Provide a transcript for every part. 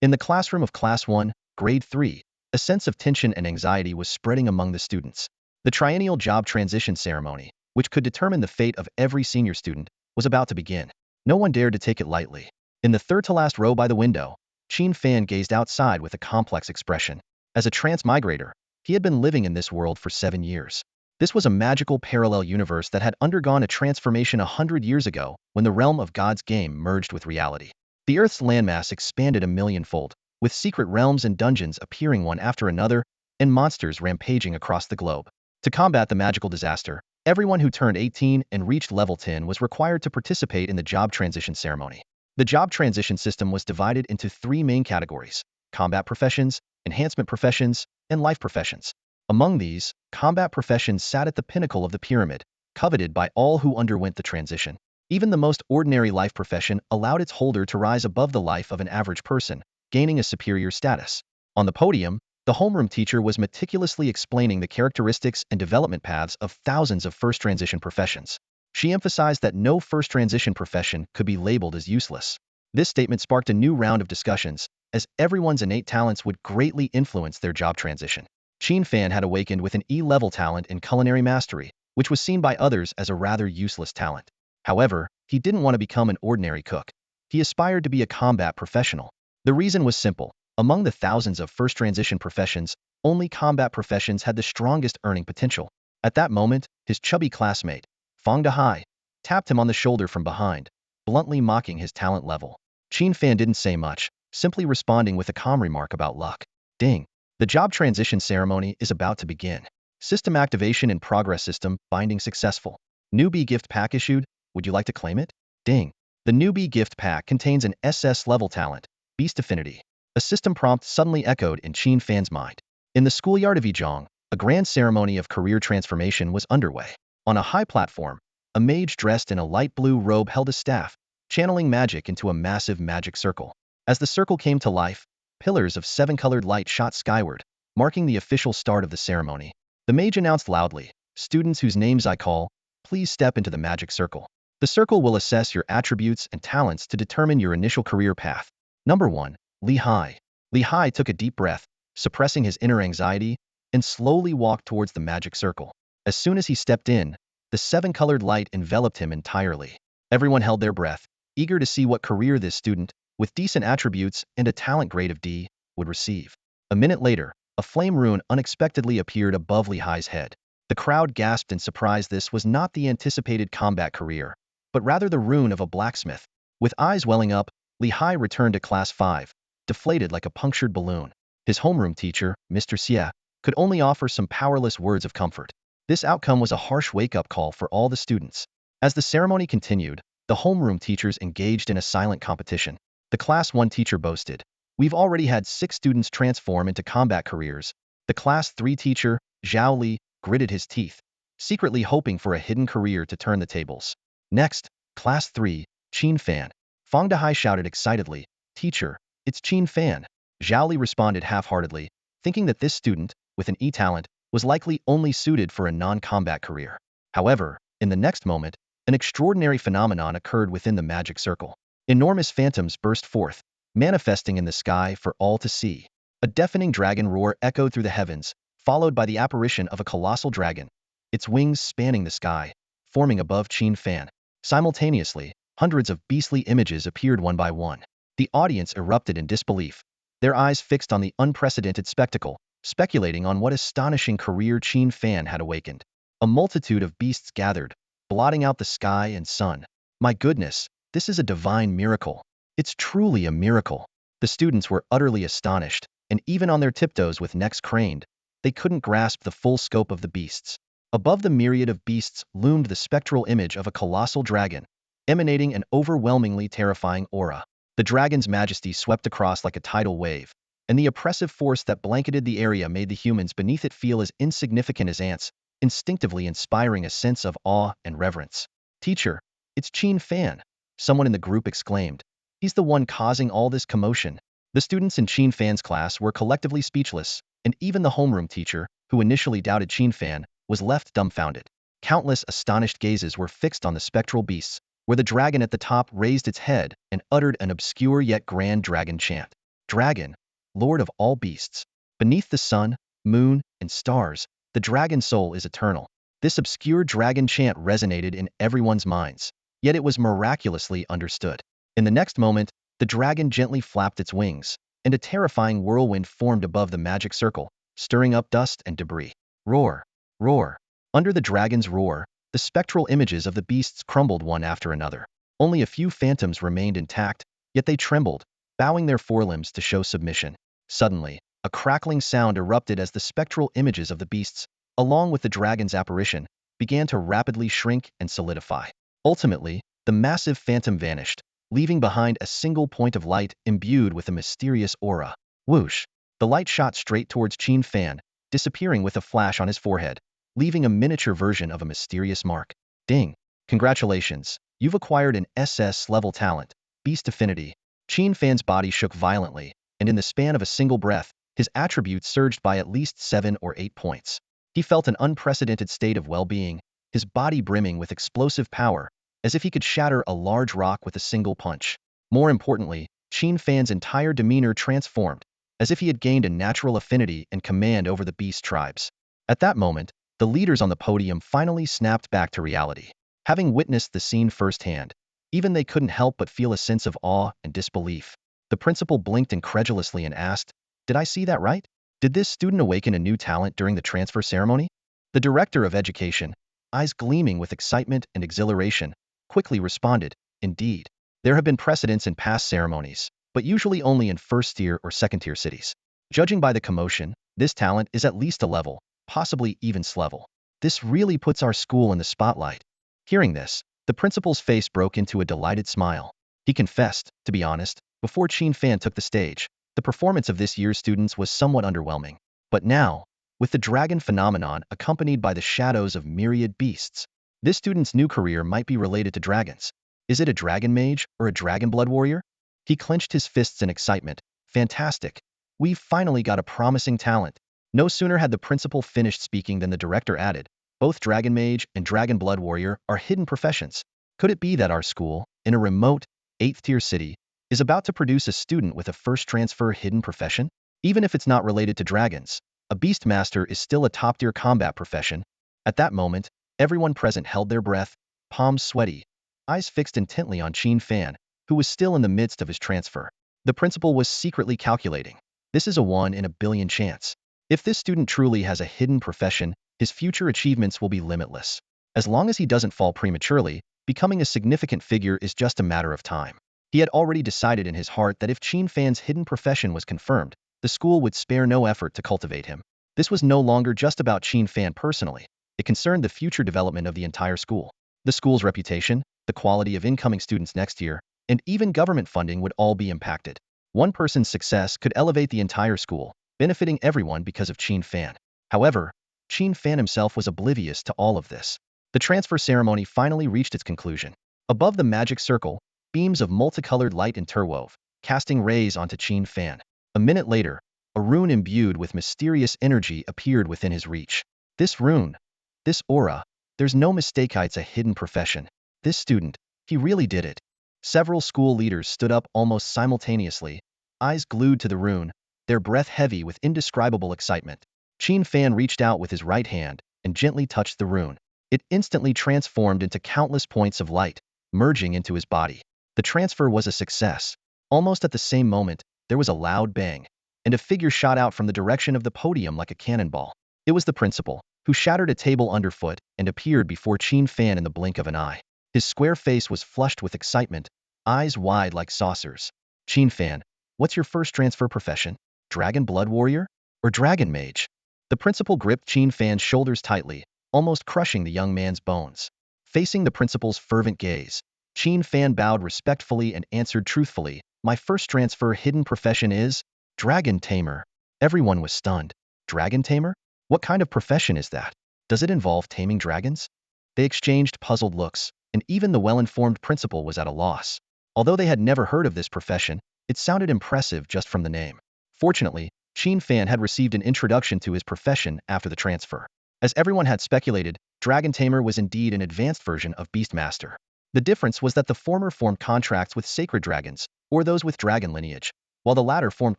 In the classroom of Class 1, Grade 3, a sense of tension and anxiety was spreading among the students. The triennial job transition ceremony, which could determine the fate of every senior student, was about to begin. No one dared to take it lightly. In the third-to-last row by the window, Qin Fan gazed outside with a complex expression. As a transmigrator, he had been living in this world for 7 years. This was a magical parallel universe that had undergone a transformation 100 years ago when the realm of God's game merged with reality. The Earth's landmass expanded a millionfold, with secret realms and dungeons appearing one after another, and monsters rampaging across the globe. To combat the magical disaster, everyone who turned 18 and reached level 10 was required to participate in the job transition ceremony. The job transition system was divided into 3 main categories: combat professions, enhancement professions, and life professions. Among these, combat professions sat at the pinnacle of the pyramid, coveted by all who underwent the transition. Even the most ordinary life profession allowed its holder to rise above the life of an average person, gaining a superior status. On the podium, the homeroom teacher was meticulously explaining the characteristics and development paths of thousands of first transition professions. She emphasized that no first transition profession could be labeled as useless. This statement sparked a new round of discussions, as everyone's innate talents would greatly influence their job transition. Qin Fan had awakened with an E-level talent in culinary mastery, which was seen by others as a rather useless talent. However, he didn't want to become an ordinary cook. He aspired to be a combat professional. The reason was simple. Among the thousands of first transition professions, only combat professions had the strongest earning potential. At that moment, his chubby classmate, Fang Dahai, tapped him on the shoulder from behind, bluntly mocking his talent level. Qin Fan didn't say much, simply responding with a calm remark about luck. Ding. The job transition ceremony is about to begin. System activation in progress. System binding successful. Newbie gift pack issued. Would you like to claim it? Ding. The newbie gift pack contains an SS level talent, Beast Affinity. A system prompt suddenly echoed in Qin Fan's mind. In the schoolyard of Yizhong, a grand ceremony of career transformation was underway. On a high platform, a mage dressed in a light blue robe held a staff, channeling magic into a massive magic circle. As the circle came to life, pillars of 7-colored light shot skyward, marking the official start of the ceremony. The mage announced loudly, "Students whose names I call, please step into the magic circle. The circle will assess your attributes and talents to determine your initial career path." Number 1. Li Hai. Li Hai took a deep breath, suppressing his inner anxiety, and slowly walked towards the magic circle. As soon as he stepped in, the 7-colored light enveloped him entirely. Everyone held their breath, eager to see what career this student, with decent attributes and a talent grade of D, would receive. A minute later, a flame rune unexpectedly appeared above Li Hai's head. The crowd gasped in surprise. This was not the anticipated combat career, but rather the rune of a blacksmith. With eyes welling up, Li Hai returned to Class 5, deflated like a punctured balloon. His homeroom teacher, Mr. Xie, could only offer some powerless words of comfort. This outcome was a harsh wake-up call for all the students. As the ceremony continued, the homeroom teachers engaged in a silent competition. The Class 1 teacher boasted, "We've already had 6 students transform into combat careers." The Class 3 teacher, Zhao Li, gritted his teeth, secretly hoping for a hidden career to turn the tables. Next, Class 3, Qin Fan. Fang Dahai shouted excitedly, "Teacher, it's Qin Fan." Zhao Li responded half-heartedly, thinking that this student, with an E-talent, was likely only suited for a non-combat career. However, in the next moment, an extraordinary phenomenon occurred within the magic circle. Enormous phantoms burst forth, manifesting in the sky for all to see. A deafening dragon roar echoed through the heavens, followed by the apparition of a colossal dragon, its wings spanning the sky, forming above Qin Fan. Simultaneously, hundreds of beastly images appeared one by one. The audience erupted in disbelief, their eyes fixed on the unprecedented spectacle, speculating on what astonishing career Qin Fan had awakened. A multitude of beasts gathered, blotting out the sky and sun. "My goodness, this is a divine miracle. It's truly a miracle." The students were utterly astonished, and even on their tiptoes with necks craned, they couldn't grasp the full scope of the beasts. Above the myriad of beasts loomed the spectral image of a colossal dragon, emanating an overwhelmingly terrifying aura. The dragon's majesty swept across like a tidal wave, and the oppressive force that blanketed the area made the humans beneath it feel as insignificant as ants, instinctively inspiring a sense of awe and reverence. "Teacher, it's Qin Fan," someone in the group exclaimed. "He's the one causing all this commotion." The students in Qin Fan's class were collectively speechless, and even the homeroom teacher, who initially doubted Qin Fan, was left dumbfounded. Countless astonished gazes were fixed on the spectral beasts, where the dragon at the top raised its head and uttered an obscure yet grand dragon chant. Dragon, lord of all beasts. Beneath the sun, moon, and stars, the dragon soul is eternal. This obscure dragon chant resonated in everyone's minds, yet it was miraculously understood. In the next moment, the dragon gently flapped its wings, and a terrifying whirlwind formed above the magic circle, stirring up dust and debris. Roar! Roar! Under the dragon's roar, the spectral images of the beasts crumbled one after another. Only a few phantoms remained intact, yet they trembled, bowing their forelimbs to show submission. Suddenly, a crackling sound erupted as the spectral images of the beasts, along with the dragon's apparition, began to rapidly shrink and solidify. Ultimately, the massive phantom vanished, leaving behind a single point of light imbued with a mysterious aura. Whoosh! The light shot straight towards Qin Fan, disappearing with a flash on his forehead, leaving a miniature version of a mysterious mark. Ding! Congratulations, you've acquired an SS-level talent, Beast Affinity. Qin Fan's body shook violently, and in the span of a single breath, his attributes surged by at least 7 or 8 points. He felt an unprecedented state of well-being, his body brimming with explosive power, as if he could shatter a large rock with a single punch. More importantly, Qin Fan's entire demeanor transformed, as if he had gained a natural affinity and command over the beast tribes. At that moment, the leaders on the podium finally snapped back to reality. Having witnessed the scene firsthand, even they couldn't help but feel a sense of awe and disbelief. The principal blinked incredulously and asked, "Did I see that right? Did this student awaken a new talent during the transfer ceremony?" The director of education, eyes gleaming with excitement and exhilaration, quickly responded, "Indeed. There have been precedents in past ceremonies, but usually only in first-tier or second-tier cities. Judging by the commotion, this talent is at least a level, possibly even S-level. This really puts our school in the spotlight." Hearing this, the principal's face broke into a delighted smile. He confessed, to be honest, before Qin Fan took the stage, the performance of this year's students was somewhat underwhelming. But now, with the dragon phenomenon accompanied by the shadows of myriad beasts, this student's new career might be related to dragons. Is it a dragon mage or a dragon blood warrior? He clenched his fists in excitement. Fantastic! We've finally got a promising talent. No sooner had the principal finished speaking than the director added, "Both dragon mage and dragon blood warrior are hidden professions. Could it be that our school, in a remote, 8th-tier city, is about to produce a student with a first transfer hidden profession? Even if it's not related to dragons, a beast master is still a top-tier combat profession." At that moment, everyone present held their breath, palms sweaty, eyes fixed intently on Qin Fan, who was still in the midst of his transfer. The principal was secretly calculating. This is a 1 in a billion chance. If this student truly has a hidden profession, his future achievements will be limitless. As long as he doesn't fall prematurely, becoming a significant figure is just a matter of time. He had already decided in his heart that if Qin Fan's hidden profession was confirmed, the school would spare no effort to cultivate him. This was no longer just about Qin Fan personally. It concerned the future development of the entire school. The school's reputation, the quality of incoming students next year, and even government funding would all be impacted. One person's success could elevate the entire school, benefiting everyone because of Qin Fan. However, Qin Fan himself was oblivious to all of this. The transfer ceremony finally reached its conclusion. Above the magic circle, beams of multicolored light interwove, casting rays onto Qin Fan. A minute later, a rune imbued with mysterious energy appeared within his reach. This rune, this aura, there's no mistake, it's a hidden profession. This student, he really did it. Several school leaders stood up almost simultaneously, eyes glued to the rune, their breath heavy with indescribable excitement. Qin Fan reached out with his right hand and gently touched the rune. It instantly transformed into countless points of light, merging into his body. The transfer was a success. Almost at the same moment, there was a loud bang, and a figure shot out from the direction of the podium like a cannonball. It was the principal, who shattered a table underfoot and appeared before Qin Fan in the blink of an eye. His square face was flushed with excitement, eyes wide like saucers. "Qin Fan, what's your first transfer profession? Dragon blood warrior? Or dragon mage?" The principal gripped Qin Fan's shoulders tightly, almost crushing the young man's bones. Facing the principal's fervent gaze, Qin Fan bowed respectfully and answered truthfully, "My first transfer hidden profession is Dragon Tamer." Everyone was stunned. Dragon Tamer? What kind of profession is that? Does it involve taming dragons? They exchanged puzzled looks, and even the well-informed principal was at a loss. Although they had never heard of this profession, it sounded impressive just from the name. Fortunately, Qin Fan had received an introduction to his profession after the transfer. As everyone had speculated, Dragon Tamer was indeed an advanced version of Beastmaster. The difference was that the former formed contracts with sacred dragons, or those with dragon lineage, while the latter formed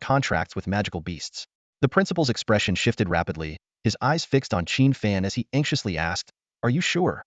contracts with magical beasts. The principal's expression shifted rapidly, his eyes fixed on Qin Fan as he anxiously asked, "Are you sure?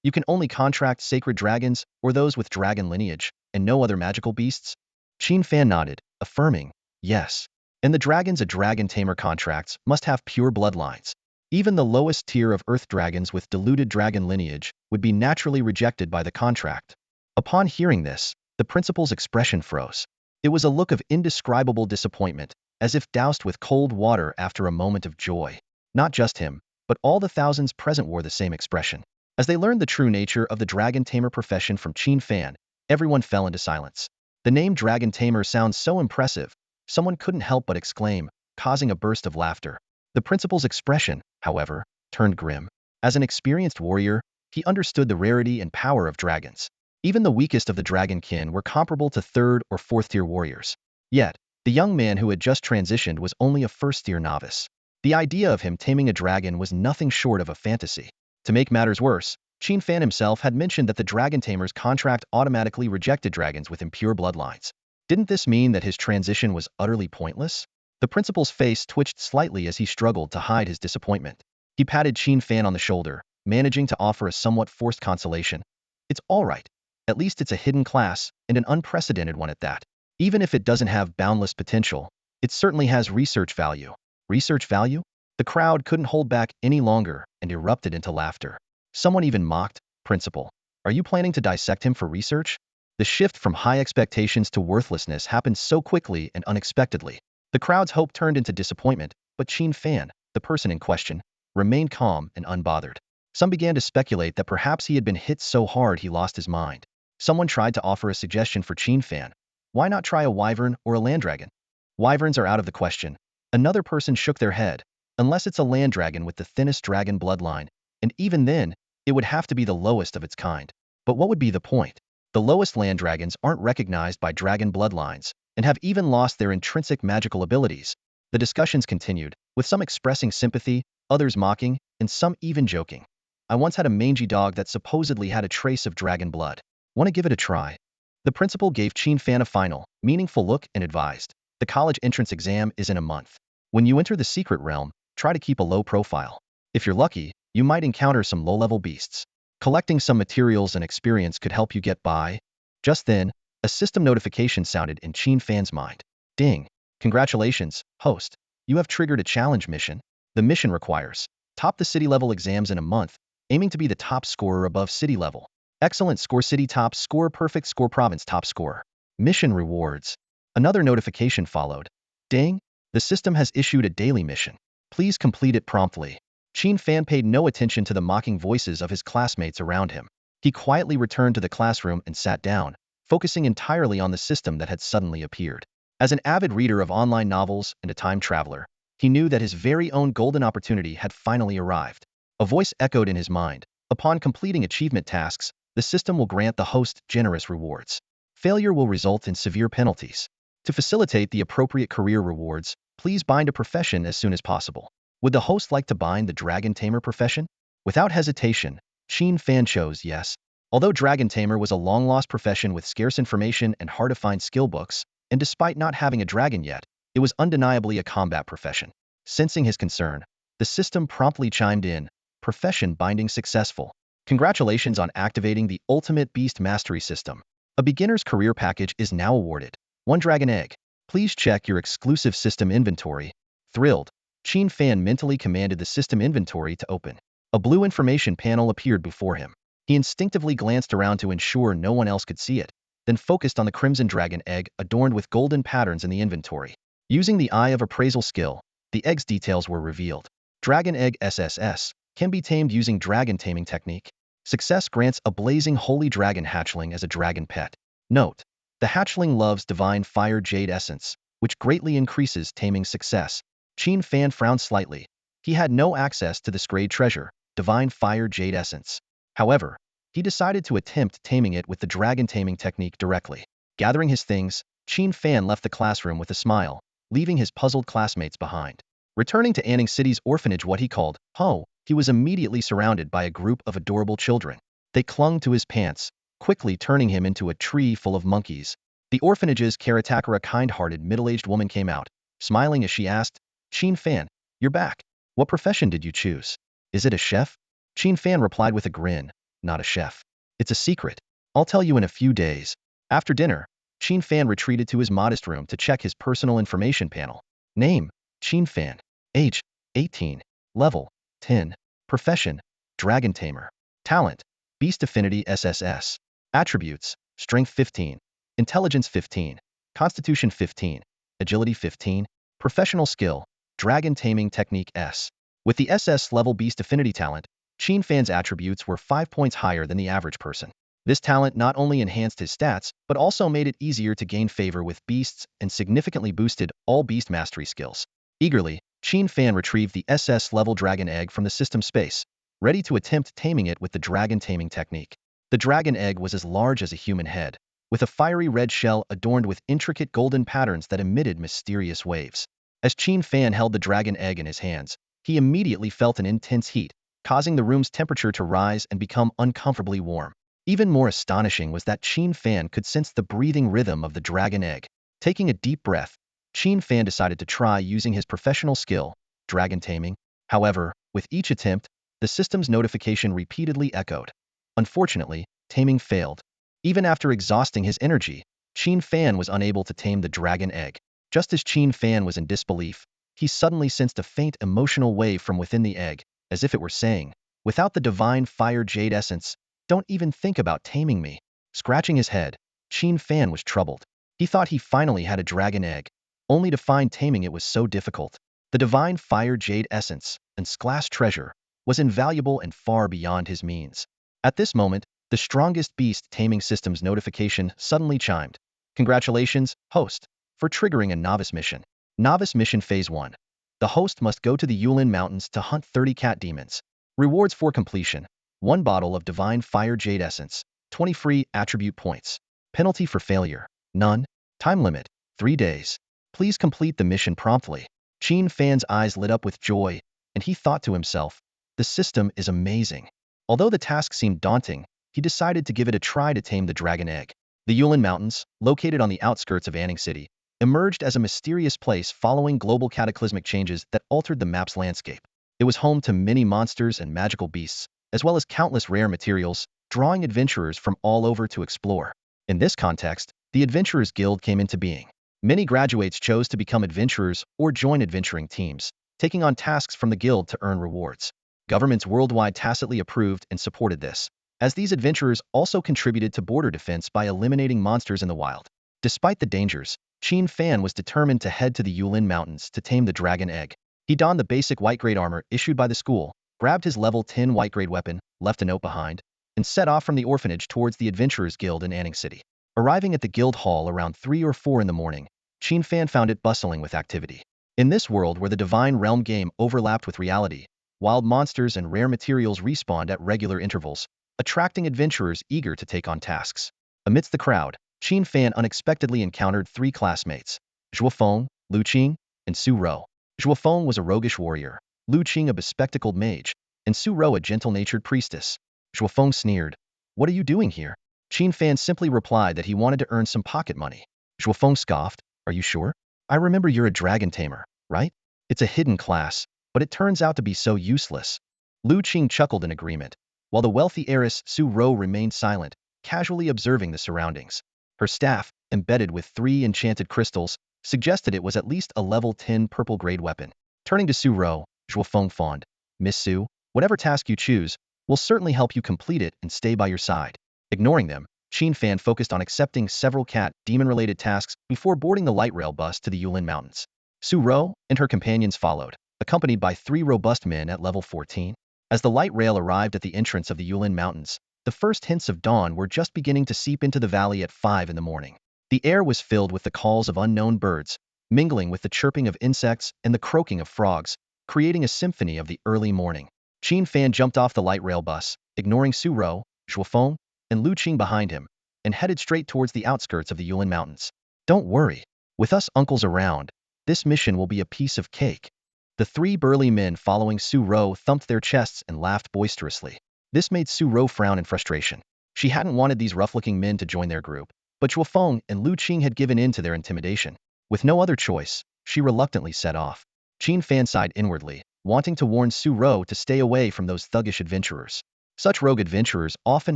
You can only contract sacred dragons or those with dragon lineage, and no other magical beasts?" Qin Fan nodded, affirming, "Yes. And the dragons a Dragon Tamer contracts must have pure bloodlines. Even the lowest tier of earth dragons with diluted dragon lineage would be naturally rejected by the contract." Upon hearing this, the principal's expression froze. It was a look of indescribable disappointment, as if doused with cold water after a moment of joy. Not just him, but all the thousands present wore the same expression. As they learned the true nature of the Dragon Tamer profession from Qin Fan, everyone fell into silence. The name Dragon Tamer sounds so impressive, someone couldn't help but exclaim, causing a burst of laughter. The principal's expression, however, turned grim. As an experienced warrior, he understood the rarity and power of dragons. Even the weakest of the dragon kin were comparable to third or fourth tier warriors. Yet, the young man who had just transitioned was only a first tier novice. The idea of him taming a dragon was nothing short of a fantasy. To make matters worse, Qin Fan himself had mentioned that the Dragon Tamer's contract automatically rejected dragons with impure bloodlines. Didn't this mean that his transition was utterly pointless? The principal's face twitched slightly as he struggled to hide his disappointment. He patted Qin Fan on the shoulder, managing to offer a somewhat forced consolation. "It's all right. At least it's a hidden class, and an unprecedented one at that. Even if it doesn't have boundless potential, it certainly has research value." Research value? The crowd couldn't hold back any longer and erupted into laughter. Someone even mocked, "Principal, are you planning to dissect him for research?" The shift from high expectations to worthlessness happened so quickly and unexpectedly. The crowd's hope turned into disappointment, but Qin Fan, the person in question, remained calm and unbothered. Some began to speculate that perhaps he had been hit so hard he lost his mind. Someone tried to offer a suggestion for Qin Fan. Why not try a wyvern or a land dragon? Wyverns are out of the question. Another person shook their head, unless it's a land dragon with the thinnest dragon bloodline, and even then, it would have to be the lowest of its kind. But what would be the point? The lowest land dragons aren't recognized by dragon bloodlines, and have even lost their intrinsic magical abilities. The discussions continued, with some expressing sympathy, others mocking, and some even joking. "I once had a mangy dog that supposedly had a trace of dragon blood. Want to give it a try?" The principal gave Qin Fan a final, meaningful look and advised, "The college entrance exam is in a month. When you enter the secret realm, try to keep a low profile. If you're lucky, you might encounter some low-level beasts. Collecting some materials and experience could help you get by." Just then, a system notification sounded in Qin Fan's mind. "Ding! Congratulations, host. You have triggered a challenge mission. The mission requires top the city-level exams in a month, aiming to be the top scorer above city level. Excellent score city top score perfect score province top score. Mission rewards." Another notification followed. "Ding! The system has issued a daily mission. Please complete it promptly." Qin Fan paid no attention to the mocking voices of his classmates around him. He quietly returned to the classroom and sat down, focusing entirely on the system that had suddenly appeared. As an avid reader of online novels and a time traveler, he knew that his very own golden opportunity had finally arrived. A voice echoed in his mind. Upon completing achievement tasks, the system will grant the host generous rewards. Failure will result in severe penalties. To facilitate the appropriate career rewards, please bind a profession as soon as possible. Would the host like to bind the Dragon Tamer profession? Without hesitation, Qin Fan chose yes. Although Dragon Tamer was a long-lost profession with scarce information and hard-to-find skill books, and despite not having a dragon yet, it was undeniably a combat profession. Sensing his concern, the system promptly chimed in, "Profession binding successful. Congratulations on activating the Ultimate Beast Mastery System. A beginner's career package is now awarded. 1 dragon egg. Please check your exclusive system inventory." Thrilled, Qin Fan mentally commanded the system inventory to open. A blue information panel appeared before him. He instinctively glanced around to ensure no one else could see it, then focused on the crimson dragon egg adorned with golden patterns in the inventory. Using the Eye of Appraisal skill, the egg's details were revealed. Dragon Egg SSS can be tamed using dragon taming technique. Success grants a blazing holy dragon hatchling as a dragon pet. Note: the hatchling loves divine fire jade essence, which greatly increases taming success. Qin Fan frowned slightly. He had no access to this great treasure, divine fire jade essence. However, he decided to attempt taming it with the dragon taming technique directly. Gathering his things, Qin Fan left the classroom with a smile, leaving his puzzled classmates behind. Returning to Anning City's orphanage, what he called home, he was immediately surrounded by a group of adorable children. They clung to his pants, quickly turning him into a tree full of monkeys. The orphanage's caretaker, a kind-hearted middle-aged woman, came out, smiling as she asked, "Qin Fan, you're back. What profession did you choose? Is it a chef?" Qin Fan replied with a grin, "Not a chef. It's a secret. I'll tell you in a few days." After dinner, Qin Fan retreated to his modest room to check his personal information panel. Name: Qin Fan. Age: 18. Level: 10. Profession: Dragon Tamer. Talent: Beast Affinity SSS. Attributes: Strength 15. Intelligence 15. Constitution 15. Agility 15. Professional skill: Dragon Taming Technique S. With the SS level Beast Affinity talent, Qin Fan's attributes were 5 points higher than the average person. This talent not only enhanced his stats, but also made it easier to gain favor with beasts and significantly boosted all beast mastery skills. Eagerly, Qin Fan retrieved the SS-level dragon egg from the system space, ready to attempt taming it with the dragon taming technique. The dragon egg was as large as a human head, with a fiery red shell adorned with intricate golden patterns that emitted mysterious waves. As Qin Fan held the dragon egg in his hands, he immediately felt an intense heat, causing the room's temperature to rise and become uncomfortably warm. Even more astonishing was that Qin Fan could sense the breathing rhythm of the dragon egg. Taking a deep breath, Qin Fan decided to try using his professional skill, dragon taming. However, with each attempt, the system's notification repeatedly echoed. Unfortunately, taming failed. Even after exhausting his energy, Qin Fan was unable to tame the dragon egg. Just as Qin Fan was in disbelief, he suddenly sensed a faint emotional wave from within the egg, as if it were saying, "Without the divine fire jade essence, don't even think about taming me." Scratching his head, Qin Fan was troubled. He thought he finally had a dragon egg, only to find taming it was so difficult. The divine fire jade essence, and Sklash treasure, was invaluable and far beyond his means. At this moment, the strongest beast taming system's notification suddenly chimed. "Congratulations, host, for triggering a novice mission. Novice Mission Phase 1. The host must go to the Yulin Mountains to hunt 30 cat demons. Rewards for completion: 1 bottle of Divine Fire Jade Essence, 20 free attribute points. Penalty for failure: none. Time limit: 3 days. Please complete the mission promptly." Qin Fan's eyes lit up with joy, and he thought to himself, "The system is amazing." Although the task seemed daunting, he decided to give it a try to tame the dragon egg. The Yulin Mountains, located on the outskirts of Anning City, emerged as a mysterious place following global cataclysmic changes that altered the map's landscape. It was home to many monsters and magical beasts, as well as countless rare materials, drawing adventurers from all over to explore. In this context, the Adventurers Guild came into being. Many graduates chose to become adventurers or join adventuring teams, taking on tasks from the guild to earn rewards. Governments worldwide tacitly approved and supported this, as these adventurers also contributed to border defense by eliminating monsters in the wild. Despite the dangers, Qin Fan was determined to head to the Yulin Mountains to tame the dragon egg. He donned the basic white-grade armor issued by the school, grabbed his level 10 white-grade weapon, left a note behind, and set off from the orphanage towards the Adventurers Guild in Anning City. Arriving at the guild hall around 3 or 4 in the morning, Qin Fan found it bustling with activity. In this world where the Divine Realm game overlapped with reality, wild monsters and rare materials respawned at regular intervals, attracting adventurers eager to take on tasks. Amidst the crowd, Qin Fan unexpectedly encountered 3 classmates: Zhuofeng, Lu Qing, and Su Rou. Zhuofeng was a roguish warrior, Lu Qing a bespectacled mage, and Su Rou a gentle-natured priestess. Zhuofeng sneered, "What are you doing here?" Qin Fan simply replied that he wanted to earn some pocket money. Zhuofeng scoffed, "Are you sure? I remember you're a dragon tamer, right? It's a hidden class, but it turns out to be so useless." Lu Qing chuckled in agreement, while the wealthy heiress Su Rou remained silent, casually observing the surroundings. Her staff, embedded with 3 enchanted crystals, suggested it was at least a level 10 purple-grade weapon. Turning to Su Rou, Zhuofeng fawned, "Miss Su, whatever task you choose, will certainly help you complete it and stay by your side." Ignoring them, Qin Fan focused on accepting several demon-related tasks before boarding the light rail bus to the Yulin Mountains. Su Rou and her companions followed, accompanied by 3 robust men at level 14. As the light rail arrived at the entrance of the Yulin Mountains, the first hints of dawn were just beginning to seep into the valley at 5 in the morning. The air was filled with the calls of unknown birds, mingling with the chirping of insects and the croaking of frogs, creating a symphony of the early morning. Qin Fan jumped off the light rail bus, ignoring Su Rou, Zhuofeng, and Lu Qing behind him, and headed straight towards the outskirts of the Yulin Mountains. "Don't worry. With us uncles around, this mission will be a piece of cake." The 3 burly men following Su Rou thumped their chests and laughed boisterously. This made Su Rou frown in frustration. She hadn't wanted these rough-looking men to join their group, But Feng and Lu Qing had given in to their intimidation. With no other choice, she reluctantly set off. Qin Fan sighed inwardly, wanting to warn Su Ro to stay away from those thuggish adventurers. Such rogue adventurers often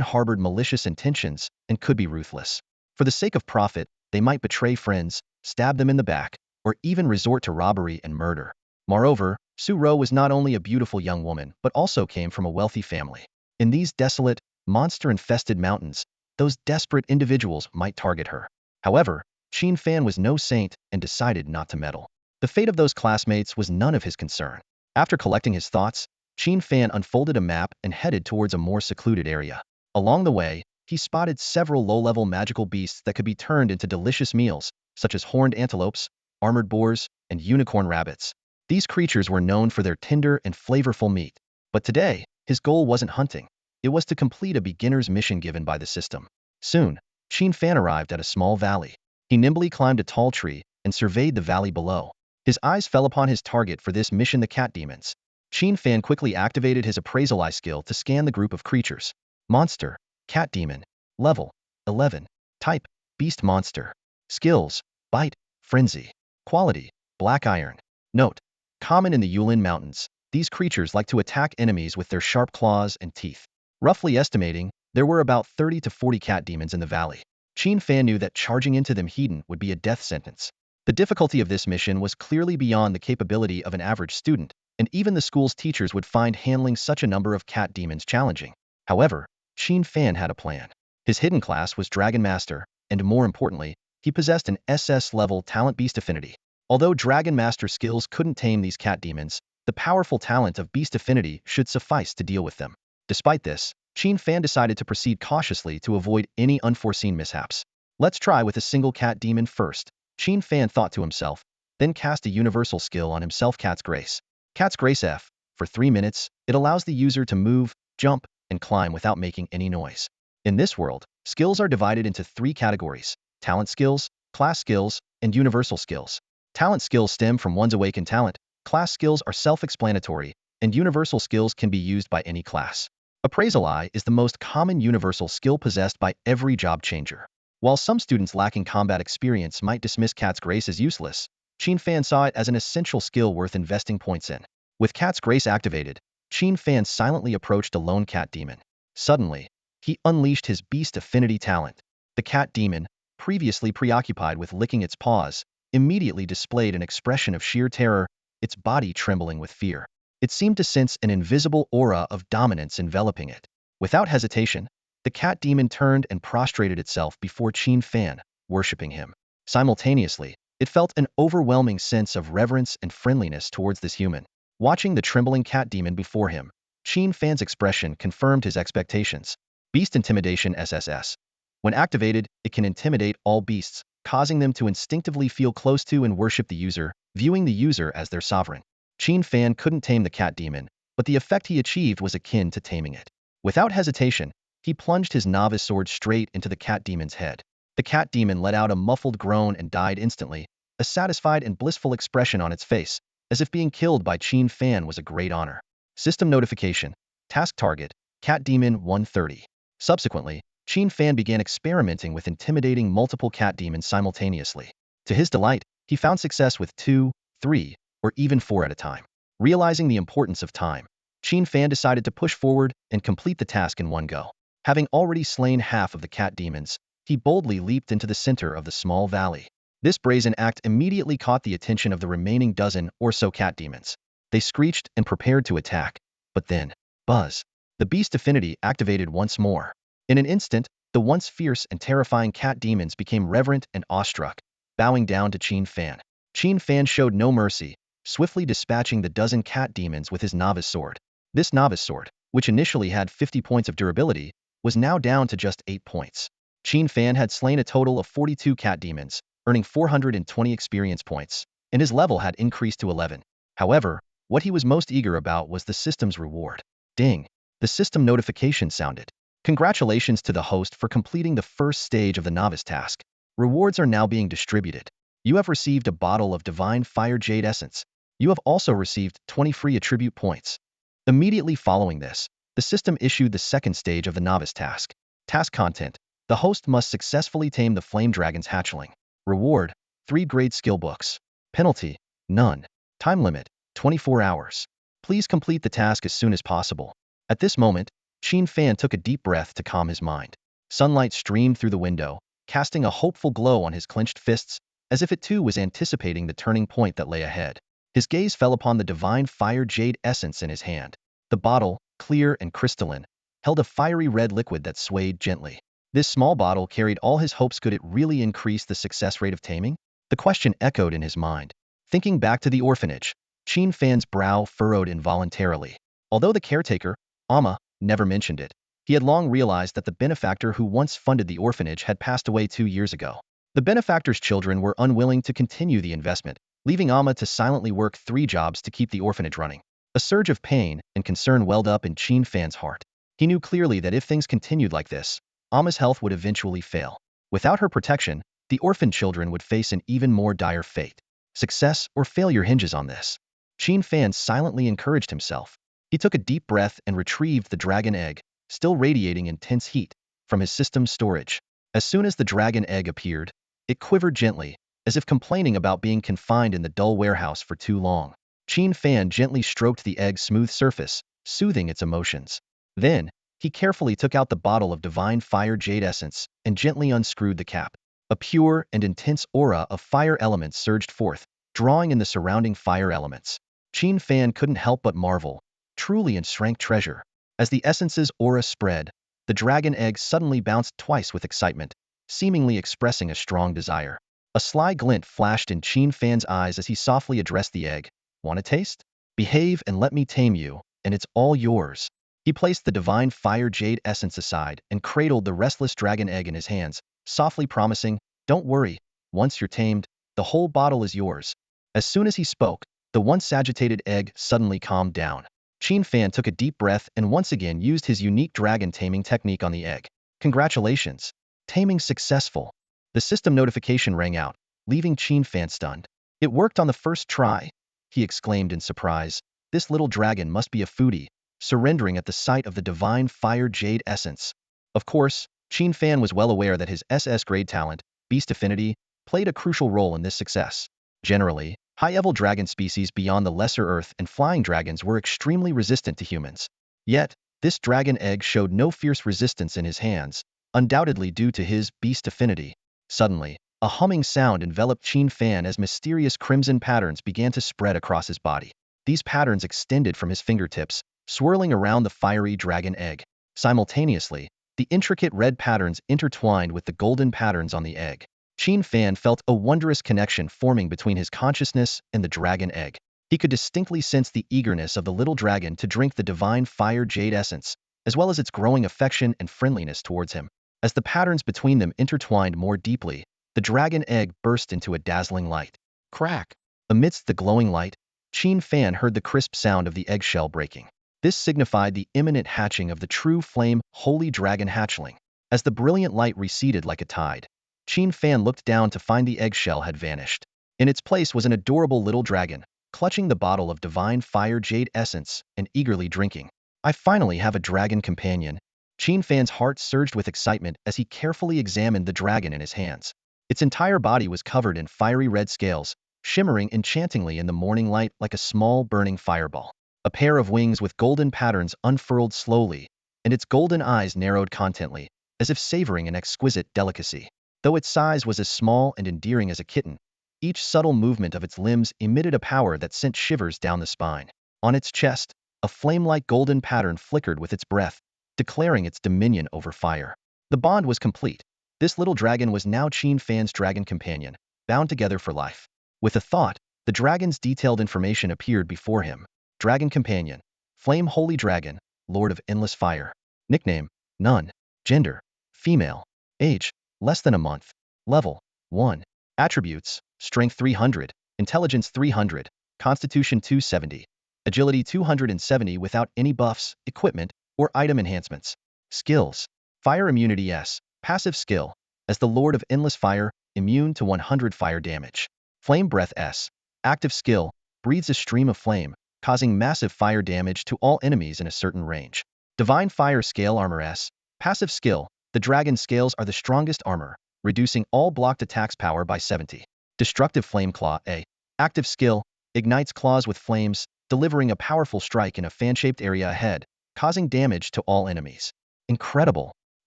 harbored malicious intentions and could be ruthless. For the sake of profit, they might betray friends, stab them in the back, or even resort to robbery and murder. Moreover, Su Ro was not only a beautiful young woman but also came from a wealthy family. In these desolate, monster-infested mountains, those desperate individuals might target her. However, Qin Fan was no saint and decided not to meddle. The fate of those classmates was none of his concern. After collecting his thoughts, Qin Fan unfolded a map and headed towards a more secluded area. Along the way, he spotted several low-level magical beasts that could be turned into delicious meals, such as horned antelopes, armored boars, and unicorn rabbits. These creatures were known for their tender and flavorful meat. But today, his goal wasn't hunting. It was to complete a beginner's mission given by the system. Soon, Qin Fan arrived at a small valley. He nimbly climbed a tall tree and surveyed the valley below. His eyes fell upon his target for this mission, the cat demons. Qin Fan quickly activated his appraisal eye skill to scan the group of creatures. Monster, cat demon. Level, 11. Type, beast monster. Skills, bite, frenzy. Quality, black iron. Note, common in the Yulin Mountains, these creatures like to attack enemies with their sharp claws and teeth. Roughly estimating, there were about 30 to 40 cat demons in the valley. Qin Fan knew that charging into them heat would be a death sentence. The difficulty of this mission was clearly beyond the capability of an average student, and even the school's teachers would find handling such a number of cat demons challenging. However, Qin Fan had a plan. His hidden class was Dragon Master, and more importantly, he possessed an SS-level talent beast affinity. Although Dragon Master skills couldn't tame these cat demons, the powerful talent of beast affinity should suffice to deal with them. Despite this, Qin Fan decided to proceed cautiously to avoid any unforeseen mishaps. Let's try with a single cat demon first, Qin Fan thought to himself, then cast a universal skill on himself, Cat's Grace. Cat's Grace F. For 3 minutes, it allows the user to move, jump, and climb without making any noise. In this world, skills are divided into 3 categories: talent skills, class skills, and universal skills. Talent skills stem from one's awakened talent, class skills are self-explanatory, and universal skills can be used by any class. Appraisal Eye is the most common universal skill possessed by every job changer. While some students lacking combat experience might dismiss Cat's Grace as useless, Qin Fan saw it as an essential skill worth investing points in. With Cat's Grace activated, Qin Fan silently approached a lone cat demon. Suddenly, he unleashed his beast affinity talent. The cat demon, previously preoccupied with licking its paws, immediately displayed an expression of sheer terror, its body trembling with fear. It seemed to sense an invisible aura of dominance enveloping it. Without hesitation, the cat demon turned and prostrated itself before Qin Fan, worshipping him. Simultaneously, it felt an overwhelming sense of reverence and friendliness towards this human. Watching the trembling cat demon before him, Qin Fan's expression confirmed his expectations. Beast Intimidation SSS. When activated, it can intimidate all beasts, causing them to instinctively feel close to and worship the user, viewing the user as their sovereign. Qin Fan couldn't tame the cat demon, but the effect he achieved was akin to taming it. Without hesitation, he plunged his novice sword straight into the cat demon's head. The cat demon let out a muffled groan and died instantly, a satisfied and blissful expression on its face, as if being killed by Qin Fan was a great honor. System notification. Task target, Cat Demon 130. Subsequently, Qin Fan began experimenting with intimidating multiple cat demons simultaneously. To his delight, he found success with 2, 3, or even 4 at a time. Realizing the importance of time, Qin Fan decided to push forward and complete the task in one go. Having already slain half of the cat demons, he boldly leaped into the center of the small valley. This brazen act immediately caught the attention of the remaining dozen or so cat demons. They screeched and prepared to attack, but then, buzz. The beast affinity activated once more. In an instant, the once fierce and terrifying cat demons became reverent and awestruck, bowing down to Qin Fan. Qin Fan showed no mercy, swiftly dispatching the dozen cat demons with his novice sword. This novice sword, which initially had 50 points of durability, was now down to just 8 points. Qin Fan had slain a total of 42 cat demons, earning 420 experience points, and his level had increased to 11. However, what he was most eager about was the system's reward. Ding! The system notification sounded. Congratulations to the host for completing the first stage of the novice task. Rewards are now being distributed. You have received a bottle of Divine Fire Jade Essence. You have also received 20 free attribute points. Immediately following this, the system issued the second stage of the novice task. Task content, The host must successfully tame the flame dragon's hatchling. Reward: 3 grade skill books. Penalty: none. Time limit: 24 hours. Please complete the task as soon as possible. At this moment, Qin Fan took a deep breath to calm his mind. Sunlight streamed through the window, casting a hopeful glow on his clenched fists, as if it too was anticipating the turning point that lay ahead. His gaze fell upon the divine fire jade essence in his hand. The bottle, clear and crystalline, held a fiery red liquid that swayed gently. This small bottle carried all his hopes. Could it really increase the success rate of taming? The question echoed in his mind. Thinking back to the orphanage, Qin Fan's brow furrowed involuntarily. Although the caretaker, Amma, never mentioned it, he had long realized that the benefactor who once funded the orphanage had passed away 2 years ago. The benefactor's children were unwilling to continue the investment, leaving Amma to silently work 3 jobs to keep the orphanage running. A surge of pain and concern welled up in Qin Fan's heart. He knew clearly that if things continued like this, Amma's health would eventually fail. Without her protection, the orphan children would face an even more dire fate. Success or failure hinges on this. Qin Fan silently encouraged himself. He took a deep breath and retrieved the dragon egg, still radiating intense heat, from his system's storage. As soon as the dragon egg appeared, it quivered gently, as if complaining about being confined in the dull warehouse for too long. Qin Fan gently stroked the egg's smooth surface, soothing its emotions. Then, he carefully took out the bottle of divine fire jade essence and gently unscrewed the cap. A pure and intense aura of fire elements surged forth, drawing in the surrounding fire elements. Qin Fan couldn't help but marvel. Truly enshrined treasure. As the essence's aura spread, the dragon egg suddenly bounced twice with excitement, seemingly expressing a strong desire. A sly glint flashed in Qin Fan's eyes as he softly addressed the egg. Want a taste? Behave and let me tame you, and it's all yours. He placed the divine fire jade essence aside and cradled the restless dragon egg in his hands, softly promising, don't worry, once you're tamed, the whole bottle is yours. As soon as he spoke, the once agitated egg suddenly calmed down. Qin Fan took a deep breath and once again used his unique dragon taming technique on the egg. Congratulations! Taming successful. The system notification rang out, leaving Qin Fan stunned. It worked on the first try, he exclaimed in surprise. This little dragon must be a foodie, surrendering at the sight of the divine fire jade essence. Of course, Qin Fan was well aware that his SS grade talent, beast affinity, played a crucial role in this success. Generally, high-level dragon species beyond the lesser earth and flying dragons were extremely resistant to humans. Yet, this dragon egg showed no fierce resistance in his hands, undoubtedly due to his beast affinity. Suddenly, a humming sound enveloped Qin Fan as mysterious crimson patterns began to spread across his body. These patterns extended from his fingertips, swirling around the fiery dragon egg. Simultaneously, the intricate red patterns intertwined with the golden patterns on the egg. Qin Fan felt a wondrous connection forming between his consciousness and the dragon egg. He could distinctly sense the eagerness of the little dragon to drink the divine fire jade essence, as well as its growing affection and friendliness towards him. As the patterns between them intertwined more deeply, the dragon egg burst into a dazzling light. Crack! Amidst the glowing light, Qin Fan heard the crisp sound of the eggshell breaking. This signified the imminent hatching of the true flame holy dragon hatchling. As the brilliant light receded like a tide, Qin Fan looked down to find the eggshell had vanished. In its place was an adorable little dragon, clutching the bottle of divine fire jade essence and eagerly drinking. I finally have a dragon companion. Qin Fan's heart surged with excitement as he carefully examined the dragon in his hands. Its entire body was covered in fiery red scales, shimmering enchantingly in the morning light like a small burning fireball. A pair of wings with golden patterns unfurled slowly, and its golden eyes narrowed contently, as if savoring an exquisite delicacy. Though its size was as small and endearing as a kitten, each subtle movement of its limbs emitted a power that sent shivers down the spine. On its chest, a flame-like golden pattern flickered with its breath, declaring its dominion over fire. The bond was complete. This little dragon was now Qin Fan's dragon companion, bound together for life. With a thought, the dragon's detailed information appeared before him. Dragon companion, flame holy dragon, lord of endless fire. Nickname, none. Gender, female. Age, less than a month. Level, 1. Attributes, strength 300, intelligence 300, constitution 270, agility 270 without any buffs, equipment, or item enhancements. Skills, fire immunity S, passive skill, as the lord of endless fire, immune to 100 fire damage. Flame breath S, active skill, breathes a stream of flame, causing massive fire damage to all enemies in a certain range. Divine fire scale armor S, passive skill, The dragon's scales are the strongest armor, reducing all blocked attacks power by 70. Destructive Flame Claw, A. Active skill, ignites claws with flames, delivering a powerful strike in a fan-shaped area ahead, causing damage to all enemies. Incredible.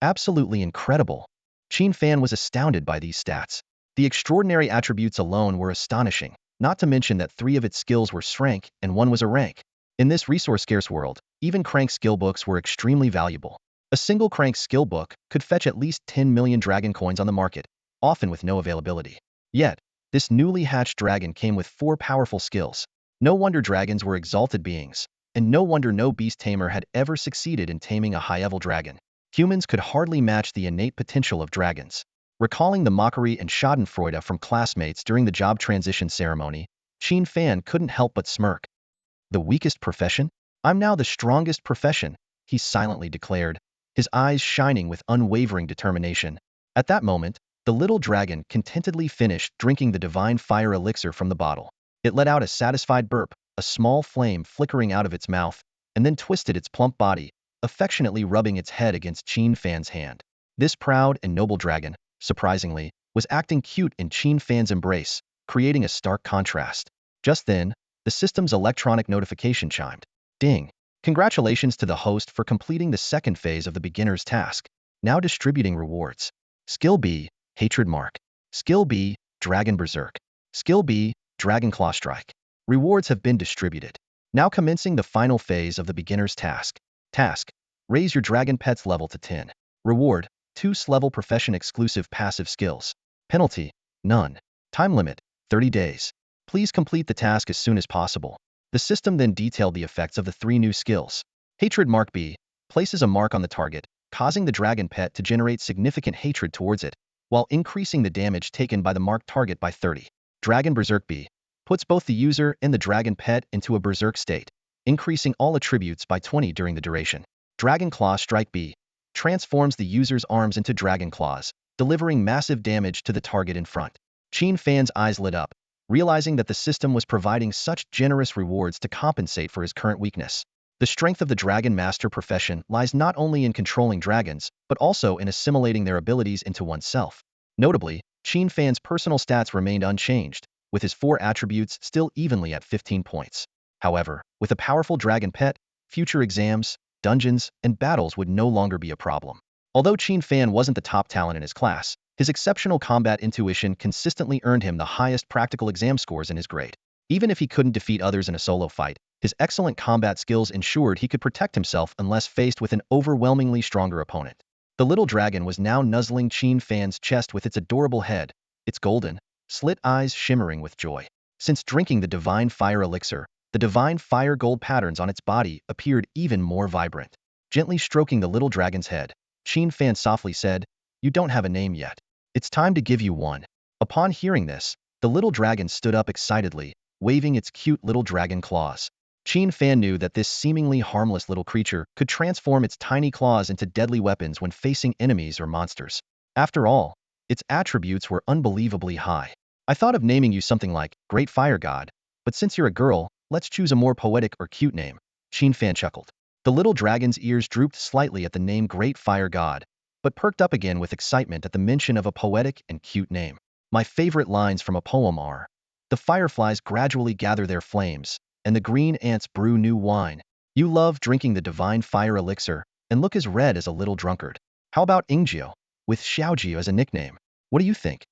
Absolutely incredible. Qin Fan was astounded by these stats. The extraordinary attributes alone were astonishing, not to mention that 3 of its skills were rank and 1 was a rank. In this resource-scarce world, even crank skill books were extremely valuable. A single crank skill book could fetch at least 10 million dragon coins on the market, often with no availability. Yet, this newly hatched dragon came with 4 powerful skills. No wonder dragons were exalted beings, and no wonder no beast tamer had ever succeeded in taming a high-level dragon. Humans could hardly match the innate potential of dragons. Recalling the mockery and schadenfreude from classmates during the job transition ceremony, Qin Fan couldn't help but smirk. The weakest profession? I'm now the strongest profession, he silently declared, his eyes shining with unwavering determination. At that moment, the little dragon contentedly finished drinking the divine fire elixir from the bottle. It let out a satisfied burp, a small flame flickering out of its mouth, and then twisted its plump body, affectionately rubbing its head against Qin Fan's hand. This proud and noble dragon, surprisingly, was acting cute in Qin Fan's embrace, creating a stark contrast. Just then, the system's electronic notification chimed. Ding! Congratulations to the host for completing the second phase of the beginner's task. Now distributing rewards. Skill B, Hatred Mark. Skill B, Dragon Berserk. Skill B, Dragon Claw Strike. Rewards have been distributed. Now commencing the final phase of the beginner's task. Task: raise your dragon pet's level to 10. Reward: 2 level profession exclusive passive skills. Penalty: none. Time limit: 30 days. Please complete the task as soon as possible. The system then detailed the effects of the 3 new skills. Hatred Mark B places a mark on the target, causing the dragon pet to generate significant hatred towards it, while increasing the damage taken by the marked target by 30. Dragon Berserk B puts both the user and the dragon pet into a berserk state, increasing all attributes by 20 during the duration. Dragon Claw Strike B transforms the user's arms into dragon claws, delivering massive damage to the target in front. Qin Fan's eyes lit up, realizing that the system was providing such generous rewards to compensate for his current weakness. The strength of the Dragon Master profession lies not only in controlling dragons, but also in assimilating their abilities into oneself. Notably, Qin Fan's personal stats remained unchanged, with his 4 attributes still evenly at 15 points. However, with a powerful dragon pet, future exams, dungeons, and battles would no longer be a problem. Although Qin Fan wasn't the top talent in his class, his exceptional combat intuition consistently earned him the highest practical exam scores in his grade. Even if he couldn't defeat others in a solo fight, his excellent combat skills ensured he could protect himself unless faced with an overwhelmingly stronger opponent. The little dragon was now nuzzling Qin Fan's chest with its adorable head, its golden, slit eyes shimmering with joy. Since drinking the divine fire elixir, the divine fire gold patterns on its body appeared even more vibrant. Gently stroking the little dragon's head, Qin Fan softly said, "You don't have a name yet. It's time to give you one." Upon hearing this, the little dragon stood up excitedly, waving its cute little dragon claws. Qin Fan knew that this seemingly harmless little creature could transform its tiny claws into deadly weapons when facing enemies or monsters. After all, its attributes were unbelievably high. "I thought of naming you something like Great Fire God, but since you're a girl, let's choose a more poetic or cute name," Qin Fan chuckled. The little dragon's ears drooped slightly at the name Great Fire God, but perked up again with excitement at the mention of a poetic and cute name. "My favorite lines from a poem are, 'The fireflies gradually gather their flames, and the green ants brew new wine. You love drinking the divine fire elixir, and look as red as a little drunkard.' How about Ingjio, with Xiaojio as a nickname? What do you think?"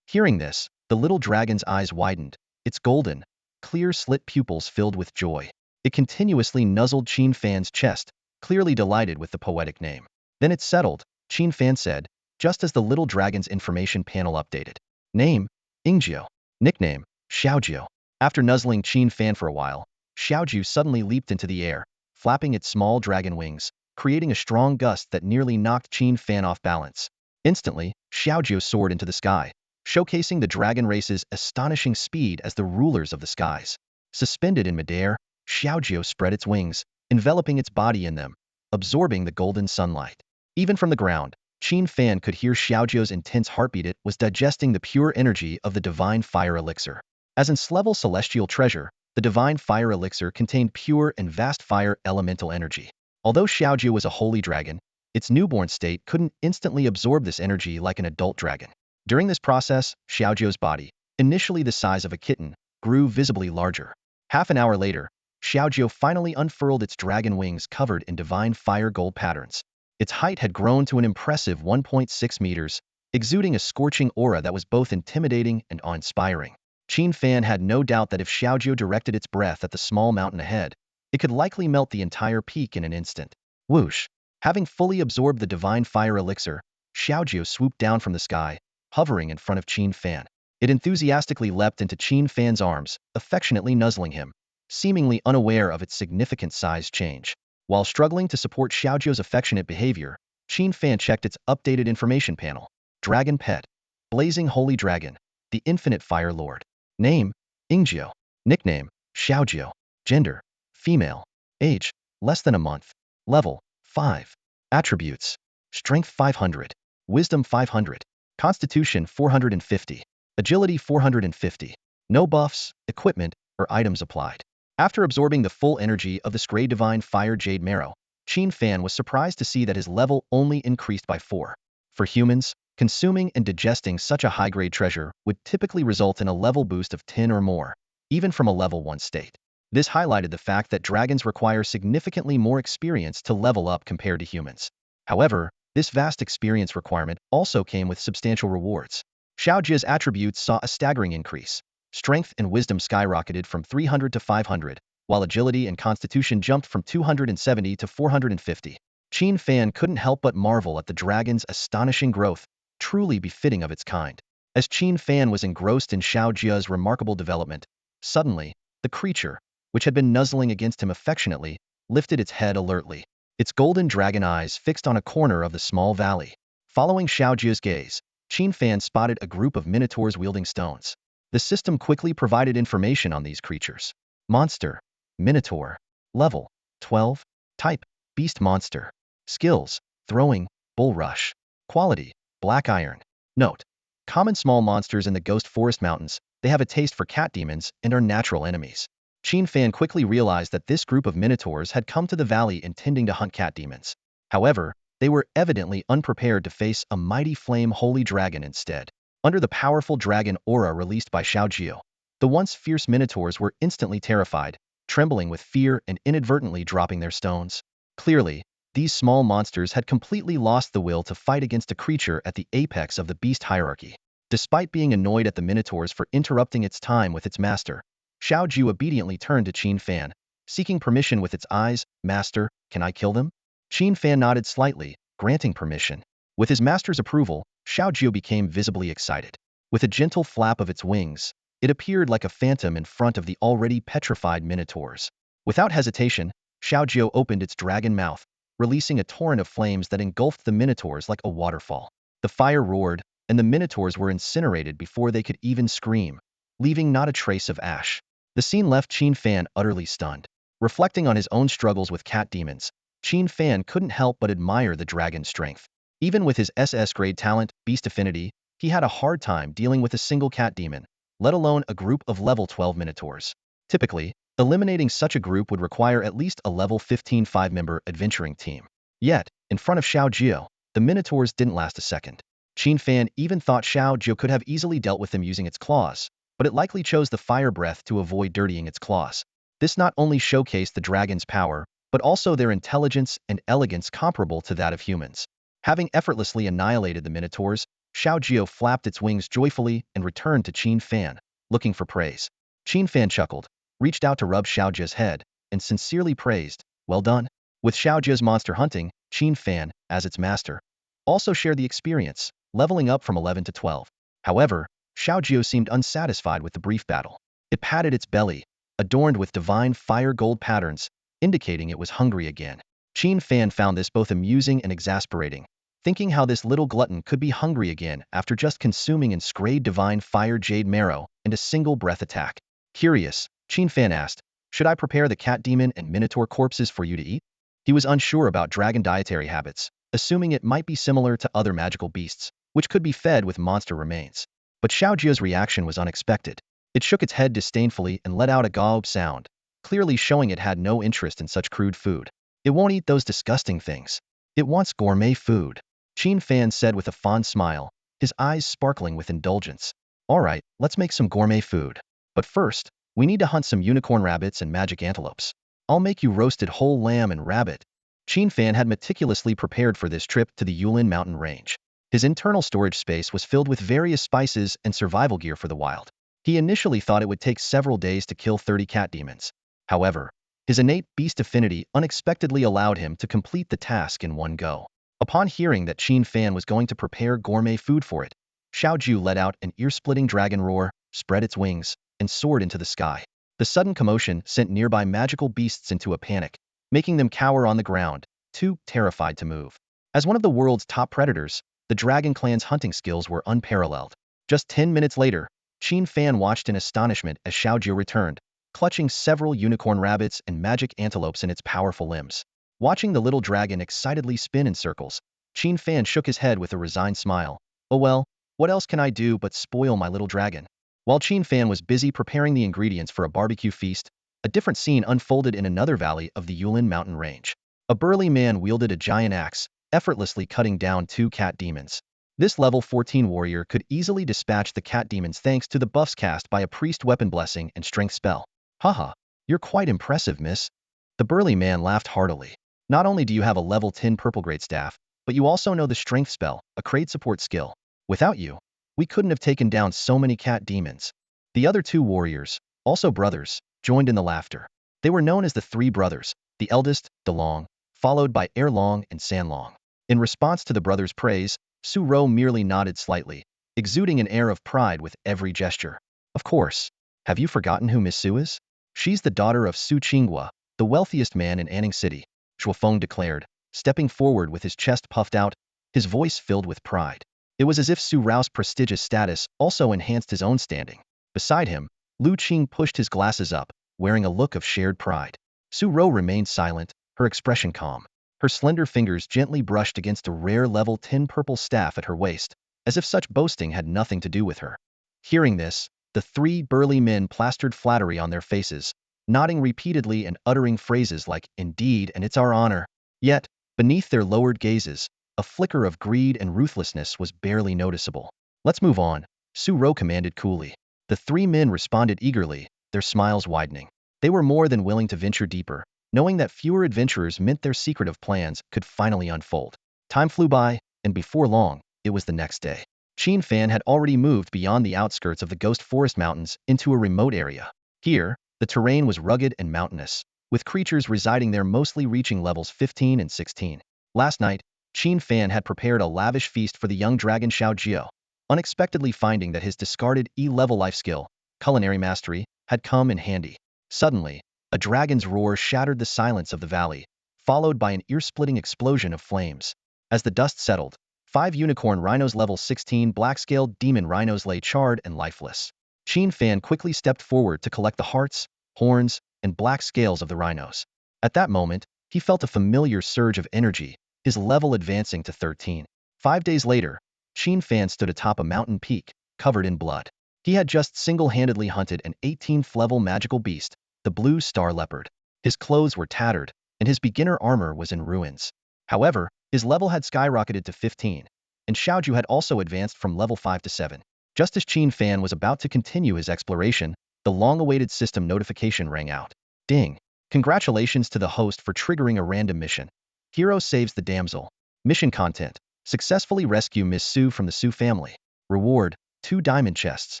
Hearing this, the little dragon's eyes widened, its golden, clear slit pupils filled with joy. It continuously nuzzled Qin Fan's chest, clearly delighted with the poetic name. Then it settled, Qin Fan said, just as the little dragon's information panel updated. Name: Ingjio. Nickname: Xiaojio. After nuzzling Qin Fan for a while, Xiaoju suddenly leaped into the air, flapping its small dragon wings, creating a strong gust that nearly knocked Qin Fan off balance. Instantly, Xiaoju soared into the sky, showcasing the dragon race's astonishing speed as the rulers of the skies. Suspended in midair, Xiaoju spread its wings, enveloping its body in them, absorbing the golden sunlight. Even from the ground, Qin Fan could hear Xiaoju's intense heartbeat. It was digesting the pure energy of the divine fire elixir. As in level celestial treasure, the divine fire elixir contained pure and vast fire elemental energy. Although Xiaoju was a holy dragon, its newborn state couldn't instantly absorb this energy like an adult dragon. During this process, Xiaojuo's body, initially the size of a kitten, grew visibly larger. Half an hour later, Xiaojuo finally unfurled its dragon wings covered in divine fire gold patterns. Its height had grown to an impressive 1.6 meters, exuding a scorching aura that was both intimidating and awe-inspiring. Qin Fan had no doubt that if Xiaojuo directed its breath at the small mountain ahead, it could likely melt the entire peak in an instant. Whoosh! Having fully absorbed the divine fire elixir, Xiaojuo swooped down from the sky, hovering in front of Qin Fan. It enthusiastically leapt into Qin Fan's arms, affectionately nuzzling him, seemingly unaware of its significant size change. While struggling to support Xiaojuo's affectionate behavior, Qin Fan checked its updated information panel. Dragon Pet. Blazing Holy Dragon. The Infinite Fire Lord. Name: Ingjiu. Nickname: Xiaojuo. Gender: female. Age: less than a month. Level: 5. Attributes: Strength 500. Wisdom 500. Constitution 450. Agility 450. No buffs, equipment, or items applied. After absorbing the full energy of the Scray Divine Fire Jade Marrow, Qin Fan was surprised to see that his level only increased by 4. For humans, consuming and digesting such a high-grade treasure would typically result in a level boost of 10 or more, even from a level 1 state. This highlighted the fact that dragons require significantly more experience to level up compared to humans. However, this vast experience requirement also came with substantial rewards. Xiaojuo's attributes saw a staggering increase. Strength and wisdom skyrocketed from 300 to 500, while agility and constitution jumped from 270 to 450. Qin Fan couldn't help but marvel at the dragon's astonishing growth, truly befitting of its kind. As Qin Fan was engrossed in Xiaojuo's remarkable development, suddenly, the creature, which had been nuzzling against him affectionately, lifted its head alertly, its golden dragon eyes fixed on a corner of the small valley. Following Xiaojuo's gaze, Qin Fan spotted a group of minotaurs wielding stones. The system quickly provided information on these creatures. Monster: Minotaur. Level: 12. Type: Beast Monster. Skills: Throwing, Bull Rush. Quality: Black Iron. Note: common small monsters in the Ghost Forest Mountains, they have a taste for cat demons and are natural enemies. Qin Fan quickly realized that this group of minotaurs had come to the valley intending to hunt cat demons. However, they were evidently unprepared to face a mighty flame holy dragon instead. Under the powerful dragon aura released by Xiaojuo, the once fierce minotaurs were instantly terrified, trembling with fear and inadvertently dropping their stones. Clearly, these small monsters had completely lost the will to fight against a creature at the apex of the beast hierarchy. Despite being annoyed at the minotaurs for interrupting its time with its master, Xiaojuo obediently turned to Qin Fan, seeking permission with its eyes. "Master, can I kill them?" Qin Fan nodded slightly, granting permission. With his master's approval, Xiaojuo became visibly excited. With a gentle flap of its wings, it appeared like a phantom in front of the already petrified minotaurs. Without hesitation, Xiaojuo opened its dragon mouth, releasing a torrent of flames that engulfed the minotaurs like a waterfall. The fire roared, and the minotaurs were incinerated before they could even scream, leaving not a trace of ash. The scene left Qin Fan utterly stunned. Reflecting on his own struggles with cat demons, Qin Fan couldn't help but admire the dragon's strength. Even with his SS grade talent, Beast Affinity, he had a hard time dealing with a single cat demon, let alone a group of level 12 minotaurs. Typically, eliminating such a group would require at least a level 15 5-member adventuring team. Yet, in front of Xiaojuo, the minotaurs didn't last a second. Qin Fan even thought Xiaojuo could have easily dealt with them using its claws, but it likely chose the fire breath to avoid dirtying its claws. This not only showcased the dragon's power, but also their intelligence and elegance comparable to that of humans. Having effortlessly annihilated the minotaurs, Xiaojuo flapped its wings joyfully and returned to Qin Fan, looking for praise. Qin Fan chuckled, reached out to rub Xiaojuo's head, and sincerely praised, "Well done." With Xiaojuo's monster hunting, Qin Fan, as its master, also shared the experience, leveling up from 11 to 12. However, Xiaojuo seemed unsatisfied with the brief battle. It patted its belly, adorned with divine fire gold patterns, indicating it was hungry again. Qin Fan found this both amusing and exasperating, thinking how this little glutton could be hungry again after just consuming an Scray Divine Fire Jade Marrow and a single breath attack. Curious, Qin Fan asked, "Should I prepare the cat demon and minotaur corpses for you to eat?" He was unsure about dragon dietary habits, assuming it might be similar to other magical beasts, which could be fed with monster remains. But Xiaojuo's reaction was unexpected. It shook its head disdainfully and let out a gulp sound, clearly showing it had no interest in such crude food. "It won't eat those disgusting things." It wants gourmet food, Qin Fan said with a fond smile, his eyes sparkling with indulgence. All right, let's make some gourmet food. But first, we need to hunt some unicorn rabbits and magic antelopes. I'll make you roasted whole lamb and rabbit. Qin Fan had meticulously prepared for this trip to the Yulin mountain range. His internal storage space was filled with various spices and survival gear for the wild. He initially thought it would take several days to kill 30 cat demons. However, his innate beast affinity unexpectedly allowed him to complete the task in one go. Upon hearing that Qin Fan was going to prepare gourmet food for it, Xiaoju let out an ear-splitting dragon roar, spread its wings, and soared into the sky. The sudden commotion sent nearby magical beasts into a panic, making them cower on the ground, too terrified to move. As one of the world's top predators, the Dragon Clan's hunting skills were unparalleled. Just 10 minutes later, Qin Fan watched in astonishment as Xiaoju returned, clutching several unicorn rabbits and magic antelopes in its powerful limbs. Watching the little dragon excitedly spin in circles, Qin Fan shook his head with a resigned smile. Oh well, what else can I do but spoil my little dragon? While Qin Fan was busy preparing the ingredients for a barbecue feast, a different scene unfolded in another valley of the Yulin mountain range. A burly man wielded a giant axe, effortlessly cutting down 2 cat demons. This level 14 warrior could easily dispatch the cat demons thanks to the buffs cast by a priest weapon blessing and strength spell. Haha, you're quite impressive, miss. The burly man laughed heartily. Not only do you have a level 10 purple grade staff, but you also know the strength spell, a crate support skill. Without you, we couldn't have taken down so many cat demons. The other 2 warriors, also brothers, joined in the laughter. They were known as the 3 brothers, the eldest, Delong, followed by Erlong and Sanlong. In response to the brothers' praise, Su Ro merely nodded slightly, exuding an air of pride with every gesture. Of course. Have you forgotten who Miss Su is? She's the daughter of Su Qinghua, the wealthiest man in Anning City, Shuofeng declared, stepping forward with his chest puffed out, his voice filled with pride. It was as if Su Rao's prestigious status also enhanced his own standing. Beside him, Lu Qing pushed his glasses up, wearing a look of shared pride. Su Ro remained silent, her expression calm. Her slender fingers gently brushed against a rare level 10 purple staff at her waist, as if such boasting had nothing to do with her. Hearing this, the 3 burly men plastered flattery on their faces, nodding repeatedly and uttering phrases like, indeed, and it's our honor. Yet, beneath their lowered gazes, a flicker of greed and ruthlessness was barely noticeable. Let's move on, Su Ro commanded coolly. The 3 men responded eagerly, their smiles widening. They were more than willing to venture deeper, knowing that fewer adventurers meant their secretive plans could finally unfold. Time flew by, and before long, it was the next day. Qin Fan had already moved beyond the outskirts of the Ghost Forest Mountains into a remote area. Here, the terrain was rugged and mountainous, with creatures residing there mostly reaching levels 15 and 16. Last night, Qin Fan had prepared a lavish feast for the young dragon Xiaojiu, unexpectedly finding that his discarded E-level life skill, culinary mastery, had come in handy. Suddenly, a dragon's roar shattered the silence of the valley, followed by an ear-splitting explosion of flames. As the dust settled, 5 unicorn rhinos level 16 black-scaled demon rhinos lay charred and lifeless. Qin Fan quickly stepped forward to collect the hearts, horns, and black scales of the rhinos. At that moment, he felt a familiar surge of energy, his level advancing to 13. 5 days later, Qin Fan stood atop a mountain peak, covered in blood. He had just single-handedly hunted an 18th level magical beast, the blue star leopard. His clothes were tattered, and his beginner armor was in ruins. However, his level had skyrocketed to 15, and Xiaoju had also advanced from level 5 to 7. Just as Qin Fan was about to continue his exploration, the long-awaited system notification rang out. Ding! Congratulations to the host for triggering a random mission. Hero saves the damsel. Mission content. Successfully rescue Miss Su from the Su family. Reward, 2 diamond chests.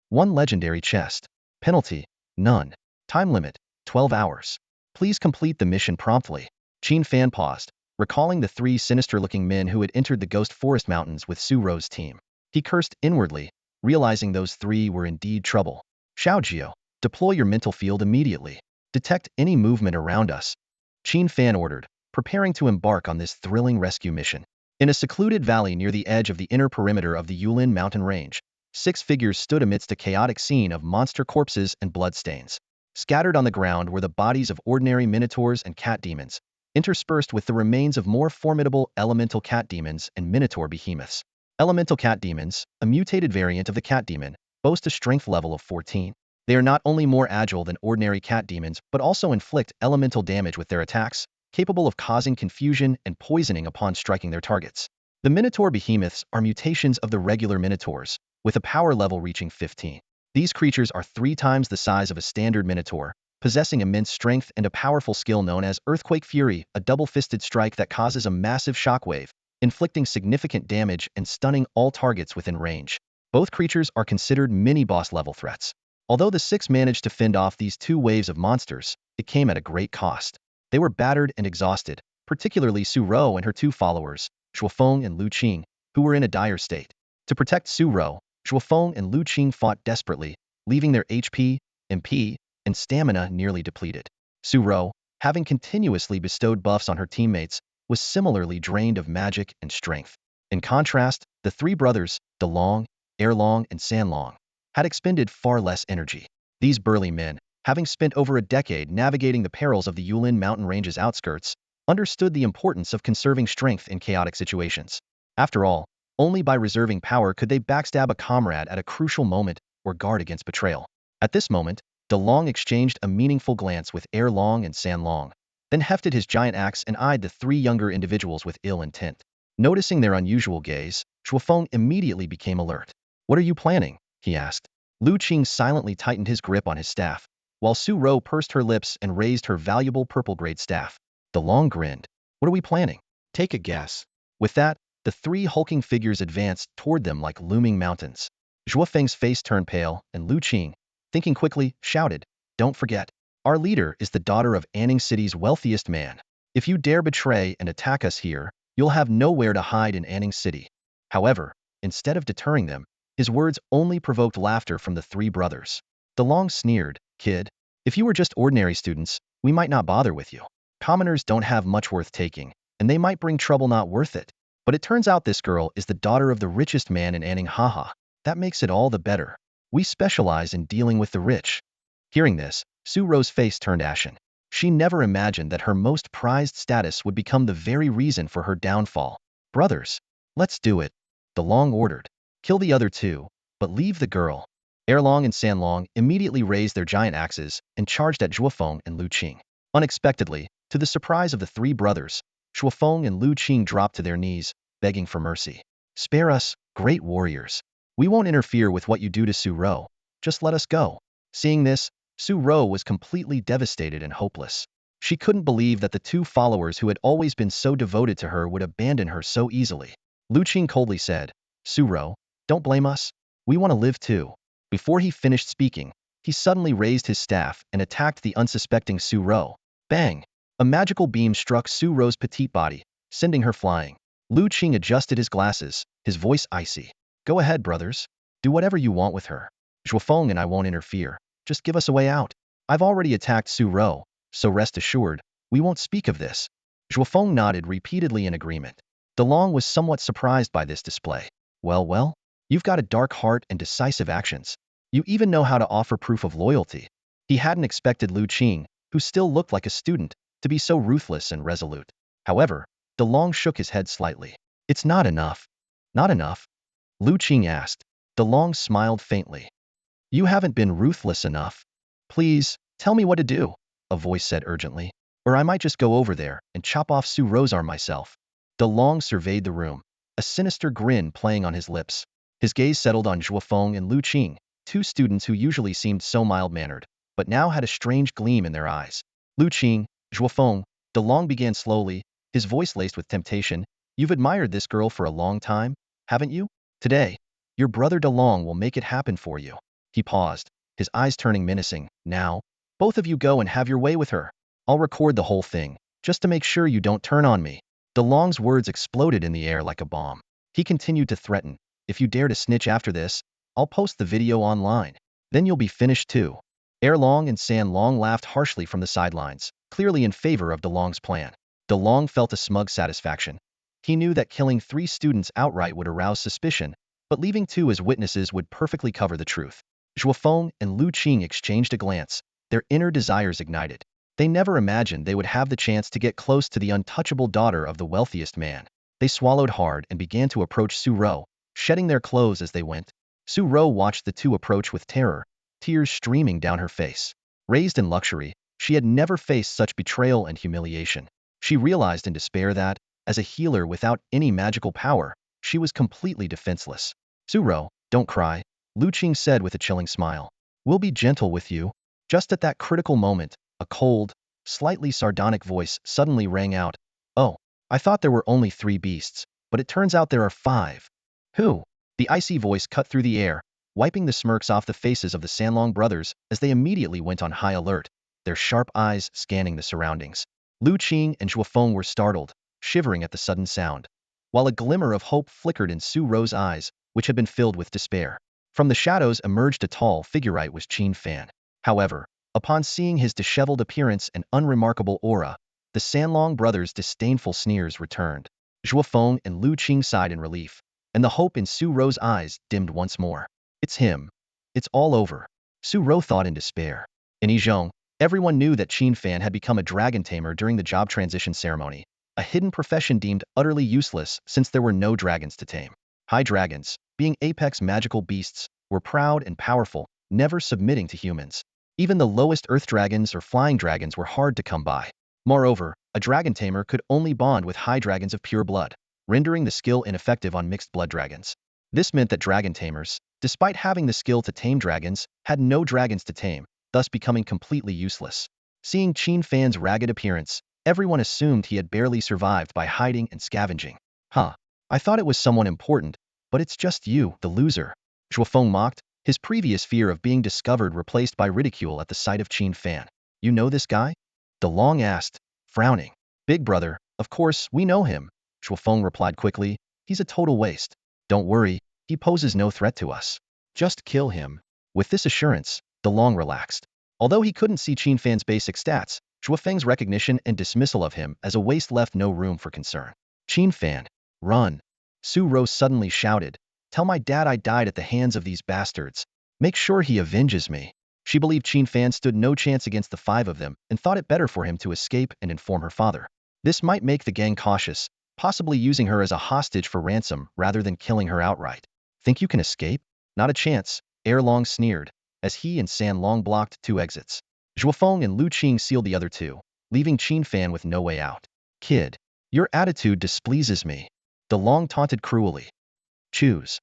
1 legendary chest. Penalty, none. Time limit, 12 hours. Please complete the mission promptly. Qin Fan paused, recalling the 3 sinister-looking men who had entered the Ghost Forest Mountains with Su Ro's team. He cursed inwardly, realizing those 3 were indeed trouble. Xiaojiu, deploy your mental field immediately. Detect any movement around us. Qin Fan ordered, preparing to embark on this thrilling rescue mission. In a secluded valley near the edge of the inner perimeter of the Yulin mountain range, 6 figures stood amidst a chaotic scene of monster corpses and bloodstains. Scattered on the ground were the bodies of ordinary minotaurs and cat demons, interspersed with the remains of more formidable elemental cat demons and minotaur behemoths. Elemental cat demons, a mutated variant of the cat demon, boast a strength level of 14. They are not only more agile than ordinary cat demons but also inflict elemental damage with their attacks, capable of causing confusion and poisoning upon striking their targets. The Minotaur behemoths are mutations of the regular Minotaurs, with a power level reaching 15. These creatures are 3 times the size of a standard Minotaur, possessing immense strength and a powerful skill known as Earthquake Fury, a double-fisted strike that causes a massive shockwave, inflicting significant damage and stunning all targets within range. Both creatures are considered mini-boss level threats. Although the 6 managed to fend off these 2 waves of monsters, it came at a great cost. They were battered and exhausted, particularly Su Ro and her 2 followers, Shuofeng and Lu Qing, who were in a dire state. To protect Su Ro, Shuofeng and Lu Qing fought desperately, leaving their HP, MP, and stamina nearly depleted. Su Ro, having continuously bestowed buffs on her teammates, was similarly drained of magic and strength. In contrast, the 3 brothers, Delong, Erlong, and Sanlong, had expended far less energy. These burly men, having spent over a decade navigating the perils of the Yulin mountain range's outskirts, understood the importance of conserving strength in chaotic situations. After all, only by reserving power could they backstab a comrade at a crucial moment or guard against betrayal. At this moment, DeLong exchanged a meaningful glance with Erlong and Sanlong, then hefted his giant axe and eyed the 3 younger individuals with ill intent. Noticing their unusual gaze, Shuofeng immediately became alert. "What are you planning?" he asked. Lu Qing silently tightened his grip on his staff, while Su Ro pursed her lips and raised her valuable purple-grade staff. DeLong grinned. "What are we planning? Take a guess." With that, the 3 hulking figures advanced toward them like looming mountains. Zhuofeng's face turned pale, and Lu Qing, thinking quickly, shouted, "Don't forget, our leader is the daughter of Anning City's wealthiest man. If you dare betray and attack us here, you'll have nowhere to hide in Anning City." However, instead of deterring them, his words only provoked laughter from the 3 brothers. DeLong sneered, "Kid, if you were just ordinary students, we might not bother with you. Commoners don't have much worth taking, and they might bring trouble not worth it. But it turns out this girl is the daughter of the richest man in Anning, haha. That makes it all the better. We specialize in dealing with the rich." Hearing this, Su Ro's face turned ashen. She never imagined that her most prized status would become the very reason for her downfall. "Brothers, let's do it," DeLong ordered. "Kill the other 2, but leave the girl." Erlong and Sanlong immediately raised their giant axes and charged at Zhuofeng and Lu Qing. Unexpectedly, to the surprise of the 3 brothers, Shuofeng and Lu Qing dropped to their knees, begging for mercy. "Spare us, great warriors. We won't interfere with what you do to Su Ro. Just let us go." Seeing this, Su Ro was completely devastated and hopeless. She couldn't believe that the 2 followers who had always been so devoted to her would abandon her so easily. Lu Qing coldly said, "Su Ro, don't blame us. We want to live too." Before he finished speaking, he suddenly raised his staff and attacked the unsuspecting Su Ro. Bang! A magical beam struck Su Ro's petite body, sending her flying. Lu Qing adjusted his glasses, his voice icy. "Go ahead, brothers. Do whatever you want with her. Zhuofeng and I won't interfere. Just give us a way out. I've already attacked Su Ro, so rest assured, we won't speak of this." Zhuofeng nodded repeatedly in agreement. DeLong was somewhat surprised by this display. Well, you've got a dark heart and decisive actions. You even know how to offer proof of loyalty." He hadn't expected Lu Qing, who still looked like a student, to be so ruthless and resolute. However, DeLong shook his head slightly. "It's not enough." "Not enough?" Lu Qing asked. DeLong smiled faintly. "You haven't been ruthless enough. Please, tell me what to do," a voice said urgently. "Or I might just go over there and chop off Su Ro's arm myself." DeLong surveyed the room, a sinister grin playing on his lips. His gaze settled on Zhuofeng and Lu Qing, 2 students who usually seemed so mild-mannered, but now had a strange gleam in their eyes. "Lu Qing, Zhuofeng," DeLong began slowly, his voice laced with temptation, "you've admired this girl for a long time, haven't you? Today, your brother DeLong will make it happen for you." He paused, his eyes turning menacing. "Now, both of you go and have your way with her. I'll record the whole thing, just to make sure you don't turn on me." DeLong's words exploded in the air like a bomb. He continued to threaten, "If you dare to snitch after this, I'll post the video online. Then you'll be finished too." Erlong and Sanlong laughed harshly from the sidelines, clearly in favor of DeLong's plan. DeLong felt a smug satisfaction. He knew that killing 3 students outright would arouse suspicion, but leaving 2 as witnesses would perfectly cover the truth. Zhuofeng and Lu Qing exchanged a glance, their inner desires ignited. They never imagined they would have the chance to get close to the untouchable daughter of the wealthiest man. They swallowed hard and began to approach Su Ro, shedding their clothes as they went. Su Ro watched the 2 approach with terror, tears streaming down her face. Raised in luxury, she had never faced such betrayal and humiliation. She realized in despair that, as a healer without any magical power, she was completely defenseless. Suro, don't cry, Lu Qing said with a chilling smile. We'll be gentle with you. Just at that critical moment, a cold, slightly sardonic voice suddenly rang out. Oh, I thought there were only 3 beasts, but it turns out there are 5. Who? The icy voice cut through the air, wiping the smirks off the faces of the Sanlong brothers as they immediately went on high alert, their sharp eyes scanning the surroundings. Lu Qing and Zhuofeng were startled, shivering at the sudden sound, while a glimmer of hope flickered in Su Ro's eyes, which had been filled with despair. From the shadows emerged a tall figure with Qin Fan. However, upon seeing his disheveled appearance and unremarkable aura, the Sanlong brothers' disdainful sneers returned. Zhuofeng and Lu Qing sighed in relief, and the hope in Su Ro's eyes dimmed once more. It's him. It's all over. Su Ro thought in despair. In Yizhong, everyone knew that Qin Fan had become a Dragon Tamer during the job transition ceremony, a hidden profession deemed utterly useless since there were no dragons to tame. High dragons, being apex magical beasts, were proud and powerful, never submitting to humans. Even the lowest earth dragons or flying dragons were hard to come by. Moreover, a dragon tamer could only bond with high dragons of pure blood, rendering the skill ineffective on mixed blood dragons. This meant that dragon tamers, despite having the skill to tame dragons, had no dragons to tame, thus becoming completely useless. Seeing Qin Fan's ragged appearance, everyone assumed he had barely survived by hiding and scavenging. Huh. I thought it was someone important, but it's just you, the loser. Zhuofeng mocked, his previous fear of being discovered replaced by ridicule at the sight of Qin Fan. You know this guy? De Long asked, frowning. Big brother, of course, we know him. Zhuofeng replied quickly. He's a total waste. Don't worry, he poses no threat to us. Just kill him. With this assurance, De Long relaxed. Although he couldn't see Qin Fan's basic stats, Zhuofeng's recognition and dismissal of him as a waste left no room for concern. Qin Fan, run. Su Ro suddenly shouted. Tell my dad I died at the hands of these bastards. Make sure he avenges me. She believed Qin Fan stood no chance against the 5 of them and thought it better for him to escape and inform her father. This might make the gang cautious, possibly using her as a hostage for ransom rather than killing her outright. Think you can escape? Not a chance, Erlong sneered, as he and San Long blocked 2 exits. Zhuofeng and Lu Qing sealed the other 2, leaving Qin Fan with no way out. Kid, your attitude displeases me. De Long taunted cruelly. Choose.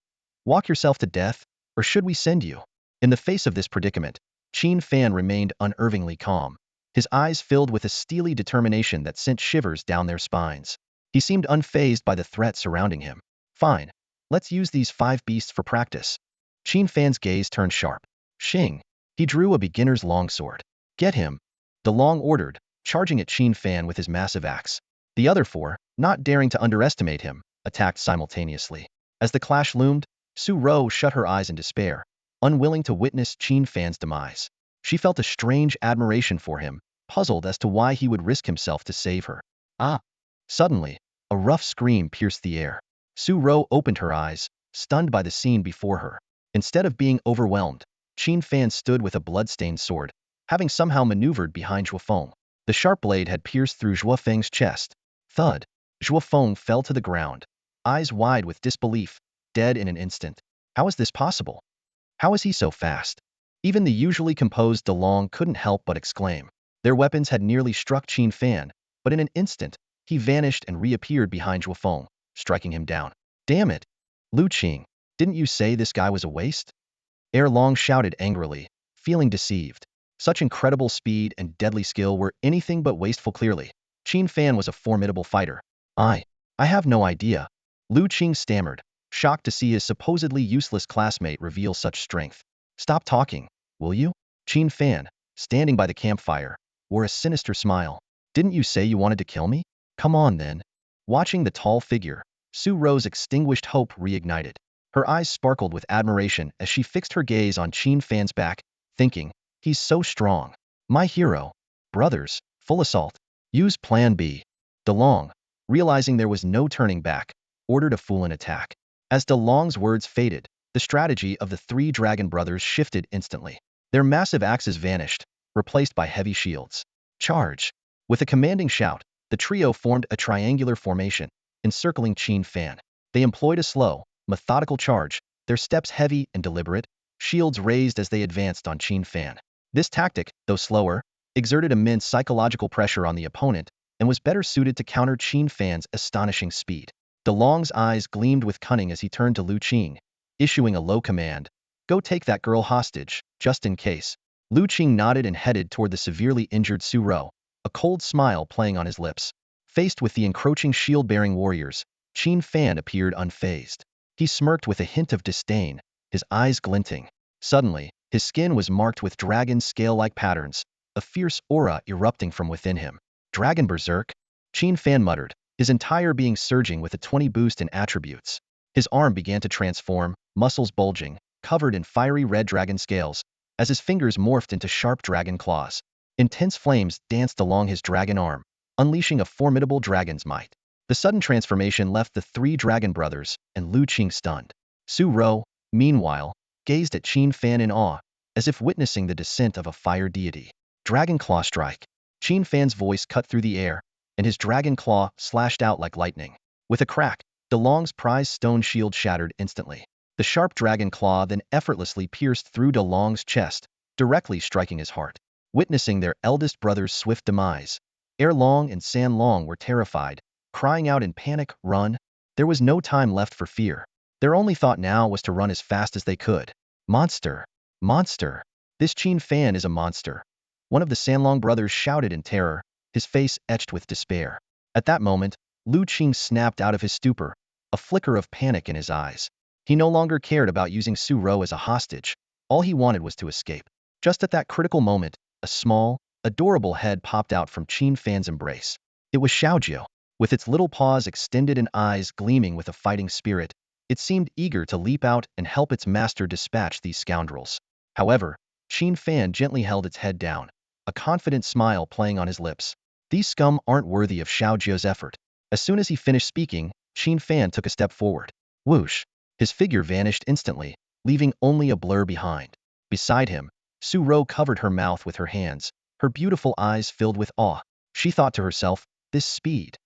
Walk yourself to death, or should we send you? In the face of this predicament, Qin Fan remained unervingly calm, his eyes filled with a steely determination that sent shivers down their spines. He seemed unfazed by the threat surrounding him. Fine. Let's use these 5 beasts for practice. Qin Fan's gaze turned sharp. Xing. He drew a beginner's longsword. Get him. De Long ordered, charging at Qin Fan with his massive axe. The other 4, not daring to underestimate him, attacked simultaneously. As the clash loomed, Su Ro shut her eyes in despair, unwilling to witness Qin Fan's demise. She felt a strange admiration for him, puzzled as to why he would risk himself to save her. Ah! Suddenly, a rough scream pierced the air. Su Ro opened her eyes, stunned by the scene before her. Instead of being overwhelmed, Qin Fan stood with a blood-stained sword, having somehow maneuvered behind Zhuofeng. The sharp blade had pierced through Zhuofeng's chest. Thud! Zhuofeng fell to the ground, eyes wide with disbelief, dead in an instant. How is this possible? How is he so fast? Even the usually composed De Long couldn't help but exclaim. Their weapons had nearly struck Qin Fan, but in an instant, he vanished and reappeared behind Zhuofeng, striking him down. Damn it! Lu Qing, didn't you say this guy was a waste? Erlong shouted angrily, feeling deceived. Such incredible speed and deadly skill were anything but wasteful clearly. Qin Fan was a formidable fighter. I have no idea. Lu Qing stammered, shocked to see his supposedly useless classmate reveal such strength. Stop talking, will you? Qin Fan, standing by the campfire, wore a sinister smile. Didn't you say you wanted to kill me? Come on then. Watching the tall figure, Su Ro's extinguished hope reignited. Her eyes sparkled with admiration as she fixed her gaze on Qin Fan's back, thinking, he's so strong. My hero. Brothers, full assault. Use Plan B. De Long, realizing there was no turning back, ordered a Funon attack. As De Long's words faded, the strategy of the 3 dragon brothers shifted instantly. Their massive axes vanished, replaced by heavy shields. Charge! With a commanding shout, the trio formed a triangular formation, encircling Qin Fan. They employed a slow, methodical charge, their steps heavy and deliberate, shields raised as they advanced on Qin Fan. This tactic, though slower, exerted immense psychological pressure on the opponent, and was better suited to counter Qin Fan's astonishing speed. De Long's eyes gleamed with cunning as he turned to Lu Qing, issuing a low command. Go take that girl hostage, just in case. Lu Qing nodded and headed toward the severely injured Su Ro, a cold smile playing on his lips. Faced with the encroaching shield-bearing warriors, Qin Fan appeared unfazed. He smirked with a hint of disdain, his eyes glinting. Suddenly, his skin was marked with dragon scale-like patterns, a fierce aura erupting from within him. Dragon Berserk? Qin Fan muttered, his entire being surging with a 20 boost in attributes. His arm began to transform, muscles bulging, covered in fiery red dragon scales, as his fingers morphed into sharp dragon claws. Intense flames danced along his dragon arm, unleashing a formidable dragon's might. The sudden transformation left the three dragon brothers and Lu Qing stunned. Su Ro, meanwhile, gazed at Qin Fan in awe, as if witnessing the descent of a fire deity. Dragon Claw Strike. Qin Fan's voice cut through the air, and his dragon claw slashed out like lightning. With a crack, De Long's prized stone shield shattered instantly. The sharp dragon claw then effortlessly pierced through De Long's chest, directly striking his heart. Witnessing their eldest brother's swift demise, Erlong and Sanlong were terrified, crying out in panic, "Run!" There was no time left for fear. Their only thought now was to run as fast as they could. Monster! Monster! This Qin Fan is a monster. One of the Sanlong brothers shouted in terror, his face etched with despair. At that moment, Lu Qing snapped out of his stupor, a flicker of panic in his eyes. He no longer cared about using Su Ro as a hostage. All he wanted was to escape. Just at that critical moment, a small, adorable head popped out from Qin Fan's embrace. It was Xiaojie. With its little paws extended and eyes gleaming with a fighting spirit, it seemed eager to leap out and help its master dispatch these scoundrels. However, Qin Fan gently held its head down, a confident smile playing on his lips. These scum aren't worthy of Xiaojie's effort. As soon as he finished speaking, Qin Fan took a step forward. Whoosh! His figure vanished instantly, leaving only a blur behind. Beside him, Su Ro covered her mouth with her hands, her beautiful eyes filled with awe. She thought to herself, this speed.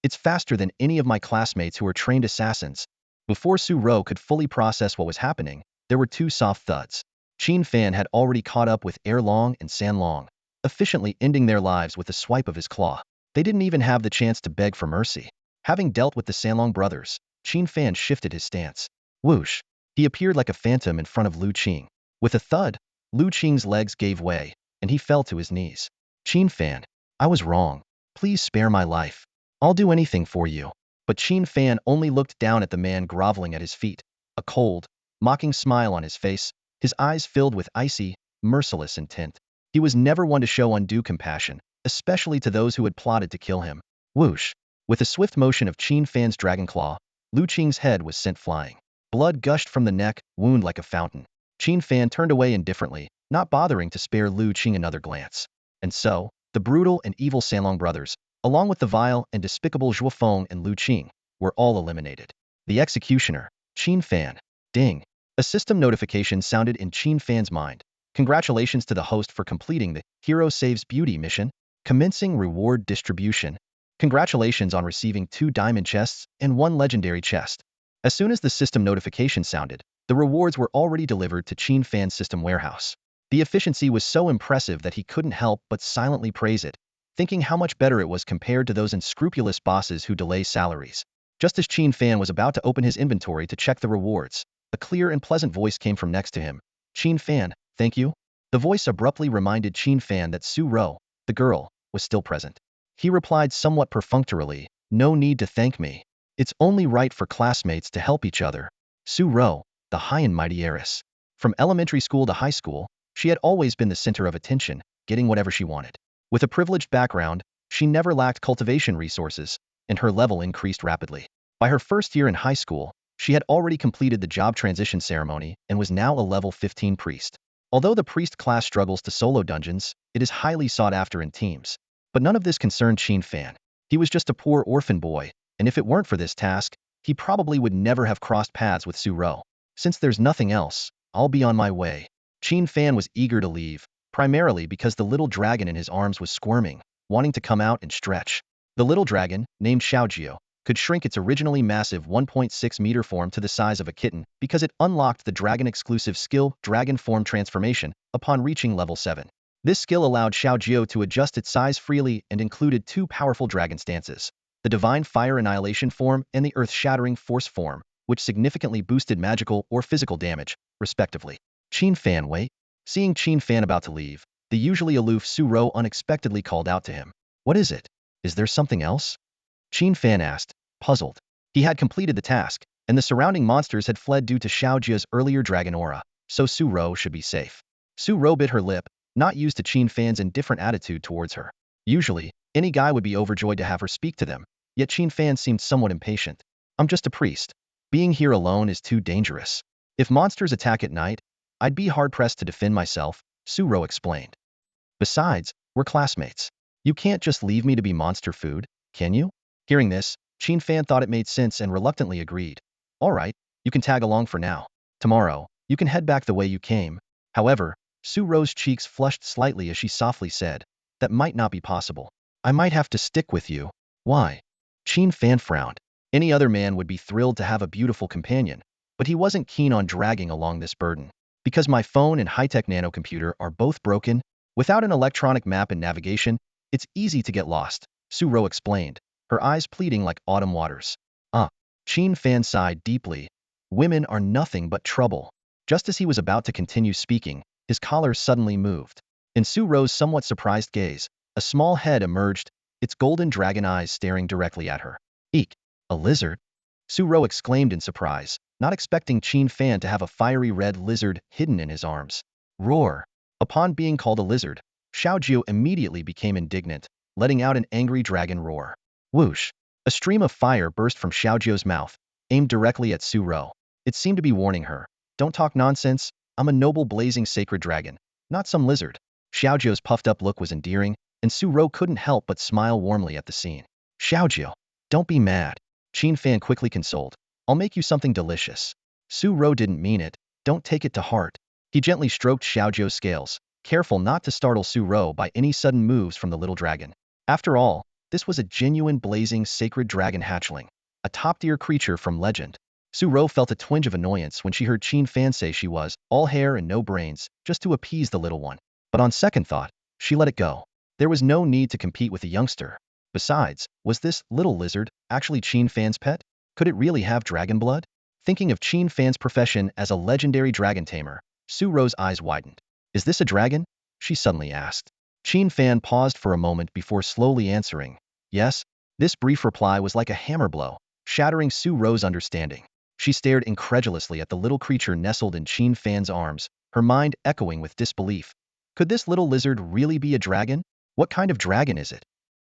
It's faster than any of my classmates who are trained assassins. Before Su Ro could fully process what was happening, there were two soft thuds. Qin Fan had already caught up with Erlong and Sanlong, efficiently ending their lives with a swipe of his claw. They didn't even have the chance to beg for mercy. Having dealt with the Sanlong brothers, Qin Fan shifted his stance. Whoosh! He appeared like a phantom in front of Lu Qing. With a thud, Lu Qing's legs gave way, and he fell to his knees. Qin Fan, I was wrong. Please spare my life. I'll do anything for you. But Qin Fan only looked down at the man groveling at his feet, a cold, mocking smile on his face, his eyes filled with icy, merciless intent. He was never one to show undue compassion, especially to those who had plotted to kill him. Whoosh! With a swift motion of Qin Fan's dragon claw, Lu Qing's head was sent flying. Blood gushed from the neck, wound like a fountain. Qin Fan turned away indifferently, not bothering to spare Lu Qing another glance. And so, the brutal and evil Sanlong brothers, along with the vile and despicable Zhuo Feng and Lu Qing, were all eliminated. The executioner, Qin Fan. Ding! A system notification sounded in Qin Fan's mind. Congratulations to the host for completing the Hero Saves Beauty mission. Commencing reward distribution. Congratulations on receiving 2 diamond chests and 1 legendary chest. As soon as the system notification sounded, the rewards were already delivered to Qin Fan's system warehouse. The efficiency was so impressive that he couldn't help but silently praise it, thinking how much better it was compared to those unscrupulous bosses who delay salaries. Just as Qin Fan was about to open his inventory to check the rewards, a clear and pleasant voice came from next to him. Qin Fan, thank you? The voice abruptly reminded Qin Fan that Su Ro, the girl, was still present. He replied somewhat perfunctorily, no need to thank me. It's only right for classmates to help each other. Su Ro, the high and mighty heiress. From elementary school to high school, she had always been the center of attention, getting whatever she wanted. With a privileged background, she never lacked cultivation resources, and her level increased rapidly. By her first year in high school, she had already completed the job transition ceremony and was now a level 15 priest. Although the priest class struggles to solo dungeons, it is highly sought after in teams. But none of this concerned Qin Fan. He was just a poor orphan boy, and if it weren't for this task, he probably would never have crossed paths with Su Ro. Since there's nothing else, I'll be on my way. Qin Fan was eager to leave, primarily because the little dragon in his arms was squirming, wanting to come out and stretch. The little dragon, named Xiaojie, could shrink its originally massive 1.6-meter form to the size of a kitten because it unlocked the dragon-exclusive skill Dragon Form Transformation upon reaching level 7. This skill allowed Xiaojiu to adjust its size freely and included two powerful dragon stances, the Divine Fire Annihilation form and the Earth-Shattering Force form, which significantly boosted magical or physical damage, respectively. Qin Fan wait. Seeing Qin Fan about to leave, the usually aloof Su Rou unexpectedly called out to him. What is it? Is there something else? Qin Fan asked, puzzled. He had completed the task, and the surrounding monsters had fled due to Xiaojia's earlier dragon aura, so Su Rou should be safe. Su Rou bit her lip, not used to Qin Fan's indifferent attitude towards her. Usually, any guy would be overjoyed to have her speak to them, yet Qin Fan seemed somewhat impatient. I'm just a priest. Being here alone is too dangerous. If monsters attack at night, I'd be hard-pressed to defend myself, Su Rou explained. Besides, we're classmates. You can't just leave me to be monster food, can you? Hearing this, Qin Fan thought it made sense and reluctantly agreed. All right, you can tag along for now. Tomorrow, you can head back the way you came. However, Su Rou's cheeks flushed slightly as she softly said, that might not be possible. I might have to stick with you. Why? Qin Fan frowned. Any other man would be thrilled to have a beautiful companion, but he wasn't keen on dragging along this burden. Because my phone and high-tech nanocomputer are both broken, without an electronic map and navigation, it's easy to get lost, Su Rou explained, her eyes pleading like autumn waters. Qin Fan sighed deeply. Women are nothing but trouble. Just as he was about to continue speaking, his collar suddenly moved. In Su Rou's somewhat surprised gaze, a small head emerged, its golden dragon eyes staring directly at her. Eek! A lizard? Su Rou exclaimed in surprise, not expecting Qin Fan to have a fiery red lizard hidden in his arms. Roar! Upon being called a lizard, Xiaojiu immediately became indignant, letting out an angry dragon roar. Whoosh! A stream of fire burst from Xiaojiu's mouth, aimed directly at Su Rou. It seemed to be warning her. Don't talk nonsense, I'm a noble blazing sacred dragon, not some lizard. Xiaojiu's puffed-up look was endearing, and Su Rou couldn't help but smile warmly at the scene. Xiaojiu, don't be mad. Qin Fan quickly consoled. I'll make you something delicious. Su Rou didn't mean it, don't take it to heart. He gently stroked Xiaojiu's scales, careful not to startle Su Rou by any sudden moves from the little dragon. After all, this was a genuine blazing sacred dragon hatchling, a top-tier creature from legend. Su Rou felt a twinge of annoyance when she heard Qin Fan say she was all hair and no brains, just to appease the little one. But on second thought, she let it go. There was no need to compete with the youngster. Besides, was this little lizard actually Qin Fan's pet? Could it really have dragon blood? Thinking of Qin Fan's profession as a legendary dragon tamer, Su Rou's eyes widened. Is this a dragon? She suddenly asked. Qin Fan paused for a moment before slowly answering. Yes. This brief reply was like a hammer blow, shattering Su Rou's understanding. She stared incredulously at the little creature nestled in Qin Fan's arms, her mind echoing with disbelief. Could this little lizard really be a dragon? What kind of dragon is it?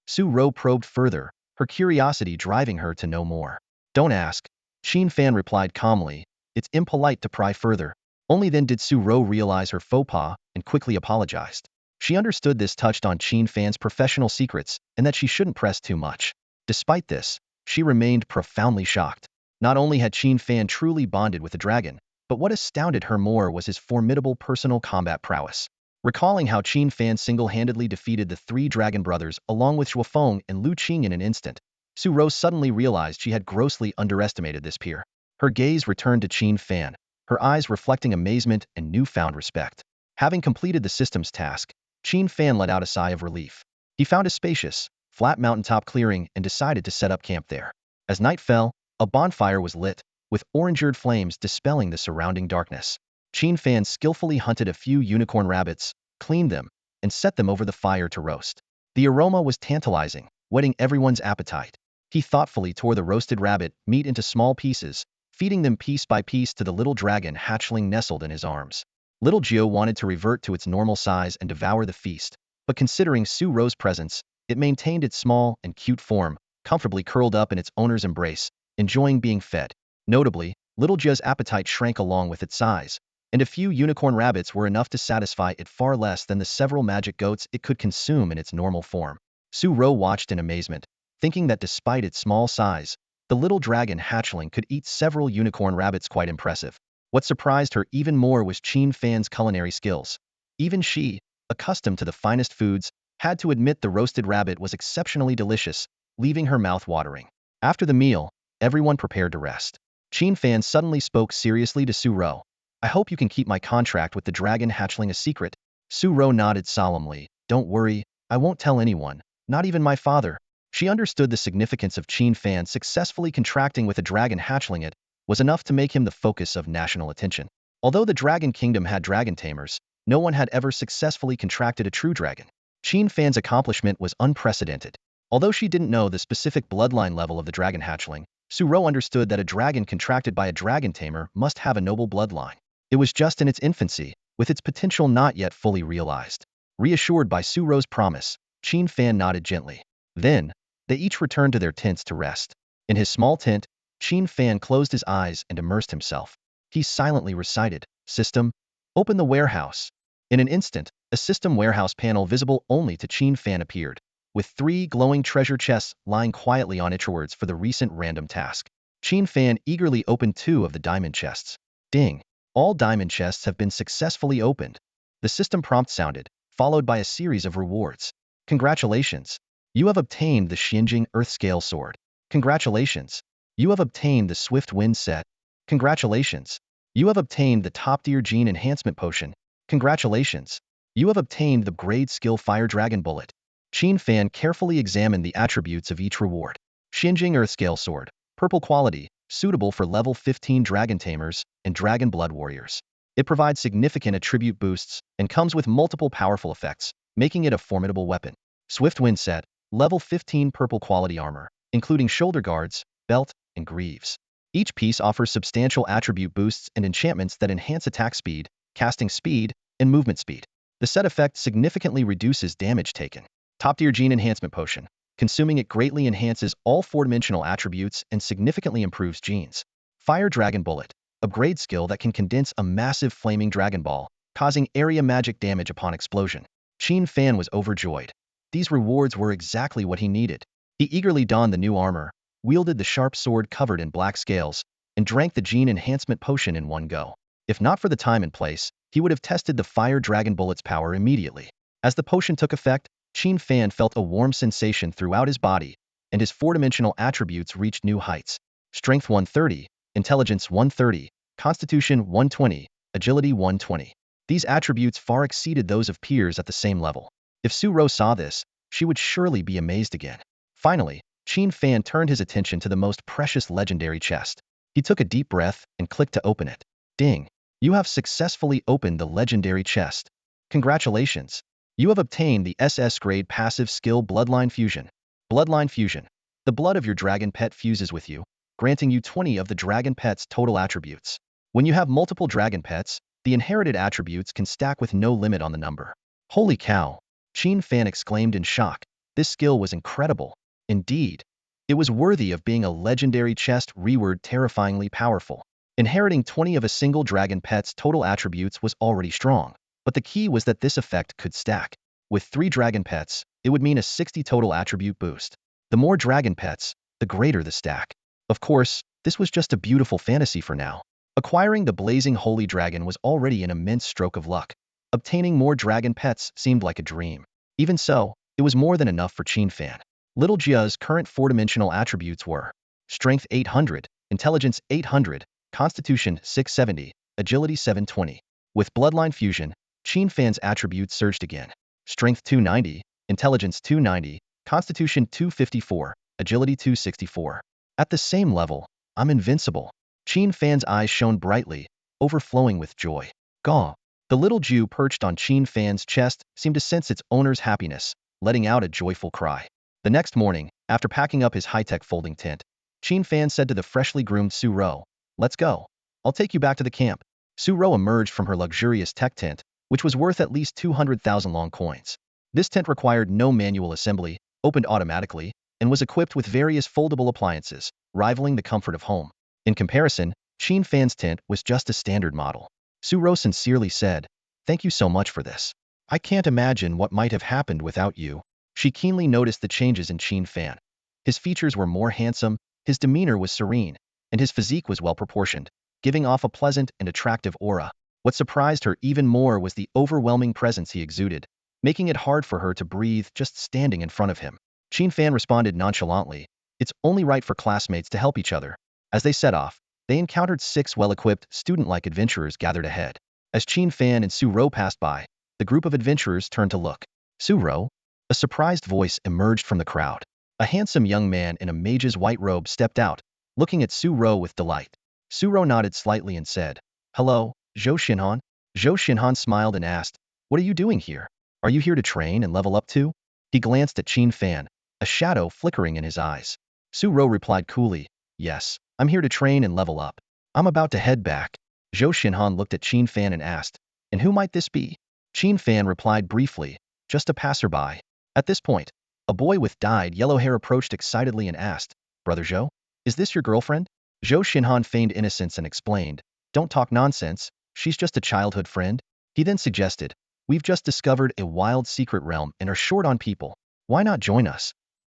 Su Rou probed further, her curiosity driving her to know more. Don't ask. Qin Fan replied calmly. It's impolite to pry further. Only then did Su Rou realize her faux pas and quickly apologized. She understood this touched on Qin Fan's professional secrets and that she shouldn't press too much. Despite this, she remained profoundly shocked. Not only had Qin Fan truly bonded with the dragon, but what astounded her more was his formidable personal combat prowess. Recalling how Qin Fan single-handedly defeated the three dragon brothers along with Shuofeng and Lu Qing in an instant, Su Rou suddenly realized she had grossly underestimated this peer. Her gaze returned to Qin Fan, her eyes reflecting amazement and newfound respect. Having completed the system's task, Qin Fan let out a sigh of relief. He found a spacious, flat mountaintop clearing and decided to set up camp there. As night fell, a bonfire was lit, with orange-red flames dispelling the surrounding darkness. Qin Fan skillfully hunted a few unicorn rabbits, cleaned them, and set them over the fire to roast. The aroma was tantalizing, whetting everyone's appetite. He thoughtfully tore the roasted rabbit meat into small pieces, feeding them piece by piece to the little dragon hatchling nestled in his arms. Little Gio wanted to revert to its normal size and devour the feast, but considering Su Rou's presence, it maintained its small and cute form, comfortably curled up in its owner's embrace, enjoying being fed. Notably, Little Gio's appetite shrank along with its size, and a few unicorn rabbits were enough to satisfy it far less than the several magic goats it could consume in its normal form. Su Rou watched in amazement, thinking that despite its small size, the little dragon hatchling could eat several unicorn rabbits quite impressive. What surprised her even more was Qin Fan's culinary skills. Even she, accustomed to the finest foods, had to admit the roasted rabbit was exceptionally delicious, leaving her mouth watering. After the meal, everyone prepared to rest. Qin Fan suddenly spoke seriously to Su Rou. I hope you can keep my contract with the dragon hatchling a secret. Su-ro nodded solemnly. Don't worry, I won't tell anyone, not even my father. She understood the significance of Qin Fan successfully contracting with a dragon hatchling. It was enough to make him the focus of national attention. Although the Dragon Kingdom had Dragon Tamers, no one had ever successfully contracted a true dragon. Qin Fan's accomplishment was unprecedented. Although she didn't know the specific bloodline level of the dragon hatchling, Su-ro understood that a dragon contracted by a Dragon Tamer must have a noble bloodline. It was just in its infancy, with its potential not yet fully realized. Reassured by Su-ro's promise, Qin Fan nodded gently. Then, they each returned to their tents to rest. In his small tent, Qin Fan closed his eyes and immersed himself. He silently recited, "System, open the warehouse." In an instant, a system warehouse panel visible only to Qin Fan appeared, with 3 glowing treasure chests lying quietly on itchwords for the recent random task. Qin Fan eagerly opened 2 of the diamond chests. Ding! All diamond chests have been successfully opened. The system prompt sounded, followed by a series of rewards. Congratulations! You have obtained the Xinjing Earth-Scale Sword. Congratulations! You have obtained the Swift Wind Set. Congratulations! You have obtained the top-tier Gene Enhancement Potion. Congratulations! You have obtained the Grade Skill Fire Dragon Bullet. Qin Fan carefully examined the attributes of each reward. Xinjing Earth-Scale Sword. Purple quality, suitable for level 15 Dragon Tamers and Dragon Blood Warriors. It provides significant attribute boosts and comes with multiple powerful effects, making it a formidable weapon. Swift Wind Set. Level 15 purple quality armor, including shoulder guards, belt, and greaves. Each piece offers substantial attribute boosts and enchantments that enhance attack speed, casting speed, and movement speed. The set effect significantly reduces damage taken. Top-tier Gene Enhancement Potion. Consuming it greatly enhances all 4-dimensional attributes and significantly improves genes. Fire Dragon Bullet. Upgrade skill that can condense a massive flaming dragon ball, causing area magic damage upon explosion. Qin Fan was overjoyed. These rewards were exactly what he needed. He eagerly donned the new armor, wielded the sharp sword covered in black scales, and drank the Gene Enhancement Potion in one go. If not for the time and place, he would have tested the Fire Dragon Bullet's power immediately. As the potion took effect, Qin Fan felt a warm sensation throughout his body, and his 4-dimensional attributes reached new heights. Strength 130, Intelligence 130, Constitution 120, Agility 120. These attributes far exceeded those of peers at the same level. If Su-ro saw this, she would surely be amazed again. Finally, Qin Fan turned his attention to the most precious legendary chest. He took a deep breath and clicked to open it. Ding! You have successfully opened the legendary chest. Congratulations! You have obtained the SS grade passive skill Bloodline Fusion. Bloodline Fusion. The blood of your dragon pet fuses with you, granting you 20 of the dragon pet's total attributes. When you have multiple dragon pets, the inherited attributes can stack with no limit on the number. Holy cow! Qin Fan exclaimed in shock. This skill was incredible. Indeed, it was worthy of being a legendary chest reward terrifyingly powerful. Inheriting 20 of a single dragon pet's total attributes was already strong, but the key was that this effect could stack. With 3 dragon pets, it would mean a 60 total attribute boost. The more dragon pets, the greater the stack. Of course, this was just a beautiful fantasy for now. Acquiring the blazing holy dragon was already an immense stroke of luck. Obtaining more dragon pets seemed like a dream. Even so, it was more than enough for Qin Fan. Little Jia's current 4-dimensional attributes were Strength 800, Intelligence 800, Constitution 670, Agility 720. With Bloodline Fusion, Qin Fan's attributes surged again. Strength 290, Intelligence 290, Constitution 254, Agility 264. At the same level, I'm invincible. Qin Fan's eyes shone brightly, overflowing with joy. Gaw! The little Jew perched on Qin Fan's chest seemed to sense its owner's happiness, letting out a joyful cry. The next morning, after packing up his high-tech folding tent, Qin Fan said to the freshly groomed Su-ro, "Let's go. I'll take you back to the camp." Su-ro emerged from her luxurious tech tent, which was worth at least 200,000 long coins. This tent required no manual assembly, opened automatically, and was equipped with various foldable appliances, rivaling the comfort of home. In comparison, Qin Fan's tent was just a standard model. Su-ro sincerely said, "Thank you so much for this. I can't imagine what might have happened without you." She keenly noticed the changes in Qin Fan. His features were more handsome, his demeanor was serene, and his physique was well proportioned, giving off a pleasant and attractive aura. What surprised her even more was the overwhelming presence he exuded, making it hard for her to breathe just standing in front of him. Qin Fan responded nonchalantly, "It's only right for classmates to help each other." As they set off, they encountered 6 well-equipped, student-like adventurers gathered ahead. As Qin Fan and Su-ro passed by, The group of adventurers turned to look. Suro? A surprised voice emerged from the crowd. A handsome young man in a mage's white robe stepped out, looking at Suro with delight. Suro nodded slightly and said, "Hello, Zhou Xinhan." Zhou Xinhan smiled and asked, "What are you doing here? Are you here to train and level up too?" He glanced at Qin Fan, a shadow flickering in his eyes. Suro replied coolly, "Yes, I'm here to train and level up. I'm about to head back." Zhou Xinhan looked at Qin Fan and asked, "And who might this be?" Qin Fan replied briefly, "Just a passerby." At this point, a boy with dyed yellow hair approached excitedly and asked, "Brother Zhou, is this your girlfriend?" Zhou Xinhan feigned innocence and explained, "Don't talk nonsense, she's just a childhood friend." He then suggested, "We've just discovered a wild secret realm and are short on people. Why not join us?"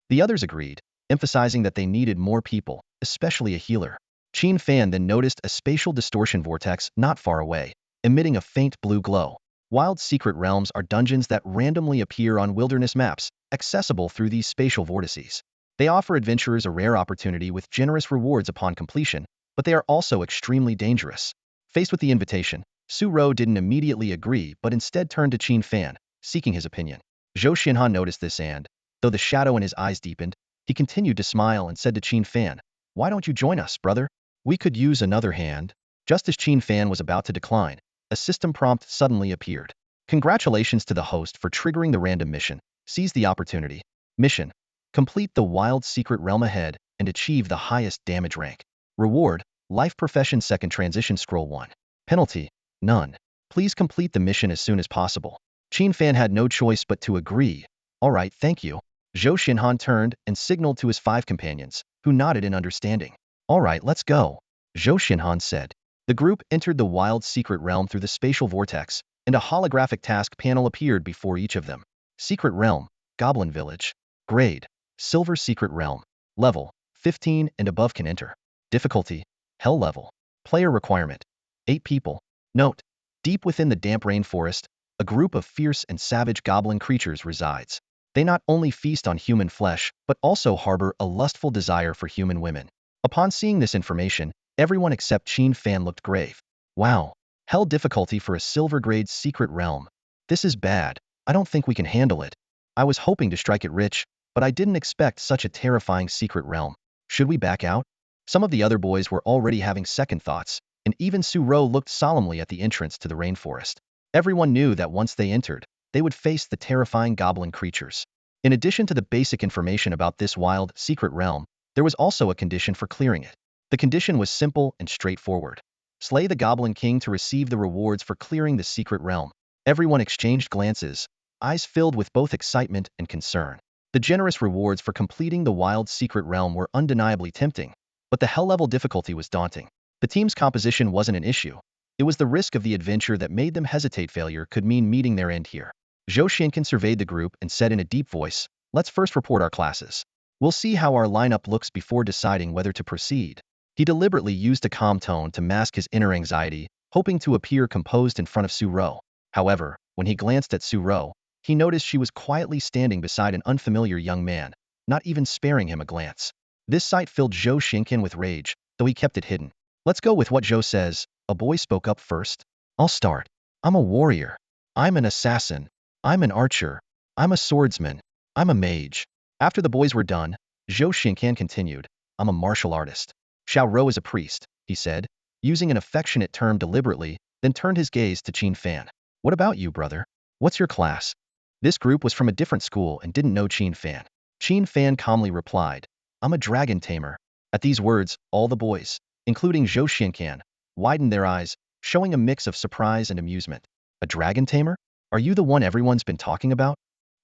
The others agreed, emphasizing that they needed more people, especially a healer. Qin Fan then noticed a spatial distortion vortex not far away, emitting a faint blue glow. Wild secret realms are dungeons that randomly appear on wilderness maps, accessible through these spatial vortices. They offer adventurers a rare opportunity with generous rewards upon completion, but they are also extremely dangerous. Faced with the invitation, Suro didn't immediately agree but instead turned to Qin Fan, seeking his opinion. Zhou Xinhan noticed this and, though the shadow in his eyes deepened, he continued to smile and said to Qin Fan, "Why don't you join us, brother? We could use another hand." Just as Qin Fan was about to decline, a system prompt suddenly appeared. "Congratulations to the host for triggering the random mission. Seize the opportunity. Mission: complete the wild secret realm ahead and achieve the highest damage rank. Reward: Life Profession Second Transition Scroll 1. Penalty: none. Please complete the mission as soon as possible." Qin Fan had no choice but to agree. "All right, thank you." Zhou Xinhan turned and signaled to his 5 companions, who nodded in understanding. "All right, let's go," Zhou Xinhan said. The group entered the wild secret realm through the spatial vortex, and a holographic task panel appeared before each of them. Secret Realm, Goblin Village. Grade: Silver Secret Realm. Level: 15 and above can enter. Difficulty: Hell level. Player requirement: 8 people. Note: deep within the damp rainforest, a group of fierce and savage goblin creatures resides. They not only feast on human flesh, but also harbor a lustful desire for human women. Upon seeing this information, everyone except Qin Fan looked grave. "Wow. Hell difficulty for a silver grade secret realm. This is bad. I don't think we can handle it. I was hoping to strike it rich, but I didn't expect such a terrifying secret realm. Should we back out?" Some of the other boys were already having second thoughts, and even Suro looked solemnly at the entrance to the rainforest. Everyone knew that once they entered, they would face the terrifying goblin creatures. In addition to the basic information about this wild, secret realm, there was also a condition for clearing it. The condition was simple and straightforward. Slay the Goblin King to receive the rewards for clearing the secret realm. Everyone exchanged glances, eyes filled with both excitement and concern. The generous rewards for completing the wild secret realm were undeniably tempting, but the hell level difficulty was daunting. The team's composition wasn't an issue. It was the risk of the adventure that made them hesitate. Failure could mean meeting their end here. Zhou Xinhan surveyed the group and said in a deep voice, "Let's first report our classes. We'll see how our lineup looks before deciding whether to proceed." He deliberately used a calm tone to mask his inner anxiety, hoping to appear composed in front of Suro. However, when he glanced at Suro, he noticed she was quietly standing beside an unfamiliar young man, not even sparing him a glance. This sight filled Zhou Xinhan with rage, though he kept it hidden. "Let's go with what Zhou says," a boy spoke up first. "I'll start. I'm a warrior. I'm an assassin. I'm an archer. I'm a swordsman. I'm a mage." After the boys were done, Zhou Xinhan continued, "I'm a martial artist." "Xiao Rou is a priest," he said, using an affectionate term deliberately, then turned his gaze to Qin Fan. "What about you, brother? What's your class?" This group was from a different school and didn't know Qin Fan. Qin Fan calmly replied, "I'm a Dragon Tamer." At these words, all the boys, including Zhou Xinhan, widened their eyes, showing a mix of surprise and amusement. "A Dragon Tamer? Are you the one everyone's been talking about?"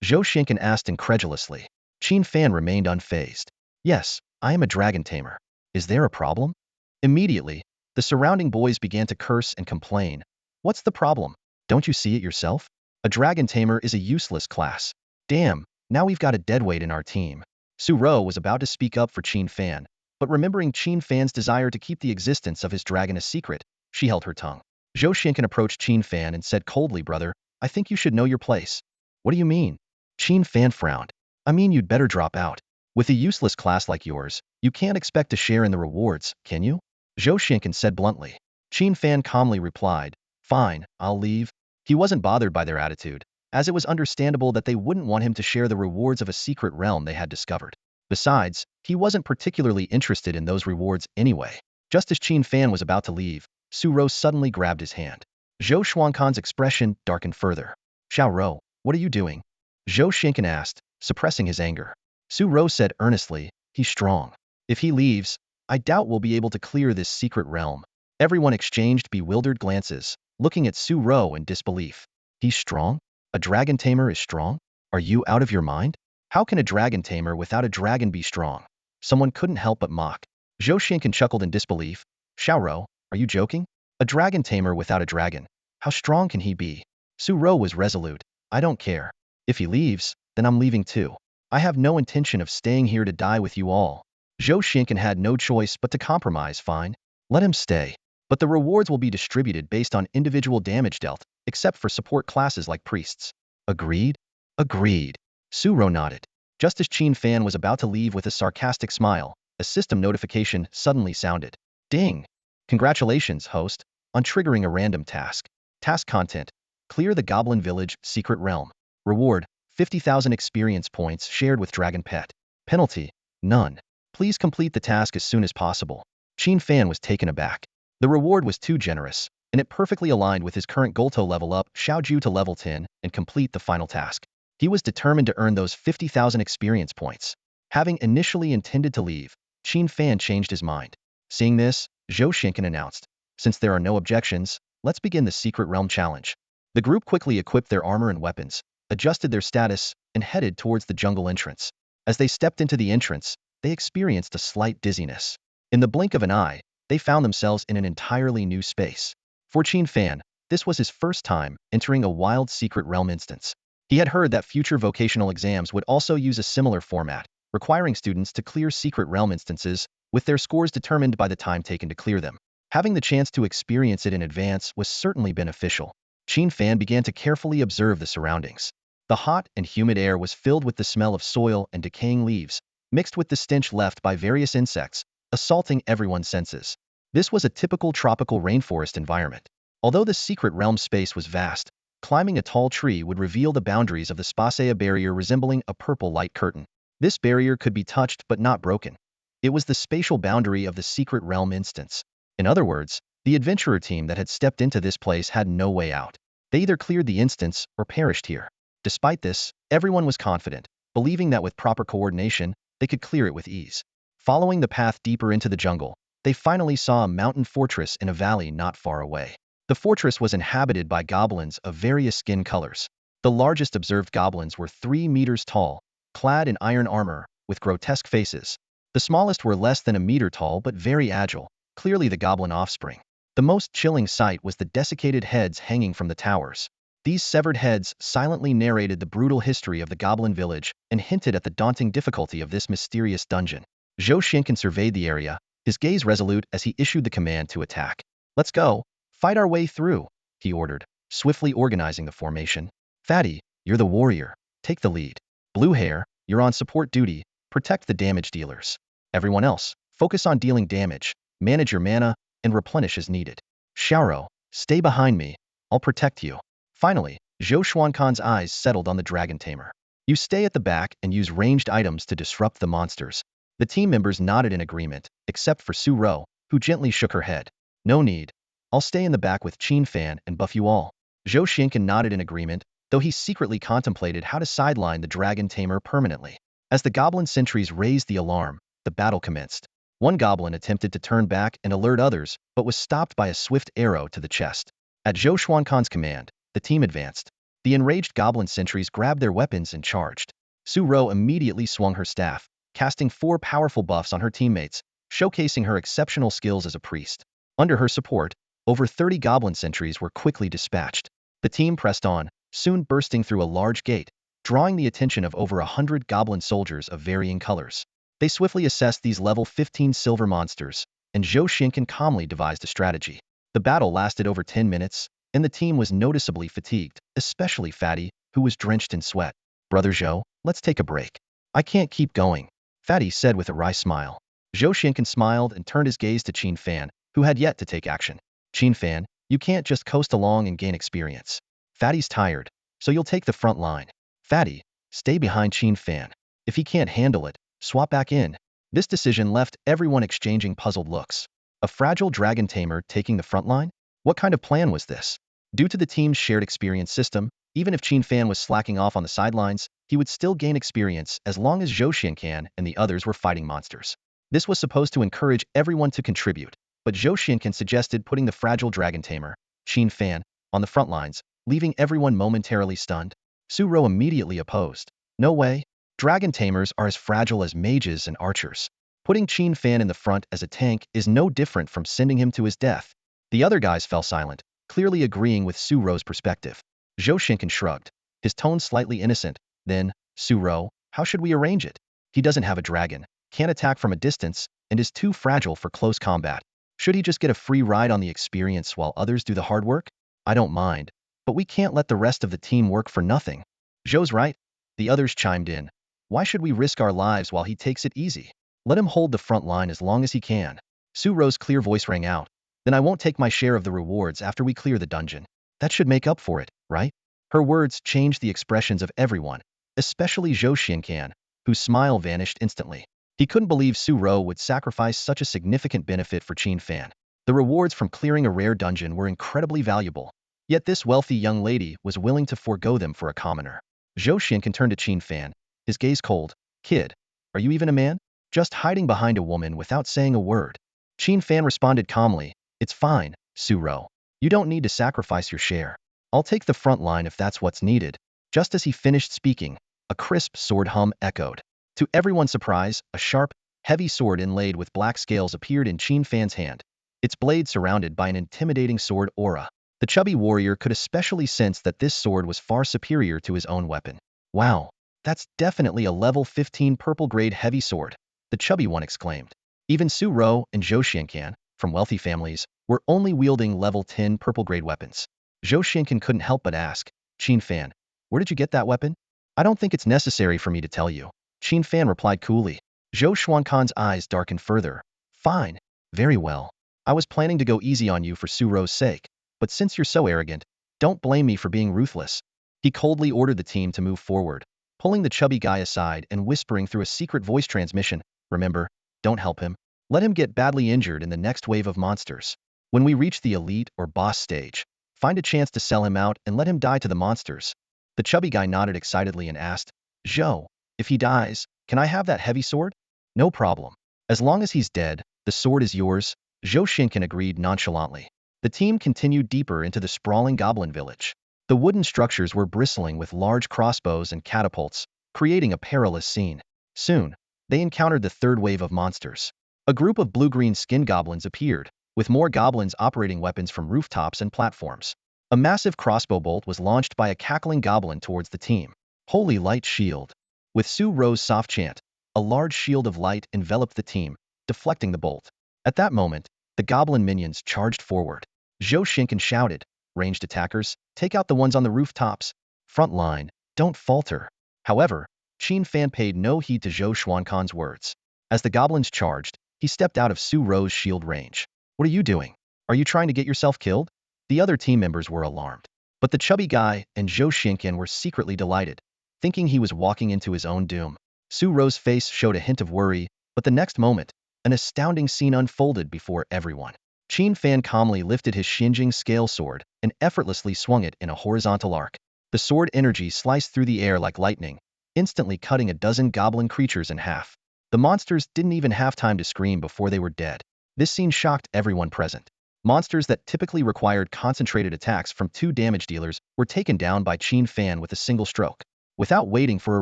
Zhou Xinhan asked incredulously. Qin Fan remained unfazed. "Yes, I am a Dragon Tamer. Is there a problem?" Immediately, the surrounding boys began to curse and complain. "What's the problem? Don't you see it yourself? A Dragon Tamer is a useless class. Damn, now we've got a deadweight in our team." Suro was about to speak up for Qin Fan, but remembering Qin Fan's desire to keep the existence of his dragon a secret, she held her tongue. Zhou Xinhan approached Qin Fan and said coldly, "Brother, I think you should know your place." "What do you mean?" Qin Fan frowned. "I mean you'd better drop out. With a useless class like yours, you can't expect to share in the rewards, can you?" Zhou Xinhan said bluntly. Qin Fan calmly replied, "Fine, I'll leave." He wasn't bothered by their attitude, as it was understandable that they wouldn't want him to share the rewards of a secret realm they had discovered. Besides, he wasn't particularly interested in those rewards anyway. Just as Qin Fan was about to leave, Su Rou suddenly grabbed his hand. Zhou Xuankan's expression darkened further. Xiao Rou, what are you doing? Zhou Shinken asked, suppressing his anger. Su Rou said earnestly, he's strong. If he leaves, I doubt we'll be able to clear this secret realm. Everyone exchanged bewildered glances, looking at Su Rou in disbelief. He's strong? A dragon tamer is strong? Are you out of your mind? How can a dragon tamer without a dragon be strong? Someone couldn't help but mock. Zhou Shinken chuckled in disbelief. Xiao Rou, are you joking? A dragon tamer without a dragon. How strong can he be? Su Rou was resolute. I don't care. If he leaves, then I'm leaving too. I have no intention of staying here to die with you all. Zhou Shinken had no choice but to compromise. Fine. Let him stay. But the rewards will be distributed based on individual damage dealt, except for support classes like priests. Agreed? Agreed. Su Rou nodded. Just as Qin Fan was about to leave with a sarcastic smile, a system notification suddenly sounded. Ding! Congratulations, host, on triggering a random task. Task content: clear the Goblin Village Secret Realm. Reward: 50,000 experience points shared with Dragon Pet. Penalty: none. Please complete the task as soon as possible. Qin Fan was taken aback. The reward was too generous, and it perfectly aligned with his current goal to level up Xiaoju to level 10 and complete the final task. He was determined to earn those 50,000 experience points. Having initially intended to leave, Qin Fan changed his mind. Seeing this, Zhou Shinken announced, since there are no objections, let's begin the Secret Realm Challenge. The group quickly equipped their armor and weapons, adjusted their status, and headed towards the jungle entrance. As they stepped into the entrance, they experienced a slight dizziness. In the blink of an eye, they found themselves in an entirely new space. For Qin Fan, this was his first time entering a wild Secret Realm instance. He had heard that future vocational exams would also use a similar format, requiring students to clear Secret Realm instances, with their scores determined by the time taken to clear them. Having the chance to experience it in advance was certainly beneficial. Qin Fan began to carefully observe the surroundings. The hot and humid air was filled with the smell of soil and decaying leaves, mixed with the stench left by various insects, assaulting everyone's senses. This was a typical tropical rainforest environment. Although the secret realm space was vast, climbing a tall tree would reveal the boundaries of the spacea barrier resembling a purple light curtain. This barrier could be touched but not broken. It was the spatial boundary of the secret realm instance. In other words, the adventurer team that had stepped into this place had no way out. They either cleared the instance or perished here. Despite this, everyone was confident, believing that with proper coordination, they could clear it with ease. Following the path deeper into the jungle, they finally saw a mountain fortress in a valley not far away. The fortress was inhabited by goblins of various skin colors. The largest observed goblins were 3 meters tall, clad in iron armor, with grotesque faces. The smallest were less than a meter tall but very agile, clearly the goblin offspring. The most chilling sight was the desiccated heads hanging from the towers. These severed heads silently narrated the brutal history of the goblin village and hinted at the daunting difficulty of this mysterious dungeon. Zhou Shinken surveyed the area, his gaze resolute as he issued the command to attack. Let's go. Fight our way through, he ordered, swiftly organizing the formation. Fatty, you're the warrior. Take the lead. Blue hair, you're on support duty. Protect the damage dealers. Everyone else, focus on dealing damage, manage your mana, and replenish as needed. Xiaorou, stay behind me. I'll protect you. Finally, Zhou Xuankan's eyes settled on the Dragon Tamer. You stay at the back and use ranged items to disrupt the monsters. The team members nodded in agreement, except for Su Rou, who gently shook her head. No need. I'll stay in the back with Qin Fan and buff you all. Zhou Shinken nodded in agreement, though he secretly contemplated how to sideline the Dragon Tamer permanently. As the goblin sentries raised the alarm, the battle commenced. One goblin attempted to turn back and alert others, but was stopped by a swift arrow to the chest. At Zhou Xuankan's command, the team advanced. The enraged goblin sentries grabbed their weapons and charged. Su Rou immediately swung her staff, casting 4 powerful buffs on her teammates, showcasing her exceptional skills as a priest. Under her support, over 30 goblin sentries were quickly dispatched. The team pressed on, soon bursting through a large gate, drawing the attention of over 100 goblin soldiers of varying colors. They swiftly assessed these level 15 silver monsters, and Zhou Shinken calmly devised a strategy. The battle lasted over 10 minutes, and the team was noticeably fatigued, especially Fatty, who was drenched in sweat. Brother Zhou, let's take a break. I can't keep going, Fatty said with a wry smile. Zhou Shinken smiled and turned his gaze to Qin Fan, who had yet to take action. Qin Fan, you can't just coast along and gain experience. Fatty's tired, so you'll take the front line. Fatty, stay behind Qin Fan. If he can't handle it, swap back in. This decision left everyone exchanging puzzled looks. A fragile Dragon Tamer taking the front line? What kind of plan was this? Due to the team's shared experience system, even if Qin Fan was slacking off on the sidelines, he would still gain experience as long as Zhou Xiancan and the others were fighting monsters. This was supposed to encourage everyone to contribute, but Zhou Xiancan suggested putting the fragile Dragon Tamer, Qin Fan, on the front lines, leaving everyone momentarily stunned. Su Rou immediately opposed. No way. Dragon Tamers are as fragile as mages and archers. Putting Qin Fan in the front as a tank is no different from sending him to his death. The other guys fell silent, clearly agreeing with Su Rou's perspective. Zhou Xiancan shrugged, his tone slightly innocent. Then, Su Rou, how should we arrange it? He doesn't have a dragon, can't attack from a distance, and is too fragile for close combat. Should he just get a free ride on the experience while others do the hard work? I don't mind, but we can't let the rest of the team work for nothing. Zhou's right. The others chimed in. Why should we risk our lives while he takes it easy? Let him hold the front line as long as he can. Su Rou's clear voice rang out. Then I won't take my share of the rewards after we clear the dungeon. That should make up for it, right? Her words changed the expressions of everyone, especially Zhou Xiancan, whose smile vanished instantly. He couldn't believe Su Rou would sacrifice such a significant benefit for Qin Fan. The rewards from clearing a rare dungeon were incredibly valuable, yet this wealthy young lady was willing to forego them for a commoner. Zhou Xiancan turned to Qin Fan, his gaze cold. Kid, are you even a man? Just hiding behind a woman without saying a word. Qin Fan responded calmly, it's fine, Su Rou. You don't need to sacrifice your share. I'll take the front line if that's what's needed. Just as he finished speaking, a crisp sword hum echoed. To everyone's surprise, a sharp, heavy sword inlaid with black scales appeared in Qin Fan's hand, its blade surrounded by an intimidating sword aura. The chubby warrior could especially sense that this sword was far superior to his own weapon. Wow, that's definitely a level 15 purple grade heavy sword, the chubby one exclaimed. Even Su Rou and Zhou Xiancan, from wealthy families, were only wielding level 10 purple grade weapons. Zhou Xiancan couldn't help but ask, Qin Fan, where did you get that weapon? I don't think it's necessary for me to tell you. Qin Fan replied coolly. Zhou Xuancan's eyes darkened further. Fine. Very well. I was planning to go easy on you for Su Rou's sake, but since you're so arrogant, don't blame me for being ruthless. He coldly ordered the team to move forward, pulling the chubby guy aside and whispering through a secret voice transmission, remember, don't help him. Let him get badly injured in the next wave of monsters. When we reach the elite or boss stage, find a chance to sell him out and let him die to the monsters. The chubby guy nodded excitedly and asked, Zhou, if he dies, can I have that heavy sword? No problem. As long as he's dead, the sword is yours, Zhou Xiancan agreed nonchalantly. The team continued deeper into the sprawling goblin village. The wooden structures were bristling with large crossbows and catapults, creating a perilous scene. Soon, they encountered the third wave of monsters. A group of blue-green skin goblins appeared, with more goblins operating weapons from rooftops and platforms. A massive crossbow bolt was launched by a cackling goblin towards the team. Holy light shield. With Su Rou's soft chant, a large shield of light enveloped the team, deflecting the bolt. At that moment, the goblin minions charged forward. Zhou Xiancan shouted, ranged attackers, take out the ones on the rooftops. Front line, don't falter. However, Qin Fan paid no heed to Zhou Xuancan's words. As the goblins charged, he stepped out of Su Rou's shield range. What are you doing? Are you trying to get yourself killed? The other team members were alarmed. But the chubby guy and Zhou Xiancan were secretly delighted, thinking he was walking into his own doom. Su Rou's face showed a hint of worry, but the next moment, an astounding scene unfolded before everyone. Qin Fan calmly lifted his Xinjing scale sword and effortlessly swung it in a horizontal arc. The sword energy sliced through the air like lightning, instantly cutting a dozen goblin creatures in half. The monsters didn't even have time to scream before they were dead. This scene shocked everyone present. Monsters that typically required concentrated attacks from two damage dealers were taken down by Qin Fan with a single stroke. Without waiting for a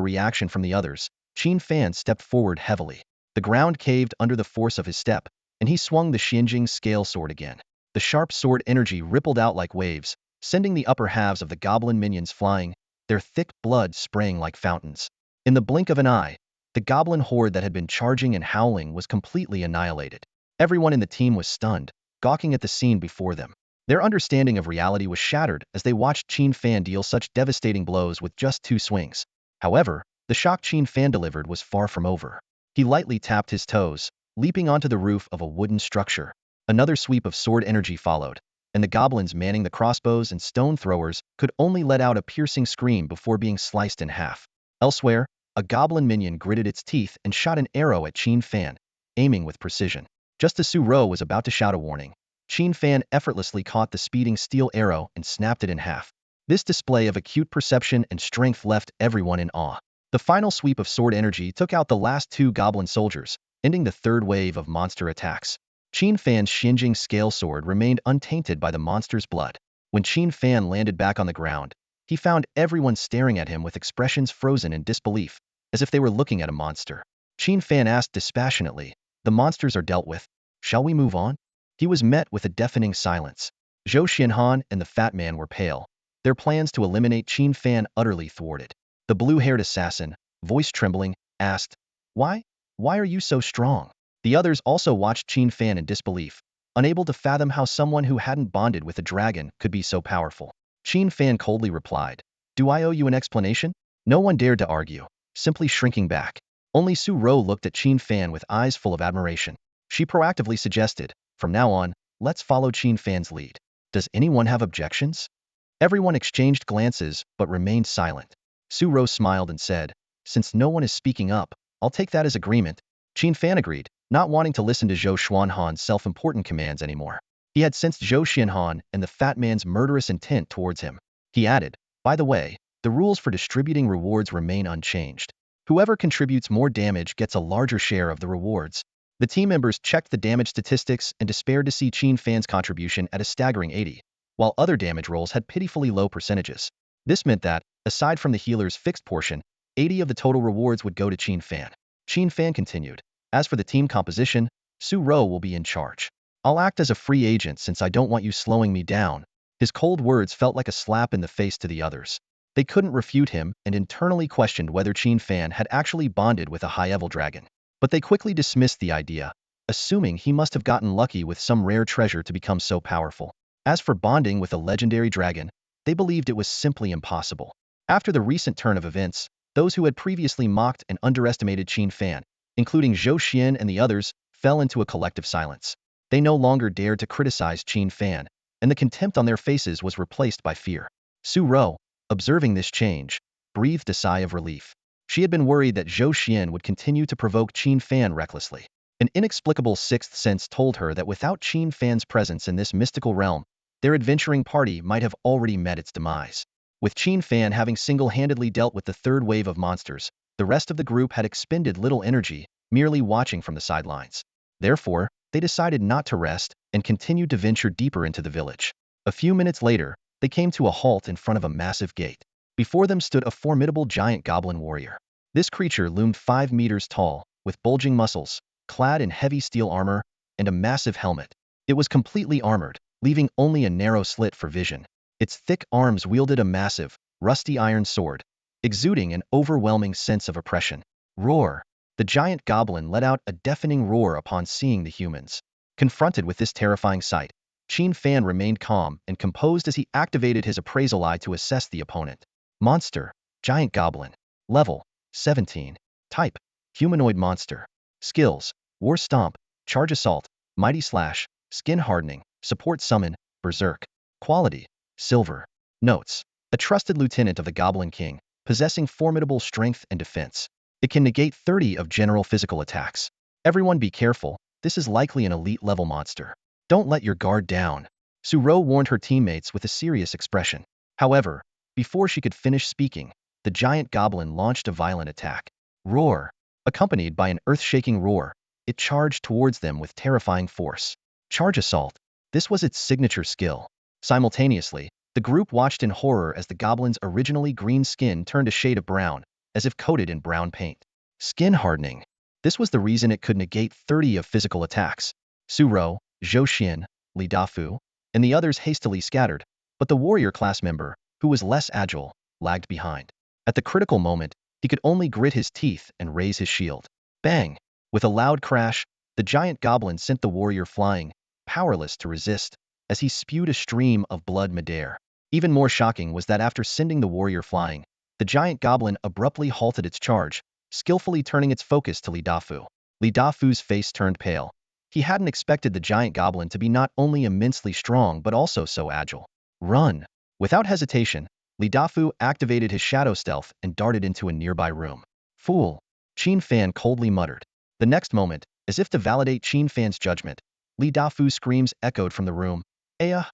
reaction from the others, Qin Fan stepped forward heavily. The ground caved under the force of his step, and he swung the Xinjing scale sword again. The sharp sword energy rippled out like waves, sending the upper halves of the goblin minions flying, their thick blood spraying like fountains. In the blink of an eye, the goblin horde that had been charging and howling was completely annihilated. Everyone in the team was stunned, gawking at the scene before them. Their understanding of reality was shattered as they watched Qin Fan deal such devastating blows with just 2 swings. However, the shock Qin Fan delivered was far from over. He lightly tapped his toes, leaping onto the roof of a wooden structure. Another sweep of sword energy followed, and the goblins manning the crossbows and stone throwers could only let out a piercing scream before being sliced in half. Elsewhere, a goblin minion gritted its teeth and shot an arrow at Qin Fan, aiming with precision. Just as Su Ro was about to shout a warning, Qin Fan effortlessly caught the speeding steel arrow and snapped it in half. This display of acute perception and strength left everyone in awe. The final sweep of sword energy took out the last two goblin soldiers, ending the third wave of monster attacks. Qin Fan's Xinjing scale sword remained untainted by the monster's blood. When Qin Fan landed back on the ground, he found everyone staring at him with expressions frozen in disbelief, as if they were looking at a monster. Qin Fan asked dispassionately, "The monsters are dealt with. Shall we move on?" He was met with a deafening silence. Zhou Xianhan and the fat man were pale, their plans to eliminate Qin Fan utterly thwarted. The blue-haired assassin, voice trembling, asked, Why? Why are you so strong?" The others also watched Qin Fan in disbelief, unable to fathom how someone who hadn't bonded with a dragon could be so powerful. Qin Fan coldly replied, "Do I owe you an explanation?" No one dared to argue, simply shrinking back. Only Su Ro looked at Qin Fan with eyes full of admiration. She proactively suggested, "From now on, let's follow Qin Fan's lead. Does anyone have objections?" Everyone exchanged glances but remained silent. Su Ro smiled and said, "Since no one is speaking up, I'll take that as agreement." Qin Fan agreed, not wanting to listen to Zhou Xuanhan's self-important commands anymore. He had sensed Zhou Xianhan and the fat man's murderous intent towards him. He added, "By the way, the rules for distributing rewards remain unchanged. Whoever contributes more damage gets a larger share of the rewards." The team members checked the damage statistics and despaired to see Qin Fan's contribution at a staggering 80, while other damage rolls had pitifully low percentages. This meant that, aside from the healer's fixed portion, 80 of the total rewards would go to Qin Fan. Qin Fan continued, "As for the team composition, Su Ro will be in charge. I'll act as a free agent since I don't want you slowing me down." His cold words felt like a slap in the face to the others. They couldn't refute him and internally questioned whether Qin Fan had actually bonded with a high-level dragon. But they quickly dismissed the idea, assuming he must have gotten lucky with some rare treasure to become so powerful. As for bonding with a legendary dragon, they believed it was simply impossible. After the recent turn of events, those who had previously mocked and underestimated Qin Fan, including Zhou Xian and the others, fell into a collective silence. They no longer dared to criticize Qin Fan, and the contempt on their faces was replaced by fear. Su Ro, observing this change, breathed a sigh of relief. She had been worried that Zhou Xian would continue to provoke Qin Fan recklessly. An inexplicable sixth sense told her that without Qin Fan's presence in this mystical realm, their adventuring party might have already met its demise. With Qin Fan having single-handedly dealt with the third wave of monsters, the rest of the group had expended little energy, merely watching from the sidelines. Therefore, they decided not to rest and continued to venture deeper into the village. A few minutes later, they came to a halt in front of a massive gate. Before them stood a formidable giant goblin warrior. This creature loomed 5 meters tall, with bulging muscles, clad in heavy steel armor, and a massive helmet. It was completely armored, leaving only a narrow slit for vision. Its thick arms wielded a massive, rusty iron sword, exuding an overwhelming sense of oppression. Roar! The giant goblin let out a deafening roar upon seeing the humans. Confronted with this terrifying sight, Qin Fan remained calm and composed as he activated his appraisal eye to assess the opponent. Monster, giant goblin. Level, 17. Type, humanoid monster. Skills, War Stomp, Charge Assault, Mighty Slash, Skin Hardening, Support Summon, Berserk. Quality, Silver. Notes: a trusted lieutenant of the Goblin King, possessing formidable strength and defense. It can negate 30 of general physical attacks. Everyone be careful, this is likely an elite-level monster. Don't let your guard down. Su Ro warned her teammates with a serious expression. However, before she could finish speaking, the giant goblin launched a violent attack. Roar! Accompanied by an earth-shaking roar, it charged towards them with terrifying force. Charge Assault. This was its signature skill. Simultaneously, the group watched in horror as the goblin's originally green skin turned a shade of brown, as if coated in brown paint. Skin Hardening. This was the reason it could negate 30 of physical attacks. Su Ro, Zhou Xian, Li Dafu, and the others hastily scattered, but the warrior class member, who was less agile, lagged behind. At the critical moment, he could only grit his teeth and raise his shield. Bang! With a loud crash, the giant goblin sent the warrior flying, powerless to resist, as he spewed a stream of blood midair. Even more shocking was that after sending the warrior flying, the giant goblin abruptly halted its charge, skillfully turning its focus to Li Dafu. Li Dafu's face turned pale, He hadn't expected the giant goblin to be not only immensely strong but also so agile. Run! Without hesitation, Li Dafu activated his shadow stealth and darted into a nearby room. Fool! Qin Fan coldly muttered. The next moment, as if to validate Qin Fan's judgment, Li Dafu's screams echoed from the room, "Aya!"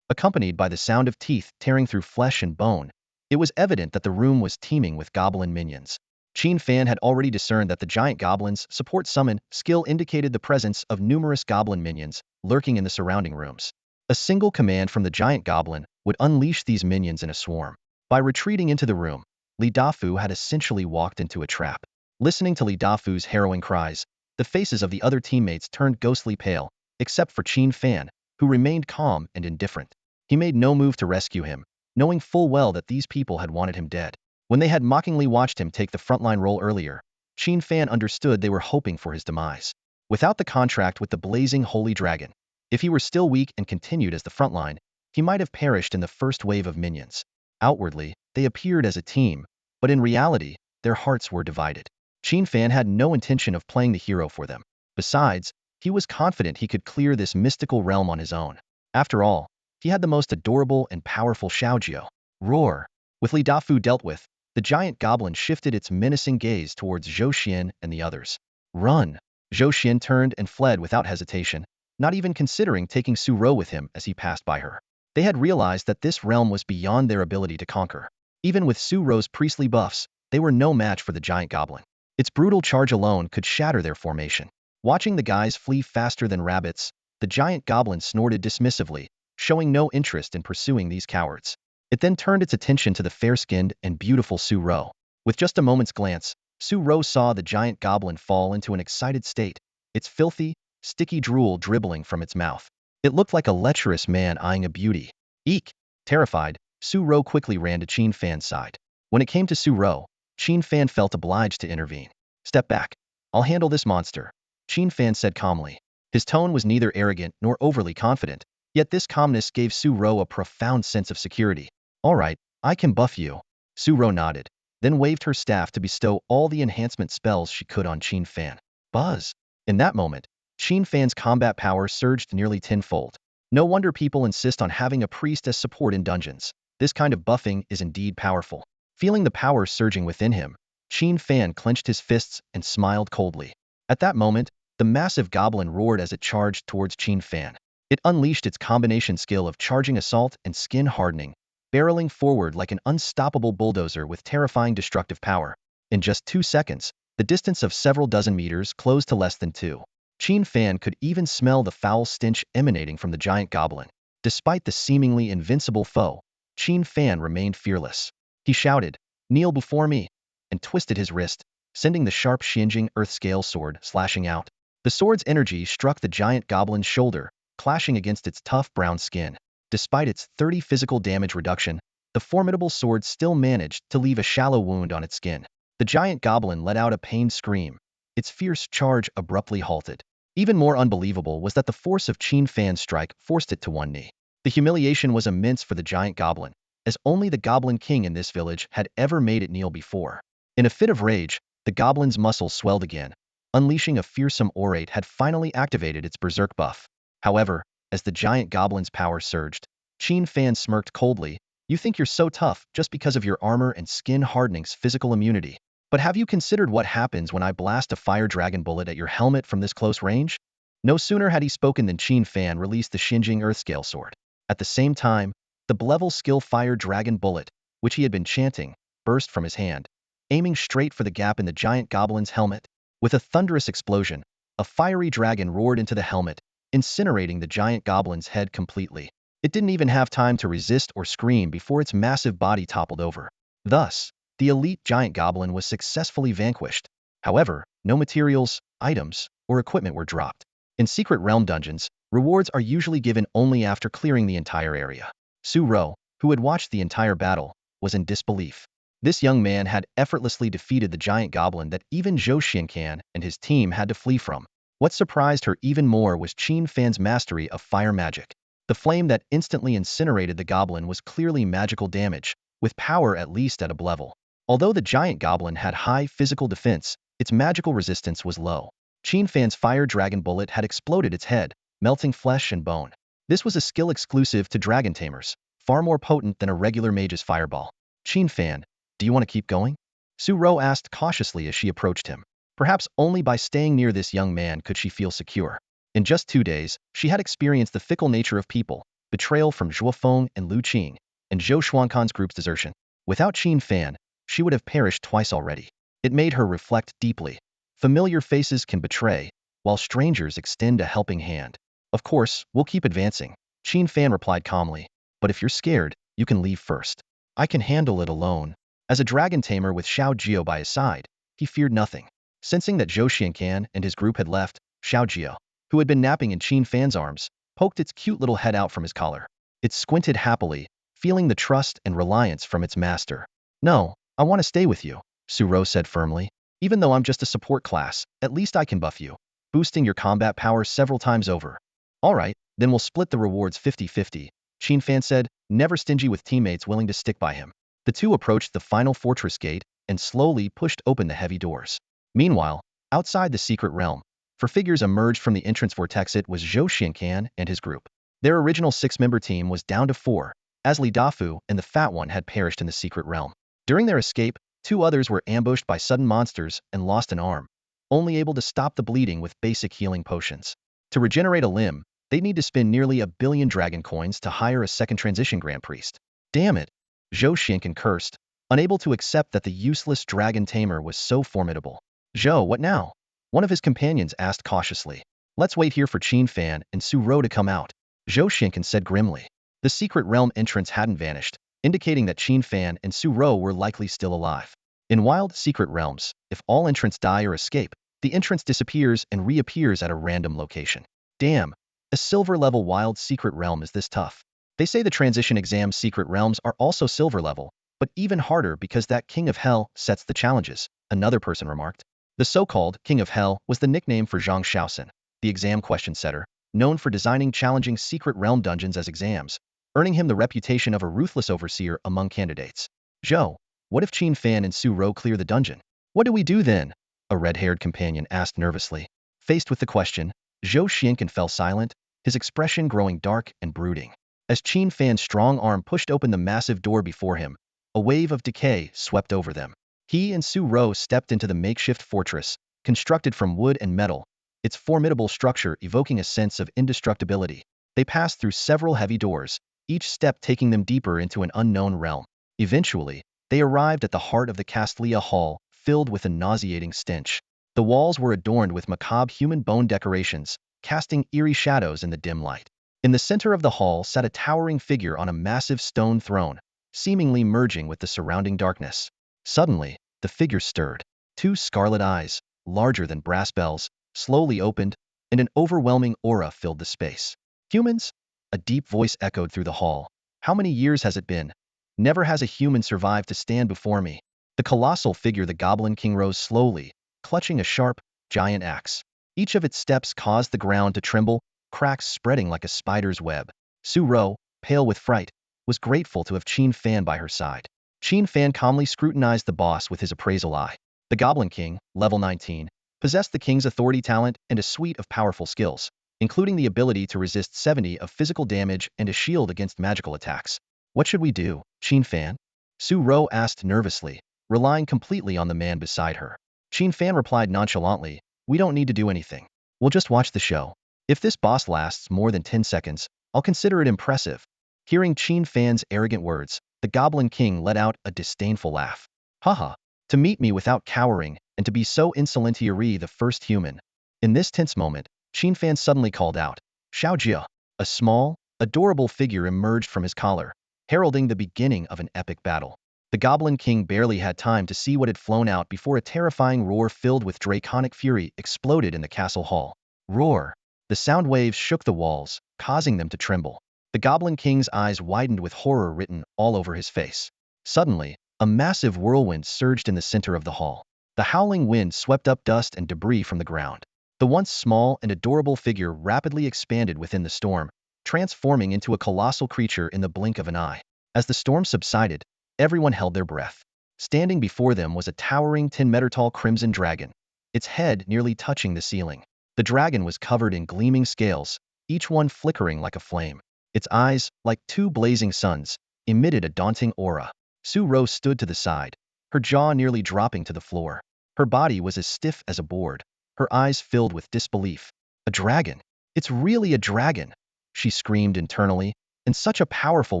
accompanied by the sound of teeth tearing through flesh and bone. It was evident that the room was teeming with goblin minions. Qin Fan had already discerned that the giant goblin's support summon skill indicated the presence of numerous goblin minions lurking in the surrounding rooms. A single command from the giant goblin would unleash these minions in a swarm. By retreating into the room, Li Dafu had essentially walked into a trap. Listening to Li Dafu's harrowing cries, the faces of the other teammates turned ghostly pale, except for Qin Fan, who remained calm and indifferent. He made no move to rescue him, knowing full well that these people had wanted him dead. When they had mockingly watched him take the frontline role earlier, Qin Fan understood they were hoping for his demise. Without the contract with the blazing holy dragon, if he were still weak and continued as the frontline, he might have perished in the first wave of minions. Outwardly, they appeared as a team, but in reality, their hearts were divided. Qin Fan had no intention of playing the hero for them. Besides, he was confident he could clear this mystical realm on his own. After all, he had the most adorable and powerful Xiaojiao. Roar! With Li Dafu dealt with, the giant goblin shifted its menacing gaze towards Zhou Xian and the others. Run! Zhou Xian turned and fled without hesitation, not even considering taking Su Ro with him as he passed by her. They had realized that this realm was beyond their ability to conquer. Even with Su Ro's priestly buffs, they were no match for the giant goblin. Its brutal charge alone could shatter their formation. Watching the guys flee faster than rabbits, the giant goblin snorted dismissively, showing no interest in pursuing these cowards. It then turned its attention to the fair-skinned and beautiful Su Ro. With just a moment's glance, Su Ro saw the giant goblin fall into an excited state, its filthy, sticky drool dribbling from its mouth. It looked like a lecherous man eyeing a beauty. Eek! Terrified, Su Ro quickly ran to Qin Fan's side. When it came to Su Ro, Qin Fan felt obliged to intervene. Step back. I'll handle this monster, Qin Fan said calmly. His tone was neither arrogant nor overly confident, yet this calmness gave Su Ro a profound sense of security. All right, I can buff you. Su Ro nodded, then waved her staff to bestow all the enhancement spells she could on Qin Fan. Buzz! In that moment, Qin Fan's combat power surged nearly tenfold. No wonder people insist on having a priest as support in dungeons. This kind of buffing is indeed powerful. Feeling the power surging within him, Qin Fan clenched his fists and smiled coldly. At that moment, the massive goblin roared as it charged towards Qin Fan. It unleashed its combination skill of charging assault and skin hardening, barreling forward like an unstoppable bulldozer with terrifying destructive power. In just 2 seconds, the distance of several dozen meters closed to less than 2. Qin Fan could even smell the foul stench emanating from the giant goblin. Despite the seemingly invincible foe, Qin Fan remained fearless. He shouted, "Kneel before me," and twisted his wrist, sending the sharp Xianjing earth-scale sword slashing out. The sword's energy struck the giant goblin's shoulder, clashing against its tough brown skin. Despite its 30 physical damage reduction, the formidable sword still managed to leave a shallow wound on its skin. The giant goblin let out a pained scream. Its fierce charge abruptly halted. Even more unbelievable was that the force of Qin Fan's strike forced it to one knee. The humiliation was immense for the giant goblin, as only the goblin king in this village had ever made it kneel before. In a fit of rage, the goblin's muscles swelled again, unleashing a fearsome orate had finally activated its berserk buff. However, as the giant goblin's power surged, Qin Fan smirked coldly. "You think you're so tough just because of your armor and skin hardening's physical immunity. But have you considered what happens when I blast a fire dragon bullet at your helmet from this close range?" No sooner had he spoken than Qin Fan released the Xinjing Earthscale sword. At the same time, the Blevel skill fire dragon bullet, which he had been chanting, burst from his hand, aiming straight for the gap in the giant goblin's helmet. With a thunderous explosion, a fiery dragon roared into the helmet, incinerating the giant goblin's head completely. It didn't even have time to resist or scream before its massive body toppled over. Thus, the elite giant goblin was successfully vanquished. However, no materials, items, or equipment were dropped. In secret realm dungeons, rewards are usually given only after clearing the entire area. Su Ro, who had watched the entire battle, was in disbelief. This young man had effortlessly defeated the giant goblin that even Zhou Xiancan and his team had to flee from. What surprised her even more was Qin Fan's mastery of fire magic. The flame that instantly incinerated the goblin was clearly magical damage, with power at least at a level. Although the giant goblin had high physical defense, its magical resistance was low. Qin Fan's fire dragon bullet had exploded its head, melting flesh and bone. This was a skill exclusive to Dragon Tamers, far more potent than a regular mage's fireball. Qin Fan, do you want to keep going? Su Ro asked cautiously as she approached him. Perhaps only by staying near this young man could she feel secure. In just 2 days, she had experienced the fickle nature of people, betrayal from Zhuo Feng and Lu Qing, and Zhou Xuankan's group's desertion. Without Qin Fan, she would have perished twice already. It made her reflect deeply. Familiar faces can betray, while strangers extend a helping hand. Of course, we'll keep advancing, Qin Fan replied calmly. But if you're scared, you can leave first. I can handle it alone. As a dragon tamer with Xiao Jiao by his side, he feared nothing. Sensing that Zhou Xiankan and his group had left, Xiao Jiao, who had been napping in Qin Fan's arms, poked its cute little head out from his collar. It squinted happily, feeling the trust and reliance from its master. No, I want to stay with you, Su Ro said firmly. Even though I'm just a support class, at least I can buff you, boosting your combat power several times over. All right, then we'll split the rewards 50-50, Qin Fan said, never stingy with teammates willing to stick by him. The two approached the final fortress gate and slowly pushed open the heavy doors. Meanwhile, outside the secret realm, four figures emerged from the entrance vortex. It was Zhou Xiankan and his group. Their original 6-member team was down to 4, as Li Dafu and the Fat One had perished in the secret realm. During their escape, 2 others were ambushed by sudden monsters and lost an arm, only able to stop the bleeding with basic healing potions. To regenerate a limb, they'd need to spend nearly 1 billion dragon coins to hire a second transition grand priest. Damn it, Zhou Xiankan cursed, unable to accept that the useless dragon tamer was so formidable. Zhou, what now? One of his companions asked cautiously. Let's wait here for Qin Fan and Su Ro to come out, Zhou Xiankan said grimly. The secret realm entrance hadn't vanished, indicating that Qin Fan and Su Ro were likely still alive. In wild secret realms, if all entrants die or escape, the entrance disappears and reappears at a random location. Damn, a silver level wild secret realm is this tough. They say the transition exam secret realms are also silver level, but even harder because that King of Hell sets the challenges, another person remarked. The so-called King of Hell was the nickname for Zhang Shaoxin, the exam question setter, known for designing challenging secret realm dungeons as exams, earning him the reputation of a ruthless overseer among candidates. Zhou, what if Qin Fan and Su Ro clear the dungeon? What do we do then? A red-haired companion asked nervously. Faced with the question, Zhou Xiankan fell silent, his expression growing dark and brooding. As Qin Fan's strong arm pushed open the massive door before him, a wave of decay swept over them. He and Su Ro stepped into the makeshift fortress, constructed from wood and metal, its formidable structure evoking a sense of indestructibility. They passed through several heavy doors, each step taking them deeper into an unknown realm. Eventually, they arrived at the heart of the Castlia Hall, filled with a nauseating stench. The walls were adorned with macabre human bone decorations, casting eerie shadows in the dim light. In the center of the hall sat a towering figure on a massive stone throne, seemingly merging with the surrounding darkness. Suddenly, the figure stirred. 2 scarlet eyes, larger than brass bells, slowly opened, and an overwhelming aura filled the space. Humans? A deep voice echoed through the hall. How many years has it been? Never has a human survived to stand before me. The colossal figure, the Goblin King, rose slowly, clutching a sharp, giant axe. Each of its steps caused the ground to tremble, cracks spreading like a spider's web. Su Ro, pale with fright, was grateful to have Qin Fan by her side. Qin Fan calmly scrutinized the boss with his appraisal eye. The Goblin King, level 19, possessed the king's authority talent and a suite of powerful skills, including the ability to resist 70 of physical damage and a shield against magical attacks. What should we do, Qin Fan? Su Ro asked nervously, relying completely on the man beside her. Qin Fan replied nonchalantly, we don't need to do anything. We'll just watch the show. If this boss lasts more than 10 seconds, I'll consider it impressive. Hearing Qin Fan's arrogant words, the Goblin King let out a disdainful laugh. Haha, to meet me without cowering, and to be so insolent, you're the first human. In this tense moment, Qin Fan suddenly called out, Xiao Jia. A small, adorable figure emerged from his collar, heralding the beginning of an epic battle. The Goblin King barely had time to see what had flown out before a terrifying roar filled with draconic fury exploded in the castle hall. Roar! The sound waves shook the walls, causing them to tremble. The Goblin King's eyes widened with horror written all over his face. Suddenly, a massive whirlwind surged in the center of the hall. The howling wind swept up dust and debris from the ground. The once small and adorable figure rapidly expanded within the storm, transforming into a colossal creature in the blink of an eye. As the storm subsided, everyone held their breath. Standing before them was a towering 10-meter-tall crimson dragon, its head nearly touching the ceiling. The dragon was covered in gleaming scales, each one flickering like a flame. Its eyes, like two blazing suns, emitted a daunting aura. Su-ro stood to the side, her jaw nearly dropping to the floor. Her body was as stiff as a board, her eyes filled with disbelief. A dragon! It's really a dragon! She screamed internally, and such a powerful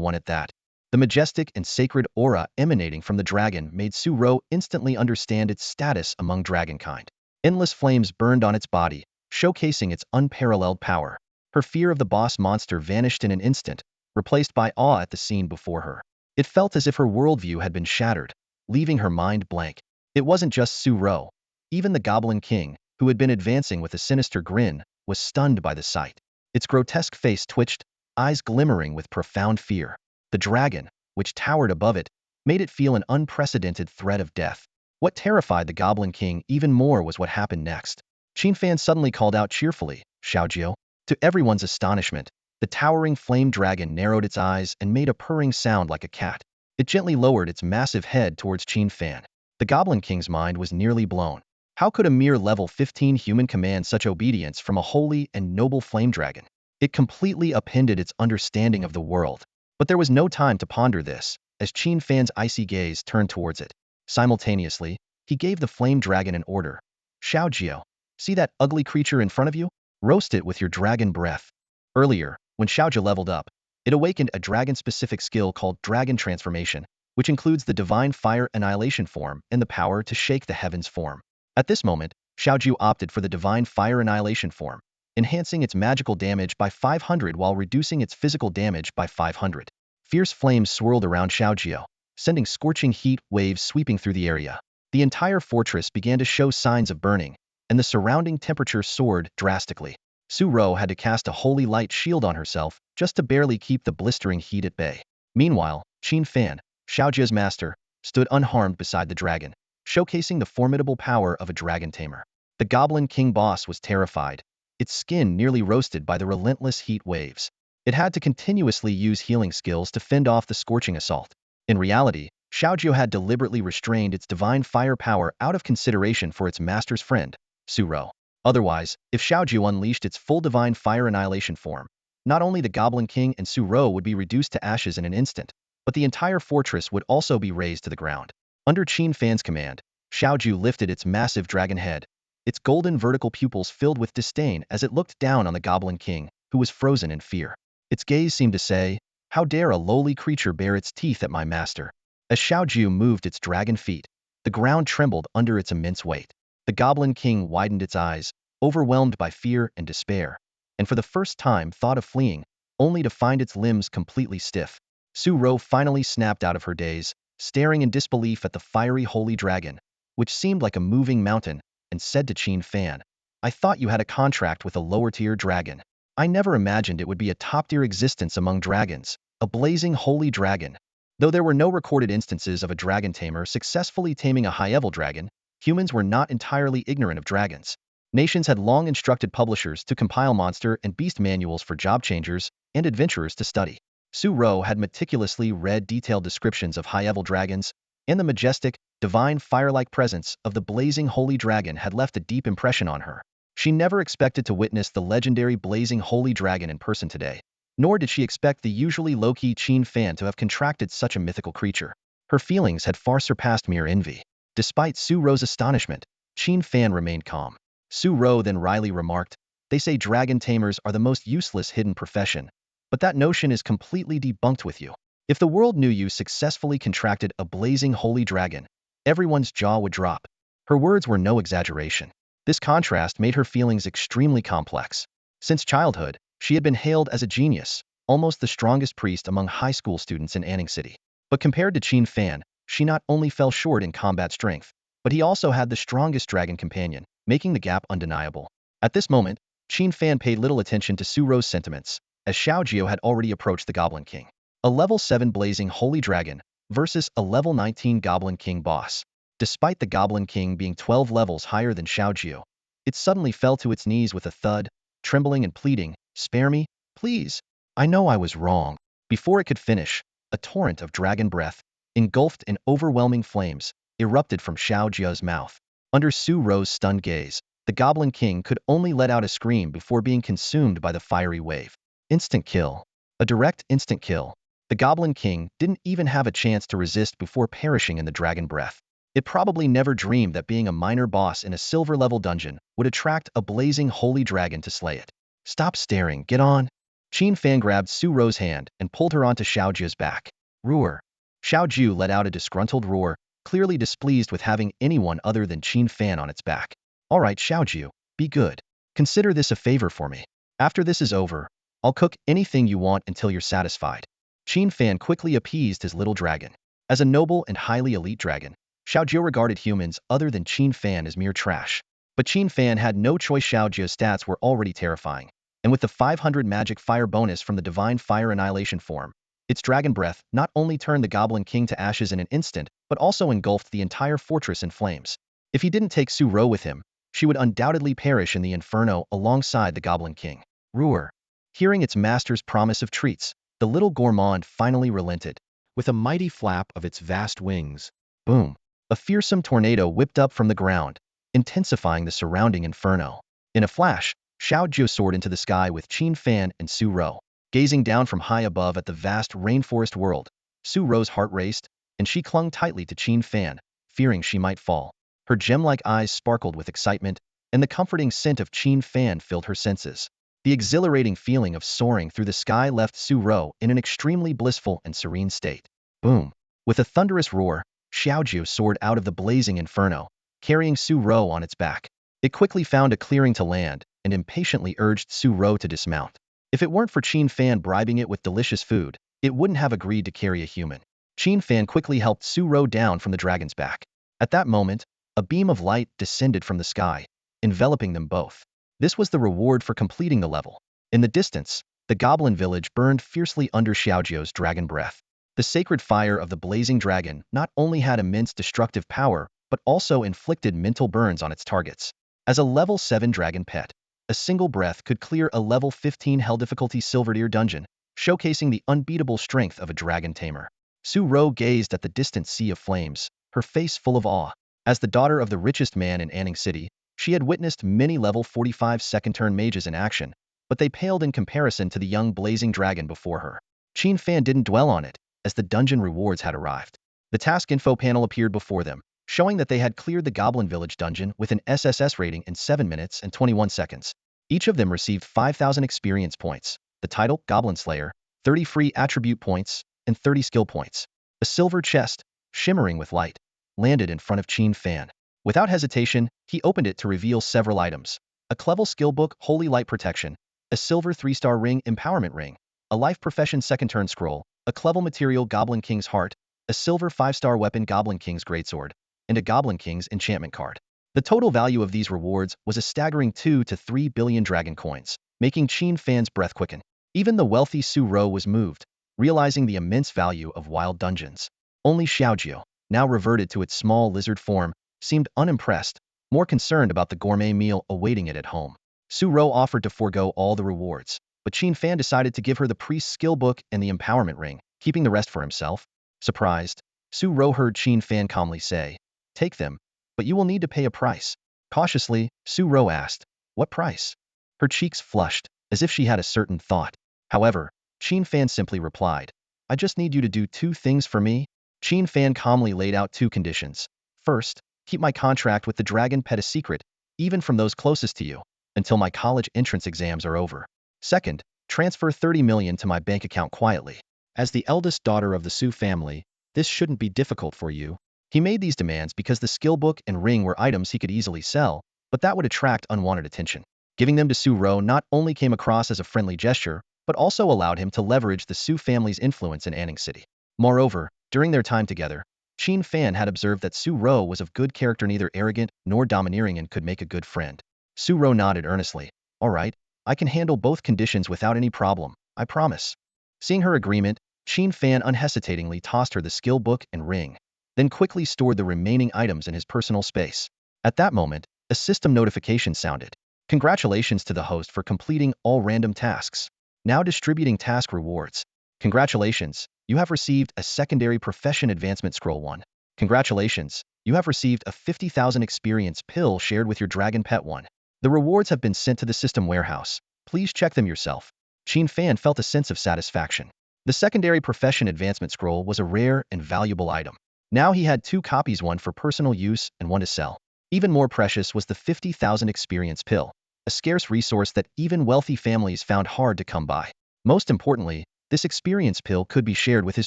one at that. The majestic and sacred aura emanating from the dragon made Su-ro instantly understand its status among dragonkind. Endless flames burned on its body, showcasing its unparalleled power. Her fear of the boss monster vanished in an instant, replaced by awe at the scene before her. It felt as if her worldview had been shattered, leaving her mind blank. It wasn't just Su-ro. Even the Goblin King, who had been advancing with a sinister grin, was stunned by the sight. Its grotesque face twitched, eyes glimmering with profound fear. The dragon, which towered above it, made it feel an unprecedented threat of death. What terrified the Goblin King even more was what happened next. Qin Fan suddenly called out cheerfully, "Xiaojio." To everyone's astonishment, the towering flame dragon narrowed its eyes and made a purring sound like a cat. It gently lowered its massive head towards Qin Fan. The Goblin King's mind was nearly blown. How could a mere level 15 human command such obedience from a holy and noble flame dragon? It completely upended its understanding of the world. But there was no time to ponder this, as Qin Fan's icy gaze turned towards it. Simultaneously, he gave the flame dragon an order. "Xiaojio, see that ugly creature in front of you? Roast it with your dragon breath." Earlier, when Xiaojia leveled up, it awakened a dragon-specific skill called Dragon Transformation, which includes the Divine Fire Annihilation form and the power to shake the heavens form. At this moment, Xiaoju opted for the Divine Fire Annihilation form, enhancing its magical damage by 500 while reducing its physical damage by 500. Fierce flames swirled around Xiaojio, sending scorching heat waves sweeping through the area. The entire fortress began to show signs of burning, and the surrounding temperature soared drastically. Su-ro had to cast a holy light shield on herself just to barely keep the blistering heat at bay. Meanwhile, Qin Fan, Xiaojie's master, stood unharmed beside the dragon, showcasing the formidable power of a Dragon Tamer. The Goblin King boss was terrified, its skin nearly roasted by the relentless heat waves. It had to continuously use healing skills to fend off the scorching assault. In reality, Xiaojio had deliberately restrained its divine fire power out of consideration for its master's friend, Su-ro. Otherwise, if Xiaojio unleashed its full divine fire annihilation form, not only the Goblin King and Su-ro would be reduced to ashes in an instant, but the entire fortress would also be razed to the ground. Under Qin Fan's command, Xiaoju lifted its massive dragon head, its golden vertical pupils filled with disdain as it looked down on the Goblin King, who was frozen in fear. Its gaze seemed to say, "How dare a lowly creature bare its teeth at my master?" As Xiaoju moved its dragon feet, the ground trembled under its immense weight. The Goblin King widened its eyes, overwhelmed by fear and despair, and for the first time thought of fleeing, only to find its limbs completely stiff. Su-ro finally snapped out of her daze, staring in disbelief at the fiery holy dragon, which seemed like a moving mountain, and said to Qin Fan, "I thought you had a contract with a lower-tier dragon. I never imagined it would be a top-tier existence among dragons, a blazing holy dragon." Though there were no recorded instances of a dragon tamer successfully taming a high-level dragon, humans were not entirely ignorant of dragons. Nations had long instructed publishers to compile monster and beast manuals for job changers and adventurers to study. Su-ro had meticulously read detailed descriptions of high-level dragons, and the majestic, divine fire-like presence of the blazing holy dragon had left a deep impression on her. She never expected to witness the legendary blazing holy dragon in person today, nor did she expect the usually low-key Qin Fan to have contracted such a mythical creature. Her feelings had far surpassed mere envy. Despite Su-ro's astonishment, Qin Fan remained calm. Su-ro then wryly remarked, "They say dragon tamers are the most useless hidden profession, but that notion is completely debunked with you. If the world knew you successfully contracted a blazing holy dragon, everyone's jaw would drop." Her words were no exaggeration. This contrast made her feelings extremely complex. Since childhood, she had been hailed as a genius, almost the strongest priest among high school students in Anning City. But compared to Qin Fan, she not only fell short in combat strength, but he also had the strongest dragon companion, making the gap undeniable. At this moment, Qin Fan paid little attention to Su-ro's sentiments, as Xiaojio had already approached the Goblin King. A level 7 blazing holy dragon versus a level 19 Goblin King boss. Despite the Goblin King being 12 levels higher than Xiaojio, it suddenly fell to its knees with a thud, trembling and pleading, "Spare me, please. I know I was wrong." Before it could finish, a torrent of dragon breath, engulfed in overwhelming flames, erupted from Xiaojio's mouth. Under Su Ro's stunned gaze, the Goblin King could only let out a scream before being consumed by the fiery wave. Instant kill. A direct instant kill. The Goblin King didn't even have a chance to resist before perishing in the dragon breath. It probably never dreamed that being a minor boss in a silver-level dungeon would attract a blazing holy dragon to slay it. Stop staring, get on. Qin Fan grabbed Su Ro's hand and pulled her onto Xiaoju's back. Roar. Xiaoju let out a disgruntled roar, clearly displeased with having anyone other than Qin Fan on its back. All right, Xiaoju, be good. Consider this a favor for me. After this is over, I'll cook anything you want until you're satisfied. Qin Fan quickly appeased his little dragon. As a noble and highly elite dragon, Xiaoju regarded humans other than Qin Fan as mere trash. But Qin Fan had no choice. Xiaoju's stats were already terrifying, and with the 500 magic fire bonus from the divine fire annihilation form, its dragon breath not only turned the Goblin King to ashes in an instant, but also engulfed the entire fortress in flames. If he didn't take Su Ro with him, she would undoubtedly perish in the inferno alongside the Goblin King. Roar. Hearing its master's promise of treats, the little gourmand finally relented. With a mighty flap of its vast wings, boom, a fearsome tornado whipped up from the ground, intensifying the surrounding inferno. In a flash, Xiaoju soared into the sky with Qin Fan and Su Ro. Gazing down from high above at the vast rainforest world, Su Ro's heart raced, and she clung tightly to Qin Fan, fearing she might fall. Her gem-like eyes sparkled with excitement, and the comforting scent of Qin Fan filled her senses. The exhilarating feeling of soaring through the sky left Su Ro in an extremely blissful and serene state. Boom! With a thunderous roar, Xiaoju soared out of the blazing inferno, carrying Su Ro on its back. It quickly found a clearing to land, and impatiently urged Su Ro to dismount. If it weren't for Qin Fan bribing it with delicious food, it wouldn't have agreed to carry a human. Qin Fan quickly helped Su Ro down from the dragon's back. At that moment, a beam of light descended from the sky, enveloping them both. This was the reward for completing the level. In the distance, the goblin village burned fiercely under Xiaoju's dragon breath. The sacred fire of the blazing dragon not only had immense destructive power, but also inflicted mental burns on its targets. As a level 7 dragon pet, a single breath could clear a level 15 hell difficulty silver-tier dungeon, showcasing the unbeatable strength of a Dragon Tamer. Su Ro gazed at the distant sea of flames, her face full of awe. As the daughter of the richest man in Anning City, she had witnessed many level 45 second-turn mages in action, but they paled in comparison to the young blazing dragon before her. Qin Fan didn't dwell on it, as the dungeon rewards had arrived. The task info panel appeared before them, showing that they had cleared the Goblin Village dungeon with an SSS rating in 7 minutes and 21 seconds. Each of them received 5,000 experience points, the title Goblin Slayer, 30 free attribute points, and 30 skill points. A silver chest, shimmering with light, landed in front of Qin Fan. Without hesitation, he opened it to reveal several items. A Clevel skill book, Holy Light Protection, a silver 3-star ring, Empowerment Ring, a Life Profession second-turn scroll, a Clevel material, Goblin King's Heart, a silver 5-star weapon, Goblin King's Greatsword, and a Goblin King's enchantment card. The total value of these rewards was a staggering 2 to 3 billion dragon coins, making Qin Fan's breath quicken. Even the wealthy Su Ro was moved, realizing the immense value of wild dungeons. Only Xiaoju, now reverted to its small lizard form, seemed unimpressed, more concerned about the gourmet meal awaiting it at home. Su Ro offered to forego all the rewards, but Qin Fan decided to give her the priest's skill book and the empowerment ring, keeping the rest for himself. Surprised, Su Ro heard Qin Fan calmly say, "Take them, but you will need to pay a price." Cautiously, Su Ro asked, "What price?" Her cheeks flushed, as if she had a certain thought. However, Qin Fan simply replied, "I just need you to do 2 things for me." Qin Fan calmly laid out 2 conditions. First, keep my contract with the dragon pet a secret, even from those closest to you, until my college entrance exams are over. Second, transfer 30 million to my bank account quietly. As the eldest daughter of the Su family, this shouldn't be difficult for you. He made these demands because the skill book and ring were items he could easily sell, but that would attract unwanted attention. Giving them to Su Ro not only came across as a friendly gesture, but also allowed him to leverage the Su family's influence in Anning City. Moreover, during their time together, Qin Fan had observed that Su Ro was of good character, neither arrogant nor domineering, and could make a good friend. Su Ro nodded earnestly. "All right, I can handle both conditions without any problem, I promise." Seeing her agreement, Qin Fan unhesitatingly tossed her the skill book and ring, then quickly stored the remaining items in his personal space. At that moment, a system notification sounded. "Congratulations to the host for completing all random tasks. Now distributing task rewards. Congratulations, you have received a secondary profession advancement scroll 1. Congratulations, you have received a 50,000 experience pill shared with your dragon pet one. The rewards have been sent to the system warehouse. Please check them yourself. Qin Fan felt a sense of satisfaction. The secondary profession advancement scroll was a rare and valuable item. Now he had 2 copies, one for personal use and one to sell. Even more precious was the 50,000 experience pill, a scarce resource that even wealthy families found hard to come by. Most importantly, this experience pill could be shared with his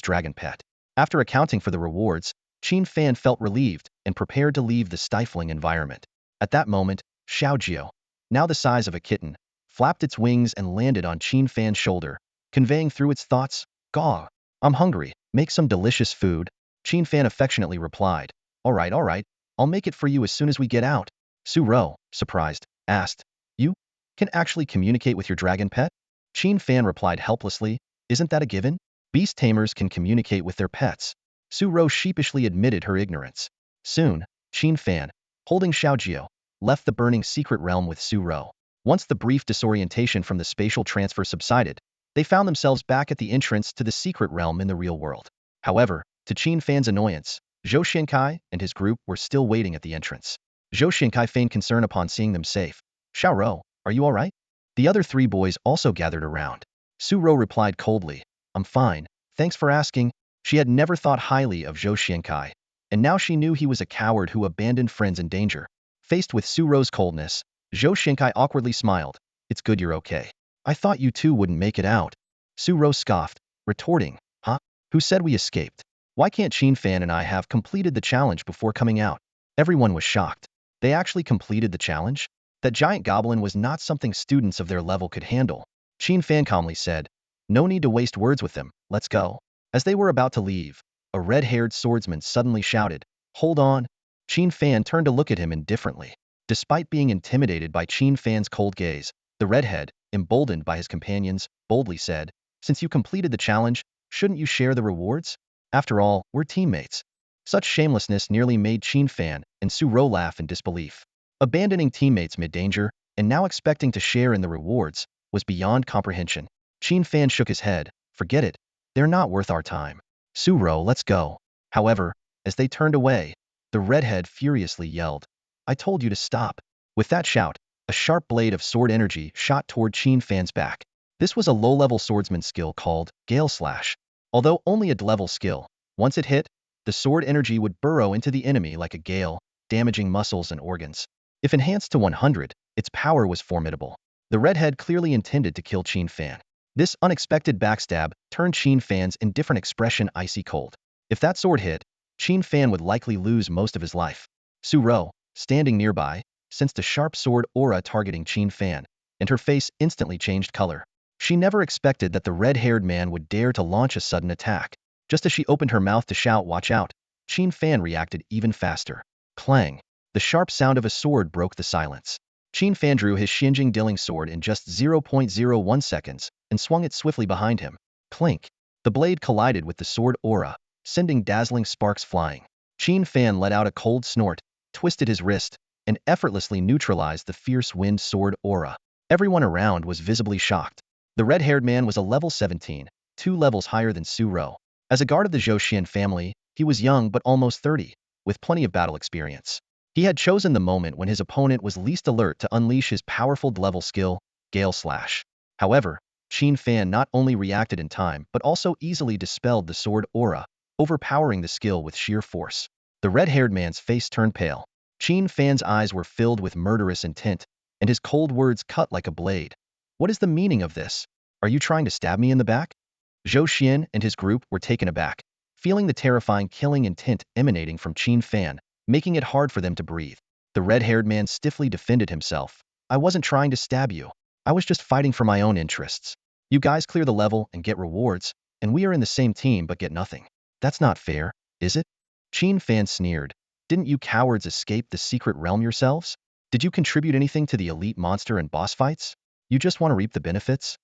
dragon pet. After accounting for the rewards, Qin Fan felt relieved and prepared to leave the stifling environment. At that moment, Xiaojio, now the size of a kitten, flapped its wings and landed on Qin Fan's shoulder, conveying through its thoughts, "Gaw, I'm hungry, make some delicious food." Qin Fan affectionately replied, all right, I'll make it for you as soon as we get out." Su Ro, surprised, asked, "You can actually communicate with your dragon pet?" Qin Fan replied helplessly, "Isn't that a given? Beast tamers can communicate with their pets." Su Ro sheepishly admitted her ignorance. Soon, Qin Fan, holding Xiaojio, left the burning secret realm with Su Ro. Once the brief disorientation from the spatial transfer subsided, they found themselves back at the entrance to the secret realm in the real world. However, to Qin Fan's annoyance, Zhou Xiankai and his group were still waiting at the entrance. Zhou Xiankai feigned concern upon seeing them safe. "Xiao Ro, are you all right?" The other 3 boys also gathered around. Su Ro replied coldly, "I'm fine, thanks for asking." She had never thought highly of Zhou Xiankai, and now she knew he was a coward who abandoned friends in danger. Faced with Su Ro's coldness, Zhou Xiankai awkwardly smiled. "It's good you're okay. I thought you two wouldn't make it out." Su Ro scoffed, retorting, "Huh? Who said we escaped? Why can't Qin Fan and I have completed the challenge before coming out?" Everyone was shocked. They actually completed the challenge? That giant goblin was not something students of their level could handle. Qin Fan calmly said, "No need to waste words with them, let's go." As they were about to leave, a red-haired swordsman suddenly shouted, "Hold on." Qin Fan turned to look at him indifferently. Despite being intimidated by Qin Fan's cold gaze, the redhead, emboldened by his companions, boldly said, "Since you completed the challenge, shouldn't you share the rewards? After all, we're teammates." Such shamelessness nearly made Qin Fan and Su Ro laugh in disbelief. Abandoning teammates mid-danger, and now expecting to share in the rewards, was beyond comprehension. Qin Fan shook his head, "Forget it. They're not worth our time. Su Ro, let's go." However, as they turned away, the redhead furiously yelled, "I told you to stop." With that shout, a sharp blade of sword energy shot toward Qin Fan's back. This was a low-level swordsman skill called Gale Slash. Although only a D-level skill, once it hit, the sword energy would burrow into the enemy like a gale, damaging muscles and organs. If enhanced to 100, its power was formidable. The redhead clearly intended to kill Qin Fan. This unexpected backstab turned Qin Fan's indifferent expression icy cold. If that sword hit, Qin Fan would likely lose most of his life. Su Ro, standing nearby, sensed a sharp sword aura targeting Qin Fan, and her face instantly changed color. She never expected that the red-haired man would dare to launch a sudden attack. Just as she opened her mouth to shout, "Watch out," Qin Fan reacted even faster. Clang! The sharp sound of a sword broke the silence. Qin Fan drew his Xinjing Dilling sword in just 0.01 seconds and swung it swiftly behind him. Clink! The blade collided with the sword aura, sending dazzling sparks flying. Qin Fan let out a cold snort, twisted his wrist, and effortlessly neutralized the fierce wind sword aura. Everyone around was visibly shocked. The red-haired man was a level 17, 2 levels higher than Su Ro. As a guard of the Zhou family, he was young but almost 30, with plenty of battle experience. He had chosen the moment when his opponent was least alert to unleash his powerful D-level skill, Gale Slash. However, Qin Fan not only reacted in time but also easily dispelled the sword aura, overpowering the skill with sheer force. The red-haired man's face turned pale. Qin Fan's eyes were filled with murderous intent, and his cold words cut like a blade. "What is the meaning of this? Are you trying to stab me in the back?" Zhou Xian and his group were taken aback, feeling the terrifying killing intent emanating from Qin Fan, making it hard for them to breathe. The red-haired man stiffly defended himself. "I wasn't trying to stab you. I was just fighting for my own interests. You guys clear the level and get rewards, and we are in the same team but get nothing. That's not fair, is it?" Qin Fan sneered. "Didn't you cowards escape the secret realm yourselves? Did you contribute anything to the elite monster and boss fights? You just want to reap the benefits?"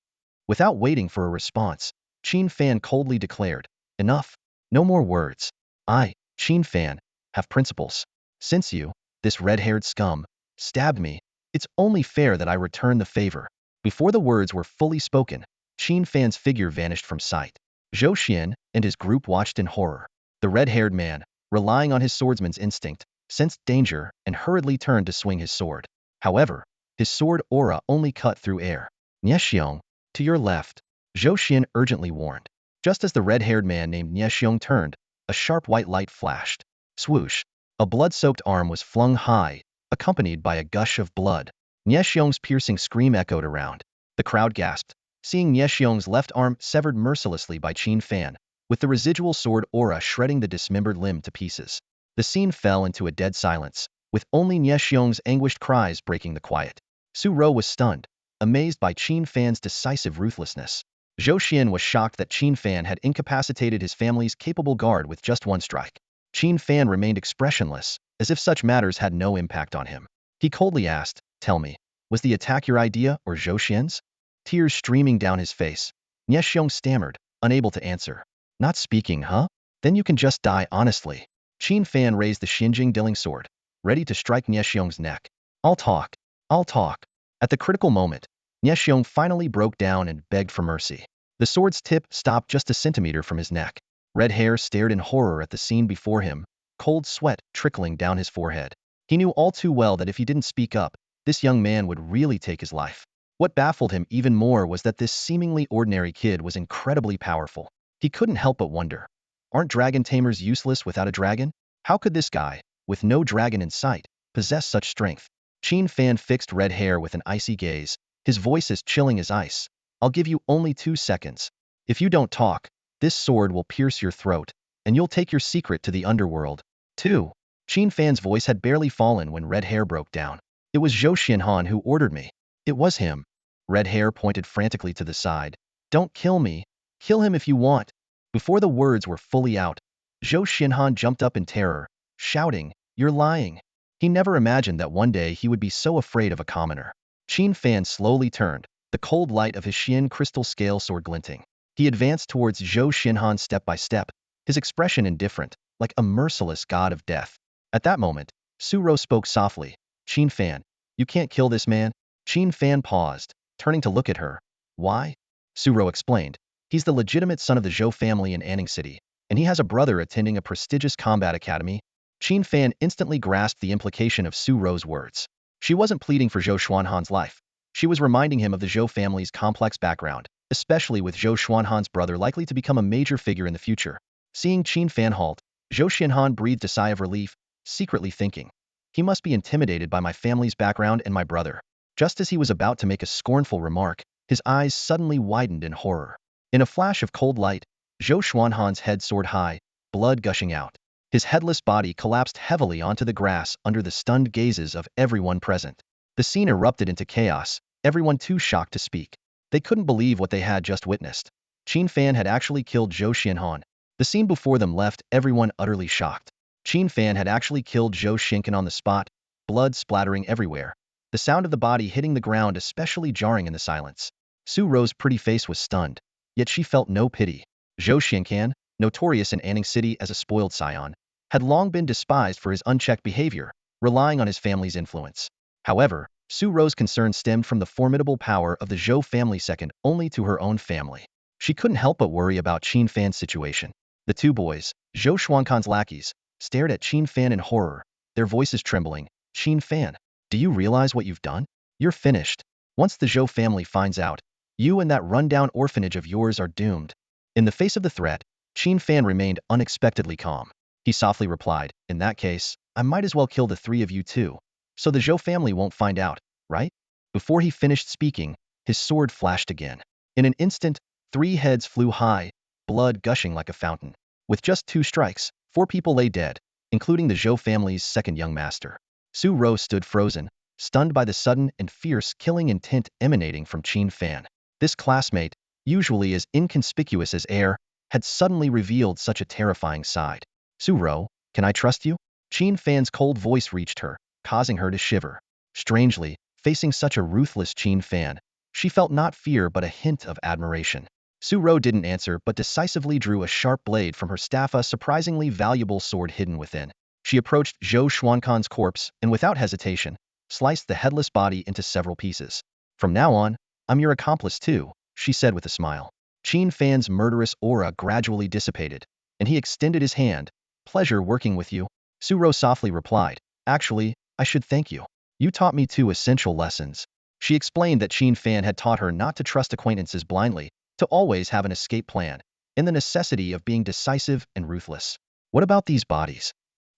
Without waiting for a response, Qin Fan coldly declared, "Enough. No more words. I, Qin Fan, have principles. Since you, this red-haired scum, stabbed me, it's only fair that I return the favor." Before the words were fully spoken, Qin Fan's figure vanished from sight. Zhou Xian and his group watched in horror. The red-haired man, relying on his swordsman's instinct, sensed danger and hurriedly turned to swing his sword. However, his sword aura only cut through air. Niexiong, to your left, Zhou Xian urgently warned. Just as the red-haired man named Niexiong turned, a sharp white light flashed. Swoosh! A blood-soaked arm was flung high, accompanied by a gush of blood. Niexiong's piercing scream echoed around. The crowd gasped, seeing Niexiong's left arm severed mercilessly by Qin Fan, with the residual sword aura shredding the dismembered limb to pieces. The scene fell into a dead silence, with only Niexiong's anguished cries breaking the quiet. Su Rou was stunned, amazed by Qin Fan's decisive ruthlessness. Zhou Xian was shocked that Qin Fan had incapacitated his family's capable guard with just one strike. Qin Fan remained expressionless, as if such matters had no impact on him. He coldly asked, "Tell me, was the attack your idea or Zhou Xian's?" Tears streaming down his face, Niexiong stammered, unable to answer. "Not speaking, huh? Then you can just die honestly." Qin Fan raised the Xinjing Dilling sword, ready to strike Niexiong's neck. I'll talk. I'll talk." At the critical moment, Niexiong finally broke down and begged for mercy. The sword's tip stopped just a centimeter from his neck. Red hair stared in horror at the scene before him, cold sweat trickling down his forehead. He knew all too well that if he didn't speak up, this young man would really take his life. What baffled him even more was that this seemingly ordinary kid was incredibly powerful. He couldn't help but wonder, aren't dragon tamers useless without a dragon? How could this guy, with no dragon in sight, possess such strength? Qin Fan fixed red hair with an icy gaze, his voice as chilling as ice. "I'll give you only 2 seconds. If you don't talk, this sword will pierce your throat, and you'll take your secret to the underworld." 2. Qin Fan's voice had barely fallen when red hair broke down. "It was Zhou Xianhan who ordered me." "It was him." Red hair pointed frantically to the side. "Don't kill me. Kill him if you want." Before the words were fully out, Zhou Xianhan jumped up in terror, shouting, "You're lying." He never imagined that one day he would be so afraid of a commoner. Qin Fan slowly turned, the cold light of his Xian crystal scale sword glinting. He advanced towards Zhou Xianhan step by step, his expression indifferent, like a merciless god of death. At that moment, Su Rou spoke softly. "Qin Fan, you can't kill this man." Qin Fan paused, turning to look at her. "Why?" Su Rou explained. "He's the legitimate son of the Zhou family in Anning City, and he has a brother attending a prestigious combat academy." Qin Fan instantly grasped the implication of Su Rou's words. She wasn't pleading for Zhou Xuanhan's life. She was reminding him of the Zhou family's complex background, especially with Zhou Xuanhan's brother likely to become a major figure in the future. Seeing Qin Fan halt, Zhou Xianhan breathed a sigh of relief, secretly thinking, "He must be intimidated by my family's background and my brother." Just as he was about to make a scornful remark, his eyes suddenly widened in horror. In a flash of cold light, Zhou Xuanhan's head soared high, blood gushing out. His headless body collapsed heavily onto the grass under the stunned gazes of everyone present. The scene erupted into chaos, everyone too shocked to speak. They couldn't believe what they had just witnessed. Qin Fan had actually killed Zhou Xianhan. The scene before them left everyone utterly shocked. Qin Fan had actually killed Zhou Xianhan on the spot, blood splattering everywhere. The sound of the body hitting the ground especially jarring in the silence. Su Rou's pretty face was stunned, yet she felt no pity. Zhou Xianhan, notorious in Anning City as a spoiled scion, had long been despised for his unchecked behavior, relying on his family's influence. However, Su Rou's concern stemmed from the formidable power of the Zhou family second only to her own family. She couldn't help but worry about Qin Fan's situation. The two boys, Zhou Xuankan's lackeys, stared at Qin Fan in horror, their voices trembling. "Qin Fan, do you realize what you've done? You're finished. Once the Zhou family finds out, you and that rundown orphanage of yours are doomed." In the face of the threat, Qin Fan remained unexpectedly calm. He softly replied, "In that case, I might as well kill the 3 of you too. So the Zhou family won't find out, right?" Before he finished speaking, his sword flashed again. In an instant, 3 heads flew high, blood gushing like a fountain. With just 2 strikes, 4 people lay dead, including the Zhou family's second young master. Su Rou stood frozen, stunned by the sudden and fierce killing intent emanating from Qin Fan. This classmate, usually as inconspicuous as air, had suddenly revealed such a terrifying side. "Su Rou, can I trust you?" Qin Fan's cold voice reached her, causing her to shiver. Strangely, facing such a ruthless Qin Fan, she felt not fear but a hint of admiration. Su Rou didn't answer but decisively drew a sharp blade from her staff, a surprisingly valuable sword hidden within. She approached Zhou Xuankan's corpse and without hesitation, sliced the headless body into several pieces. "From now on, I'm your accomplice too," she said with a smile. Qin Fan's murderous aura gradually dissipated, and he extended his hand, Pleasure working with you. Suro softly replied. Actually, I should thank you. You taught me 2 essential lessons. She explained that Qin Fan had taught her not to trust acquaintances blindly, to always have an escape plan, and the necessity of being decisive and ruthless. What about these bodies?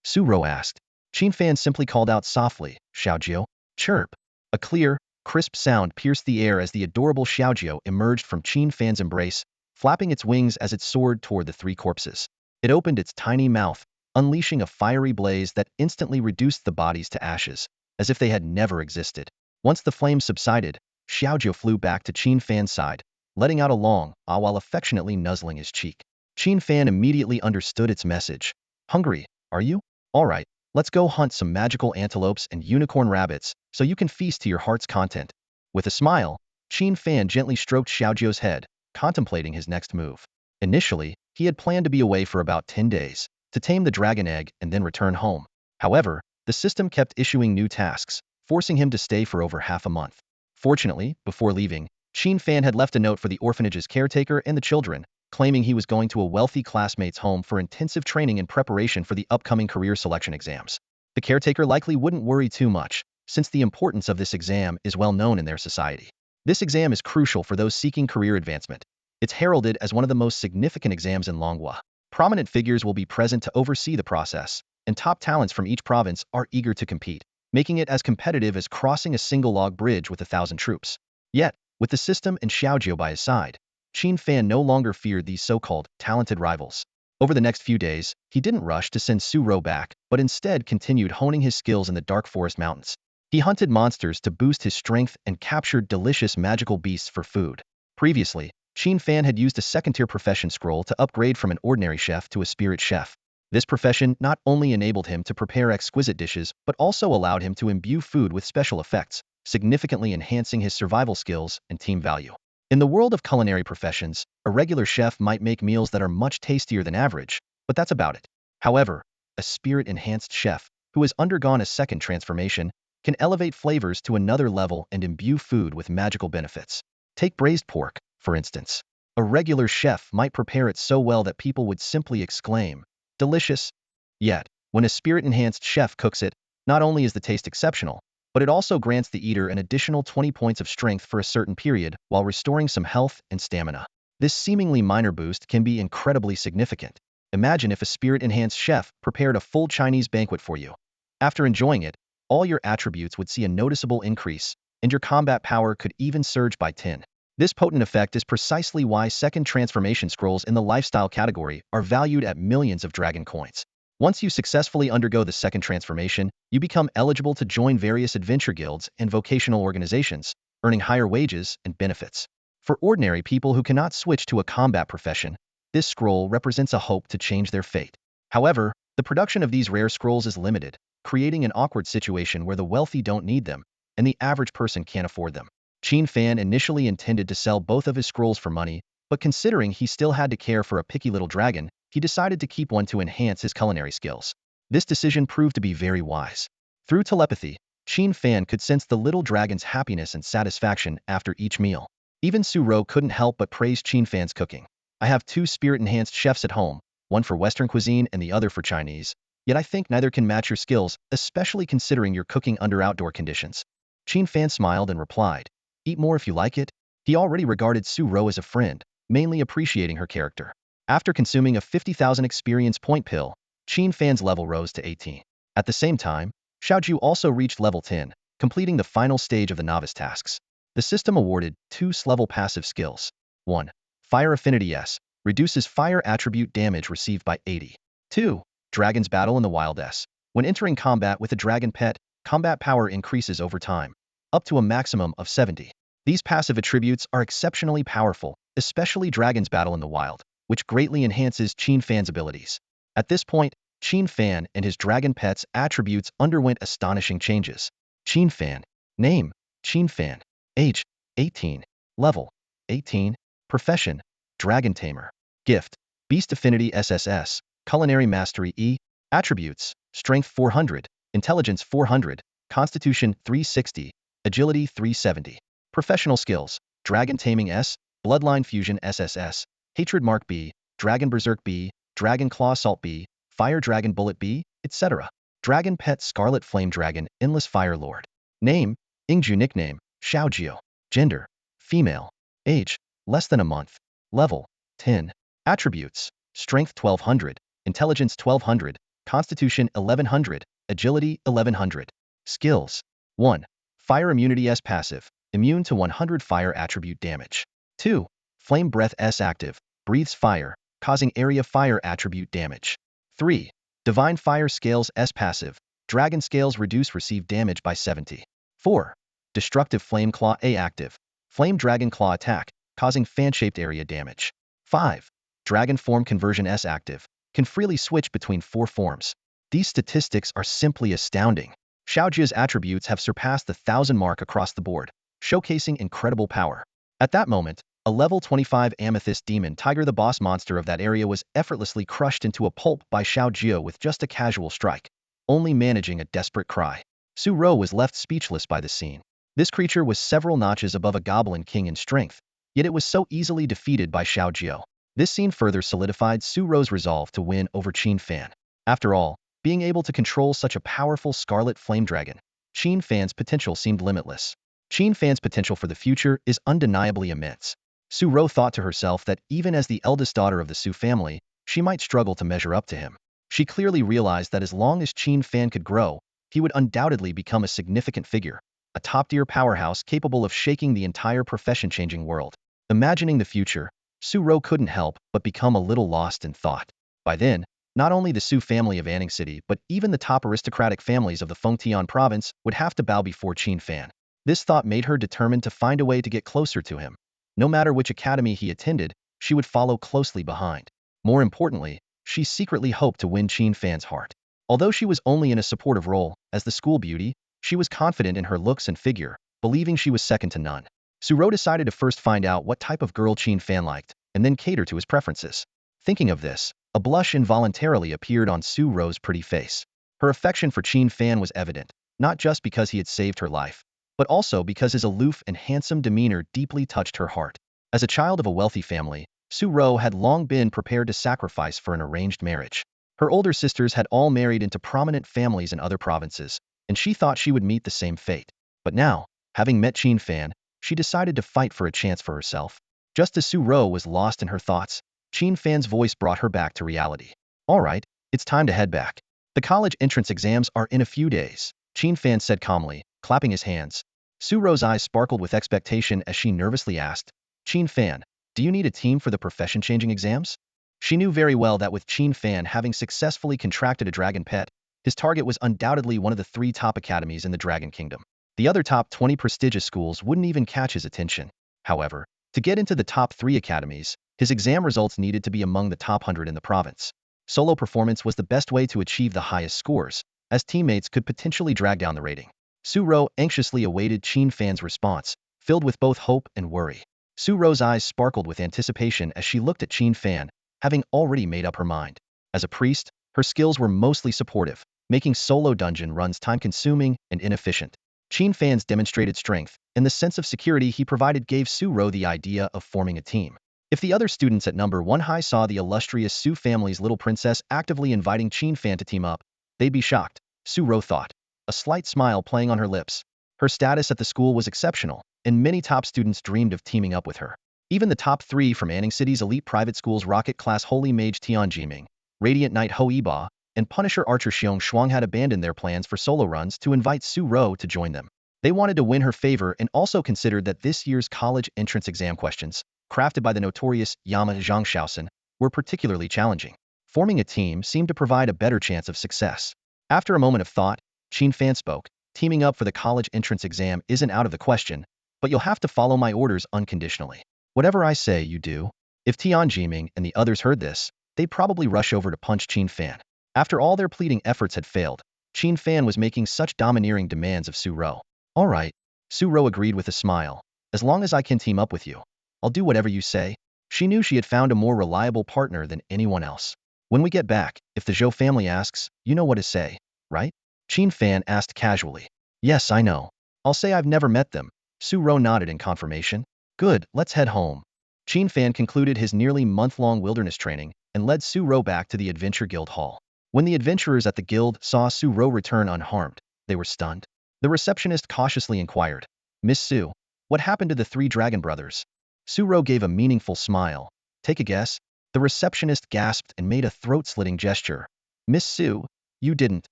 Suro asked. Qin Fan simply called out softly, Xiaojiu. Chirp. A clear, crisp sound pierced the air as the adorable Xiaojiu emerged from Qin Fan's embrace, flapping its wings as it soared toward the 3 corpses. It opened its tiny mouth, unleashing a fiery blaze that instantly reduced the bodies to ashes, as if they had never existed. Once the flames subsided, Xiaojiu flew back to Qin Fan's side, letting out a long ah while affectionately nuzzling his cheek. Qin Fan immediately understood its message. Hungry, are you? All right, let's go hunt some magical antelopes and unicorn rabbits so you can feast to your heart's content. With a smile, Qin Fan gently stroked Xiaojiu's head, contemplating his next move. Initially, he had planned to be away for about 10 days, to tame the dragon egg and then return home. However, the system kept issuing new tasks, forcing him to stay for over half a month. Fortunately, before leaving, Qin Fan had left a note for the orphanage's caretaker and the children, claiming he was going to a wealthy classmate's home for intensive training in preparation for the upcoming career selection exams. The caretaker likely wouldn't worry too much, since the importance of this exam is well known in their society. This exam is crucial for those seeking career advancement. It's heralded as one of the most significant exams in Longhua. Prominent figures will be present to oversee the process, and top talents from each province are eager to compete, making it as competitive as crossing a single log bridge with 1,000 troops. Yet, with the system and Xiaojiu by his side, Qin Fan no longer feared these so-called talented rivals. Over the next few days, he didn't rush to send Suro back, but instead continued honing his skills in the dark forest mountains. He hunted monsters to boost his strength and captured delicious magical beasts for food. Previously, Qin Fan had used a second-tier profession scroll to upgrade from an ordinary chef to a spirit chef. This profession not only enabled him to prepare exquisite dishes, but also allowed him to imbue food with special effects, significantly enhancing his survival skills and team value. In the world of culinary professions, a regular chef might make meals that are much tastier than average, but that's about it. However, a spirit-enhanced chef, who has undergone a second transformation, can elevate flavors to another level and imbue food with magical benefits. Take braised pork, for instance. A regular chef might prepare it so well that people would simply exclaim, delicious. Yet, when a spirit-enhanced chef cooks it, not only is the taste exceptional, but it also grants the eater an additional 20 points of strength for a certain period while restoring some health and stamina. This seemingly minor boost can be incredibly significant. Imagine if a spirit-enhanced chef prepared a full Chinese banquet for you. After enjoying it, all your attributes would see a noticeable increase, and your combat power could even surge by 10. This potent effect is precisely why second transformation scrolls in the lifestyle category are valued at millions of dragon coins. Once you successfully undergo the second transformation, you become eligible to join various adventure guilds and vocational organizations, earning higher wages and benefits. For ordinary people who cannot switch to a combat profession, this scroll represents a hope to change their fate. However, the production of these rare scrolls is limited, creating an awkward situation where the wealthy don't need them, and the average person can't afford them. Qin Fan initially intended to sell both of his scrolls for money, but considering he still had to care for a picky little dragon, he decided to keep one to enhance his culinary skills. This decision proved to be very wise. Through telepathy, Qin Fan could sense the little dragon's happiness and satisfaction after each meal. Even Suro couldn't help but praise Qin Fan's cooking. I have 2 spirit-enhanced chefs at home, one for Western cuisine and the other for Chinese, yet I think neither can match your skills, especially considering you're cooking under outdoor conditions. Qin Fan smiled and replied, eat more if you like it. He already regarded Suro as a friend, mainly appreciating her character. After consuming a 50,000 experience point pill, Qin Fan's level rose to 18. At the same time, Xiaojiu also reached level 10, completing the final stage of the novice tasks. The system awarded 2 level passive skills. 1. Fire Affinity S, reduces fire attribute damage received by 80. 2. Dragon's Battle in the Wild S. When entering combat with a dragon pet, combat power increases over time, up to a maximum of 70. These passive attributes are exceptionally powerful, especially Dragon's Battle in the Wild, which greatly enhances Qin Fan's abilities. At this point, Qin Fan and his dragon pet's attributes underwent astonishing changes. Qin Fan. Name: Qin Fan. Age: 18. Level: 18. Profession: Dragon Tamer. Gift: Beast Affinity SSS, Culinary Mastery E. Attributes: Strength 400, Intelligence 400, Constitution 360, Agility 370. Professional skills: Dragon Taming S, Bloodline Fusion SSS, Hatred Mark B, Dragon Berserk B, Dragon Claw Assault B, Fire Dragon Bullet Bee, etc. Dragon Pet Scarlet Flame Dragon Endless Fire Lord. Name, Ingju nickname, Xiaojio. Gender, female. Age, less than a month. Level, 10. Attributes, Strength 1200, Intelligence 1200, Constitution 1100, Agility 1100. Skills, 1. Fire Immunity S passive, immune to 100 fire attribute damage. 2. Flame Breath S active, breathes fire, causing area fire attribute damage. 3. Divine Fire Scales S passive, dragon scales reduce received damage by 70. 4. Destructive Flame Claw A active, flame dragon claw attack, causing fan-shaped area damage. 5. Dragon Form Conversion S active, can freely switch between 4 forms. These statistics are simply astounding. Xiaojia's attributes have surpassed the 1,000 mark across the board, showcasing incredible power. At that moment, a level 25 Amethyst Demon Tiger, the boss monster of that area, was effortlessly crushed into a pulp by Xiaojia with just a casual strike, only managing a desperate cry. Su Ro was left speechless by the scene. This creature was several notches above a goblin king in strength, yet it was so easily defeated by Xiaojia. This scene further solidified Su Ro's resolve to win over Qin Fan. After all, being able to control such a powerful scarlet flame dragon, Qin Fan's potential seemed limitless. Qin Fan's potential for the future is undeniably immense. Su Ro thought to herself that even as the eldest daughter of the Su family, she might struggle to measure up to him. She clearly realized that as long as Qin Fan could grow, he would undoubtedly become a significant figure, a top-tier powerhouse capable of shaking the entire profession-changing world. Imagining the future, Su Ro couldn't help but become a little lost in thought. By then, not only the Su family of Anning City but even the top aristocratic families of the Fengtian province would have to bow before Qin Fan. This thought made her determined to find a way to get closer to him. No matter which academy he attended, she would follow closely behind. More importantly, she secretly hoped to win Qin Fan's heart. Although she was only in a supportive role, as the school beauty, she was confident in her looks and figure, believing she was second to none. Su Ro decided to first find out what type of girl Qin Fan liked, and then cater to his preferences. Thinking of this, a blush involuntarily appeared on Su Ro's pretty face. Her affection for Qin Fan was evident, not just because he had saved her life, but also because his aloof and handsome demeanor deeply touched her heart. As a child of a wealthy family, Su Ro had long been prepared to sacrifice for an arranged marriage. Her older sisters had all married into prominent families in other provinces, and she thought she would meet the same fate. But now, having met Qin Fan, she decided to fight for a chance for herself. Just as Su Ro was lost in her thoughts, Qin Fan's voice brought her back to reality. All right, it's time to head back. The college entrance exams are in a few days, Qin Fan said calmly, clapping his hands. Su Ro's eyes sparkled with expectation as she nervously asked, Qin Fan, do you need a team for the profession-changing exams? She knew very well that with Qin Fan having successfully contracted a dragon pet, his target was undoubtedly one of the 3 top academies in the Dragon Kingdom. The other top 20 prestigious schools wouldn't even catch his attention. However, to get into the top 3 academies, his exam results needed to be among the top 100 in the province. Solo performance was the best way to achieve the highest scores, as teammates could potentially drag down the rating. Su Ro anxiously awaited Qin Fan's response, filled with both hope and worry. Su Ro's eyes sparkled with anticipation as she looked at Qin Fan, having already made up her mind. As a priest, her skills were mostly supportive, making solo dungeon runs time-consuming and inefficient. Qin Fan's demonstrated strength and the sense of security he provided gave Su Ro the idea of forming a team. If the other students at number 1 high saw the illustrious Su family's little princess actively inviting Qin Fan to team up, they'd be shocked, Su Ro thought, a slight smile playing on her lips. Her status at the school was exceptional, and many top students dreamed of teaming up with her. Even the top 3 from Anning City's elite private schools, rocket-class holy mage Tianjiming, Radiant Knight Ho Yiba, and Punisher Archer Xiong Shuang had abandoned their plans for solo runs to invite Su Ro to join them. They wanted to win her favor and also considered that this year's college entrance exam questions, crafted by the notorious Yama Zhangxiaosen, were particularly challenging. Forming a team seemed to provide a better chance of success. After a moment of thought, Qin Fan spoke, teaming up for the college entrance exam isn't out of the question, but you'll have to follow my orders unconditionally. Whatever I say, you do. If Tianjiming and the others heard this, they'd probably rush over to punch Qin Fan. After all their pleading efforts had failed, Qin Fan was making such domineering demands of Su Ro. All right, Su Ro agreed with a smile. As long as I can team up with you, I'll do whatever you say. She knew she had found a more reliable partner than anyone else. When we get back, if the Zhou family asks, you know what to say, right? Qin Fan asked casually. Yes, I know. I'll say I've never met them. Su Ro nodded in confirmation. Good, let's head home. Qin Fan concluded his nearly month-long wilderness training and led Su Ro back to the Adventure Guild Hall. When the adventurers at the guild saw Su Ro return unharmed, they were stunned. The receptionist cautiously inquired, "Miss Su, what happened to the three dragon brothers?" Su Ro gave a meaningful smile. "Take a guess." The receptionist gasped and made a throat-slitting gesture. "Miss Su, you didn't."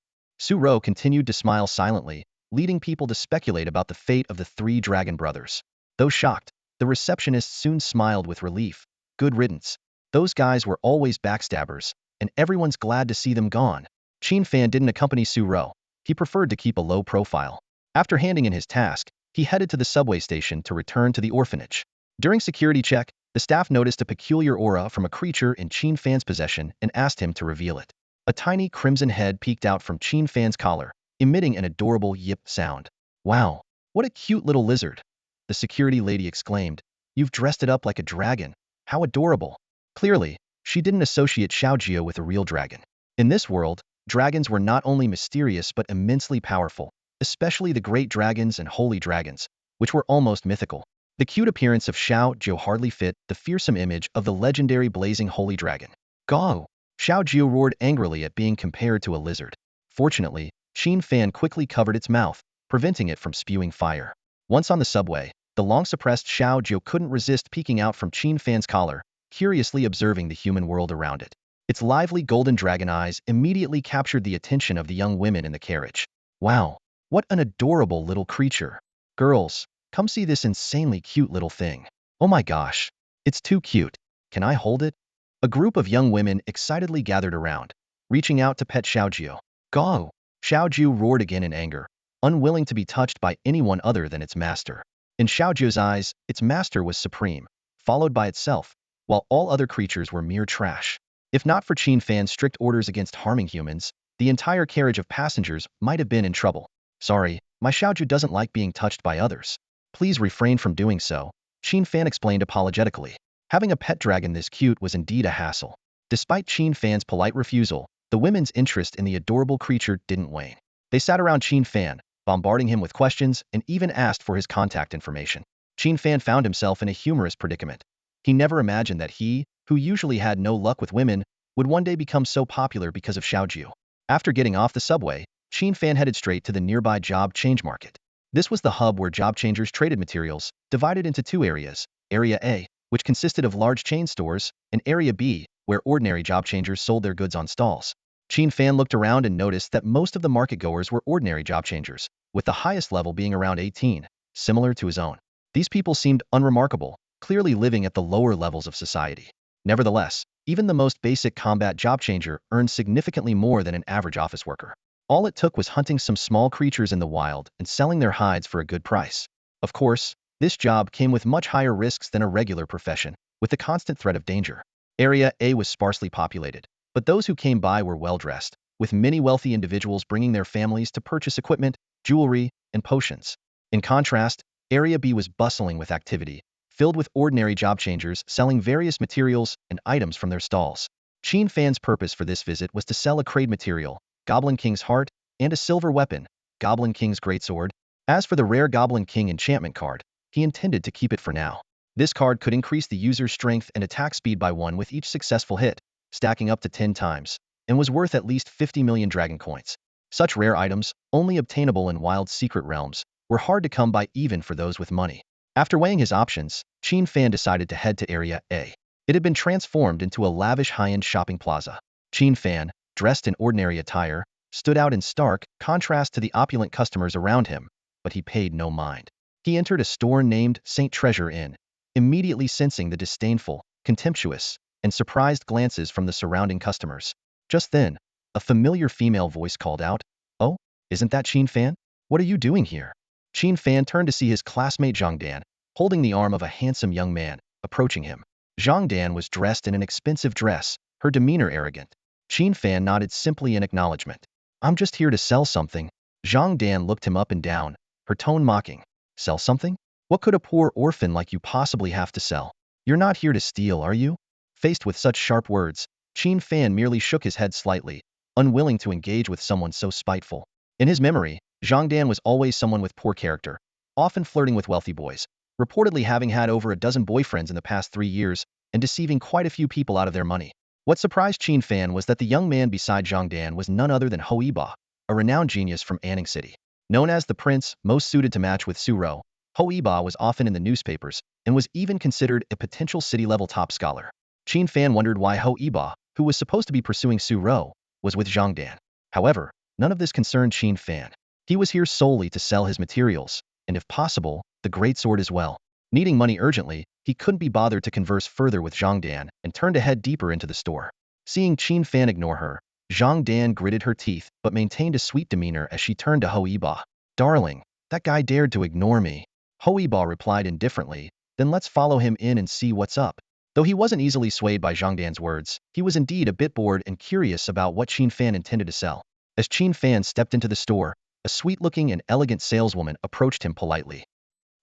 Su Ro continued to smile silently, leading people to speculate about the fate of the three dragon brothers. Though shocked, the receptionist soon smiled with relief. Good riddance. Those guys were always backstabbers, and everyone's glad to see them gone. Qin Fan didn't accompany Su Ro. He preferred to keep a low profile. After handing in his task, he headed to the subway station to return to the orphanage. During security check, the staff noticed a peculiar aura from a creature in Qin Fan's possession and asked him to reveal it. A tiny crimson head peeked out from Qin Fan's collar, emitting an adorable yip sound. "Wow, what a cute little lizard!" the security lady exclaimed. "You've dressed it up like a dragon. How adorable." Clearly, she didn't associate Xiaojia with a real dragon. In this world, dragons were not only mysterious but immensely powerful, especially the great dragons and holy dragons, which were almost mythical. The cute appearance of Xiaojia hardly fit the fearsome image of the legendary blazing holy dragon. "Gao!" Xiaojia roared angrily at being compared to a lizard. Fortunately, Qin Fan quickly covered its mouth, preventing it from spewing fire. Once on the subway, the long-suppressed Xiaojia couldn't resist peeking out from Qin Fan's collar, curiously observing the human world around it. Its lively golden dragon eyes immediately captured the attention of the young women in the carriage. "Wow, what an adorable little creature. Girls, come see this insanely cute little thing. Oh my gosh, it's too cute. Can I hold it?" A group of young women excitedly gathered around, reaching out to pet Xiaojia. "Gao!" Xiaojia roared again in anger, unwilling to be touched by anyone other than its master. In Xiaojia's eyes, its master was supreme, followed by itself, while all other creatures were mere trash. If not for Qin Fan's strict orders against harming humans, the entire carriage of passengers might have been in trouble. "Sorry, my Xiaojia doesn't like being touched by others. Please refrain from doing so," Qin Fan explained apologetically. Having a pet dragon this cute was indeed a hassle. Despite Qin Fan's polite refusal, the women's interest in the adorable creature didn't wane. They sat around Qin Fan, bombarding him with questions and even asked for his contact information. Qin Fan found himself in a humorous predicament. He never imagined that he, who usually had no luck with women, would one day become so popular because of Xiaojia. After getting off the subway, Qin Fan headed straight to the nearby job change market. This was the hub where job changers traded materials, divided into two areas: Area A, which consisted of large chain stores, and Area B, where ordinary job changers sold their goods on stalls. Qin Fan looked around and noticed that most of the market-goers were ordinary job changers, with the highest level being around 18, similar to his own. These people seemed unremarkable, clearly living at the lower levels of society. Nevertheless, even the most basic combat job changer earned significantly more than an average office worker. All it took was hunting some small creatures in the wild and selling their hides for a good price. Of course, this job came with much higher risks than a regular profession, with the constant threat of danger. Area A was sparsely populated, but those who came by were well-dressed, with many wealthy individuals bringing their families to purchase equipment, jewelry, and potions. In contrast, Area B was bustling with activity, filled with ordinary job changers selling various materials and items from their stalls. Qin Fan's purpose for this visit was to sell a trade material, Goblin King's Heart, and a silver weapon, Goblin King's Greatsword. As for the rare Goblin King enchantment card, he intended to keep it for now. This card could increase the user's strength and attack speed by 1 with each successful hit, stacking up to 10 times, and was worth at least 50 million dragon coins. Such rare items, only obtainable in wild secret realms, were hard to come by even for those with money. After weighing his options, Qin Fan decided to head to Area A. It had been transformed into a lavish high-end shopping plaza. Qin Fan, dressed in ordinary attire, stood out in stark contrast to the opulent customers around him, but he paid no mind. He entered a store named St. Treasure Inn, immediately sensing the disdainful, contemptuous, and surprised glances from the surrounding customers. Just then, a familiar female voice called out, "Oh, isn't that Qin Fan? What are you doing here?" Qin Fan turned to see his classmate Zhang Dan, holding the arm of a handsome young man, approaching him. Zhang Dan was dressed in an expensive dress, her demeanor arrogant. Qin Fan nodded simply in acknowledgement. "I'm just here to sell something." Zhang Dan looked him up and down, her tone mocking. "Sell something? What could a poor orphan like you possibly have to sell? You're not here to steal, are you?" Faced with such sharp words, Qin Fan merely shook his head slightly, unwilling to engage with someone so spiteful. In his memory, Zhang Dan was always someone with poor character, often flirting with wealthy boys, reportedly having had over a dozen boyfriends in the past 3 years, and deceiving quite a few people out of their money. What surprised Qin Fan was that the young man beside Zhang Dan was none other than Ho Yiba, a renowned genius from Anning City. Known as the prince most suited to match with Su Ro, Ho Yiba was often in the newspapers and was even considered a potential city-level top scholar. Qin Fan wondered why Ho Yiba, who was supposed to be pursuing Su Ro, was with Zhang Dan. However, none of this concerned Qin Fan. He was here solely to sell his materials, and if possible, the great sword as well. Needing money urgently, he couldn't be bothered to converse further with Zhang Dan and turned to head deeper into the store. Seeing Qin Fan ignore her, Zhang Dan gritted her teeth but maintained a sweet demeanor as she turned to Ho Yiba. Darling, that guy dared to ignore me. Ho Yiba replied indifferently, then let's follow him in and see what's up. Though he wasn't easily swayed by Zhang Dan's words, he was indeed a bit bored and curious about what Qin Fan intended to sell. As Qin Fan stepped into the store, a sweet-looking and elegant saleswoman approached him politely.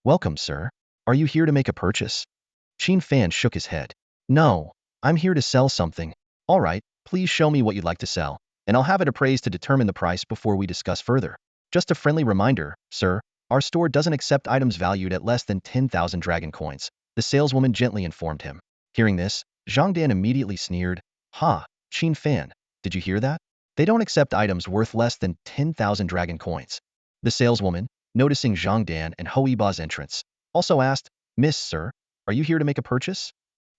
Welcome, sir. Are you here to make a purchase? Qin Fan shook his head. No, I'm here to sell something. All right, please show me what you'd like to sell, and I'll have it appraised to determine the price before we discuss further. Just a friendly reminder, sir, our store doesn't accept items valued at less than 10,000 dragon coins, the saleswoman gently informed him. Hearing this, Zhang Dan immediately sneered. Ha, Qin Fan, did you hear that? They don't accept items worth less than 10,000 dragon coins. The saleswoman, noticing Zhang Dan and Ho Yiba's entrance, also asked, Miss, sir, are you here to make a purchase?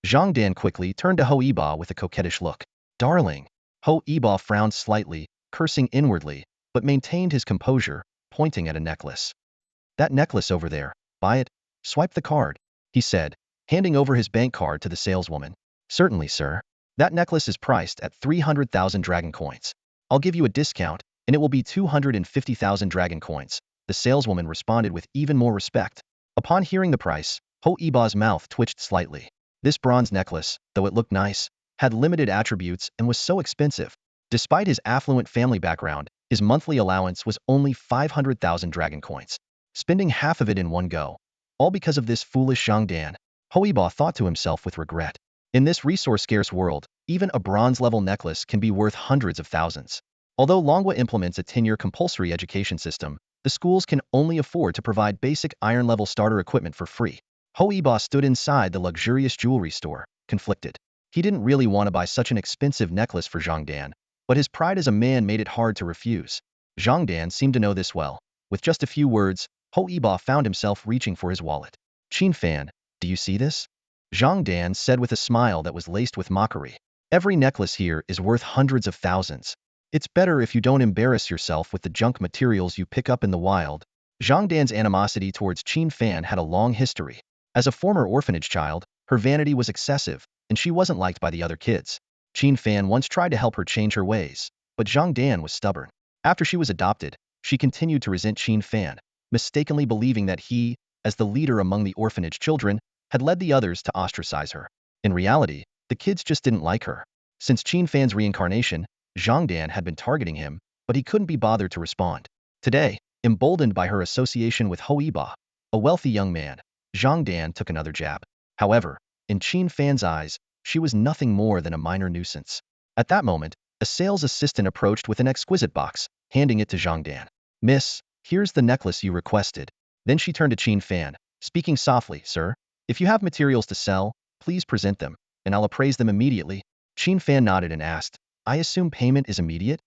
Zhang Dan quickly turned to Ho Yiba with a coquettish look. Darling. Ho Yiba frowned slightly, cursing inwardly, but maintained his composure, pointing at a necklace. That necklace over there, buy it, swipe the card, he said, handing over his bank card to the saleswoman. Certainly, sir. That necklace is priced at 300,000 dragon coins. I'll give you a discount, and it will be 250,000 dragon coins, the saleswoman responded with even more respect. Upon hearing the price, Ho Yiba's mouth twitched slightly. This bronze necklace, though it looked nice, had limited attributes and was so expensive. Despite his affluent family background, his monthly allowance was only 500,000 dragon coins. Spending half of it in one go. All because of this foolish Zhang Dan, Ho Yiba thought to himself with regret. In this resource-scarce world, even a bronze-level necklace can be worth hundreds of thousands. Although Longwa implements a 10-year compulsory education system, the schools can only afford to provide basic iron-level starter equipment for free. Ho Yiba stood inside the luxurious jewelry store, conflicted. He didn't really want to buy such an expensive necklace for Zhang Dan, but his pride as a man made it hard to refuse. Zhang Dan seemed to know this well. With just a few words, Ho Yiba found himself reaching for his wallet. Qin Fan, do you see this? Zhang Dan said with a smile that was laced with mockery. Every necklace here is worth hundreds of thousands. It's better if you don't embarrass yourself with the junk materials you pick up in the wild. Zhang Dan's animosity towards Qin Fan had a long history. As a former orphanage child, her vanity was excessive, and she wasn't liked by the other kids. Qin Fan once tried to help her change her ways, but Zhang Dan was stubborn. After she was adopted, she continued to resent Qin Fan, mistakenly believing that he, as the leader among the orphanage children, had led the others to ostracize her. In reality, the kids just didn't like her. Since Qin Fan's reincarnation, Zhang Dan had been targeting him, but he couldn't be bothered to respond. Today, emboldened by her association with Ho Yiba, a wealthy young man, Zhang Dan took another jab. However, in Qin Fan's eyes, she was nothing more than a minor nuisance. At that moment, a sales assistant approached with an exquisite box, handing it to Zhang Dan. Miss, here's the necklace you requested. Then she turned to Qin Fan, speaking softly, Sir, if you have materials to sell, please present them, and I'll appraise them immediately. Qin Fan nodded and asked, I assume payment is immediate?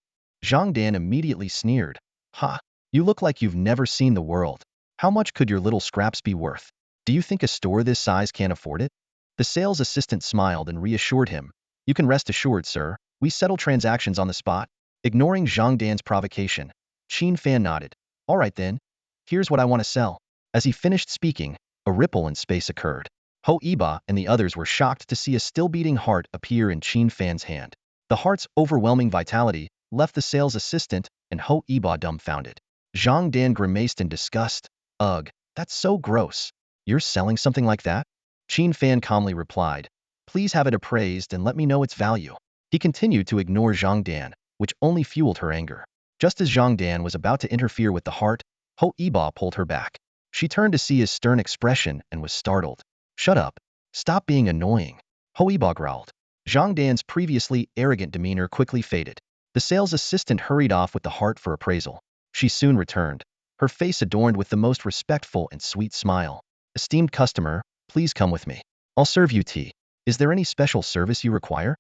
Zhang Dan immediately sneered. Ha, you look like you've never seen the world. How much could your little scraps be worth? Do you think a store this size can't afford it? The sales assistant smiled and reassured him. You can rest assured, sir, we settle transactions on the spot. Ignoring Zhang Dan's provocation, Qin Fan nodded. All right then, here's what I want to sell. As he finished speaking, a ripple in space occurred. Ho Yiba and the others were shocked to see a still-beating heart appear in Qin Fan's hand. The heart's overwhelming vitality left the sales assistant and Ho Yiba dumbfounded. Zhang Dan grimaced in disgust. Ugh, that's so gross. You're selling something like that? Qin Fan calmly replied. Please have it appraised and let me know its value. He continued to ignore Zhang Dan, which only fueled her anger. Just as Zhang Dan was about to interfere with the heart, Ho Yiba pulled her back. She turned to see his stern expression and was startled. Shut up. Stop being annoying. Ho Yiba growled. Zhang Dan's previously arrogant demeanor quickly faded. The sales assistant hurried off with the heart for appraisal. She soon returned, her face adorned with the most respectful and sweet smile. Esteemed customer, please come with me. I'll serve you tea. Is there any special service you require?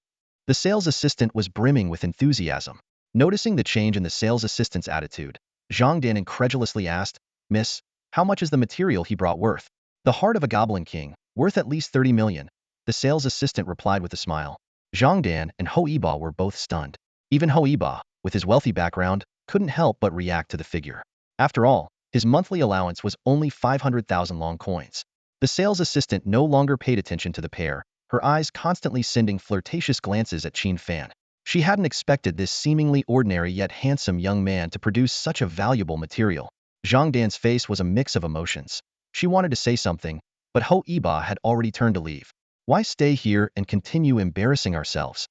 The sales assistant was brimming with enthusiasm. Noticing the change in the sales assistant's attitude, Zhang Dan incredulously asked, "Miss, how much is the material he brought worth?" "The heart of a goblin king, worth at least 30 million," the sales assistant replied with a smile. Zhang Dan and Ho Yiba were both stunned. Even Ho Yiba, with his wealthy background, couldn't help but react to the figure. After all, his monthly allowance was only 500,000 long coins. The sales assistant no longer paid attention to the pair, her eyes constantly sending flirtatious glances at Qin Fan. She hadn't expected this seemingly ordinary yet handsome young man to produce such a valuable material. Zhang Dan's face was a mix of emotions. She wanted to say something, but Ho Yiba had already turned to leave. "Why stay here and continue embarrassing ourselves?"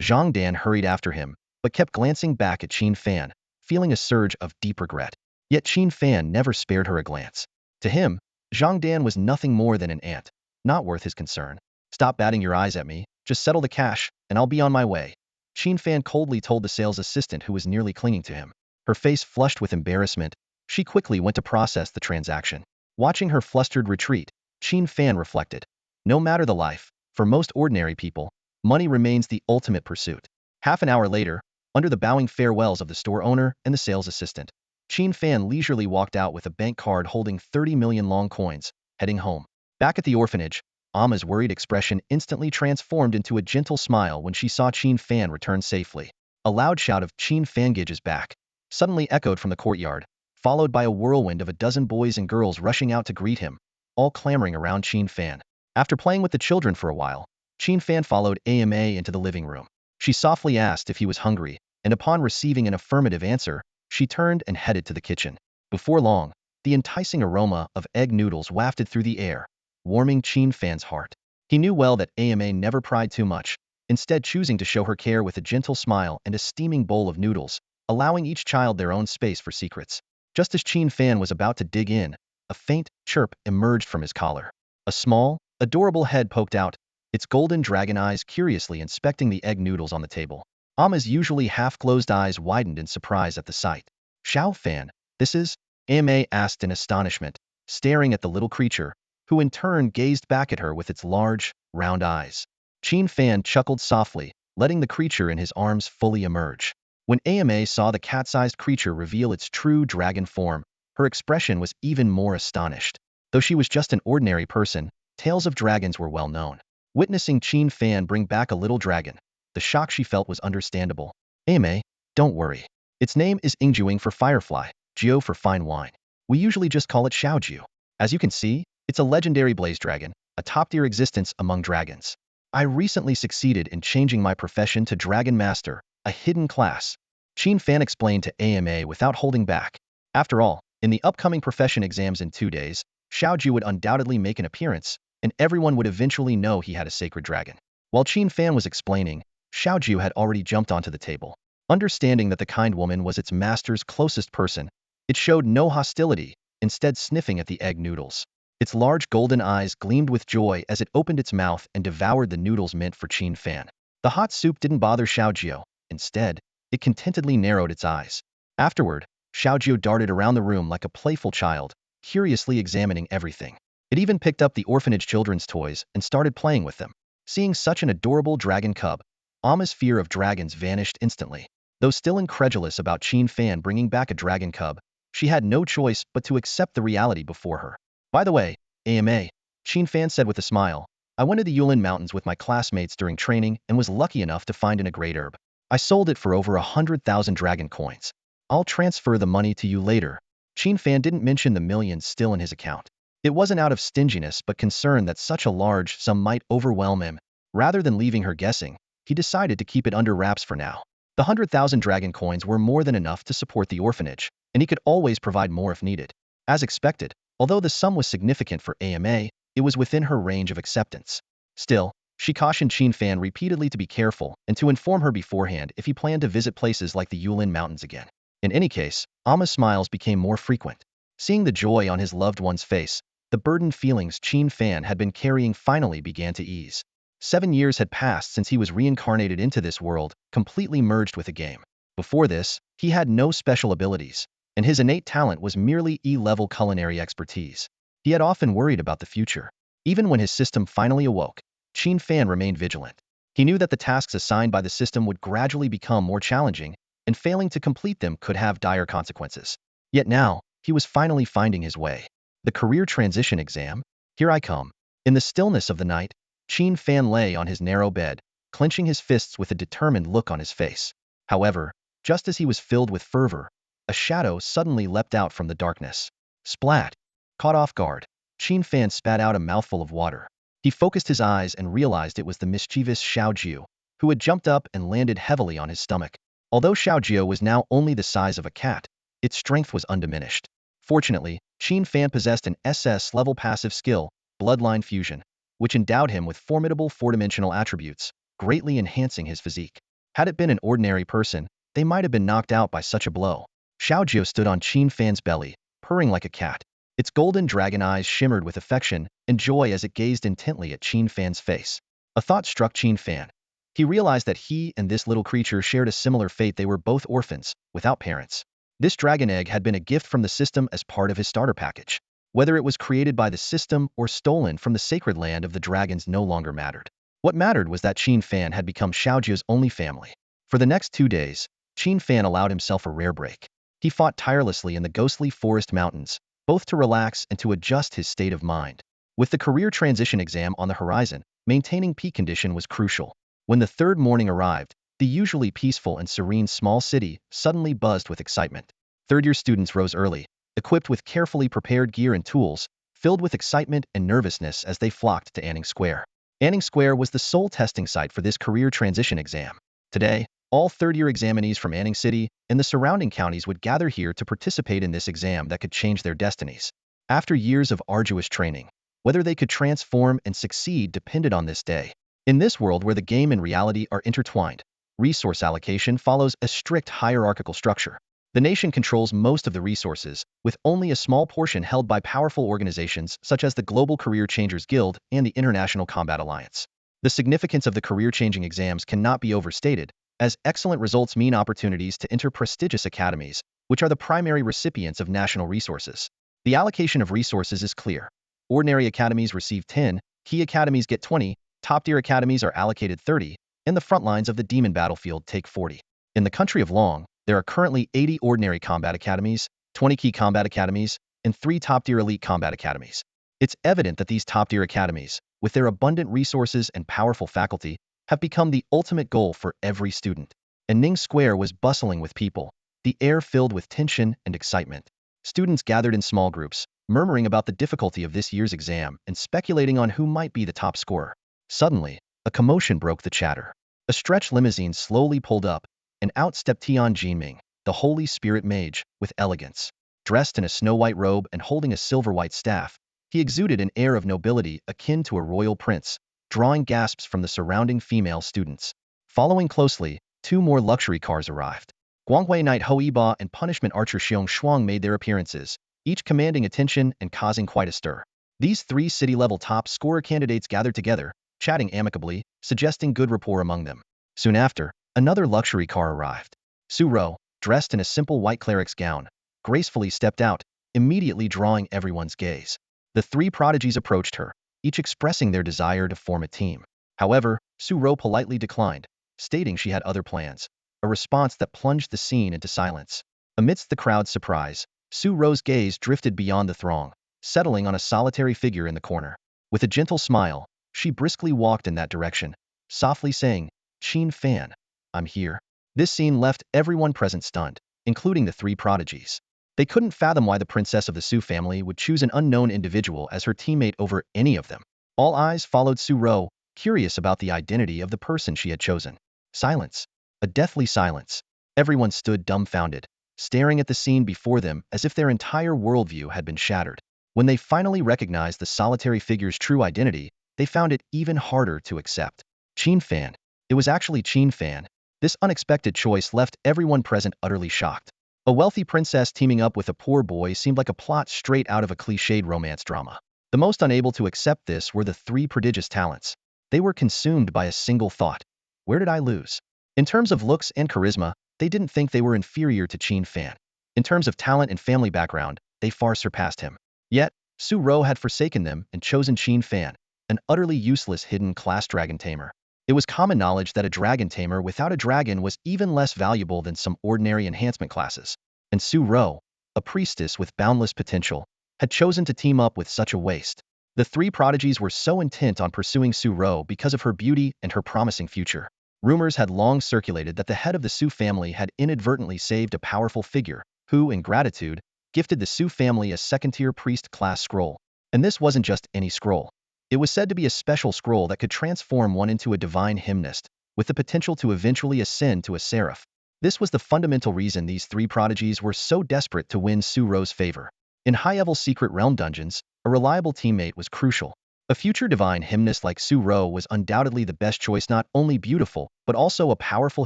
Zhang Dan hurried after him, but kept glancing back at Qin Fan, feeling a surge of deep regret. Yet Qin Fan never spared her a glance. To him, Zhang Dan was nothing more than an ant, not worth his concern. "Stop batting your eyes at me, just settle the cash, and I'll be on my way," Qin Fan coldly told the sales assistant who was nearly clinging to him. Her face flushed with embarrassment, she quickly went to process the transaction. Watching her flustered retreat, Qin Fan reflected. No matter the life, for most ordinary people, money remains the ultimate pursuit. Half an hour later, under the bowing farewells of the store owner and the sales assistant, Qin Fan leisurely walked out with a bank card holding 30 million long coins, heading home. Back at the orphanage, Amma's worried expression instantly transformed into a gentle smile when she saw Qin Fan return safely. A loud shout of "Qin Fangage is back" suddenly echoed from the courtyard, followed by a whirlwind of a dozen boys and girls rushing out to greet him, all clamoring around Qin Fan. After playing with the children for a while, Qin Fan followed Ama into the living room. She softly asked if he was hungry, and upon receiving an affirmative answer, she turned and headed to the kitchen. Before long, the enticing aroma of egg noodles wafted through the air, warming Qin Fan's heart. He knew well that Ama never pried too much, instead choosing to show her care with a gentle smile and a steaming bowl of noodles, allowing each child their own space for secrets. Just as Qin Fan was about to dig in, a faint chirp emerged from his collar. A small, adorable head poked out, its golden dragon eyes curiously inspecting the egg noodles on the table. Ama's usually half-closed eyes widened in surprise at the sight. "Xiao Fan, this is?" Ama asked in astonishment, staring at the little creature, who in turn gazed back at her with its large, round eyes. Qin Fan chuckled softly, letting the creature in his arms fully emerge. When Ama saw the cat-sized creature reveal its true dragon form, her expression was even more astonished. Though she was just an ordinary person, tales of dragons were well known. Witnessing Qin Fan bring back a little dragon, the shock she felt was understandable. "Ama, don't worry. Its name is Ingjuing for firefly, Jiu for fine wine. We usually just call it Xiaojiu. As you can see, it's a legendary blaze dragon, a top-tier existence among dragons. I recently succeeded in changing my profession to Dragon Master, a hidden class," Qin Fan explained to Ama without holding back. After all, in the upcoming profession exams in 2 days, Xiaojiu would undoubtedly make an appearance, and everyone would eventually know he had a sacred dragon. While Qin Fan was explaining, Xiaojiu had already jumped onto the table. Understanding that the kind woman was its master's closest person, it showed no hostility, instead sniffing at the egg noodles. Its large golden eyes gleamed with joy as it opened its mouth and devoured the noodles meant for Qin Fan. The hot soup didn't bother Xiaojiu. Instead, it contentedly narrowed its eyes. Afterward, Xiaojiu darted around the room like a playful child, curiously examining everything. It even picked up the orphanage children's toys and started playing with them. Seeing such an adorable dragon cub, Ama's fear of dragons vanished instantly. Though still incredulous about Qin Fan bringing back a dragon cub, she had no choice but to accept the reality before her. "By the way, Ama," Qin Fan said with a smile, "I went to the Yulin Mountains with my classmates during training and was lucky enough to find a great herb. I sold it for over 100,000 dragon coins. I'll transfer the money to you later." Qin Fan didn't mention the millions still in his account. It wasn't out of stinginess but concern that such a large sum might overwhelm him. Rather than leaving her guessing, he decided to keep it under wraps for now. The 100,000 dragon coins were more than enough to support the orphanage, and he could always provide more if needed. As expected, although the sum was significant for Ama, it was within her range of acceptance. Still, she cautioned Qin Fan repeatedly to be careful and to inform her beforehand if he planned to visit places like the Yulin Mountains again. In any case, Ama's smiles became more frequent. Seeing the joy on his loved one's face, the burdened feelings Qin Fan had been carrying finally began to ease. 7 years had passed since he was reincarnated into this world, completely merged with the game. Before this, he had no special abilities, and his innate talent was merely E-level culinary expertise. He had often worried about the future. Even when his system finally awoke, Qin Fan remained vigilant. He knew that the tasks assigned by the system would gradually become more challenging, and failing to complete them could have dire consequences. Yet now, he was finally finding his way. The career transition exam? Here I come. In the stillness of the night, Qin Fan lay on his narrow bed, clenching his fists with a determined look on his face. However, just as he was filled with fervor, a shadow suddenly leapt out from the darkness. Splat! Caught off guard, Qin Fan spat out a mouthful of water. He focused his eyes and realized it was the mischievous Xiao Jiu, who had jumped up and landed heavily on his stomach. Although Xiao Jiu was now only the size of a cat, its strength was undiminished. Fortunately, Qin Fan possessed an SS-level passive skill, Bloodline Fusion, which endowed him with formidable four-dimensional attributes, greatly enhancing his physique. Had it been an ordinary person, they might have been knocked out by such a blow. Xiao Jiu stood on Qin Fan's belly, purring like a cat. Its golden dragon eyes shimmered with affection and joy as it gazed intently at Qin Fan's face. A thought struck Qin Fan. He realized that he and this little creature shared a similar fate. They were both orphans, without parents. This dragon egg had been a gift from the system as part of his starter package. Whether it was created by the system or stolen from the sacred land of the dragons no longer mattered. What mattered was that Qin Fan had become Xiao Jiu's only family. For the next 2 days, Qin Fan allowed himself a rare break. He fought tirelessly in the ghostly forest mountains, both to relax and to adjust his state of mind. With the career transition exam on the horizon, maintaining peak condition was crucial. When the third morning arrived, the usually peaceful and serene small city suddenly buzzed with excitement. Third-year students rose early, equipped with carefully prepared gear and tools, filled with excitement and nervousness as they flocked to Anning Square. Anning Square was the sole testing site for this career transition exam. Today, all third-year examinees from Anning City and the surrounding counties would gather here to participate in this exam that could change their destinies. After years of arduous training, whether they could transform and succeed depended on this day. In this world where the game and reality are intertwined, resource allocation follows a strict hierarchical structure. The nation controls most of the resources, with only a small portion held by powerful organizations such as the Global Career Changers Guild and the International Combat Alliance. The significance of the career-changing exams cannot be overstated, as excellent results mean opportunities to enter prestigious academies, which are the primary recipients of national resources. The allocation of resources is clear. Ordinary academies receive 10, key academies get 20, top-tier academies are allocated 30, and the front lines of the demon battlefield take 40. In the country of Long, there are currently 80 ordinary combat academies, 20 key combat academies, and 3 top-tier elite combat academies. It's evident that these top-tier academies, with their abundant resources and powerful faculty, have become the ultimate goal for every student. Anning Square was bustling with people, the air filled with tension and excitement. Students gathered in small groups, murmuring about the difficulty of this year's exam and speculating on who might be the top scorer. Suddenly, a commotion broke the chatter. A stretch limousine slowly pulled up, and out stepped Tian Jinming, the Holy Spirit Mage, with elegance. Dressed in a snow-white robe and holding a silver-white staff, he exuded an air of nobility akin to a royal prince, drawing gasps from the surrounding female students. Following closely, 2 more luxury cars arrived. Guanghui Knight Ho Yiba and Punishment Archer Xiong Shuang made their appearances, each commanding attention and causing quite a stir. These 3 city-level top scorer candidates gathered together, chatting amicably, suggesting good rapport among them. Soon after, another luxury car arrived. Su Ro, dressed in a simple white cleric's gown, gracefully stepped out, immediately drawing everyone's gaze. The 3 prodigies approached her, each expressing their desire to form a team. However, Su Ro politely declined, stating she had other plans, a response that plunged the scene into silence. Amidst the crowd's surprise, Su Ro's gaze drifted beyond the throng, settling on a solitary figure in the corner. With a gentle smile, she briskly walked in that direction, softly saying, "Qin Fan, I'm here." This scene left everyone present stunned, including the 3 prodigies. They couldn't fathom why the princess of the Su family would choose an unknown individual as her teammate over any of them. All eyes followed Su Ro, curious about the identity of the person she had chosen. Silence. A deathly silence. Everyone stood dumbfounded, staring at the scene before them as if their entire worldview had been shattered. When they finally recognized the solitary figure's true identity, they found it even harder to accept. Qin Fan. It was actually Qin Fan. This unexpected choice left everyone present utterly shocked. A wealthy princess teaming up with a poor boy seemed like a plot straight out of a cliched romance drama. The most unable to accept this were the 3 prodigious talents. They were consumed by a single thought. Where did I lose? In terms of looks and charisma, they didn't think they were inferior to Qin Fan. In terms of talent and family background, they far surpassed him. Yet, Su Ro had forsaken them and chosen Qin Fan, an utterly useless hidden class Dragon Tamer. It was common knowledge that a dragon tamer without a dragon was even less valuable than some ordinary enhancement classes. And Su-ro, a priestess with boundless potential, had chosen to team up with such a waste. The three prodigies were so intent on pursuing Su-ro because of her beauty and her promising future. Rumors had long circulated that the head of the Su family had inadvertently saved a powerful figure, who, in gratitude, gifted the Su family a second-tier priest-class scroll. And this wasn't just any scroll. It was said to be a special scroll that could transform one into a divine hymnist, with the potential to eventually ascend to a seraph. This was the fundamental reason these three prodigies were so desperate to win Su-ro's favor. In high-level secret realm dungeons, a reliable teammate was crucial. A future divine hymnist like Su-ro was undoubtedly the best choice, not only beautiful, but also a powerful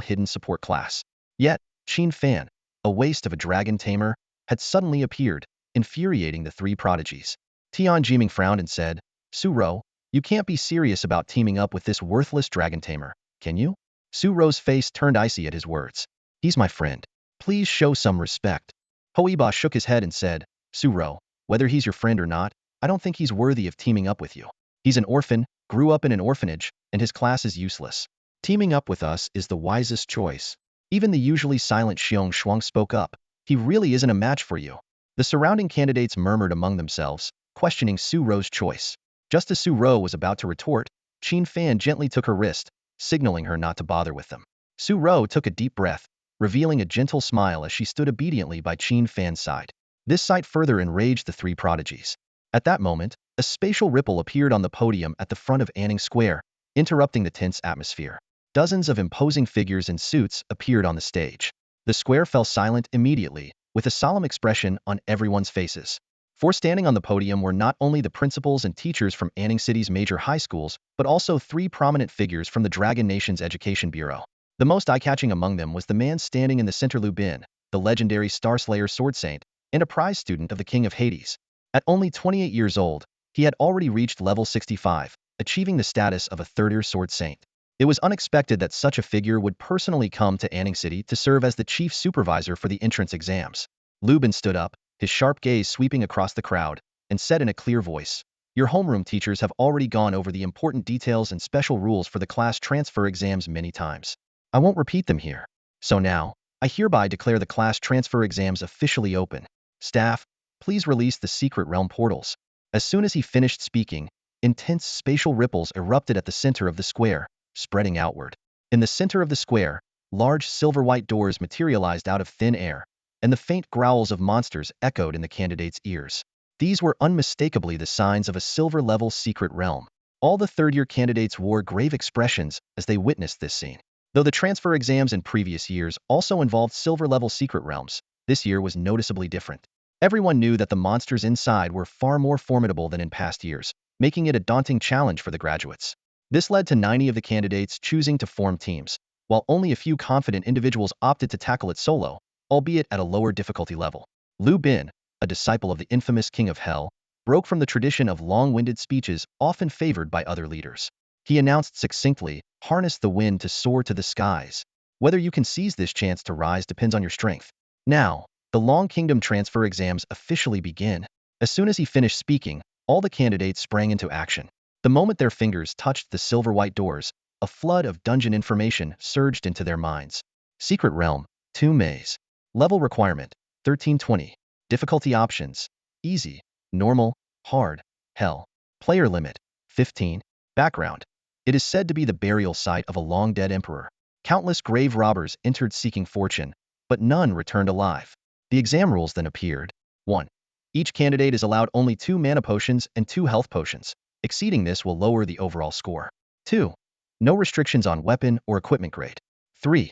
hidden support class. Yet, Qin Fan, a waste of a dragon tamer, had suddenly appeared, infuriating the three prodigies. Tianjiming frowned and said, Su-ro, you can't be serious about teaming up with this worthless dragon tamer, can you? Su-ro's face turned icy at his words. He's my friend. Please show some respect. Hoiba shook his head and said, Su-ro, whether he's your friend or not, I don't think he's worthy of teaming up with you. He's an orphan, grew up in an orphanage, and his class is useless. Teaming up with us is the wisest choice. Even the usually silent Xiong Shuang spoke up. He really isn't a match for you. The surrounding candidates murmured among themselves, questioning Su-ro's choice. Just as Su-ro was about to retort, Qin Fan gently took her wrist, signaling her not to bother with them. Su-ro took a deep breath, revealing a gentle smile as she stood obediently by Qin Fan's side. This sight further enraged the three prodigies. At that moment, a spatial ripple appeared on the podium at the front of Anning Square, interrupting the tense atmosphere. Dozens of imposing figures in suits appeared on the stage. The square fell silent immediately, with a solemn expression on everyone's faces. For standing on the podium were not only the principals and teachers from Anning City's major high schools, but also three prominent figures from the Dragon Nation's Education Bureau. The most eye-catching among them was the man standing in the center, Lu Bin, the legendary Starslayer Sword Saint, and a prize student of the King of Hades. At only 28 years old, he had already reached level 65, achieving the status of a third-tier Sword Saint. It was unexpected that such a figure would personally come to Anning City to serve as the chief supervisor for the entrance exams. Lu Bin stood up, his sharp gaze sweeping across the crowd, and said in a clear voice, Your homeroom teachers have already gone over the important details and special rules for the class transfer exams many times. I won't repeat them here. So now, I hereby declare the class transfer exams officially open. Staff, please release the secret realm portals. As soon as he finished speaking, intense spatial ripples erupted at the center of the square, spreading outward. In the center of the square, large silver-white doors materialized out of thin air, and the faint growls of monsters echoed in the candidates' ears. These were unmistakably the signs of a silver-level secret realm. All the third-year candidates wore grave expressions as they witnessed this scene. Though the transfer exams in previous years also involved silver-level secret realms, this year was noticeably different. Everyone knew that the monsters inside were far more formidable than in past years, making it a daunting challenge for the graduates. This led to 90 of the candidates choosing to form teams, while only a few confident individuals opted to tackle it solo, albeit at a lower difficulty level. Lu Bin, a disciple of the infamous King of Hell, broke from the tradition of long-winded speeches often favored by other leaders. He announced succinctly, harness the wind to soar to the skies. Whether you can seize this chance to rise depends on your strength. Now, the Long Kingdom transfer exams officially begin. As soon as he finished speaking, all the candidates sprang into action. The moment their fingers touched the silver-white doors, a flood of dungeon information surged into their minds. Secret Realm, Tomb Maze. Level requirement, 1320. Difficulty options, easy, normal, hard, hell. Player limit, 15. Background. It is said to be the burial site of a long-dead emperor. Countless grave robbers entered seeking fortune, but none returned alive. The exam rules then appeared. 1. Each candidate is allowed only 2 mana potions and 2 health potions. Exceeding this will lower the overall score. 2. No restrictions on weapon or equipment grade. 3.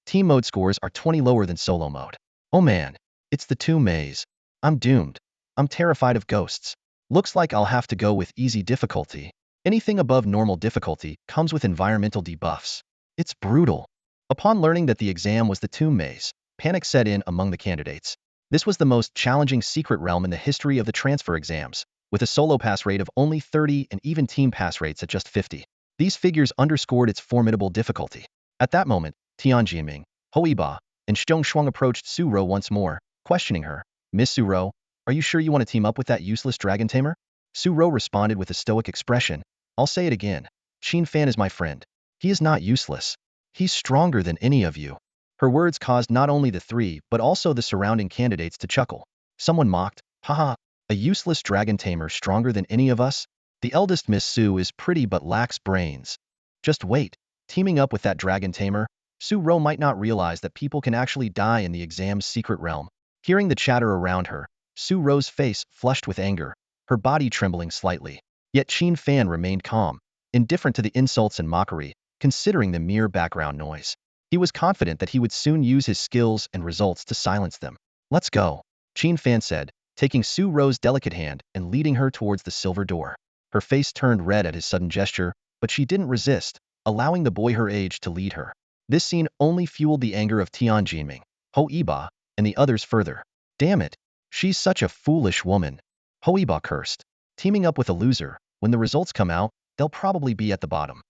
Team mode scores are 20 lower than solo mode. Oh man, it's the Tomb Maze. I'm doomed. I'm terrified of ghosts. Looks like I'll have to go with easy difficulty. Anything above normal difficulty comes with environmental debuffs. It's brutal. Upon learning that the exam was the Tomb Maze, panic set in among the candidates. This was the most challenging secret realm in the history of the transfer exams, with a solo pass rate of only 30 and even team pass rates at just 50. These figures underscored its formidable difficulty. At that moment, Tianjiming, Hoiba, and Xiong Shuang approached Su-ro once more, questioning her. Miss Su-ro, are you sure you want to team up with that useless Dragon Tamer? Su-ro responded with a stoic expression. I'll say it again. Qin Fan is my friend. He is not useless. He's stronger than any of you. Her words caused not only the three but also the surrounding candidates to chuckle. Someone mocked, haha, a useless dragon tamer stronger than any of us? The eldest Miss Sue is pretty but lacks brains. Just wait, teaming up with that dragon tamer, Sue Ro might not realize that people can actually die in the exam's secret realm. Hearing the chatter around her, Sue Ro's face flushed with anger, her body trembling slightly. Yet Qin Fan remained calm, indifferent to the insults and mockery, considering the mere background noise. He was confident that he would soon use his skills and results to silence them. Let's go, Qin Fan said, taking Sue Ro's delicate hand and leading her towards the silver door. Her face turned red at his sudden gesture, but she didn't resist, allowing the boy her age to lead her. This scene only fueled the anger of Tianjinming, Ho Yiba, and the others further. Damn it, she's such a foolish woman. Ho Yiba cursed. Teaming up with a loser, when the results come out, they'll probably be at the bottom.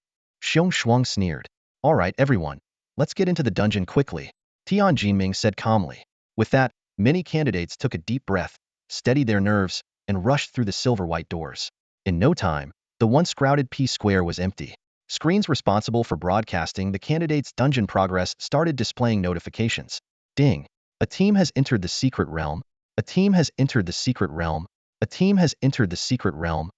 Xiong Shuang sneered. All right, everyone, let's get into the dungeon quickly, Tianjinming said calmly. With that, many candidates took a deep breath, steadied their nerves, and rushed through the silver-white doors. In no time, the once crowded P-square was empty. Screens responsible for broadcasting the candidates' dungeon progress started displaying notifications. Ding! A team has entered the secret realm. A team has entered the secret realm. A team has entered the secret realm.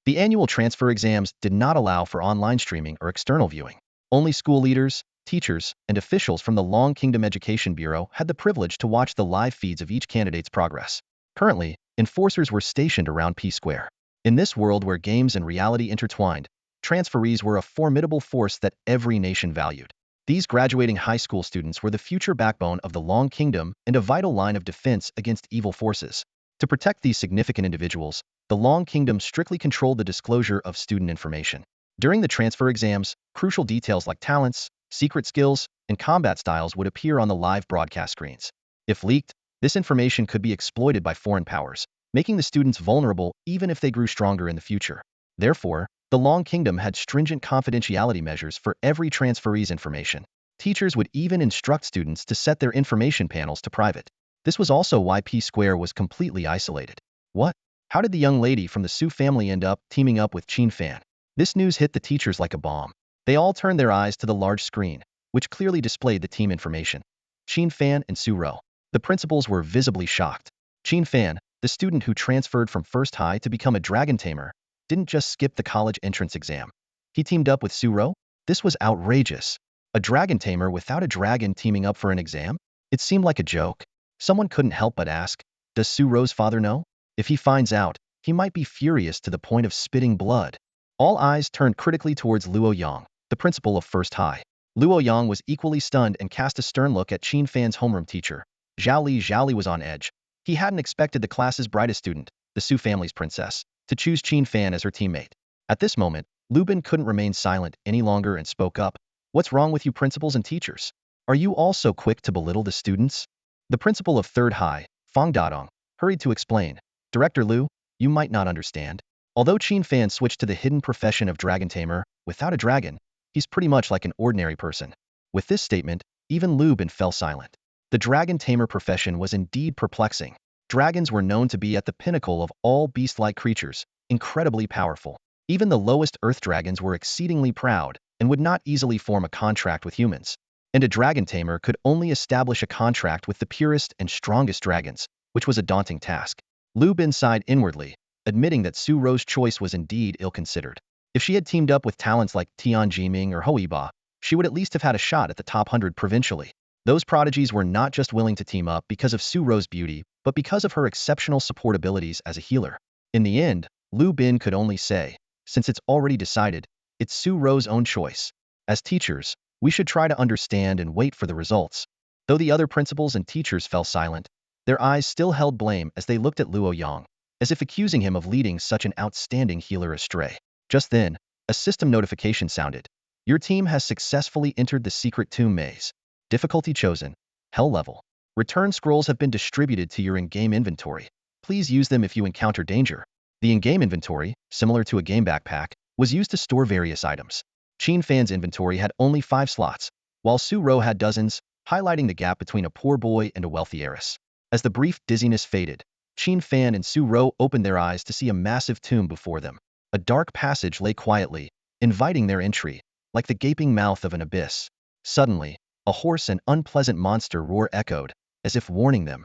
The annual transfer exams did not allow for online streaming or external viewing. Only school leaders, teachers, and officials from the Long Kingdom Education Bureau had the privilege to watch the live feeds of each candidate's progress. Currently, enforcers were stationed around P-square. In this world where games and reality intertwined, transferees were a formidable force that every nation valued. These graduating high school students were the future backbone of the Long Kingdom and a vital line of defense against evil forces. To protect these significant individuals, the Long Kingdom strictly controlled the disclosure of student information. During the transfer exams, crucial details like talents, secret skills, and combat styles would appear on the live broadcast screens. If leaked, this information could be exploited by foreign powers, making the students vulnerable even if they grew stronger in the future. Therefore, the Long Kingdom had stringent confidentiality measures for every transferee's information. Teachers would even instruct students to set their information panels to private. This was also why P-square was completely isolated. What? How did the young lady from the Su family end up teaming up with Qin Fan? This news hit the teachers like a bomb. They all turned their eyes to the large screen, which clearly displayed the team information. Qin Fan and Su Ro. The principals were visibly shocked. Qin Fan, the student who transferred from First High to become a Dragon Tamer, didn't just skip the college entrance exam. He teamed up with Su Ro? This was outrageous. A Dragon Tamer without a dragon teaming up for an exam? It seemed like a joke. Someone couldn't help but ask, does Su Ro's father know? If he finds out, he might be furious to the point of spitting blood. All eyes turned critically towards Luo Yang, the principal of First High. Luo Yang was equally stunned and cast a stern look at Qin Fan's homeroom teacher. Zhao Li was on edge. He hadn't expected the class's brightest student, the Su family's princess, to choose Qin Fan as her teammate. At this moment, Lu Bin couldn't remain silent any longer and spoke up. What's wrong with you principals and teachers? Are you all so quick to belittle the students? The principal of Third High, Fang Dadong, hurried to explain. Director Lu, you might not understand. Although Qin Fan switched to the hidden profession of Dragon Tamer, without a dragon, he's pretty much like an ordinary person. With this statement, even Lu Bin fell silent. The Dragon Tamer profession was indeed perplexing. Dragons were known to be at the pinnacle of all beast-like creatures, incredibly powerful. Even the lowest earth dragons were exceedingly proud and would not easily form a contract with humans. And a Dragon Tamer could only establish a contract with the purest and strongest dragons, which was a daunting task. Lu Bin sighed inwardly, admitting that Su Ro's choice was indeed ill-considered. If she had teamed up with talents like Tianjinming or Ho Yiba, she would at least have had a shot at the top 100 provincially. Those prodigies were not just willing to team up because of Su Ro's beauty, but because of her exceptional support abilities as a healer. In the end, Lu Bin could only say, since it's already decided, it's Su Ro's own choice. As teachers, we should try to understand and wait for the results. Though the other principals and teachers fell silent, their eyes still held blame as they looked at Luo Yang, as if accusing him of leading such an outstanding healer astray. Just then, a system notification sounded. Your team has successfully entered the secret tomb maze. Difficulty chosen, Hell level. Return scrolls have been distributed to your in-game inventory. Please use them if you encounter danger. The in-game inventory, similar to a game backpack, was used to store various items. Qin Fan's inventory had only 5 slots, while Su Ro had dozens, highlighting the gap between a poor boy and a wealthy heiress. As the brief dizziness faded, Qin Fan and Su Ro opened their eyes to see a massive tomb before them. A dark passage lay quietly, inviting their entry, like the gaping mouth of an abyss. Suddenly, a hoarse and unpleasant monster roar echoed, as if warning them.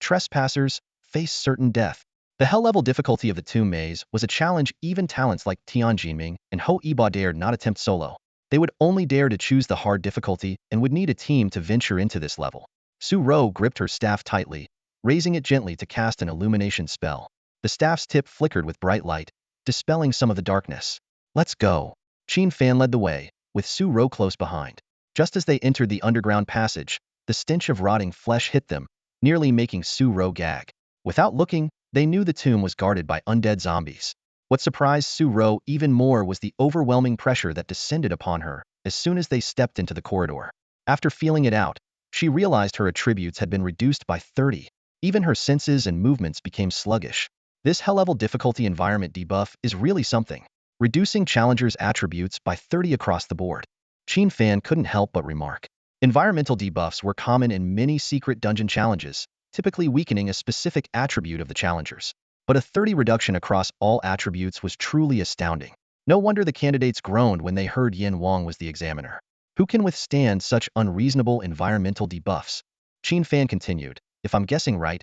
Trespassers, face certain death. The hell-level difficulty of the tomb maze was a challenge even talents like Tianjinming and Ho Yiba dared not attempt solo. They would only dare to choose the hard difficulty and would need a team to venture into this level. Su Ro gripped her staff tightly, raising it gently to cast an illumination spell. The staff's tip flickered with bright light, dispelling some of the darkness. Let's go. Qin Fan led the way, with Su Ro close behind. Just as they entered the underground passage, the stench of rotting flesh hit them, nearly making Su Ro gag. Without looking, they knew the tomb was guarded by undead zombies. What surprised Su Ro even more was the overwhelming pressure that descended upon her as soon as they stepped into the corridor. After feeling it out, she realized her attributes had been reduced by 30. Even her senses and movements became sluggish. This hell-level difficulty environment debuff is really something, reducing challengers' attributes by 30 across the board. Qin Fan couldn't help but remark. Environmental debuffs were common in many secret dungeon challenges, typically weakening a specific attribute of the challengers. But a 30 reduction across all attributes was truly astounding. No wonder the candidates groaned when they heard Yin Wang was the examiner. Who can withstand such unreasonable environmental debuffs? Qin Fan continued. If I'm guessing right,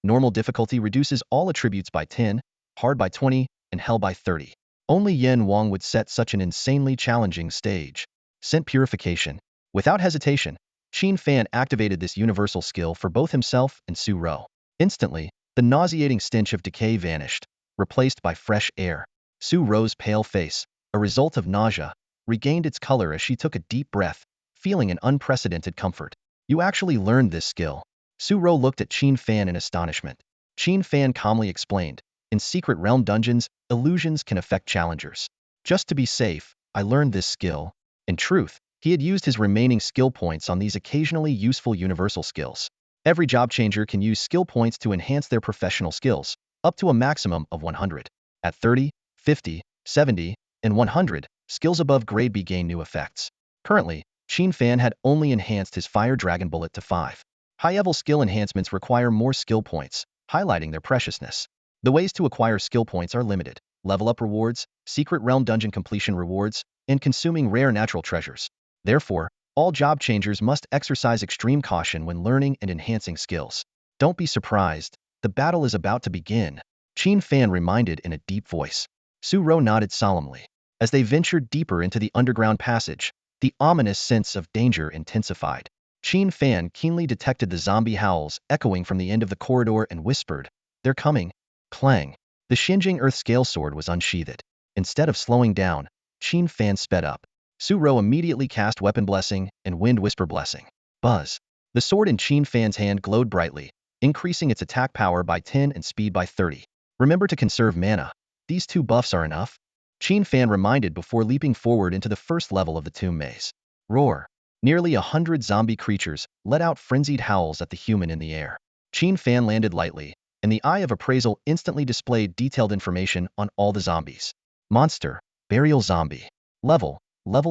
normal difficulty reduces all attributes by 10, hard by 20, and hell by 30. Only Yin Wang would set such an insanely challenging stage. Scent purification. Without hesitation, Qin Fan activated this universal skill for both himself and Su Ro. Instantly, the nauseating stench of decay vanished, replaced by fresh air. Su Ro's pale face, a result of nausea, regained its color as she took a deep breath, feeling an unprecedented comfort. You actually learned this skill. Su Ro looked at Qin Fan in astonishment. Qin Fan calmly explained, in Secret Realm dungeons, illusions can affect challengers. Just to be safe, I learned this skill. In truth, he had used his remaining skill points on these occasionally useful universal skills. Every job changer can use skill points to enhance their professional skills, up to a maximum of 100. At 30, 50, 70, and 100, skills above grade B gain new effects. Currently, Qin Fan had only enhanced his Fire Dragon Bullet to 5. High-level skill enhancements require more skill points, highlighting their preciousness. The ways to acquire skill points are limited: level up rewards, Secret Realm dungeon completion rewards, and consuming rare natural treasures. Therefore, all job changers must exercise extreme caution when learning and enhancing skills. Don't be surprised, the battle is about to begin, Qin Fan reminded in a deep voice. Su Ro nodded solemnly. As they ventured deeper into the underground passage, the ominous sense of danger intensified. Qin Fan keenly detected the zombie howls echoing from the end of the corridor and whispered, "They're coming." Clang. The Xinjing Earth Scale Sword was unsheathed. Instead of slowing down, Qin Fan sped up. Su Ro immediately cast Weapon Blessing and Wind Whisper Blessing. Buzz. The sword in Qin Fan's hand glowed brightly, increasing its attack power by 10 and speed by 30. Remember to conserve mana. These two buffs are enough? Qin Fan reminded before leaping forward into the first level of the tomb maze. Roar. Nearly 100 zombie creatures let out frenzied howls at the human in the air. Qin Fan landed lightly, and the Eye of Appraisal instantly displayed detailed information on all the zombies. Monster, Burial Zombie. Level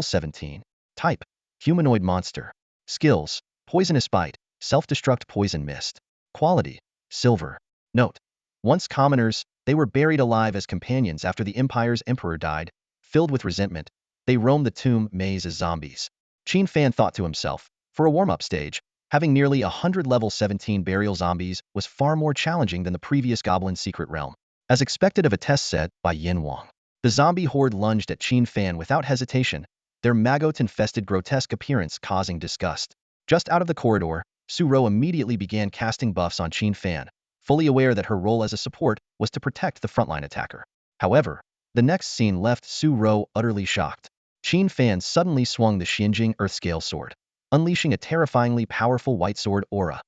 17. Type, Humanoid Monster. Skills, Poisonous Bite, Self-Destruct Poison Mist. Quality, Silver. Note: once commoners, they were buried alive as companions after the Empire's Emperor died. Filled with resentment, they roamed the tomb maze as zombies. Qin Fan thought to himself, for a warm-up stage, having nearly 100 level 17 burial zombies was far more challenging than the previous Goblin Secret Realm. As expected of a test set by Yin Wang, the zombie horde lunged at Qin Fan without hesitation, their maggot-infested grotesque appearance causing disgust. Just out of the corridor, Su Ro immediately began casting buffs on Qin Fan, fully aware that her role as a support was to protect the frontline attacker. However, the next scene left Su Ro utterly shocked. Qin Fan suddenly swung the Xinjing Earthscale Sword, unleashing a terrifyingly powerful white sword aura.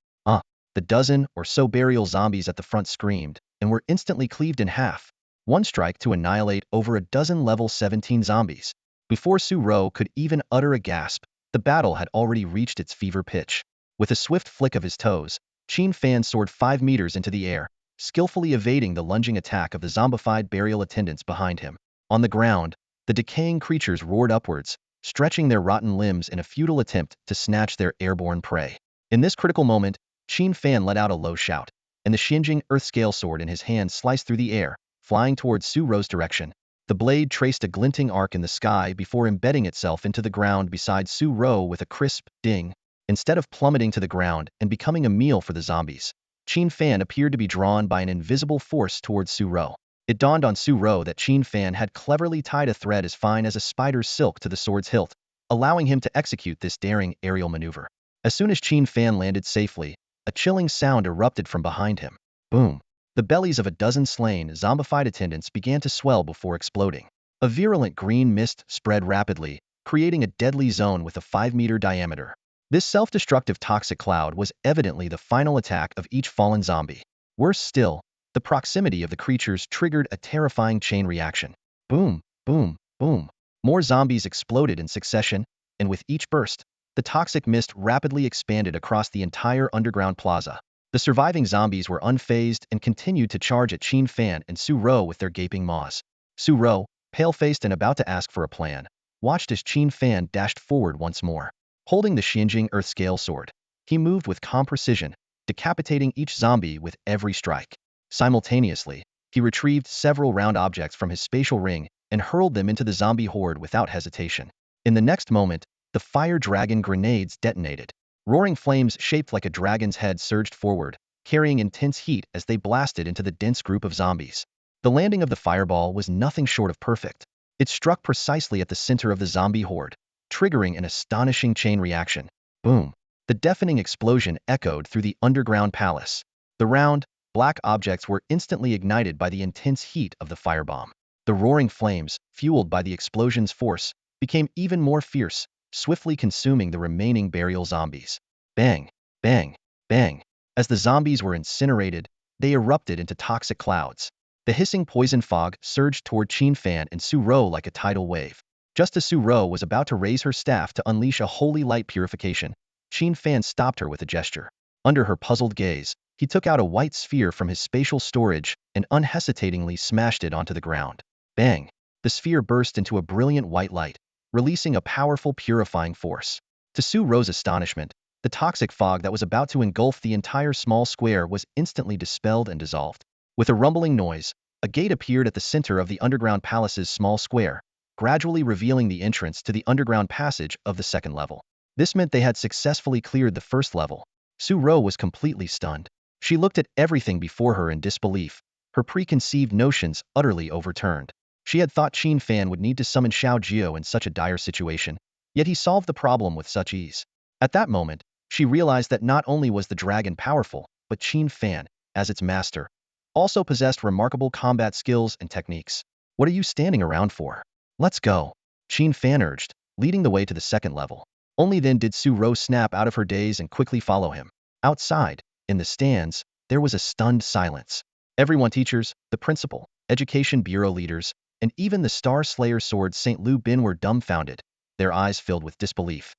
The dozen or so burial zombies at the front screamed, and were instantly cleaved in half. One strike to annihilate over a dozen level 17 zombies. Before Su Ro could even utter a gasp, the battle had already reached its fever pitch. With a swift flick of his toes, Qin Fan soared 5 meters into the air, skillfully evading the lunging attack of the zombified burial attendants behind him. On the ground, the decaying creatures roared upwards, stretching their rotten limbs in a futile attempt to snatch their airborne prey. In this critical moment, Qin Fan let out a low shout, and the Xinjing Earthscale Sword in his hand sliced through the air, flying towards Su Ro's direction. The blade traced a glinting arc in the sky before embedding itself into the ground beside Su Ro with a crisp ding. Instead of plummeting to the ground and becoming a meal for the zombies, Qin Fan appeared to be drawn by an invisible force towards Su Ro. It dawned on Su Ro that Qin Fan had cleverly tied a thread as fine as a spider's silk to the sword's hilt, allowing him to execute this daring aerial maneuver. As soon as Qin Fan landed safely, a chilling sound erupted from behind him. Boom! The bellies of a dozen slain, zombified attendants began to swell before exploding. A virulent green mist spread rapidly, creating a deadly zone with a 5-meter diameter. This self-destructive toxic cloud was evidently the final attack of each fallen zombie. Worse still, the proximity of the creatures triggered a terrifying chain reaction. Boom, boom, boom. More zombies exploded in succession, and with each burst, the toxic mist rapidly expanded across the entire underground plaza. The surviving zombies were unfazed and continued to charge at Qin Fan and Su Ro with their gaping maws. Su Ro, pale-faced and about to ask for a plan, watched as Qin Fan dashed forward once more. Holding the Xinjing Earth-scale sword, he moved with calm precision, decapitating each zombie with every strike. Simultaneously, he retrieved several round objects from his spatial ring and hurled them into the zombie horde without hesitation. In the next moment, the fire dragon grenades detonated. Roaring flames shaped like a dragon's head surged forward, carrying intense heat as they blasted into the dense group of zombies. The landing of the fireball was nothing short of perfect. It struck precisely at the center of the zombie horde, triggering an astonishing chain reaction. Boom! The deafening explosion echoed through the underground palace. The round, black objects were instantly ignited by the intense heat of the firebomb. The roaring flames, fueled by the explosion's force, became even more fierce, swiftly consuming the remaining burial zombies. Bang! Bang! Bang! As the zombies were incinerated, they erupted into toxic clouds. The hissing poison fog surged toward Qin Fan and Su Ro like a tidal wave. Just as Su Ro was about to raise her staff to unleash a holy light purification, Qin Fan stopped her with a gesture. Under her puzzled gaze, he took out a white sphere from his spatial storage and unhesitatingly smashed it onto the ground. Bang! The sphere burst into a brilliant white light, releasing a powerful purifying force. To Su Ro's astonishment, the toxic fog that was about to engulf the entire small square was instantly dispelled and dissolved. With a rumbling noise, a gate appeared at the center of the underground palace's small square, gradually revealing the entrance to the underground passage of the second level. This meant they had successfully cleared the first level. Su Ro was completely stunned. She looked at everything before her in disbelief, her preconceived notions utterly overturned. She had thought Qin Fan would need to summon Xiao Jiao in such a dire situation, yet he solved the problem with such ease. At that moment, she realized that not only was the dragon powerful, but Qin Fan, as its master, also possessed remarkable combat skills and techniques. What are you standing around for? Let's go, Qin Fan urged, leading the way to the second level. Only then did Su Ro snap out of her daze and quickly follow him. Outside, in the stands, there was a stunned silence. Everyone, teachers, the principal, education bureau leaders, and even the Star Slayer Sword St. Lu Bin were dumbfounded, their eyes filled with disbelief.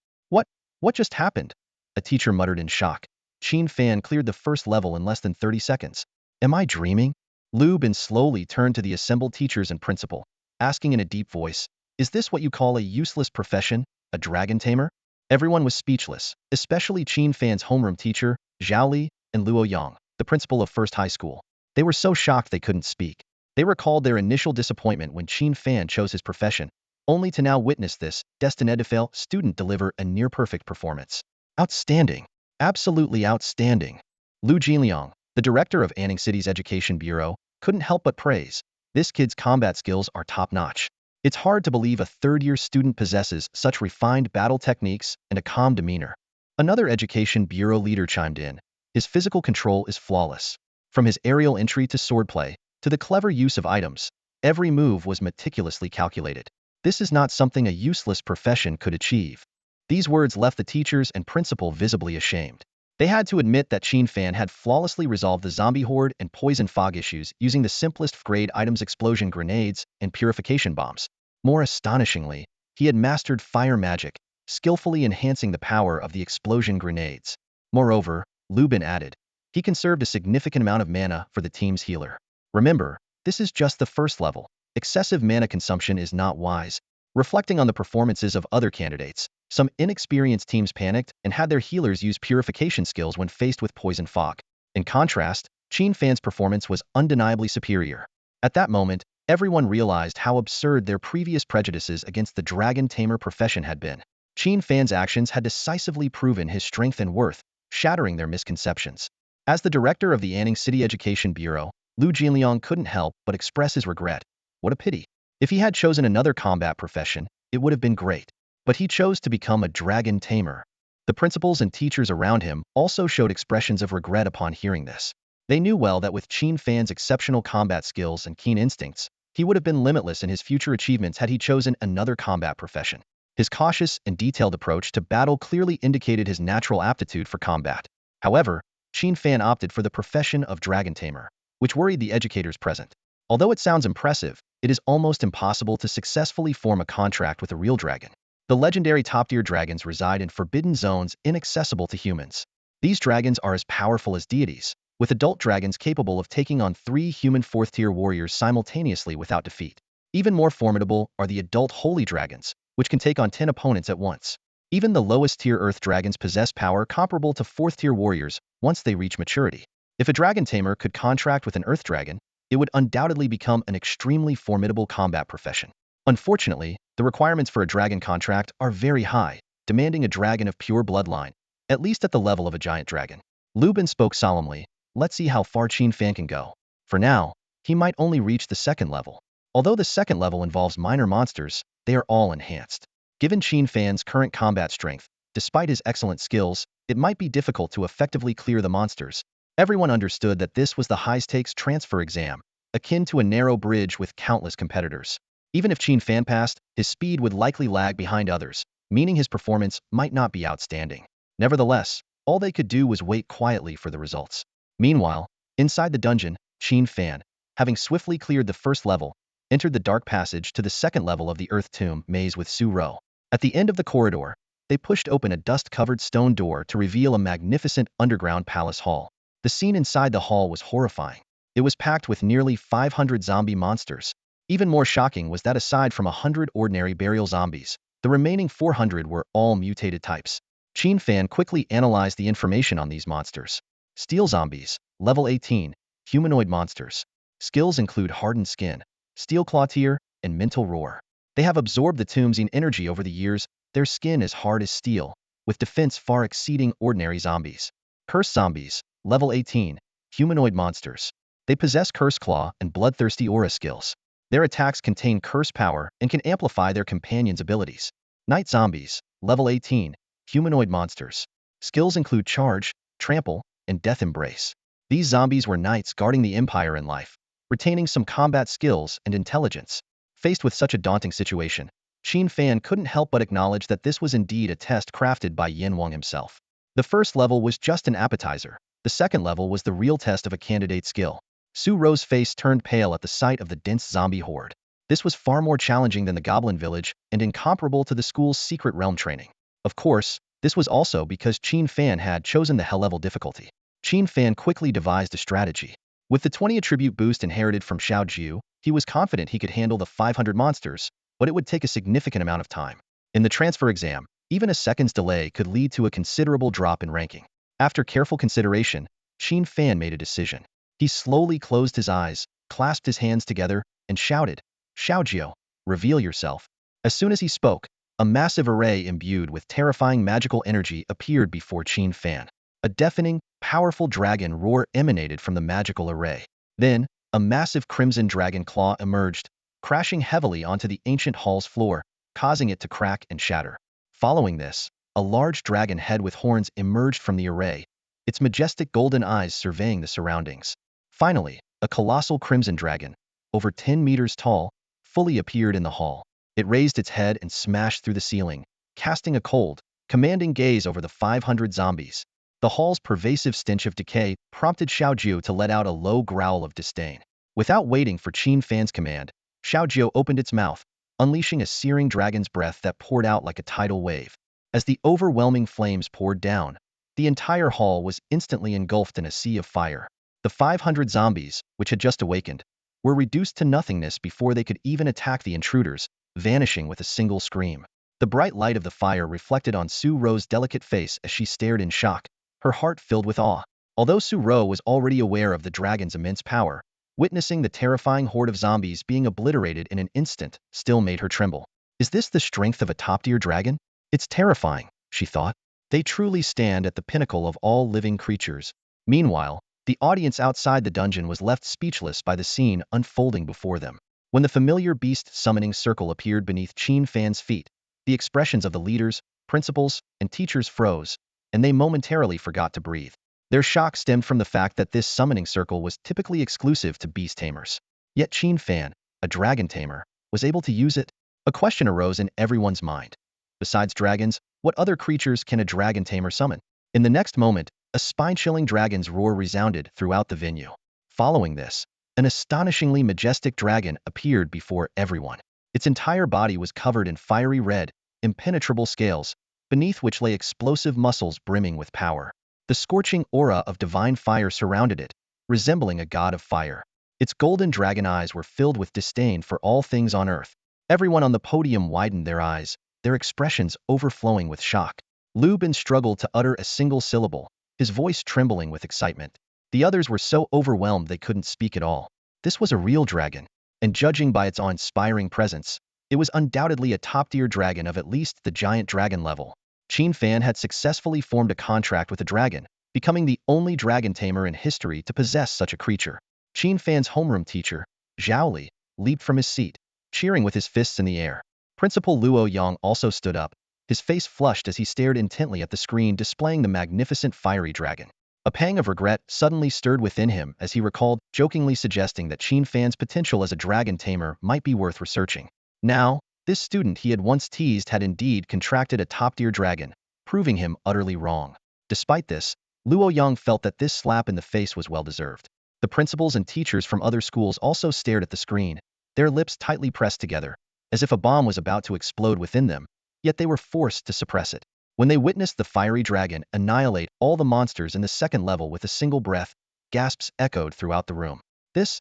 What just happened? A teacher muttered in shock. Qin Fan cleared the first level in less than 30 seconds. Am I dreaming? Lu Bin slowly turned to the assembled teachers and principal, asking in a deep voice, is this what you call a useless profession, a dragon tamer? Everyone was speechless, especially Qin Fan's homeroom teacher, Zhao Li, and Luo Yang, the principal of First High School. They were so shocked they couldn't speak. They recalled their initial disappointment when Qin Fan chose his profession, only to now witness this destined-to-fail student deliver a near-perfect performance. Outstanding. Absolutely outstanding. Lu Jinliang, the director of Anning City's Education Bureau, couldn't help but praise. This kid's combat skills are top-notch. It's hard to believe a third-year student possesses such refined battle techniques and a calm demeanor. Another Education Bureau leader chimed in. His physical control is flawless. From his aerial entry to swordplay, to the clever use of items, every move was meticulously calculated. This is not something a useless profession could achieve. These words left the teachers and principal visibly ashamed. They had to admit that Qin Fan had flawlessly resolved the zombie horde and poison fog issues using the simplest grade items, explosion grenades and purification bombs. More astonishingly, he had mastered fire magic, skillfully enhancing the power of the explosion grenades. Moreover, Lu Bin added, he conserved a significant amount of mana for the team's healer. Remember, this is just the first level. Excessive mana consumption is not wise. Reflecting on the performances of other candidates, some inexperienced teams panicked and had their healers use purification skills when faced with poison fog. In contrast, Qin Fan's performance was undeniably superior. At that moment, Everyone realized how absurd their previous prejudices against the Dragon Tamer profession had been. Qin Fan's actions had decisively proven his strength and worth, shattering their misconceptions. As the director of the Anning City Education Bureau, Lu Jinliang couldn't help but express his regret. What a pity. If he had chosen another combat profession, it would have been great. But he chose to become a Dragon Tamer. The principals and teachers around him also showed expressions of regret upon hearing this. They knew well that with Qin Fan's exceptional combat skills and keen instincts, he would have been limitless in his future achievements had he chosen another combat profession. His cautious and detailed approach to battle clearly indicated his natural aptitude for combat. However, Qin Fan opted for the profession of Dragon Tamer, which worried the educators present. Although it sounds impressive, it is almost impossible to successfully form a contract with a real dragon. The legendary top-tier dragons reside in forbidden zones inaccessible to humans. These dragons are as powerful as deities, with adult dragons capable of taking on 3 human 4th-tier warriors simultaneously without defeat. Even more formidable are the adult holy dragons, which can take on 10 opponents at once. Even the lowest-tier earth dragons possess power comparable to 4th-tier warriors once they reach maturity. If a dragon tamer could contract with an earth dragon, it would undoubtedly become an extremely formidable combat profession. Unfortunately, the requirements for a dragon contract are very high, demanding a dragon of pure bloodline, at least at the level of a giant dragon. Lubin spoke solemnly. Let's see how far Qin Fan can go. For now, he might only reach the 2nd level. Although the 2nd level involves minor monsters, they are all enhanced. Given Qin Fan's current combat strength, despite his excellent skills, it might be difficult to effectively clear the monsters. Everyone understood that this was the high-stakes transfer exam, akin to a narrow bridge with countless competitors. Even if Qin Fan passed, his speed would likely lag behind others, meaning his performance might not be outstanding. Nevertheless, all they could do was wait quietly for the results. Meanwhile, inside the dungeon, Qin Fan, having swiftly cleared the 1st level, entered the dark passage to the 2nd level of the Earth Tomb maze with Su Ro. At the end of the corridor, they pushed open a dust-covered stone door to reveal a magnificent underground palace hall. The scene inside the hall was horrifying. It was packed with nearly 500 zombie monsters. Even more shocking was that aside from 100 ordinary burial zombies, the remaining 400 were all mutated types. Qin Fan quickly analyzed the information on these monsters. Steel zombies, level 18, humanoid monsters. Skills include hardened skin, steel claw tier, and mental roar. They have absorbed the tomb's energy over the years. Their skin is hard as steel, with defense far exceeding ordinary zombies. Cursed zombies, level 18, humanoid monsters. They possess curse claw and bloodthirsty aura skills. Their attacks contain curse power and can amplify their companions' abilities. Night zombies, level 18, humanoid monsters. Skills include charge, trample, and death embrace. These zombies were knights guarding the empire in life, retaining some combat skills and intelligence. Faced with such a daunting situation, Qin Fan couldn't help but acknowledge that this was indeed a test crafted by Yin Wang himself. The 1st level was just an appetizer. The 2nd level was the real test of a candidate's skill. Su Ro's face turned pale at the sight of the dense zombie horde. This was far more challenging than the goblin village and incomparable to the school's secret realm training. Of course, this was also because Qin Fan had chosen the hell-level difficulty. Qin Fan quickly devised a strategy. With the 20 attribute boost inherited from Xiao Jiu, he was confident he could handle the 500 monsters, but it would take a significant amount of time. In the transfer exam, even a second's delay could lead to a considerable drop in ranking. After careful consideration, Qin Fan made a decision. He slowly closed his eyes, clasped his hands together, and shouted, "Xiao Jiu, reveal yourself." As soon as he spoke, a massive array imbued with terrifying magical energy appeared before Qin Fan. A deafening, powerful dragon roar emanated from the magical array. Then, a massive crimson dragon claw emerged, crashing heavily onto the ancient hall's floor, causing it to crack and shatter. Following this, a large dragon head with horns emerged from the array, its majestic golden eyes surveying the surroundings. Finally, a colossal crimson dragon, over 10 meters tall, fully appeared in the hall. It raised its head and smashed through the ceiling, casting a cold, commanding gaze over the 500 zombies. The hall's pervasive stench of decay prompted Xiao Jiu to let out a low growl of disdain. Without waiting for Qin Fan's command, Xiao Jiu opened its mouth, unleashing a searing dragon's breath that poured out like a tidal wave. As the overwhelming flames poured down, the entire hall was instantly engulfed in a sea of fire. The 500 zombies, which had just awakened, were reduced to nothingness before they could even attack the intruders, vanishing with a single scream. The bright light of the fire reflected on Su Ro's delicate face as she stared in shock, her heart filled with awe. Although Su Ro was already aware of the dragon's immense power, Witnessing the terrifying horde of zombies being obliterated in an instant still made her tremble. Is this the strength of a top-tier dragon? It's terrifying, she thought. They truly stand at the pinnacle of all living creatures. Meanwhile, the audience outside the dungeon was left speechless by the scene unfolding before them. When the familiar beast summoning circle appeared beneath Qin Fan's feet, the expressions of the leaders, principals, and teachers froze, and they momentarily forgot to breathe. Their shock stemmed from the fact that this summoning circle was typically exclusive to beast tamers. Yet Qin Fan, a dragon tamer, was able to use it. A question arose in everyone's mind. Besides dragons, what other creatures can a dragon tamer summon? In the next moment, a spine-chilling dragon's roar resounded throughout the venue. Following this, an astonishingly majestic dragon appeared before everyone. Its entire body was covered in fiery red, impenetrable scales, beneath which lay explosive muscles brimming with power. The scorching aura of divine fire surrounded it, resembling a god of fire. Its golden dragon eyes were filled with disdain for all things on earth. Everyone on the podium widened their eyes, their expressions overflowing with shock. Lu Bin struggled to utter a single syllable, his voice trembling with excitement. The others were so overwhelmed they couldn't speak at all. This was a real dragon, and judging by its awe-inspiring presence, it was undoubtedly a top-tier dragon of at least the giant dragon level. Qin Fan had successfully formed a contract with a dragon, becoming the only dragon tamer in history to possess such a creature. Qin Fan's homeroom teacher, Zhao Li, leaped from his seat, cheering with his fists in the air. Principal Luo Yang also stood up, his face flushed as he stared intently at the screen displaying the magnificent fiery dragon. A pang of regret suddenly stirred within him as he recalled, jokingly suggesting that Qin Fan's potential as a dragon tamer might be worth researching. Now, this student he had once teased had indeed contracted a top-tier dragon, proving him utterly wrong. Despite this, Luo Yang felt that this slap in the face was well-deserved. The principals and teachers from other schools also stared at the screen, their lips tightly pressed together, as if a bomb was about to explode within them, yet they were forced to suppress it. When they witnessed the fiery dragon annihilate all the monsters in the second level with a single breath, gasps echoed throughout the room. This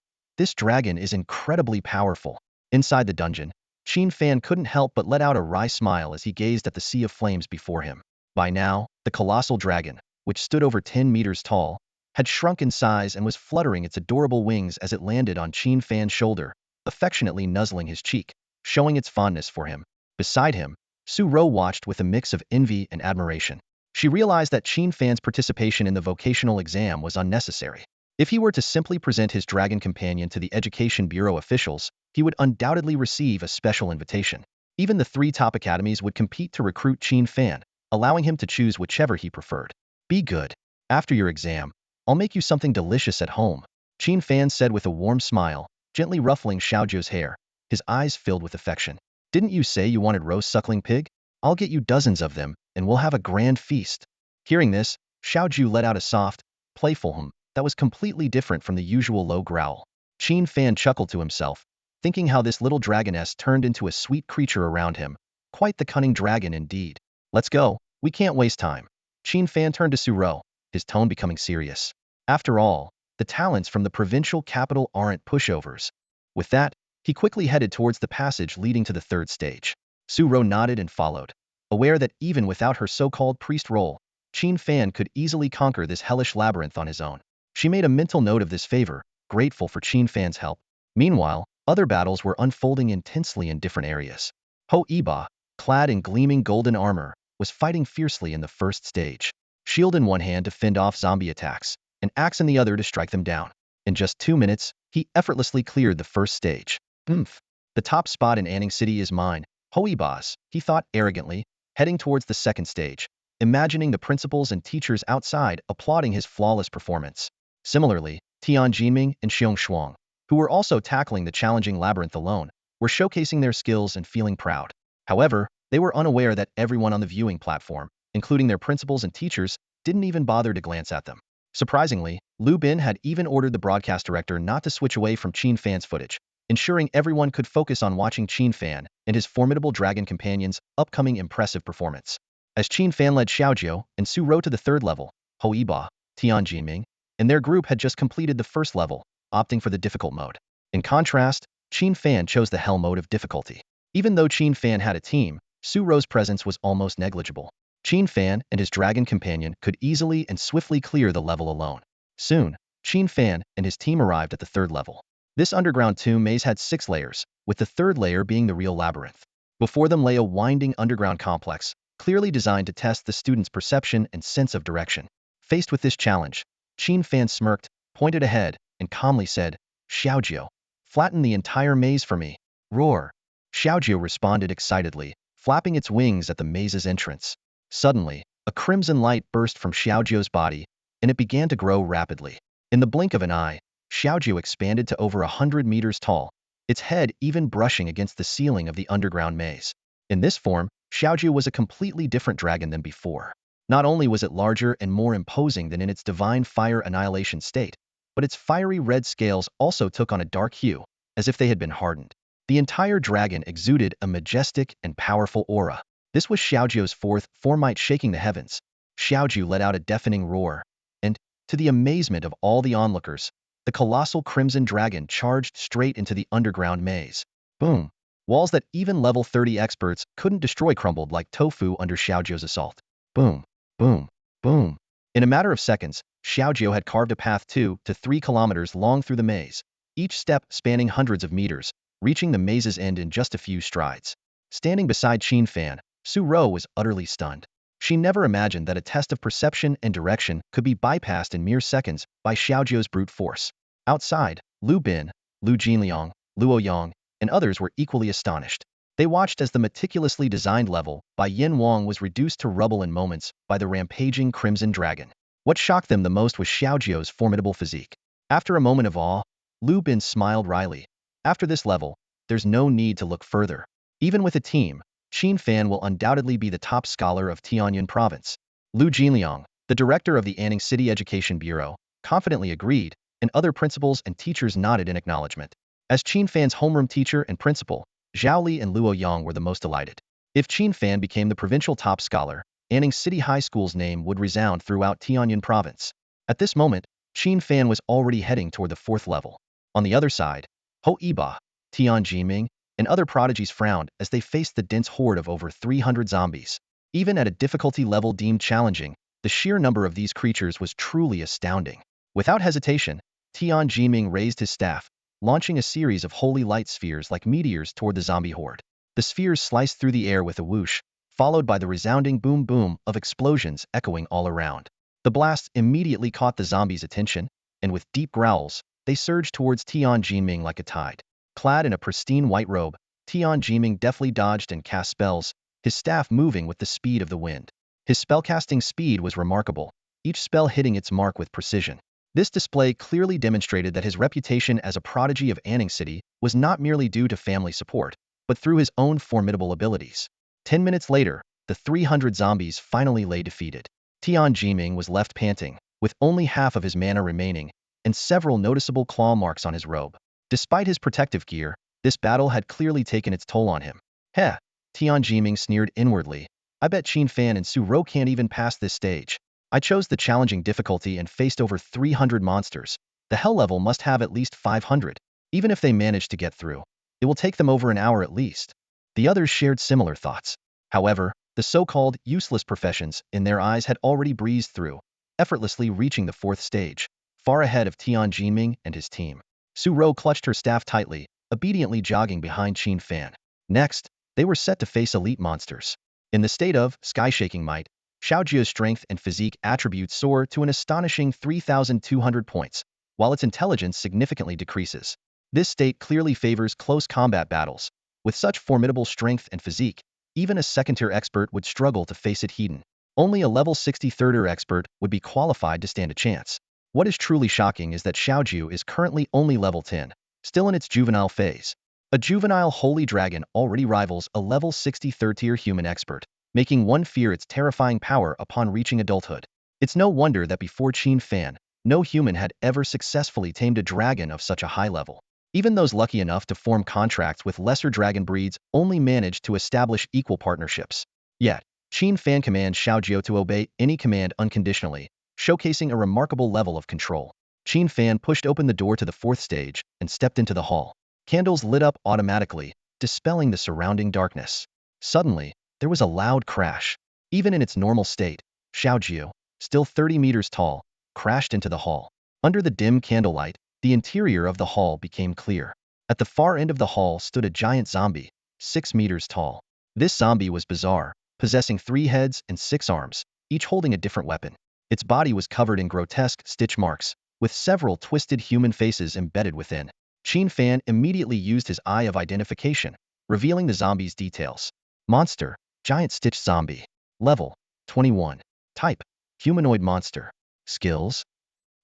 dragon is incredibly powerful. Inside the dungeon, Qin Fan couldn't help but let out a wry smile as he gazed at the sea of flames before him. By now, the colossal dragon, which stood over 10 meters tall, had shrunk in size and was fluttering its adorable wings as it landed on Qin Fan's shoulder, affectionately nuzzling his cheek, showing its fondness for him. Beside him, Su Ro watched with a mix of envy and admiration. She realized that Qin Fan's participation in the vocational exam was unnecessary. If he were to simply present his dragon companion to the Education Bureau officials, he would undoubtedly receive a special invitation. Even the 3 top academies would compete to recruit Qin Fan, allowing him to choose whichever he preferred. Be good. After your exam, I'll make you something delicious at home, Qin Fan said with a warm smile, gently ruffling Xiaoju's hair, his eyes filled with affection. Didn't you say you wanted roast suckling pig? I'll get you dozens of them, and we'll have a grand feast. Hearing this, Xiaoju let out a soft, playful hum that was completely different from the usual low growl. Qin Fan chuckled to himself, thinking how this little dragoness turned into a sweet creature around him. Quite the cunning dragon indeed. Let's go, we can't waste time. Qin Fan turned to Su Ro, his tone becoming serious. After all, the talents from the provincial capital aren't pushovers. With that, he quickly headed towards the passage leading to the 3rd stage. Su Ro nodded and followed, aware that even without her so-called priest role, Qin Fan could easily conquer this hellish labyrinth on his own. She made a mental note of this favor, grateful for Qin Fan's help. Meanwhile, other battles were unfolding intensely in different areas. Ho Iba, clad in gleaming golden armor, was fighting fiercely in the 1st stage. Shield in one hand to fend off zombie attacks, an axe in the other to strike them down. In just 2 minutes, he effortlessly cleared the 1st stage. The top spot in Anning City is mine, Hoibas, he thought arrogantly, heading towards the 2nd stage, imagining the principals and teachers outside applauding his flawless performance. Similarly, Tian Jinming and Xiong Shuang, who were also tackling the challenging labyrinth alone, were showcasing their skills and feeling proud. However, they were unaware that everyone on the viewing platform, including their principals and teachers, didn't even bother to glance at them. Surprisingly, Lu Bin had even ordered the broadcast director not to switch away from Qin Fan's footage, ensuring everyone could focus on watching Qin Fan and his formidable dragon companion's upcoming impressive performance. As Qin Fan led Xiaojiu and Su Ro to the 3rd level, Ho Iba, Tian Jinming, and their group had just completed the 1st level, opting for the difficult mode. In contrast, Qin Fan chose the hell mode of difficulty. Even though Qin Fan had a team, Su Ro's presence was almost negligible. Qin Fan and his dragon companion could easily and swiftly clear the level alone. Soon, Qin Fan and his team arrived at the third level. This underground tomb maze had 6 layers, with the third layer being the real labyrinth. Before them lay a winding underground complex, clearly designed to test the students' perception and sense of direction. Faced with this challenge, Qin Fan smirked, pointed ahead, and calmly said, "Xiaojiu, flatten the entire maze for me." Roar. Xiaojiu responded excitedly, flapping its wings at the maze's entrance. Suddenly, a crimson light burst from Xiaojiu's body, and it began to grow rapidly. In the blink of an eye, Xiaojiu expanded to over 100 meters tall, its head even brushing against the ceiling of the underground maze. In this form, Xiaojiu was a completely different dragon than before. Not only was it larger and more imposing than in its divine fire annihilation state, but its fiery red scales also took on a dark hue, as if they had been hardened. The entire dragon exuded a majestic and powerful aura. This was Xiaojiu's fourth form might shaking the heavens. Xiaojiu let out a deafening roar, and, to the amazement of all the onlookers, the colossal crimson dragon charged straight into the underground maze. Boom! Walls that even level 30 experts couldn't destroy crumbled like tofu under Xiaojiu's assault. Boom! Boom! Boom! In a matter of seconds, Xiaojiu had carved a path 2 to 3 kilometers long through the maze, each step spanning hundreds of meters, reaching the maze's end in just a few strides. Standing beside Qin Fan, Su Ro was utterly stunned. She never imagined that a test of perception and direction could be bypassed in mere seconds by Xiaojiu's brute force. Outside, Lu Bin, Lu Jinliang, Luo Yang, and others were equally astonished. They watched as the meticulously designed level by Yin Wang was reduced to rubble in moments by the rampaging Crimson Dragon. What shocked them the most was Xiaojiu's formidable physique. After a moment of awe, Lu Bin smiled wryly. After this level, there's no need to look further. Even with a team, Qin Fan will undoubtedly be the top scholar of Tianyuan province. Lu Jinliang, the director of the Anning City Education Bureau, confidently agreed, and other principals and teachers nodded in acknowledgement. As Qin Fan's homeroom teacher and principal, Zhao Li and Luo Yang were the most delighted. If Qin Fan became the provincial top scholar, Anning City High School's name would resound throughout Tianyuan province. At this moment, Qin Fan was already heading toward the 4th level. On the other side, Ho Yiba, Tian Jiming, and other prodigies frowned as they faced the dense horde of over 300 zombies. Even at a difficulty level deemed challenging, the sheer number of these creatures was truly astounding. Without hesitation, Tian Jiming raised his staff, launching a series of holy light spheres like meteors toward the zombie horde. The spheres sliced through the air with a whoosh, followed by the resounding boom-boom of explosions echoing all around. The blasts immediately caught the zombies' attention, and with deep growls, they surged towards Tian Jiming like a tide. Clad in a pristine white robe, Tian Jiming deftly dodged and cast spells, his staff moving with the speed of the wind. His spellcasting speed was remarkable, each spell hitting its mark with precision. This display clearly demonstrated that his reputation as a prodigy of Anning City was not merely due to family support, but through his own formidable abilities. 10 minutes later, the 300 zombies finally lay defeated. Tian Jiming was left panting, with only half of his mana remaining, and several noticeable claw marks on his robe. Despite his protective gear, this battle had clearly taken its toll on him. Heh, Tian Jiming sneered inwardly. I bet Qin Fan and Su Ro can't even pass this stage. I chose the challenging difficulty and faced over 300 monsters. The hell level must have at least 500. Even if they manage to get through, it will take them over an hour at least. The others shared similar thoughts. However, the so-called useless professions in their eyes had already breezed through, effortlessly reaching the 4th stage, far ahead of Tian Jiming and his team. Su Ro clutched her staff tightly, obediently jogging behind Qin Fan. Next, they were set to face elite monsters. In the state of sky-shaking might, Xiaojiu's strength and physique attributes soar to an astonishing 3,200 points, while its intelligence significantly decreases. This state clearly favors close combat battles. With such formidable strength and physique, even a second-tier expert would struggle to face it head-on. Only a level 60 third-tier expert would be qualified to stand a chance. What is truly shocking is that Xiaojiu is currently only level 10, still in its juvenile phase. A juvenile holy dragon already rivals a level 60 third-tier human expert, making one fear its terrifying power upon reaching adulthood. It's no wonder that before Qin Fan, no human had ever successfully tamed a dragon of such a high level. Even those lucky enough to form contracts with lesser dragon breeds only managed to establish equal partnerships. Yet, Qin Fan commands Xiaojiu to obey any command unconditionally, showcasing a remarkable level of control. Qin Fan pushed open the door to the 4th stage and stepped into the hall. Candles lit up automatically, dispelling the surrounding darkness. Suddenly, there was a loud crash. Even in its normal state, Xiaojiu, still 30 meters tall, crashed into the hall. Under the dim candlelight, the interior of the hall became clear. At the far end of the hall stood a giant zombie, 6 meters tall. This zombie was bizarre, possessing 3 heads and 6 arms, each holding a different weapon. Its body was covered in grotesque stitch marks, with several twisted human faces embedded within. Qin Fan immediately used his eye of identification, revealing the zombie's details. Monster, giant stitch zombie. Level, 21. Type, humanoid monster. Skills,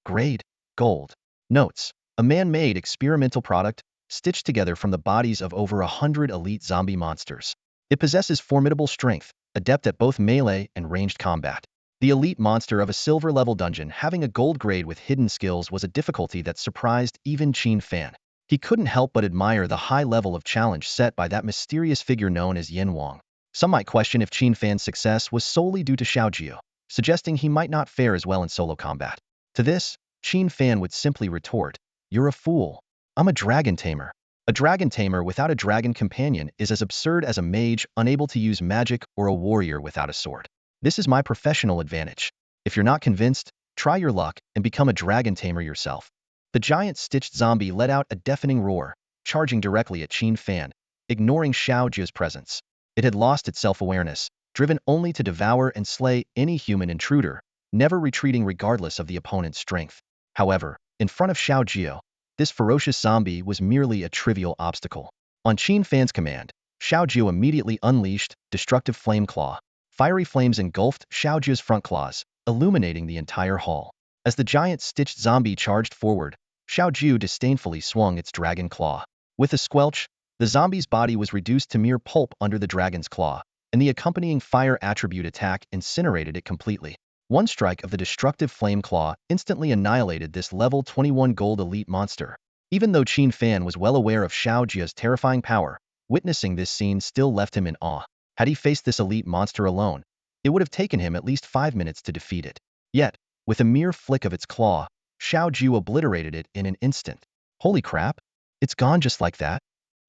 grade, gold. Notes, a man-made experimental product, stitched together from the bodies of over 100 elite zombie monsters. It possesses formidable strength, adept at both melee and ranged combat. The elite monster of a silver-level dungeon having a gold grade with hidden skills was a difficulty that surprised even Qin Fan. He couldn't help but admire the high level of challenge set by that mysterious figure known as Yin Wang. Some might question if Qin Fan's success was solely due to Xiaojie, suggesting he might not fare as well in solo combat. To this, Qin Fan would simply retort, "You're a fool. I'm a Dragon Tamer." A Dragon Tamer without a dragon companion is as absurd as a mage unable to use magic or a warrior without a sword. This is my professional advantage. If you're not convinced, try your luck and become a Dragon Tamer yourself. The giant stitched zombie let out a deafening roar, charging directly at Qin Fan, ignoring Xiaojie's presence. It had lost its self-awareness, driven only to devour and slay any human intruder, never retreating regardless of the opponent's strength. However, in front of Xiaojie, this ferocious zombie was merely a trivial obstacle. On Qin Fan's command, Xiaojie immediately unleashed Destructive Flame Claw. Fiery flames engulfed Xiaojie's front claws, illuminating the entire hall. As the giant stitched zombie charged forward, Xiaojie disdainfully swung its dragon claw. With a squelch, the zombie's body was reduced to mere pulp under the dragon's claw, and the accompanying fire attribute attack incinerated it completely. One strike of the destructive flame claw instantly annihilated this level 21 gold elite monster. Even though Qin Fan was well aware of Xiaojie's terrifying power, witnessing this scene still left him in awe. Had he faced this elite monster alone, it would have taken him at least 5 minutes to defeat it. Yet, with a mere flick of its claw, Xiaojie obliterated it in an instant. Holy crap! It's gone just like that?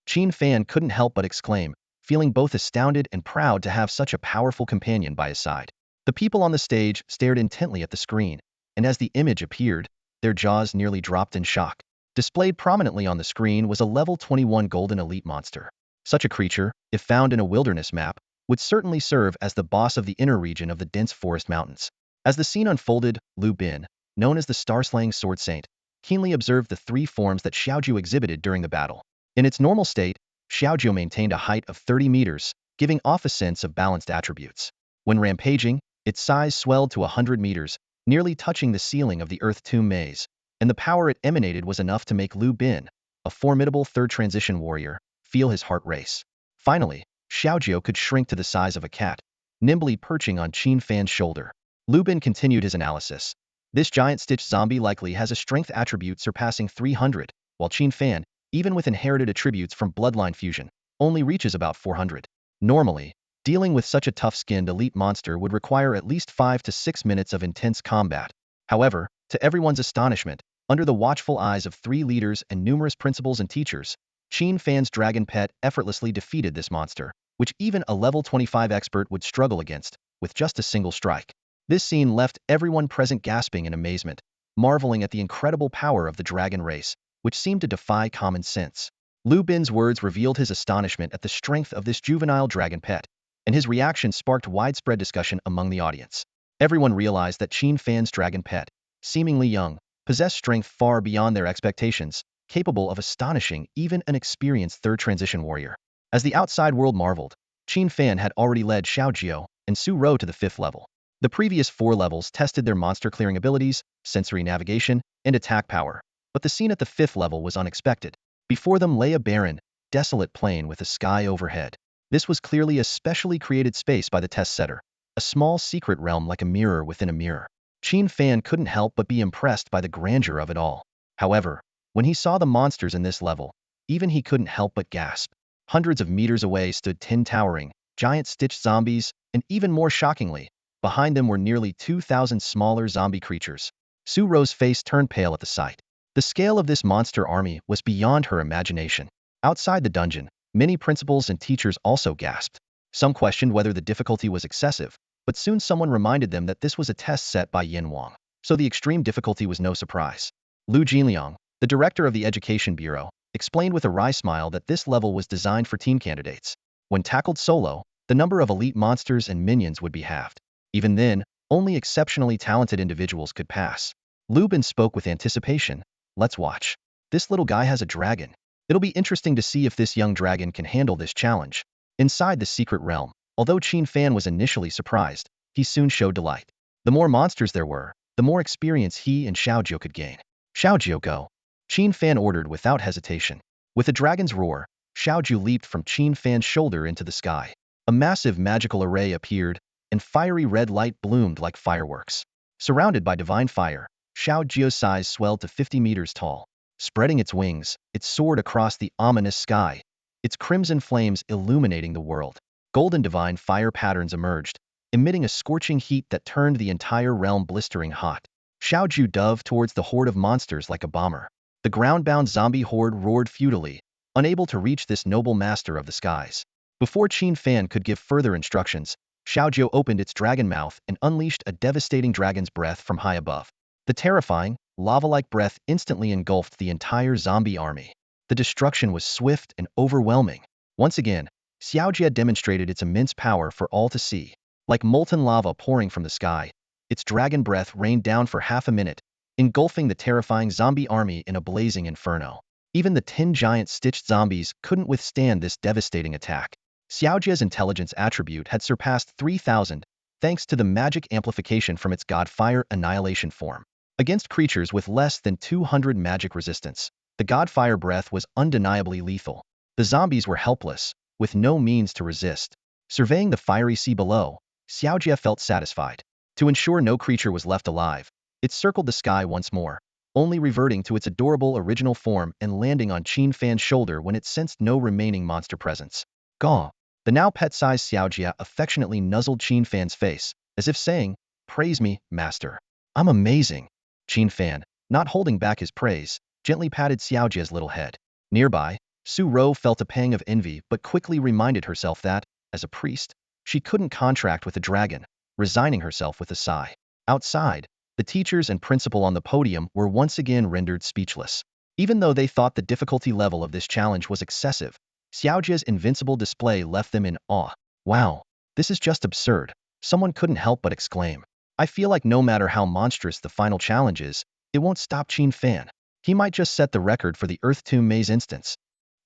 Qin Fan couldn't help but exclaim, feeling both astounded and proud to have such a powerful companion by his side. The people on the stage stared intently at the screen, and as the image appeared, their jaws nearly dropped in shock. Displayed prominently on the screen was a level 21 golden elite monster. Such a creature, if found in a wilderness map, would certainly serve as the boss of the inner region of the dense forest mountains. As the scene unfolded, Lu Bin, known as the star-slaying sword saint, keenly observed the 3 forms that Xiaojie exhibited during the battle. In its normal state, Xiaojie maintained a height of 30 meters, giving off a sense of balanced attributes. When rampaging, its size swelled to 100 meters, nearly touching the ceiling of the Earth Tomb maze, and the power it emanated was enough to make Lu Bin, a formidable third transition warrior, feel his heart race. Finally, Xiaojie could shrink to the size of a cat, nimbly perching on Qin Fan's shoulder. Lu Bin continued his analysis. This giant stitch zombie likely has a strength attribute surpassing 300, while Qin Fan, even with inherited attributes from bloodline fusion, only reaches about 400. Normally, dealing with such a tough-skinned elite monster would require at least 5 to 6 minutes of intense combat. However, to everyone's astonishment, under the watchful eyes of 3 leaders and numerous principals and teachers, Qin Fan's dragon pet effortlessly defeated this monster, which even a level 25 expert would struggle against, with just a single strike. This scene left everyone present gasping in amazement, marveling at the incredible power of the dragon race, which seemed to defy common sense. Lu Bin's words revealed his astonishment at the strength of this juvenile dragon pet, and his reaction sparked widespread discussion among the audience. Everyone realized that Qin Fan's dragon pet, seemingly young, possessed strength far beyond their expectations, capable of astonishing even an experienced third transition warrior. As the outside world marveled, Qin Fan had already led Xiaojie and Su Rou to the 5th level. The previous 4 levels tested their monster-clearing abilities, sensory navigation, and attack power, but the scene at the 5th level was unexpected. Before them lay a barren, desolate plain with a sky overhead. This was clearly a specially created space by the test setter, a small secret realm like a mirror within a mirror. Qin Fan couldn't help but be impressed by the grandeur of it all. However, when he saw the monsters in this level, even he couldn't help but gasp. Hundreds of meters away stood 10 towering, giant stitched zombies, and even more shockingly, behind them were nearly 2,000 smaller zombie creatures. Su Rou's face turned pale at the sight. The scale of this monster army was beyond her imagination. Outside the dungeon, many principals and teachers also gasped. Some questioned whether the difficulty was excessive, but soon someone reminded them that this was a test set by Yin Wang, so the extreme difficulty was no surprise. Lu Jinliang, the director of the Education Bureau, explained with a wry smile that this level was designed for team candidates. When tackled solo, the number of elite monsters and minions would be halved. Even then, only exceptionally talented individuals could pass. Lu Bin spoke with anticipation. Let's watch. This little guy has a dragon. It'll be interesting to see if this young dragon can handle this challenge. Inside the secret realm, although Qin Fan was initially surprised, he soon showed delight. The more monsters there were, the more experience he and Xiaojiu could gain. Xiaojiu, go! Qin Fan ordered without hesitation. With a dragon's roar, Xiaojiu leaped from Qin Fan's shoulder into the sky. A massive magical array appeared, and fiery red light bloomed like fireworks. Surrounded by divine fire, Xiaojiu's size swelled to 50 meters tall. Spreading its wings, it soared across the ominous sky, its crimson flames illuminating the world. Golden divine fire patterns emerged, emitting a scorching heat that turned the entire realm blistering hot. Xiaojiu dove towards the horde of monsters like a bomber. The ground-bound zombie horde roared futilely, unable to reach this noble master of the skies. Before Qin Fan could give further instructions, Xiaojiu opened its dragon mouth and unleashed a devastating dragon's breath from high above. The terrifying, lava-like breath instantly engulfed the entire zombie army. The destruction was swift and overwhelming. Once again, Xiaojia demonstrated its immense power for all to see. Like molten lava pouring from the sky, its dragon breath rained down for half a minute, engulfing the terrifying zombie army in a blazing inferno. Even the 10 giant stitched zombies couldn't withstand this devastating attack. Xiaojia's intelligence attribute had surpassed 3,000, thanks to the magic amplification from its Godfire annihilation form. Against creatures with less than 200 magic resistance, the Godfire breath was undeniably lethal. The zombies were helpless, with no means to resist. Surveying the fiery sea below, Xiaojia felt satisfied. To ensure no creature was left alive, it circled the sky once more, only reverting to its adorable original form and landing on Qin Fan's shoulder when it sensed no remaining monster presence. Gaw! The now pet-sized Xiaojia affectionately nuzzled Qin Fan's face, as if saying, "Praise me, master. I'm amazing." Qin Fan, not holding back his praise, gently patted Xiaojia's little head. Nearby, Su Rou felt a pang of envy but quickly reminded herself that, as a priest, she couldn't contract with a dragon, resigning herself with a sigh. Outside, the teachers and principal on the podium were once again rendered speechless. Even though they thought the difficulty level of this challenge was excessive, Xiaojia's invincible display left them in awe. Wow, this is just absurd, someone couldn't help but exclaim. I feel like no matter how monstrous the final challenge is, it won't stop Qin Fan. He might just set the record for the Earth Tomb Maze instance.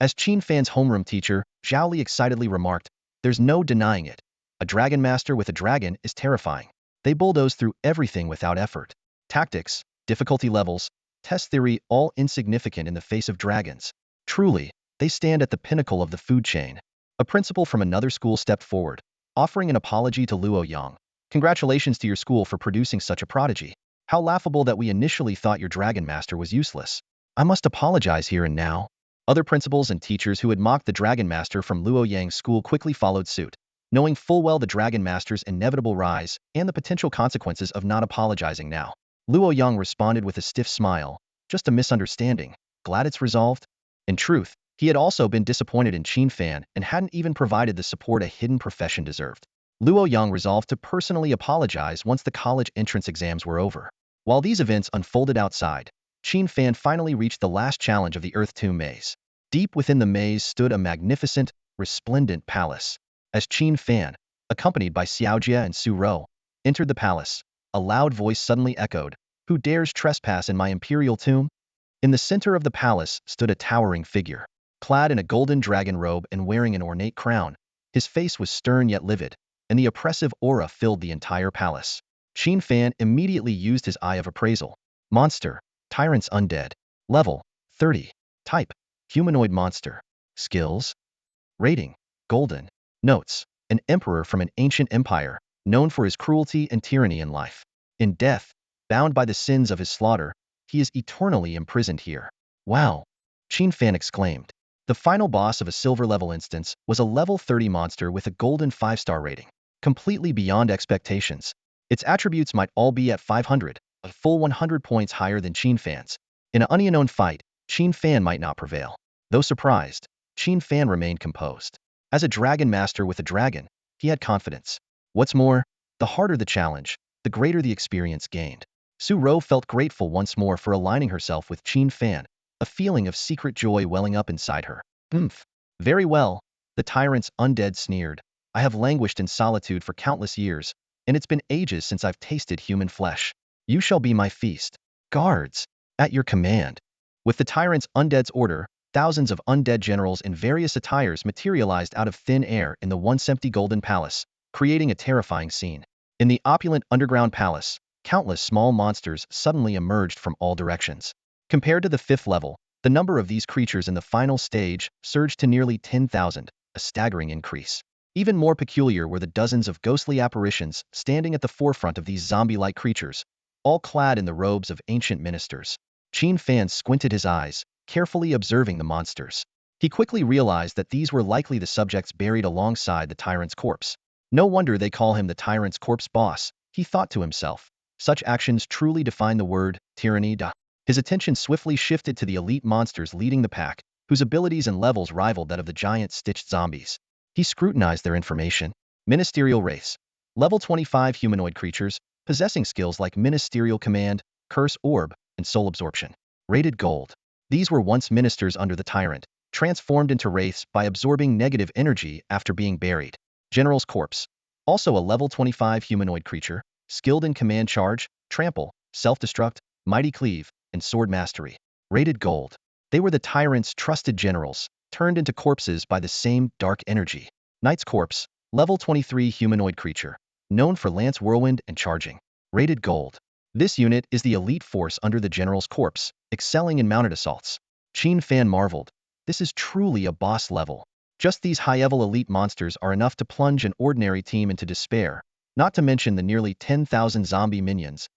As Qin Fan's homeroom teacher, Zhao Li excitedly remarked, there's no denying it. A dragon master with a dragon is terrifying. They bulldoze through everything without effort. Tactics, difficulty levels, test theory, all insignificant in the face of dragons. Truly, they stand at the pinnacle of the food chain. A principal from another school stepped forward, offering an apology to Luo Yang. Congratulations to your school for producing such a prodigy. How laughable that we initially thought your dragon master was useless. I must apologize here and now. Other principals and teachers who had mocked the dragon master from Luo Yang's school quickly followed suit, knowing full well the dragon master's inevitable rise and the potential consequences of not apologizing now. Luo Yang responded with a stiff smile, just a misunderstanding, glad it's resolved. In truth, he had also been disappointed in Qin Fan and hadn't even provided the support a hidden profession deserved. Luo Yang resolved to personally apologize once the college entrance exams were over. While these events unfolded outside, Qin Fan finally reached the last challenge of the Earth Tomb Maze. Deep within the maze stood a magnificent, resplendent palace. As Qin Fan, accompanied by Xiaojia and Su Rou, entered the palace, a loud voice suddenly echoed, "Who dares trespass in my imperial tomb?" In the center of the palace stood a towering figure. Clad in a golden dragon robe and wearing an ornate crown, his face was stern yet livid, and the oppressive aura filled the entire palace. Qin Fan immediately used his eye of appraisal. Monster, Tyrant's Undead. Level, 30. Type, Humanoid Monster. Skills. Rating, Golden. Notes, an emperor from an ancient empire, known for his cruelty and tyranny in life. In death, bound by the sins of his slaughter, he is eternally imprisoned here. Wow! Qin Fan exclaimed. The final boss of a silver-level instance was a level 30 monster with a golden 5-star rating. Completely beyond expectations. Its attributes might all be at 500, a full 100 points higher than Qin Fan's. In an unknown fight, Qin Fan might not prevail. Though surprised, Qin Fan remained composed. As a dragon master with a dragon, he had confidence. What's more, the harder the challenge, the greater the experience gained. Su Ro felt grateful once more for aligning herself with Qin Fan, a feeling of secret joy welling up inside her. Oomph. Very well. The tyrant's undead sneered. I have languished in solitude for countless years, and it's been ages since I've tasted human flesh. You shall be my feast. Guards. At your command. With the tyrant's undead's order, thousands of undead generals in various attires materialized out of thin air in the once empty Golden Palace, creating a terrifying scene. In the opulent underground palace, countless small monsters suddenly emerged from all directions. Compared to the 5th level, the number of these creatures in the final stage surged to nearly 10,000, a staggering increase. Even more peculiar were the dozens of ghostly apparitions standing at the forefront of these zombie-like creatures, all clad in the robes of ancient ministers. Qin Fan squinted his eyes, carefully observing the monsters. He quickly realized that these were likely the subjects buried alongside the tyrant's corpse. No wonder they call him the tyrant's corpse boss, he thought to himself. Such actions truly define the word tyranny. His attention swiftly shifted to the elite monsters leading the pack, whose abilities and levels rivaled that of the giant stitched zombies. He scrutinized their information. Ministerial race. Level 25 humanoid creatures, possessing skills like ministerial command, curse orb, and soul absorption. Rated gold. These were once ministers under the tyrant, transformed into wraiths by absorbing negative energy after being buried. General's corpse. Also a level 25 humanoid creature, skilled in command charge, trample, self-destruct, mighty cleave, and sword mastery. Rated gold. They were the tyrant's trusted generals, turned into corpses by the same dark energy. Knight's corpse. Level 23 humanoid creature, known for lance whirlwind and charging. Rated gold. This unit is the elite force under the general's corpse, excelling in mounted assaults. Qin Fan marveled. This is truly a boss level. Just these high-level elite monsters are enough to plunge an ordinary team into despair, not to mention the nearly 10,000 zombie minions.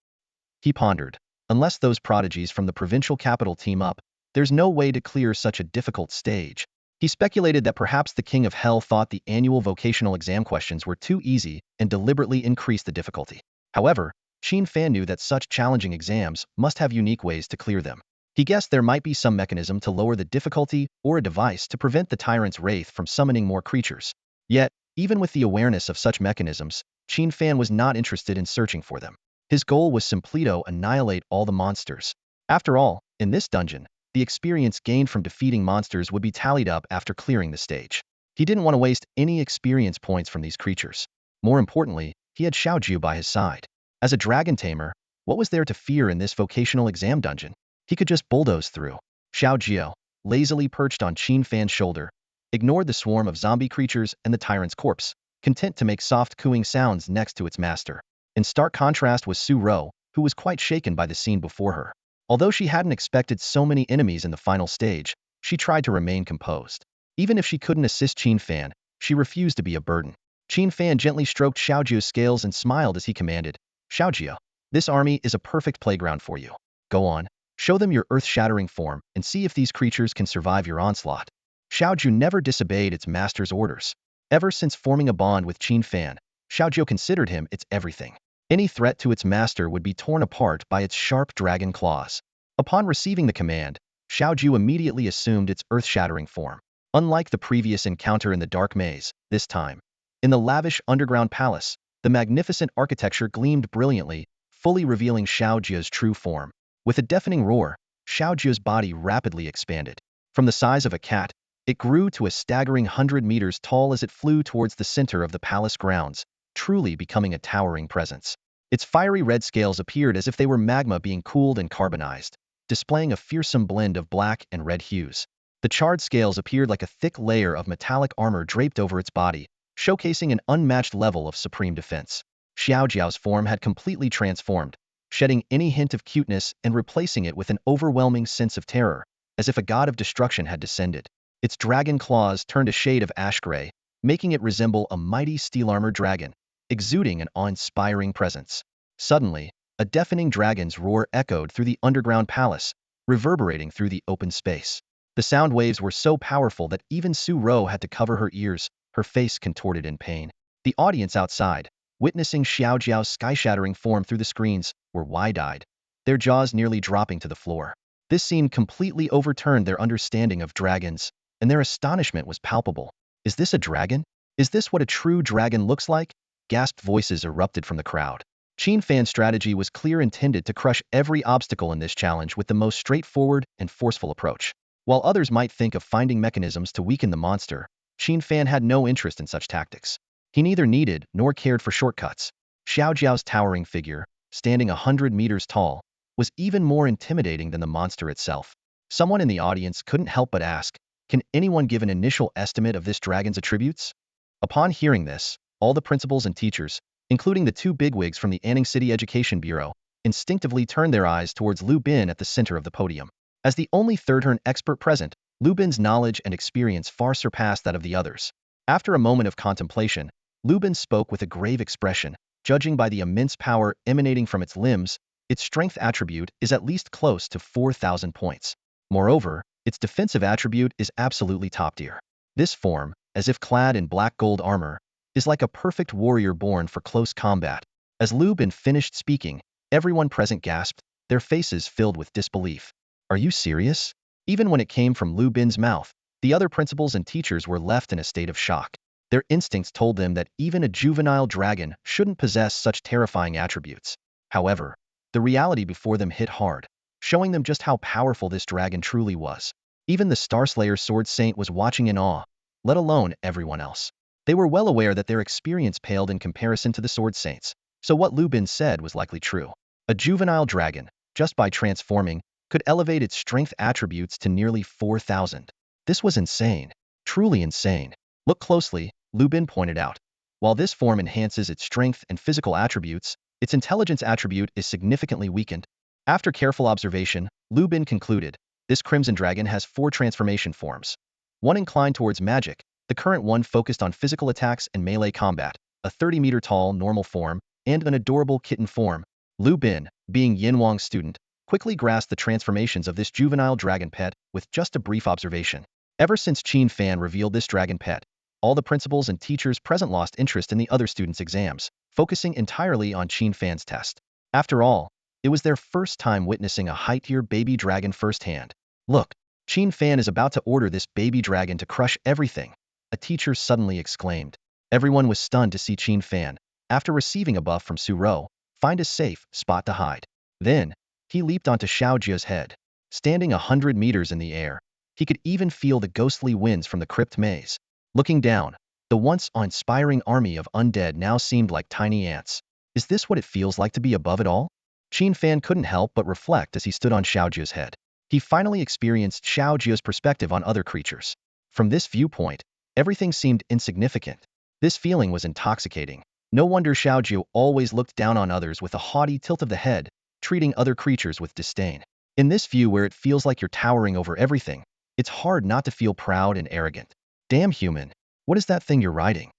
He pondered. Unless those prodigies from the provincial capital team up, there's no way to clear such a difficult stage. He speculated that perhaps the King of Hell thought the annual vocational exam questions were too easy and deliberately increased the difficulty. However, Qin Fan knew that such challenging exams must have unique ways to clear them. He guessed there might be some mechanism to lower the difficulty or a device to prevent the tyrant's wraith from summoning more creatures. Yet, even with the awareness of such mechanisms, Qin Fan was not interested in searching for them. His goal was simply to annihilate all the monsters. After all, in this dungeon, the experience gained from defeating monsters would be tallied up after clearing the stage. He didn't want to waste any experience points from these creatures. More importantly, he had Xiaoju by his side. As a Dragon Tamer, what was there to fear in this vocational exam dungeon? He could just bulldoze through. Xiaoju, lazily perched on Qin Fan's shoulder, ignored the swarm of zombie creatures and the tyrant's corpse, content to make soft cooing sounds next to its master. In stark contrast was Su Ro, who was quite shaken by the scene before her. Although she hadn't expected so many enemies in the final stage, she tried to remain composed. Even if she couldn't assist Qin Fan, she refused to be a burden. Qin Fan gently stroked Xiaoju's scales and smiled as he commanded, Xiaoju, this army is a perfect playground for you. Go on, show them your earth-shattering form and see if these creatures can survive your onslaught. Xiaoju never disobeyed its master's orders. Ever since forming a bond with Qin Fan, Xiaoju considered him its everything. Any threat to its master would be torn apart by its sharp dragon claws. Upon receiving the command, Xiaoju immediately assumed its earth-shattering form. Unlike the previous encounter in the dark maze, this time, in the lavish underground palace, the magnificent architecture gleamed brilliantly, fully revealing Xiaoju's true form. With a deafening roar, Xiaoju's body rapidly expanded. From the size of a cat, it grew to a staggering 100 meters tall as it flew towards the center of the palace grounds, truly becoming a towering presence. Its fiery red scales appeared as if they were magma being cooled and carbonized, displaying a fearsome blend of black and red hues. The charred scales appeared like a thick layer of metallic armor draped over its body, showcasing an unmatched level of supreme defense. Xiaoju's form had completely transformed, shedding any hint of cuteness and replacing it with an overwhelming sense of terror, as if a god of destruction had descended. Its dragon claws turned a shade of ash gray, making it resemble a mighty steel-armored dragon, exuding an awe-inspiring presence. Suddenly, a deafening dragon's roar echoed through the underground palace, reverberating through the open space. The sound waves were so powerful that even Su Ro had to cover her ears, her face contorted in pain. The audience outside, witnessing Xiaoju's sky-shattering form through the screens, were wide-eyed, their jaws nearly dropping to the floor. This scene completely overturned their understanding of dragons, and their astonishment was palpable. Is this a dragon? Is this what a true dragon looks like? Gasped voices erupted from the crowd. Qin Fan's strategy was clear, intended to crush every obstacle in this challenge with the most straightforward and forceful approach. While others might think of finding mechanisms to weaken the monster, Qin Fan had no interest in such tactics. He neither needed nor cared for shortcuts. Xiao Jiao's towering figure, standing 100 meters tall, was even more intimidating than the monster itself. Someone in the audience couldn't help but ask, can anyone give an initial estimate of this dragon's attributes? Upon hearing this, all the principals and teachers, including the two bigwigs from the Anning City Education Bureau, instinctively turned their eyes towards Lu Bin at the center of the podium. As the only third-turn expert present, Lu Bin's knowledge and experience far surpassed that of the others. After a moment of contemplation, Lu Bin spoke with a grave expression. Judging by the immense power emanating from its limbs, its strength attribute is at least close to 4,000 points. Moreover, its defensive attribute is absolutely top tier. This form, as if clad in black gold armor, is like a perfect warrior born for close combat. As Lu Bin finished speaking, everyone present gasped, their faces filled with disbelief. Are you serious? Even when it came from Lu Bin's mouth, the other principals and teachers were left in a state of shock. Their instincts told them that even a juvenile dragon shouldn't possess such terrifying attributes. However, the reality before them hit hard, showing them just how powerful this dragon truly was. Even the Starslayer Sword Saint was watching in awe, let alone everyone else. They were well aware that their experience paled in comparison to the Sword Saints, so what Lu Bin said was likely true. A juvenile dragon, just by transforming, could elevate its strength attributes to nearly 4,000. This was insane. Truly insane. Look closely, Lu Bin pointed out. While this form enhances its strength and physical attributes, its intelligence attribute is significantly weakened. After careful observation, Lu Bin concluded, this Crimson Dragon has 4 transformation forms. One inclined towards magic, the current one focused on physical attacks and melee combat, a 30-meter-tall normal form, and an adorable kitten form. Lu Bin, being Yin Wang's student, quickly grasped the transformations of this juvenile dragon pet with just a brief observation. Ever since Qin Fan revealed this dragon pet, all the principals and teachers present lost interest in the other students' exams, focusing entirely on Qin Fan's test. After all, it was their first time witnessing a high-tier baby dragon firsthand. Look, Qin Fan is about to order this baby dragon to crush everything, a teacher suddenly exclaimed. Everyone was stunned to see Qin Fan, after receiving a buff from Su Rou, find a safe spot to hide. Then, he leaped onto Xiao Jia's head. Standing 100 meters in the air, he could even feel the ghostly winds from the crypt maze. Looking down, the once awe-inspiring army of undead now seemed like tiny ants. Is this what it feels like to be above it all? Qin Fan couldn't help but reflect as he stood on Xiao Jia's head. He finally experienced Xiao Jia's perspective on other creatures. From this viewpoint, everything seemed insignificant. This feeling was intoxicating. No wonder Xiao Jia always looked down on others with a haughty tilt of the head, treating other creatures with disdain. In this view where it feels like you're towering over everything, it's hard not to feel proud and arrogant. Damn human, what is that thing you're riding?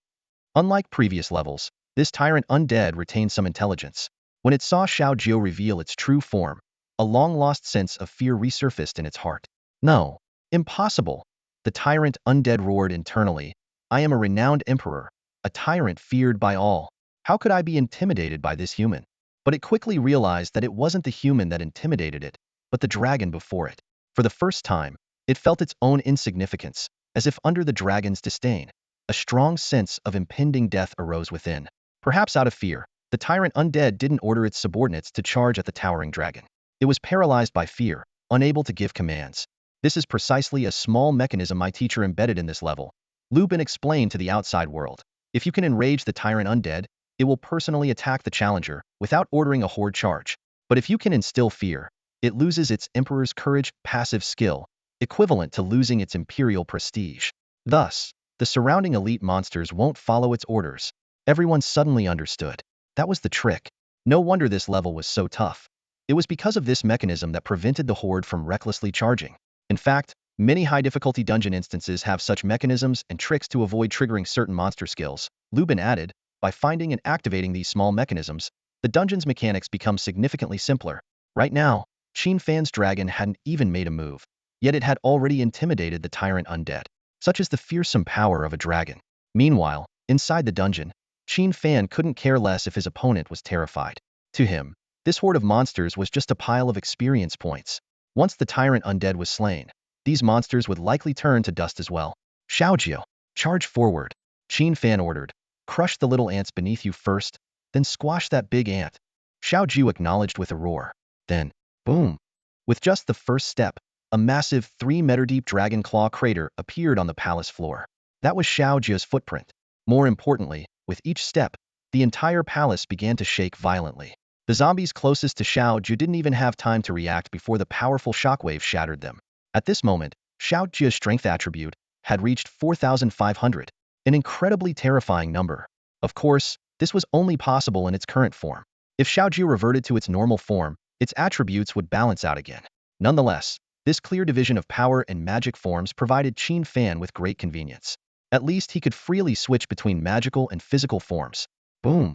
Unlike previous levels, this tyrant undead retained some intelligence. When it saw Xiao Jia reveal its true form, a long-lost sense of fear resurfaced in its heart. No, impossible. The tyrant undead roared internally. I am a renowned emperor, a tyrant feared by all. How could I be intimidated by this human? But it quickly realized that it wasn't the human that intimidated it, but the dragon before it. For the first time, it felt its own insignificance, as if under the dragon's disdain. A strong sense of impending death arose within. Perhaps out of fear, the tyrant undead didn't order its subordinates to charge at the towering dragon. It was paralyzed by fear, unable to give commands. This is precisely a small mechanism my teacher embedded in this level. Lu Bin explained to the outside world. If you can enrage the tyrant undead, it will personally attack the challenger without ordering a horde charge. But if you can instill fear, it loses its emperor's courage, passive skill, equivalent to losing its imperial prestige. Thus, the surrounding elite monsters won't follow its orders. Everyone suddenly understood. That was the trick. No wonder this level was so tough. It was because of this mechanism that prevented the horde from recklessly charging. In fact, many high-difficulty dungeon instances have such mechanisms and tricks to avoid triggering certain monster skills. Lu Bin added, by finding and activating these small mechanisms, the dungeon's mechanics become significantly simpler. Right now, Qin Fan's dragon hadn't even made a move, yet it had already intimidated the tyrant undead. Such is the fearsome power of a dragon. Meanwhile, inside the dungeon, Qin Fan couldn't care less if his opponent was terrified. To him, this horde of monsters was just a pile of experience points. Once the tyrant undead was slain, these monsters would likely turn to dust as well. Xiao Jia, charge forward, Qin Fan ordered. Crush the little ants beneath you first, then squash that big ant. Xiao Jiu acknowledged with a roar. Then, boom! With just the first step, a massive 3-meter-deep dragon claw crater appeared on the palace floor. That was Xiao Jiu's footprint. More importantly, with each step, the entire palace began to shake violently. The zombies closest to Xiao Jiu didn't even have time to react before the powerful shockwave shattered them. At this moment, Xiao Jiu's strength attribute had reached 4,500, an incredibly terrifying number. Of course, this was only possible in its current form. If Xiao Jiu reverted to its normal form, its attributes would balance out again. Nonetheless, this clear division of power and magic forms provided Qin Fan with great convenience. At least he could freely switch between magical and physical forms. Boom!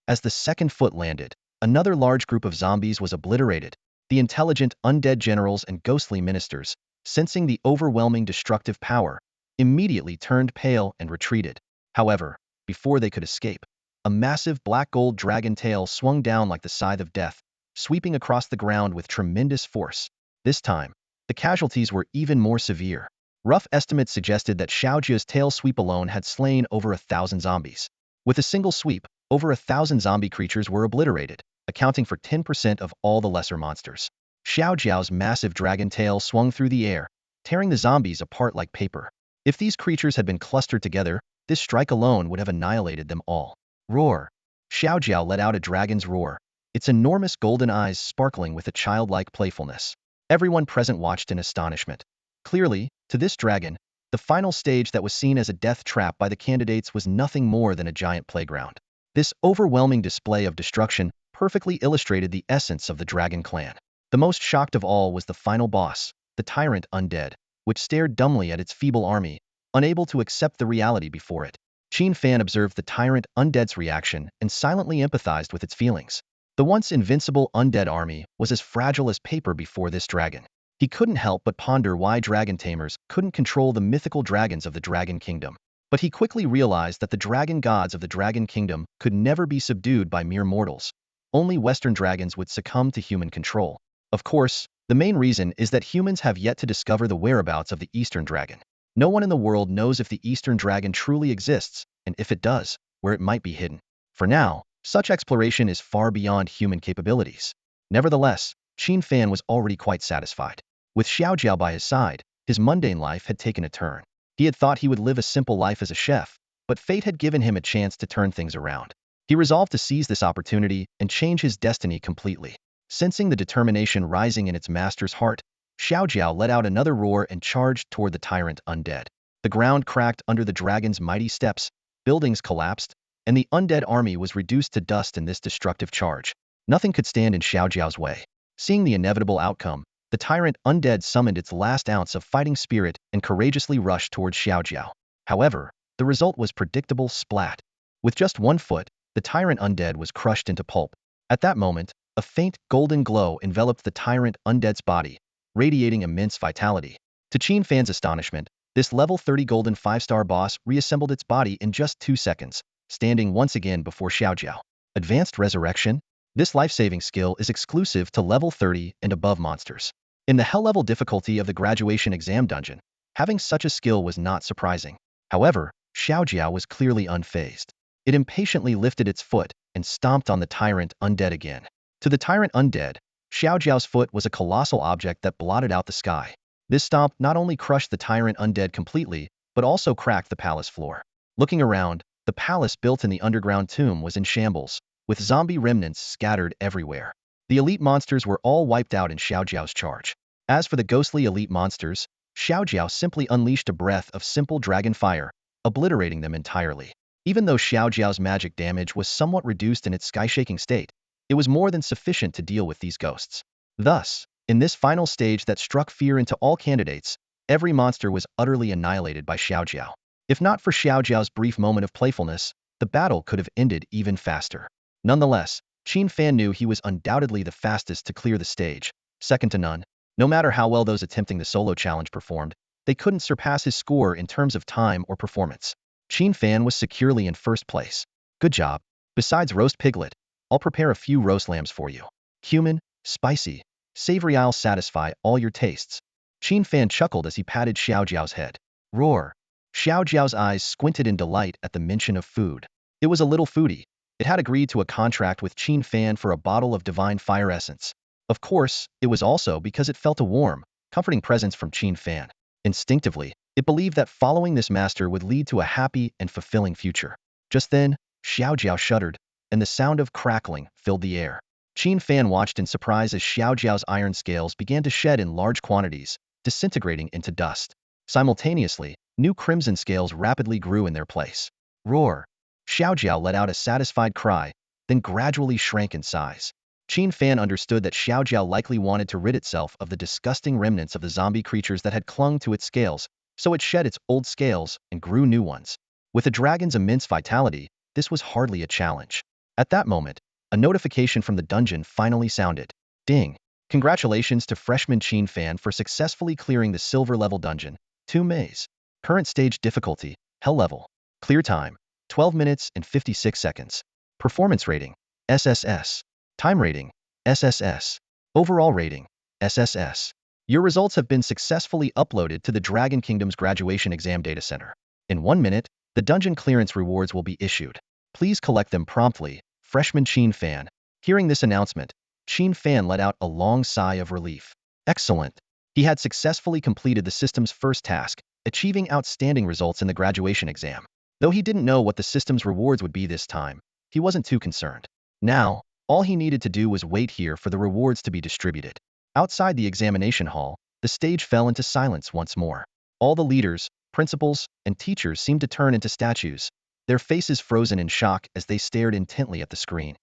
As the second foot landed, another large group of zombies was obliterated. The intelligent undead generals and ghostly ministers, sensing the overwhelming destructive power, immediately turned pale and retreated. However, before they could escape, a massive black gold dragon tail swung down like the scythe of death, sweeping across the ground with tremendous force. This time, the casualties were even more severe. Rough estimates suggested that Xiao Jiu's tail sweep alone had slain over 1,000 zombies. With a single sweep, over 1,000 zombie creatures were obliterated, accounting for 10% of all the lesser monsters. Xiao Jiao's massive dragon tail swung through the air, tearing the zombies apart like paper. If these creatures had been clustered together, this strike alone would have annihilated them all. Roar! Xiao Jiao let out a dragon's roar, its enormous golden eyes sparkling with a childlike playfulness. Everyone present watched in astonishment. Clearly, to this dragon, the final stage that was seen as a death trap by the candidates was nothing more than a giant playground. This overwhelming display of destruction perfectly illustrated the essence of the Dragon clan. The most shocked of all was the final boss, the tyrant undead, which stared dumbly at its feeble army, unable to accept the reality before it. Qin Fan observed the tyrant undead's reaction and silently empathized with its feelings. The once invincible undead army was as fragile as paper before this dragon. He couldn't help but ponder why dragon tamers couldn't control the mythical dragons of the Dragon Kingdom. But he quickly realized that the dragon gods of the Dragon Kingdom could never be subdued by mere mortals. Only Western dragons would succumb to human control. Of course, the main reason is that humans have yet to discover the whereabouts of the Eastern dragon. No one in the world knows if the Eastern dragon truly exists, and if it does, where it might be hidden. For now, such exploration is far beyond human capabilities. Nevertheless, Qin Fan was already quite satisfied. With Xiao Jiao by his side, his mundane life had taken a turn. He had thought he would live a simple life as a chef, but fate had given him a chance to turn things around. He resolved to seize this opportunity and change his destiny completely. Sensing the determination rising in its master's heart, Xiao Jiao let out another roar and charged toward the tyrant undead. The ground cracked under the dragon's mighty steps, buildings collapsed, and the undead army was reduced to dust in this destructive charge. Nothing could stand in Xiao Jiao's way. Seeing the inevitable outcome, the tyrant undead summoned its last ounce of fighting spirit and courageously rushed towards Xiao Jiao. However, the result was predictable: splat. With just one foot, the tyrant undead was crushed into pulp. At that moment, a faint golden glow enveloped the tyrant undead's body, radiating immense vitality. To Qin Fan's astonishment, this level 30 golden 5-star boss reassembled its body in just 2 seconds, standing once again before Xiao Jiao. Advanced Resurrection? This life-saving skill is exclusive to level 30 and above monsters. In the hell level difficulty of the graduation exam dungeon, having such a skill was not surprising. However, Xiao Jiao was clearly unfazed. It impatiently lifted its foot and stomped on the tyrant undead again. To the tyrant undead, Xiao Jiao's foot was a colossal object that blotted out the sky. This stomp not only crushed the tyrant undead completely, but also cracked the palace floor. Looking around, the palace built in the underground tomb was in shambles, with zombie remnants scattered everywhere. The elite monsters were all wiped out in Xiao Jiao's charge. As for the ghostly elite monsters, Xiao Jiao simply unleashed a breath of simple dragon fire, obliterating them entirely. Even though Xiao Jiao's magic damage was somewhat reduced in its sky-shaking state, it was more than sufficient to deal with these ghosts. Thus, in this final stage that struck fear into all candidates, every monster was utterly annihilated by Xiao Jiao. If not for Xiao Jiao's brief moment of playfulness, the battle could have ended even faster. Nonetheless, Qin Fan knew he was undoubtedly the fastest to clear the stage, second to none. No matter how well those attempting the solo challenge performed, they couldn't surpass his score in terms of time or performance. Qin Fan was securely in first place. Good job. Besides roast piglet, I'll prepare a few roast lambs for you. Cumin, spicy, savory, I'll satisfy all your tastes. Qin Fan chuckled as he patted Xiao Jiao's head. Roar. Xiao Jiao's eyes squinted in delight at the mention of food. It was a little foodie, It had agreed to a contract with Qin Fan for a bottle of divine fire essence. Of course, it was also because it felt a warm, comforting presence from Qin Fan. Instinctively, it believed that following this master would lead to a happy and fulfilling future. Just then, Xiaojiao shuddered, and the sound of crackling filled the air. Qin Fan watched in surprise as Xiaojiao's iron scales began to shed in large quantities, disintegrating into dust. Simultaneously, new crimson scales rapidly grew in their place. Roar! Xiaojiao let out a satisfied cry, then gradually shrank in size. Qin Fan understood that Xiaojiao likely wanted to rid itself of the disgusting remnants of the zombie creatures that had clung to its scales, so it shed its old scales and grew new ones. With a dragon's immense vitality, this was hardly a challenge. At that moment, a notification from the dungeon finally sounded. Ding! Congratulations to freshman Qin Fan for successfully clearing the silver level dungeon, 2 maze. Current stage difficulty, hell level. Clear time, 12 minutes and 56 seconds. Performance rating, SSS. Time rating, SSS. Overall rating, SSS. Your results have been successfully uploaded to the Dragon Kingdom's graduation exam data center. In 1 minute, the dungeon clearance rewards will be issued. Please collect them promptly, freshman Qin Fan. Hearing this announcement, Qin Fan let out a long sigh of relief. Excellent. He had successfully completed the system's first task, achieving outstanding results in the graduation exam. Though he didn't know what the system's rewards would be this time, he wasn't too concerned. Now, all he needed to do was wait here for the rewards to be distributed. Outside the examination hall, the stage fell into silence once more. All the leaders, principals, and teachers seemed to turn into statues, their faces frozen in shock as they stared intently at the screen.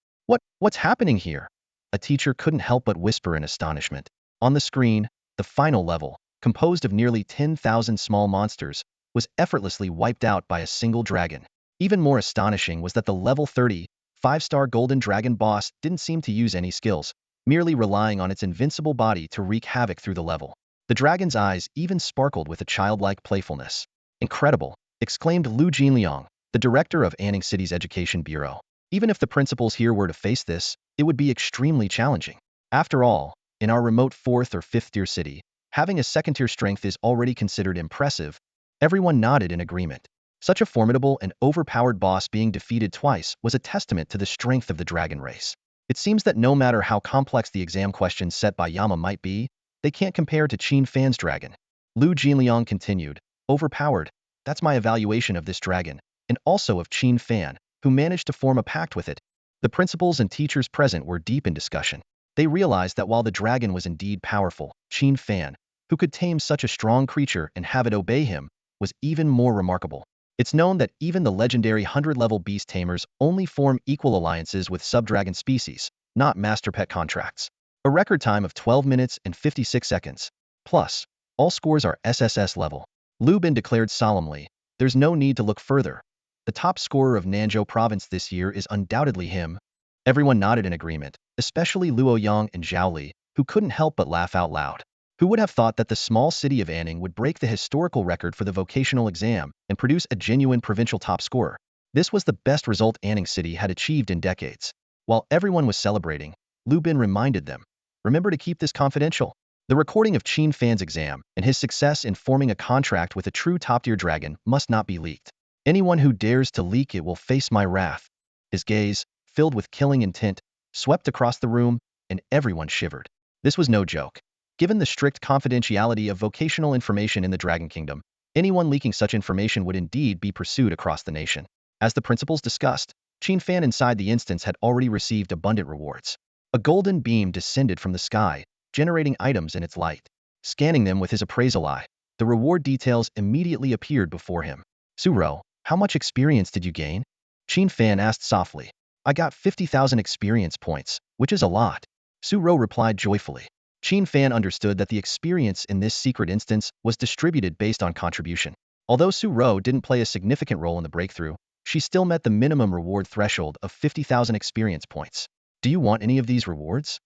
What's happening here? A teacher couldn't help but whisper in astonishment. On the screen, the final level, composed of nearly 10,000 small monsters, was effortlessly wiped out by a single dragon. Even more astonishing was that the level 30, 5-star golden dragon boss didn't seem to use any skills, merely relying on its invincible body to wreak havoc through the level. The dragon's eyes even sparkled with a childlike playfulness. Incredible, exclaimed Lu Jinliang, the director of Anning City's Education Bureau. Even if the principals here were to face this, it would be extremely challenging. After all, in our remote 4th or 5th tier city, having a 2nd tier strength is already considered impressive. Everyone nodded in agreement. Such a formidable and overpowered boss being defeated twice was a testament to the strength of the dragon race. It seems that no matter how complex the exam questions set by Yama might be, they can't compare to Qin Fan's dragon. Lu Jinliang continued, overpowered, that's my evaluation of this dragon, and also of Qin Fan, who managed to form a pact with it. The principals and teachers present were deep in discussion. They realized that while the dragon was indeed powerful, Qin Fan, who could tame such a strong creature and have it obey him, was even more remarkable. It's known that even the legendary 100-level beast tamers only form equal alliances with sub-dragon species, not master pet contracts. A record time of 12 minutes and 56 seconds. Plus, all scores are SSS level. Lu Bin declared solemnly, there's no need to look further. The top scorer of Nanzhou province this year is undoubtedly him. Everyone nodded in agreement, especially Luo Yang and Zhao Li, who couldn't help but laugh out loud. Who would have thought that the small city of Anning would break the historical record for the vocational exam and produce a genuine provincial top scorer? This was the best result Anning City had achieved in decades. While everyone was celebrating, Lu Bin reminded them, remember to keep this confidential. The recording of Qin Fan's exam and his success in forming a contract with a true top-tier dragon must not be leaked. Anyone who dares to leak it will face my wrath. His gaze, filled with killing intent, swept across the room, and everyone shivered. This was no joke. Given the strict confidentiality of vocational information in the Dragon Kingdom, anyone leaking such information would indeed be pursued across the nation. As the principals discussed, Qin Fan inside the instance had already received abundant rewards. A golden beam descended from the sky, generating items in its light. Scanning them with his appraisal eye, the reward details immediately appeared before him. Suro, how much experience did you gain? Qin Fan asked softly. I got 50,000 experience points, which is a lot. Suro replied joyfully. Qin Fan understood that the experience in this secret instance was distributed based on contribution. Although Suro didn't play a significant role in the breakthrough, she still met the minimum reward threshold of 50,000 experience points. Do you want any of these rewards?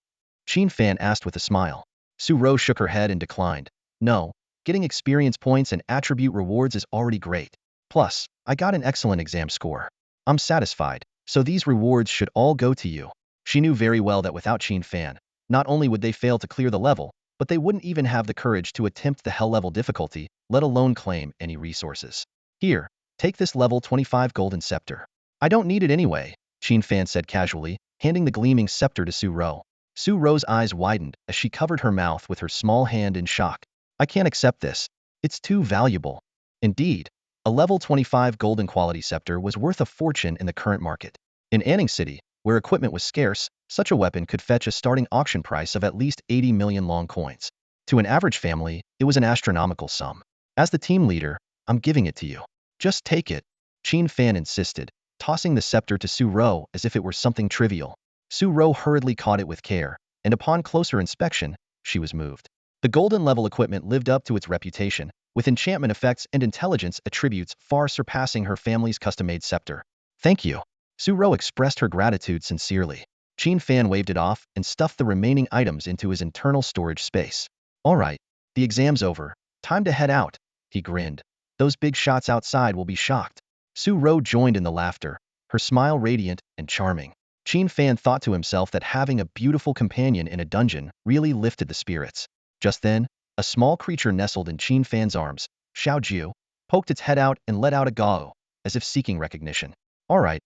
Qin Fan asked with a smile. Suro shook her head and declined. No, getting experience points and attribute rewards is already great. Plus, I got an excellent exam score. I'm satisfied, so these rewards should all go to you. She knew very well that without Qin Fan, not only would they fail to clear the level, but they wouldn't even have the courage to attempt the hell level difficulty, let alone claim any resources. Here, take this level 25 golden scepter. I don't need it anyway, Qin Fan said casually, handing the gleaming scepter to Su Ro. Su Ro's eyes widened as she covered her mouth with her small hand in shock. I can't accept this. It's too valuable. Indeed, a level 25 golden quality scepter was worth a fortune in the current market. In Anning City, where equipment was scarce, such a weapon could fetch a starting auction price of at least 80 million long coins. To an average family, it was an astronomical sum. As the team leader, I'm giving it to you. Just take it, Qin Fan insisted, tossing the scepter to Su Ro as if it were something trivial. Su Ro hurriedly caught it with care, and upon closer inspection, she was moved. The golden level equipment lived up to its reputation, with enchantment effects and intelligence attributes far surpassing her family's custom-made scepter. Thank you. Su Ro expressed her gratitude sincerely. Qin Fan waved it off and stuffed the remaining items into his internal storage space. All right, the exam's over. Time to head out, he grinned. Those big shots outside will be shocked. Su Ro joined in the laughter, her smile radiant and charming. Qin Fan thought to himself that having a beautiful companion in a dungeon really lifted the spirits. Just then, a small creature nestled in Qin Fan's arms, Xiao Jiu, poked its head out and let out a gao, as if seeking recognition. All right,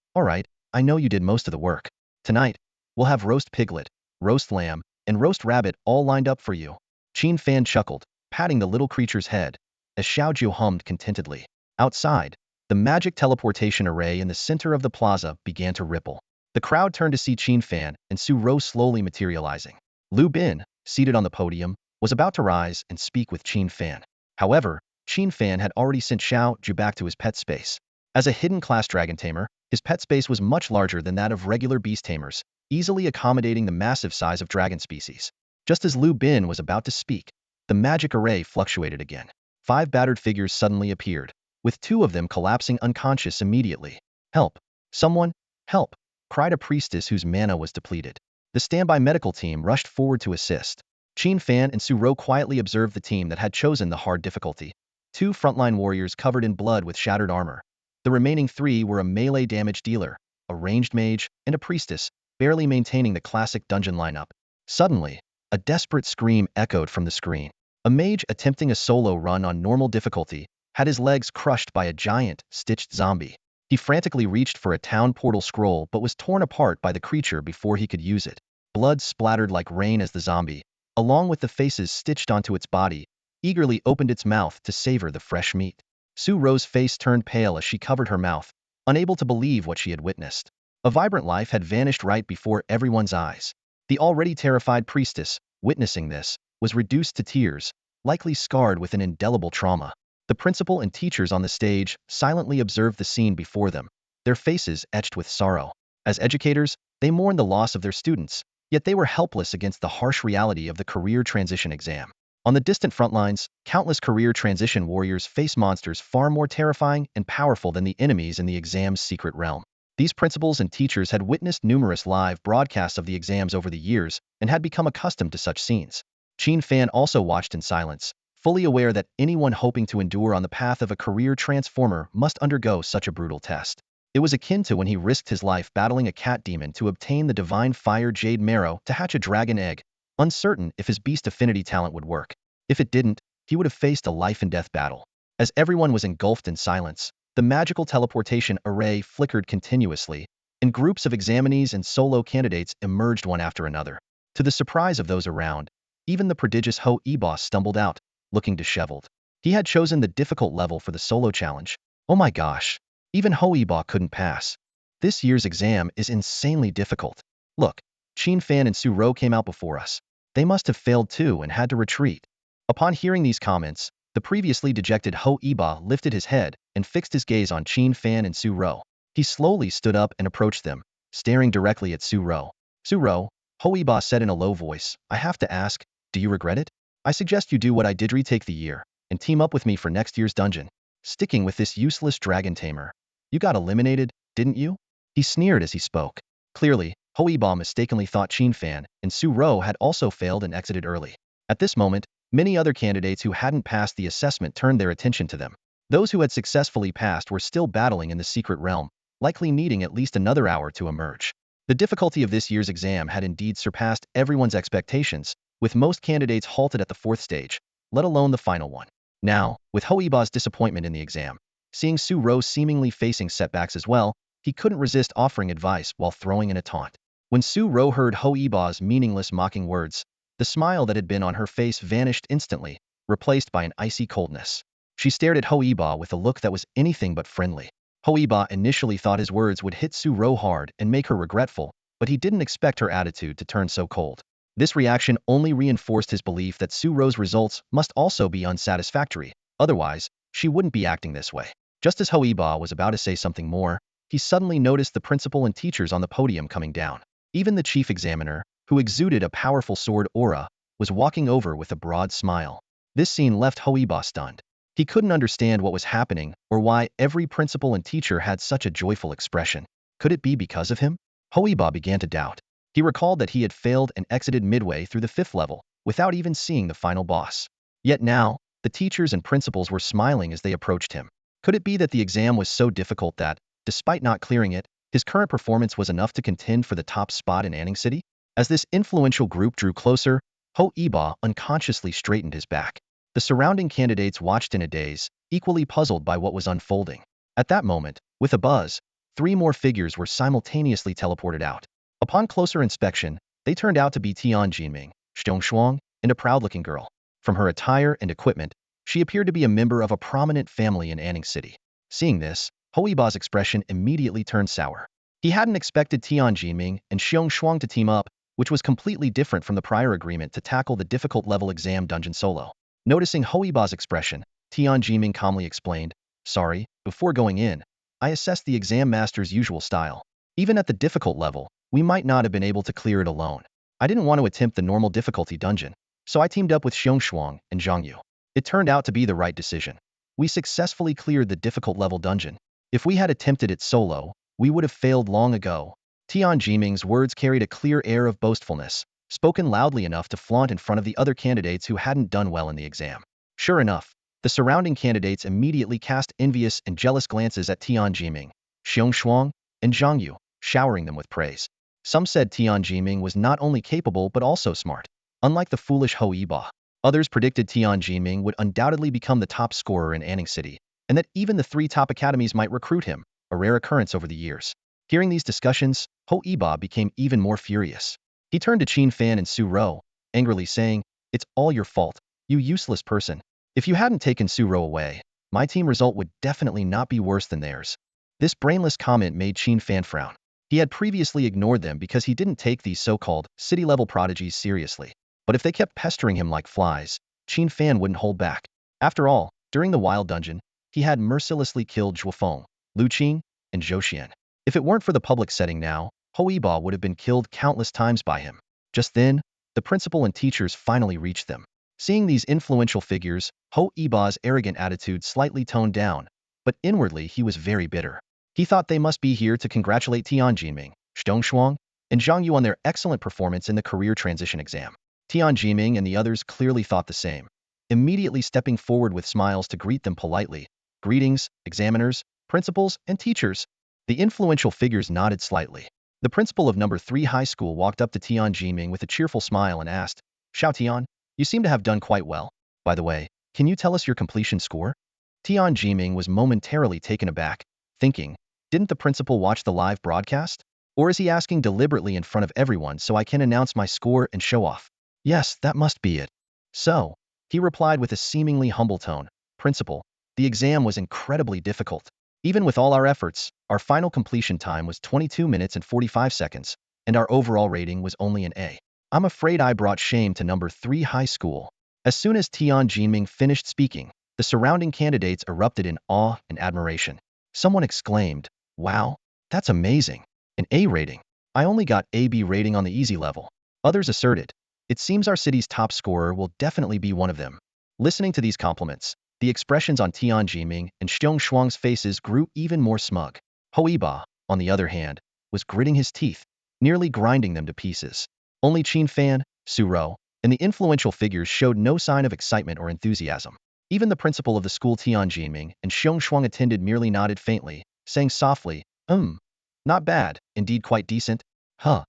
I know you did most of the work. Tonight, we'll have roast piglet, roast lamb, and roast rabbit all lined up for you. Qin Fan chuckled, patting the little creature's head, as Xiao Jiu hummed contentedly. Outside, the magic teleportation array in the center of the plaza began to ripple. The crowd turned to see Qin Fan and Su Ro slowly materializing. Lu Bin, seated on the podium, was about to rise and speak with Qin Fan. However, Qin Fan had already sent Xiao Jiu back to his pet space. As a hidden class Dragon Tamer, his pet space was much larger than that of regular beast tamers, easily accommodating the massive size of dragon species. Just as Lu Bin was about to speak, the magic array fluctuated again. 5 battered figures suddenly appeared, with 2 of them collapsing unconscious immediately. Help! Someone, help! Cried a priestess whose mana was depleted. The standby medical team rushed forward to assist. Qin Fan and Su Ro quietly observed the team that had chosen the hard difficulty. 2 frontline warriors covered in blood with shattered armor. The remaining 3 were a melee damage dealer, a ranged mage, and a priestess, barely maintaining the classic dungeon lineup. Suddenly, a desperate scream echoed from the screen. A mage attempting a solo run on normal difficulty had his legs crushed by a giant, stitched zombie. He frantically reached for a town portal scroll but was torn apart by the creature before he could use it. Blood splattered like rain as the zombie, along with the faces stitched onto its body, eagerly opened its mouth to savor the fresh meat. Su Ro's face turned pale as she covered her mouth, unable to believe what she had witnessed. A vibrant life had vanished right before everyone's eyes. The already terrified priestess, witnessing this, was reduced to tears, likely scarred with an indelible trauma. The principal and teachers on the stage silently observed the scene before them, their faces etched with sorrow. As educators, they mourned the loss of their students, yet they were helpless against the harsh reality of the career transition exam. On the distant front lines, countless career transition warriors face monsters far more terrifying and powerful than the enemies in the exam's secret realm. These principals and teachers had witnessed numerous live broadcasts of the exams over the years and had become accustomed to such scenes. Qin Fan also watched in silence, fully aware that anyone hoping to endure on the path of a career transformer must undergo such a brutal test. It was akin to when he risked his life battling a cat demon to obtain the divine fire jade marrow to hatch a dragon egg, uncertain if his beast affinity talent would work. If it didn't, he would have faced a life-and-death battle. As everyone was engulfed in silence, the magical teleportation array flickered continuously, and groups of examinees and solo candidates emerged one after another. To the surprise of those around, even the prodigious Ho Eba stumbled out, looking disheveled. He had chosen the difficult level for the solo challenge. Oh my gosh, even Ho Eba couldn't pass. This year's exam is insanely difficult. Look, Qin Fan and Su Ro came out before us. They must have failed too and had to retreat. Upon hearing these comments, the previously dejected Ho Eba lifted his head and fixed his gaze on Qin Fan and Su Ro. He slowly stood up and approached them, staring directly at Su Ro. Su Ro, Ho Eba said in a low voice, I have to ask, do you regret it? I suggest you do what I did, retake the year, and team up with me for next year's dungeon. Sticking with this useless Dragon Tamer. You got eliminated, didn't you? He sneered as he spoke. Clearly, Ho Eba mistakenly thought Qin Fan and Su Ro had also failed and exited early. At this moment, many other candidates who hadn't passed the assessment turned their attention to them. Those who had successfully passed were still battling in the secret realm, likely needing at least another hour to emerge. The difficulty of this year's exam had indeed surpassed everyone's expectations, with most candidates halted at the 4th stage, let alone the final one. Now, with Ho Eba's disappointment in the exam, seeing Su Ro seemingly facing setbacks as well, he couldn't resist offering advice while throwing in a taunt. When Su Ro heard Ho Yiba's meaningless mocking words, the smile that had been on her face vanished instantly, replaced by an icy coldness. She stared at Ho Yiba with a look that was anything but friendly. Ho Yiba initially thought his words would hit Su Ro hard and make her regretful, but he didn't expect her attitude to turn so cold. This reaction only reinforced his belief that Su Ro's results must also be unsatisfactory, otherwise, she wouldn't be acting this way. Just as Ho Yiba was about to say something more, he suddenly noticed the principal and teachers on the podium coming down. Even the chief examiner, who exuded a powerful sword aura, was walking over with a broad smile. This scene left Ho Yiba stunned. He couldn't understand what was happening or why every principal and teacher had such a joyful expression. Could it be because of him? Ho Yiba began to doubt. He recalled that he had failed and exited midway through the 5th level, without even seeing the final boss. Yet now, the teachers and principals were smiling as they approached him. Could it be that the exam was so difficult that, despite not clearing it, his current performance was enough to contend for the top spot in Anning City? As this influential group drew closer, Ho Yiba unconsciously straightened his back. The surrounding candidates watched in a daze, equally puzzled by what was unfolding. At that moment, with a buzz, 3 more figures were simultaneously teleported out. Upon closer inspection, they turned out to be Tian Jinming, Xiong Shuang, and a proud-looking girl. From her attire and equipment, she appeared to be a member of a prominent family in Anning City. Seeing this, Ho Yiba's expression immediately turned sour. He hadn't expected Tian Jinming and Xiong Shuang to team up, which was completely different from the prior agreement to tackle the difficult level exam dungeon solo. Noticing Ho Yiba's expression, Tian Jinming calmly explained, "Sorry, before going in, I assessed the exam master's usual style. Even at the difficult level, we might not have been able to clear it alone. I didn't want to attempt the normal difficulty dungeon, so I teamed up with Xiong Shuang and Zhang Yu. It turned out to be the right decision. We successfully cleared the difficult level dungeon. If we had attempted it solo, we would have failed long ago." Tian Jinming's words carried a clear air of boastfulness, spoken loudly enough to flaunt in front of the other candidates who hadn't done well in the exam. Sure enough, the surrounding candidates immediately cast envious and jealous glances at Tian Jinming, Xiong Shuang, and Zhang Yu, showering them with praise. Some said Tian Jinming was not only capable but also smart, unlike the foolish Ho Yiba. Others predicted Tian Jinming would undoubtedly become the top scorer in Anning City, and that even the 3 top academies might recruit him, a rare occurrence over the years. Hearing these discussions, Ho Yiba became even more furious. He turned to Qin Fan and Su Ro, angrily saying, "It's all your fault, you useless person. If you hadn't taken Su Ro away, my team result would definitely not be worse than theirs." This brainless comment made Qin Fan frown. He had previously ignored them because he didn't take these so-called city-level prodigies seriously. But if they kept pestering him like flies, Qin Fan wouldn't hold back. After all, during the Wild Dungeon, he had mercilessly killed Zhuofeng, Lu Qing, and Zhou Xian. If it weren't for the public setting now, Ho Yiba would have been killed countless times by him. Just then, the principal and teachers finally reached them. Seeing these influential figures, Ho Yiba's arrogant attitude slightly toned down, but inwardly he was very bitter. He thought they must be here to congratulate Tian Jinming, Xiong Shuang, and Zhang Yu on their excellent performance in the career transition exam. Tian Jinming and the others clearly thought the same, immediately stepping forward with smiles to greet them politely. "Greetings, examiners, principals, and teachers." The influential figures nodded slightly. The principal of number 3 high school walked up to Tian Jinming with a cheerful smile and asked, "Xiao Tian, you seem to have done quite well. By the way, can you tell us your completion score?" Tian Jinming was momentarily taken aback, thinking, didn't the principal watch the live broadcast? Or is he asking deliberately in front of everyone so I can announce my score and show off? Yes, that must be it. So, he replied with a seemingly humble tone, "Principal, the exam was incredibly difficult. Even with all our efforts, our final completion time was 22 minutes and 45 seconds, and our overall rating was only an A. I'm afraid I brought shame to number 3 high school." As soon as Tian Jinming finished speaking, the surrounding candidates erupted in awe and admiration. Someone exclaimed, "Wow, that's amazing. An A rating. I only got AB rating on the easy level." Others asserted, "It seems our city's top scorer will definitely be one of them." Listening to these compliments, the expressions on Tian Jinming and Xiong Shuang's faces grew even more smug. Ho Yiba, on the other hand, was gritting his teeth, nearly grinding them to pieces. Only Qin Fan, Su Ro, and the influential figures showed no sign of excitement or enthusiasm. Even the principal of the school, Tian Jinming, and Xiong Shuang attended merely nodded faintly, saying softly, not bad, indeed quite decent. Huh."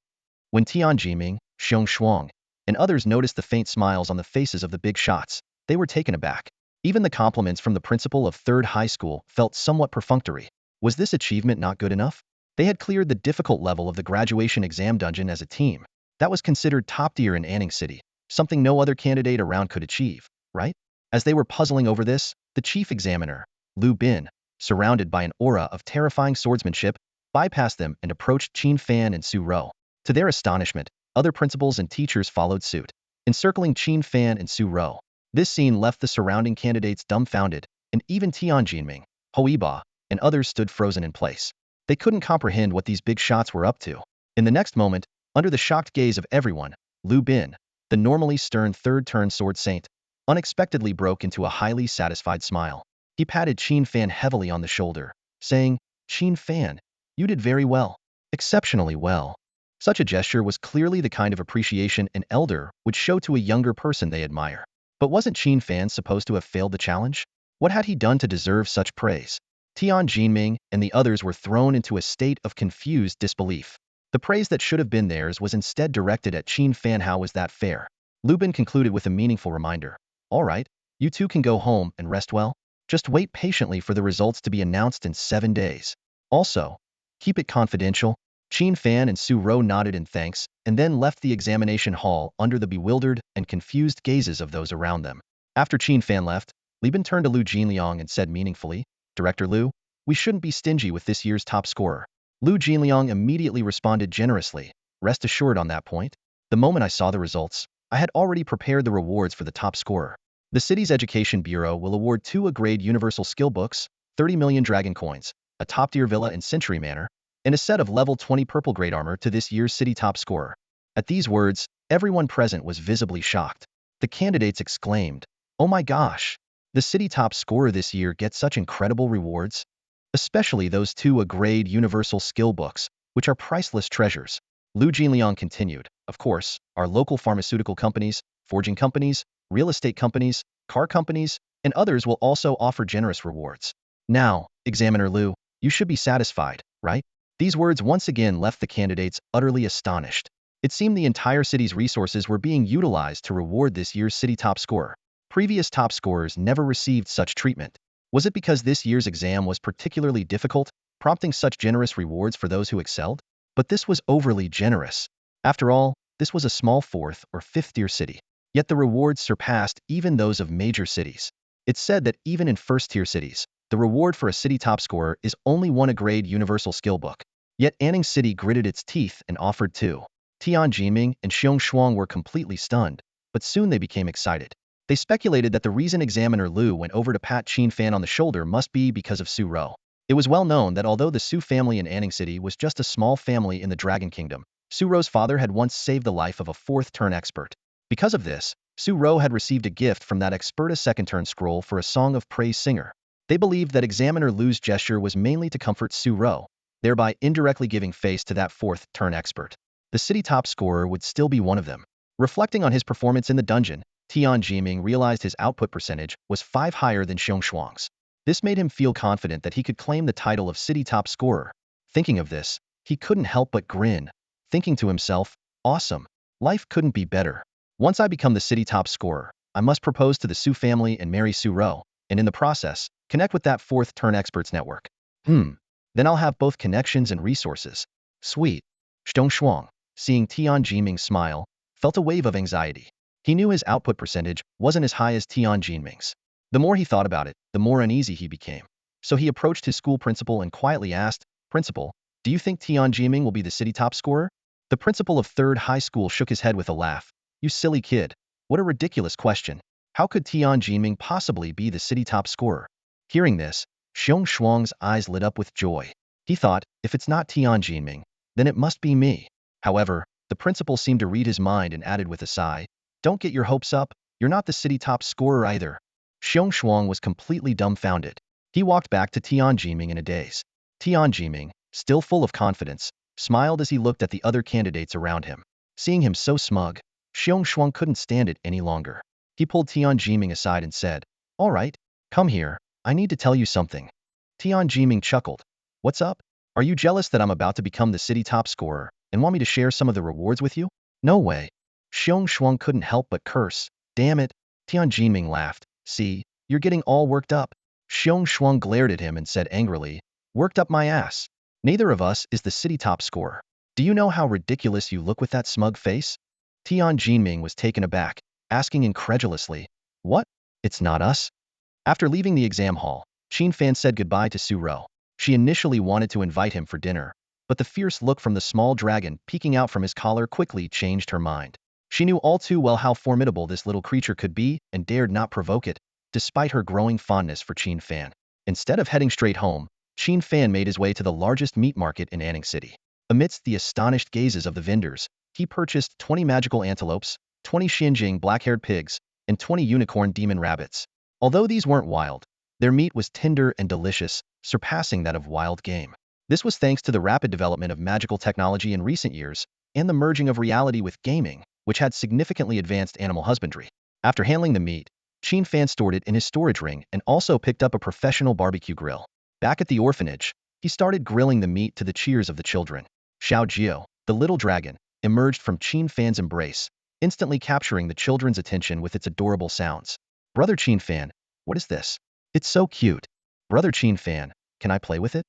When Tian Jinming, Xiong Shuang, and others noticed the faint smiles on the faces of the big shots, they were taken aback. Even the compliments from the principal of 3rd high school felt somewhat perfunctory. Was this achievement not good enough? They had cleared the difficult level of the graduation exam dungeon as a team. That was considered top tier in Anning City, something no other candidate around could achieve, right? As they were puzzling over this, the chief examiner, Lu Bin, surrounded by an aura of terrifying swordsmanship, bypassed them and approached Qin Fan and Su Ro. To their astonishment, other principals and teachers followed suit, encircling Qin Fan and Su Ro. This scene left the surrounding candidates dumbfounded, and even Tianjinming, Hoiba, and others stood frozen in place. They couldn't comprehend what these big shots were up to. In the next moment, under the shocked gaze of everyone, Lu Bin, the normally stern third-turn sword saint, unexpectedly broke into a highly satisfied smile. He patted Qin Fan heavily on the shoulder, saying, "Qin Fan, you did very well. Exceptionally well." Such a gesture was clearly the kind of appreciation an elder would show to a younger person they admire. But wasn't Qin Fan supposed to have failed the challenge? What had he done to deserve such praise? Tianjinming and the others were thrown into a state of confused disbelief. The praise that should have been theirs was instead directed at Qin Fan. How was that fair? Lu Bin concluded with a meaningful reminder. All right, you two can go home and rest well. Just wait patiently for the results to be announced in 7 days. Also, keep it confidential. Qin Fan and Su Ro nodded in thanks and then left the examination hall under the bewildered and confused gazes of those around them. After Qin Fan left, Li Bin turned to Lu Jinliang and said meaningfully, "Director Lu, we shouldn't be stingy with this year's top scorer." Lu Jinliang immediately responded generously, "Rest assured on that point. The moment I saw the results, I had already prepared the rewards for the top scorer. The city's education bureau will award 2 A-grade universal skill books, 30 million dragon coins, a top-tier villa in Century Manor, and a set of level 20 purple grade armor to this year's city top scorer." At these words, everyone present was visibly shocked. The candidates exclaimed, "Oh my gosh! The city top scorer this year gets such incredible rewards? Especially those 2 A-grade universal skill books, which are priceless treasures." Lu Jinliang continued, "Of course, our local pharmaceutical companies, forging companies, real estate companies, car companies, and others will also offer generous rewards. Now, Examiner Lu, you should be satisfied, right?" These words once again left the candidates utterly astonished. It seemed the entire city's resources were being utilized to reward this year's city top scorer. Previous top scorers never received such treatment. Was it because this year's exam was particularly difficult, prompting such generous rewards for those who excelled? But this was overly generous. After all, this was a small 4th or 5th-tier city. Yet the rewards surpassed even those of major cities. It's said that even in 1st-tier cities, the reward for a city top scorer is only 1 A-grade universal skill book. Yet Anning City gritted its teeth and offered 2. Tianjinming and Xiong were completely stunned, but soon they became excited. They speculated that the reason Examiner Lu went over to pat Qin Fan on the shoulder must be because of Su Ro. It was well known that although the Su family in Anning City was just a small family in the Dragon Kingdom, Su Ro's father had once saved the life of a 4th-turn expert. Because of this, Su Ro had received a gift from that expert, a 2nd-turn scroll for a song of praise singer. They believed that Examiner Lu's gesture was mainly to comfort Su Ro, thereby indirectly giving face to that 4th-turn expert. The city top scorer would still be one of them. Reflecting on his performance in the dungeon, Tianjinming realized his output percentage was 5 higher than Xiongxuang's. This made him feel confident that he could claim the title of city top scorer. Thinking of this, he couldn't help but grin, thinking to himself, "Awesome. Life couldn't be better. Once I become the city top scorer, I must propose to the Su family and marry Su Ro, and in the process, connect with that 4th-turn experts network. Then I'll have both connections and resources. Sweet." Xiongxuang, seeing Tianjinming smile, felt a wave of anxiety. He knew his output percentage wasn't as high as Tianjinming's. The more he thought about it, the more uneasy he became. So he approached his school principal and quietly asked, "Principal, do you think Tianjinming will be the city top scorer?" The principal of 3rd High School shook his head with a laugh. "You silly kid. What a ridiculous question. How could Tianjinming possibly be the city top scorer?" Hearing this, Xiongxuang's eyes lit up with joy. He thought, if it's not Tianjinming, then it must be me. However, the principal seemed to read his mind and added with a sigh, "Don't get your hopes up. You're not the city top scorer either." Xiongxuang was completely dumbfounded. He walked back to Tianjinming in a daze. Tianjinming, still full of confidence, smiled as he looked at the other candidates around him. Seeing him so smug, Xiongxuang couldn't stand it any longer. He pulled Tianjinming aside and said, "All right, come here. I need to tell you something." Tianjinming chuckled. "What's up? Are you jealous that I'm about to become the city top scorer and want me to share some of the rewards with you?" "No way." Xiongxuang couldn't help but curse. "Damn it." Tianjinming laughed. "See, you're getting all worked up." Xiongxuang glared at him and said angrily, "Worked up my ass. Neither of us is the city top scorer. Do you know how ridiculous you look with that smug face? Tian Jinming was taken aback, asking incredulously, What? It's not us? After leaving the exam hall, Qin Fan said goodbye to Su Ro. She initially wanted to invite him for dinner, but the fierce look from the small dragon peeking out from his collar quickly changed her mind. She knew all too well how formidable this little creature could be and dared not provoke it, despite her growing fondness for Qin Fan. Instead of heading straight home, Qin Fan made his way to the largest meat market in Anning City. Amidst the astonished gazes of the vendors, he purchased 20 magical antelopes, 20 Xinjiang black-haired pigs, and 20 unicorn demon rabbits. Although these weren't wild, their meat was tender and delicious, surpassing that of wild game. This was thanks to the rapid development of magical technology in recent years and the merging of reality with gaming, which had significantly advanced animal husbandry. After handling the meat, Qin Fan stored it in his storage ring and also picked up a professional barbecue grill. Back at the orphanage, he started grilling the meat to the cheers of the children. Xiao Jiao, the little dragon, emerged from Qin Fan's embrace, instantly capturing the children's attention with its adorable sounds. Brother Qin Fan, what is this? It's so cute. Brother Qin Fan, can I play with it?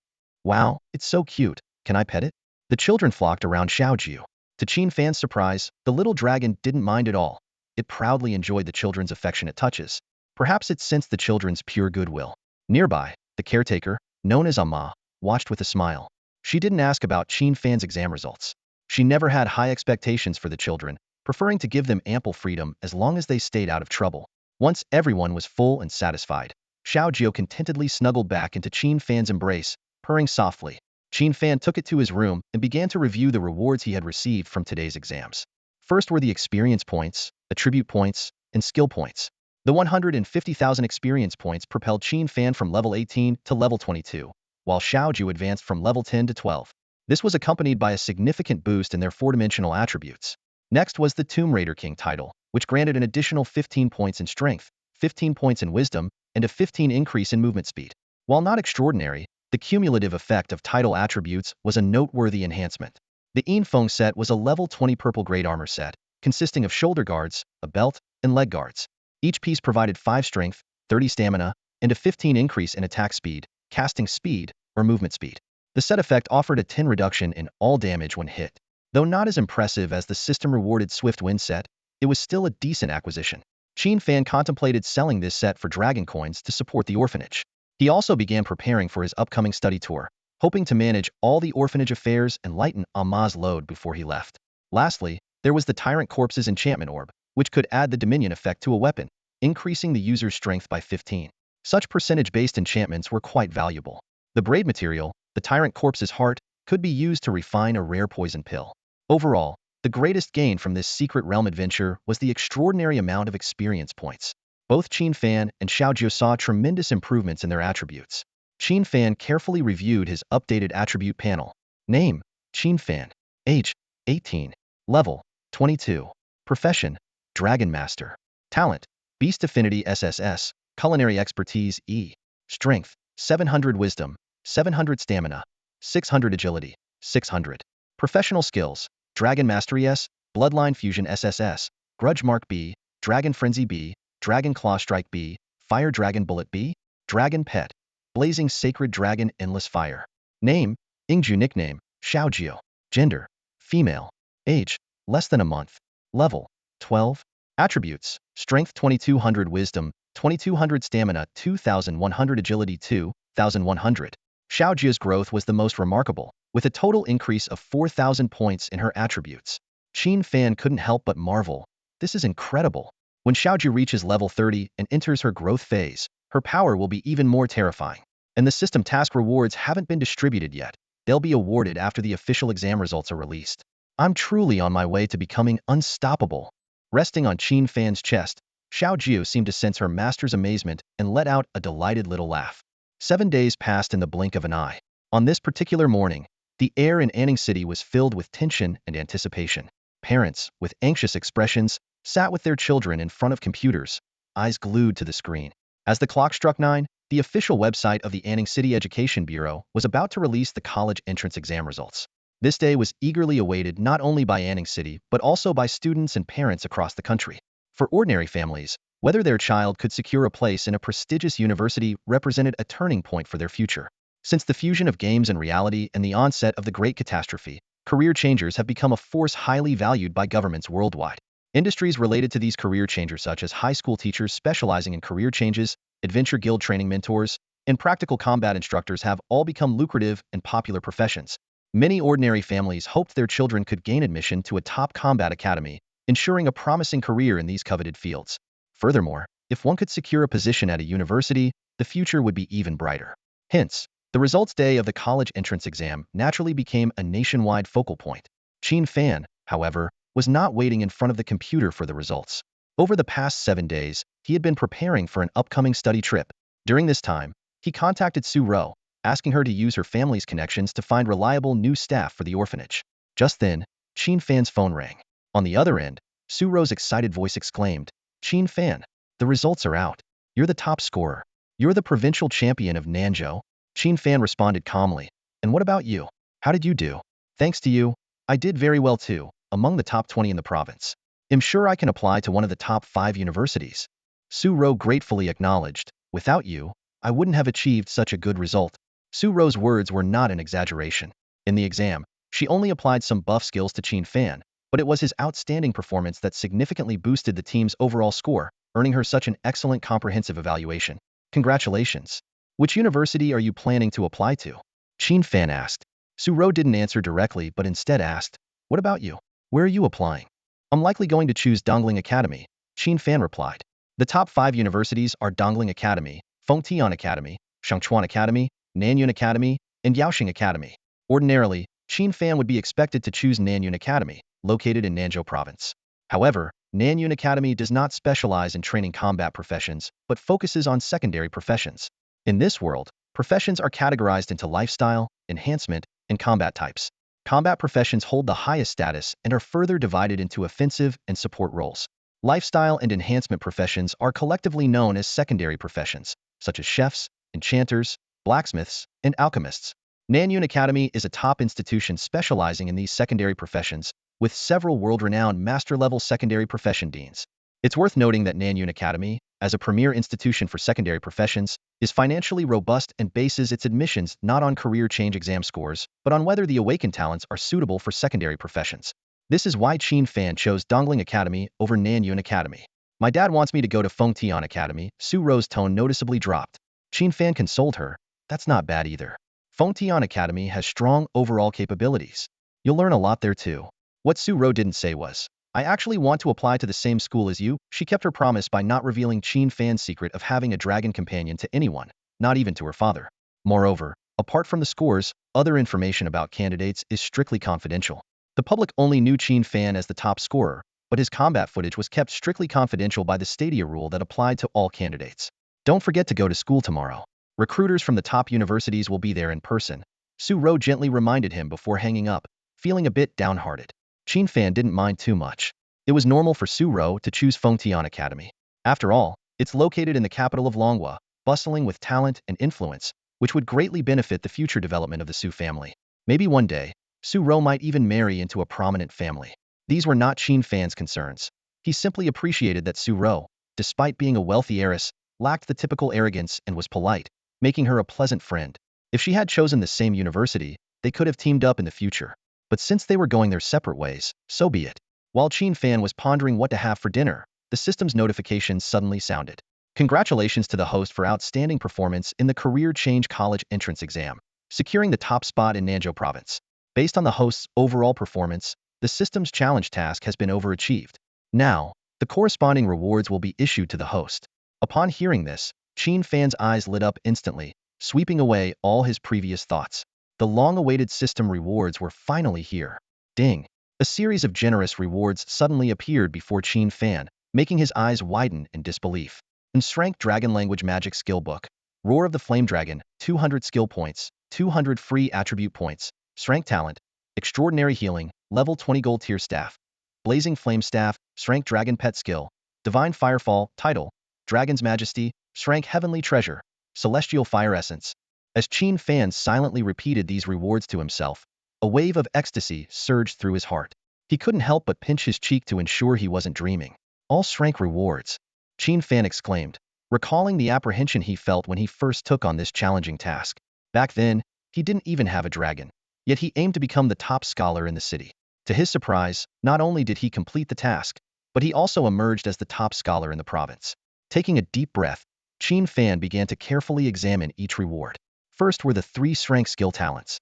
Wow, it's so cute. Can I pet it? The children flocked around Xiao Jiao. To Qin Fan's surprise, the little dragon didn't mind at all. It proudly enjoyed the children's affectionate touches. Perhaps it sensed the children's pure goodwill. Nearby, the caretaker, known as Amma, watched with a smile. She didn't ask about Qin Fan's exam results. She never had high expectations for the children, preferring to give them ample freedom as long as they stayed out of trouble. Once everyone was full and satisfied, Xiao Jiao contentedly snuggled back into Qin Fan's embrace, purring softly. Qin Fan took it to his room and began to review the rewards he had received from today's exams. First were the experience points, attribute points, and skill points. The 150,000 experience points propelled Qin Fan from level 18 to level 22, while Xiao Jiao advanced from level 10 to 12. This was accompanied by a significant boost in their four-dimensional attributes. Next was the Tomb Raider King title, which granted an additional 15 points in strength, 15 points in wisdom, and a 15 increase in movement speed. While not extraordinary, the cumulative effect of title attributes was a noteworthy enhancement. The Yinfeng set was a level 20 purple grade armor set, consisting of shoulder guards, a belt, and leg guards. Each piece provided 5 strength, 30 stamina, and a 15 increase in attack speed, casting speed, or movement speed. The set effect offered a 10 reduction in all damage when hit. Though not as impressive as the system-rewarded Swift Wind set, it was still a decent acquisition. Qin Fan contemplated selling this set for dragon coins to support the orphanage. He also began preparing for his upcoming study tour, hoping to manage all the orphanage affairs and lighten Amma's load before he left. Lastly, there was the Tyrant Corpse's enchantment orb, which could add the Dominion effect to a weapon, increasing the user's strength by 15. Such percentage-based enchantments were quite valuable. The braid material, the Tyrant Corpse's heart, could be used to refine a rare poison pill. Overall, the greatest gain from this Secret Realm adventure was the extraordinary amount of experience points. Both Qin Fan and Xiao Jiao saw tremendous improvements in their attributes. Qin Fan carefully reviewed his updated attribute panel. Name, Qin Fan. Age, 18. Level, 22. Profession, Dragon Master. Talent, Beast Affinity SSS, Culinary Expertise E. Strength, 700 Wisdom, 700 Stamina, 600 Agility, 600. Professional Skills, Dragon Mastery S, Bloodline Fusion SSS, Grudge Mark B, Dragon Frenzy B, Dragon Claw Strike B, Fire Dragon Bullet B, Dragon Pet, Blazing Sacred Dragon Endless Fire. Name, Ingju. Nickname, Xiao Jiao. Gender, female. Age, less than a month. Level, 12. Attributes, Strength 2200 Wisdom, 2200 Stamina, 2100 Agility, 2100. Xiao Jia's growth was the most remarkable, with a total increase of 4,000 points in her attributes. Qin Fan couldn't help but marvel. This is incredible. When Xiao Jia reaches level 30 and enters her growth phase, her power will be even more terrifying. And the system task rewards haven't been distributed yet. They'll be awarded after the official exam results are released. I'm truly on my way to becoming unstoppable. Resting on Qin Fan's chest, Xiao Jiao seemed to sense her master's amazement and let out a delighted little laugh. 7 days passed in the blink of an eye. On this particular morning, the air in Anning City was filled with tension and anticipation. Parents, with anxious expressions, sat with their children in front of computers, eyes glued to the screen. As the clock struck 9, the official website of the Anning City Education Bureau was about to release the college entrance exam results. This day was eagerly awaited not only by Anning City but also by students and parents across the country. For ordinary families, whether their child could secure a place in a prestigious university represented a turning point for their future. Since the fusion of games and reality and the onset of the Great Catastrophe, career changers have become a force highly valued by governments worldwide. Industries related to these career changers such as high school teachers specializing in career changes, adventure guild training mentors, and practical combat instructors have all become lucrative and popular professions. Many ordinary families hoped their children could gain admission to a top combat academy, ensuring a promising career in these coveted fields. Furthermore, if one could secure a position at a university, the future would be even brighter. Hence, the results day of the college entrance exam naturally became a nationwide focal point. Qin Fan, however, was not waiting in front of the computer for the results. Over the past 7 days, he had been preparing for an upcoming study trip. During this time, he contacted Su Ro, asking her to use her family's connections to find reliable new staff for the orphanage. Just then, Qin Fan's phone rang. On the other end, Su Ro's excited voice exclaimed, "Qin Fan, the results are out. You're the top scorer. You're the provincial champion of Nanzhou." Qin Fan responded calmly, "And what about you? How did you do?" "Thanks to you, I did very well too, among the top 20 in the province. I'm sure I can apply to one of the top 5 universities." Su Ro gratefully acknowledged, "Without you, I wouldn't have achieved such a good result." Su Ro's words were not an exaggeration. In the exam, she only applied some buff skills to Qin Fan, but it was his outstanding performance that significantly boosted the team's overall score, earning her such an excellent comprehensive evaluation. "Congratulations. Which university are you planning to apply to?" Qin Fan asked. Su Ro didn't answer directly but instead asked, "What about you? Where are you applying?" "I'm likely going to choose Dongling Academy," Qin Fan replied. The top 5 universities are Dongling Academy, Fengtian Academy, Shangchuan Academy, Nanyun Academy, and Yaoxing Academy. Ordinarily, Qin Fan would be expected to choose Nanyun Academy, located in Nanzhou Province. However, Nanyun Academy does not specialize in training combat professions, but focuses on secondary professions. In this world, professions are categorized into lifestyle, enhancement, and combat types. Combat professions hold the highest status and are further divided into offensive and support roles. Lifestyle and enhancement professions are collectively known as secondary professions, such as chefs, enchanters, blacksmiths, and alchemists. Nanyun Academy is a top institution specializing in these secondary professions, with several world-renowned master-level secondary profession deans. It's worth noting that Nanyun Academy, as a premier institution for secondary professions, is financially robust and bases its admissions not on career change exam scores, but on whether the awakened talents are suitable for secondary professions. This is why Qin Fan chose Dongling Academy over Nanyun Academy. "My dad wants me to go to Fengtian Academy." Su Ro's tone noticeably dropped. Qin Fan consoled her, "That's not bad either. Fengtian Academy has strong overall capabilities. You'll learn a lot there too." What Su Ro didn't say was, "I actually want to apply to the same school as you." She kept her promise by not revealing Qin Fan's secret of having a dragon companion to anyone, not even to her father. Moreover, apart from the scores, other information about candidates is strictly confidential. The public only knew Qin Fan as the top scorer, but his combat footage was kept strictly confidential by the Stadia rule that applied to all candidates. "Don't forget to go to school tomorrow. Recruiters from the top universities will be there in person," Su Ro gently reminded him before hanging up, feeling a bit downhearted. Qin Fan didn't mind too much. It was normal for Su Ro to choose Fengtian Academy. After all, it's located in the capital of Longhua, bustling with talent and influence, which would greatly benefit the future development of the Su family. Maybe one day, Su Ro might even marry into a prominent family. These were not Qin Fan's concerns. He simply appreciated that Su Ro, despite being a wealthy heiress, lacked the typical arrogance and was polite, making her a pleasant friend. If she had chosen the same university, they could have teamed up in the future. But since they were going their separate ways, so be it. While Qin Fan was pondering what to have for dinner, the system's notification suddenly sounded. "Congratulations to the host for outstanding performance in the Career Change College Entrance Exam, securing the top spot in Nanzhou Province. Based on the host's overall performance, the system's challenge task has been overachieved. Now, the corresponding rewards will be issued to the host." Upon hearing this, Qin Fan's eyes lit up instantly, sweeping away all his previous thoughts. The long-awaited system rewards were finally here. Ding! A series of generous rewards suddenly appeared before Qin Fan, making his eyes widen in disbelief. Strength Dragon Language Magic Skill Book. Roar of the Flame Dragon, 200 skill points, 200 free attribute points. Strength Talent, Extraordinary Healing, level 20 Gold Tier Staff. Blazing Flame Staff, Strength Dragon Pet Skill. Divine Firefall, Title, Dragon's Majesty, Strength Heavenly Treasure, Celestial Fire Essence. As Qin Fan silently repeated these rewards to himself, a wave of ecstasy surged through his heart. He couldn't help but pinch his cheek to ensure he wasn't dreaming. "All strength rewards," Qin Fan exclaimed, recalling the apprehension he felt when he first took on this challenging task. Back then, he didn't even have a dragon, yet he aimed to become the top scholar in the city. To his surprise, not only did he complete the task, but he also emerged as the top scholar in the province. Taking a deep breath, Qin Fan began to carefully examine each reward. First were the 3 strength skill talents.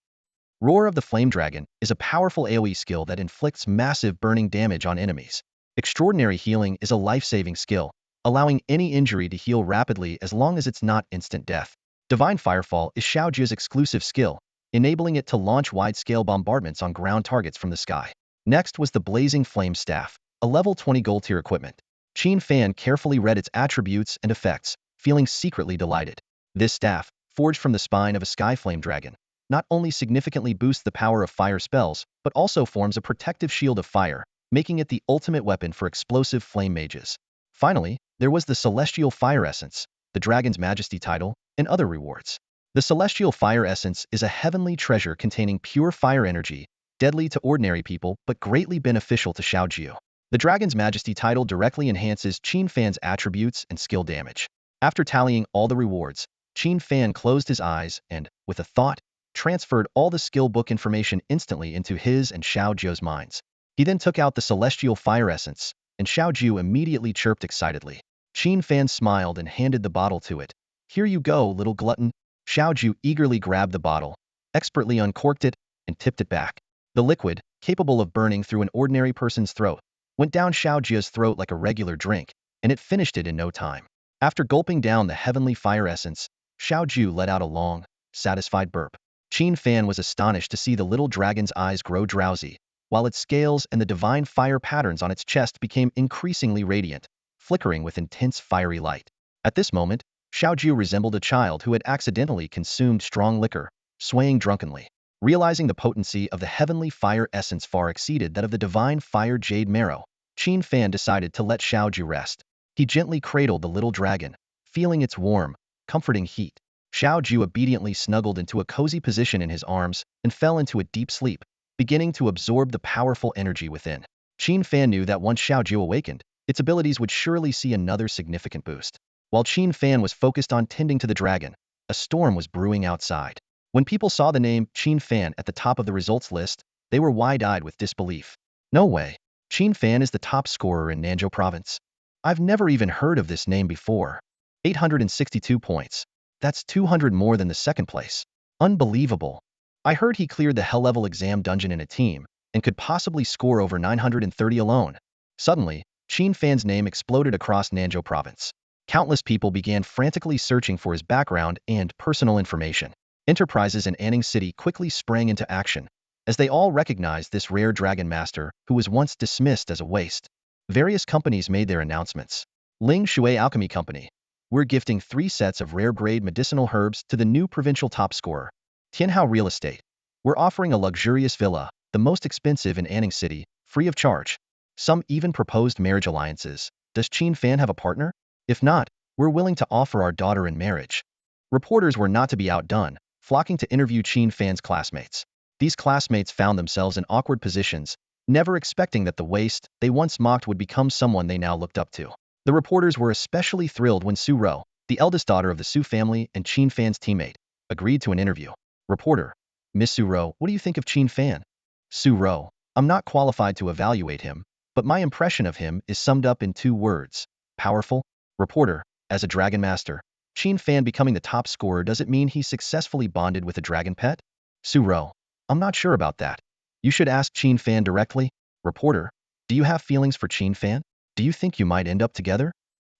Roar of the Flame Dragon is a powerful AoE skill that inflicts massive burning damage on enemies. Extraordinary Healing is a life-saving skill, allowing any injury to heal rapidly as long as it's not instant death. Divine Firefall is Xiaoju's exclusive skill, enabling it to launch wide-scale bombardments on ground targets from the sky. Next was the Blazing Flame Staff, a level 20 gold tier equipment. Qin Fan carefully read its attributes and effects, feeling secretly delighted. This staff, forged from the spine of a sky flame dragon, not only significantly boosts the power of fire spells, but also forms a protective shield of fire, making it the ultimate weapon for explosive flame mages. Finally, there was the Celestial Fire Essence, the Dragon's Majesty title, and other rewards. The Celestial Fire Essence is a heavenly treasure containing pure fire energy, deadly to ordinary people but greatly beneficial to Xiaoju. The Dragon's Majesty title directly enhances Qin Fan's attributes and skill damage. After tallying all the rewards, Qin Fan closed his eyes and, with a thought, transferred all the skill book information instantly into his and Xiaoju's minds. He then took out the Celestial Fire Essence, and Xiaoju immediately chirped excitedly. Qin Fan smiled and handed the bottle to it. "Here you go, little glutton." Xiaoju eagerly grabbed the bottle, expertly uncorked it, and tipped it back. The liquid, capable of burning through an ordinary person's throat, went down Xiaoju's throat like a regular drink, and it finished it in no time. After gulping down the heavenly fire essence, Xiaoju let out a long, satisfied burp. Qin Fan was astonished to see the little dragon's eyes grow drowsy, while its scales and the divine fire patterns on its chest became increasingly radiant, flickering with intense fiery light. At this moment, Xiaoju resembled a child who had accidentally consumed strong liquor, swaying drunkenly. Realizing the potency of the heavenly fire essence far exceeded that of the divine fire jade marrow, Qin Fan decided to let Xiaoju rest. He gently cradled the little dragon, feeling its warm, comforting heat. Xiaoju obediently snuggled into a cozy position in his arms and fell into a deep sleep, beginning to absorb the powerful energy within. Qin Fan knew that once Xiaoju awakened, its abilities would surely see another significant boost. While Qin Fan was focused on tending to the dragon, a storm was brewing outside. When people saw the name Qin Fan at the top of the results list, they were wide-eyed with disbelief. No way. Qin Fan is the top scorer in Nanzhou province. I've never even heard of this name before. 862 points. That's 200 more than the second place. Unbelievable. I heard he cleared the hell-level exam dungeon in a team, and could possibly score over 930 alone. Suddenly, Qin Fan's name exploded across Nanzhou province. Countless people began frantically searching for his background and personal information. Enterprises in Anning City quickly sprang into action, as they all recognized this rare dragon master who was once dismissed as a waste. Various companies made their announcements. Ling Shui Alchemy Company. We're gifting 3 sets of rare-grade medicinal herbs to the new provincial top scorer. Tianhao Real Estate. We're offering a luxurious villa, the most expensive in Anning City, free of charge. Some even proposed marriage alliances. Does Qin Fan have a partner? If not, we're willing to offer our daughter in marriage. Reporters were not to be outdone, flocking to interview Qin Fan's classmates. These classmates found themselves in awkward positions, never expecting that the waste they once mocked would become someone they now looked up to. The reporters were especially thrilled when Su Ro, the eldest daughter of the Su family and Qin Fan's teammate, agreed to an interview. Reporter: Miss Su Ro, what do you think of Qin Fan? Su Ro: I'm not qualified to evaluate him, but my impression of him is summed up in 2 words: powerful. Reporter: as a dragon master, Qin Fan becoming the top scorer, does it mean he successfully bonded with a dragon pet? Su Ro: I'm not sure about that. You should ask Qin Fan directly. Reporter: do you have feelings for Qin Fan? Do you think you might end up together?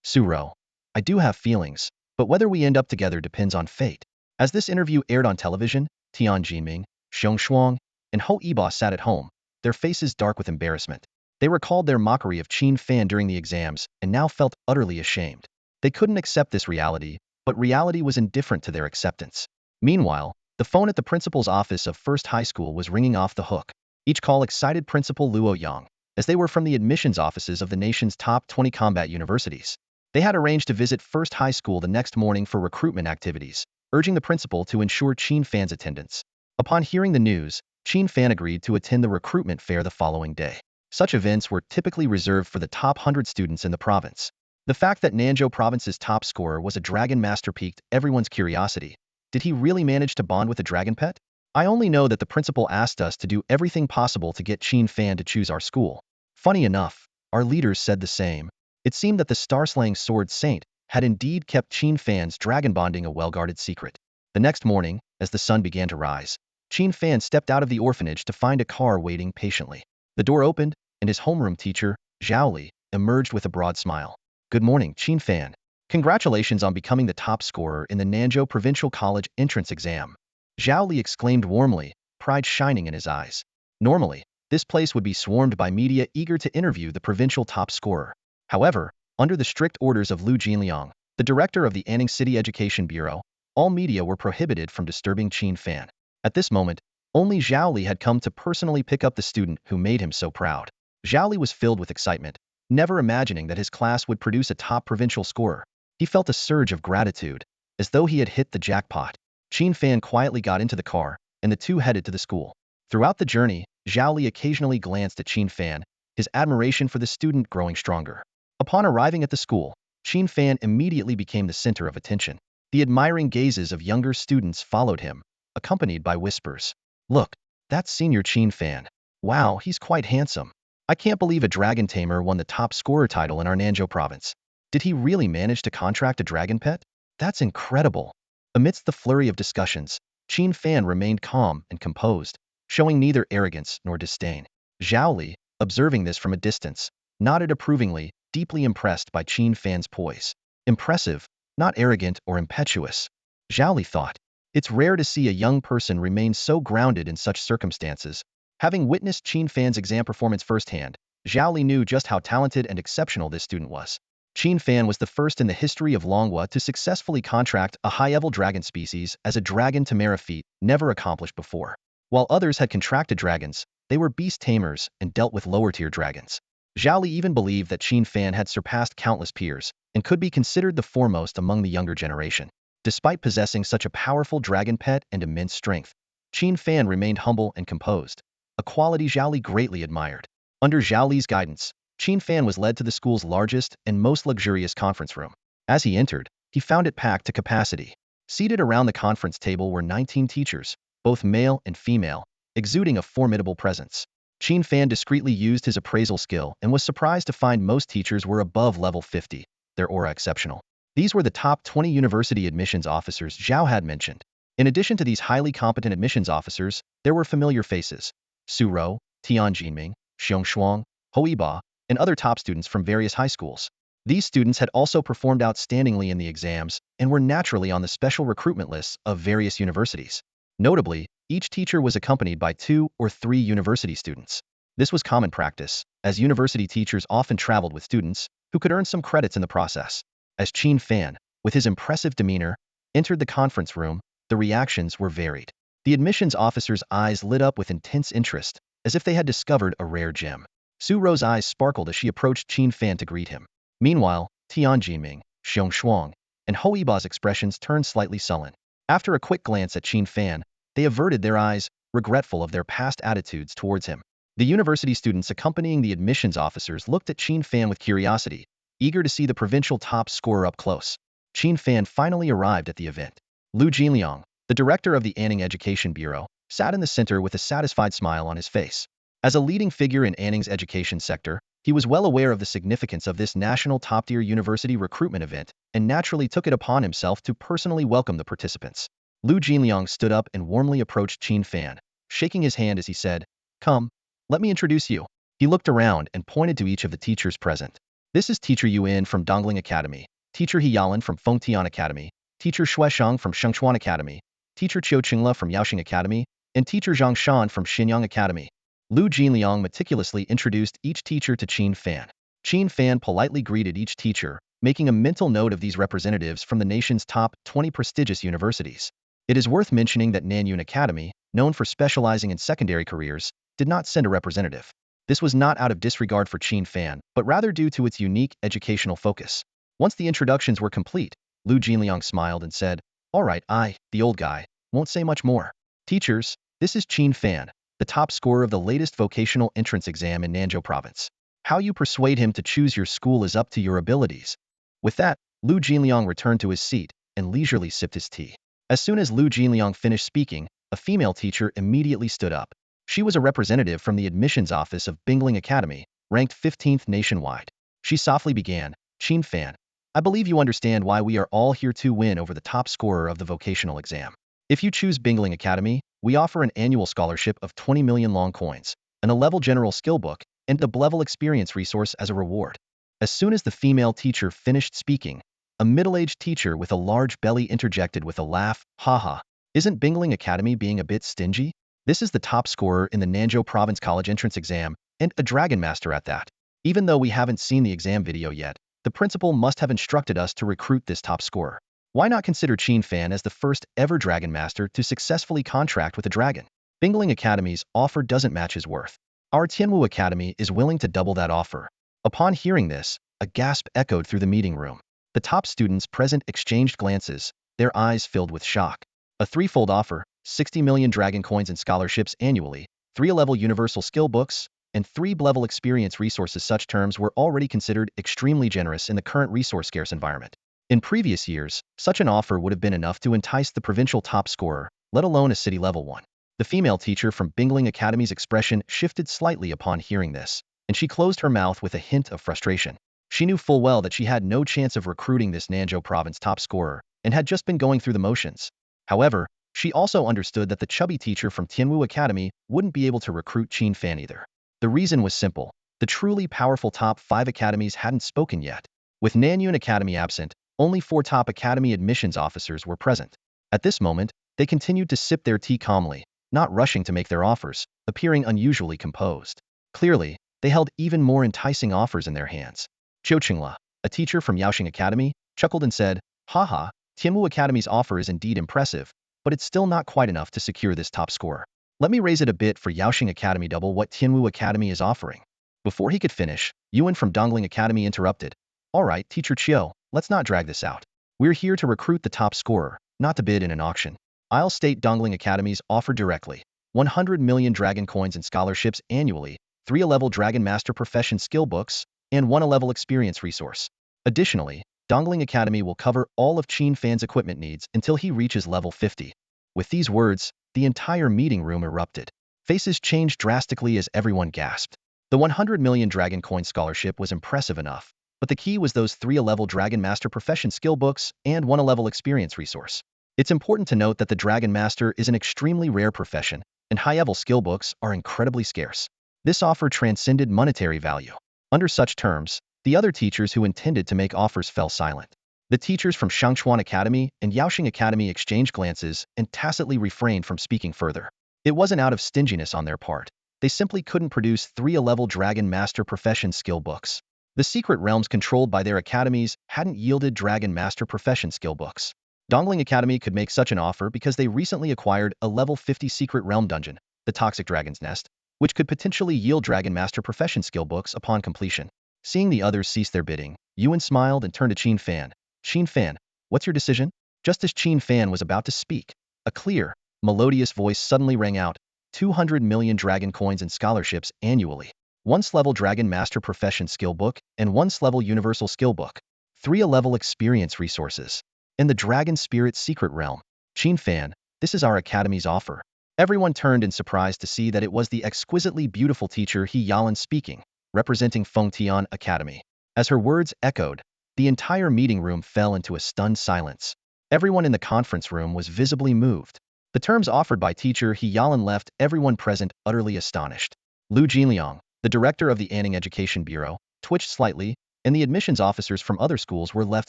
Su Ro: I do have feelings, but whether we end up together depends on fate. As this interview aired on television, Tian Jinming, Xiong Shuang, and Ho Yiba sat at home, their faces dark with embarrassment. They recalled their mockery of Qin Fan during the exams and now felt utterly ashamed. They couldn't accept this reality, but reality was indifferent to their acceptance. Meanwhile, the phone at the principal's office of First High School was ringing off the hook. Each call excited Principal Luo Yang, as they were from the admissions offices of the nation's top 20 combat universities. They had arranged to visit First High School the next morning for recruitment activities, urging the principal to ensure Qin Fan's attendance. Upon hearing the news, Qin Fan agreed to attend the recruitment fair the following day. Such events were typically reserved for the top 100 students in the province. The fact that Nanzhou province's top scorer was a dragon master piqued everyone's curiosity, Did he really manage to bond with a dragon pet? I only know that the principal asked us to do everything possible to get Qin Fan to choose our school. Funny enough, our leaders said the same. It seemed that the star-slaying sword saint had indeed kept Qin Fan's dragon bonding a well-guarded secret. The next morning, as the sun began to rise, Qin Fan stepped out of the orphanage to find a car waiting patiently. The door opened, and his homeroom teacher, Zhao Li, emerged with a broad smile. Good morning, Qin Fan. Congratulations on becoming the top scorer in the Nanzhou Provincial College entrance exam. Zhao Li exclaimed warmly, pride shining in his eyes. Normally, this place would be swarmed by media eager to interview the provincial top scorer. However, under the strict orders of Lu Jinliang, the director of the Anning City Education Bureau, all media were prohibited from disturbing Qin Fan. At this moment, only Zhao Li had come to personally pick up the student who made him so proud. Zhao Li was filled with excitement, never imagining that his class would produce a top provincial scorer. He felt a surge of gratitude, as though he had hit the jackpot. Qin Fan quietly got into the car, and the two headed to the school. Throughout the journey, Zhao Li occasionally glanced at Qin Fan, his admiration for the student growing stronger. Upon arriving at the school, Qin Fan immediately became the center of attention. The admiring gazes of younger students followed him, accompanied by whispers. Look, that's senior Qin Fan. Wow, he's quite handsome. I can't believe a Dragon Tamer won the top scorer title in our Nanzhou province. Did he really manage to contract a dragon pet? That's incredible. Amidst the flurry of discussions, Qin Fan remained calm and composed, showing neither arrogance nor disdain. Zhao Li, observing this from a distance, nodded approvingly, deeply impressed by Qin Fan's poise. Impressive, not arrogant or impetuous. Zhao Li thought. It's rare to see a young person remain so grounded in such circumstances. Having witnessed Qin Fan's exam performance firsthand, Zhao Li knew just how talented and exceptional this student was. Qin Fan was the first in the history of Longhua to successfully contract a high-level dragon species as a Dragon Tamer, feat never accomplished before. While others had contracted dragons, they were beast tamers and dealt with lower-tier dragons. Zhao Li even believed that Qin Fan had surpassed countless peers and could be considered the foremost among the younger generation. Despite possessing such a powerful dragon pet and immense strength, Qin Fan remained humble and composed, a quality Zhao Li greatly admired. Under Zhao Li's guidance, Qin Fan was led to the school's largest and most luxurious conference room. As he entered, he found it packed to capacity. Seated around the conference table were 19 teachers, both male and female, exuding a formidable presence. Qin Fan discreetly used his appraisal skill and was surprised to find most teachers were above level 50, their aura exceptional. These were the top 20 university admissions officers Zhao had mentioned. In addition to these highly competent admissions officers, there were familiar faces: Su Rou, Tian Jinming, Xiong Shuang, Hoiba, and other top students from various high schools. These students had also performed outstandingly in the exams and were naturally on the special recruitment lists of various universities. Notably, each teacher was accompanied by 2 or 3 university students. This was common practice, as university teachers often traveled with students who could earn some credits in the process. As Qin Fan, with his impressive demeanor, entered the conference room, the reactions were varied. The admissions officer's eyes lit up with intense interest, as if they had discovered a rare gem. Su Rou's eyes sparkled as she approached Qin Fan to greet him. Meanwhile, Tian Jinming, Xiong Shuang, and Hoiba's expressions turned slightly sullen. After a quick glance at Qin Fan, they averted their eyes, regretful of their past attitudes towards him. The university students accompanying the admissions officers looked at Qin Fan with curiosity, eager to see the provincial top scorer up close. Qin Fan finally arrived at the event. Lu Jinliang, the director of the Anning Education Bureau, sat in the center with a satisfied smile on his face. As a leading figure in Anning's education sector, he was well aware of the significance of this national top-tier university recruitment event and naturally took it upon himself to personally welcome the participants. Lu Jinliang stood up and warmly approached Qin Fan, shaking his hand as he said, "Come, let me introduce you." He looked around and pointed to each of the teachers present. "This is Teacher Yuan from Dongling Academy, Teacher He Yalan from Fengtian Academy, Teacher Shueshang from Shengchuan Academy, Teacher Qiu Qingla from Yaoxing Academy, and Teacher Zhang Shan from Xinyang Academy." Lu Jinliang meticulously introduced each teacher to Qin Fan. Qin Fan politely greeted each teacher, making a mental note of these representatives from the nation's top 20 prestigious universities. It is worth mentioning that Nanyun Academy, known for specializing in secondary careers, did not send a representative. This was not out of disregard for Qin Fan, but rather due to its unique educational focus. Once the introductions were complete, Lu Jinliang smiled and said, "All right, the old guy, won't say much more. Teachers, this is Qin Fan, the top scorer of the latest vocational entrance exam in Nanzhou province. How you persuade him to choose your school is up to your abilities." With that, Lu Jinliang returned to his seat and leisurely sipped his tea. As soon as Lu Jinliang finished speaking, a female teacher immediately stood up. She was a representative from the admissions office of Bingling Academy, ranked 15th nationwide. She softly began, Qin Fan, I believe you understand why we are all here to win over the top scorer of the vocational exam. If you choose Bingling Academy, we offer an annual scholarship of 20 million long coins, an A-level general skill book, and a B-level experience resource as a reward. As soon as the female teacher finished speaking, a middle-aged teacher with a large belly interjected with a laugh, haha. Isn't Bingling Academy being a bit stingy? This is the top scorer in the Nanzhou Province College entrance exam, and a Dragon Master at that. Even though we haven't seen the exam video yet, the principal must have instructed us to recruit this top scorer. Why not consider Qin Fan as the first ever Dragon Master to successfully contract with a dragon? Bingling Academy's offer doesn't match his worth. Our Tianwu Academy is willing to double that offer. Upon hearing this, a gasp echoed through the meeting room. The top students present exchanged glances, their eyes filled with shock. A threefold offer, 60 million dragon coins and scholarships annually, 3 A-level universal skill books, and 3 B-level experience resources. Such terms were already considered extremely generous in the current resource-scarce environment. In previous years, such an offer would have been enough to entice the provincial top scorer, let alone a city-level one. The female teacher from Bingling Academy's expression shifted slightly upon hearing this, and she closed her mouth with a hint of frustration. She knew full well that she had no chance of recruiting this Nanzhou province top scorer, and had just been going through the motions. However, she also understood that the chubby teacher from Tianwu Academy wouldn't be able to recruit Qin Fan either. The reason was simple. The truly powerful top 5 academies hadn't spoken yet. With Nanyun Academy absent, only 4 top academy admissions officers were present. At this moment, they continued to sip their tea calmly, not rushing to make their offers, appearing unusually composed. Clearly, they held even more enticing offers in their hands. Zhou Qingla, a teacher from Yaoxing Academy, chuckled and said, haha, Tianwu Academy's offer is indeed impressive, but it's still not quite enough to secure this top score. Let me raise it a bit for Yaoxing Academy, double what Tianwu Academy is offering. Before he could finish, Yuan from Dongling Academy interrupted. Alright, Teacher Chiu, let's not drag this out. We're here to recruit the top scorer, not to bid in an auction. I'll state Dongling Academy's offer directly. 100 million dragon coins and scholarships annually, 3 A-level Dragon Master Profession skill books, and 1 A-level experience resource. Additionally, Dongling Academy will cover all of Qin Fan's equipment needs until he reaches level 50. With these words, the entire meeting room erupted. Faces changed drastically as everyone gasped. The 100 million dragon coin scholarship was impressive enough, but the key was those 3 A-level Dragon Master Profession skill books and 1 A-level experience resource. It's important to note that the Dragon Master is an extremely rare profession, and high-level skill books are incredibly scarce. This offer transcended monetary value. Under such terms, the other teachers who intended to make offers fell silent. The teachers from Shangchuan Academy and Yaoxing Academy exchanged glances and tacitly refrained from speaking further. It wasn't out of stinginess on their part. They simply couldn't produce 3 A-level Dragon Master Profession skill books. The secret realms controlled by their academies hadn't yielded Dragon Master Profession skill books. Dongling Academy could make such an offer because they recently acquired a level 50 secret realm dungeon, the Toxic Dragon's Nest, which could potentially yield Dragon Master Profession skill books upon completion. Seeing the others cease their bidding, Yuan smiled and turned to Qin Fan. Qin Fan, what's your decision? Just as Qin Fan was about to speak, a clear, melodious voice suddenly rang out, 200 million dragon coins and scholarships annually, 1 level Dragon Master Profession skill book, and 1 level Universal skill book, 3 A-level experience resources, and the Dragon Spirit Secret Realm. Qin Fan, this is our academy's offer. Everyone turned in surprise to see that it was the exquisitely beautiful teacher He Yalan speaking, representing Fengtian Academy. As her words echoed, the entire meeting room fell into a stunned silence. Everyone in the conference room was visibly moved. The terms offered by teacher He Yalan left everyone present utterly astonished. Lu Jinliang, the director of the Anning Education Bureau, twitched slightly, and the admissions officers from other schools were left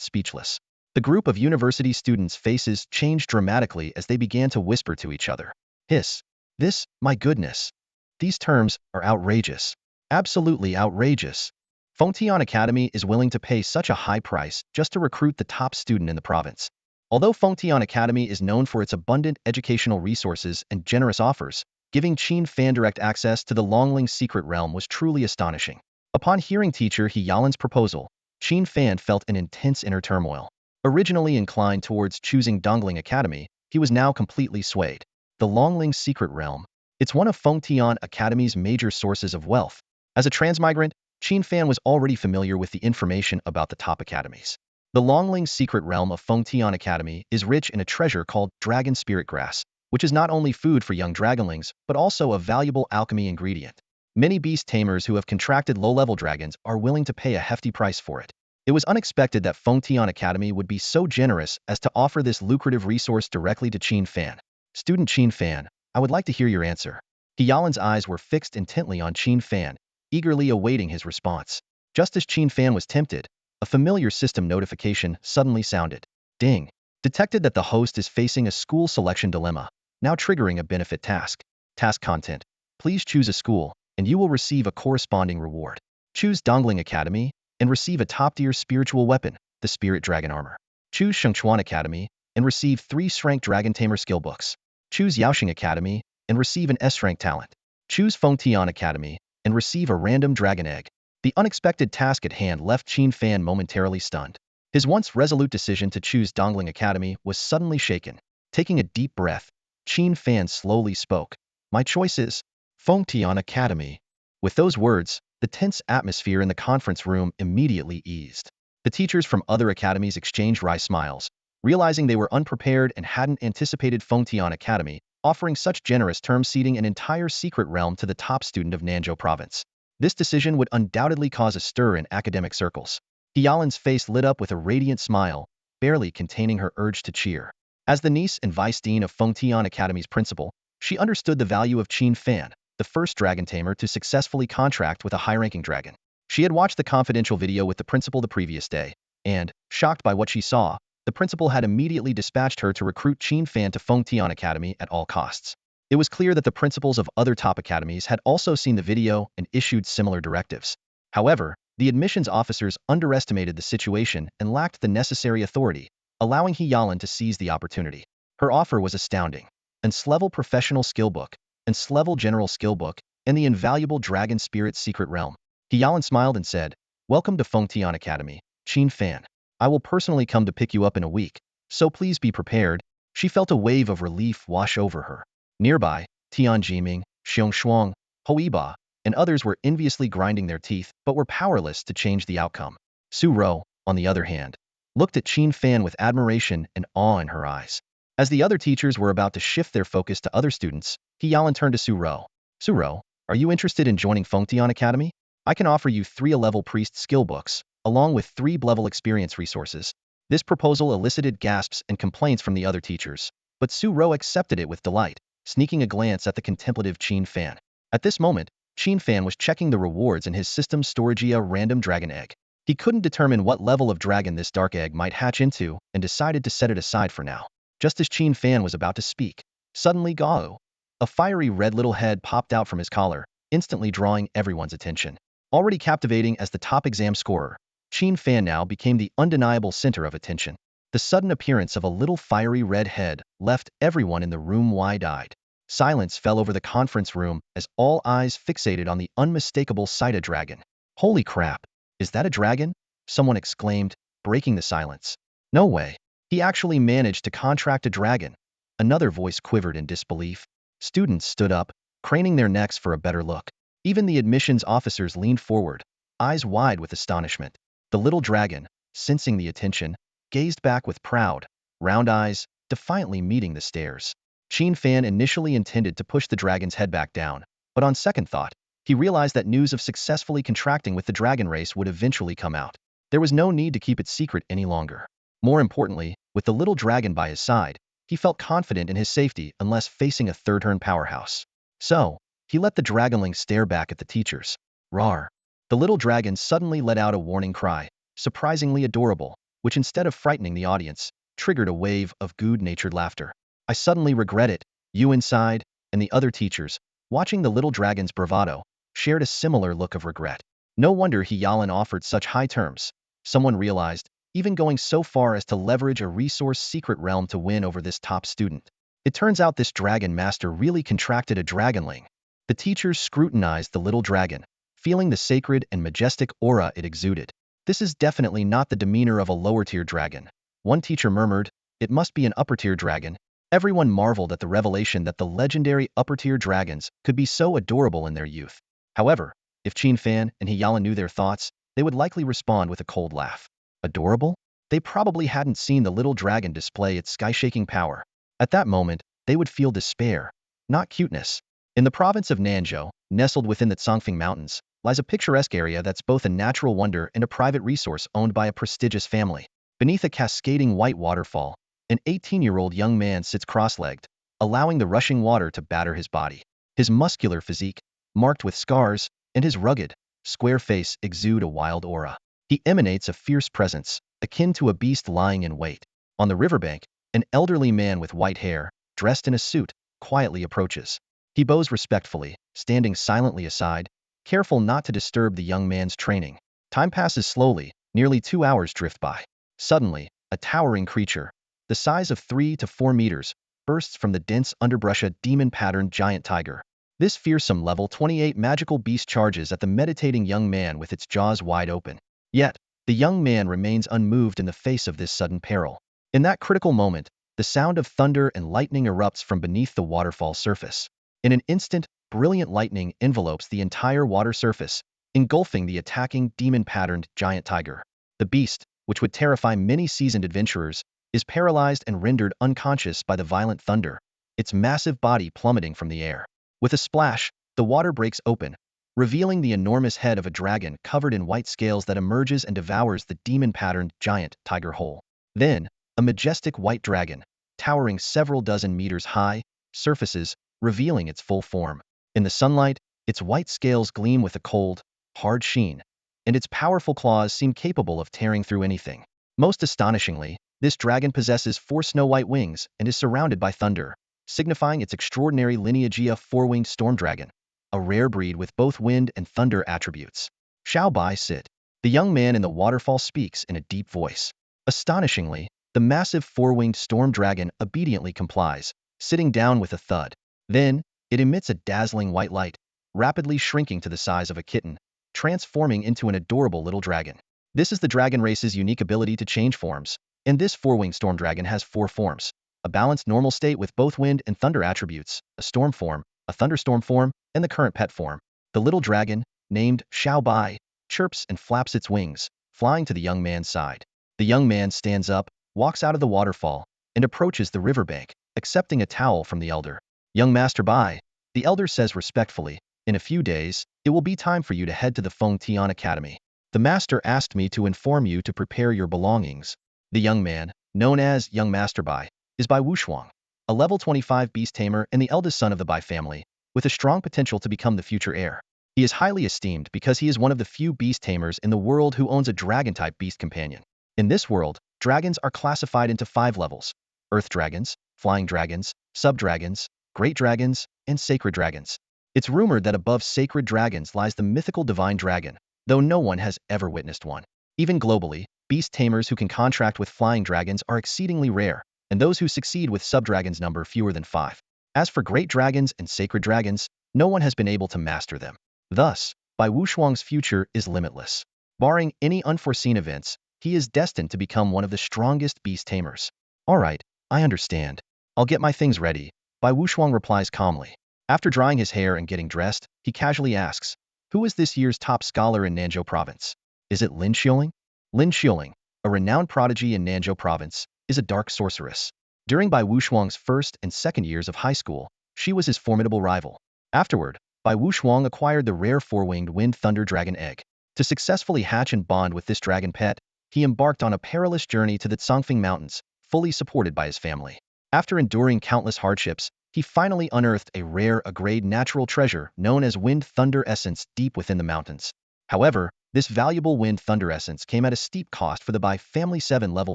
speechless. The group of university students' faces changed dramatically as they began to whisper to each other. Hiss. This, my goodness. These terms are outrageous. Absolutely outrageous. Fengtian Academy is willing to pay such a high price just to recruit the top student in the province. Although Fengtian Academy is known for its abundant educational resources and generous offers, giving Qin Fan direct access to the Longling secret realm was truly astonishing. Upon hearing teacher He Yalan's proposal, Qin Fan felt an intense inner turmoil. Originally inclined towards choosing Dongling Academy, he was now completely swayed. The Longling secret realm. It's one of Fengtian Academy's major sources of wealth. As a transmigrant, Qin Fan was already familiar with the information about the top academies. The Longling secret realm of Fengtian Academy is rich in a treasure called dragon spirit grass, which is not only food for young dragonlings, but also a valuable alchemy ingredient. Many beast tamers who have contracted low-level dragons are willing to pay a hefty price for it. It was unexpected that Fengtian Academy would be so generous as to offer this lucrative resource directly to Qin Fan. Student Qin Fan, I would like to hear your answer. Yalan's eyes were fixed intently on Qin Fan, eagerly awaiting his response. Just as Qin Fan was tempted, a familiar system notification suddenly sounded. Ding! Detected that the host is facing a school selection dilemma, now triggering a benefit task. Task content. Please choose a school, and you will receive a corresponding reward. Choose Dongling Academy, and receive a top-tier spiritual weapon, the Spirit Dragon Armor. Choose Shengchuan Academy, and receive 3 strength Dragon Tamer skill books. Choose Yaoxing Academy, and receive an S-rank talent. Choose Fengtian Academy, and receive a random dragon egg. The unexpected task at hand left Qin Fan momentarily stunned. His once resolute decision to choose Dongling Academy was suddenly shaken. Taking a deep breath, Qin Fan slowly spoke. My choice is Fengtian Academy. With those words, the tense atmosphere in the conference room immediately eased. The teachers from other academies exchanged wry smiles, realizing they were unprepared and hadn't anticipated Fengtian Academy offering such generous term ceding an entire secret realm to the top student of Nanzhou province. This decision would undoubtedly cause a stir in academic circles. Yalan's face lit up with a radiant smile, barely containing her urge to cheer. As the niece and vice dean of Fengtian Academy's principal, she understood the value of Qin Fan, the first dragon tamer to successfully contract with a high-ranking dragon. She had watched the confidential video with the principal the previous day, and, shocked by what she saw, the principal had immediately dispatched her to recruit Qin Fan to Fengtian Academy at all costs. It was clear that the principals of other top academies had also seen the video and issued similar directives. However, the admissions officers underestimated the situation and lacked the necessary authority, allowing Yalan to seize the opportunity. Her offer was astounding. An S-level professional skill book, an S-level general skill book, and the invaluable Dragon Spirit secret realm. Yalan smiled and said, Welcome to Fengtian Academy, Qin Fan. I will personally come to pick you up in a week, so please be prepared. She felt a wave of relief wash over her. Nearby, Tianjiming, Xiangshuang, Hoiba, and others were enviously grinding their teeth but were powerless to change the outcome. Su Rou, on the other hand, looked at Qin Fan with admiration and awe in her eyes. As the other teachers were about to shift their focus to other students, Yalan turned to Su Rou. Su Rou, are you interested in joining Fengtian Academy? I can offer you 3 A-level priest skill books, along with 3 level experience resources. This proposal elicited gasps and complaints from the other teachers, but Su Rou accepted it with delight, sneaking a glance at the contemplative Qin Fan. At this moment, Qin Fan was checking the rewards in his system's Storagia random dragon egg. He couldn't determine what level of dragon this dark egg might hatch into and decided to set it aside for now. Just as Qin Fan was about to speak, suddenly Gao, a fiery red little head popped out from his collar, instantly drawing everyone's attention. Already captivating as the top exam scorer, Qin Fan now became the undeniable center of attention. The sudden appearance of a little fiery red head left everyone in the room wide-eyed. Silence fell over the conference room as all eyes fixated on the unmistakable sight of dragon. Holy crap! Is that a dragon? Someone exclaimed, breaking the silence. No way. He actually managed to contract a dragon. Another voice quivered in disbelief. Students stood up, craning their necks for a better look. Even the admissions officers leaned forward, eyes wide with astonishment. The little dragon, sensing the attention, gazed back with proud, round eyes, defiantly meeting the stares. Qin Fan initially intended to push the dragon's head back down, but on second thought, he realized that news of successfully contracting with the dragon race would eventually come out. There was no need to keep it secret any longer. More importantly, with the little dragon by his side, he felt confident in his safety unless facing a third-turn powerhouse. So, he let the dragonling stare back at the teachers. Rawr! The little dragon suddenly let out a warning cry, surprisingly adorable, which instead of frightening the audience, triggered a wave of good-natured laughter. I suddenly regret it, you inside, and the other teachers, watching the little dragon's bravado, shared a similar look of regret. No wonder Yalan offered such high terms. Someone realized, even going so far as to leverage a resource secret realm to win over this top student. It turns out this dragon master really contracted a dragonling. The teachers scrutinized the little dragon, feeling the sacred and majestic aura it exuded. This is definitely not the demeanor of a lower-tier dragon. One teacher murmured, it must be an upper-tier dragon. Everyone marveled at the revelation that the legendary upper-tier dragons could be so adorable in their youth. However, if Qin Fan and Yalan knew their thoughts, they would likely respond with a cold laugh. Adorable? they probably hadn't seen the little dragon display its sky-shaking power. At that moment, they would feel despair, not cuteness. In the province of Nanzhou, nestled within the Congfeng Mountains, lies a picturesque area that's both a natural wonder and a private resource owned by a prestigious family. Beneath a cascading white waterfall, an 18-year-old young man sits cross-legged, allowing the rushing water to batter his body. His muscular physique, marked with scars, and his rugged, square face exude a wild aura. He emanates a fierce presence, akin to a beast lying in wait. On the riverbank, an elderly man with white hair, dressed in a suit, quietly approaches. He bows respectfully, standing silently aside, careful not to disturb the young man's training. Time passes slowly, nearly 2 hours drift by. Suddenly, a towering creature, the size of 3 to 4 meters, bursts from the dense underbrush, a demon-patterned giant tiger. This fearsome level 28 magical beast charges at the meditating young man with its jaws wide open. Yet, the young man remains unmoved in the face of this sudden peril. In that critical moment, the sound of thunder and lightning erupts from beneath the waterfall surface. In an instant, brilliant lightning envelopes the entire water surface, engulfing the attacking demon-patterned giant tiger. The beast, which would terrify many seasoned adventurers, is paralyzed and rendered unconscious by the violent thunder, its massive body plummeting from the air. With a splash, the water breaks open, revealing the enormous head of a dragon covered in white scales that emerges and devours the demon-patterned giant tiger whole. Then, a majestic white dragon, towering several dozen meters high, surfaces, revealing its full form. In the sunlight, its white scales gleam with a cold, hard sheen, and its powerful claws seem capable of tearing through anything. Most astonishingly, this dragon possesses 4 snow-white wings and is surrounded by thunder, signifying its extraordinary lineage. A 4-winged storm dragon, a rare breed with both wind and thunder attributes. Shall Bai sit? The young man in the waterfall speaks in a deep voice. Astonishingly, the massive 4-winged storm dragon obediently complies, sitting down with a thud. Then, it emits a dazzling white light, rapidly shrinking to the size of a kitten, transforming into an adorable little dragon. This is the dragon race's unique ability to change forms, and this 4-winged storm dragon has 4 forms: a balanced normal state with both wind and thunder attributes, a storm form, a thunderstorm form, and the current pet form. The little dragon, named Xiao Bai, chirps and flaps its wings, flying to the young man's side. The young man stands up, walks out of the waterfall, and approaches the riverbank, accepting a towel from the elder. Young Master Bai, the elder says respectfully, in a few days, it will be time for you to head to the Feng Tian Academy. The master asked me to inform you to prepare your belongings. The young man, known as Young Master Bai, is Bai Wushuang, a level 25 beast tamer and the eldest son of the Bai family, with a strong potential to become the future heir. He is highly esteemed because he is one of the few beast tamers in the world who owns a dragon-type beast companion. In this world, dragons are classified into 5 levels: earth dragons, flying dragons, sub-dragons, great dragons, and sacred dragons. It's rumored that above sacred dragons lies the mythical divine dragon, though no one has ever witnessed one. Even globally, beast tamers who can contract with flying dragons are exceedingly rare, and those who succeed with sub-dragons number fewer than 5. As for great dragons and sacred dragons, no one has been able to master them. Thus, Bai Wushuang's future is limitless. Barring any unforeseen events, he is destined to become one of the strongest beast tamers. Alright, I understand. I'll get my things ready, Bai Wushuang replies calmly. After drying his hair and getting dressed, he casually asks, who is this year's top scholar in Nanzhou province? Is it Lin Xiuling? Lin Xiuling, a renowned prodigy in Nanzhou province, is a dark sorceress. During Bai Wushuang's first and second years of high school, she was his formidable rival. Afterward, Bai Wushuang acquired the rare 4-winged wind thunder dragon egg. To successfully hatch and bond with this dragon pet, he embarked on a perilous journey to the Congfeng Mountains, fully supported by his family. After enduring countless hardships, he finally unearthed a rare A-grade natural treasure known as wind thunder essence deep within the mountains. However, this valuable wind thunder essence came at a steep cost, for the Bai family. 7 level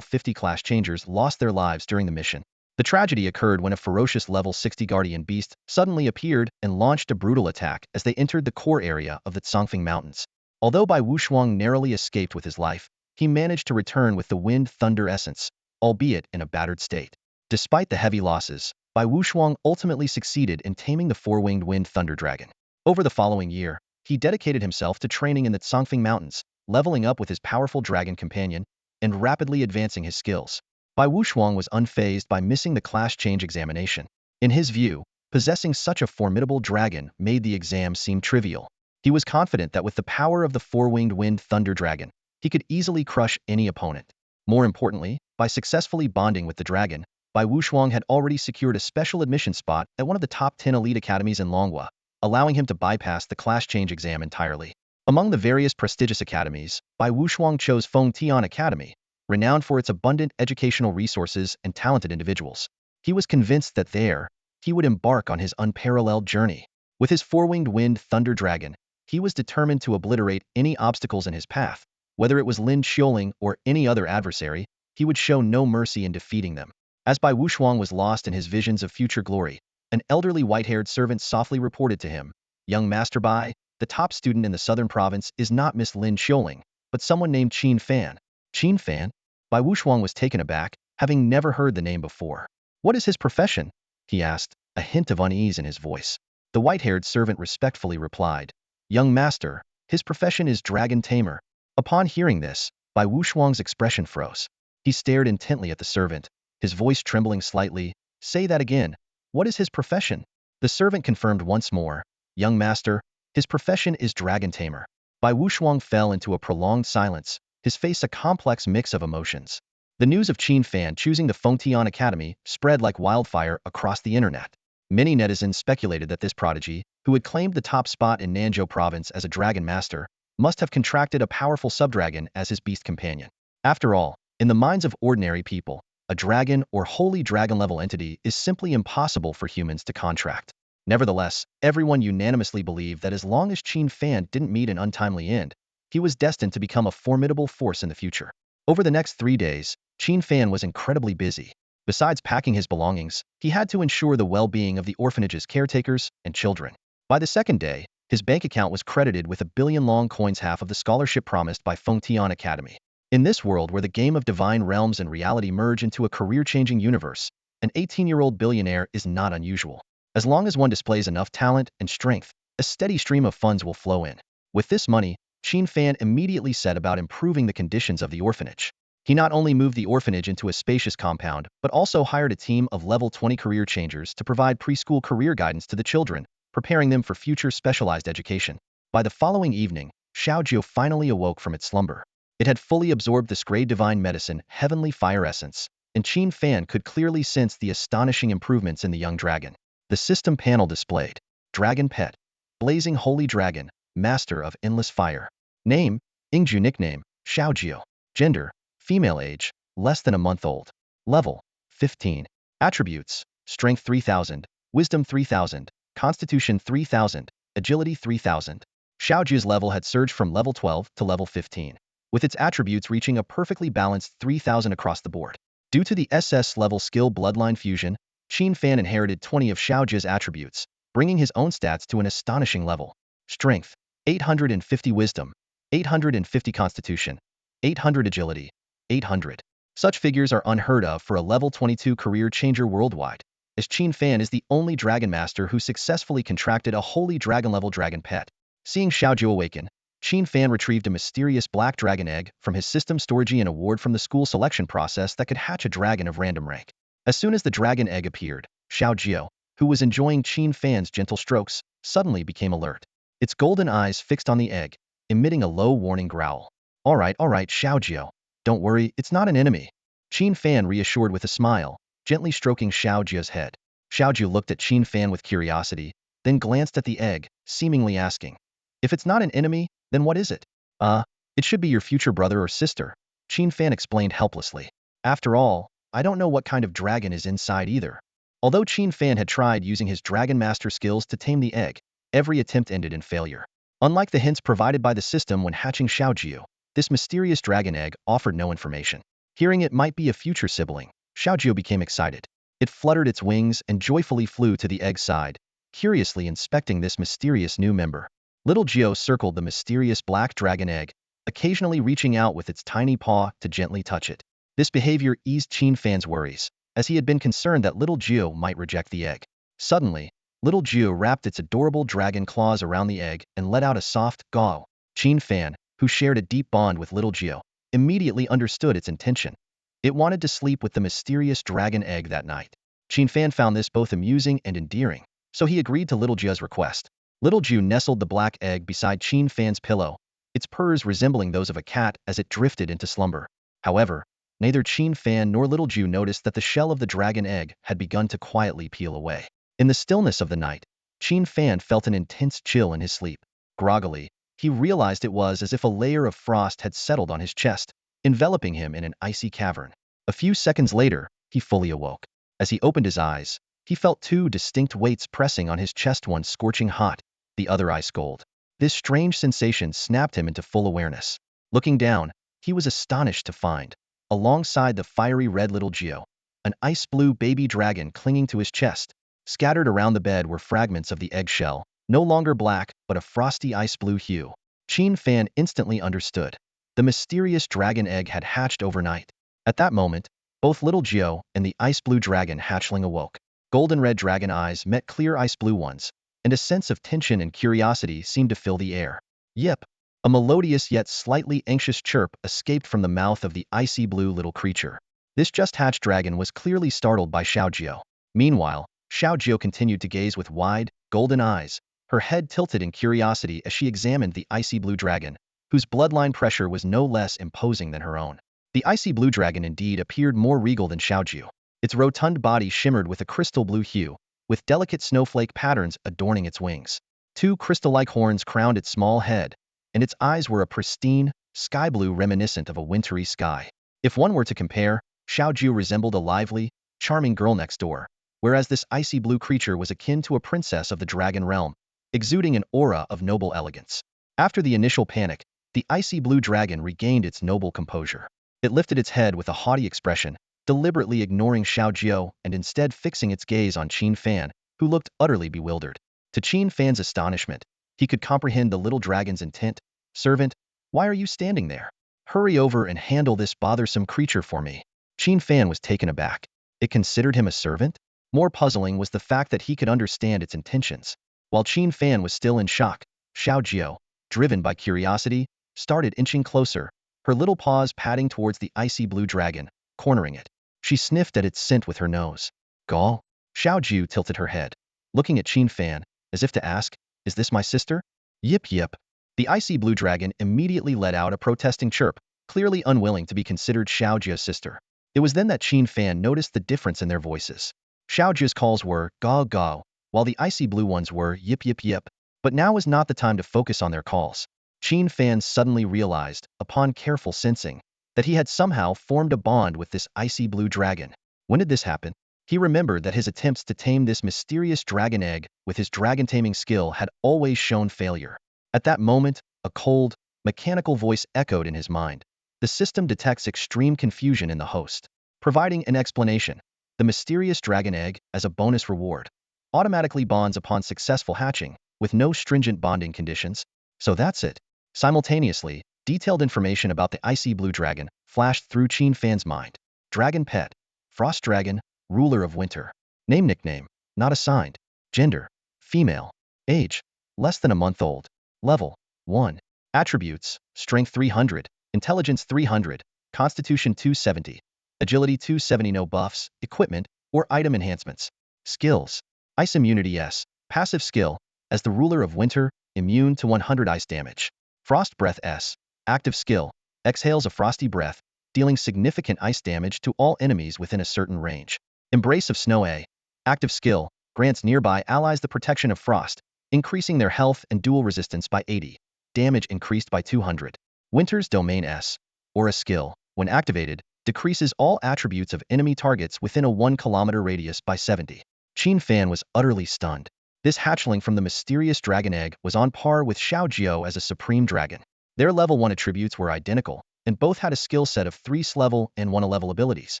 50 class changers lost their lives during the mission. The tragedy occurred when a ferocious level 60 guardian beast suddenly appeared and launched a brutal attack as they entered the core area of the Congfeng Mountains. Although Bai Wushuang narrowly escaped with his life, he managed to return with the wind thunder essence, albeit in a battered state. Despite the heavy losses, Bai Wushuang ultimately succeeded in taming the 4-winged wind thunder dragon. Over the following year, he dedicated himself to training in the Congfeng Mountains, leveling up with his powerful dragon companion, and rapidly advancing his skills. Bai Wushuang was unfazed by missing the class change examination. In his view, possessing such a formidable dragon made the exam seem trivial. He was confident that with the power of the 4-winged wind thunder dragon, he could easily crush any opponent. More importantly, by successfully bonding with the dragon, Bai Wuxiang had already secured a special admission spot at one of the top 10 elite academies in Longhua, allowing him to bypass the class change exam entirely. Among the various prestigious academies, Bai Wuxiang chose Fengtian Academy, renowned for its abundant educational resources and talented individuals. He was convinced that there, he would embark on his unparalleled journey. With his four-winged wind thunder dragon, he was determined to obliterate any obstacles in his path. Whether it was Lin Xiuling or any other adversary, he would show no mercy in defeating them. As Bai Wuxiang was lost in his visions of future glory, an elderly white-haired servant softly reported to him, "Young Master Bai, the top student in the southern province is not Miss Lin Xiuling, but someone named Qin Fan." Qin Fan? Bai Wuxiang was taken aback, having never heard the name before. "What is his profession?" he asked, a hint of unease in his voice. The white-haired servant respectfully replied, "Young master, his profession is Dragon Tamer." Upon hearing this, Bai Wuxiang's expression froze. He stared intently at the servant, his voice trembling slightly. "Say that again. What is his profession?" The servant confirmed once more, "Young master, his profession is Dragon Tamer." Bai Wuxiang fell into a prolonged silence, his face a complex mix of emotions. The news of Qin Fan choosing the Fengtian Academy spread like wildfire across the internet. Many netizens speculated that this prodigy, who had claimed the top spot in Nanzhou province as a dragon master, must have contracted a powerful subdragon as his beast companion. After all, in the minds of ordinary people, a dragon or holy dragon-level entity is simply impossible for humans to contract. Nevertheless, everyone unanimously believed that as long as Qin Fan didn't meet an untimely end, he was destined to become a formidable force in the future. Over the next 3 days, Qin Fan was incredibly busy. Besides packing his belongings, he had to ensure the well-being of the orphanage's caretakers and children. By the second day, his bank account was credited with 1 billion long coins, half of the scholarship promised by Fengtian Academy. In this world where the game of divine realms and reality merge into a career-changing universe, an 18-year-old billionaire is not unusual. As long as one displays enough talent and strength, a steady stream of funds will flow in. With this money, Qin Fan immediately set about improving the conditions of the orphanage. He not only moved the orphanage into a spacious compound, but also hired a team of level 20 career changers to provide preschool career guidance to the children, preparing them for future specialized education. By the following evening, Xiaojie finally awoke from its slumber. It had fully absorbed this grade divine medicine, heavenly fire essence, and Qin Fan could clearly sense the astonishing improvements in the young dragon. The system panel displayed, Dragon Pet, Blazing Holy Dragon, Master of Endless Fire. Name, Ingju. Nickname, Xiaojie. Gender, female. Age, less than a month old. Level, 15. Attributes, Strength 3000, Wisdom 3000, Constitution 3000, Agility 3000. Xiaojie's level had surged from level 12 to level 15, with its attributes reaching a perfectly balanced 3000 across the board. Due to the SS level skill bloodline fusion, Qin Fan inherited 20 of Xiaojie's attributes, bringing his own stats to an astonishing level. Strength, 850 Wisdom, 850 Constitution, 800 Agility, 800. Such figures are unheard of for a level 22 career changer worldwide, as Qin Fan is the only dragon master who successfully contracted a holy dragon-level dragon pet. Seeing Xiaojie awaken, Qin Fan retrieved a mysterious black dragon egg from his system storage and award from the school selection process that could hatch a dragon of random rank. As soon as the dragon egg appeared, Xiaojie, who was enjoying Qin Fan's gentle strokes, suddenly became alert. Its golden eyes fixed on the egg, emitting a low warning growl. All right, Xiaojie. Don't worry, it's not an enemy." Qin Fan reassured with a smile, gently stroking Xiaojie's head. Xiaojie looked at Qin Fan with curiosity, then glanced at the egg, seemingly asking, "If it's not an enemy, then what is it?" It should be your future brother or sister," Qin Fan explained helplessly. "After all, I don't know what kind of dragon is inside either." Although Qin Fan had tried using his Dragon Master skills to tame the egg, every attempt ended in failure. Unlike the hints provided by the system when hatching Xiaojie, this mysterious dragon egg offered no information. Hearing it might be a future sibling, Xiaojie became excited. It fluttered its wings and joyfully flew to the egg's side, curiously inspecting this mysterious new member. Little Gio circled the mysterious black dragon egg, occasionally reaching out with its tiny paw to gently touch it. This behavior eased Qin Fan's worries, as he had been concerned that little Gio might reject the egg. Suddenly, little Gio wrapped its adorable dragon claws around the egg and let out a soft "gaw." Qin Fan, who shared a deep bond with little Gio, immediately understood its intention. It wanted to sleep with the mysterious dragon egg that night. Qin Fan found this both amusing and endearing, so he agreed to little Gio's request. Little Gio nestled the black egg beside Qin Fan's pillow, its purrs resembling those of a cat as it drifted into slumber. However, neither Qin Fan nor Little Ju noticed that the shell of the dragon egg had begun to quietly peel away. In the stillness of the night, Qin Fan felt an intense chill in his sleep. Groggily, he realized it was as if a layer of frost had settled on his chest, enveloping him in an icy cavern. A few seconds later, he fully awoke. As he opened his eyes, he felt two distinct weights pressing on his chest, one scorching hot, the other ice cold. This strange sensation snapped him into full awareness. Looking down, he was astonished to find, alongside the fiery red Little Geo, an ice-blue baby dragon clinging to his chest. Scattered around the bed were fragments of the eggshell, no longer black, but a frosty ice-blue hue. Qin Fan instantly understood. The mysterious dragon egg had hatched overnight. At that moment, both Little Geo and the ice-blue dragon hatchling awoke. Golden-red dragon eyes met clear ice-blue ones, and a sense of tension and curiosity seemed to fill the air. Yip! A melodious yet slightly anxious chirp escaped from the mouth of the icy blue little creature. This just-hatched dragon was clearly startled by Xiaojio. Meanwhile, Xiaojio continued to gaze with wide, golden eyes, her head tilted in curiosity as she examined the icy blue dragon, whose bloodline pressure was no less imposing than her own. The icy blue dragon indeed appeared more regal than Xiaojio. Its rotund body shimmered with a crystal blue hue, with delicate snowflake patterns adorning its wings. Two crystal-like horns crowned its small head, and its eyes were a pristine, sky blue reminiscent of a wintry sky. If one were to compare, Xiaojio resembled a lively, charming girl next door, whereas this icy blue creature was akin to a princess of the dragon realm, exuding an aura of noble elegance. After the initial panic, the icy blue dragon regained its noble composure. It lifted its head with a haughty expression, deliberately ignoring Xiaojio and instead fixing its gaze on Qin Fan, who looked utterly bewildered. To Qin Fan's astonishment, he could comprehend the little dragon's intent. "Servant, why are you standing there? Hurry over and handle this bothersome creature for me." Qin Fan was taken aback. It considered him a servant? More puzzling was the fact that he could understand its intentions. While Qin Fan was still in shock, Xiaojio, driven by curiosity, started inching closer, her little paws padding towards the icy blue dragon, cornering it. She sniffed at its scent with her nose. "Gaul?" Xiaojio tilted her head, looking at Qin Fan, as if to ask, "Is this my sister?" "Yip yip." The icy blue dragon immediately let out a protesting chirp, clearly unwilling to be considered Xiaojio's sister. It was then that Qin Fan noticed the difference in their voices. Xiaojio's calls were "gaw gaw," while the icy blue ones were "yip yip yip." But now was not the time to focus on their calls. Qin Fan suddenly realized, upon careful sensing, that he had somehow formed a bond with this icy blue dragon. When did this happen? He remembered that his attempts to tame this mysterious dragon egg with his dragon taming skill had always shown failure. At that moment, a cold, mechanical voice echoed in his mind. The system detects extreme confusion in the host, providing an explanation. The mysterious dragon egg, as a bonus reward, automatically bonds upon successful hatching, with no stringent bonding conditions. So that's it. Simultaneously, detailed information about the icy blue dragon flashed through Qin Fan's mind. Dragon pet, frost dragon, ruler of winter. Name nickname, not assigned. Gender, female. Age, less than a month old. Level, 1. Attributes, strength 300, intelligence 300, constitution 270, agility 270. No buffs, equipment, or item enhancements. Skills, ice immunity S, passive skill, as the ruler of winter, immune to 100 ice damage. Frost breath S, active skill, exhales a frosty breath, dealing significant ice damage to all enemies within a certain range. Embrace of snow A, active skill, grants nearby allies the protection of frost, increasing their health and dual resistance by 80, damage increased by 200. Winter's domain S, or a skill, when activated, decreases all attributes of enemy targets within a 1-kilometer radius by 70. Qin Fan was utterly stunned. This hatchling from the mysterious dragon egg was on par with Xiaojio as a supreme dragon. Their level 1 attributes were identical, and both had a skill set of 3 S-level and 1 A-level abilities.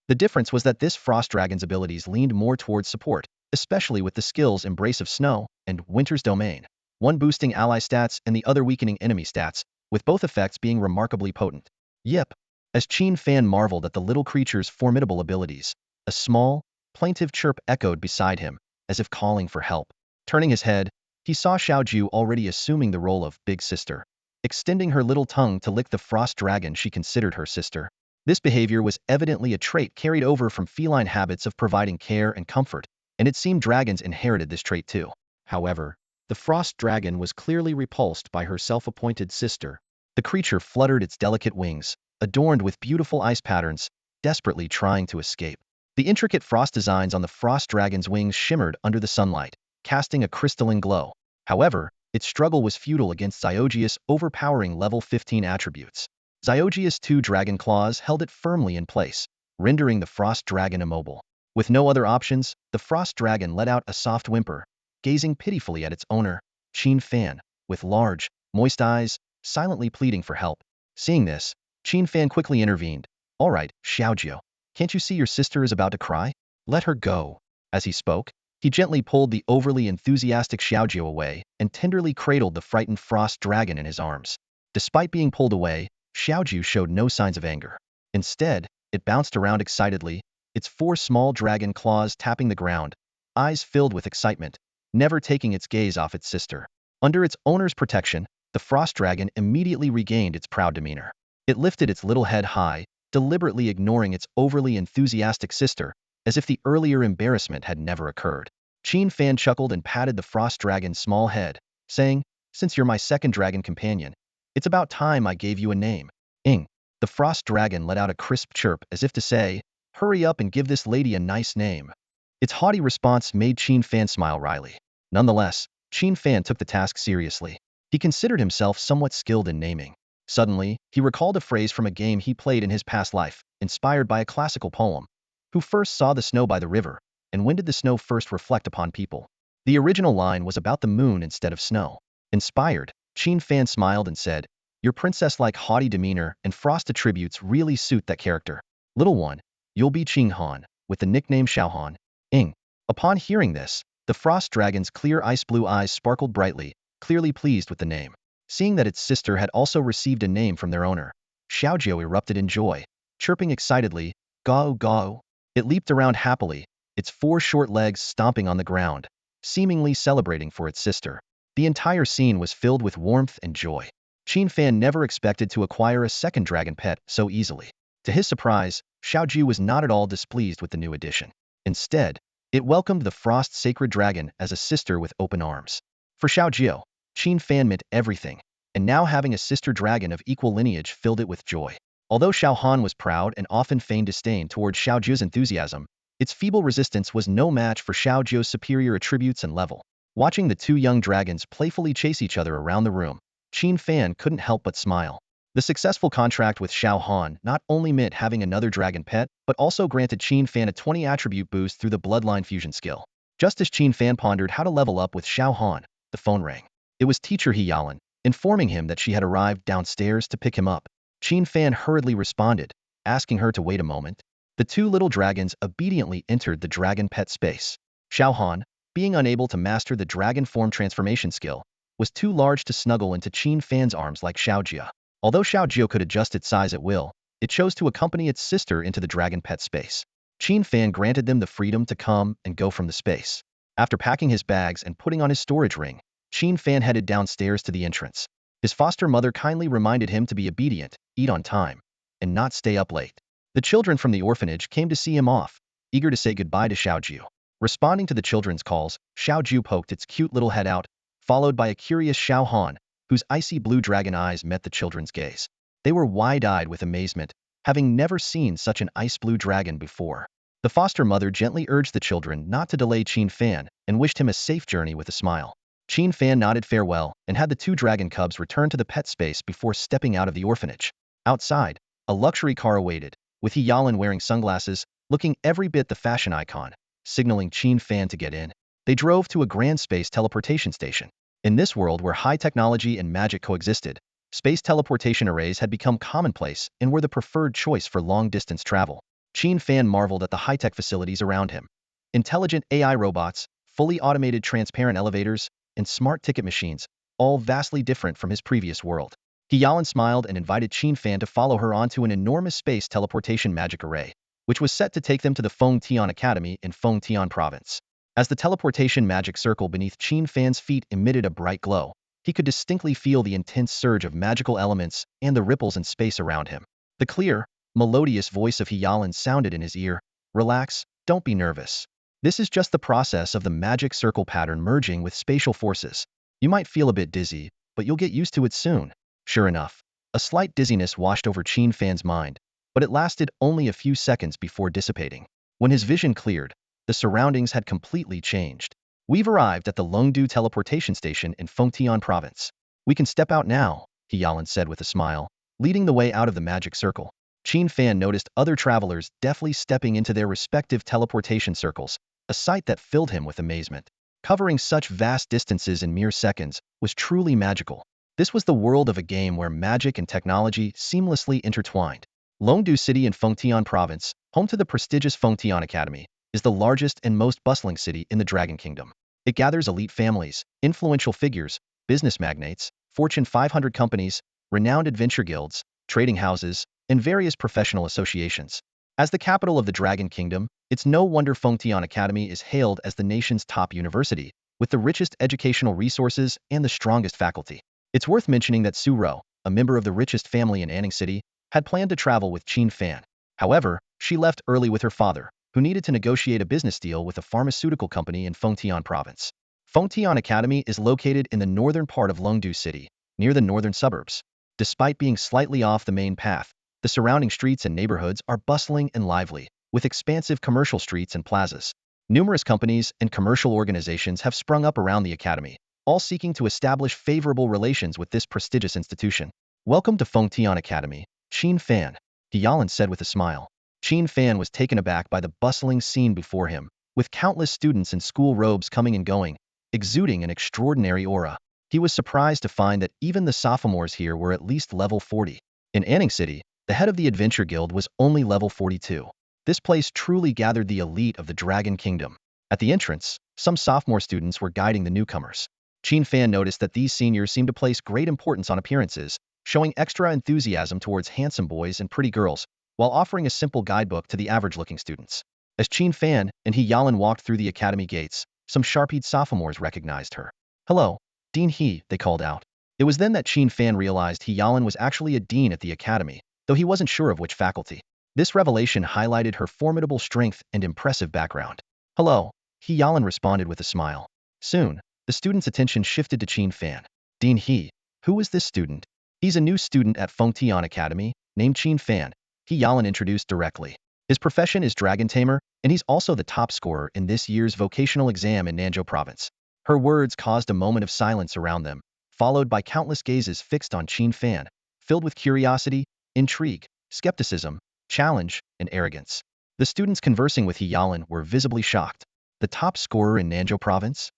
The difference was that this frost dragon's abilities leaned more towards support, especially with the skills Embrace of Snow and Winter's Domain, one boosting ally stats and the other weakening enemy stats, with both effects being remarkably potent. Yip! As Qin Fan marveled at the little creature's formidable abilities, a small, plaintive chirp echoed beside him, as if calling for help. Turning his head, he saw Xiaojio already assuming the role of big sister, extending her little tongue to lick the frost dragon she considered her sister. This behavior was evidently a trait carried over from feline habits of providing care and comfort, and it seemed dragons inherited this trait too. However, the frost dragon was clearly repulsed by her self-appointed sister. The creature fluttered its delicate wings, adorned with beautiful ice patterns, desperately trying to escape. The intricate frost designs on the frost dragon's wings shimmered under the sunlight, casting a crystalline glow. However, its struggle was futile against Zyogia's overpowering level 15 attributes. Zyogia's 2 dragon claws held it firmly in place, rendering the frost dragon immobile. With no other options, the frost dragon let out a soft whimper, gazing pitifully at its owner, Qin Fan, with large, moist eyes, silently pleading for help. Seeing this, Qin Fan quickly intervened. "All right, Xiaojio, can't you see your sister is about to cry? Let her go." As he spoke, he gently pulled the overly enthusiastic Xiaojio away and tenderly cradled the frightened frost dragon in his arms. Despite being pulled away, Xiaojiu showed no signs of anger. Instead, it bounced around excitedly, its 4 small dragon claws tapping the ground, eyes filled with excitement, never taking its gaze off its sister. Under its owner's protection, the frost dragon immediately regained its proud demeanor. It lifted its little head high, deliberately ignoring its overly enthusiastic sister, as if the earlier embarrassment had never occurred. Qin Fan chuckled and patted the frost dragon's small head, saying, "Since you're my second dragon companion, it's about time I gave you a name." Ing. The frost dragon let out a crisp chirp as if to say, "Hurry up and give this lady a nice name." Its haughty response made Qin Fan smile wryly. Nonetheless, Qin Fan took the task seriously. He considered himself somewhat skilled in naming. Suddenly, he recalled a phrase from a game he played in his past life, inspired by a classical poem. "Who first saw the snow by the river, and when did the snow first reflect upon people?" The original line was about the moon instead of snow. Inspired, Qin Fan smiled and said, "Your princess-like haughty demeanor and frost attributes really suit that character. Little one, you'll be Qing Han, with the nickname Xiaohan." Ing. Upon hearing this, the frost dragon's clear ice blue eyes sparkled brightly, clearly pleased with the name. Seeing that its sister had also received a name from their owner, Xiaojiu erupted in joy, chirping excitedly, "Gao Gao." It leaped around happily, its 4 short legs stomping on the ground, seemingly celebrating for its sister. The entire scene was filled with warmth and joy. Qin Fan never expected to acquire a second dragon pet so easily. To his surprise, Xiaojiu was not at all displeased with the new addition. Instead, it welcomed the frost sacred dragon as a sister with open arms. For Xiaojiu, Qin Fan meant everything, and now having a sister dragon of equal lineage filled it with joy. Although Xiao Han was proud and often feigned disdain towards Xiaojiu's enthusiasm, its feeble resistance was no match for Xiaojiu's superior attributes and level. Watching the 2 young dragons playfully chase each other around the room, Qin Fan couldn't help but smile. The successful contract with Xiao Han not only meant having another dragon pet, but also granted Qin Fan a 20 attribute boost through the bloodline fusion skill. Just as Qin Fan pondered how to level up with Xiao Han, the phone rang. It was teacher Yalan, informing him that she had arrived downstairs to pick him up. Qin Fan hurriedly responded, asking her to wait a moment. The 2 little dragons obediently entered the dragon pet space. Xiao Han, being unable to master the dragon form transformation skill, was too large to snuggle into Qin Fan's arms like Xiaojia. Although Xiaojia could adjust its size at will, it chose to accompany its sister into the dragon pet space. Qin Fan granted them the freedom to come and go from the space. After packing his bags and putting on his storage ring, Qin Fan headed downstairs to the entrance. His foster mother kindly reminded him to be obedient, eat on time, and not stay up late. The children from the orphanage came to see him off, eager to say goodbye to Xiaojiu. Responding to the children's calls, Xiaojiu poked its cute little head out, followed by a curious Xiao Han, whose icy blue dragon eyes met the children's gaze. They were wide-eyed with amazement, having never seen such an ice blue dragon before. The foster mother gently urged the children not to delay Qin Fan and wished him a safe journey with a smile. Qin Fan nodded farewell and had the 2 dragon cubs return to the pet space before stepping out of the orphanage. Outside, a luxury car awaited, with Yalan wearing sunglasses, looking every bit the fashion icon, signaling Qin Fan to get in. They drove to a grand space teleportation station. In this world where high technology and magic coexisted, space teleportation arrays had become commonplace and were the preferred choice for long-distance travel. Qin Fan marveled at the high-tech facilities around him. Intelligent AI robots, fully automated transparent elevators, and smart ticket machines, all vastly different from his previous world. Yalan smiled and invited Qin Fan to follow her onto an enormous space teleportation magic array, which was set to take them to the Feng Tian Academy in Feng Tian Province. As the teleportation magic circle beneath Qin Fan's feet emitted a bright glow, he could distinctly feel the intense surge of magical elements and the ripples in space around him. The clear, melodious voice of Yalan sounded in his ear, "Relax, don't be nervous. This is just the process of the magic circle pattern merging with spatial forces. You might feel a bit dizzy, but you'll get used to it soon." Sure enough, A slight dizziness washed over Qin Fan's mind, but it lasted only a few seconds before dissipating. When his vision cleared, the surroundings had completely changed. We've arrived at the Longdu teleportation station in Fengtian province. We can step out now, Yalan said with a smile, leading the way out of the magic circle. Qin Fan noticed other travelers deftly stepping into their respective teleportation circles, a sight that filled him with amazement. Covering such vast distances in mere seconds was truly magical. This was the world of a game where magic and technology seamlessly intertwined. Longdu City in Fengtian province, home to the prestigious Fengtian Academy, is the largest and most bustling city in the Dragon Kingdom. It gathers elite families, influential figures, business magnates, Fortune 500 companies, renowned adventure guilds, trading houses, and various professional associations. As the capital of the Dragon Kingdom, it's no wonder Fengtian Academy is hailed as the nation's top university, with the richest educational resources and the strongest faculty. It's worth mentioning that Su-ro, a member of the richest family in Anning City, had planned to travel with Qin Fan. However, she left early with her father, who needed to negotiate a business deal with a pharmaceutical company in Fengtian province. Fengtian Academy is located in the northern part of Longdu City, near the northern suburbs. Despite being slightly off the main path, the surrounding streets and neighborhoods are bustling and lively, with expansive commercial streets and plazas. Numerous companies and commercial organizations have sprung up around the academy, all seeking to establish favorable relations with this prestigious institution. Welcome to Fengtian Academy, Qin Fan, Yalan said with a smile. Qin Fan was taken aback by the bustling scene before him, with countless students in school robes coming and going, exuding an extraordinary aura. He was surprised to find that even the sophomores here were at least level 40. In Anning City, the head of the Adventure Guild was only level 42. This place truly gathered the elite of the Dragon Kingdom. At the entrance, some sophomore students were guiding the newcomers. Qin Fan noticed that these seniors seemed to place great importance on appearances, showing extra enthusiasm towards handsome boys and pretty girls, while offering a simple guidebook to the average-looking students. As Qin Fan and Yalan walked through the academy gates, some sharp-eyed sophomores recognized her. "Hello, Dean He," they called out. It was then that Qin Fan realized Yalan was actually a dean at the academy, though he wasn't sure of which faculty. This revelation highlighted her formidable strength and impressive background. "Hello," Yalan responded with a smile. Soon, the student's attention shifted to Qin Fan. "Dean He, who is this student?" "He's a new student at Fengtian Academy, named Qin Fan," Yalan introduced directly. "His profession is Dragon Tamer, and he's also the top scorer in this year's vocational exam in Nanzhou province." Her words caused a moment of silence around them, followed by countless gazes fixed on Qin Fan, filled with curiosity, intrigue, skepticism, challenge, and arrogance. The students conversing with Yalan were visibly shocked. The top scorer in Nanzhou province?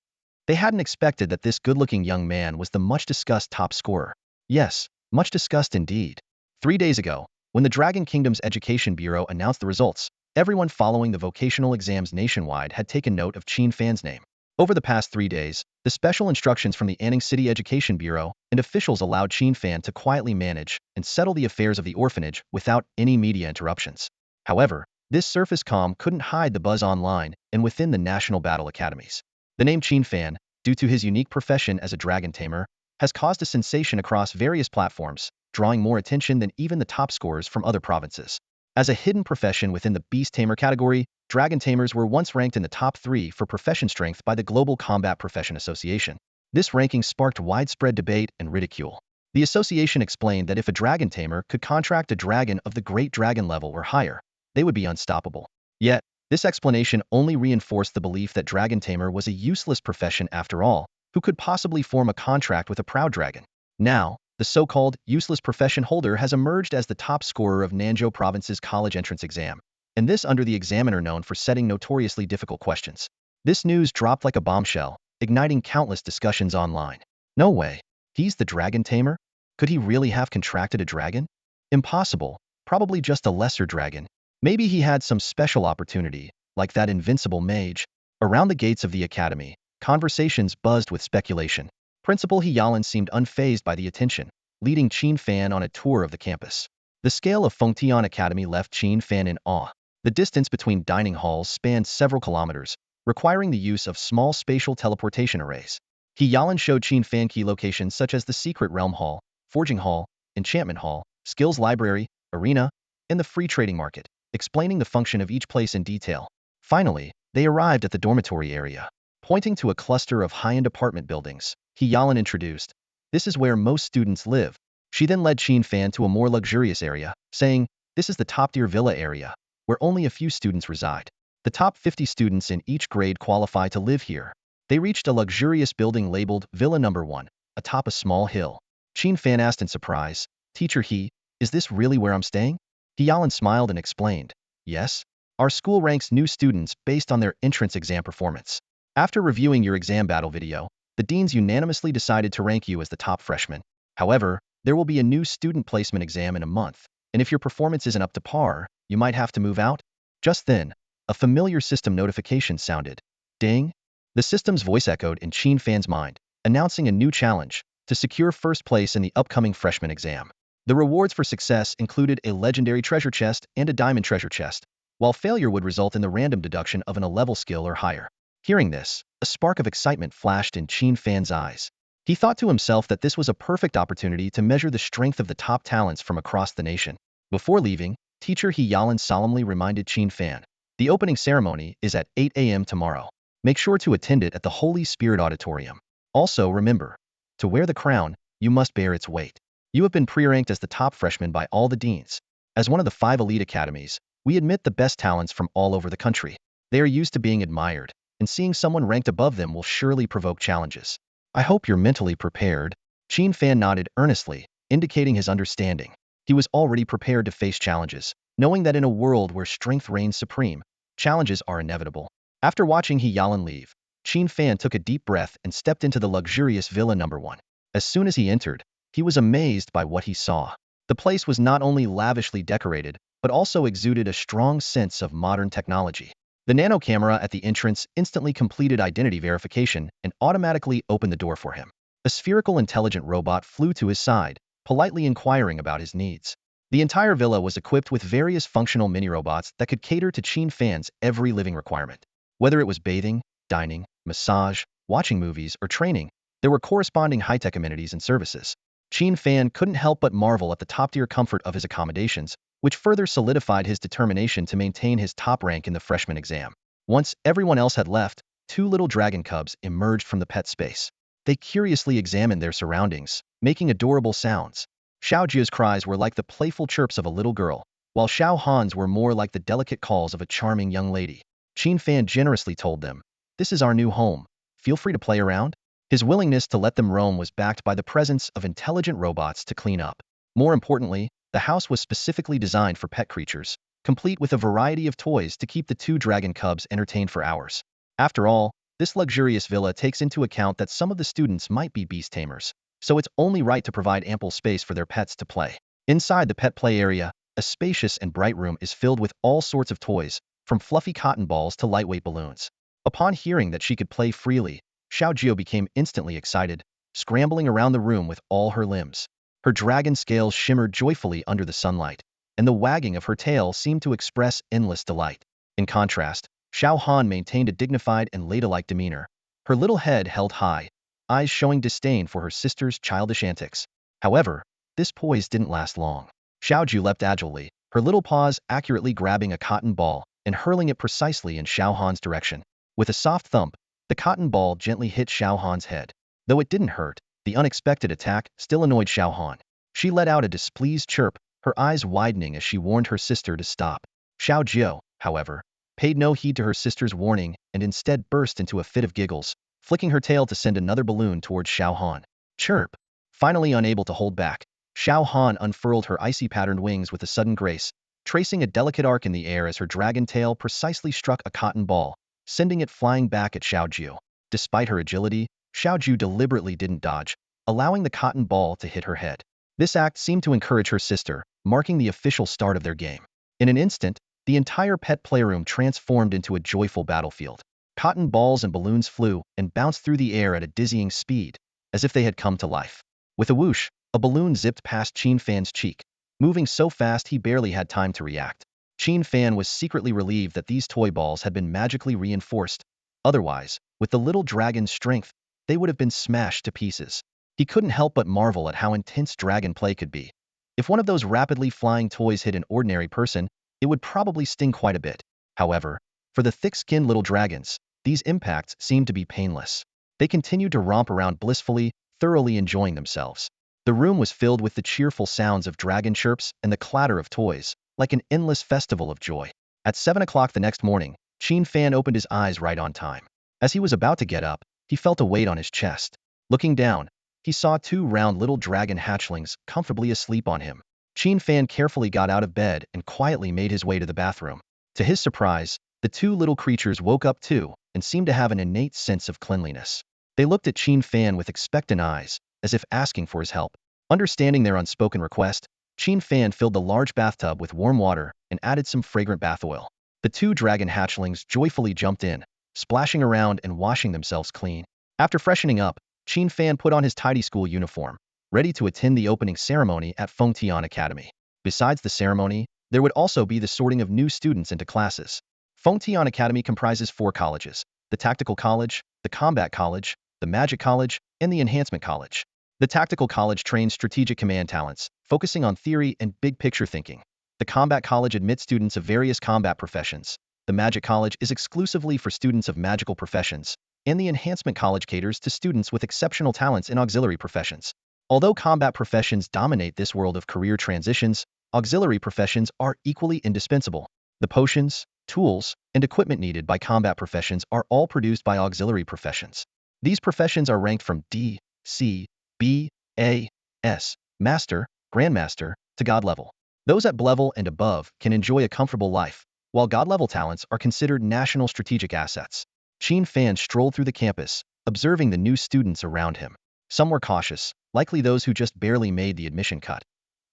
They hadn't expected that this good-looking young man was the much-discussed top scorer. Yes, much discussed indeed. 3 days ago, when the Dragon Kingdom's Education Bureau announced the results, everyone following the vocational exams nationwide had taken note of Qin Fan's name. Over the past 3 days, the special instructions from the Anning City Education Bureau and officials allowed Qin Fan to quietly manage and settle the affairs of the orphanage without any media interruptions. However, this surface calm couldn't hide the buzz online and within the national battle academies. The name Qin Fan, due to his unique profession as a Dragon Tamer, has caused a sensation across various platforms, drawing more attention than even the top scorers from other provinces. As a hidden profession within the Beast Tamer category, Dragon Tamers were once ranked in the top 3 for profession strength by the Global Combat Profession Association. This ranking sparked widespread debate and ridicule. The association explained that if a Dragon Tamer could contract a dragon of the Great Dragon level or higher, they would be unstoppable. Yet, this explanation only reinforced the belief that Dragon Tamer was a useless profession after all. Who could possibly form a contract with a proud dragon? Now, the so-called useless profession holder has emerged as the top scorer of Nanzhou province's college entrance exam, and this under the examiner known for setting notoriously difficult questions. This news dropped like a bombshell, igniting countless discussions online. No way. He's the Dragon Tamer? Could he really have contracted a dragon? Impossible. Probably just a lesser dragon. Maybe he had some special opportunity, like that invincible mage. Around the gates of the academy, conversations buzzed with speculation. Principal Yalan seemed unfazed by the attention, leading Qin Fan on a tour of the campus. The scale of Fengtian Academy left Qin Fan in awe. The distance between dining halls spanned several kilometers, requiring the use of small spatial teleportation arrays. Yalan showed Qin Fan key locations such as the Secret Realm Hall, Forging Hall, Enchantment Hall, Skills Library, Arena, and the Free Trading Market, explaining the function of each place in detail. Finally, they arrived at the dormitory area. Pointing to a cluster of high-end apartment buildings, Yalan introduced, "This is where most students live. She then led Qin Fan to a more luxurious area, saying, "This is the top-tier villa area, where only a few students reside. The top 50 students in each grade qualify to live here." They reached a luxurious building labeled Villa Number 1, atop a small hill. Qin Fan asked in surprise, "Teacher He, is this really where I'm staying?" He Yalan smiled and explained, "Yes. Our school ranks new students based on their entrance exam performance. After reviewing your exam battle video, the deans unanimously decided to rank you as the top freshman. However, there will be a new student placement exam in a month, and if your performance isn't up to par, you might have to move out." Just then, a familiar system notification sounded. Ding! The system's voice echoed in Qin Fan's mind, announcing a new challenge to secure first place in the upcoming freshman exam. The rewards for success included a legendary treasure chest and a diamond treasure chest, while failure would result in the random deduction of an A-level skill or higher. Hearing this, a spark of excitement flashed in Qin Fan's eyes. He thought to himself that this was a perfect opportunity to measure the strength of the top talents from across the nation. Before leaving, Teacher He Yalan solemnly reminded Qin Fan, "The opening ceremony is at 8 a.m. tomorrow. Make sure to attend it at the Holy Spirit Auditorium. Also remember, to wear the crown, you must bear its weight." You have been pre-ranked as the top freshman by all the deans. As one of the 5 elite academies, we admit the best talents from all over the country. They are used to being admired, and seeing someone ranked above them will surely provoke challenges. I hope you're mentally prepared. Qin Fan nodded earnestly, indicating his understanding. He was already prepared to face challenges, knowing that in a world where strength reigns supreme, challenges are inevitable. After watching He Yalan leave, Qin Fan took a deep breath and stepped into the luxurious Villa Number 1. As soon as he entered, he was amazed by what he saw. The place was not only lavishly decorated, but also exuded a strong sense of modern technology. The nano camera at the entrance instantly completed identity verification and automatically opened the door for him. A spherical intelligent robot flew to his side, politely inquiring about his needs. The entire villa was equipped with various functional mini-robots that could cater to Qin Fan's every living requirement. Whether it was bathing, dining, massage, watching movies, or training, there were corresponding high-tech amenities and services. Qin Fan couldn't help but marvel at the top-tier comfort of his accommodations, which further solidified his determination to maintain his top rank in the freshman exam. Once everyone else had left, 2 little dragon cubs emerged from the pet space. They curiously examined their surroundings, making adorable sounds. Xiao Jia's cries were like the playful chirps of a little girl, while Xiao Han's were more like the delicate calls of a charming young lady. Qin Fan generously told them, "This is our new home. Feel free to play around." His willingness to let them roam was backed by the presence of intelligent robots to clean up. More importantly, the house was specifically designed for pet creatures, complete with a variety of toys to keep the 2 dragon cubs entertained for hours. After all, this luxurious villa takes into account that some of the students might be beast tamers, so it's only right to provide ample space for their pets to play. Inside the pet play area, a spacious and bright room is filled with all sorts of toys, from fluffy cotton balls to lightweight balloons. Upon hearing that she could play freely, Xiao Jio became instantly excited, scrambling around the room with all her limbs. Her dragon scales shimmered joyfully under the sunlight, and the wagging of her tail seemed to express endless delight. In contrast, Xiao Han maintained a dignified and ladylike demeanor, her little head held high, eyes showing disdain for her sister's childish antics. However, this poise didn't last long. Xiao Ju leapt agilely, her little paws accurately grabbing a cotton ball and hurling it precisely in Xiao Han's direction. With a soft thump, the cotton ball gently hit Xiao Han's head. Though it didn't hurt, the unexpected attack still annoyed Xiao Han. She let out a displeased chirp, her eyes widening as she warned her sister to stop. Xiao Jiao, however, paid no heed to her sister's warning and instead burst into a fit of giggles, flicking her tail to send another balloon towards Xiao Han. Chirp! Finally unable to hold back, Xiao Han unfurled her icy patterned wings with a sudden grace, tracing a delicate arc in the air as her dragon tail precisely struck a cotton ball, sending it flying back at Xiao Jiu. Despite her agility, Xiao Jiu deliberately didn't dodge, allowing the cotton ball to hit her head. This act seemed to encourage her sister, marking the official start of their game. In an instant, the entire pet playroom transformed into a joyful battlefield. Cotton balls and balloons flew and bounced through the air at a dizzying speed, as if they had come to life. With a whoosh, a balloon zipped past Qin Fan's cheek, moving so fast he barely had time to react. Qin Fan was secretly relieved that these toy balls had been magically reinforced. Otherwise, with the little dragon's strength, they would have been smashed to pieces. He couldn't help but marvel at how intense dragon play could be. If one of those rapidly flying toys hit an ordinary person, it would probably sting quite a bit. However, for the thick-skinned little dragons, these impacts seemed to be painless. They continued to romp around blissfully, thoroughly enjoying themselves. The room was filled with the cheerful sounds of dragon chirps and the clatter of toys, like an endless festival of joy. At 7 o'clock the next morning, Qin Fan opened his eyes right on time. As he was about to get up, he felt a weight on his chest. Looking down, he saw two round little dragon hatchlings comfortably asleep on him. Qin Fan carefully got out of bed and quietly made his way to the bathroom. To his surprise, the two little creatures woke up too and seemed to have an innate sense of cleanliness. They looked at Qin Fan with expectant eyes, as if asking for his help. Understanding their unspoken request, Qin Fan filled the large bathtub with warm water and added some fragrant bath oil. The two dragon hatchlings joyfully jumped in, splashing around and washing themselves clean. After freshening up, Qin Fan put on his tidy school uniform, ready to attend the opening ceremony at Fengtian Academy. Besides the ceremony, there would also be the sorting of new students into classes. Fengtian Academy comprises 4 colleges: the Tactical College, the Combat College, the Magic College, and the Enhancement College. The Tactical College trains strategic command talents, focusing on theory and big-picture thinking. The Combat College admits students of various combat professions. The Magic College is exclusively for students of magical professions, and the Enhancement College caters to students with exceptional talents in auxiliary professions. Although combat professions dominate this world of career transitions, auxiliary professions are equally indispensable. The potions, tools, and equipment needed by combat professions are all produced by auxiliary professions. These professions are ranked from D, C, B, A, S, Master, Grandmaster, to God level. Those at B level and above can enjoy a comfortable life, while God level talents are considered national strategic assets. Qin Fan strolled through the campus, observing the new students around him. Some were cautious, likely those who just barely made the admission cut.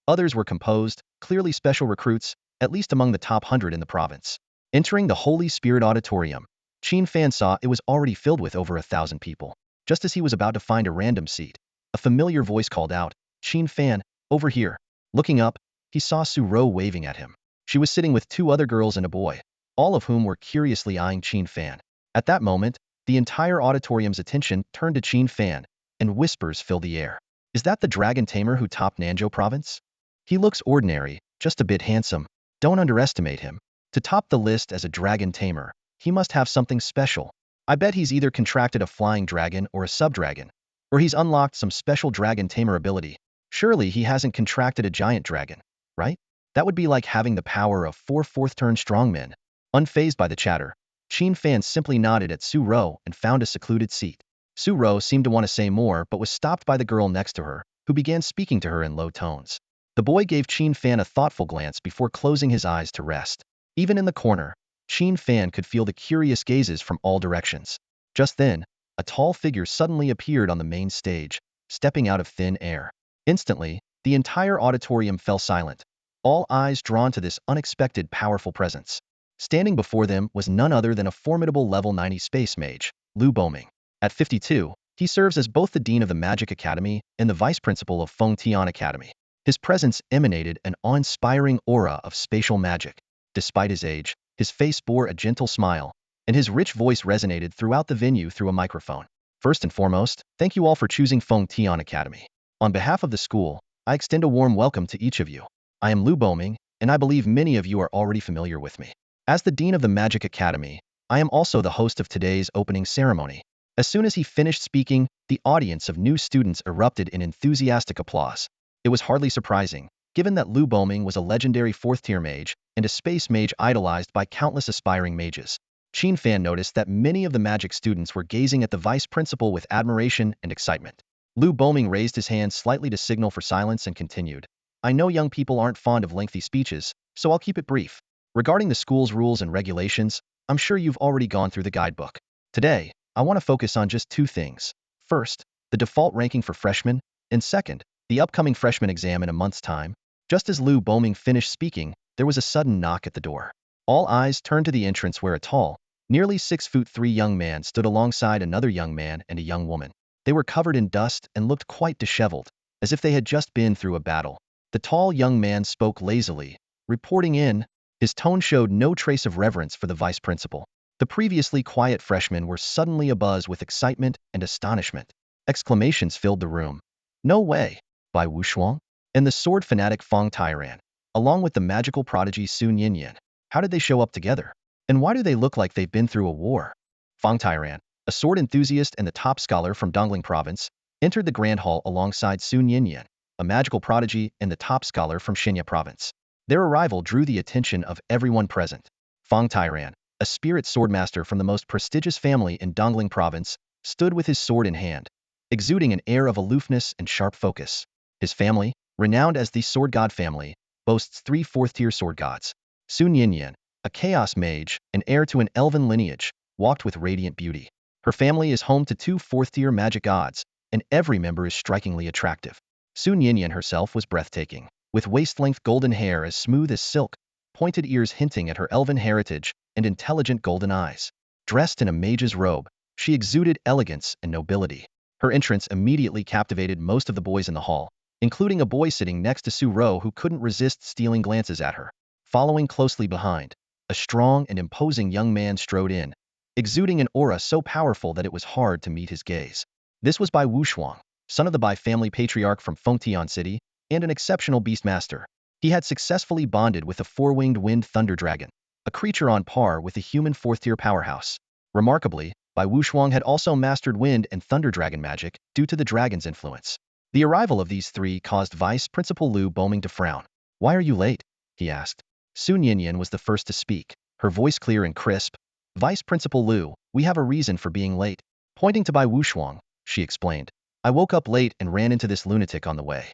Others were composed, clearly special recruits, at least among the top 100 in the province. Entering the Holy Spirit Auditorium, Qin Fan saw it was already filled with over 1,000 people. Just as he was about to find a random seat, a familiar voice called out, "Qin Fan, over here." Looking up, he saw Suro waving at him. She was sitting with 2 other girls and a boy, all of whom were curiously eyeing Qin Fan. At that moment, the entire auditorium's attention turned to Qin Fan, and whispers filled the air. "Is that the Dragon Tamer who topped Nanzhou province? He looks ordinary, just a bit handsome. Don't underestimate him. To top the list as a Dragon Tamer, he must have something special. I bet he's either contracted a flying dragon or a sub-dragon, or he's unlocked some special Dragon Tamer ability. Surely he hasn't contracted a giant dragon, right? That would be like having the power of 4 fourth-turn strongmen." Unfazed by the chatter, Qin Fan simply nodded at Suro and found a secluded seat. Suro seemed to want to say more but was stopped by the girl next to her, who began speaking to her in low tones. The boy gave Qin Fan a thoughtful glance before closing his eyes to rest. Even in the corner, Qin Fan could feel the curious gazes from all directions. Just then, a tall figure suddenly appeared on the main stage, stepping out of thin air. Instantly, the entire auditorium fell silent, all eyes drawn to this unexpected powerful presence. Standing before them was none other than a formidable level 90 space mage, Lu Boming. At 52, he serves as both the Dean of the Magic Academy and the Vice Principal of Fengtian Academy. His presence emanated an awe-inspiring aura of spatial magic. Despite his age, his face bore a gentle smile, and his rich voice resonated throughout the venue through a microphone. "First and foremost, thank you all for choosing Fengtian Academy. On behalf of the school, I extend a warm welcome to each of you. I am Lu Boming, and I believe many of you are already familiar with me. As the Dean of the Magic Academy, I am also the host of today's opening ceremony." As soon as he finished speaking, the audience of new students erupted in enthusiastic applause. It was hardly surprising, given that Lu Boming was a legendary 4th-tier mage and a space mage idolized by countless aspiring mages. Qin Fan noticed that many of the magic students were gazing at the vice principal with admiration and excitement. Lu Boming raised his hand slightly to signal for silence and continued, "I know young people aren't fond of lengthy speeches, so I'll keep it brief. Regarding the school's rules and regulations, I'm sure you've already gone through the guidebook. Today, I want to focus on just 2 things. First, the default ranking for freshmen, and second, the upcoming freshman exam in a month's time." Just as Lu Boming finished speaking, there was a sudden knock at the door. All eyes turned to the entrance where a tall, nearly 6'3" young man stood alongside another young man and a young woman. They were covered in dust and looked quite disheveled, as if they had just been through a battle. The tall young man spoke lazily, reporting in. His tone showed no trace of reverence for the vice principal. The previously quiet freshmen were suddenly abuzz with excitement and astonishment. Exclamations filled the room. "No way! By Wu Shuang? And the sword fanatic Feng Tairan, along with the magical prodigy Sun Yinyan. How did they show up together? And why do they look like they've been through a war?" Feng Tairan, a sword enthusiast and the top scholar from Dongling province, entered the grand hall alongside Sun Yinyan. a magical prodigy and the top scholar from Xinya province. Their arrival drew the attention of everyone present. Fang Tairan, a spirit swordmaster from the most prestigious family in Dongling province, stood with his sword in hand, exuding an air of aloofness and sharp focus. His family, renowned as the Sword God family, boasts 3 fourth-tier sword gods. Sun Yinyan, a chaos mage and heir to an elven lineage, walked with radiant beauty. Her family is home to 2 fourth-tier magic gods, and every member is strikingly attractive. Sun Yinyan herself was breathtaking, with waist-length golden hair as smooth as silk, pointed ears hinting at her elven heritage, and intelligent golden eyes. Dressed in a mage's robe, she exuded elegance and nobility. Her entrance immediately captivated most of the boys in the hall, including a boy sitting next to Su Ro who couldn't resist stealing glances at her. Following closely behind, a strong and imposing young man strode in, exuding an aura so powerful that it was hard to meet his gaze. This was Bai Wushuang, son of the Bai family patriarch from Fengtian City, and an exceptional beastmaster. He had successfully bonded with a 4-winged wind thunder dragon, a creature on par with the human 4th-tier powerhouse. Remarkably, Bai Wushuang had also mastered wind and thunder dragon magic due to the dragon's influence. The arrival of these 3 caused Vice Principal Lu Boming to frown. "Why are you late?" he asked. Sun Yinyan was the first to speak, her voice clear and crisp. "Vice Principal Lu, we have a reason for being late." Pointing to Bai Wushuang, she explained, "I woke up late and ran into this lunatic on the way.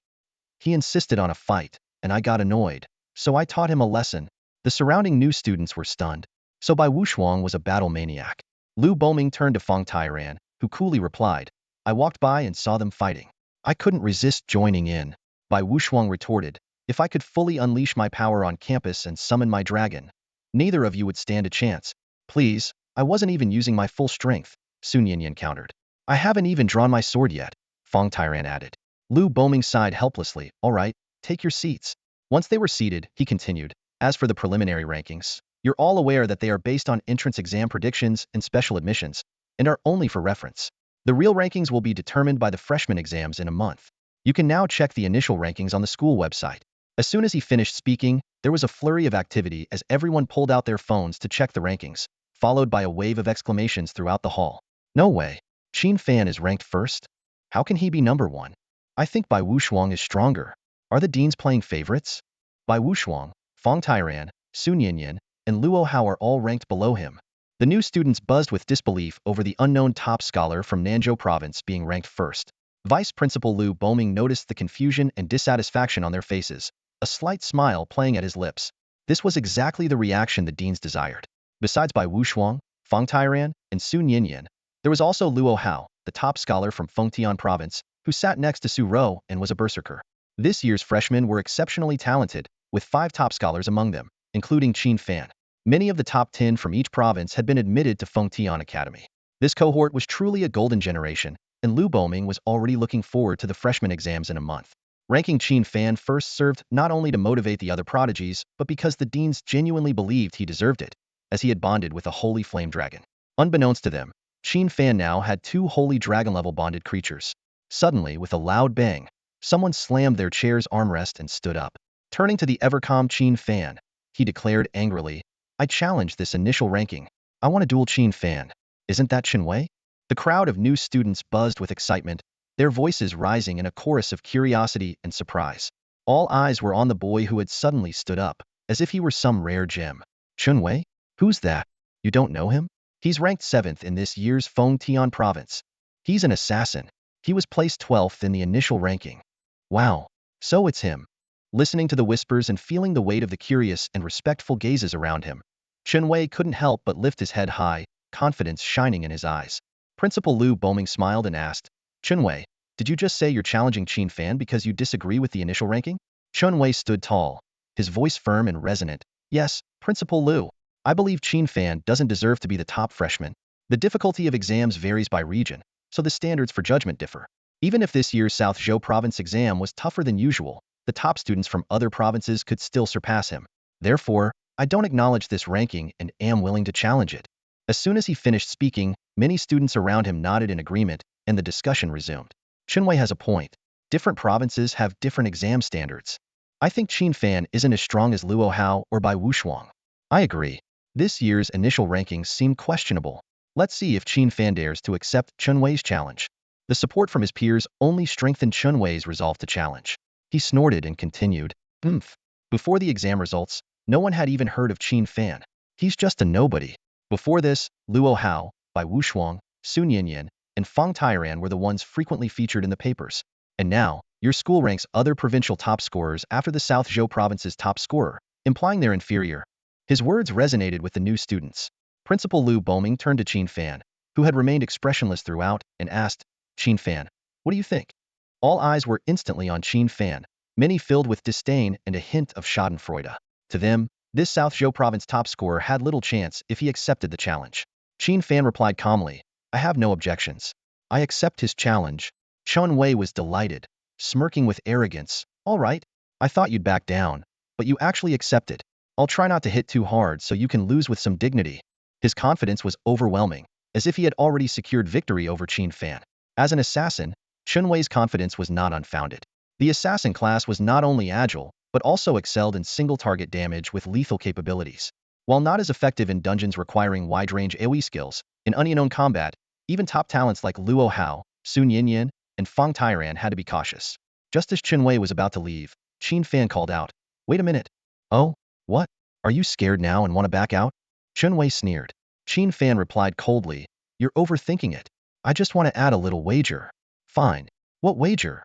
He insisted on a fight, and I got annoyed, so I taught him a lesson." The surrounding new students were stunned. So Bai Wushuang was a battle maniac. Lu Boming turned to Fang Tairan, who coolly replied, "I walked by and saw them fighting. I couldn't resist joining in." Bai Wushuang retorted, "If I could fully unleash my power on campus and summon my dragon, neither of you would stand a chance." "Please, I wasn't even using my full strength," Sun Yinyan countered. "I haven't even drawn my sword yet," Fang Tairan added. Lu Boming sighed helplessly. "All right, take your seats." Once they were seated, he continued, "As for the preliminary rankings, you're all aware that they are based on entrance exam predictions and special admissions, and are only for reference. The real rankings will be determined by the freshman exams in a month. You can now check the initial rankings on the school website." As soon as he finished speaking, there was a flurry of activity as everyone pulled out their phones to check the rankings, followed by a wave of exclamations throughout the hall. "No way. Qin Fan is ranked first? How can he be number 1? I think Bai Wushuang is stronger. Are the deans playing favorites?" Bai Wushuang, Fang Tairan, Sun Yinyan, and Luo Hao are all ranked below him. The new students buzzed with disbelief over the unknown top scholar from Nanzhou province being ranked first. Vice Principal Lu Boming noticed the confusion and dissatisfaction on their faces, a slight smile playing at his lips. This was exactly the reaction the deans desired. Besides Bai Wushuang, Fang Tairan, and Sun Yinyan, there was also Luo Hao, the top scholar from Fengtian province, who sat next to Su Ro and was a berserker. This year's freshmen were exceptionally talented, with 5 top scholars among them, including Qin Fan. Many of the top 10 from each province had been admitted to Fengtian Academy. This cohort was truly a golden generation, and Lu Boming was already looking forward to the freshman exams in a month. Ranking Qin Fan first served not only to motivate the other prodigies, but because the deans genuinely believed he deserved it, as he had bonded with a holy flame dragon. Unbeknownst to them, Qin Fan now had 2 holy dragon-level bonded creatures. Suddenly, with a loud bang, someone slammed their chair's armrest and stood up. Turning to the ever-calm Qin Fan, he declared angrily, "I challenge this initial ranking. I want to duel Qin Fan. Isn't that Chen Wei?" The crowd of new students buzzed with excitement, their voices rising in a chorus of curiosity and surprise. All eyes were on the boy who had suddenly stood up, as if he were some rare gem. "Chen Wei? Who's that? You don't know him? He's ranked 7th in this year's Fengtian province. He's an assassin. He was placed 12th in the initial ranking. Wow, so it's him." Listening to the whispers and feeling the weight of the curious and respectful gazes around him, Chen Wei couldn't help but lift his head high, confidence shining in his eyes. Principal Lu Boming smiled and asked, "Chen Wei, did you just say you're challenging Qin Fan because you disagree with the initial ranking?" Chen Wei stood tall, his voice firm and resonant. "Yes, Principal Lu. I believe Qin Fan doesn't deserve to be the top freshman. The difficulty of exams varies by region, so the standards for judgment differ. Even if this year's South Zhou province exam was tougher than usual, the top students from other provinces could still surpass him. Therefore, I don't acknowledge this ranking and am willing to challenge it." As soon as he finished speaking, many students around him nodded in agreement, and the discussion resumed. Chen Wei has a point. Different provinces have different exam standards. I think Qin Fan isn't as strong as Luo Hao or Bai Wushuang. I agree. This year's initial rankings seem questionable. Let's see if Qin Fan dares to accept Chen Wei's challenge. The support from his peers only strengthened Chen Wei's resolve to challenge. He snorted and continued, "Oomph." Before the exam results, no one had even heard of Qin Fan. He's just a nobody. Before this, Luo Hao, Bai Wushuang, Sun Yinyan, and Feng Tairan were the ones frequently featured in the papers. And now, your school ranks other provincial top scorers after the South Zhou province's top scorer, implying they're inferior. His words resonated with the new students. Principal Lu Boming turned to Qin Fan, who had remained expressionless throughout, and asked, "Qin Fan, what do you think?" All eyes were instantly on Qin Fan, many filled with disdain and a hint of schadenfreude. To them, this South Zhou province top scorer had little chance if he accepted the challenge. Qin Fan replied calmly, "I have no objections. I accept his challenge." Chun Wei was delighted, smirking with arrogance. "All right, I thought you'd back down, but you actually accepted. I'll try not to hit too hard so you can lose with some dignity." His confidence was overwhelming, as if he had already secured victory over Qin Fan. As an assassin, Chun Wei's confidence was not unfounded. The assassin class was not only agile, but also excelled in single-target damage with lethal capabilities. While not as effective in dungeons requiring wide-range AoE skills, in unknown combat, even top talents like Luo Hao, Sun Yinyan, and Feng Tairan had to be cautious. Just as Chun Wei was about to leave, Qin Fan called out, "Wait a minute. Oh, what? Are you scared now and want to back out?" Chun Wei sneered. Qin Fan replied coldly, "You're overthinking it. I just want to add a little wager." "Fine. What wager?"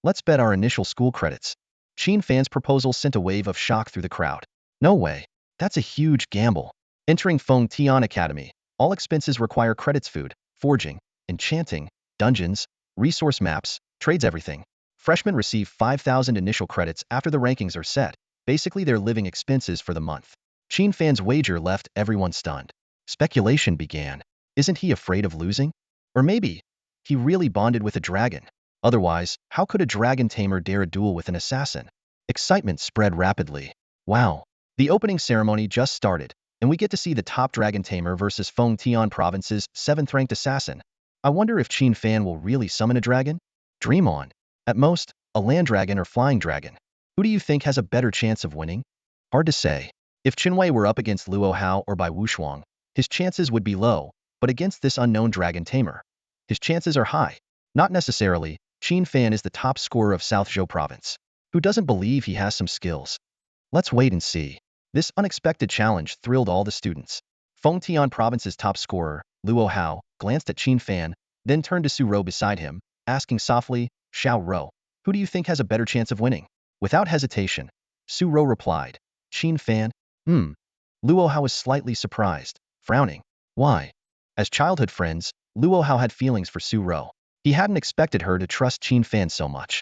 "Let's bet our initial school credits." Qin Fan's proposal sent a wave of shock through the crowd. "No way. That's a huge gamble." Entering Feng Tian Academy, all expenses require credits: food, forging, enchanting, dungeons, resource maps, trades, everything. Freshmen receive 5,000 initial credits after the rankings are set, basically their living expenses for the month. Qin Fan's wager left everyone stunned. Speculation began. Isn't he afraid of losing? Or maybe he really bonded with a dragon. Otherwise, how could a Dragon Tamer dare a duel with an assassin? Excitement spread rapidly. Wow. The opening ceremony just started, and we get to see the top Dragon Tamer versus Feng Tian Province's 7th-ranked assassin. I wonder if Qin Fan will really summon a dragon? Dream on. At most, a land dragon or flying dragon. Who do you think has a better chance of winning? Hard to say. If Chun Wei were up against Luo Hao or Bai Wushuang, his chances would be low, but against this unknown Dragon Tamer, his chances are high. Not necessarily. Qin Fan is the top scorer of South Zhou province. Who doesn't believe he has some skills? Let's wait and see. This unexpected challenge thrilled all the students. Feng Tian province's top scorer, Luo Hao, glanced at Qin Fan, then turned to Su Rou beside him, asking softly, "Xiao Rou, who do you think has a better chance of winning?" Without hesitation, Su Rou replied, "Qin Fan." Luo Hao was slightly surprised, frowning. Why? As childhood friends, Luo Hao had feelings for Su Rou. He hadn't expected her to trust Qin Fan so much.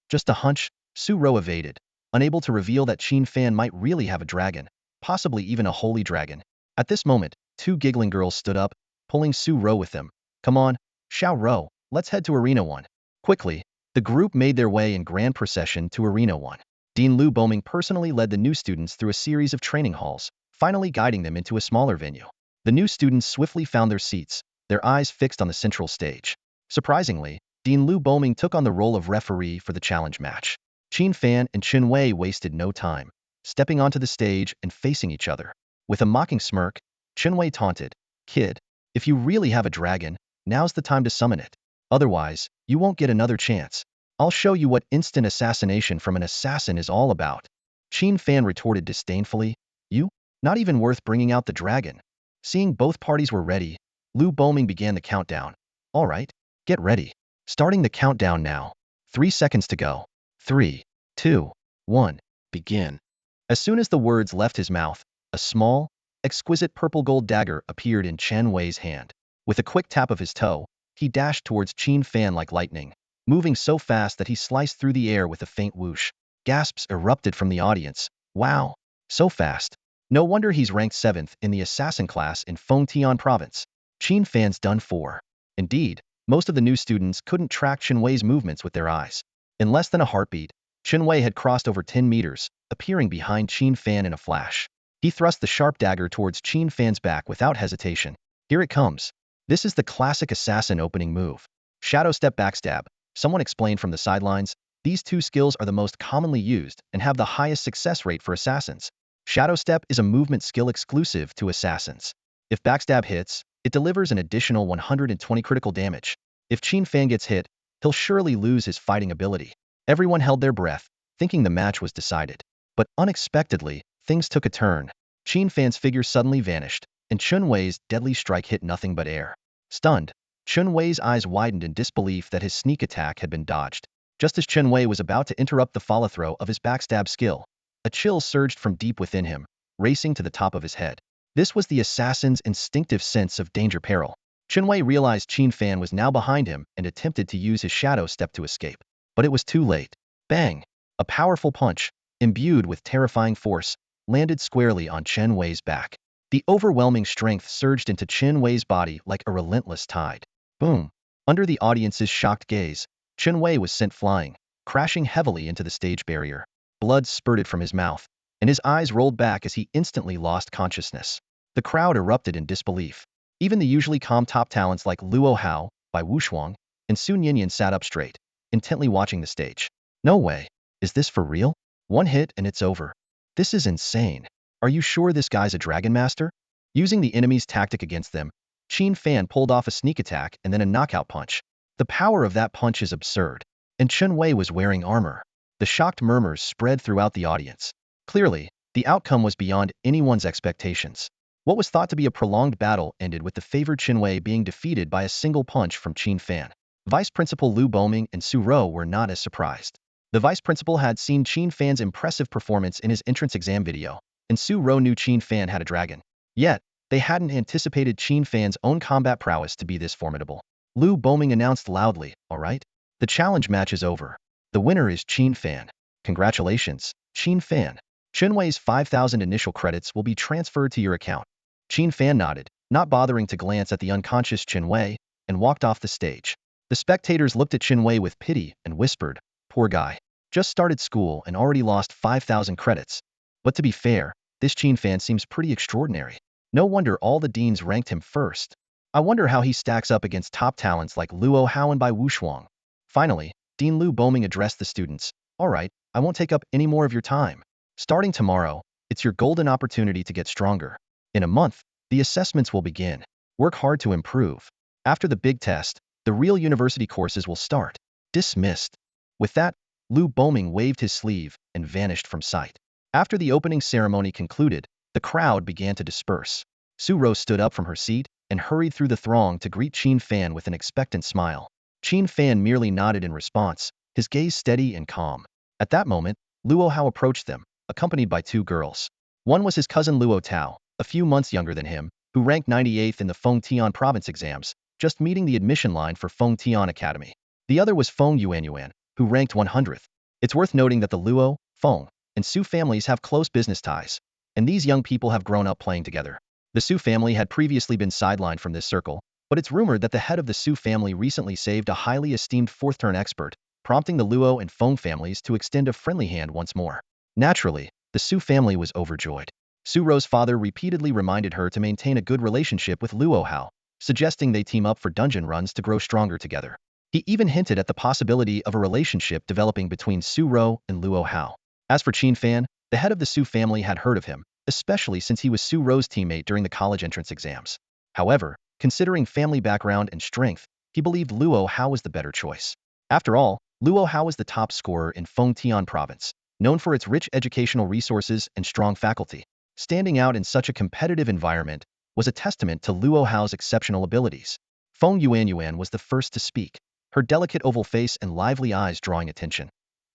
Just a hunch, Su Rou evaded, unable to reveal that Qin Fan might really have a dragon, possibly even a holy dragon. At this moment, 2 giggling girls stood up, pulling Su Rou with them. "Come on, Xiao Rou, let's head to Arena 1. Quickly, the group made their way in grand procession to Arena 1. Dean Lu Boming personally led the new students through a series of training halls, finally guiding them into a smaller venue. The new students swiftly found their seats, their eyes fixed on the central stage. Surprisingly, Dean Lu Boming took on the role of referee for the challenge match. Qin Fan and Chun Wei wasted no time, stepping onto the stage and facing each other. With a mocking smirk, Chun Wei taunted, "Kid, if you really have a dragon, now's the time to summon it. Otherwise, you won't get another chance. I'll show you what instant assassination from an assassin is all about." Qin Fan retorted disdainfully, "You? Not even worth bringing out the dragon." Seeing both parties were ready, Lu Boming began the countdown. "All right, get ready. Starting the countdown now. 3 seconds to go. 3, 2, 1, begin." As soon as the words left his mouth, a small, exquisite purple gold dagger appeared in Chen Wei's hand. With a quick tap of his toe, he dashed towards Qin Fan like lightning, moving so fast that he sliced through the air with a faint whoosh. Gasps erupted from the audience. Wow, so fast. No wonder he's ranked 7th in the assassin class in Feng Tian province. Qin Fan's done for. Indeed, most of the new students couldn't track Chen Wei's movements with their eyes. In less than a heartbeat, Chen Wei had crossed over 10 meters, appearing behind Qin Fan in a flash. He thrust the sharp dagger towards Qin Fan's back without hesitation. Here it comes. This is the classic assassin opening move. Shadow step backstab. Someone explained from the sidelines, these 2 skills are the most commonly used and have the highest success rate for assassins. Shadow step is a movement skill exclusive to assassins. If backstab hits, it delivers an additional 120 critical damage. If Qin Fan gets hit, he'll surely lose his fighting ability. Everyone held their breath, thinking the match was decided. But unexpectedly, things took a turn. Qin Fan's figure suddenly vanished, and Chun Wei's deadly strike hit nothing but air. Stunned, Chun Wei's eyes widened in disbelief that his sneak attack had been dodged. Just as Chun Wei was about to interrupt the follow-throw of his backstab skill, a chill surged from deep within him, racing to the top of his head. This was the assassin's instinctive sense of danger peril. Chun Wei realized Qin Fan was now behind him and attempted to use his shadow step to escape. But it was too late. Bang! A powerful punch, imbued with terrifying force, landed squarely on Chen Wei's back. The overwhelming strength surged into Chen Wei's body like a relentless tide. Boom! Under the audience's shocked gaze, Chen Wei was sent flying, crashing heavily into the stage barrier. Blood spurted from his mouth, and his eyes rolled back as he instantly lost consciousness. The crowd erupted in disbelief. Even the usually calm top talents like Luo Hao, Bai Wushuang, and Su Ninian sat up straight, intently watching the stage. No way. Is this for real? One hit and it's over. This is insane. Are you sure this guy's a Dragon Master? Using the enemy's tactic against them, Qin Fan pulled off a sneak attack and then a knockout punch. The power of that punch is absurd. And Chen Wei was wearing armor. The shocked murmurs spread throughout the audience. Clearly, the outcome was beyond anyone's expectations. What was thought to be a prolonged battle ended with the favored Chen Wei being defeated by a single punch from Qin Fan. Vice Principal Lu Boming and Su Ro were not as surprised. The Vice Principal had seen Qin Fan's impressive performance in his entrance exam video, and Su Ro knew Qin Fan had a dragon. Yet, they hadn't anticipated Qin Fan's own combat prowess to be this formidable. Lu Boming announced loudly, "All right, the challenge match is over. The winner is Qin Fan. Congratulations, Qin Fan. Chen Wei's 5,000 initial credits will be transferred to your account." Qin Fan nodded, not bothering to glance at the unconscious Chen Wei, and walked off the stage. The spectators looked at Chen Wei with pity and whispered, "Poor guy. Just started school and already lost 5,000 credits. But to be fair, this Qin Fan seems pretty extraordinary. No wonder all the deans ranked him first. I wonder how he stacks up against top talents like Luo Hao and Bai Wushuang." Finally, Dean Lu Boming addressed the students. "All right, I won't take up any more of your time. Starting tomorrow, it's your golden opportunity to get stronger. In a month, the assessments will begin. Work hard to improve. After the big test, the real university courses will start. Dismissed." With that, Lu Boming waved his sleeve and vanished from sight. After the opening ceremony concluded, the crowd began to disperse. Su Ro stood up from her seat and hurried through the throng to greet Qin Fan with an expectant smile. Qin Fan merely nodded in response, his gaze steady and calm. At that moment, Luo Hao approached them, accompanied by two girls. One was his cousin Luo Tao, a few months younger than him, who ranked 98th in the Feng Tian province exams, just meeting the admission line for Feng Tian Academy. The other was Feng Yuanyuan, who ranked 100th. It's worth noting that the Luo, Feng, and Su families have close business ties, and these young people have grown up playing together. The Su family had previously been sidelined from this circle, but it's rumored that the head of the Su family recently saved a highly esteemed fourth-turn expert, prompting the Luo and Feng families to extend a friendly hand once more. Naturally, the Su family was overjoyed. Su Ro's father repeatedly reminded her to maintain a good relationship with Luo Hao, suggesting they team up for dungeon runs to grow stronger together. He even hinted at the possibility of a relationship developing between Su Ro and Luo Hao. As for Qin Fan, the head of the Su family had heard of him, especially since he was Su Ro's teammate during the college entrance exams. However, considering family background and strength, he believed Luo Hao was the better choice. After all, Luo Hao was the top scorer in Feng Tian province, known for its rich educational resources and strong faculty. Standing out in such a competitive environment was a testament to Luo Hao's exceptional abilities. Feng Yuanyuan was the first to speak, her delicate oval face and lively eyes drawing attention.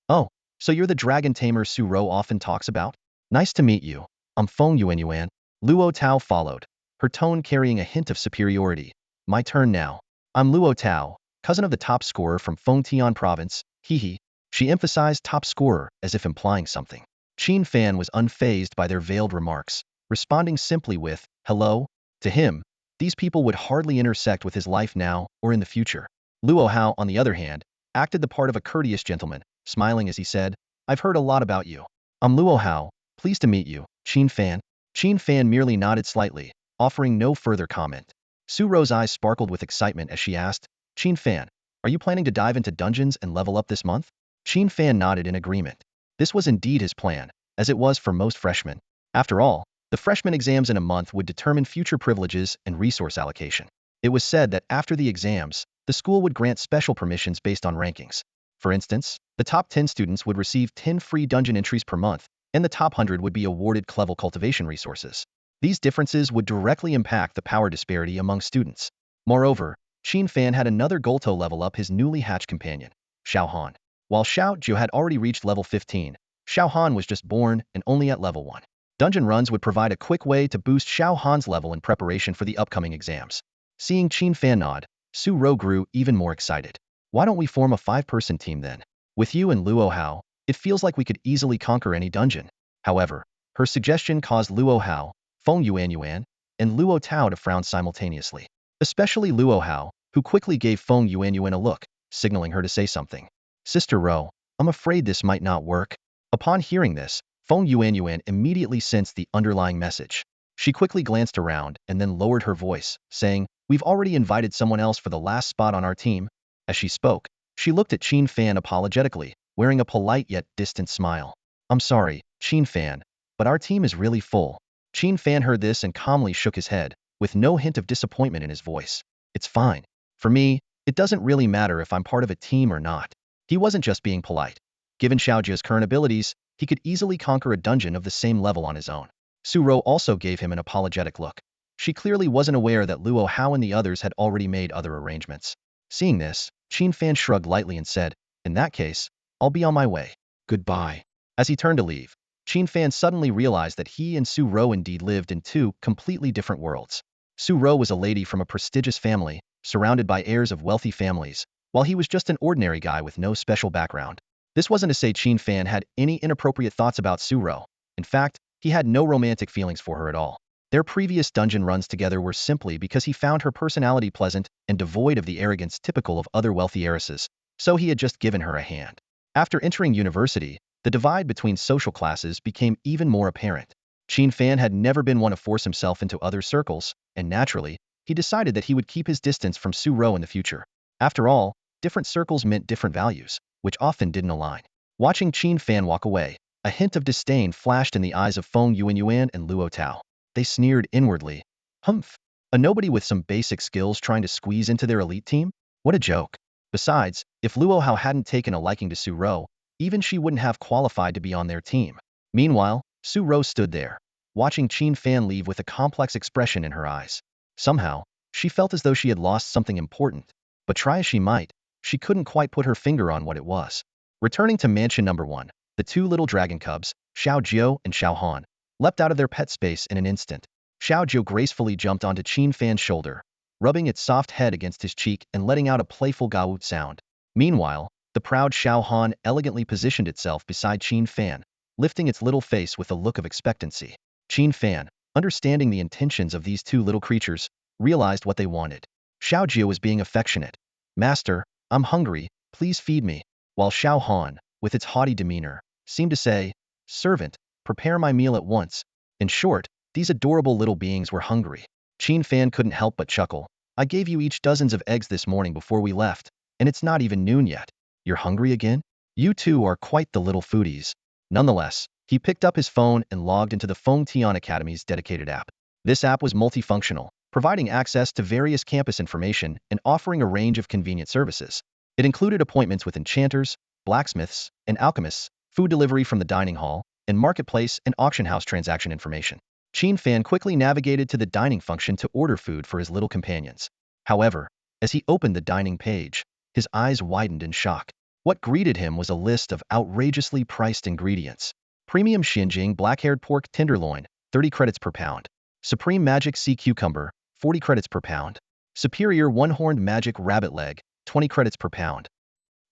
"Oh, so you're the Dragon Tamer Su Ro often talks about? Nice to meet you. I'm Feng Yuanyuan." Luo Tao followed, her tone carrying a hint of superiority. "My turn now. I'm Luo Tao, cousin of the top scorer from Feng Tian province, hehe." She emphasized top scorer as if implying something. Qin Fan was unfazed by their veiled remarks, responding simply with, "Hello." To him, these people would hardly intersect with his life now or in the future. Luo Hao, on the other hand, acted the part of a courteous gentleman, smiling as he said, "I've heard a lot about you. I'm Luo Hao, pleased to meet you, Qin Fan." Qin Fan merely nodded slightly, offering no further comment. Su Ro's eyes sparkled with excitement as she asked, "Qin Fan, are you planning to dive into dungeons and level up this month?" Qin Fan nodded in agreement. This was indeed his plan, as it was for most freshmen. After all, the freshman exams in a month would determine future privileges and resource allocation. It was said that after the exams, the school would grant special permissions based on rankings. For instance, the top 10 students would receive 10 free dungeon entries per month, and the top 100 would be awarded level cultivation resources. These differences would directly impact the power disparity among students. Moreover, Qin Fan had another goal to level up his newly hatched companion, Xiao Han. While Xiao Jiu had already reached level 15, Xiao Han was just born and only at level 1. Dungeon runs would provide a quick way to boost Xiao Han's level in preparation for the upcoming exams. Seeing Qin Fan nod, Su Ro grew even more excited. Why don't we form a 5-person team then? With you and Luo Hao, it feels like we could easily conquer any dungeon. However, her suggestion caused Luo Hao, Feng Yuan, and Luo Tao to frown simultaneously. Especially Luo Hao, who quickly gave Feng Yuan a look, signaling her to say something. Sister Ro, I'm afraid this might not work. Upon hearing this, Feng Yuan immediately sensed the underlying message. She quickly glanced around and then lowered her voice, saying, "We've already invited someone else for the last spot on our team." As she spoke, she looked at Qin Fan apologetically, wearing a polite yet distant smile. "I'm sorry, Qin Fan, but our team is really full." Qin Fan heard this and calmly shook his head, with no hint of disappointment in his voice. "It's fine. For me, it doesn't really matter if I'm part of a team or not." He wasn't just being polite. Given Xiaojia's current abilities, he could easily conquer a dungeon of the same level on his own. Su Ro also gave him an apologetic look. She clearly wasn't aware that Luo Hao and the others had already made other arrangements. Seeing this, Qin Fan shrugged lightly and said, "In that case, I'll be on my way. Goodbye." As he turned to leave, Qin Fan suddenly realized that he and Su Ro indeed lived in two completely different worlds. Su Ro was a lady from a prestigious family, surrounded by heirs of wealthy families, while he was just an ordinary guy with no special background. This wasn't to say Qin Fan had any inappropriate thoughts about Su Ro. In fact, he had no romantic feelings for her at all. Their previous dungeon runs together were simply because he found her personality pleasant and devoid of the arrogance typical of other wealthy heiresses, so he had just given her a hand. After entering university, the divide between social classes became even more apparent. Qin Fan had never been one to force himself into other circles, and naturally, he decided that he would keep his distance from Su Ro in the future. After all, different circles meant different values, which often didn't align. Watching Qin Fan walk away, a hint of disdain flashed in the eyes of Feng Yuan and Luo Tao. They sneered inwardly. Humph! A nobody with some basic skills trying to squeeze into their elite team? What a joke. Besides, if Luo Hao hadn't taken a liking to Su Ro, even she wouldn't have qualified to be on their team. Meanwhile, Su Ro stood there, watching Qin Fan leave with a complex expression in her eyes. Somehow, she felt as though she had lost something important, but try as she might, she couldn't quite put her finger on what it was. Returning to mansion number 1, the two little dragon cubs, Xiao Jiu and Xiao Han, leapt out of their pet space in an instant. Xiao Jiu gracefully jumped onto Qin Fan's shoulder, rubbing its soft head against his cheek and letting out a playful gaoot sound. Meanwhile, the proud Xiao Han elegantly positioned itself beside Qin Fan, lifting its little face with a look of expectancy. Qin Fan, understanding the intentions of these two little creatures, realized what they wanted. Xiao Jiu was being affectionate. "Master, I'm hungry, please feed me," while Xiao Han, with its haughty demeanor, seemed to say, "Servant, prepare my meal at once." In short, these adorable little beings were hungry. Qin Fan couldn't help but chuckle. "I gave you each dozens of eggs this morning before we left, and it's not even noon yet. You're hungry again? You two are quite the little foodies." Nonetheless, he picked up his phone and logged into the Feng Tian Academy's dedicated app. This app was multifunctional, providing access to various campus information and offering a range of convenient services. It included appointments with enchanters, blacksmiths, and alchemists, food delivery from the dining hall, and marketplace and auction house transaction information. Qin Fan quickly navigated to the dining function to order food for his little companions. However, as he opened the dining page, his eyes widened in shock. What greeted him was a list of outrageously priced ingredients. Premium Xinjiang black-haired pork tenderloin, 30 credits per pound. Supreme Magic Sea Cucumber, 40 credits per pound. Superior One-Horned Magic Rabbit Leg, 20 credits per pound.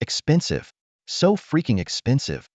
Expensive. So freaking expensive.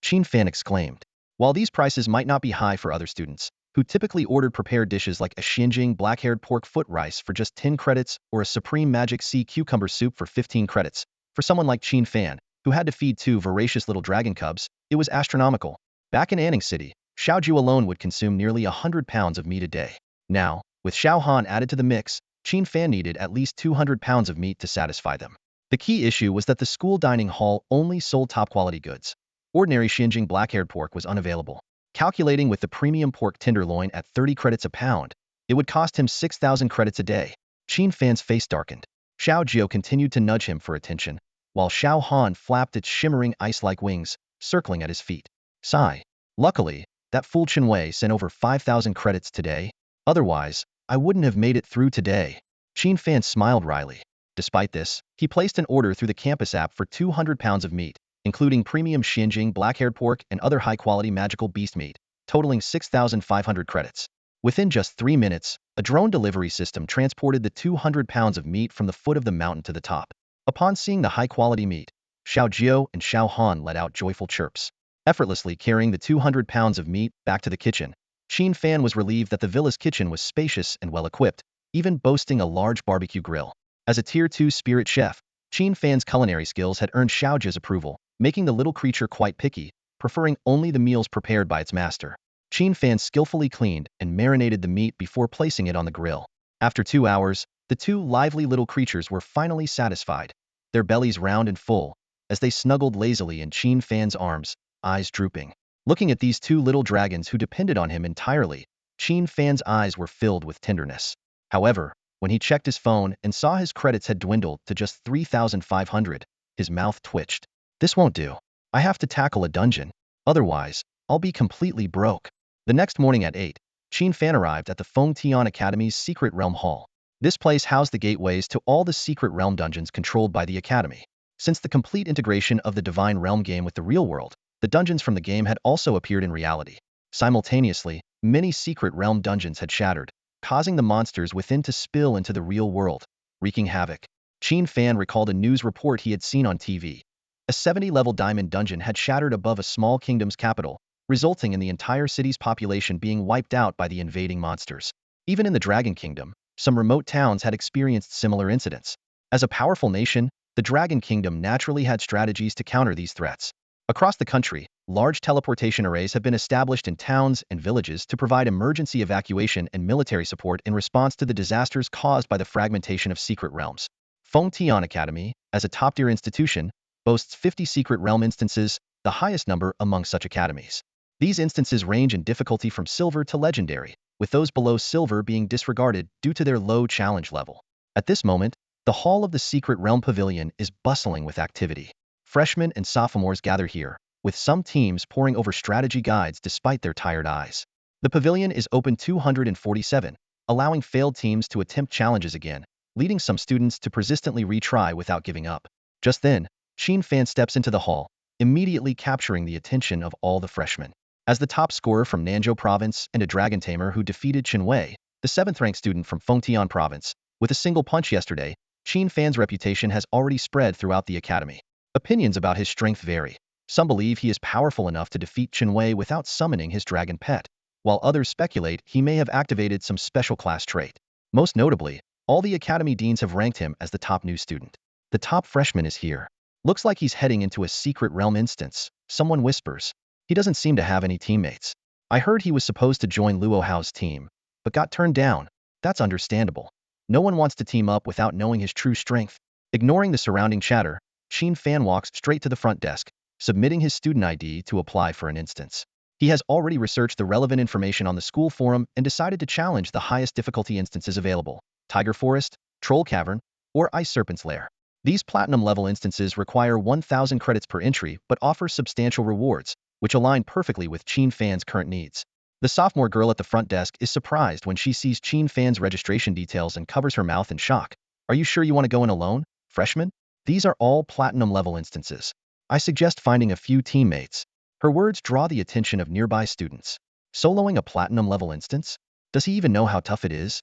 Qin Fan exclaimed. While these prices might not be high for other students, who typically ordered prepared dishes like a Xinjiang black-haired pork foot rice for just 10 credits or a Supreme Magic Sea Cucumber soup for 15 credits, for someone like Qin Fan, who had to feed two voracious little dragon cubs, it was astronomical. Back in Anning City, Xiaoju alone would consume nearly 100 pounds of meat a day. Now, with Xiao Han added to the mix, Qin Fan needed at least 200 pounds of meat to satisfy them. The key issue was that the school dining hall only sold top-quality goods. Ordinary Xinjiang black-haired pork was unavailable. Calculating with the premium pork tenderloin at 30 credits a pound, it would cost him 6,000 credits a day. Qin Fan's face darkened. Xiao Jiu continued to nudge him for attention, while Xiao Han flapped its shimmering ice-like wings, circling at his feet. Sigh. Luckily, that fool Qin Wei sent over 5,000 credits today. Otherwise, I wouldn't have made it through today. Qin Fan smiled wryly. Despite this, he placed an order through the campus app for 200 pounds of meat, including premium Xinjing black-haired pork and other high-quality magical beast meat, totaling 6,500 credits. Within just 3 minutes, a drone delivery system transported the 200 pounds of meat from the foot of the mountain to the top. Upon seeing the high-quality meat, Xiao Jiao and Xiao Han let out joyful chirps. Effortlessly carrying the 200 pounds of meat back to the kitchen, Qin Fan was relieved that the villa's kitchen was spacious and well-equipped, even boasting a large barbecue grill. As a Tier 2 spirit chef, Qin Fan's culinary skills had earned Xiao Jia's approval, making the little creature quite picky, preferring only the meals prepared by its master. Qin Fan skillfully cleaned and marinated the meat before placing it on the grill. After 2 hours, the two lively little creatures were finally satisfied, their bellies round and full, as they snuggled lazily in Qin Fan's arms, eyes drooping. Looking at these two little dragons who depended on him entirely, Qin Fan's eyes were filled with tenderness. However, when he checked his phone and saw his credits had dwindled to just 3,500, his mouth twitched. This won't do. I have to tackle a dungeon. Otherwise, I'll be completely broke. The next morning at 8, Qin Fan arrived at the Feng Tian Academy's Secret Realm Hall. This place housed the gateways to all the Secret Realm dungeons controlled by the Academy. Since the complete integration of the Divine Realm game with the real world, the dungeons from the game had also appeared in reality. Simultaneously, many Secret Realm dungeons had shattered, causing the monsters within to spill into the real world, wreaking havoc. Qin Fan recalled a news report he had seen on TV. A 70-level diamond dungeon had shattered above a small kingdom's capital, resulting in the entire city's population being wiped out by the invading monsters. Even in the Dragon Kingdom, some remote towns had experienced similar incidents. As a powerful nation, the Dragon Kingdom naturally had strategies to counter these threats. Across the country, large teleportation arrays have been established in towns and villages to provide emergency evacuation and military support in response to the disasters caused by the fragmentation of secret realms. Feng Tian Academy, as a top-tier institution, boasts 50 secret realm instances, the highest number among such academies. These instances range in difficulty from silver to legendary, with those below silver being disregarded due to their low challenge level. At this moment, the hall of the Secret Realm Pavilion is bustling with activity. Freshmen and sophomores gather here, with some teams poring over strategy guides despite their tired eyes. The pavilion is open 247, allowing failed teams to attempt challenges again, leading some students to persistently retry without giving up. Just then, Qin Fan steps into the hall, immediately capturing the attention of all the freshmen. As the top scorer from Nanzhou Province and a Dragon Tamer who defeated Qin Wei, the 7th-ranked student from Fengtian Province, with a single punch yesterday, Qin Fan's reputation has already spread throughout the academy. Opinions about his strength vary. Some believe he is powerful enough to defeat Qin Wei without summoning his dragon pet, while others speculate he may have activated some special class trait. Most notably, all the academy deans have ranked him as the top new student. The top freshman is here. Looks like he's heading into a secret realm instance, someone whispers. He doesn't seem to have any teammates. I heard he was supposed to join Luo Hao's team, but got turned down. That's understandable. No one wants to team up without knowing his true strength. Ignoring the surrounding chatter, Qin Fan walks straight to the front desk, submitting his student ID to apply for an instance. He has already researched the relevant information on the school forum and decided to challenge the highest difficulty instances available: Tiger Forest, Troll Cavern, or Ice Serpent's Lair. These platinum-level instances require 1,000 credits per entry but offer substantial rewards, which align perfectly with Qin Fan's current needs. The sophomore girl at the front desk is surprised when she sees Qin Fan's registration details and covers her mouth in shock. Are you sure you want to go in alone, freshman? These are all platinum-level instances. I suggest finding a few teammates. Her words draw the attention of nearby students. Soloing a platinum-level instance? Does he even know how tough it is?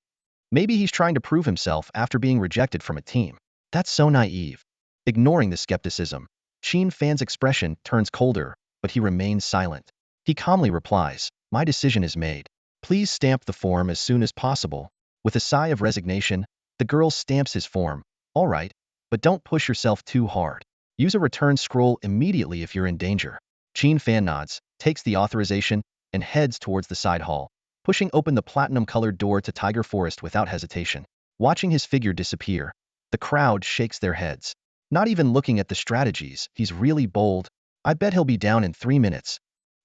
Maybe he's trying to prove himself after being rejected from a team. That's so naive. Ignoring the skepticism, Qin Fan's expression turns colder, but he remains silent. He calmly replies, "My decision is made. Please stamp the form as soon as possible." With a sigh of resignation, the girl stamps his form. "All right, but don't push yourself too hard. Use a return scroll immediately if you're in danger." Qin Fan nods, takes the authorization, and heads towards the side hall, pushing open the platinum-colored door to Tiger Forest without hesitation. Watching his figure disappear, the crowd shakes their heads. Not even looking at the strategies, he's really bold. I bet he'll be down in 3 minutes.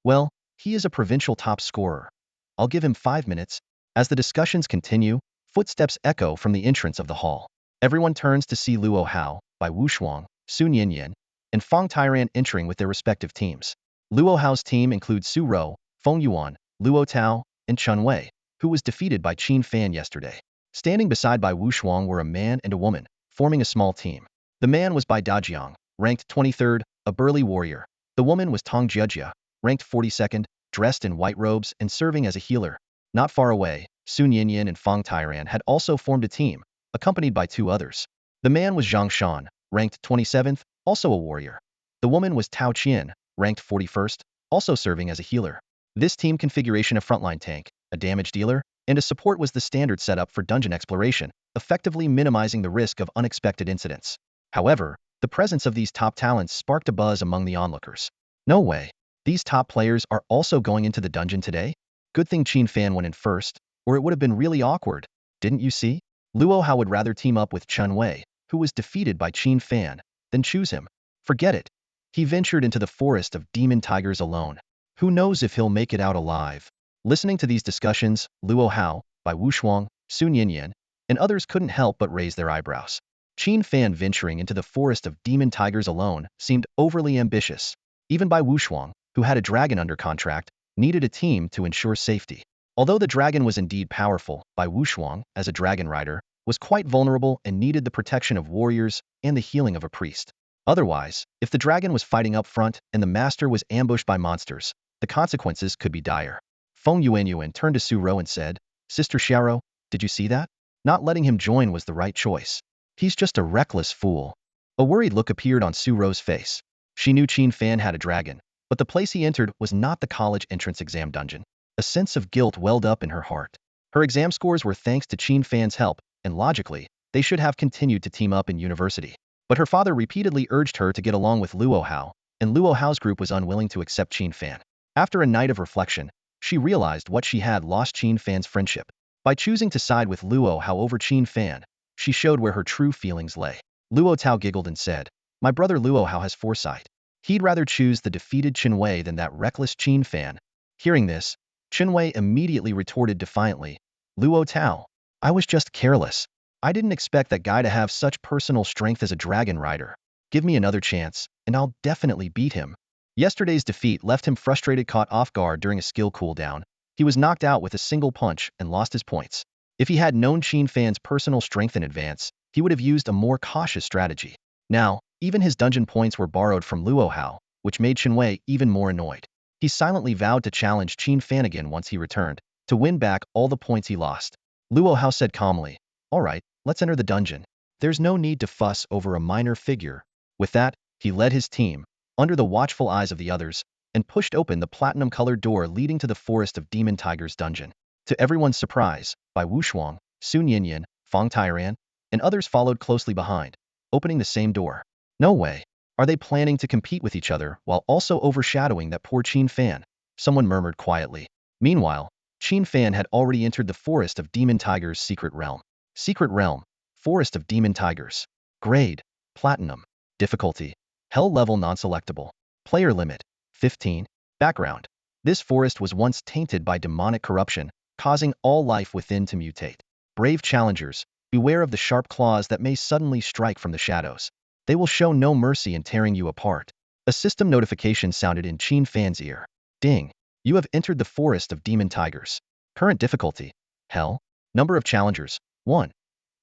Well, he is a provincial top scorer. I'll give him 5 minutes. As the discussions continue, footsteps echo from the entrance of the hall. Everyone turns to see Luo Hao, by Wu Shuang, Sun Yinyan, and Fang Tairan entering with their respective teams. Luo Hao's team includes Su Rou, Feng Yuan, Luo Tao, and Chen Wei, who was defeated by Qin Fan yesterday. Standing beside Bai Wushuang were a man and a woman, forming a small team. The man was Bai Dajiang, ranked 23rd, a burly warrior. The woman was Tong Jiejia, ranked 42nd, dressed in white robes and serving as a healer. Not far away, Sun Yinyan and Fang Tairan had also formed a team, accompanied by two others. The man was Zhang Shan, ranked 27th, also a warrior. The woman was Tao Qian, ranked 41st, also serving as a healer. This team configuration of frontline tank, a damage dealer, and a support was the standard setup for dungeon exploration, effectively minimizing the risk of unexpected incidents. However, the presence of these top talents sparked a buzz among the onlookers. No way. These top players are also going into the dungeon today? Good thing Qin Fan went in first, or it would have been really awkward. Didn't you see? Luo Hao would rather team up with Chen Wei, who was defeated by Qin Fan, than choose him. Forget it. He ventured into the forest of demon tigers alone. Who knows if he'll make it out alive? Listening to these discussions, Luo Hao, Bai Wushuang, Sun Yinyan, and others couldn't help but raise their eyebrows. Qin Fan venturing into the forest of demon tigers alone seemed overly ambitious. Even Bai Wushuang, who had a dragon under contract, needed a team to ensure safety. Although the dragon was indeed powerful, Bai Wushuang, as a dragon rider, was quite vulnerable and needed the protection of warriors and the healing of a priest. Otherwise, if the dragon was fighting up front and the master was ambushed by monsters, the consequences could be dire. Feng Yuanyuan turned to Su Rou and said, "Sister Xiao, did you see that? Not letting him join was the right choice. He's just a reckless fool." A worried look appeared on Su Rou's face. She knew Qin Fan had a dragon, but the place he entered was not the college entrance exam dungeon. A sense of guilt welled up in her heart. Her exam scores were thanks to Qin Fan's help, and logically, they should have continued to team up in university. But her father repeatedly urged her to get along with Luo Hao, and Luo Hao's group was unwilling to accept Qin Fan. After a night of reflection, she realized what she had lost Qin Fan's friendship. By choosing to side with Luo Hao over Qin Fan, she showed where her true feelings lay. Luo Tao giggled and said, "My brother Luo Hao has foresight. He'd rather choose the defeated Chen Wei than that reckless Qin Fan." Hearing this, Chen Wei immediately retorted defiantly, "Luo Tao, I was just careless. I didn't expect that guy to have such personal strength as a dragon rider. Give me another chance, and I'll definitely beat him." Yesterday's defeat left him frustrated, caught off guard during a skill cooldown. He was knocked out with a single punch and lost his points. If he had known Qin Fan's personal strength in advance, he would have used a more cautious strategy. Now, even his dungeon points were borrowed from Luo Hao, which made Chen Wei even more annoyed. He silently vowed to challenge Qin Fan again once he returned, to win back all the points he lost. Luo Hao said calmly, "All right, let's enter the dungeon. There's no need to fuss over a minor figure." With that, he led his team, under the watchful eyes of the others, and pushed open the platinum-colored door leading to the Forest of Demon Tigers dungeon. To everyone's surprise, Bai Wushuang, Sun Yinyan, Fang Tairan, and others followed closely behind, opening the same door. No way. Are they planning to compete with each other while also overshadowing that poor Qin Fan? Someone murmured quietly. Meanwhile, Qin Fan had already entered the Forest of Demon Tigers' secret realm. Secret realm, Forest of Demon Tigers. Grade, Platinum. Difficulty, Hell level non-selectable. Player limit, 15. Background. This forest was once tainted by demonic corruption, causing all life within to mutate. Brave challengers, beware of the sharp claws that may suddenly strike from the shadows. They will show no mercy in tearing you apart. A system notification sounded in Qin Fan's ear. Ding. You have entered the Forest of Demon Tigers. Current difficulty, Hell. Number of challengers, 1.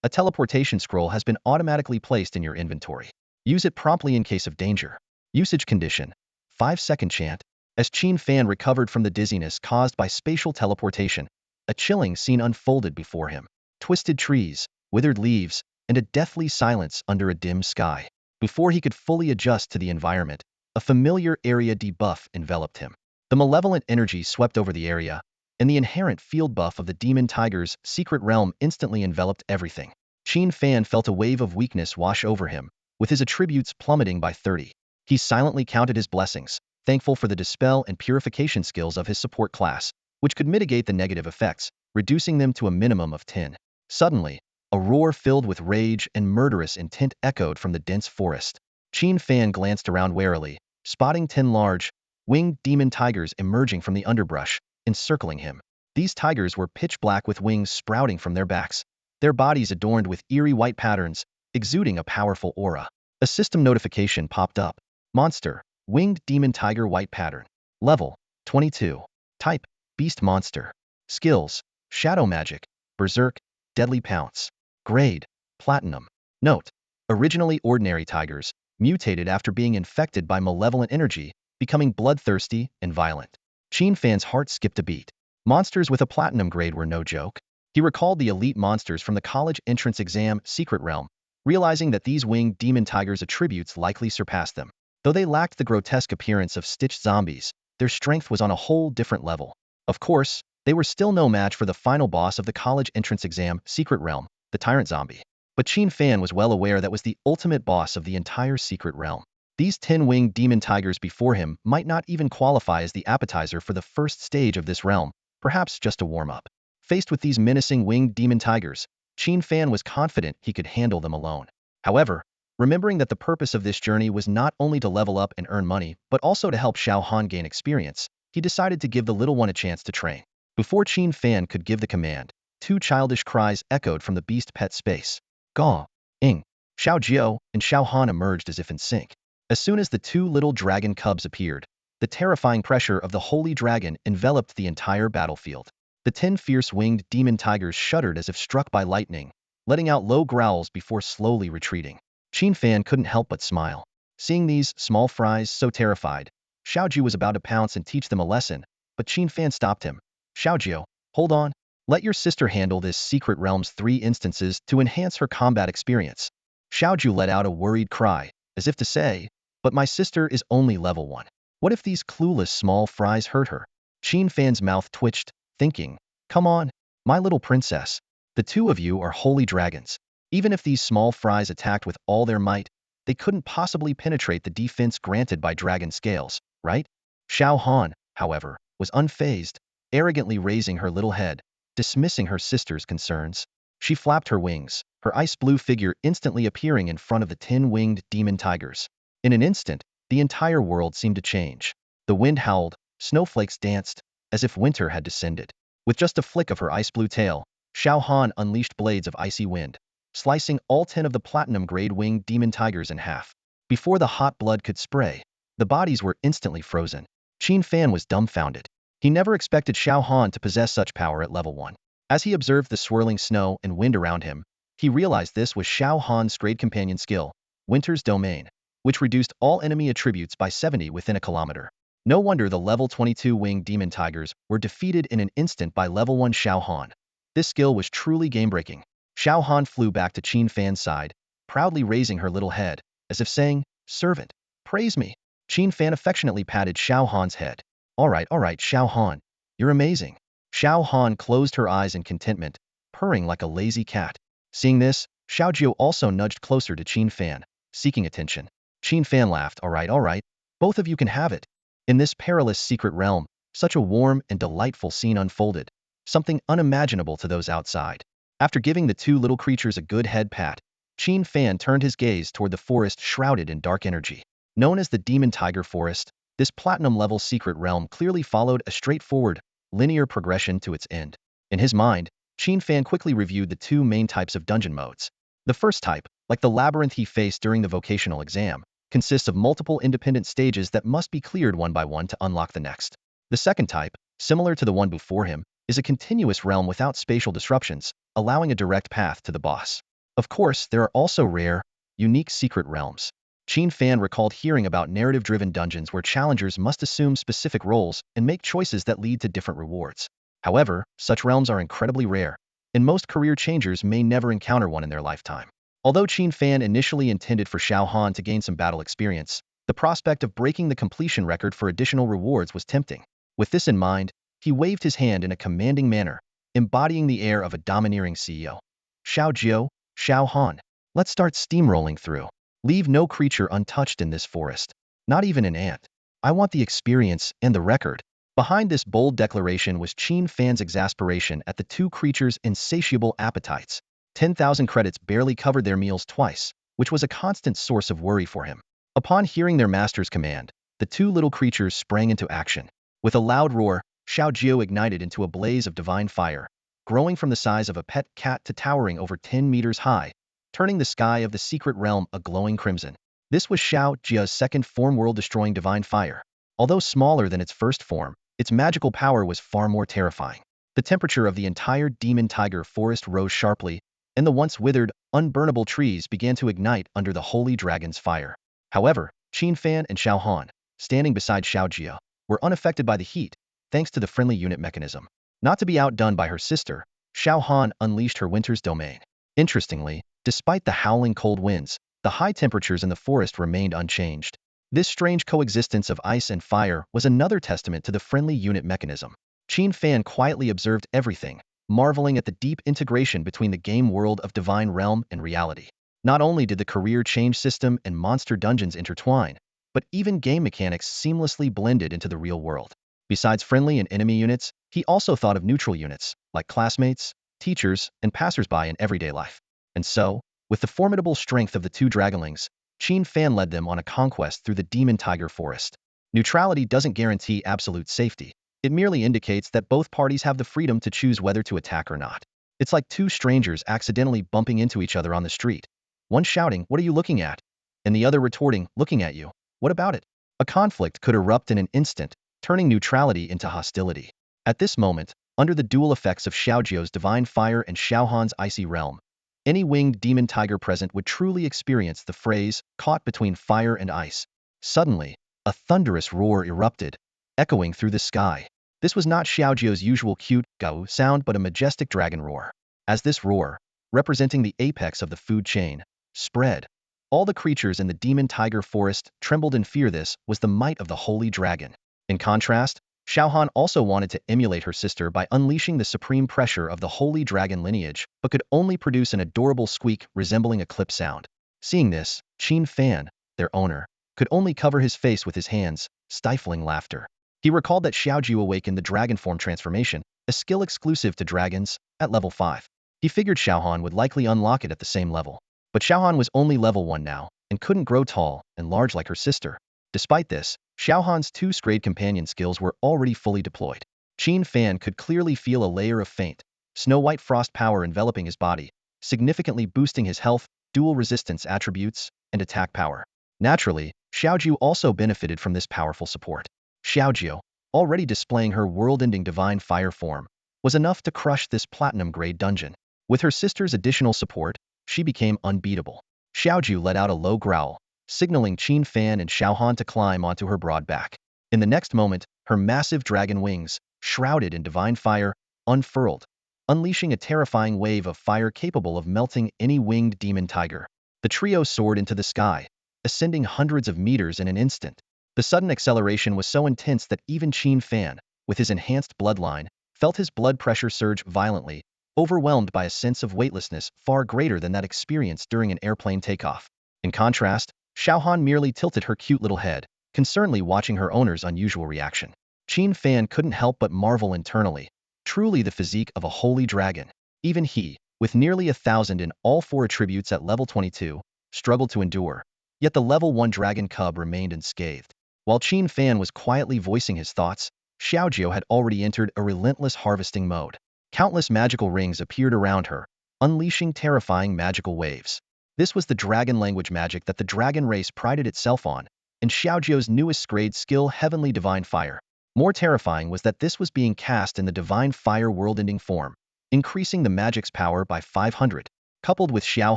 A teleportation scroll has been automatically placed in your inventory. Use it promptly in case of danger. Usage condition, 5-second chant. As Qin Fan recovered from the dizziness caused by spatial teleportation, a chilling scene unfolded before him. Twisted trees, withered leaves, and a deathly silence under a dim sky. Before he could fully adjust to the environment, a familiar area debuff enveloped him. The malevolent energy swept over the area, and the inherent field buff of the Demon Tiger's secret realm instantly enveloped everything. Qin Fan felt a wave of weakness wash over him, with his attributes plummeting by 30. He silently counted his blessings, thankful for the dispel and purification skills of his support class, which could mitigate the negative effects, reducing them to a minimum of 10. Suddenly, a roar filled with rage and murderous intent echoed from the dense forest. Qin Fan glanced around warily, spotting 10 large, winged demon tigers emerging from the underbrush, encircling him. These tigers were pitch black with wings sprouting from their backs, their bodies adorned with eerie white patterns, exuding a powerful aura. A system notification popped up. Monster, winged demon tiger white pattern. Level, 22. Type, beast monster. Skills, shadow magic, berserk, deadly pounce. Grade, platinum. Note, originally ordinary tigers, mutated after being infected by malevolent energy, becoming bloodthirsty and violent. Qin Fan's heart skipped a beat. Monsters with a platinum grade were no joke. He recalled the elite monsters from the college entrance exam Secret Realm, realizing that these winged demon tigers' attributes likely surpassed them. Though they lacked the grotesque appearance of stitched zombies, their strength was on a whole different level. Of course, they were still no match for the final boss of the college entrance exam Secret Realm, the tyrant zombie. But Qin Fan was well aware that was the ultimate boss of the entire Secret Realm. These 10-winged demon tigers before him might not even qualify as the appetizer for the first stage of this realm, perhaps just a warm-up. Faced with these menacing winged demon tigers, Qin Fan was confident he could handle them alone. However, remembering that the purpose of this journey was not only to level up and earn money, but also to help Xiao Han gain experience, he decided to give the little one a chance to train. Before Qin Fan could give the command, two childish cries echoed from the beast pet space. Gaw, Ing. Xiao Jiao and Xiao Han emerged as if in sync. As soon as the two little dragon cubs appeared, the terrifying pressure of the holy dragon enveloped the entire battlefield. The 10 fierce winged demon tigers shuddered as if struck by lightning, letting out low growls before slowly retreating. Qin Fan couldn't help but smile. Seeing these small fries so terrified, Xiaoju was about to pounce and teach them a lesson, but Qin Fan stopped him. Xiaojiu, hold on. Let your sister handle this Secret Realm's 3 instances to enhance her combat experience. Xiaoju let out a worried cry, as if to say, but my sister is only level 1. What if these clueless small fries hurt her? Qin Fan's mouth twitched, thinking, come on, my little princess. The two of you are holy dragons. Even if these small fries attacked with all their might, they couldn't possibly penetrate the defense granted by dragon scales, right? Xiao Han, however, was unfazed, arrogantly raising her little head, dismissing her sister's concerns. She flapped her wings, her ice blue figure instantly appearing in front of the 10-winged demon tigers. In an instant, the entire world seemed to change. The wind howled, snowflakes danced, as if winter had descended. With just a flick of her ice blue tail, Xiao Han unleashed blades of icy wind, slicing all 10 of the platinum-grade winged demon tigers in half. Before the hot blood could spray, the bodies were instantly frozen. Qin Fan was dumbfounded. He never expected Xiao Han to possess such power at level 1. As he observed the swirling snow and wind around him, he realized this was Xiao Han's grade companion skill, Winter's Domain, which reduced all enemy attributes by 70 within a kilometer. No wonder the level 22 winged demon tigers were defeated in an instant by level 1 Xiao Han. This skill was truly game-breaking. Xiao Han flew back to Qin Fan's side, proudly raising her little head, as if saying, servant, praise me. Qin Fan affectionately patted Xiao Han's head. All right, Xiao Han, you're amazing. Xiao Han closed her eyes in contentment, purring like a lazy cat. Seeing this, Xiaojiu also nudged closer to Qin Fan, seeking attention. Qin Fan laughed, all right, both of you can have it. In this perilous secret realm, such a warm and delightful scene unfolded, something unimaginable to those outside. After giving the two little creatures a good head pat, Qin Fan turned his gaze toward the forest shrouded in dark energy. Known as the Demon Tiger Forest, this platinum-level secret realm clearly followed a straightforward, linear progression to its end. In his mind, Qin Fan quickly reviewed the two main types of dungeon modes. The first type, like the labyrinth he faced during the vocational exam, consists of multiple independent stages that must be cleared one by one to unlock the next. The second type, similar to the one before him, is a continuous realm without spatial disruptions, allowing a direct path to the boss. Of course, there are also rare, unique secret realms. Qin Fan recalled hearing about narrative-driven dungeons where challengers must assume specific roles and make choices that lead to different rewards. However, such realms are incredibly rare, and most career changers may never encounter one in their lifetime. Although Qin Fan initially intended for Xiao Han to gain some battle experience, the prospect of breaking the completion record for additional rewards was tempting. With this in mind, he waved his hand in a commanding manner, embodying the air of a domineering CEO. Xiaojiu, Xiao Han, let's start steamrolling through. Leave no creature untouched in this forest, not even an ant. I want the experience and the record. Behind this bold declaration was Qin Fan's exasperation at the two creatures' insatiable appetites. 10,000 credits barely covered their meals twice, which was a constant source of worry for him. Upon hearing their master's command, the two little creatures sprang into action. With a loud roar, Xiaojiu ignited into a blaze of divine fire, growing from the size of a pet cat to towering over 10 meters high, turning the sky of the secret realm a glowing crimson. This was Xiao Jia's second form, world-destroying divine fire. Although smaller than its first form, its magical power was far more terrifying. The temperature of the entire demon tiger forest rose sharply, and the once withered, unburnable trees began to ignite under the holy dragon's fire. However, Qin Fan and Xiao Han, standing beside Xiao Jia, were unaffected by the heat, thanks to the friendly unit mechanism. Not to be outdone by her sister, Xiao Han unleashed her winter's domain. Interestingly, despite the howling cold winds, the high temperatures in the forest remained unchanged. This strange coexistence of ice and fire was another testament to the friendly unit mechanism. Qin Fan quietly observed everything, marveling at the deep integration between the game world of Divine Realm and reality. Not only did the career change system and monster dungeons intertwine, but even game mechanics seamlessly blended into the real world. Besides friendly and enemy units, he also thought of neutral units, like classmates, teachers, and passersby in everyday life. And so, with the formidable strength of the two dragonlings, Qin Fan led them on a conquest through the demon tiger forest. Neutrality doesn't guarantee absolute safety. It merely indicates that both parties have the freedom to choose whether to attack or not. It's like two strangers accidentally bumping into each other on the street. One shouting, "What are you looking at?" and the other retorting, "Looking at you. What about it?" A conflict could erupt in an instant, turning neutrality into hostility. At this moment, under the dual effects of Xiaojiu's divine fire and Xiao Han's icy realm, any winged demon tiger present would truly experience the phrase, "caught between fire and ice." Suddenly, a thunderous roar erupted, echoing through the sky. This was not Xiaojiu's usual cute, gao sound, but a majestic dragon roar. As this roar, representing the apex of the food chain, spread, all the creatures in the demon tiger forest trembled in fear. This was the might of the holy dragon. In contrast, Xiao Han also wanted to emulate her sister by unleashing the supreme pressure of the holy dragon lineage, but could only produce an adorable squeak resembling a clip sound. Seeing this, Qin Fan, their owner, could only cover his face with his hands, stifling laughter. He recalled that Xiaojiu awakened the dragon form transformation, a skill exclusive to dragons, at level 5. He figured Xiao Han would likely unlock it at the same level. But Xiao Han was only level 1 now, and couldn't grow tall and large like her sister. Despite this, Xiao Han's two Scrade companion skills were already fully deployed. Qin Fan could clearly feel a layer of faint, snow-white frost power enveloping his body, significantly boosting his health, dual resistance attributes, and attack power. Naturally, Xiaojiu also benefited from this powerful support. Xiaojiu, already displaying her world-ending divine fire form, was enough to crush this platinum-grade dungeon. With her sister's additional support, she became unbeatable. Xiaojiu let out a low growl, signaling Qin Fan and Xiao Han to climb onto her broad back. In the next moment, her massive dragon wings, shrouded in divine fire, unfurled, unleashing a terrifying wave of fire capable of melting any winged demon tiger. The trio soared into the sky, ascending hundreds of meters in an instant. The sudden acceleration was so intense that even Qin Fan, with his enhanced bloodline, felt his blood pressure surge violently, overwhelmed by a sense of weightlessness far greater than that experienced during an airplane takeoff. In contrast, Xiao Han merely tilted her cute little head, concernedly watching her owner's unusual reaction. Qin Fan couldn't help but marvel internally. Truly the physique of a holy dragon. Even he, with nearly 1,000 in all 4 attributes at level 22, struggled to endure. Yet the level 1 dragon cub remained unscathed. While Qin Fan was quietly voicing his thoughts, Xiaojiu had already entered a relentless harvesting mode. Countless magical rings appeared around her, unleashing terrifying magical waves. This was the dragon language magic that the dragon race prided itself on, and Xiaojiu's newest grade skill, Heavenly Divine Fire. More terrifying was that this was being cast in the Divine Fire world-ending form, increasing the magic's power by 500. Coupled with Xiao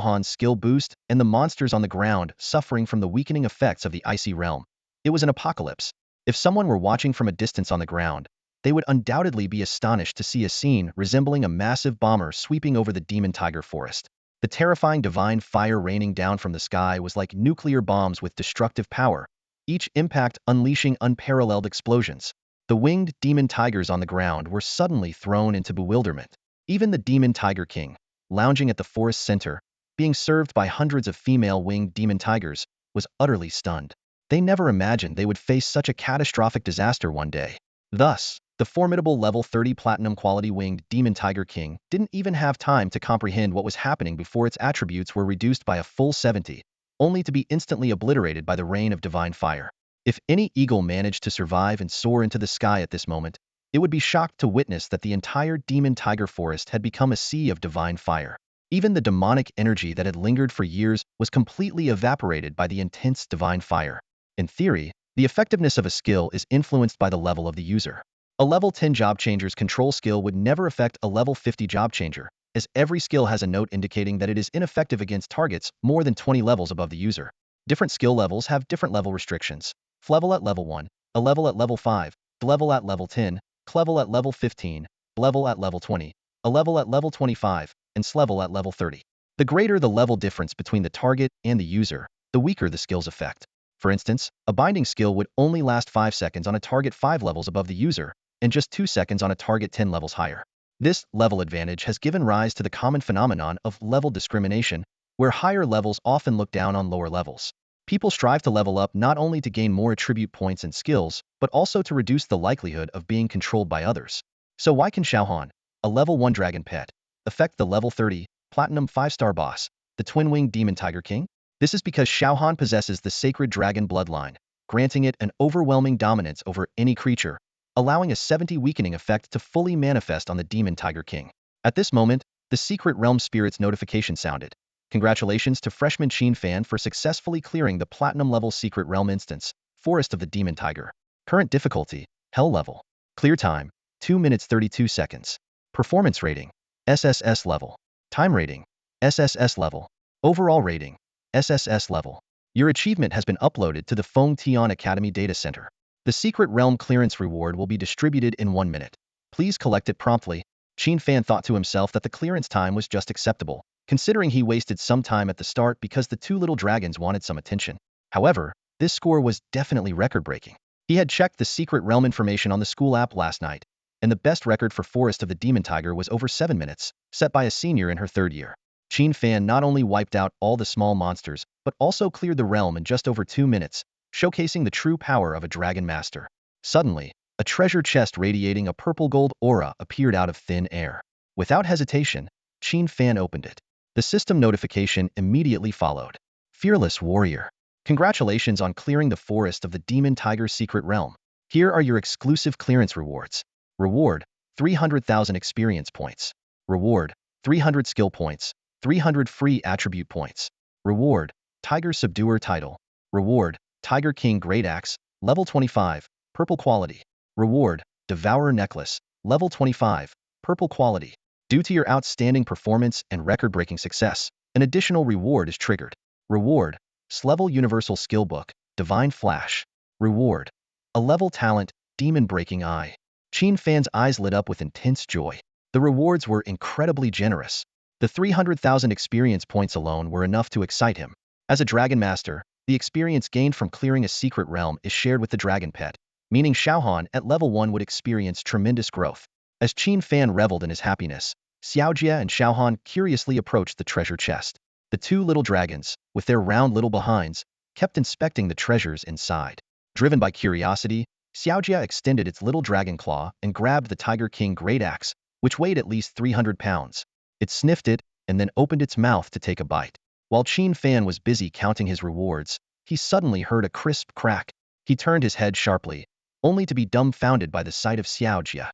Han's skill boost and the monsters on the ground suffering from the weakening effects of the icy realm, it was an apocalypse. If someone were watching from a distance on the ground, they would undoubtedly be astonished to see a scene resembling a massive bomber sweeping over the demon tiger forest. The terrifying divine fire raining down from the sky was like nuclear bombs with destructive power, each impact unleashing unparalleled explosions. The winged demon tigers on the ground were suddenly thrown into bewilderment. Even the demon tiger king, lounging at the forest center, being served by hundreds of female winged demon tigers, was utterly stunned. They never imagined they would face such a catastrophic disaster one day. Thus, the formidable level 30 platinum quality winged demon tiger king didn't even have time to comprehend what was happening before its attributes were reduced by a full 70, only to be instantly obliterated by the rain of divine fire. If any eagle managed to survive and soar into the sky at this moment, it would be shocked to witness that the entire demon tiger forest had become a sea of divine fire. Even the demonic energy that had lingered for years was completely evaporated by the intense divine fire. In theory, the effectiveness of a skill is influenced by the level of the user. A level 10 job changer's control skill would never affect a level 50 job changer, as every skill has a note indicating that it is ineffective against targets more than 20 levels above the user. Different skill levels have different level restrictions. Level at level 1, a level at level 5, level at level 10, level at level 15, level at level 20, a level at level 25, and level at level 30. The greater the level difference between the target and the user, the weaker the skill's effect. For instance, a binding skill would only last 5 seconds on a target 5 levels above the user, and just 2 seconds on a target 10 levels higher. This level advantage has given rise to the common phenomenon of level discrimination, where higher levels often look down on lower levels. People strive to level up not only to gain more attribute points and skills, but also to reduce the likelihood of being controlled by others. So why can Xiaohan, a level 1 dragon pet, affect the level 30, platinum 5-star boss, the twin-winged demon tiger king? This is because Xiaohan possesses the sacred dragon bloodline, granting it an overwhelming dominance over any creature, allowing a 70 weakening effect to fully manifest on the demon tiger king. At this moment, the secret realm spirit's notification sounded. Congratulations to freshman Qin Fan for successfully clearing the platinum level secret realm instance, Forest of the Demon Tiger. Current difficulty, Hell level. Clear time, 2 minutes 32 seconds. Performance rating, SSS level. Time rating, SSS level. Overall rating, SSS level. Your achievement has been uploaded to the Feng Tian Academy Data Center. The secret realm clearance reward will be distributed in 1 minute. Please collect it promptly. Qin Fan thought to himself that the clearance time was just acceptable, considering he wasted some time at the start because the two little dragons wanted some attention. However, this score was definitely record-breaking. He had checked the secret realm information on the school app last night, and the best record for Forest of the Demon Tiger was over 7 minutes, set by a senior in her 3rd year. Qin Fan not only wiped out all the small monsters, but also cleared the realm in just over 2 minutes, showcasing the true power of a dragon master. Suddenly, a treasure chest radiating a purple-gold aura appeared out of thin air. Without hesitation, Qin Fan opened it. The system notification immediately followed. Fearless warrior. Congratulations on clearing the Forest of the Demon Tiger secret realm. Here are your exclusive clearance rewards. Reward, 300,000 experience points. Reward, 300 skill points, 300 free attribute points. Reward, Tiger Subduer title. Reward, Tiger King Great Axe, level 25, purple quality. Reward, Devourer Necklace, level 25, purple quality. Due to your outstanding performance and record-breaking success, an additional reward is triggered. Reward, S-level Universal Skill Book, Divine Flash. Reward, a level talent, Demon-Breaking Eye. Qin Fan's eyes lit up with intense joy. The rewards were incredibly generous. The 300,000 experience points alone were enough to excite him. As a Dragon Master, the experience gained from clearing a secret realm is shared with the Dragon Pet, meaning Xiaohan at level 1 would experience tremendous growth. As Qin Fan reveled in his happiness, Xiaojia and Xiaohan curiously approached the treasure chest. The two little dragons, with their round little behinds, kept inspecting the treasures inside. Driven by curiosity, Xiaojia extended its little dragon claw and grabbed the Tiger King Great Axe, which weighed at least 300 pounds. It sniffed it, and then opened its mouth to take a bite. While Qin Fan was busy counting his rewards, he suddenly heard a crisp crack. He turned his head sharply, only to be dumbfounded by the sight of Xiaojia,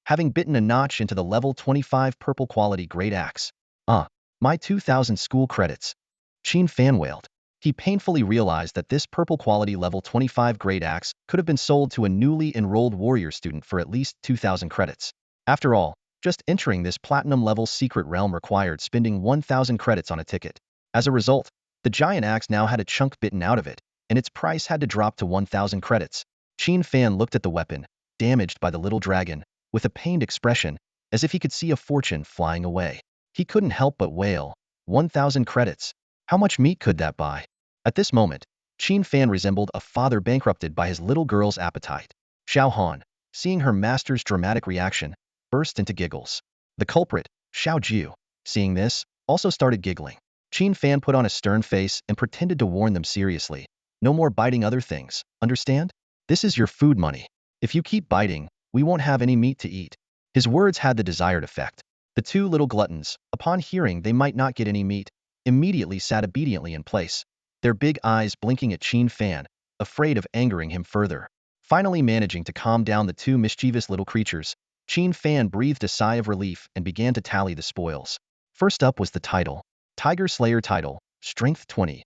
having bitten a notch into the level 25 purple quality Great Axe. My 2,000 school credits. Qin Fan wailed. He painfully realized that this purple quality level 25 Great Axe could have been sold to a newly enrolled warrior student for at least 2,000 credits. After all, just entering this platinum level secret realm required spending 1,000 credits on a ticket. As a result, the giant axe now had a chunk bitten out of it, and its price had to drop to 1,000 credits. Qin Fan looked at the weapon, damaged by the little dragon, with a pained expression, as if he could see a fortune flying away. He couldn't help but wail, 1,000 credits. How much meat could that buy? At this moment, Qin Fan resembled a father bankrupted by his little girl's appetite. Xiaohan, seeing her master's dramatic reaction, burst into giggles. The culprit, Xiao Jiu, seeing this, also started giggling. Qin Fan put on a stern face and pretended to warn them seriously. No more biting other things, understand? This is your food money. If you keep biting, we won't have any meat to eat. His words had the desired effect. The two little gluttons, upon hearing they might not get any meat, immediately sat obediently in place, their big eyes blinking at Qin Fan, afraid of angering him further. Finally managing to calm down the two mischievous little creatures, Qin Fan breathed a sigh of relief and began to tally the spoils. First up was the title. Tiger Slayer title, Strength 20.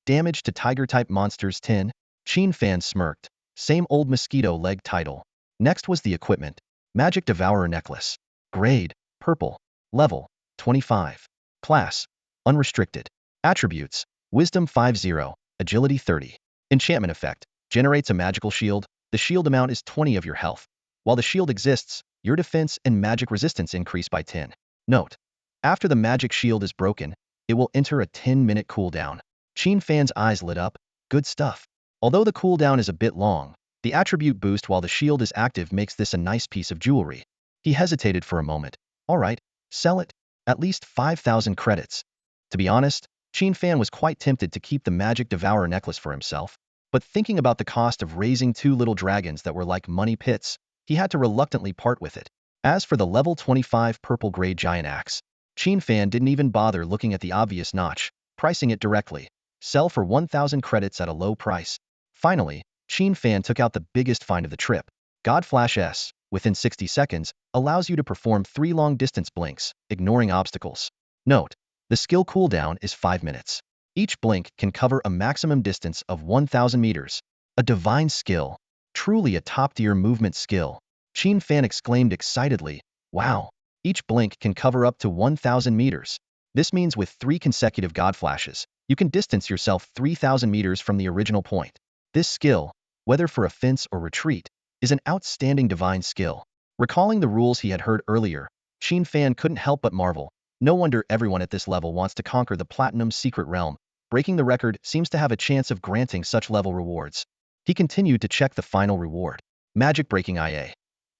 Damage to Tiger-type monsters 10. Qin Fan smirked. Same old mosquito leg title. Next was the equipment. Magic Devourer necklace. Grade, purple. Level, 25. Class, unrestricted. Attributes, Wisdom 50, Agility 30. Enchantment effect, generates a magical shield. The shield amount is 20 of your health. While the shield exists, your defense and magic resistance increase by 10. Note: after the magic shield is broken, it will enter a 10-minute cooldown. Qin Fan's eyes lit up. Good stuff. Although the cooldown is a bit long, the attribute boost while the shield is active makes this a nice piece of jewelry. He hesitated for a moment. Alright, sell it. At least 5,000 credits. To be honest, Qin Fan was quite tempted to keep the Magic Devourer necklace for himself, but thinking about the cost of raising 2 little dragons that were like money pits, he had to reluctantly part with it. As for the level 25 purple grade giant axe, Qin Fan didn't even bother looking at the obvious notch, pricing it directly. Sell for 1,000 credits at a low price. Finally, Qin Fan took out the biggest find of the trip. God Flash S, within 60 seconds, allows you to perform 3 long-distance blinks, ignoring obstacles. Note: the skill cooldown is 5 minutes. Each blink can cover a maximum distance of 1,000 meters. A divine skill. Truly a top-tier movement skill. Qin Fan exclaimed excitedly, wow. Each blink can cover up to 1,000 meters. This means with 3 consecutive God Flashes, you can distance yourself 3,000 meters from the original point. This skill, whether for offense or retreat, is an outstanding divine skill. Recalling the rules he had heard earlier, Qin Fan couldn't help but marvel. No wonder everyone at this level wants to conquer the Platinum Secret Realm. Breaking the record seems to have a chance of granting such level rewards. He continued to check the final reward. Magic Breaking IA.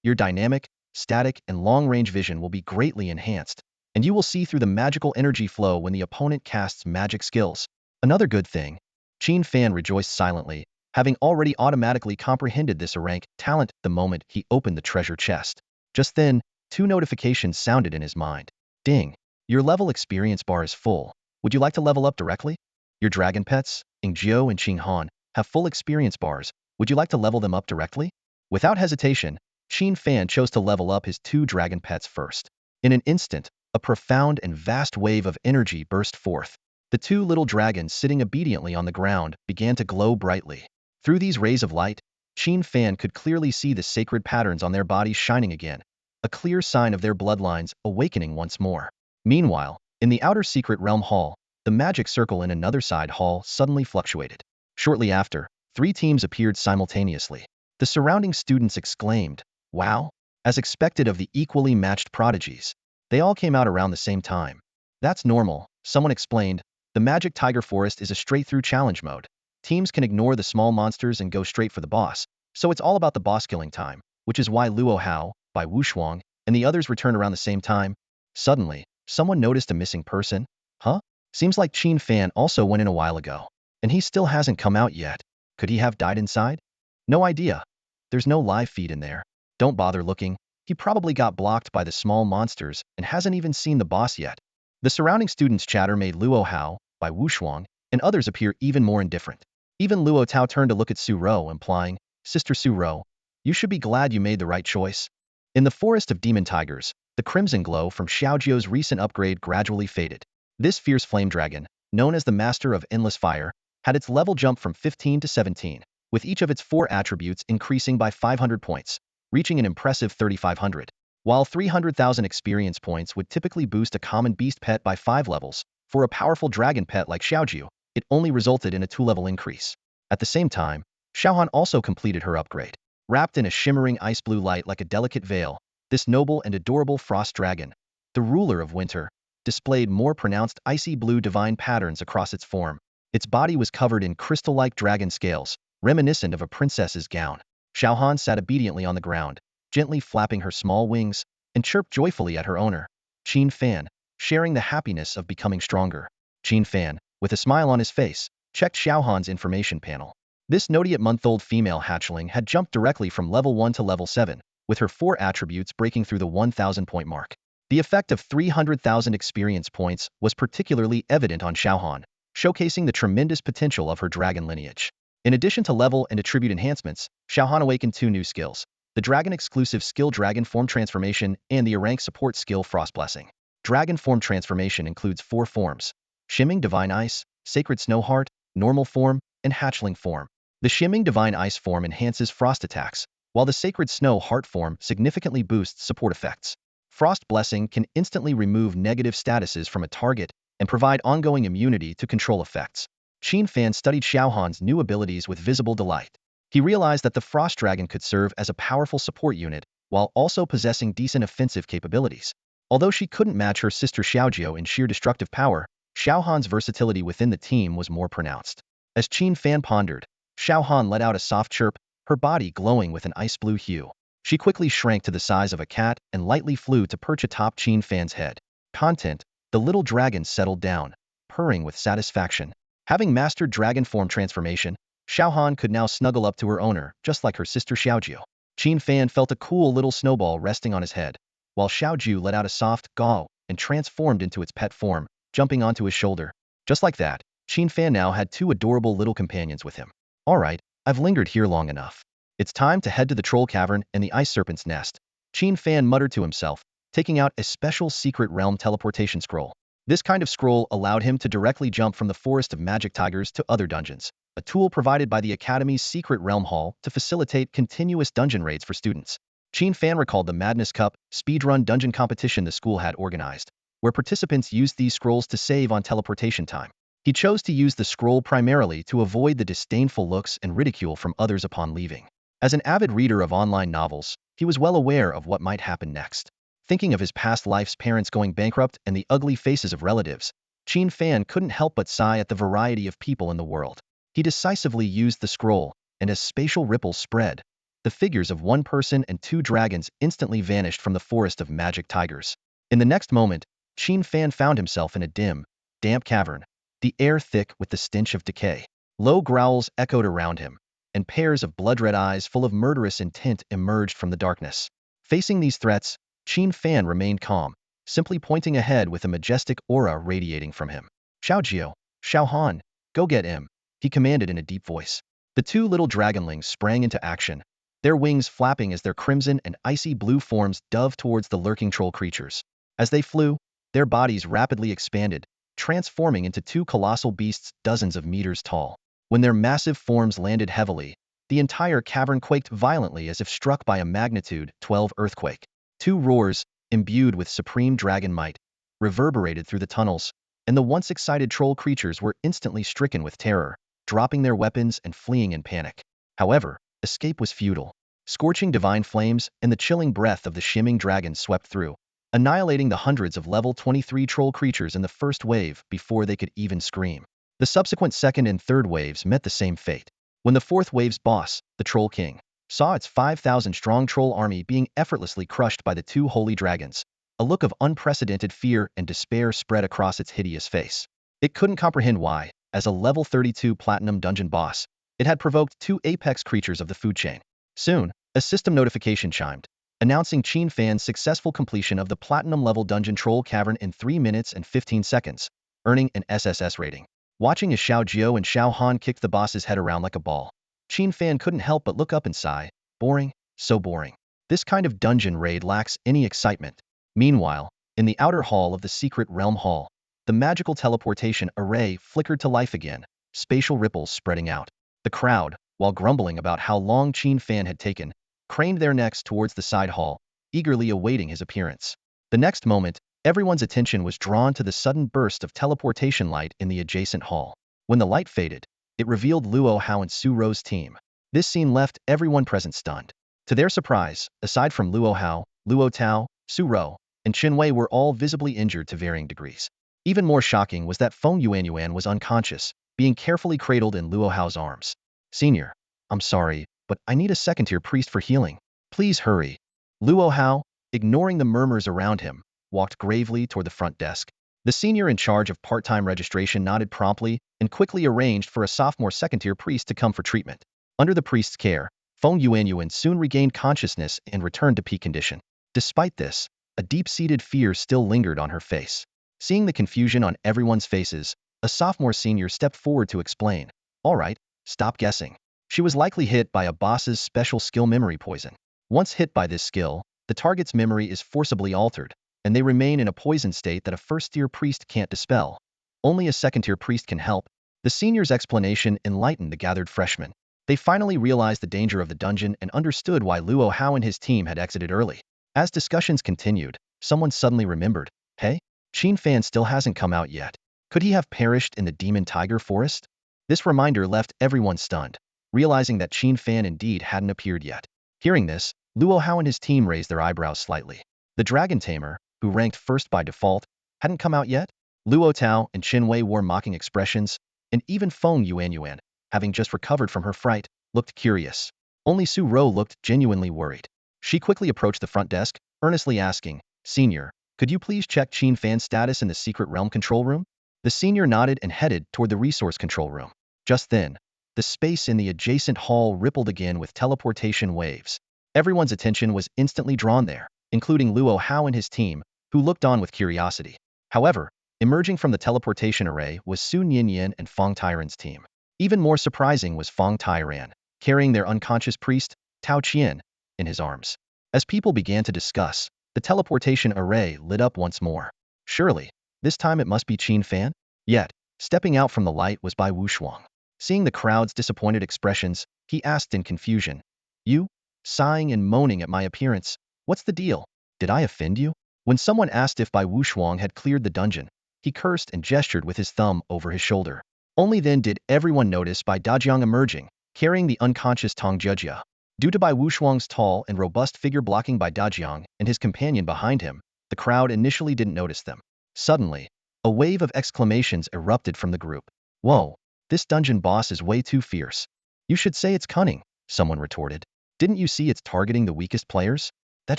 Your dynamic, static, and long-range vision will be greatly enhanced, and you will see through the magical energy flow when the opponent casts magic skills. Another good thing. Qin Fan rejoiced silently, having already automatically comprehended this rank talent the moment he opened the treasure chest. Just then, 2 notifications sounded in his mind. Ding. Your level experience bar is full. Would you like to level up directly? Your dragon pets, Ingjiu and Qinghan, have full experience bars. Would you like to level them up directly? Without hesitation, Qin Fan chose to level up his 2 dragon pets first. In an instant, a profound and vast wave of energy burst forth. The 2 little dragons sitting obediently on the ground began to glow brightly. Through these rays of light, Qin Fan could clearly see the sacred patterns on their bodies shining again, a clear sign of their bloodlines awakening once more. Meanwhile, in the outer secret realm hall, the magic circle in another side hall suddenly fluctuated. Shortly after, 3 teams appeared simultaneously. The surrounding students exclaimed, wow! As expected of the equally matched prodigies. They all came out around the same time. That's normal, someone explained. The Magic Tiger Forest is a straight-through challenge mode. Teams can ignore the small monsters and go straight for the boss, so it's all about the boss killing time, which is why Luo Hao, by Wu Shuang, and the others returned around the same time. Suddenly, someone noticed a missing person. Huh? Seems like Qin Fan also went in a while ago, and he still hasn't come out yet. Could he have died inside? No idea. There's no live feed in there. Don't bother looking. He probably got blocked by the small monsters and hasn't even seen the boss yet. The surrounding students' chatter made Luo Hao, by Wu Shuang, and others appear even more indifferent. Even Luo Tao turned to look at Su Ro, implying, Sister Su Ro, you should be glad you made the right choice. In the forest of demon tigers, the crimson glow from Xiaojiu's recent upgrade gradually faded. This fierce flame dragon, known as the Master of Endless Fire, had its level jump from 15 to 17, with each of its 4 attributes increasing by 500 points, reaching an impressive 3,500. While 300,000 experience points would typically boost a common beast pet by 5 levels, for a powerful dragon pet like Xiaojiu, it only resulted in a 2-level increase. At the same time, Xiaohan also completed her upgrade. Wrapped in a shimmering ice blue light like a delicate veil, this noble and adorable frost dragon, the ruler of winter, displayed more pronounced icy blue divine patterns across its form. Its body was covered in crystal-like dragon scales, reminiscent of a princess's gown. Xiaohan sat obediently on the ground, gently flapping her small wings, and chirped joyfully at her owner, Qin Fan, sharing the happiness of becoming stronger. Qin Fan, with a smile on his face, checked Xiaohan's information panel. This 98-month-old female hatchling had jumped directly from level 1 to level 7, with her 4 attributes breaking through the 1,000-point mark. The effect of 300,000 experience points was particularly evident on Xiaohan, showcasing the tremendous potential of her dragon lineage. In addition to level and attribute enhancements, Xiaohan awakened 2 new skills, the dragon-exclusive skill Dragon Form Transformation and the rank support skill Frost Blessing. Dragon form transformation includes 4 forms: Shimming Divine Ice, Sacred Snow Heart, Normal form, and Hatchling form. The Shimming Divine Ice form enhances frost attacks, while the Sacred Snow Heart form significantly boosts support effects. Frost Blessing can instantly remove negative statuses from a target and provide ongoing immunity to control effects. Qin Fan studied Xiaohan's new abilities with visible delight. He realized that the Frost Dragon could serve as a powerful support unit while also possessing decent offensive capabilities. Although she couldn't match her sister Xiaojiu in sheer destructive power, Xiaohan's versatility within the team was more pronounced. As Qin Fan pondered, Xiaohan let out a soft chirp, her body glowing with an ice blue hue. She quickly shrank to the size of a cat and lightly flew to perch atop Qin Fan's head. Content: the little dragon settled down, purring with satisfaction. Having mastered dragon form transformation, Xiaohan could now snuggle up to her owner, just like her sister Xiaojiu. Qin Fan felt a cool little snowball resting on his head, while Xiaojiu let out a soft "gaw" and transformed into its pet form, jumping onto his shoulder. Just like that, Qin Fan now had 2 adorable little companions with him. Alright, I've lingered here long enough. It's time to head to the troll cavern and the ice serpent's nest. Qin Fan muttered to himself, taking out a special secret realm teleportation scroll. This kind of scroll allowed him to directly jump from the forest of magic tigers to other dungeons, a tool provided by the Academy's secret realm hall to facilitate continuous dungeon raids for students. Qin Fan recalled the Madness Cup speedrun dungeon competition the school had organized, where participants used these scrolls to save on teleportation time. He chose to use the scroll primarily to avoid the disdainful looks and ridicule from others upon leaving. As an avid reader of online novels, he was well aware of what might happen next. Thinking of his past life's parents going bankrupt and the ugly faces of relatives, Qin Fan couldn't help but sigh at the variety of people in the world. He decisively used the scroll, and as spatial ripples spread, the figures of 1 person and 2 dragons instantly vanished from the forest of magic tigers. In the next moment, Qin Fan found himself in a dim, damp cavern, the air thick with the stench of decay. Low growls echoed around him, and pairs of blood-red eyes full of murderous intent emerged from the darkness. Facing these threats, Qin Fan remained calm, simply pointing ahead with a majestic aura radiating from him. Xiaojiu, Xiaohan, go get him, he commanded in a deep voice. The 2 little dragonlings sprang into action, their wings flapping as their crimson and icy blue forms dove towards the lurking troll creatures. As they flew, their bodies rapidly expanded, transforming into 2 colossal beasts dozens of meters tall. When their massive forms landed heavily, the entire cavern quaked violently as if struck by a magnitude 12 earthquake. 2 roars, imbued with supreme dragon might, reverberated through the tunnels, and the once excited troll creatures were instantly stricken with terror, dropping their weapons and fleeing in panic. However, escape was futile. Scorching divine flames and the chilling breath of the shimming dragon swept through, annihilating the hundreds of level 23 troll creatures in the first wave before they could even scream. The subsequent second and third waves met the same fate. When the 4th wave's boss, the Troll King, saw its 5,000-strong troll army being effortlessly crushed by the 2 holy dragons, a look of unprecedented fear and despair spread across its hideous face. It couldn't comprehend why, as a level 32 platinum dungeon boss, it had provoked 2 apex creatures of the food chain. Soon, a system notification chimed, announcing Qin Fan's successful completion of the platinum-level dungeon troll cavern in 3 minutes and 15 seconds, earning an SSS rating. Watching as Xiaojiu and Xiaohan kicked the boss's head around like a ball, Qin Fan couldn't help but look up and sigh. Boring, so boring. This kind of dungeon raid lacks any excitement. Meanwhile, in the outer hall of the secret realm hall, the magical teleportation array flickered to life again, spatial ripples spreading out. The crowd, while grumbling about how long Qin Fan had taken, craned their necks towards the side hall, eagerly awaiting his appearance. The next moment, everyone's attention was drawn to the sudden burst of teleportation light in the adjacent hall. When the light faded, it revealed Luo Hao and Su Ro's team. This scene left everyone present stunned. To their surprise, aside from Luo Hao, Luo Tao, Su Ro, and Chen Wei were all visibly injured to varying degrees. Even more shocking was that Feng Yuanyuan was unconscious, being carefully cradled in Luo Hao's arms. Senior, I'm sorry, but I need a second-tier priest for healing. Please hurry. Luo Hao, ignoring the murmurs around him, walked gravely toward the front desk. The senior in charge of part-time registration nodded promptly and quickly arranged for a sophomore second-tier priest to come for treatment. Under the priest's care, Feng Yuanyuan soon regained consciousness and returned to peak condition. Despite this, a deep-seated fear still lingered on her face. Seeing the confusion on everyone's faces, a sophomore senior stepped forward to explain. All right, stop guessing. She was likely hit by a boss's special skill memory poison. Once hit by this skill, the target's memory is forcibly altered, and they remain in a poisoned state that a first-tier priest can't dispel. Only a second-tier priest can help. The senior's explanation enlightened the gathered freshmen. They finally realized the danger of the dungeon and understood why Luo Hao and his team had exited early. As discussions continued, someone suddenly remembered, hey, Qin Fan still hasn't come out yet. Could he have perished in the demon tiger forest? This reminder left everyone stunned, realizing that Qin Fan indeed hadn't appeared yet. Hearing this, Luo Hao and his team raised their eyebrows slightly. The Dragon Tamer, who ranked first by default, hadn't come out yet? Luo Tao and Qin Wei wore mocking expressions, and even Feng Yuan, having just recovered from her fright, looked curious. Only Su Rou looked genuinely worried. She quickly approached the front desk, earnestly asking, Senior, could you please check Qin Fan's status in the secret realm control room? The senior nodded and headed toward the resource control room. Just then, the space in the adjacent hall rippled again with teleportation waves. Everyone's attention was instantly drawn there, including Luo Hao and his team, who looked on with curiosity. However, emerging from the teleportation array was Su Ninian and Feng Tairan's team. Even more surprising was Feng Tairan, carrying their unconscious priest, Tao Qian, in his arms. As people began to discuss, the teleportation array lit up once more. Surely, this time it must be Qin Fan? Yet, stepping out from the light was Bai Wushuang. Seeing the crowd's disappointed expressions, he asked in confusion, You? Sighing and moaning at my appearance, what's the deal? Did I offend you? When someone asked if Bai Wushuang had cleared the dungeon, he cursed and gestured with his thumb over his shoulder. Only then did everyone notice Bai Dajiang emerging, carrying the unconscious Tong Jejia. Due to Bai Wushuang's tall and robust figure blocking Bai Dajiang and his companion behind him, the crowd initially didn't notice them. Suddenly, a wave of exclamations erupted from the group. Whoa, this dungeon boss is way too fierce. You should say it's cunning, someone retorted. Didn't you see it's targeting the weakest players? That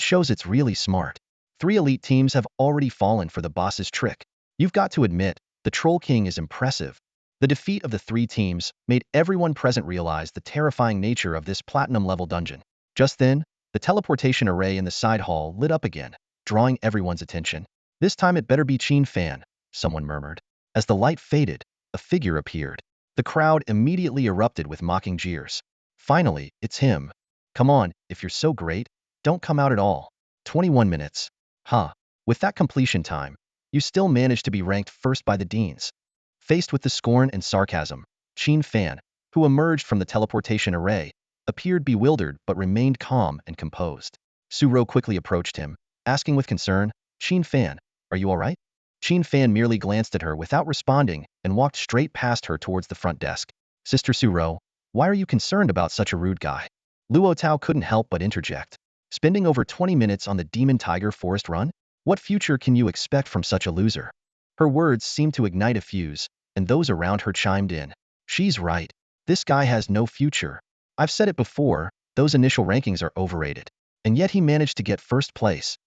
shows it's really smart. 3 elite teams have already fallen for the boss's trick. You've got to admit, the Troll King is impressive. The defeat of the 3 teams made everyone present realize the terrifying nature of this platinum-level dungeon. Just then, the teleportation array in the side hall lit up again, drawing everyone's attention. This time it better be Qin Fan, someone murmured. As the light faded, a figure appeared. The crowd immediately erupted with mocking jeers. Finally, it's him. Come on, if you're so great, don't come out at all. 21 minutes. Huh. With that completion time, you still managed to be ranked first by the deans. Faced with the scorn and sarcasm, Qin Fan, who emerged from the teleportation array, appeared bewildered but remained calm and composed. Su Rou quickly approached him, asking with concern, Qin Fan, are you all right? Qin Fan merely glanced at her without responding and walked straight past her towards the front desk. Sister Su Rou, why are you concerned about such a rude guy? Luo Tao couldn't help but interject. Spending over 20 minutes on the Demon Tiger Forest run? What future can you expect from such a loser? Her words seemed to ignite a fuse, and those around her chimed in. She's right. This guy has no future. I've said it before, those initial rankings are overrated. And yet he managed to get first place.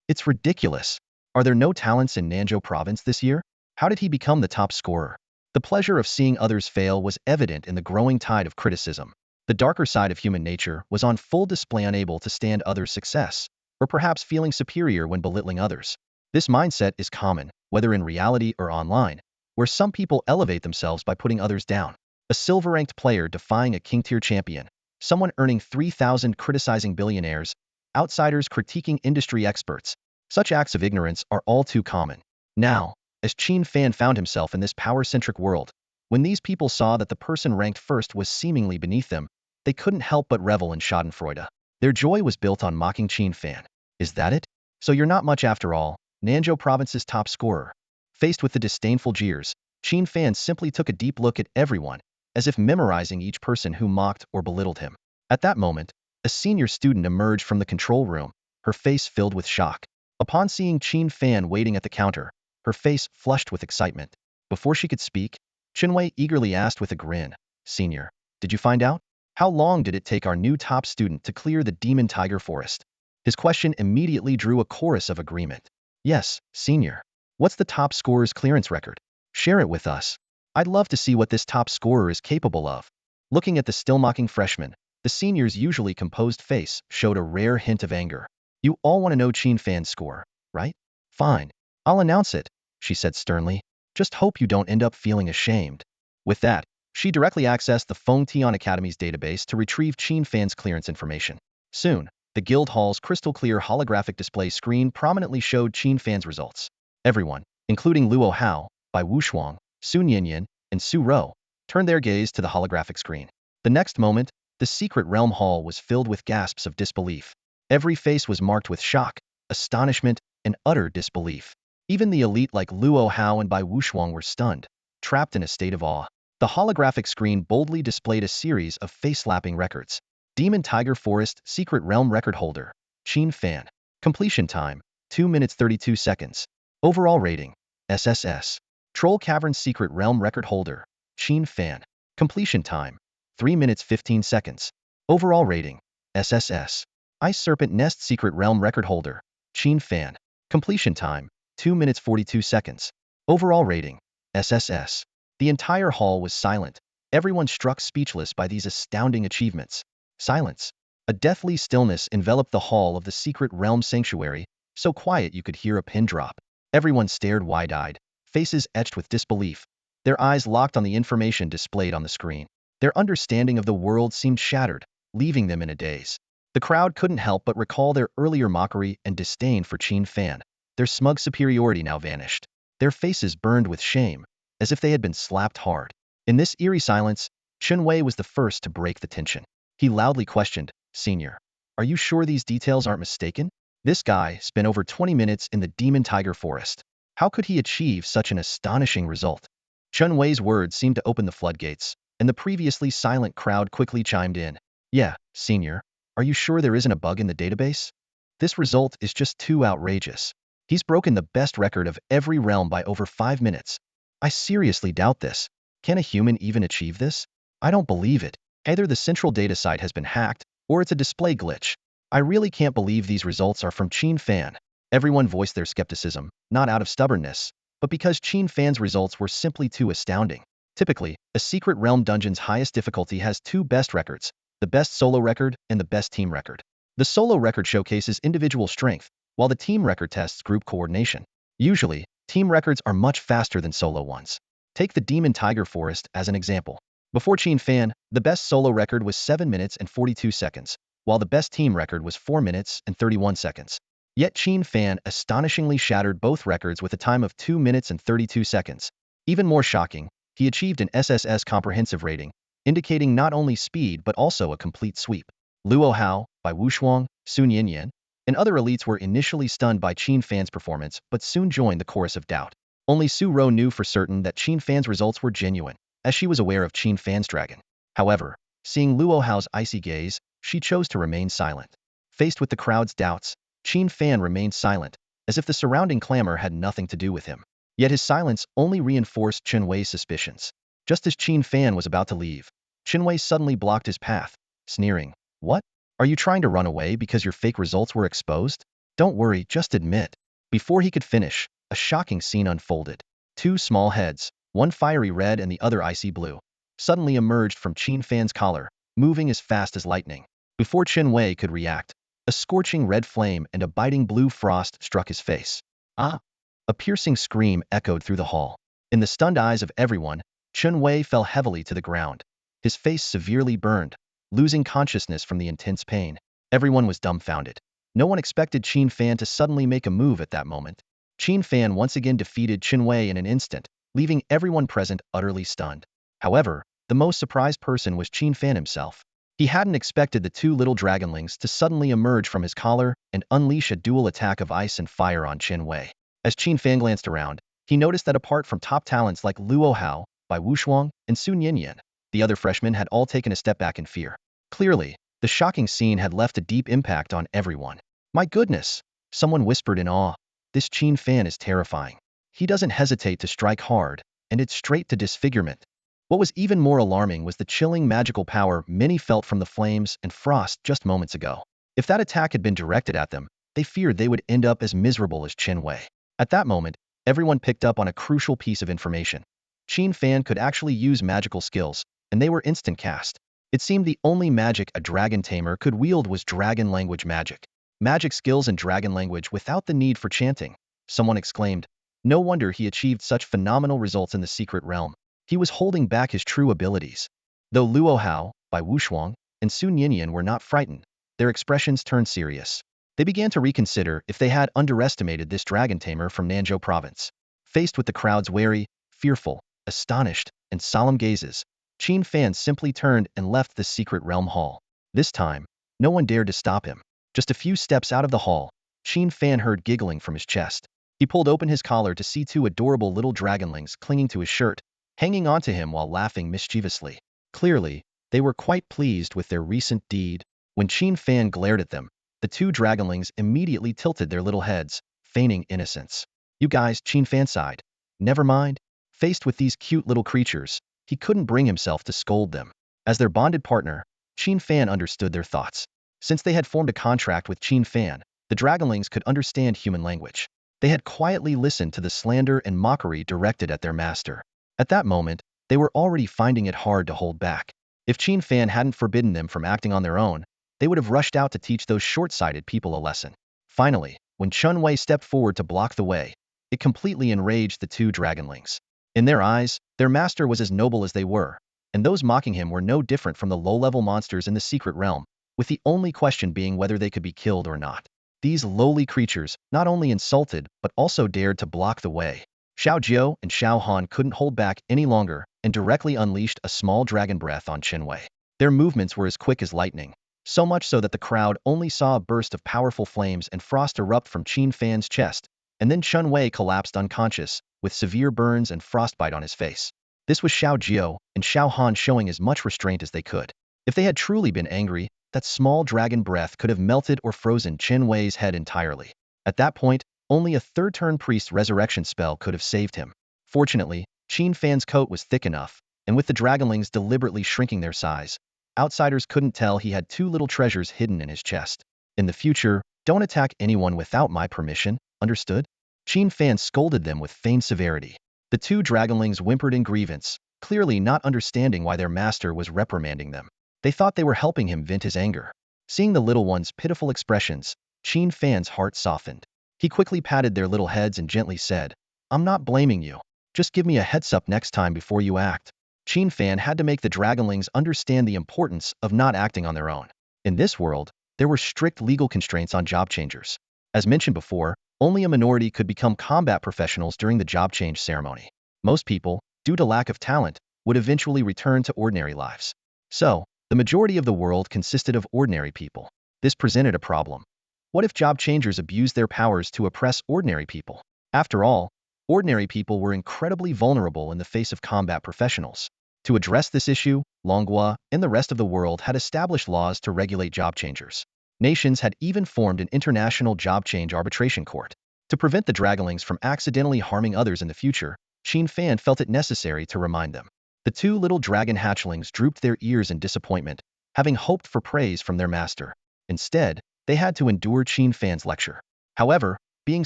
It's ridiculous. Are there no talents in Nanzhou province this year? How did he become the top scorer? The pleasure of seeing others fail was evident in the growing tide of criticism. The darker side of human nature was on full display, unable to stand others' success, or perhaps feeling superior when belittling others. This mindset is common, whether in reality or online, where some people elevate themselves by putting others down. A silver-ranked player defying a king-tier champion, someone earning 3,000 criticizing billionaires, outsiders critiquing industry experts. Such acts of ignorance are all too common. Now, as Qin Fan found himself in this power-centric world, when these people saw that the person ranked first was seemingly beneath them, they couldn't help but revel in schadenfreude. Their joy was built on mocking Qin Fan. Is that it? So you're not much after all, Nanzhou province's top scorer. Faced with the disdainful jeers, Qin Fan simply took a deep look at everyone, as if memorizing each person who mocked or belittled him. At that moment, a senior student emerged from the control room, her face filled with shock. Upon seeing Qin Fan waiting at the counter, her face flushed with excitement. Before she could speak, Qinwei eagerly asked with a grin, Senior, did you find out? How long did it take our new top student to clear the Demon Tiger Forest? His question immediately drew a chorus of agreement. Yes, Senior. What's the top scorer's clearance record? Share it with us. I'd love to see what this top scorer is capable of. Looking at the still mocking freshman, the senior's usually composed face showed a rare hint of anger. You all want to know Qin Fan's score, right? Fine. I'll announce it, she said sternly. Just hope you don't end up feeling ashamed. With that, she directly accessed the Feng Tian Academy's database to retrieve Qin Fan's clearance information. Soon, The guild hall's crystal-clear holographic display screen prominently showed Qin Fan's results. Everyone, including Luo Hao, Bai Wuxuang, Sun Yinyan, and Su Rou, turned their gaze to the holographic screen. The next moment, the secret realm hall was filled with gasps of disbelief. Every face was marked with shock, astonishment, and utter disbelief. Even the elite like Luo Hao and Bai Wuxuang were stunned, trapped in a state of awe. The holographic screen boldly displayed a series of face-slapping records. Demon Tiger Forest Secret Realm Record Holder, Qin Fan. Completion time, 2 minutes 32 seconds. Overall rating, SSS. Troll Cavern Secret Realm Record Holder, Qin Fan. Completion time, 3 minutes 15 seconds. Overall rating, SSS. Ice Serpent Nest Secret Realm Record Holder, Qin Fan. Completion time, 2 minutes 42 seconds. Overall rating, SSS. The entire hall was silent, everyone struck speechless by these astounding achievements. Silence. A deathly stillness enveloped the hall of the secret realm sanctuary, so quiet you could hear a pin drop. Everyone stared wide-eyed, faces etched with disbelief, their eyes locked on the information displayed on the screen. Their understanding of the world seemed shattered, leaving them in a daze. The crowd couldn't help but recall their earlier mockery and disdain for Qin Fan. Their smug superiority now vanished. Their faces burned with shame, as if they had been slapped hard. In this eerie silence, Chen Wei was the first to break the tension. He loudly questioned, "Senior, are you sure these details aren't mistaken? This guy spent over 20 minutes in the Demon Tiger Forest. How could he achieve such an astonishing result?" Chen Wei's words seemed to open the floodgates, and the previously silent crowd quickly chimed in. "Yeah, Senior, are you sure there isn't a bug in the database? This result is just too outrageous. He's broken the best record of every realm by over 5 minutes. I seriously doubt this. Can a human even achieve this? I don't believe it. Either the central data site has been hacked, or it's a display glitch. I really can't believe these results are from Qin Fan." Everyone voiced their skepticism, not out of stubbornness, but because Qin Fan's results were simply too astounding. Typically, a secret realm dungeon's highest difficulty has 2 best records, the best solo record and the best team record. The solo record showcases individual strength, while the team record tests group coordination. Usually, team records are much faster than solo ones. Take the Demon Tiger Forest as an example. Before Qin Fan, the best solo record was 7 minutes and 42 seconds, while the best team record was 4 minutes and 31 seconds. Yet Qin Fan astonishingly shattered both records with a time of 2 minutes and 32 seconds. Even more shocking, he achieved an SSS comprehensive rating, indicating not only speed but also a complete sweep. Luo Hao, Bai Wuxuang, Sun Yinyan, and other elites were initially stunned by Qin Fan's performance but soon joined the chorus of doubt. Only Su Rou knew for certain that Qin Fan's results were genuine, as she was aware of Qin Fan's dragon. However, seeing Luo Hao's icy gaze, she chose to remain silent. Faced with the crowd's doubts, Qin Fan remained silent, as if the surrounding clamor had nothing to do with him. Yet his silence only reinforced Chen Wei's suspicions. Just as Qin Fan was about to leave, Chen Wei suddenly blocked his path, sneering, "What? Are you trying to run away because your fake results were exposed? Don't worry, just admit." Before he could finish, a shocking scene unfolded. 2 small heads, one fiery red and the other icy blue, suddenly emerged from Qin Fan's collar, moving as fast as lightning. Before Chen Wei could react, a scorching red flame and a biting blue frost struck his face. "Ah!" A piercing scream echoed through the hall. In the stunned eyes of everyone, Chen Wei fell heavily to the ground. His face severely burned, losing consciousness from the intense pain. Everyone was dumbfounded. No one expected Qin Fan to suddenly make a move at that moment. Qin Fan once again defeated Chen Wei in an instant, leaving everyone present utterly stunned. However, the most surprised person was Qin Fan himself. He hadn't expected the 2 little dragonlings to suddenly emerge from his collar and unleash a dual attack of ice and fire on Chen Wei. As Qin Fan glanced around, he noticed that apart from top talents like Luo Hao, Bai Wuxuang, and Sun Yinyan, the other freshmen had all taken a step back in fear. Clearly, the shocking scene had left a deep impact on everyone. "My goodness!" someone whispered in awe. "This Qin Fan is terrifying. He doesn't hesitate to strike hard, and it's straight to disfigurement." What was even more alarming was the chilling magical power many felt from the flames and frost just moments ago. If that attack had been directed at them, they feared they would end up as miserable as Chen Wei. At that moment, everyone picked up on a crucial piece of information. Qin Fan could actually use magical skills, and they were instant cast. It seemed the only magic a Dragon Tamer could wield was dragon language magic. Magic skills in dragon language without the need for chanting, someone exclaimed. No wonder he achieved such phenomenal results in the secret realm. He was holding back his true abilities. Though Luo Hao, Bai Wuxuang, and Sun Yinyan were not frightened, their expressions turned serious. They began to reconsider if they had underestimated this Dragon Tamer from Nanzhou province. Faced with the crowd's wary, fearful, astonished, and solemn gazes, Qin Fan simply turned and left the secret realm hall. This time, no one dared to stop him. Just a few steps out of the hall, Qin Fan heard giggling from his chest. He pulled open his collar to see two adorable little dragonlings clinging to his shirt, hanging onto him while laughing mischievously. Clearly, they were quite pleased with their recent deed. When Qin Fan glared at them, the two dragonlings immediately tilted their little heads, feigning innocence. You guys, Qin Fan sighed. Never mind. Faced with these cute little creatures, he couldn't bring himself to scold them. As their bonded partner, Qin Fan understood their thoughts. Since they had formed a contract with Qin Fan, the dragonlings could understand human language. They had quietly listened to the slander and mockery directed at their master. At that moment, they were already finding it hard to hold back. If Qin Fan hadn't forbidden them from acting on their own, they would have rushed out to teach those short-sighted people a lesson. Finally, when Chun Wei stepped forward to block the way, it completely enraged the two dragonlings. In their eyes, their master was as noble as they were, and those mocking him were no different from the low-level monsters in the secret realm, with the only question being whether they could be killed or not. These lowly creatures not only insulted but also dared to block the way. Xiao Jiao and Xiao Han couldn't hold back any longer and directly unleashed a small dragon breath on Qin Wei. Their movements were as quick as lightning, so much so that the crowd only saw a burst of powerful flames and frost erupt from Qin Fan's chest, and then Chun Wei collapsed unconscious, with severe burns and frostbite on his face. This was Xiao Jiao and Xiao Han showing as much restraint as they could. If they had truly been angry, that small dragon breath could have melted or frozen Qin Wei's head entirely. At that point, only a third-turn priest's resurrection spell could have saved him. Fortunately, Qin Fan's coat was thick enough, and with the dragonlings deliberately shrinking their size, outsiders couldn't tell he had two little treasures hidden in his chest. In the future, don't attack anyone without my permission, understood? Qin Fan scolded them with feigned severity. The two dragonlings whimpered in grievance, clearly not understanding why their master was reprimanding them. They thought they were helping him vent his anger. Seeing the little ones' pitiful expressions, Qin Fan's heart softened. He quickly patted their little heads and gently said, I'm not blaming you. Just give me a heads-up next time before you act. Qin Fan had to make the dragonlings understand the importance of not acting on their own. In this world, there were strict legal constraints on job changers. As mentioned before, only a minority could become combat professionals during the job change ceremony. Most people, due to lack of talent, would eventually return to ordinary lives. So, the majority of the world consisted of ordinary people. This presented a problem. What if job changers abused their powers to oppress ordinary people? After all, ordinary people were incredibly vulnerable in the face of combat professionals. To address this issue, Longhua and the rest of the world had established laws to regulate job changers. Nations had even formed an international job change arbitration court. To prevent the dragonlings from accidentally harming others in the future, Qin Fan felt it necessary to remind them. The two little dragon hatchlings drooped their ears in disappointment, having hoped for praise from their master. Instead, they had to endure Qin Fan's lecture. However, being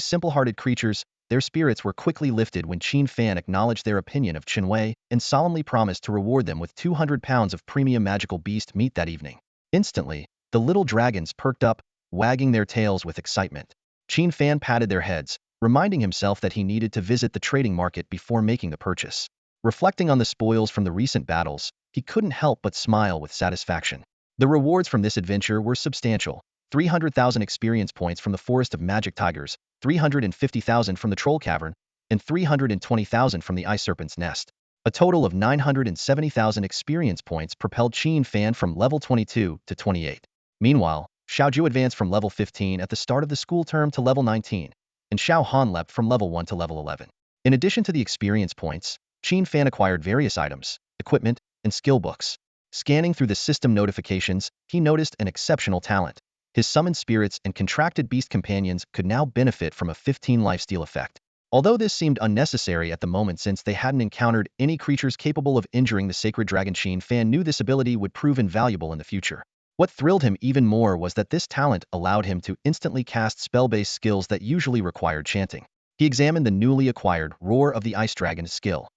simple-hearted creatures, their spirits were quickly lifted when Qin Fan acknowledged their opinion of Qin Wei and solemnly promised to reward them with 200 pounds of premium magical beast meat that evening. Instantly, the little dragons perked up, wagging their tails with excitement. Qin Fan patted their heads, reminding himself that he needed to visit the trading market before making the purchase. Reflecting on the spoils from the recent battles, he couldn't help but smile with satisfaction. The rewards from this adventure were substantial. 300,000 experience points from the Forest of Magic Tigers, 350,000 from the Troll Cavern, and 320,000 from the Ice Serpent's Nest. A total of 970,000 experience points propelled Qin Fan from level 22 to 28. Meanwhile, Xiaoju advanced from level 15 at the start of the school term to level 19, and Xiao Han leapt from level 1 to level 11. In addition to the experience points, Qin Fan acquired various items, equipment, and skill books. Scanning through the system notifications, he noticed an exceptional talent. His summoned spirits and contracted beast companions could now benefit from a 15 lifesteal effect. Although this seemed unnecessary at the moment since they hadn't encountered any creatures capable of injuring the sacred dragon, Qin Fan knew this ability would prove invaluable in the future. What thrilled him even more was that this talent allowed him to instantly cast spell-based skills that usually required chanting. He examined the newly acquired Roar of the Ice Dragon skill,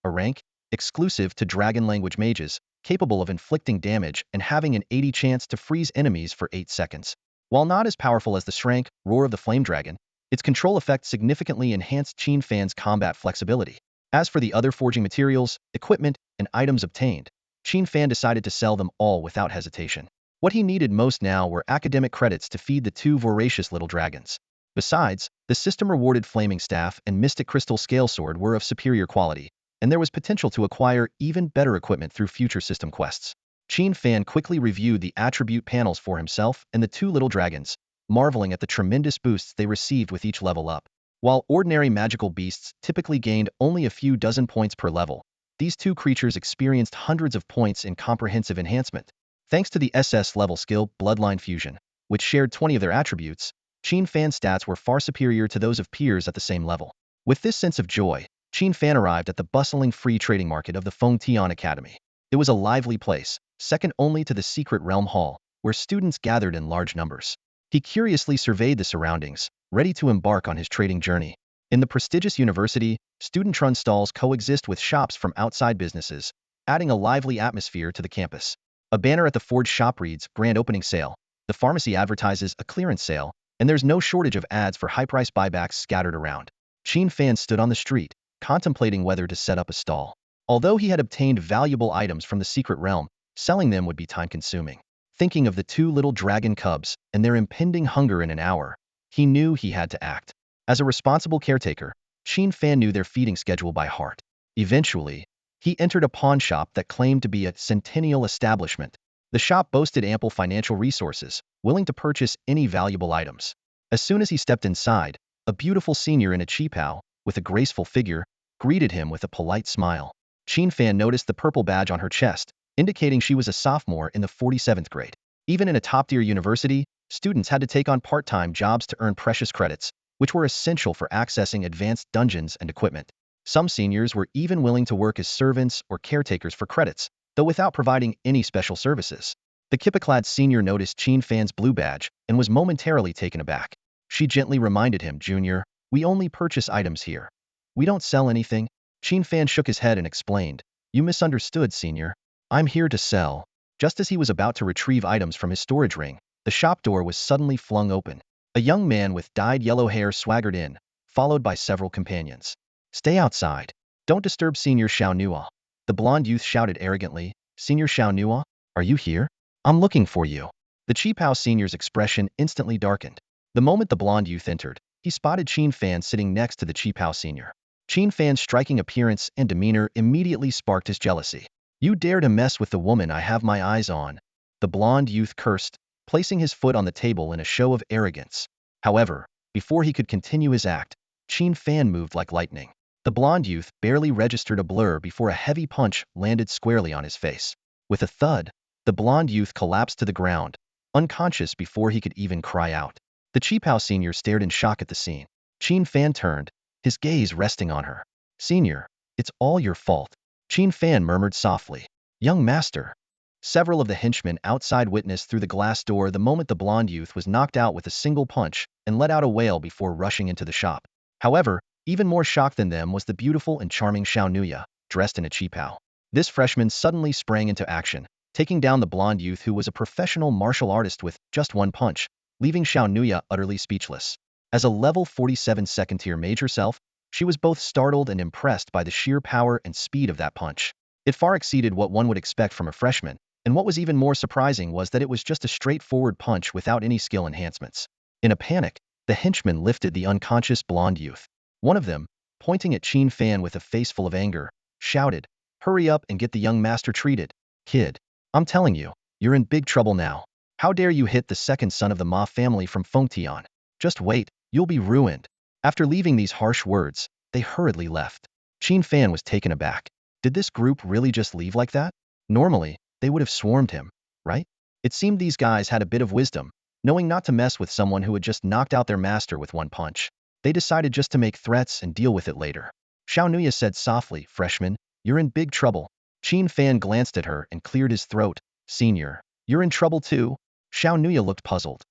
a rank exclusive to dragon language mages, capable of inflicting damage and having an 80 chance to freeze enemies for 8 seconds. While not as powerful as the Shrank Roar of the Flame Dragon, its control effect significantly enhanced Qin Fan's combat flexibility. As for the other forging materials, equipment, and items obtained, Qin Fan decided to sell them all without hesitation. What he needed most now were academic credits to feed the two voracious little dragons. Besides, the system rewarded flaming staff and mystic crystal scale sword were of superior quality, and there was potential to acquire even better equipment through future system quests. Qin Fan quickly reviewed the attribute panels for himself and the two little dragons, marveling at the tremendous boosts they received with each level up. While ordinary magical beasts typically gained only a few dozen points per level, these two creatures experienced hundreds of points in comprehensive enhancement. Thanks to the SS level skill Bloodline Fusion, which shared 20 of their attributes, Qin Fan's stats were far superior to those of peers at the same level. With this sense of joy, Qin Fan arrived at the bustling free trading market of the Fengtian Academy. It was a lively place, second only to the secret realm hall, where students gathered in large numbers. He curiously surveyed the surroundings, ready to embark on his trading journey. In the prestigious university, student trun stalls coexist with shops from outside businesses, adding a lively atmosphere to the campus. A banner at the Forge shop reads, "Grand Opening Sale." The pharmacy advertises a clearance sale, and there's no shortage of ads for high-price buybacks scattered around. Qin Fan stood on the street, contemplating whether to set up a stall. Although he had obtained valuable items from the secret realm, selling them would be time-consuming. Thinking of the two little dragon cubs and their impending hunger in an hour, he knew he had to act. As a responsible caretaker, Qin Fan knew their feeding schedule by heart. Eventually, he entered a pawn shop that claimed to be a centennial establishment. The shop boasted ample financial resources, willing to purchase any valuable items. As soon as he stepped inside, a beautiful senior in a qipao, with a graceful figure, greeted him with a polite smile. Qin Fan noticed the purple badge on her chest, indicating she was a sophomore in the 47th grade. Even in a top-tier university, students had to take on part-time jobs to earn precious credits, which were essential for accessing advanced dungeons and equipment. Some seniors were even willing to work as servants or caretakers for credits, though without providing any special services. The kippa-clad senior noticed Qin Fan's blue badge and was momentarily taken aback. She gently reminded him, "Junior, we only purchase items here. We don't sell anything." Qin Fan shook his head and explained, "You misunderstood, senior. I'm here to sell." Just as he was about to retrieve items from his storage ring, the shop door was suddenly flung open. A young man with dyed yellow hair swaggered in, followed by several companions. "Stay outside. Don't disturb Senior Xiao Nua." The blonde youth shouted arrogantly, "Senior Xiao Nua, are you here? I'm looking for you." The Qipao senior's expression instantly darkened. The moment the blonde youth entered, he spotted Qin Fan sitting next to the Qipao senior. Qin Fan's striking appearance and demeanor immediately sparked his jealousy. "You dare to mess with the woman I have my eyes on," the blonde youth cursed, placing his foot on the table in a show of arrogance. However, before he could continue his act, Qin Fan moved like lightning. The blonde youth barely registered a blur before a heavy punch landed squarely on his face. With a thud, the blonde youth collapsed to the ground, unconscious before he could even cry out. The Qipao senior stared in shock at the scene. Qin Fan turned, his gaze resting on her. "Senior, it's all your fault," Qin Fan murmured softly. "Young master." Several of the henchmen outside witnessed through the glass door the moment the blonde youth was knocked out with a single punch and let out a wail before rushing into the shop. However, even more shocked than them was the beautiful and charming Xiao Nuya, dressed in a qipao. This freshman suddenly sprang into action, taking down the blonde youth who was a professional martial artist with just one punch, leaving Xiao Nuya utterly speechless. As a level 47 second-tier mage herself, she was both startled and impressed by the sheer power and speed of that punch. It far exceeded what one would expect from a freshman, and what was even more surprising was that it was just a straightforward punch without any skill enhancements. In a panic, the henchmen lifted the unconscious blonde youth. One of them, pointing at Qin Fan with a face full of anger, shouted, "Hurry up and get the young master treated. Kid, I'm telling you, you're in big trouble now. How dare you hit the second son of the Ma family from Fengtian? Just wait, you'll be ruined." After leaving these harsh words, they hurriedly left. Qin Fan was taken aback. Did this group really just leave like that? Normally, they would have swarmed him, right? It seemed these guys had a bit of wisdom, knowing not to mess with someone who had just knocked out their master with one punch. They decided just to make threats and deal with it later. Xiao Nuya said softly, "Freshman, you're in big trouble." Qin Fan glanced at her and cleared his throat. "Senior, you're in trouble too?" Xiao Nuya looked puzzled.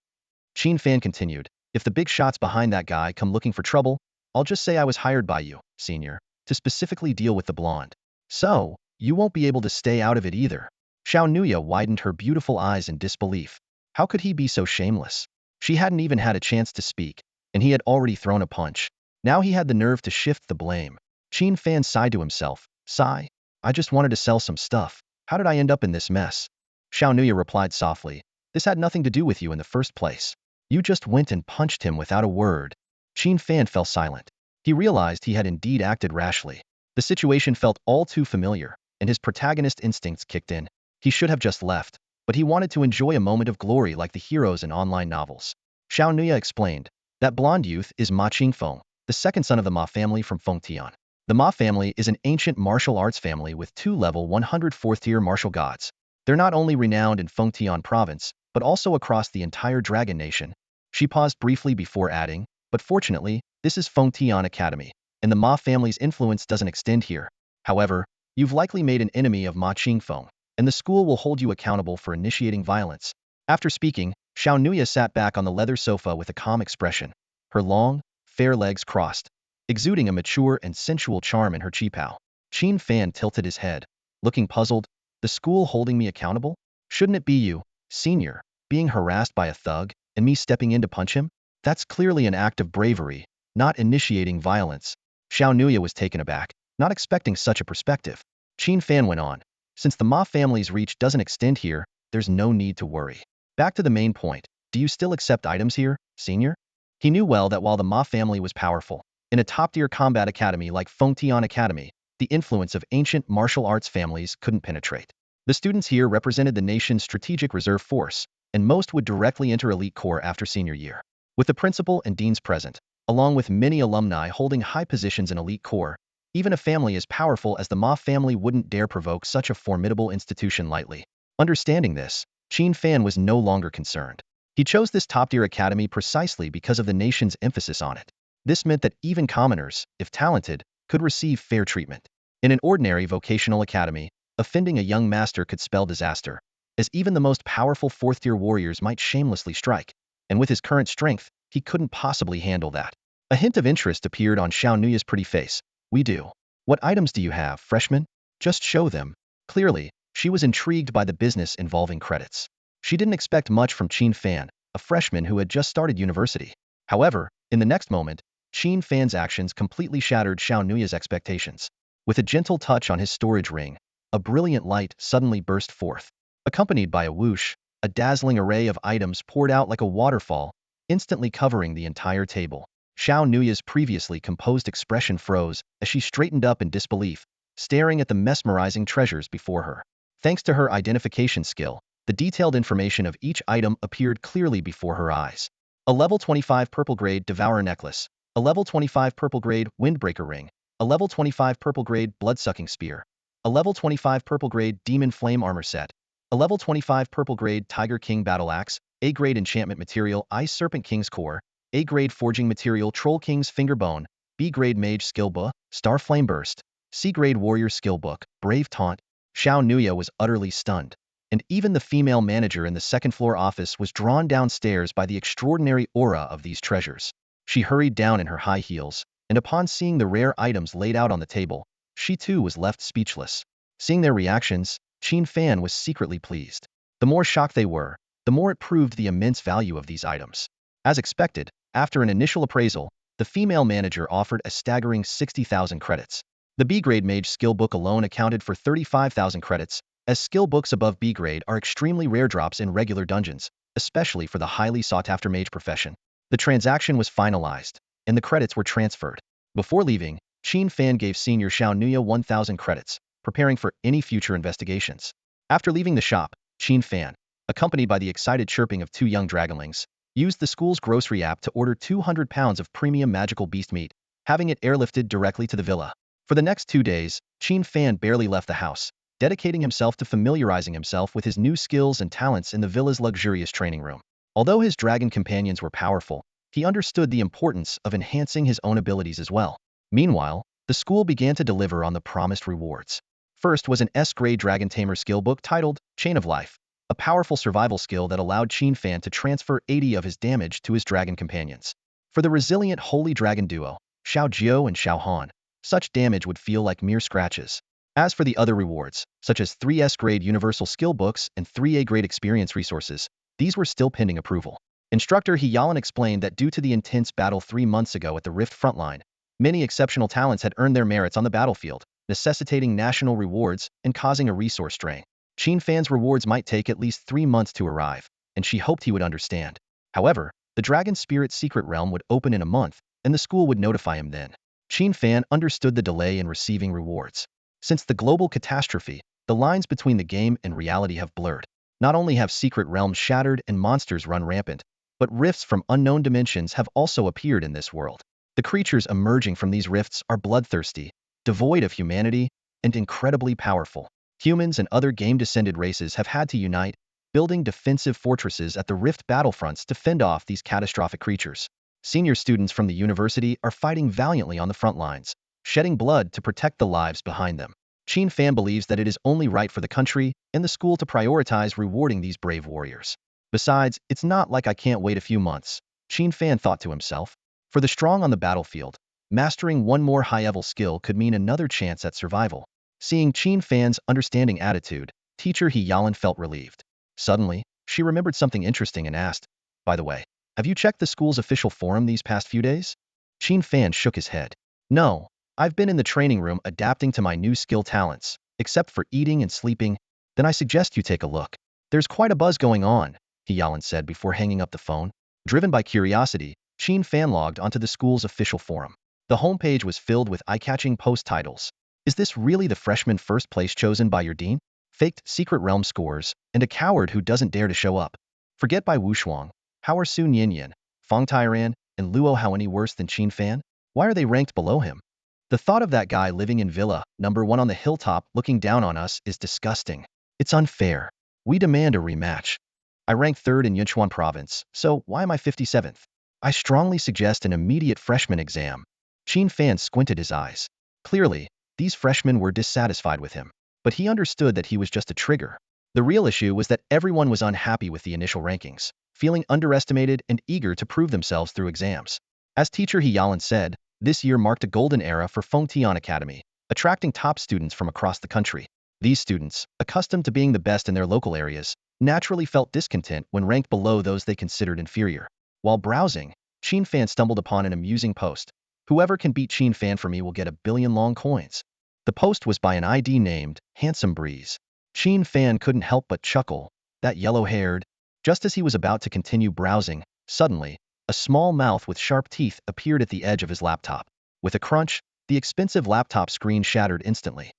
Qin Fan continued, "If the big shots behind that guy come looking for trouble, I'll just say I was hired by you, senior, to specifically deal with the blonde. So, you won't be able to stay out of it either." Xiao Nuya widened her beautiful eyes in disbelief. How could he be so shameless? She hadn't even had a chance to speak, and he had already thrown a punch. Now he had the nerve to shift the blame. Qin Fan sighed to himself. "Sigh, I just wanted to sell some stuff. How did I end up in this mess?" Xiao Nuya replied softly, This had nothing to do with you in the first place. You just went and punched him without a word. Qin Fan fell silent. He realized he had indeed acted rashly. The situation felt all too familiar, and his protagonist instincts kicked in. He should have just left, but he wanted to enjoy a moment of glory like the heroes in online novels. Xiao Nuya explained, that blonde youth is Ma Qingfeng, the second son of the Ma family from Fengtian. The Ma family is an ancient martial arts family with two level 104th-tier martial gods. They're not only renowned in Fengtian province, but also across the entire Dragon Nation. She paused briefly before adding, but fortunately, this is Fengtian Academy, and the Ma family's influence doesn't extend here. However, you've likely made an enemy of Ma Qingfeng, and the school will hold you accountable for initiating violence. After speaking, Xiao Nuya sat back on the leather sofa with a calm expression, her long, fair legs crossed, exuding a mature and sensual charm in her qipao. Qin Fan tilted his head, looking puzzled. The school holding me accountable? Shouldn't it be you, senior, being harassed by a thug, and me stepping in to punch him? That's clearly an act of bravery, not initiating violence. Xiao Nuya was taken aback, not expecting such a perspective. Qin Fan went on, since the Ma family's reach doesn't extend here, there's no need to worry. Back to the main point, do you still accept items here, senior? He knew well that while the Ma family was powerful, in a top-tier combat academy like Fengtian Academy, the influence of ancient martial arts families couldn't penetrate. The students here represented the nation's strategic reserve force, and most would directly enter elite corps after senior year. With the principal and deans present, along with many alumni holding high positions in elite corps, even a family as powerful as the Ma family wouldn't dare provoke such a formidable institution lightly. Understanding this, Qin Fan was no longer concerned. He chose this top-tier academy precisely because of the nation's emphasis on it. This meant that even commoners, if talented, could receive fair treatment. In an ordinary vocational academy, offending a young master could spell disaster, as even the most powerful fourth-tier warriors might shamelessly strike, and with his current strength, he couldn't possibly handle that. A hint of interest appeared on Xiao Nuya's pretty face. We do. What items do you have, freshman? Just show them. Clearly, she was intrigued by the business involving credits. She didn't expect much from Qin Fan, a freshman who had just started university. However, in the next moment, Qin Fan's actions completely shattered Xiao Nuya's expectations. With a gentle touch on his storage ring, a brilliant light suddenly burst forth. Accompanied by a whoosh, a dazzling array of items poured out like a waterfall, instantly covering the entire table. Xiao Nuya's previously composed expression froze as she straightened up in disbelief, staring at the mesmerizing treasures before her. Thanks to her identification skill, the detailed information of each item appeared clearly before her eyes. A level 25 purple grade Devourer necklace, a level 25 purple grade Windbreaker ring, a level 25 purple grade Bloodsucking spear, a level 25 purple grade Demon Flame armor set, a level 25 purple grade Tiger King battle axe, A grade enchantment material Ice Serpent King's core, A grade forging material Troll King's finger bone, B grade mage skill book, Star Flame burst, C grade warrior skill book, Brave taunt. Xiao Nuya was utterly stunned, and even the female manager in the second-floor office was drawn downstairs by the extraordinary aura of these treasures. She hurried down in her high heels, and upon seeing the rare items laid out on the table, she too was left speechless. Seeing their reactions, Qin Fan was secretly pleased. The more shocked they were, the more it proved the immense value of these items. As expected, after an initial appraisal, the female manager offered a staggering 60,000 credits. The B-grade mage skill book alone accounted for 35,000 credits, as skill books above B-grade are extremely rare drops in regular dungeons, especially for the highly sought-after mage profession. The transaction was finalized, and the credits were transferred. Before leaving, Qin Fan gave senior Xiao Nuya 1,000 credits, preparing for any future investigations. After leaving the shop, Qin Fan, accompanied by the excited chirping of two young dragonlings, used the school's grocery app to order 200 pounds of premium magical beast meat, having it airlifted directly to the villa. For the next 2 days, Qin Fan barely left the house, dedicating himself to familiarizing himself with his new skills and talents in the villa's luxurious training room. Although his dragon companions were powerful, he understood the importance of enhancing his own abilities as well. Meanwhile, the school began to deliver on the promised rewards. First was an S-grade Dragon Tamer skill book titled Chain of Life, a powerful survival skill that allowed Qin Fan to transfer 80 of his damage to his dragon companions. For the resilient Holy Dragon duo, Xiao Jiao and Xiao Han, such damage would feel like mere scratches. As for the other rewards, such as 3 S-grade universal skill books and 3 A-grade experience resources, these were still pending approval. Instructor He Yalan explained that due to the intense battle 3 months ago at the Rift frontline, many exceptional talents had earned their merits on the battlefield, necessitating national rewards and causing a resource drain. Qin Fan's rewards might take at least 3 months to arrive, and she hoped he would understand. However, the dragon spirit secret realm would open in a month, and the school would notify him then. Qin Fan understood the delay in receiving rewards. Since the global catastrophe, the lines between the game and reality have blurred. Not only have secret realms shattered and monsters run rampant, but rifts from unknown dimensions have also appeared in this world. The creatures emerging from these rifts are bloodthirsty, devoid of humanity, and incredibly powerful. Humans and other game-descended races have had to unite, building defensive fortresses at the rift battlefronts to fend off these catastrophic creatures. Senior students from the university are fighting valiantly on the front lines, shedding blood to protect the lives behind them. Qin Fan believes that it is only right for the country and the school to prioritize rewarding these brave warriors. Besides, it's not like I can't wait a few months, Qin Fan thought to himself. For the strong on the battlefield, mastering one more high-level skill could mean another chance at survival. Seeing Qin Fan's understanding attitude, teacher He Yalan felt relieved. Suddenly, she remembered something interesting and asked, "By the way, have you checked the school's official forum these past few days?" Qin Fan shook his head. "No, I've been in the training room adapting to my new skill talents, except for eating and sleeping. Then I suggest you take a look. There's quite a buzz going on," He Yalan said before hanging up the phone. Driven by curiosity, Qin Fan logged onto the school's official forum. The homepage was filled with eye-catching post titles. "Is this really the freshman first place chosen by your dean? Faked secret realm scores, and a coward who doesn't dare to show up. Forget by Wu Shuang. How are Su Nianyan, Feng Tairan, and Luo Hao any worse than Qin Fan? Why are they ranked below him? The thought of that guy living in Villa, #1 on the hilltop looking down on us is disgusting. It's unfair. We demand a rematch. I rank 3rd in Yunchuan province, so why am I 57th? I strongly suggest an immediate freshman exam." Qin Fan squinted his eyes. Clearly, these freshmen were dissatisfied with him. But he understood that he was just a trigger. The real issue was that everyone was unhappy with the initial rankings, feeling underestimated and eager to prove themselves through exams. As teacher He Yalan said, this year marked a golden era for Fengtian Academy, attracting top students from across the country. These students, accustomed to being the best in their local areas, naturally felt discontent when ranked below those they considered inferior. While browsing, Qin Fan stumbled upon an amusing post. "Whoever can beat Qin Fan for me will get 1,000,000,000 long coins." The post was by an ID named Handsome Breeze. Qin Fan couldn't help but chuckle. That yellow-haired. Just as he was about to continue browsing, suddenly, a small mouth with sharp teeth appeared at the edge of his laptop. With a crunch, the expensive laptop screen shattered instantly.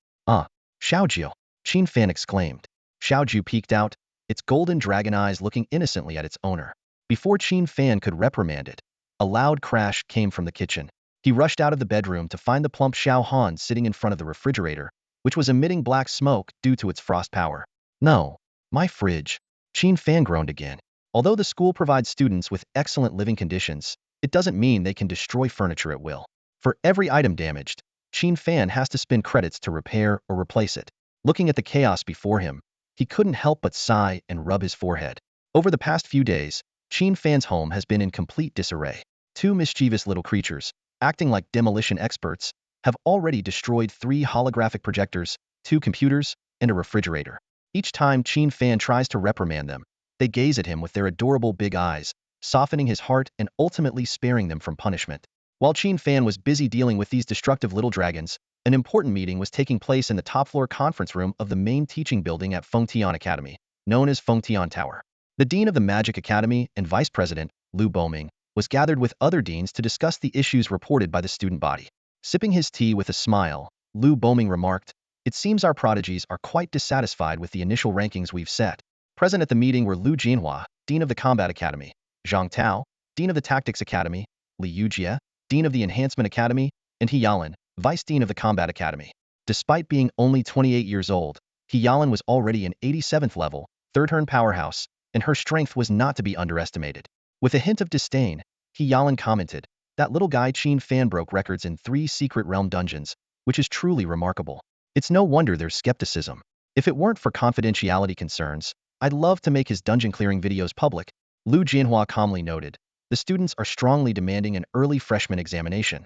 Xiaojiu," Qin Fan exclaimed. Xiaojiu peeked out, its golden dragon eyes looking innocently at its owner. Before Qin Fan could reprimand it, a loud crash came from the kitchen. He rushed out of the bedroom to find the plump Xiao Han sitting in front of the refrigerator, which was emitting black smoke due to its frost power. "No, my fridge." Qin Fan groaned again. Although the school provides students with excellent living conditions, it doesn't mean they can destroy furniture at will. For every item damaged, Qin Fan has to spend credits to repair or replace it. Looking at the chaos before him, he couldn't help but sigh and rub his forehead. Over the past few days, Qin Fan's home has been in complete disarray. Two mischievous little creatures, acting like demolition experts, have already destroyed 3 holographic projectors, 2 computers, and a refrigerator. Each time Qin Fan tries to reprimand them, they gaze at him with their adorable big eyes, softening his heart and ultimately sparing them from punishment. While Qin Fan was busy dealing with these destructive little dragons, an important meeting was taking place in the top-floor conference room of the main teaching building at Fengtian Academy, known as Fengtian Tower. The dean of the Magic Academy and vice president, Lu Boming, was gathered with other deans to discuss the issues reported by the student body. Sipping his tea with a smile, Lu Boming remarked, "It seems our prodigies are quite dissatisfied with the initial rankings we've set." Present at the meeting were Lu Jianhua, dean of the Combat Academy, Zhang Tao, dean of the Tactics Academy, Li Yujie, dean of the Enhancement Academy, and He Yalan, vice dean of the Combat Academy. Despite being only 28 years old, He Yalan was already an 87th level, third-turn powerhouse, and her strength was not to be underestimated. With a hint of disdain, He Yalan commented, "That little guy Qin Fan broke records in 3 secret realm dungeons, which is truly remarkable. It's no wonder there's skepticism. If it weren't for confidentiality concerns, I'd love to make his dungeon clearing videos public." Lu Jianhua calmly noted, "The students are strongly demanding an early freshman examination.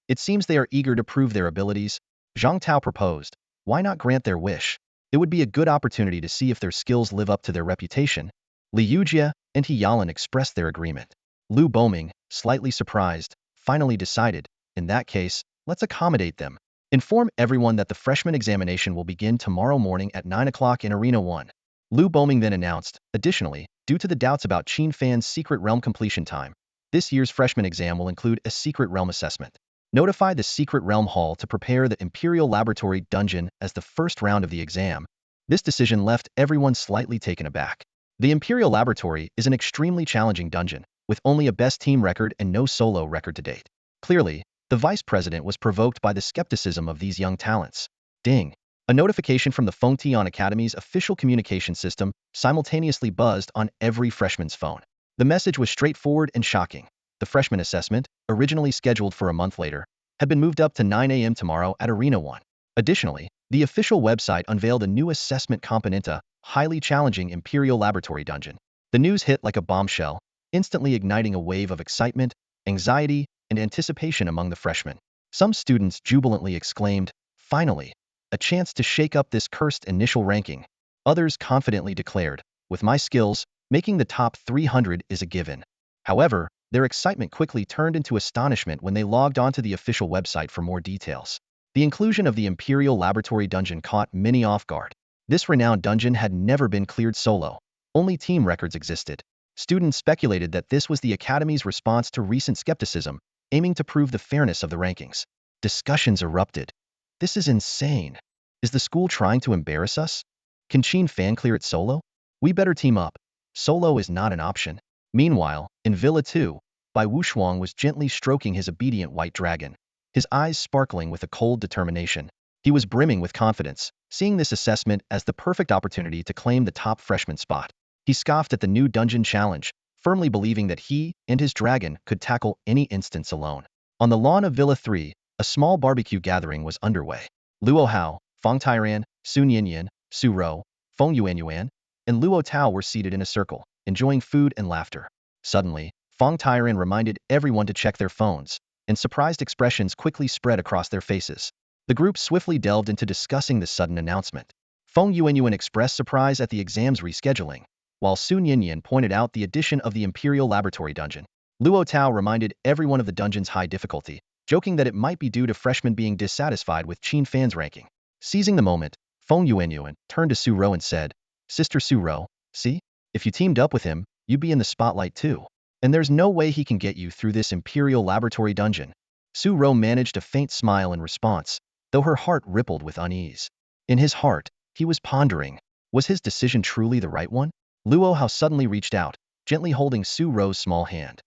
It seems they are eager to prove their abilities." Zhang Tao proposed, "Why not grant their wish? It would be a good opportunity to see if their skills live up to their reputation." Li Yujie and He Yalan expressed their agreement. Lu Boming, slightly surprised, finally decided, "In that case, let's accommodate them. Inform everyone that the freshman examination will begin tomorrow morning at 9 o'clock in Arena 1. Lu Boming then announced, "Additionally, Due to the doubts about Qin Fan's secret realm completion time, this year's freshman exam will include a secret realm assessment. Notify the secret realm hall to prepare the Imperial Laboratory dungeon as the first round of the exam. This decision left everyone slightly taken aback. The Imperial Laboratory is an extremely challenging dungeon, with only a best team record and no solo record to date. Clearly, the vice president was provoked by the skepticism of these young talents. Ding! A notification from the Funon Academy's official communication system simultaneously buzzed on every freshman's phone. The message was straightforward and shocking. The freshman assessment, originally scheduled for a month later, had been moved up to 9 a.m. tomorrow at Arena 1. Additionally, the official website unveiled a new assessment component, a highly challenging Imperial Laboratory dungeon. The news hit like a bombshell, instantly igniting a wave of excitement, anxiety, and anticipation among the freshmen. Some students jubilantly exclaimed, "Finally! A chance to shake up this cursed initial ranking." Others confidently declared, "With my skills, making the top 300 is a given." However, their excitement quickly turned into astonishment when they logged onto the official website for more details. The inclusion of the Imperial Laboratory dungeon caught many off guard. This renowned dungeon had never been cleared solo. Only team records existed. Students speculated that this was the Academy's response to recent skepticism, aiming to prove the fairness of the rankings. Discussions erupted. "This is insane. Is the school trying to embarrass us? Can Qin Fan clear it solo? We better team up. Solo is not an option." Meanwhile, in Villa 2, Bai Wuxuang was gently stroking his obedient white dragon, his eyes sparkling with a cold determination. He was brimming with confidence, seeing this assessment as the perfect opportunity to claim the top freshman spot. He scoffed at the new dungeon challenge, firmly believing that he and his dragon could tackle any instance alone. On the lawn of Villa 3, a small barbecue gathering was underway. Luo Hao, Feng Tairan, Sun Yinyan, Su Rou, Feng Yuanyuan, and Luo Tao were seated in a circle, enjoying food and laughter. Suddenly, Feng Tairan reminded everyone to check their phones, and surprised expressions quickly spread across their faces. The group swiftly delved into discussing this sudden announcement. Feng Yuanyuan expressed surprise at the exam's rescheduling, while Sun Yinyan pointed out the addition of the Imperial Laboratory dungeon. Luo Tao reminded everyone of the dungeon's high difficulty, joking that it might be due to freshmen being dissatisfied with Qin Fan's ranking. Seizing the moment, Feng Yuanyuan turned to Su Rou and said, "Sister Su Rou, see? If you teamed up with him, you'd be in the spotlight too. And there's no way he can get you through this Imperial Laboratory dungeon." Su Rou managed a faint smile in response, though her heart rippled with unease. In his heart, he was pondering, was his decision truly the right one? Luo Hao suddenly reached out, gently holding Su Rou's small hand.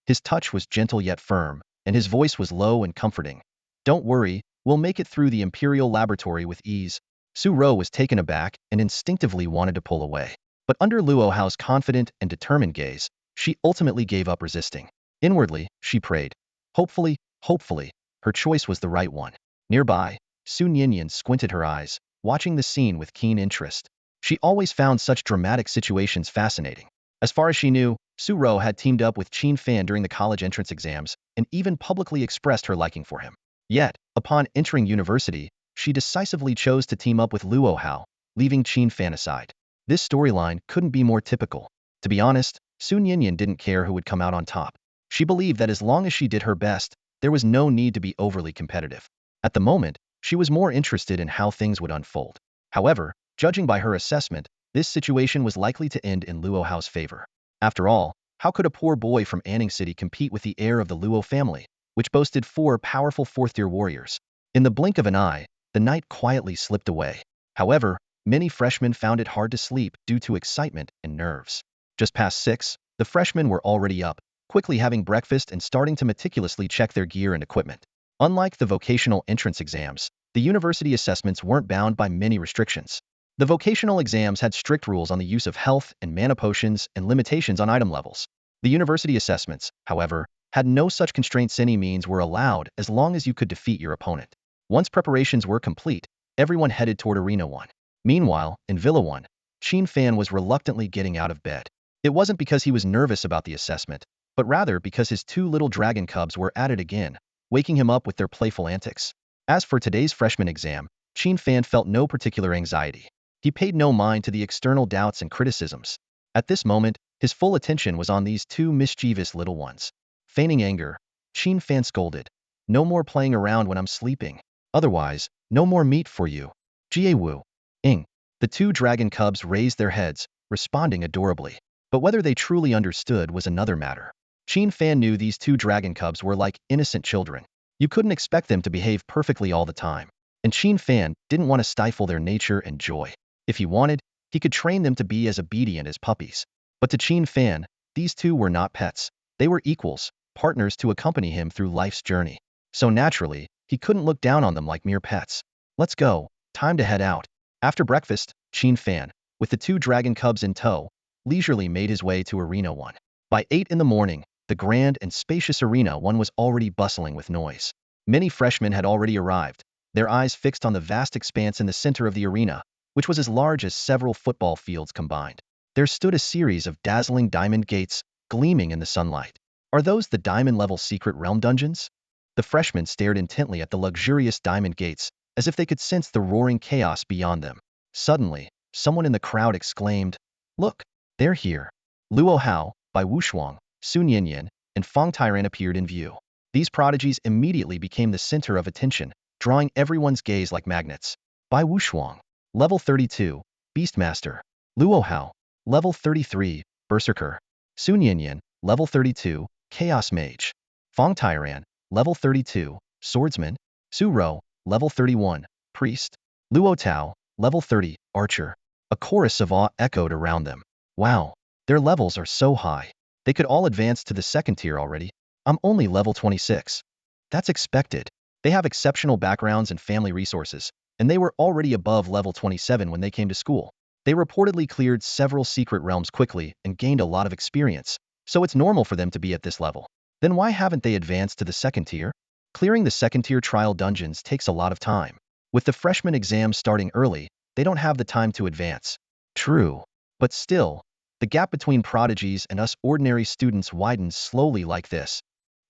His touch was gentle yet firm, and his voice was low and comforting. "Don't worry, we'll make it through the Imperial Laboratory with ease." Su Rou was taken aback and instinctively wanted to pull away. But under Luo Hao's confident and determined gaze, she ultimately gave up resisting. Inwardly, she prayed. Hopefully, her choice was the right one. Nearby, Sun Yinyan squinted her eyes, watching the scene with keen interest. She always found such dramatic situations fascinating. As far as she knew, Su Rou had teamed up with Qin Fan during the college entrance exams and even publicly expressed her liking for him. Yet, upon entering university, she decisively chose to team up with Luo Hao, leaving Qin Fan aside. This storyline couldn't be more typical. To be honest, Sun Yinyan didn't care who would come out on top. She believed that as long as she did her best, there was no need to be overly competitive. At the moment, she was more interested in how things would unfold. However, judging by her assessment, this situation was likely to end in Luo Hao's favor. After all, how could a poor boy from Anning City compete with the heir of the Luo family, which boasted 4 powerful fourth-tier warriors? In the blink of an eye, the night quietly slipped away. However, many freshmen found it hard to sleep due to excitement and nerves. Just past 6, the freshmen were already up, quickly having breakfast and starting to meticulously check their gear and equipment. Unlike the vocational entrance exams, the university assessments weren't bound by many restrictions. The vocational exams had strict rules on the use of health and mana potions and limitations on item levels. The university assessments, however, had no such constraints. Any means were allowed as long as you could defeat your opponent. Once preparations were complete, everyone headed toward Arena 1. Meanwhile, in Villa 1, Qin Fan was reluctantly getting out of bed. It wasn't because he was nervous about the assessment, but rather because his 2 little dragon cubs were at it again, waking him up with their playful antics. As for today's freshman exam, Qin Fan felt no particular anxiety. He paid no mind to the external doubts and criticisms. At this moment, his full attention was on these 2 mischievous little ones. Feigning anger, Qin Fan scolded, "No more playing around when I'm sleeping. Otherwise, no more meat for you." Jie Wu. Ing. The 2 dragon cubs raised their heads, responding adorably. But whether they truly understood was another matter. Qin Fan knew these two dragon cubs were like innocent children. You couldn't expect them to behave perfectly all the time. And Qin Fan didn't want to stifle their nature and joy. If he wanted, he could train them to be as obedient as puppies. But to Qin Fan, these two were not pets. They were equals, partners to accompany him through life's journey. So naturally, he couldn't look down on them like mere pets. Let's go, time to head out. After breakfast, Qin Fan, with the two dragon cubs in tow, leisurely made his way to Arena 1. By 8 in the morning, the grand and spacious Arena 1 was already bustling with noise. Many freshmen had already arrived, their eyes fixed on the vast expanse in the center of the arena, which was as large as several football fields combined. There stood a series of dazzling diamond gates, gleaming in the sunlight. Are those the diamond-level secret realm dungeons? The freshmen stared intently at the luxurious diamond gates, as if they could sense the roaring chaos beyond them. Suddenly, someone in the crowd exclaimed, "Look, they're here." Luo Hao, Bai Wuxuang, Sun Yinyan, and Feng Tairan appeared in view. These prodigies immediately became the center of attention, drawing everyone's gaze like magnets. Bai Wuxuang, level 32, Beastmaster. Luo Hao, level 33, Berserker. Sun Yinyan, level 32, Chaos Mage. Feng Tairan, level 32, Swordsman. Su Rou, level 31, Priest. Luo Tao, level 30, Archer. A chorus of awe echoed around them. Wow, their levels are so high. They could all advance to the second tier already. I'm only level 26. That's expected. They have exceptional backgrounds and family resources, and they were already above level 27 when they came to school. They reportedly cleared several secret realms quickly and gained a lot of experience, so it's normal for them to be at this level. Then why haven't they advanced to the second tier? Clearing the second tier trial dungeons takes a lot of time. With the freshman exams starting early, they don't have the time to advance. True. But still, the gap between prodigies and us ordinary students widens slowly like this.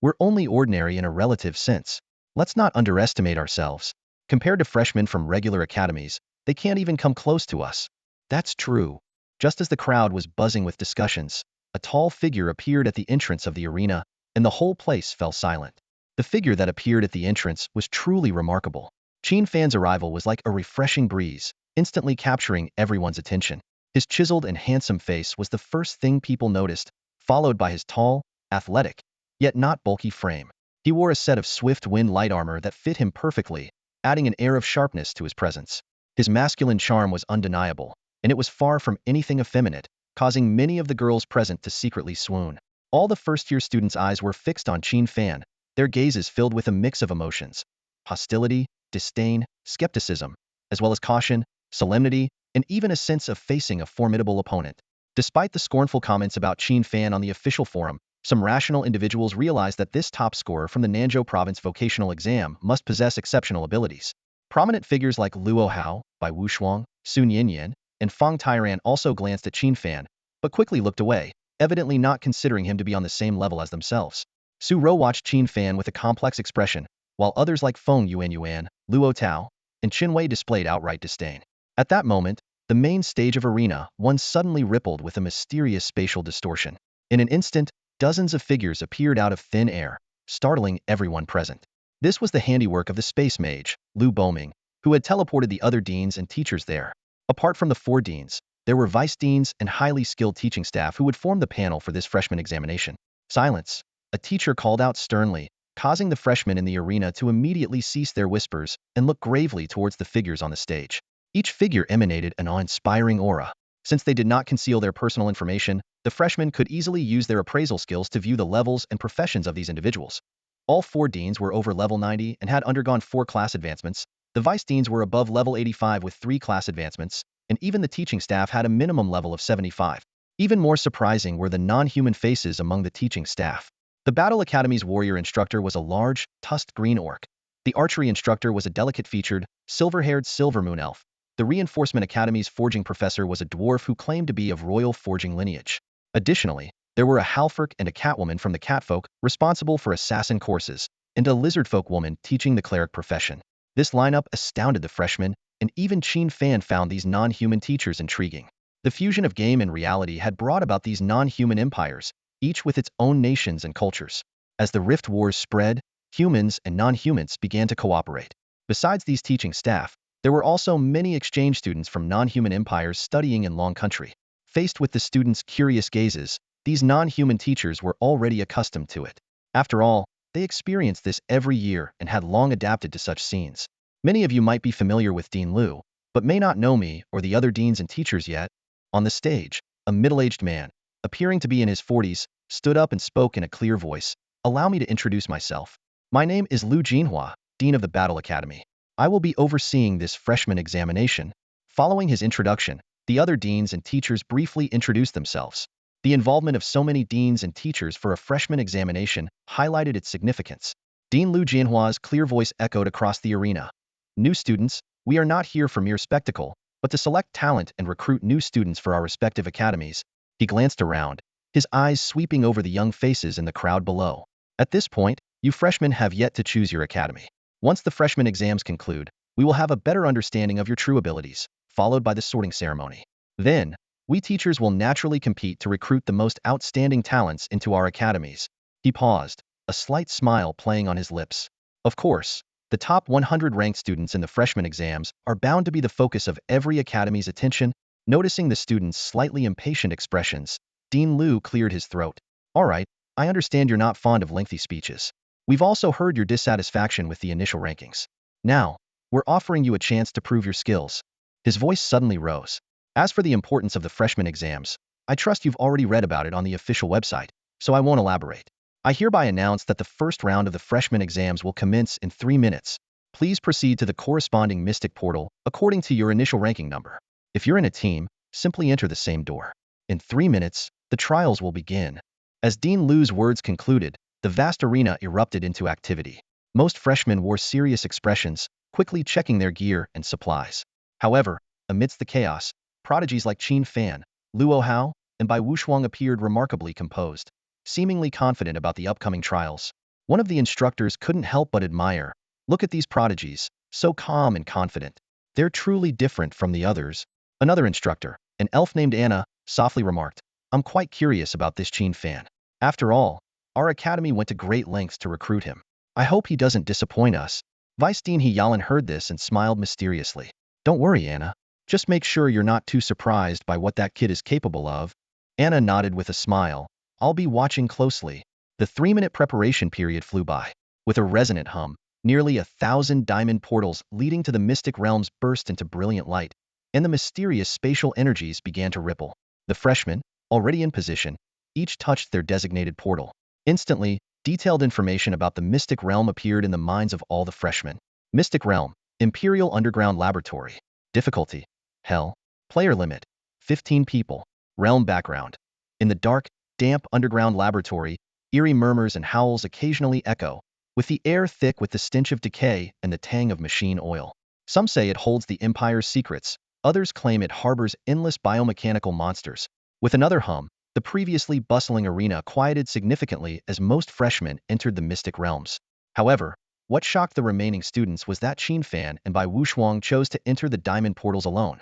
We're only ordinary in a relative sense. Let's not underestimate ourselves. Compared to freshmen from regular academies, they can't even come close to us. That's true. Just as the crowd was buzzing with discussions, a tall figure appeared at the entrance of the arena, and the whole place fell silent. The figure that appeared at the entrance was truly remarkable. Qin Fan's arrival was like a refreshing breeze, instantly capturing everyone's attention. His chiseled and handsome face was the first thing people noticed, followed by his tall, athletic, yet not bulky frame. He wore a set of swift wind light armor that fit him perfectly, adding an air of sharpness to his presence. His masculine charm was undeniable, and it was far from anything effeminate, causing many of the girls present to secretly swoon. All the first-year students' eyes were fixed on Qin Fan, their gazes filled with a mix of emotions: hostility, disdain, skepticism, as well as caution, solemnity, and even a sense of facing a formidable opponent. Despite the scornful comments about Qin Fan on the official forum, some rational individuals realized that this top scorer from the Nanzhou province vocational exam must possess exceptional abilities. Prominent figures like Luo Hao, Bai Wuxuang, Sun Yinyan, and Feng Tairan also glanced at Qin Fan, but quickly looked away, evidently not considering him to be on the same level as themselves. Su Rou watched Qin Fan with a complex expression, while others like Feng Yuan, Luo Tao, and Qin Wei displayed outright disdain. At that moment, the main stage of Arena 1 suddenly rippled with a mysterious spatial distortion. In an instant, dozens of figures appeared out of thin air, startling everyone present. This was the handiwork of the space mage, Lu Boming, who had teleported the other deans and teachers there. Apart from the 4 deans, there were vice deans and highly skilled teaching staff who would form the panel for this freshman examination. Silence, a teacher called out sternly, causing the freshmen in the arena to immediately cease their whispers and look gravely towards the figures on the stage. Each figure emanated an awe-inspiring aura. Since they did not conceal their personal information, the freshmen could easily use their appraisal skills to view the levels and professions of these individuals. All 4 deans were over level 90 and had undergone 4 class advancements. The vice deans were above level 85 with 3 class advancements, and even the teaching staff had a minimum level of 75. Even more surprising were the non-human faces among the teaching staff. The Battle Academy's warrior instructor was a large, tusked green orc. The archery instructor was a delicate-featured, silver-haired silver moon elf. The Reinforcement Academy's forging professor was a dwarf who claimed to be of royal forging lineage. Additionally, there were a halforc and a catwoman from the catfolk responsible for assassin courses, and a lizardfolk woman teaching the cleric profession. This lineup astounded the freshmen, and even Qin Fan found these non-human teachers intriguing. The fusion of game and reality had brought about these non-human empires, each with its own nations and cultures. As the Rift Wars spread, humans and non-humans began to cooperate. Besides these teaching staff, there were also many exchange students from non-human empires studying in Long Country. Faced with the students' curious gazes, these non-human teachers were already accustomed to it. After all, they experienced this every year and had long adapted to such scenes. Many of you might be familiar with Dean Liu, but may not know me or the other deans and teachers yet. On the stage, a middle-aged man, appearing to be in his 40s, stood up and spoke in a clear voice. Allow me to introduce myself. My name is Liu Jinhua, Dean of the Battle Academy. I will be overseeing this freshman examination. Following his introduction, the other deans and teachers briefly introduced themselves. The involvement of so many deans and teachers for a freshman examination highlighted its significance. Dean Liu Jianhua's clear voice echoed across the arena. New students, we are not here for mere spectacle, but to select talent and recruit new students for our respective academies. He glanced around, his eyes sweeping over the young faces in the crowd below. At this point, you freshmen have yet to choose your academy. Once the freshman exams conclude, we will have a better understanding of your true abilities, followed by the sorting ceremony. Then, we teachers will naturally compete to recruit the most outstanding talents into our academies. He paused, a slight smile playing on his lips. Of course, the top 100 ranked students in the freshman exams are bound to be the focus of every academy's attention. Noticing the students' slightly impatient expressions, Dean Liu cleared his throat. All right, I understand you're not fond of lengthy speeches. We've also heard your dissatisfaction with the initial rankings. Now, we're offering you a chance to prove your skills. His voice suddenly rose. As for the importance of the freshman exams, I trust you've already read about it on the official website, so I won't elaborate. I hereby announce that the first round of the freshman exams will commence in 3 minutes. Please proceed to the corresponding Mystic portal according to your initial ranking number. If you're in a team, simply enter the same door. In 3 minutes, the trials will begin. As Dean Liu's words concluded, the vast arena erupted into activity. Most freshmen wore serious expressions, quickly checking their gear and supplies. However, amidst the chaos, prodigies like Qin Fan, Luo Hao, and Bai Wushuang appeared remarkably composed, seemingly confident about the upcoming trials. One of the instructors couldn't help but admire. Look at these prodigies, so calm and confident. They're truly different from the others. Another instructor, an elf named Anna, softly remarked, I'm quite curious about this Qin Fan. After all, our academy went to great lengths to recruit him. I hope he doesn't disappoint us. Vice Dean He Yalan heard this and smiled mysteriously. Don't worry, Anna. Just make sure you're not too surprised by what that kid is capable of. Anna nodded with a smile. I'll be watching closely. The 3-minute preparation period flew by. With a resonant hum, nearly 1,000 diamond portals leading to the mystic realms burst into brilliant light, and the mysterious spatial energies began to ripple. The freshmen, already in position, each touched their designated portal. Instantly, detailed information about the mystic realm appeared in the minds of all the freshmen. Mystic realm, Imperial Underground Laboratory. Difficulty, Hell. Player limit, 15 people. Realm background. In the dark, damp underground laboratory, eerie murmurs and howls occasionally echo, with the air thick with the stench of decay and the tang of machine oil. Some say it holds the Empire's secrets, others claim it harbors endless biomechanical monsters. With another hum, the previously bustling arena quieted significantly as most freshmen entered the mystic realms. However, what shocked the remaining students was that Qin Fan and Bai Wushuang chose to enter the diamond portals alone.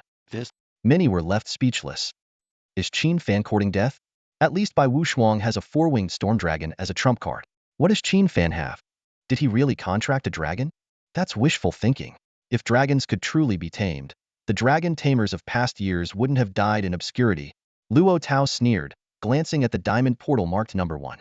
Many were left speechless. Is Qin Fan courting death? At least Bai Wushuang has a 4-winged storm dragon as a trump card. What does Qin Fan have? Did he really contract a dragon? That's wishful thinking. If dragons could truly be tamed, the Dragon Tamers of past years wouldn't have died in obscurity. Luo Tao sneered, glancing at the diamond portal marked number 1.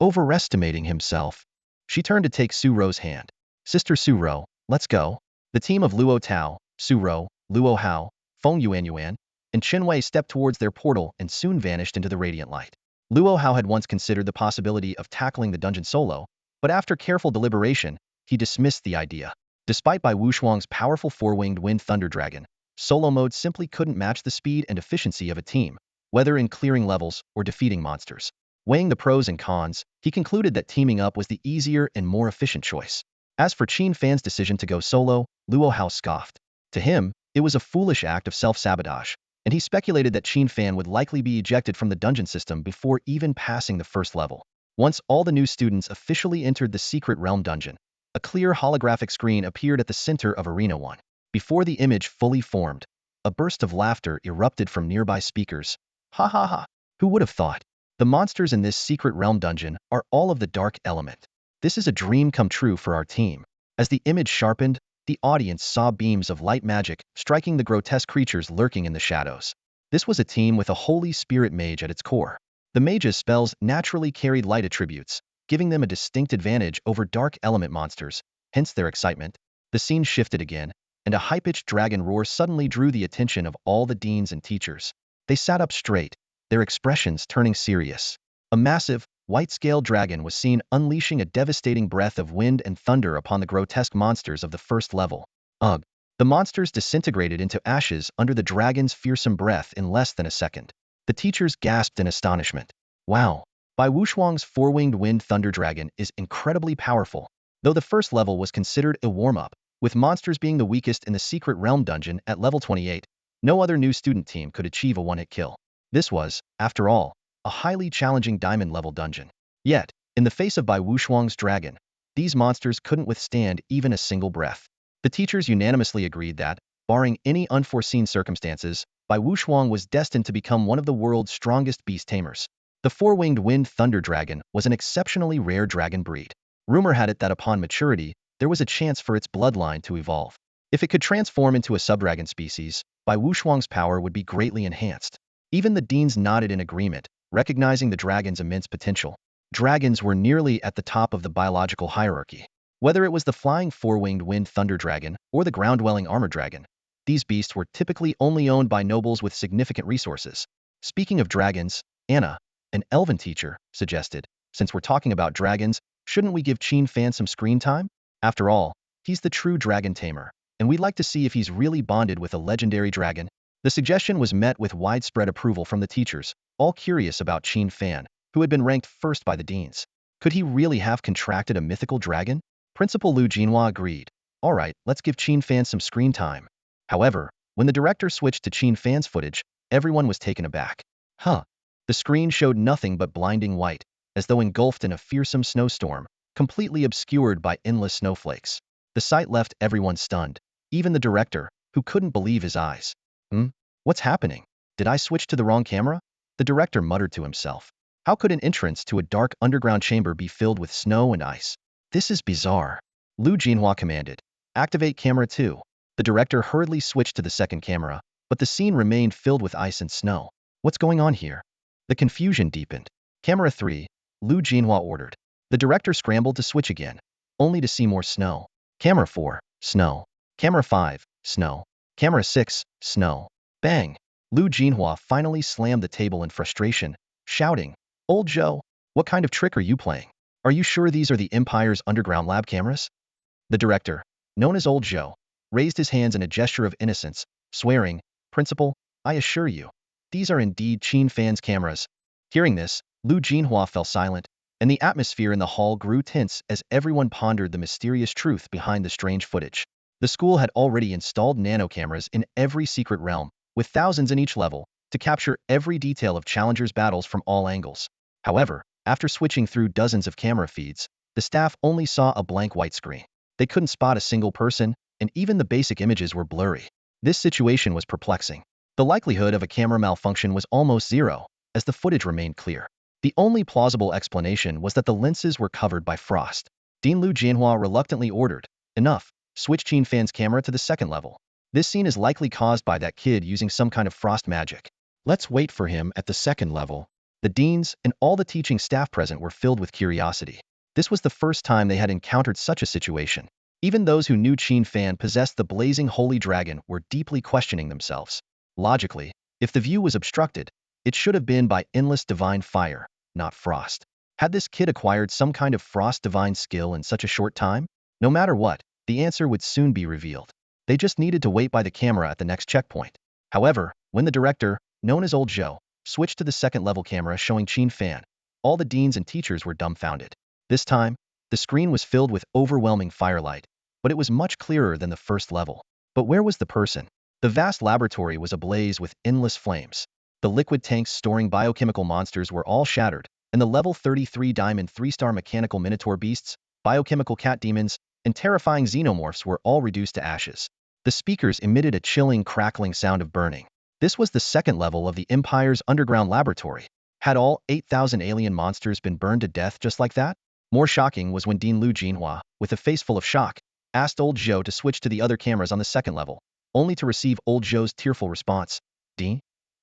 Overestimating himself. She turned to take Su-Ro's hand. Sister Su-Ro, let's go. The team of Luo Tao, Su-Ro, Luo Hao, Feng Yuan, and Chen Wei stepped towards their portal and soon vanished into the radiant light. Luo Hao had once considered the possibility of tackling the dungeon solo, but after careful deliberation, he dismissed the idea. Despite Bai Wushuang's powerful 4-winged Wind Thunder Dragon, solo mode simply couldn't match the speed and efficiency of a team, whether in clearing levels or defeating monsters. Weighing the pros and cons, he concluded that teaming up was the easier and more efficient choice. As for Qin Fan's decision to go solo, Luo Hao scoffed. To him, it was a foolish act of self-sabotage, and he speculated that Qin Fan would likely be ejected from the dungeon system before even passing the first level. Once all the new students officially entered the secret realm dungeon, a clear holographic screen appeared at the center of Arena 1. Before the image fully formed, a burst of laughter erupted from nearby speakers. Ha ha ha! Who would have thought? The monsters in this secret realm dungeon are all of the dark element. This is a dream come true for our team. As the image sharpened, the audience saw beams of light magic striking the grotesque creatures lurking in the shadows. This was a team with a Holy Spirit mage at its core. The mage's spells naturally carried light attributes, giving them a distinct advantage over dark element monsters, hence their excitement. The scene shifted again, and a high-pitched dragon roar suddenly drew the attention of all the deans and teachers. They sat up straight, their expressions turning serious. A massive, white-scaled dragon was seen unleashing a devastating breath of wind and thunder upon the grotesque monsters of the first level. Ugh! The monsters disintegrated into ashes under the dragon's fearsome breath in less than a second. The teachers gasped in astonishment. Wow! Bai Wuxiang's four-winged wind thunder dragon is incredibly powerful. Though the first level was considered a warm-up, with monsters being the weakest in the secret realm dungeon at level 28, no other new student team could achieve a one-hit kill. This was, after all, a highly challenging diamond-level dungeon. Yet, in the face of Bai Wuxiang's dragon, these monsters couldn't withstand even a single breath. The teachers unanimously agreed that, barring any unforeseen circumstances, Bai Wuxiang was destined to become one of the world's strongest beast tamers. The four-winged wind thunder dragon was an exceptionally rare dragon breed. Rumor had it that upon maturity, there was a chance for its bloodline to evolve. If it could transform into a subdragon species, Bai Wuxiang's power would be greatly enhanced. Even the deans nodded in agreement, recognizing the dragon's immense potential. Dragons were nearly at the top of the biological hierarchy. Whether it was the flying four-winged wind thunder dragon or the ground-dwelling armor dragon, these beasts were typically only owned by nobles with significant resources. Speaking of dragons, Anna, an elven teacher, suggested, since we're talking about dragons, shouldn't we give Qin Fan some screen time? After all, he's the true Dragon Tamer, and we'd like to see if he's really bonded with a legendary dragon. The suggestion was met with widespread approval from the teachers, all curious about Qin Fan, who had been ranked first by the deans. Could he really have contracted a mythical dragon? Principal Lu Jinhua agreed. All right, let's give Qin Fan some screen time. However, when the director switched to Qin Fan's footage, everyone was taken aback. Huh. The screen showed nothing but blinding white, as though engulfed in a fearsome snowstorm, completely obscured by endless snowflakes. The sight left everyone stunned, even the director, who couldn't believe his eyes. What's happening? Did I switch to the wrong camera? The director muttered to himself. How could an entrance to a dark underground chamber be filled with snow and ice? This is bizarre. Lu Jinhua commanded. Activate camera 2. The director hurriedly switched to the second camera, but the scene remained filled with ice and snow. What's going on here? The confusion deepened. Camera 3, Lu Jinhua ordered. The director scrambled to switch again, only to see more snow. Camera 4, snow. Camera 5, snow. Camera 6, snow. Bang! Lu Jinhua finally slammed the table in frustration, shouting, Old Joe, what kind of trick are you playing? Are you sure these are the Empire's underground lab cameras? The director, known as Old Joe, raised his hands in a gesture of innocence, swearing, Principal, I assure you, these are indeed Qin Fan's cameras. Hearing this, Lu Jinhua fell silent, and the atmosphere in the hall grew tense as everyone pondered the mysterious truth behind the strange footage. The school had already installed nano-cameras in every secret realm, with thousands in each level, to capture every detail of challengers' battles from all angles. However, after switching through dozens of camera feeds, the staff only saw a blank white screen. They couldn't spot a single person, and even the basic images were blurry. This situation was perplexing. The likelihood of a camera malfunction was almost zero, as the footage remained clear. The only plausible explanation was that the lenses were covered by frost. Dean Lu Jianhua reluctantly ordered, Enough, switch Qin Fan's camera to the second level. This scene is likely caused by that kid using some kind of frost magic. Let's wait for him at the second level. The deans and all the teaching staff present were filled with curiosity. This was the first time they had encountered such a situation. Even those who knew Qin Fan possessed the blazing holy dragon were deeply questioning themselves. Logically, if the view was obstructed, it should have been by endless divine fire, not frost. Had this kid acquired some kind of frost divine skill in such a short time? No matter what, the answer would soon be revealed. They just needed to wait by the camera at the next checkpoint. However, when the director, known as Old Joe, switched to the second-level camera showing Qin Fan, all the deans and teachers were dumbfounded. This time, the screen was filled with overwhelming firelight, but it was much clearer than the first level. But where was the person? The vast laboratory was ablaze with endless flames. The liquid tanks storing biochemical monsters were all shattered, and the level 33 diamond 3-star mechanical minotaur beasts, biochemical cat demons, and terrifying xenomorphs were all reduced to ashes. The speakers emitted a chilling, crackling sound of burning. This was the second level of the Empire's underground laboratory. Had all 8,000 alien monsters been burned to death just like that? More shocking was when Dean Lu Jinhua, with a face full of shock, asked Old Zhou to switch to the other cameras on the second level, only to receive Old Zhou's tearful response, Dean?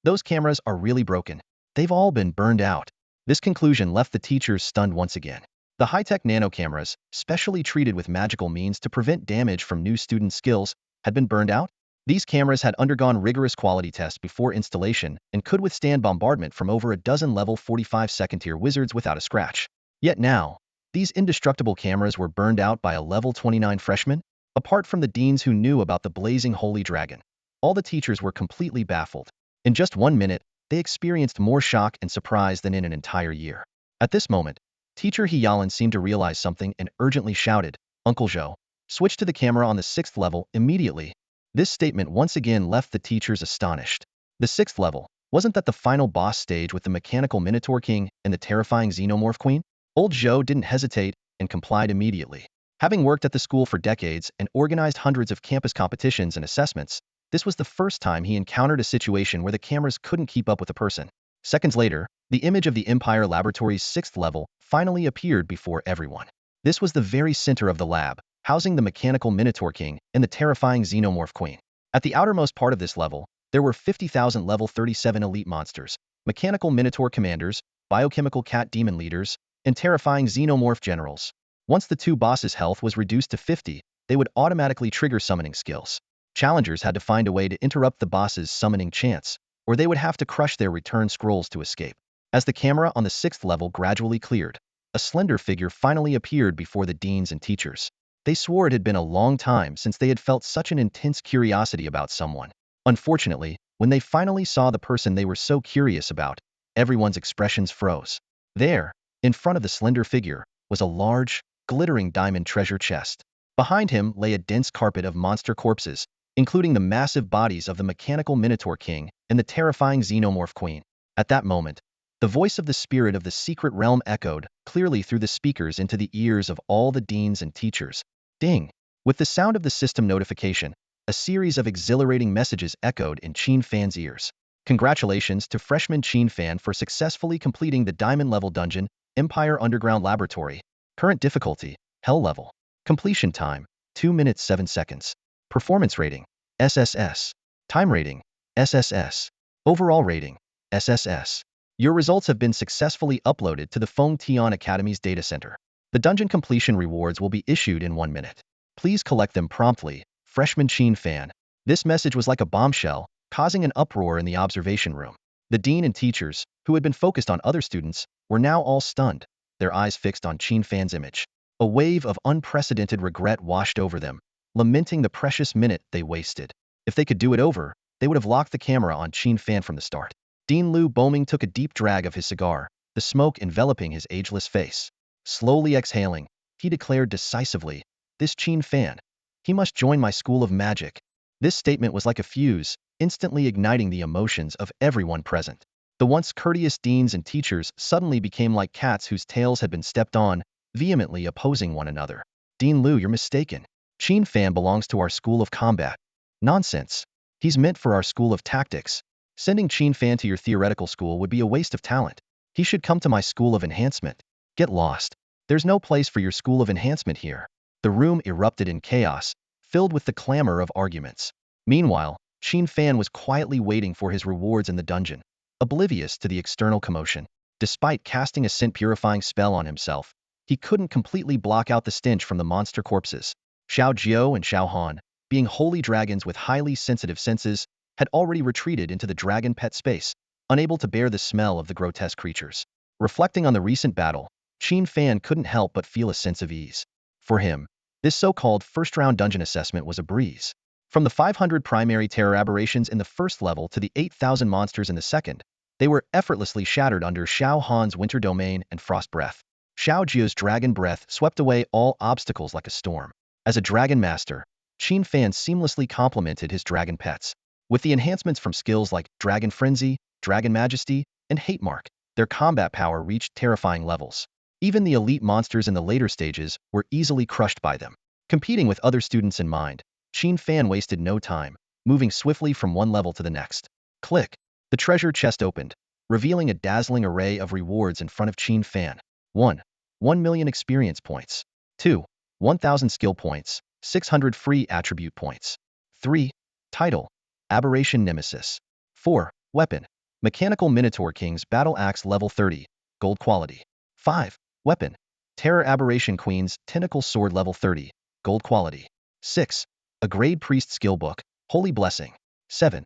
Those cameras are really broken. They've all been burned out. This conclusion left the teachers stunned once again. The high-tech nano cameras, specially treated with magical means to prevent damage from new student skills, had been burned out? These cameras had undergone rigorous quality tests before installation and could withstand bombardment from over a dozen level 45 second-tier wizards without a scratch. Yet now, these indestructible cameras were burned out by a level 29 freshman? Apart from the deans who knew about the blazing holy dragon, all the teachers were completely baffled. In just 1 minute, they experienced more shock and surprise than in an entire year. At this moment, Teacher Hyalan seemed to realize something and urgently shouted, "Uncle Zhou, switch to the camera on the 6th level immediately." This statement once again left the teachers astonished. The 6th level, wasn't that the final boss stage with the mechanical Minotaur King and the terrifying Xenomorph Queen? Old Zhou didn't hesitate and complied immediately. Having worked at the school for decades and organized hundreds of campus competitions and assessments, this was the first time he encountered a situation where the cameras couldn't keep up with a person. Seconds later, the image of the Empire Laboratory's 6th level finally appeared before everyone. This was the very center of the lab, housing the mechanical Minotaur King and the terrifying Xenomorph Queen. At the outermost part of this level, there were 50,000 level 37 elite monsters, mechanical Minotaur commanders, biochemical cat demon leaders, and terrifying Xenomorph generals. Once the two bosses' health was reduced to 50, they would automatically trigger summoning skills. Challengers had to find a way to interrupt the boss's summoning chance, or they would have to crush their return scrolls to escape. As the camera on the 6th level gradually cleared, a slender figure finally appeared before the deans and teachers. They swore it had been a long time since they had felt such an intense curiosity about someone. Unfortunately, when they finally saw the person they were so curious about, everyone's expressions froze. There, in front of the slender figure, was a large, glittering diamond treasure chest. Behind him lay a dense carpet of monster corpses, including the massive bodies of the mechanical Minotaur King and the terrifying Xenomorph Queen. At that moment, the voice of the spirit of the secret realm echoed clearly through the speakers into the ears of all the deans and teachers. Ding! With the sound of the system notification, a series of exhilarating messages echoed in Qin Fan's ears. Congratulations to freshman Qin Fan for successfully completing the diamond-level dungeon, Empire Underground Laboratory. Current difficulty, Hell level. Completion time, 2 minutes 7 seconds. Performance rating, SSS. Time rating, SSS. Overall rating, SSS. Your results have been successfully uploaded to the Feng Tian Academy's data center. The dungeon completion rewards will be issued in 1 minute. Please collect them promptly, freshman Qin Fan. This message was like a bombshell, causing an uproar in the observation room. The dean and teachers, who had been focused on other students, were now all stunned, their eyes fixed on Qin Fan's image. A wave of unprecedented regret washed over them, lamenting the precious minute they wasted. If they could do it over, they would have locked the camera on Qin Fan from the start. Dean Liu Boming took a deep drag of his cigar, the smoke enveloping his ageless face. Slowly exhaling, he declared decisively, "This Qin Fan, he must join my school of magic." This statement was like a fuse, instantly igniting the emotions of everyone present. The once courteous deans and teachers suddenly became like cats whose tails had been stepped on, vehemently opposing one another. "Dean Liu, you're mistaken. Qin Fan belongs to our school of combat." "Nonsense. He's meant for our school of tactics. Sending Qin Fan to your theoretical school would be a waste of talent. He should come to my school of enhancement." "Get lost. There's no place for your school of enhancement here." The room erupted in chaos, filled with the clamor of arguments. Meanwhile, Qin Fan was quietly waiting for his rewards in the dungeon, oblivious to the external commotion. Despite casting a scent-purifying spell on himself, he couldn't completely block out the stench from the monster corpses. Xiao Jiao and Xiao Han, being holy dragons with highly sensitive senses, had already retreated into the dragon pet space, unable to bear the smell of the grotesque creatures. Reflecting on the recent battle, Qin Fan couldn't help but feel a sense of ease. For him, this so-called first-round dungeon assessment was a breeze. From the 500 primary terror aberrations in the first level to the 8,000 monsters in the second, they were effortlessly shattered under Xiao Han's winter domain and frost breath. Xiao Jiao's dragon breath swept away all obstacles like a storm. As a dragon master, Qin Fan seamlessly complemented his dragon pets. With the enhancements from skills like Dragon Frenzy, Dragon Majesty, and Hate Mark, their combat power reached terrifying levels. Even the elite monsters in the later stages were easily crushed by them. Competing with other students in mind, Qin Fan wasted no time, moving swiftly from one level to the next. Click! The treasure chest opened, revealing a dazzling array of rewards in front of Qin Fan. 1. 1 million experience points. 2. 1,000 skill points, 600 free attribute points. 3. Title, Aberration Nemesis. 4. Weapon, Mechanical Minotaur King's Battle Axe level 30, gold quality. 5. Weapon. Terror Aberration Queen's Tentacle Sword level 30, gold quality. 6. A Grade Priest Skill Book, Holy Blessing. 7.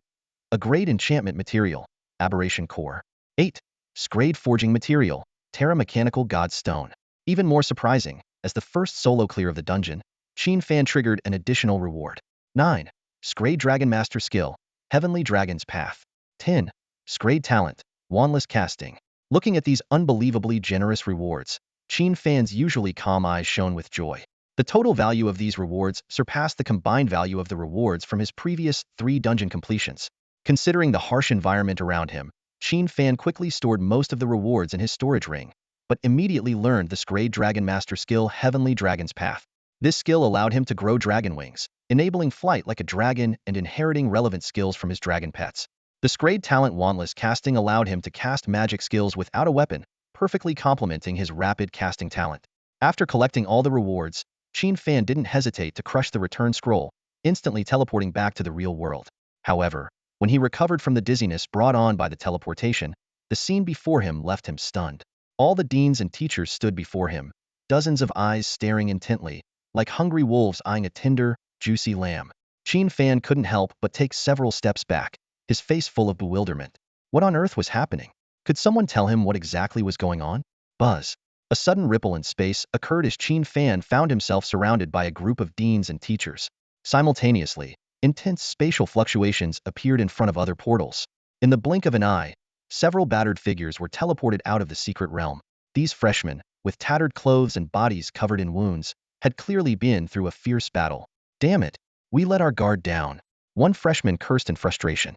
A Grade Enchantment Material, Aberration Core. 8. Scrade Forging Material, Terra Mechanical God Stone. Even more surprising, as the first solo clear of the dungeon, Qin Fan triggered an additional reward. 9. Scrade Dragon Master Skill, Heavenly Dragon's Path. 10. Scrade Talent, Wandless Casting. Looking at these unbelievably generous rewards, Qin Fan's usually calm eyes shone with joy. The total value of these rewards surpassed the combined value of the rewards from his previous 3 dungeon completions. Considering the harsh environment around him, Qin Fan quickly stored most of the rewards in his storage ring, but immediately learned the Scrade Dragon Master skill Heavenly Dragon's Path. This skill allowed him to grow dragon wings, enabling flight like a dragon and inheriting relevant skills from his dragon pets. The Scrade Talent Wandless Casting allowed him to cast magic skills without a weapon, perfectly complementing his rapid casting talent. After collecting all the rewards, Qin Fan didn't hesitate to crush the return scroll, instantly teleporting back to the real world. However, when he recovered from the dizziness brought on by the teleportation, the scene before him left him stunned. All the deans and teachers stood before him, dozens of eyes staring intently, like hungry wolves eyeing a tender, juicy lamb. Qin Fan couldn't help but take several steps back, his face full of bewilderment. What on earth was happening? Could someone tell him what exactly was going on? Buzz. A sudden ripple in space occurred as Qin Fan found himself surrounded by a group of deans and teachers. Simultaneously, intense spatial fluctuations appeared in front of other portals. In the blink of an eye, several battered figures were teleported out of the secret realm. These freshmen, with tattered clothes and bodies covered in wounds, had clearly been through a fierce battle. Damn it, we let our guard down. One freshman cursed in frustration.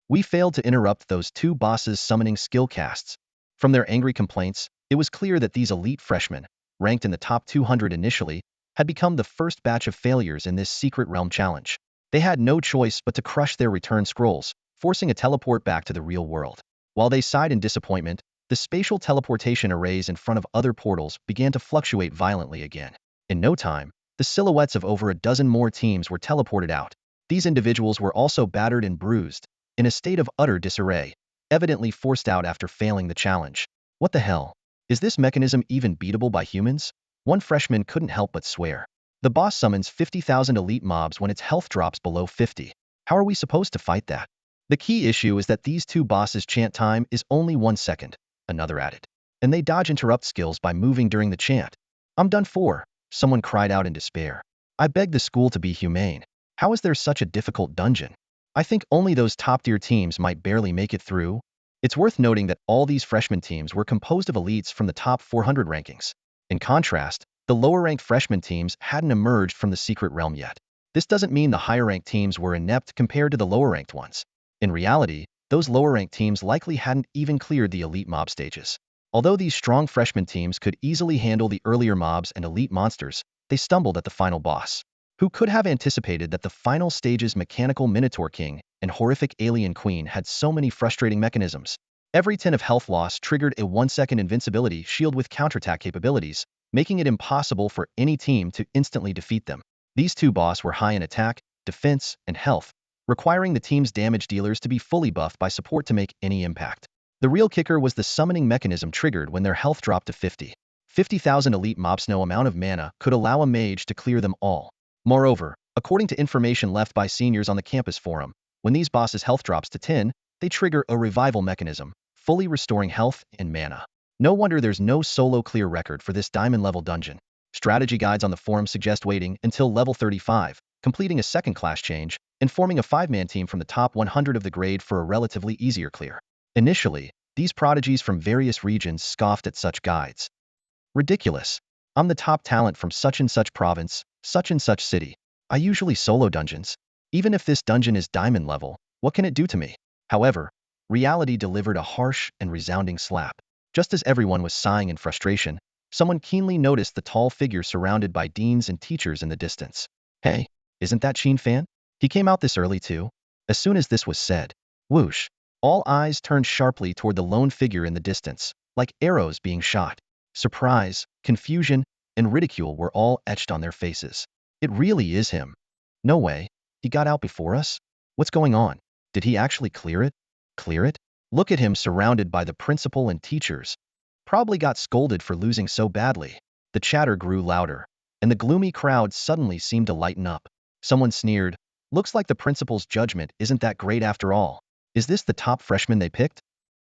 We failed to interrupt those 2 bosses summoning skill casts. From their angry complaints, it was clear that these elite freshmen, ranked in the top 200 initially, had become the first batch of failures in this secret realm challenge. They had no choice but to crush their return scrolls, forcing a teleport back to the real world. While they sighed in disappointment, the spatial teleportation arrays in front of other portals began to fluctuate violently again. In no time, the silhouettes of over a dozen more teams were teleported out. These individuals were also battered and bruised, in a state of utter disarray, evidently forced out after failing the challenge. What the hell? Is this mechanism even beatable by humans? One freshman couldn't help but swear. The boss summons 50,000 elite mobs when its health drops below 50. How are we supposed to fight that? The key issue is that these 2 bosses' chant time is only 1 second, another added. And they dodge interrupt skills by moving during the chant. I'm done for, someone cried out in despair. I beg the school to be humane. How is there such a difficult dungeon? I think only those top-tier teams might barely make it through. It's worth noting that all these freshman teams were composed of elites from the top 400 rankings. In contrast, the lower-ranked freshman teams hadn't emerged from the secret realm yet. This doesn't mean the higher-ranked teams were inept compared to the lower-ranked ones. In reality, those lower-ranked teams likely hadn't even cleared the elite mob stages. Although these strong freshman teams could easily handle the earlier mobs and elite monsters, they stumbled at the final boss. Who could have anticipated that the final stage's mechanical Minotaur King and horrific alien queen had so many frustrating mechanisms? Every 10 of health loss triggered a 1-second invincibility shield with counterattack capabilities, making it impossible for any team to instantly defeat them. These 2 bosses were high in attack, defense, and health, requiring the team's damage dealers to be fully buffed by support to make any impact. The real kicker was the summoning mechanism triggered when their health dropped to 50. 50,000 elite mobs, no amount of mana could allow a mage to clear them all. Moreover, according to information left by seniors on the campus forum, when these bosses' health drops to 10, they trigger a revival mechanism, fully restoring health and mana. No wonder there's no solo clear record for this diamond-level dungeon. Strategy guides on the forum suggest waiting until level 35, completing a second class change, and forming a 5-man team from the top 100 of the grade for a relatively easier clear. Initially, these prodigies from various regions scoffed at such guides. Ridiculous. I'm the top talent from such and such province, such and such city. I usually solo dungeons. Even if this dungeon is diamond level, what can it do to me? However, reality delivered a harsh and resounding slap. Just as everyone was sighing in frustration, someone keenly noticed the tall figure surrounded by deans and teachers in the distance. Hey, isn't that Qin Fan? He came out this early too? As soon as this was said, whoosh, all eyes turned sharply toward the lone figure in the distance, like arrows being shot. Surprise, confusion, and ridicule were all etched on their faces. It really is him. No way, he got out before us? What's going on? Did he actually clear it? Clear it? Look at him surrounded by the principal and teachers. Probably got scolded for losing so badly. The chatter grew louder, and the gloomy crowd suddenly seemed to lighten up. Someone sneered, "Looks like the principal's judgment isn't that great after all. Is this the top freshman they picked?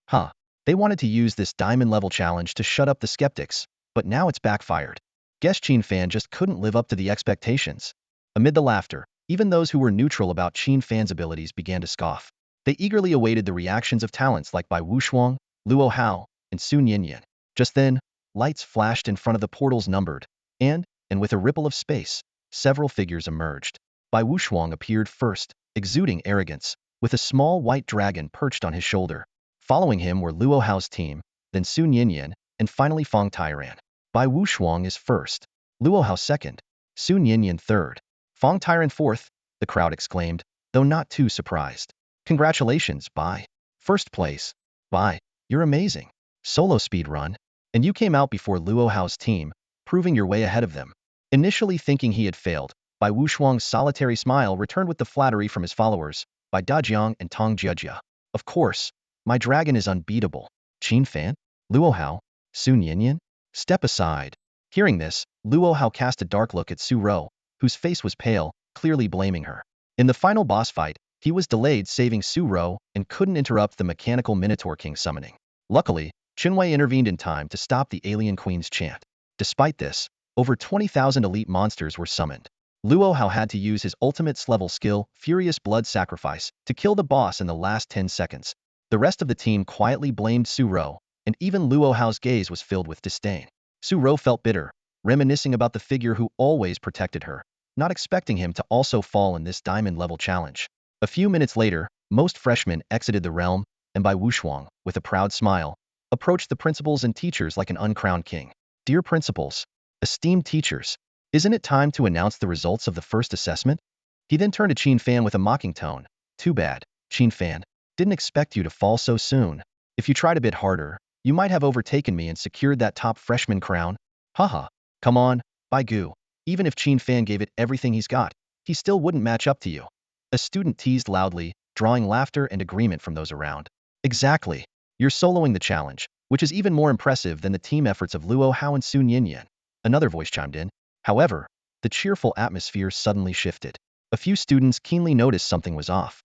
Huh. They wanted to use this diamond-level challenge to shut up the skeptics, but now it's backfired. Guess Qin Fan just couldn't live up to the expectations." Amid the laughter, even those who were neutral about Qin Fan's abilities began to scoff. They eagerly awaited the reactions of talents like Bai Wuxuang, Luo Hao, and Sun Yinyan. Just then, lights flashed in front of the portals numbered, and with a ripple of space, several figures emerged. Bai Wuxuang appeared first, exuding arrogance, with a small white dragon perched on his shoulder. Following him were Luo Hao's team, then Sun Yinyan, and finally Fang Tairan. Bai Wuxuang is first, Luo Hao second, Sun Yinyan third, Fang Tairan fourth, the crowd exclaimed, though not too surprised. Congratulations, Bai. First place. Bai, you're amazing. Solo speed run. And you came out before Luo Hao's team, proving your way ahead of them. Initially thinking he had failed, Bai Wuxuang's solitary smile returned with the flattery from his followers, Bai Dajiang and Tong Jiejia. Of course, my dragon is unbeatable. Qin Fan? Luo Hao? Sun Yinyan? Step aside. Hearing this, Luo Hao cast a dark look at Su Rou, whose face was pale, clearly blaming her. In the final boss fight, he was delayed saving Su Rou and couldn't interrupt the mechanical Minotaur King summoning. Luckily, Qinwei intervened in time to stop the alien queen's chant. Despite this, over 20,000 elite monsters were summoned. Luo Hao had to use his ultimate level skill, Furious Blood Sacrifice, to kill the boss in the last 10 seconds. The rest of the team quietly blamed Su Rou, and even Luo Hao's gaze was filled with disdain. Su Rou felt bitter, reminiscing about the figure who always protected her, not expecting him to also fall in this diamond-level challenge. A few minutes later, most freshmen exited the realm, and Bai Wuxuang, with a proud smile, approached the principals and teachers like an uncrowned king. Dear principals, esteemed teachers, isn't it time to announce the results of the first assessment? He then turned to Qin Fan with a mocking tone. Too bad, Qin Fan. Didn't expect you to fall so soon. If you tried a bit harder, you might have overtaken me and secured that top freshman crown. Haha. Come on, Bai Gu. Even if Qin Fan gave it everything he's got, he still wouldn't match up to you. A student teased loudly, drawing laughter and agreement from those around. Exactly. You're soloing the challenge, which is even more impressive than the team efforts of Luo Hao and Sun Yinyan. Another voice chimed in. However, the cheerful atmosphere suddenly shifted. A few students keenly noticed something was off.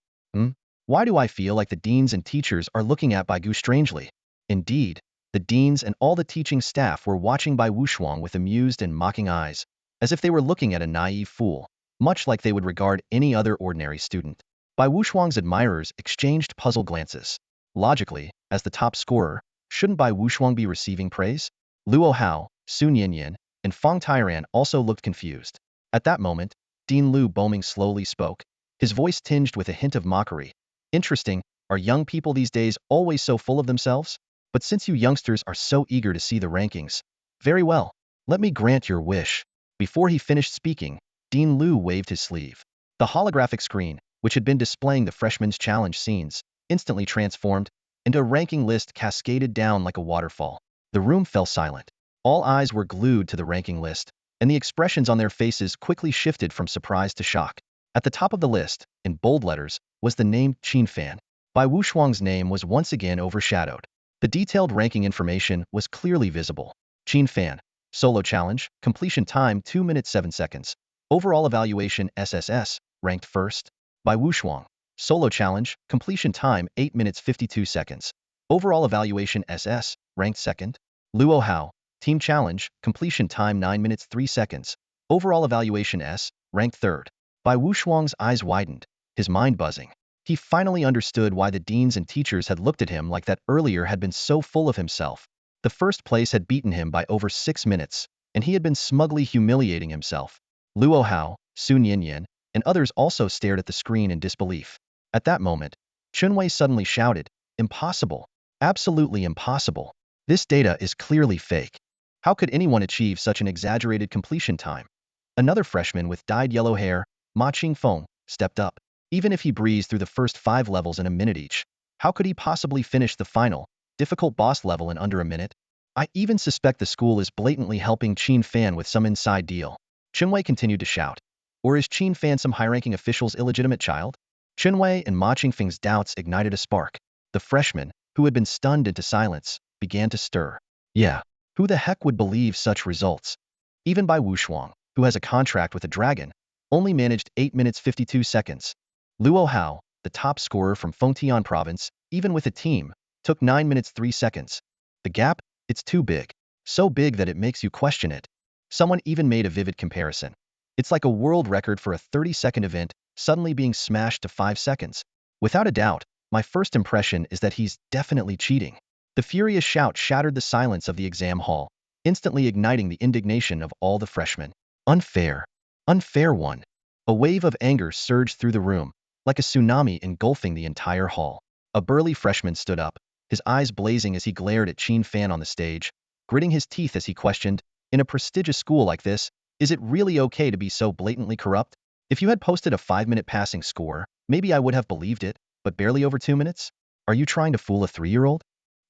Why do I feel like the deans and teachers are looking at Bai Gu strangely? Indeed, the deans and all the teaching staff were watching Bai Wuxuang with amused and mocking eyes, as if they were looking at a naive fool, much like they would regard any other ordinary student. Bai Wuxuang's admirers exchanged puzzled glances. Logically, as the top scorer, shouldn't Bai Wuxuang be receiving praise? Luo Hao, Sun Yinyan, and Fang Tairan also looked confused. At that moment, Dean Lu Boming slowly spoke, his voice tinged with a hint of mockery. Interesting, are young people these days always so full of themselves? But since you youngsters are so eager to see the rankings, very well, let me grant your wish. Before he finished speaking, Dean Lu waved his sleeve. The holographic screen, which had been displaying the freshmen's challenge scenes, instantly transformed, and a ranking list cascaded down like a waterfall. The room fell silent. All eyes were glued to the ranking list, and the expressions on their faces quickly shifted from surprise to shock. At the top of the list, in bold letters, was the name Qin Fan. Bai Wuxuang's name was once again overshadowed. The detailed ranking information was clearly visible. Qin Fan, Solo Challenge, Completion Time 2 minutes 7 seconds. Overall Evaluation SSS, ranked first. Bai Wuxuang, Solo Challenge, Completion Time 8 minutes 52 seconds. Overall Evaluation SS, ranked second. Luo Hao, Team Challenge, Completion Time 9 minutes 3 seconds. Overall Evaluation S, ranked third. Bai Wuxuang's eyes widened, his mind buzzing. He finally understood why the deans and teachers had looked at him like that earlier had been so full of himself. The first place had beaten him by over 6 minutes, and he had been smugly humiliating himself. Luo Hao, Sun Yinyan, and others also stared at the screen in disbelief. At that moment, Chunwei suddenly shouted, "Impossible! Absolutely impossible! This data is clearly fake. How could anyone achieve such an exaggerated completion time?" Another freshman with dyed yellow hair, Ma Qingfeng, stepped up. Even if he breezed through the first 5 levels in a minute each, how could he possibly finish the final, difficult boss level in under a minute? I even suspect the school is blatantly helping Qin Fan with some inside deal. Chunwei continued to shout. Or is Qin Fan some high-ranking official's illegitimate child? Chunwei and Ma Qingfeng's doubts ignited a spark. The freshman, who had been stunned into silence, began to stir. Yeah, who the heck would believe such results? Even by Wu Shuang, who has a contract with the dragon, only managed 8 minutes 52 seconds. Luo Hao, the top scorer from Fengtian province, even with a team, took 9 minutes 3 seconds. The gap? It's too big. So big that it makes you question it. Someone even made a vivid comparison. It's like a world record for a 30-second event suddenly being smashed to 5 seconds. Without a doubt, my first impression is that he's definitely cheating. The furious shout shattered the silence of the exam hall, instantly igniting the indignation of all the freshmen. Unfair. Unfair one. A wave of anger surged through the room, like a tsunami engulfing the entire hall. A burly freshman stood up, his eyes blazing as he glared at Qin Fan on the stage, gritting his teeth as he questioned, in a prestigious school like this, is it really okay to be so blatantly corrupt? If you had posted a 5-minute passing score, maybe I would have believed it, but barely over 2 minutes? Are you trying to fool a 3-year-old?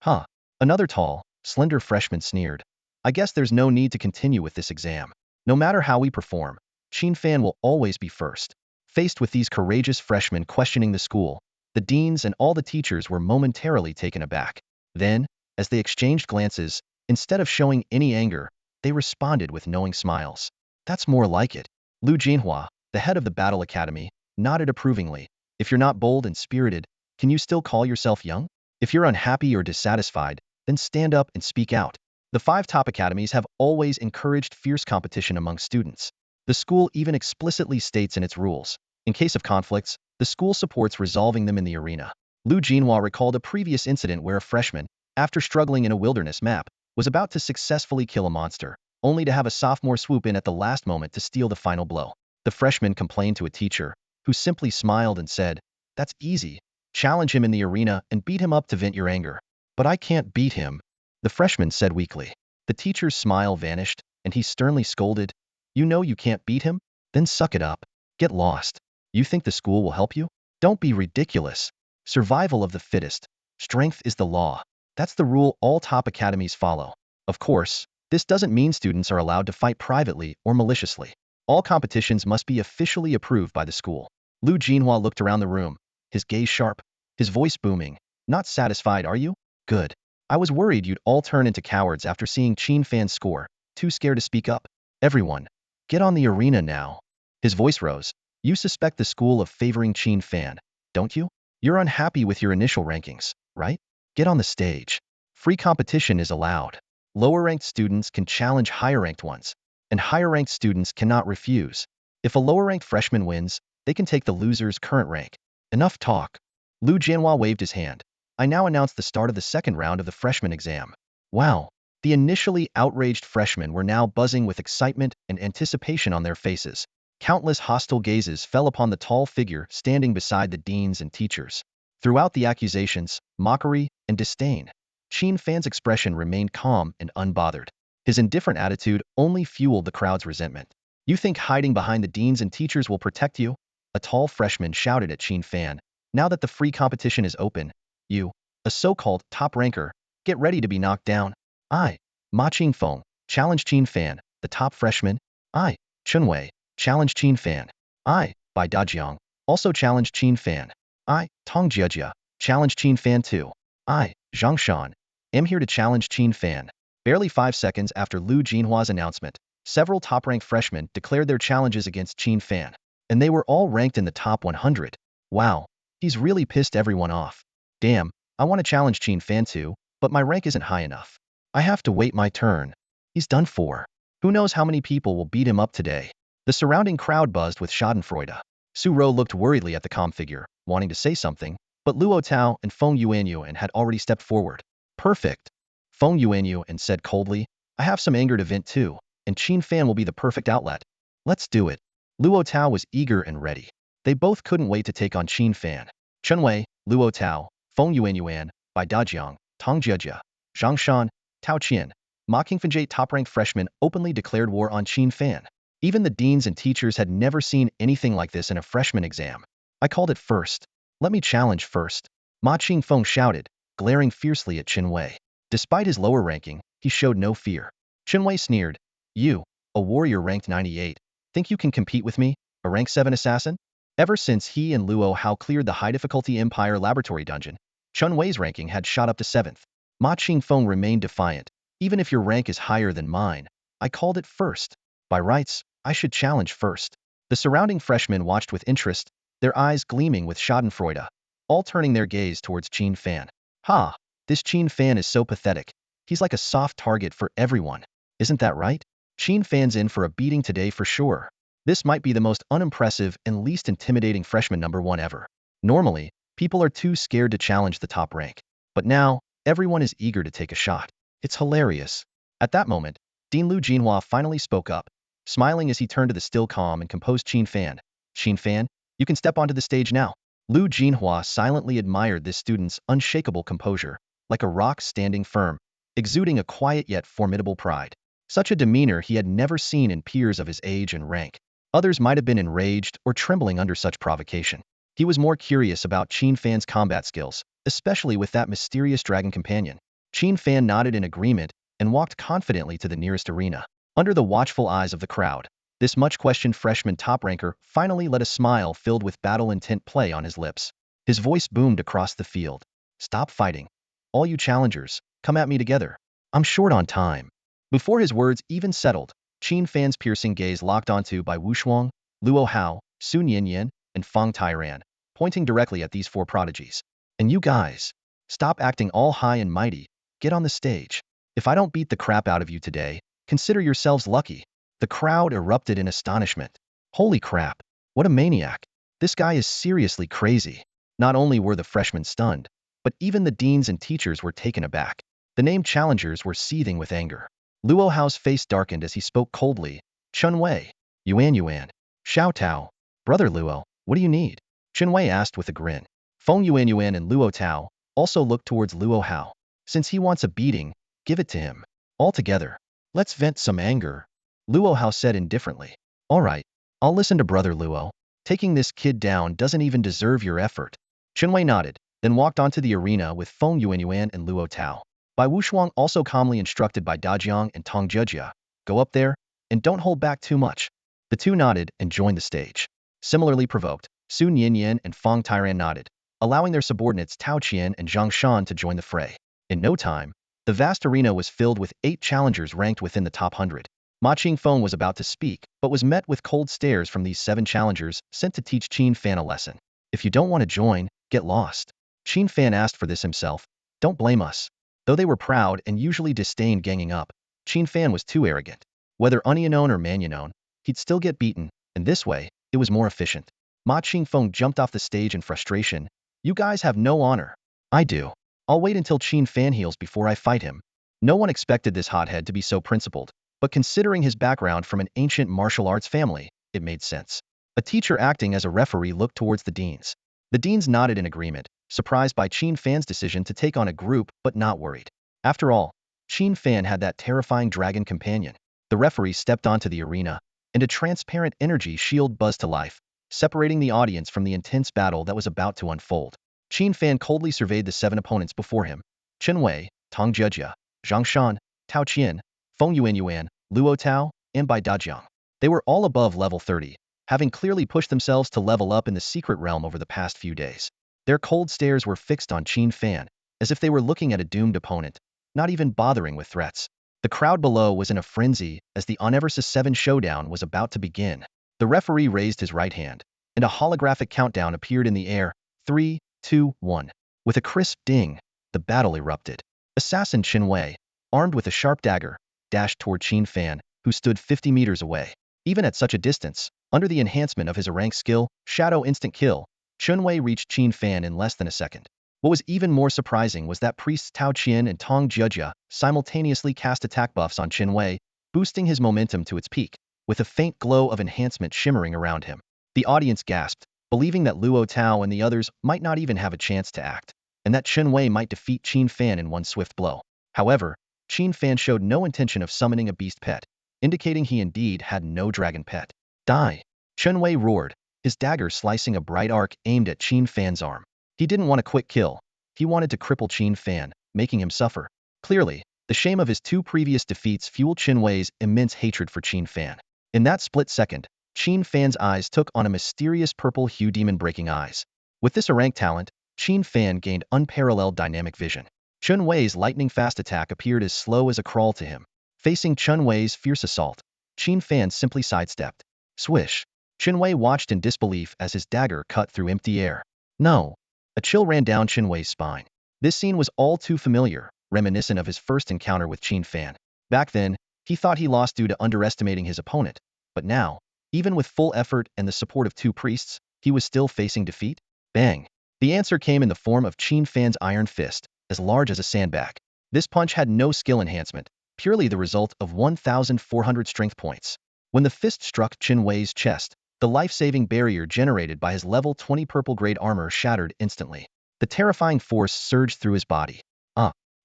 Huh. Another tall, slender freshman sneered. I guess there's no need to continue with this exam. No matter how we perform, Qin Fan will always be first. Faced with these courageous freshmen questioning the school, the deans and all the teachers were momentarily taken aback. Then, as they exchanged glances, instead of showing any anger, they responded with knowing smiles. That's more like it. Lu Jinhua, the head of the Battle Academy, nodded approvingly. If you're not bold and spirited, can you still call yourself young? If you're unhappy or dissatisfied, then stand up and speak out. The 5 top academies have always encouraged fierce competition among students. The school even explicitly states in its rules, in case of conflicts, the school supports resolving them in the arena. Lu Jinhua recalled a previous incident where a freshman, after struggling in a wilderness map, was about to successfully kill a monster, only to have a sophomore swoop in at the last moment to steal the final blow. The freshman complained to a teacher, who simply smiled and said, "That's easy. Challenge him in the arena and beat him up to vent your anger." "But I can't beat him," the freshman said weakly. The teacher's smile vanished, and he sternly scolded, "You know you can't beat him? Then suck it up. Get lost. You think the school will help you? Don't be ridiculous. Survival of the fittest. Strength is the law. That's the rule all top academies follow. Of course, this doesn't mean students are allowed to fight privately or maliciously. All competitions must be officially approved by the school." Lu Jinhua looked around the room, his gaze sharp, his voice booming. "Not satisfied, are you? Good. I was worried you'd all turn into cowards after seeing Qin Fan's score, too scared to speak up. Everyone, get on the arena now." His voice rose. "You suspect the school of favoring Qin Fan, don't you? You're unhappy with your initial rankings, right? Get on the stage. Free competition is allowed. Lower-ranked students can challenge higher-ranked ones, and higher-ranked students cannot refuse. If a lower-ranked freshman wins, they can take the loser's current rank. Enough talk." Lu Jianhua waved his hand. "I now announce the start of the second round of the freshman exam." Wow. The initially outraged freshmen were now buzzing with excitement and anticipation on their faces. Countless hostile gazes fell upon the tall figure standing beside the deans and teachers. Throughout the accusations, mockery, and disdain, Qin Fan's expression remained calm and unbothered. His indifferent attitude only fueled the crowd's resentment. "You think hiding behind the deans and teachers will protect you?" A tall freshman shouted at Qin Fan. "Now that the free competition is open, you, a so-called top ranker, get ready to be knocked down." "I, Ma Qingfeng, challenge Qin Fan, the top freshman." "I, Chunwei, challenge Qin Fan." "I, Bai Dajiang, also challenge Qin Fan." "I, Tong Jiejia, challenge Qin Fan too." "I, Zhang Shan, am here to challenge Qin Fan." Barely 5 seconds after Lu Jinhua's announcement, several top-ranked freshmen declared their challenges against Qin Fan, and they were all ranked in the top 100. Wow, he's really pissed everyone off. Damn, I want to challenge Qin Fan too, but my rank isn't high enough. I have to wait my turn. He's done for. Who knows how many people will beat him up today? The surrounding crowd buzzed with schadenfreude. Su Rou looked worriedly at the calm figure, wanting to say something, but Luo Tao and Feng Yuanyuan had already stepped forward. "Perfect." Feng Yuanyuan said coldly, "I have some anger to vent too, and Qin Fan will be the perfect outlet. Let's do it." Luo Tao was eager and ready. They both couldn't wait to take on Qin Fan. Chunwei, Luo Tao, Feng Yuanyuan, Bai Dajiang, Tong Jiejia, Zhang Shan, Tao Qian, Ma Qingfenjie top-ranked freshmen openly declared war on Qin Fan. Even the deans and teachers had never seen anything like this in a freshman exam. "I called it first. Let me challenge first." Ma Qingfeng shouted, glaring fiercely at Chunwei. Despite his lower ranking, he showed no fear. Chunwei sneered, "You, a warrior ranked 98, think you can compete with me, a rank 7 assassin?" Ever since he and Luo Hao cleared the high-difficulty Empire laboratory dungeon, Chun Wei's ranking had shot up to 7th. Ma Qingfeng remained defiant. Even if your rank is higher than mine, I called it first. By rights, I should challenge first. The surrounding freshmen watched with interest, their eyes gleaming with schadenfreude, all turning their gaze towards Qin Fan. Ha! This Qin Fan is so pathetic. He's like a soft target for everyone. Isn't that right? Qin Fan's in for a beating today for sure. This might be the most unimpressive and least intimidating freshman number 1 ever. Normally, people are too scared to challenge the top rank. But now, everyone is eager to take a shot. It's hilarious. At that moment, Dean Lu Jinhua finally spoke up, smiling as he turned to the still calm and composed Qin Fan. Qin Fan, you can step onto the stage now. Lu Jinhua silently admired this student's unshakable composure, like a rock standing firm, exuding a quiet yet formidable pride. Such a demeanor he had never seen in peers of his age and rank. Others might have been enraged or trembling under such provocation. He was more curious about Qin Fan's combat skills, especially with that mysterious dragon companion. Qin Fan nodded in agreement and walked confidently to the nearest arena. Under the watchful eyes of the crowd, this much-questioned freshman top-ranker finally let a smile filled with battle-intent play on his lips. His voice boomed across the field. Stop fighting. All you challengers, come at me together. I'm short on time. Before his words even settled, Qin Fan's piercing gaze locked onto by Wu Shuang, Luo Hao, Sun Yinyan, and Fang Tairan, pointing directly at these 4 prodigies. And you guys, stop acting all high and mighty. Get on the stage. If I don't beat the crap out of you today, consider yourselves lucky. The crowd erupted in astonishment. Holy crap, what a maniac. This guy is seriously crazy. Not only were the freshmen stunned, but even the deans and teachers were taken aback. The named challengers were seething with anger. Luo Hao's face darkened as he spoke coldly. Chun Wei, Yuan, Xiao Tao, Brother Luo, what do you need? Chun Wei asked with a grin. Feng Yuan and Luo Tao also looked towards Luo Hao. Since he wants a beating, give it to him. All together. Let's vent some anger. Luo Hao said indifferently. All right, I'll listen to Brother Luo. Taking this kid down doesn't even deserve your effort. Chun Wei nodded, then walked onto the arena with Feng Yuan and Luo Tao. Bai Wushuang also calmly instructed by Dajiang and Tong Jejia, go up there, and don't hold back too much. The 2 nodded and joined the stage. Similarly provoked, Sun Yinyan and Fang Tairan nodded, allowing their subordinates Tao Qian and Zhang Shan to join the fray. In no time, the vast arena was filled with 8 challengers ranked within the top 100. Ma Qingfeng was about to speak, but was met with cold stares from these 7 challengers sent to teach Qin Fan a lesson. If you don't want to join, get lost. Qin Fan asked for this himself. Don't blame us. Though they were proud and usually disdained ganging up, Qin Fan was too arrogant. Whether Unyanon or Manyanon, he'd still get beaten, and this way, it was more efficient. Ma Qingfeng jumped off the stage in frustration. You guys have no honor. I do. I'll wait until Qin Fan heals before I fight him. No one expected this hothead to be so principled, but considering his background from an ancient martial arts family, it made sense. A teacher acting as a referee looked towards the deans. The deans nodded in agreement, surprised by Qin Fan's decision to take on a group but not worried. After all, Qin Fan had that terrifying dragon companion. The referee stepped onto the arena, and a transparent energy shield buzzed to life, separating the audience from the intense battle that was about to unfold. Qin Fan coldly surveyed the 7 opponents before him. Chun Wei, Tong Jejia, Zhang Shan, Tao Qian, Feng Yuan, Luo Tao, and Bai Dajiang. They were all above level 30, having clearly pushed themselves to level up in the secret realm over the past few days. Their cold stares were fixed on Qin Fan, as if they were looking at a doomed opponent, not even bothering with threats. The crowd below was in a frenzy as the on Versus 7 showdown was about to begin. The referee raised his right hand, and a holographic countdown appeared in the air. 3, 2, 1. With a crisp ding, the battle erupted. Assassin Qin Wei, armed with a sharp dagger, dashed toward Qin Fan, who stood 50 meters away. Even at such a distance, under the enhancement of his rank skill, Shadow Instant Kill, Chun Wei reached Qin Fan in less than a second. What was even more surprising was that priests Tao Qian and Tong Jejia simultaneously cast attack buffs on Qin Wei, boosting his momentum to its peak, with a faint glow of enhancement shimmering around him. The audience gasped, believing that Luo Tao and the others might not even have a chance to act, and that Qin Wei might defeat Qin Fan in one swift blow. However, Qin Fan showed no intention of summoning a beast pet, indicating he indeed had no dragon pet. Die! Qin Wei roared, his dagger slicing a bright arc aimed at Qin Fan's arm. He didn't want a quick kill. He wanted to cripple Qin Fan, making him suffer. Clearly, the shame of his 2 previous defeats fueled Qin Wei's immense hatred for Qin Fan. In that split second, Qin Fan's eyes took on a mysterious purple hue demon-breaking eyes. With this rank talent, Qin Fan gained unparalleled dynamic vision. Chun Wei's lightning-fast attack appeared as slow as a crawl to him. Facing Chun Wei's fierce assault, Qin Fan simply sidestepped. Swish! Chun Wei watched in disbelief as his dagger cut through empty air. No! A chill ran down Chun Wei's spine. This scene was all too familiar, reminiscent of his first encounter with Qin Fan. Back then, he thought he lost due to underestimating his opponent, but now, even with full effort and the support of two priests, he was still facing defeat? Bang! The answer came in the form of Qin Fan's iron fist, as large as a sandbag. This punch had no skill enhancement, purely the result of 1,400 strength points. When the fist struck Chun Wei's chest, the life-saving barrier generated by his level 20 purple-grade armor shattered instantly. The terrifying force surged through his body.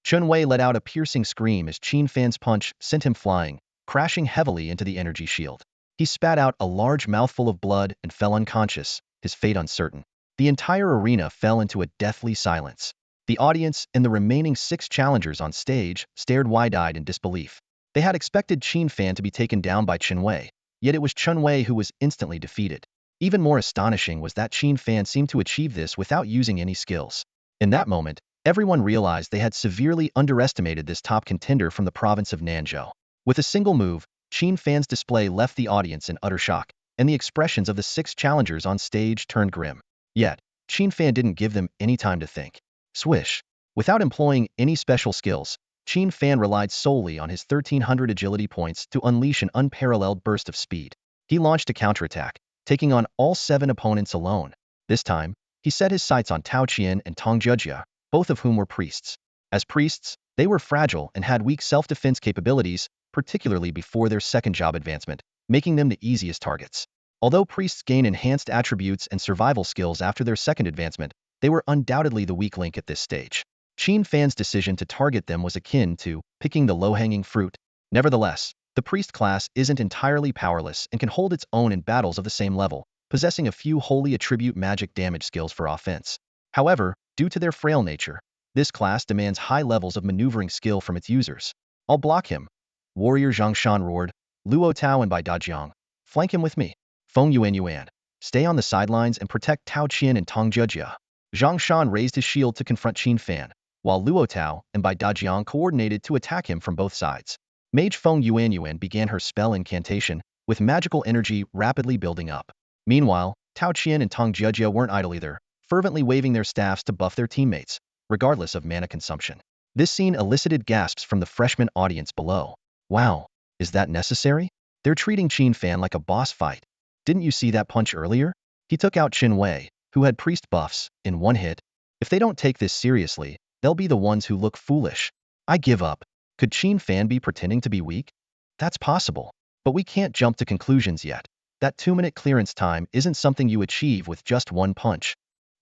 Chun Wei let out a piercing scream as Qin Fan's punch sent him flying, crashing heavily into the energy shield. He spat out a large mouthful of blood and fell unconscious, his fate uncertain. The entire arena fell into a deathly silence. The audience and the remaining 6 challengers on stage stared wide-eyed in disbelief. They had expected Qin Fan to be taken down by Chun Wei, yet it was Chun Wei who was instantly defeated. Even more astonishing was that Qin Fan seemed to achieve this without using any skills. In that moment, everyone realized they had severely underestimated this top contender from the province of Nanzhou. With a single move, Qin Fan's display left the audience in utter shock, and the expressions of the 6 challengers on stage turned grim. Yet, Qin Fan didn't give them any time to think. Swish! Without employing any special skills, Qin Fan relied solely on his 1,300 agility points to unleash an unparalleled burst of speed. He launched a counterattack, taking on all 7 opponents alone. This time, he set his sights on Tao Qian and Tong Jujia, both of whom were priests. As priests, they were fragile and had weak self-defense capabilities, particularly before their second job advancement, making them the easiest targets. Although priests gain enhanced attributes and survival skills after their second advancement, they were undoubtedly the weak link at this stage. Qin Fan's decision to target them was akin to picking the low-hanging fruit. Nevertheless, the priest class isn't entirely powerless and can hold its own in battles of the same level, possessing a few holy attribute magic damage skills for offense. However, due to their frail nature, this class demands high levels of maneuvering skill from its users. I'll block him. Warrior Zhang Shan roared. Luo Tao and Bai Dajiang, flank him with me. Feng Yuan, stay on the sidelines and protect Tao Qian and Tong Jujia. Zhang Shan raised his shield to confront Qin Fan, while Luo Tao and Bai Dajiang coordinated to attack him from both sides. Mage Feng Yuan began her spell incantation, with magical energy rapidly building up. Meanwhile, Tao Qian and Tong Jujia weren't idle either, fervently waving their staffs to buff their teammates, regardless of mana consumption. This scene elicited gasps from the freshman audience below. Wow, is that necessary? They're treating Qin Fan like a boss fight. Didn't you see that punch earlier? He took out Chun Wei, who had priest buffs, in one hit. If they don't take this seriously, they'll be the ones who look foolish. I give up. Could Qin Fan be pretending to be weak? That's possible, but we can't jump to conclusions yet. That 2-minute clearance time isn't something you achieve with just one punch.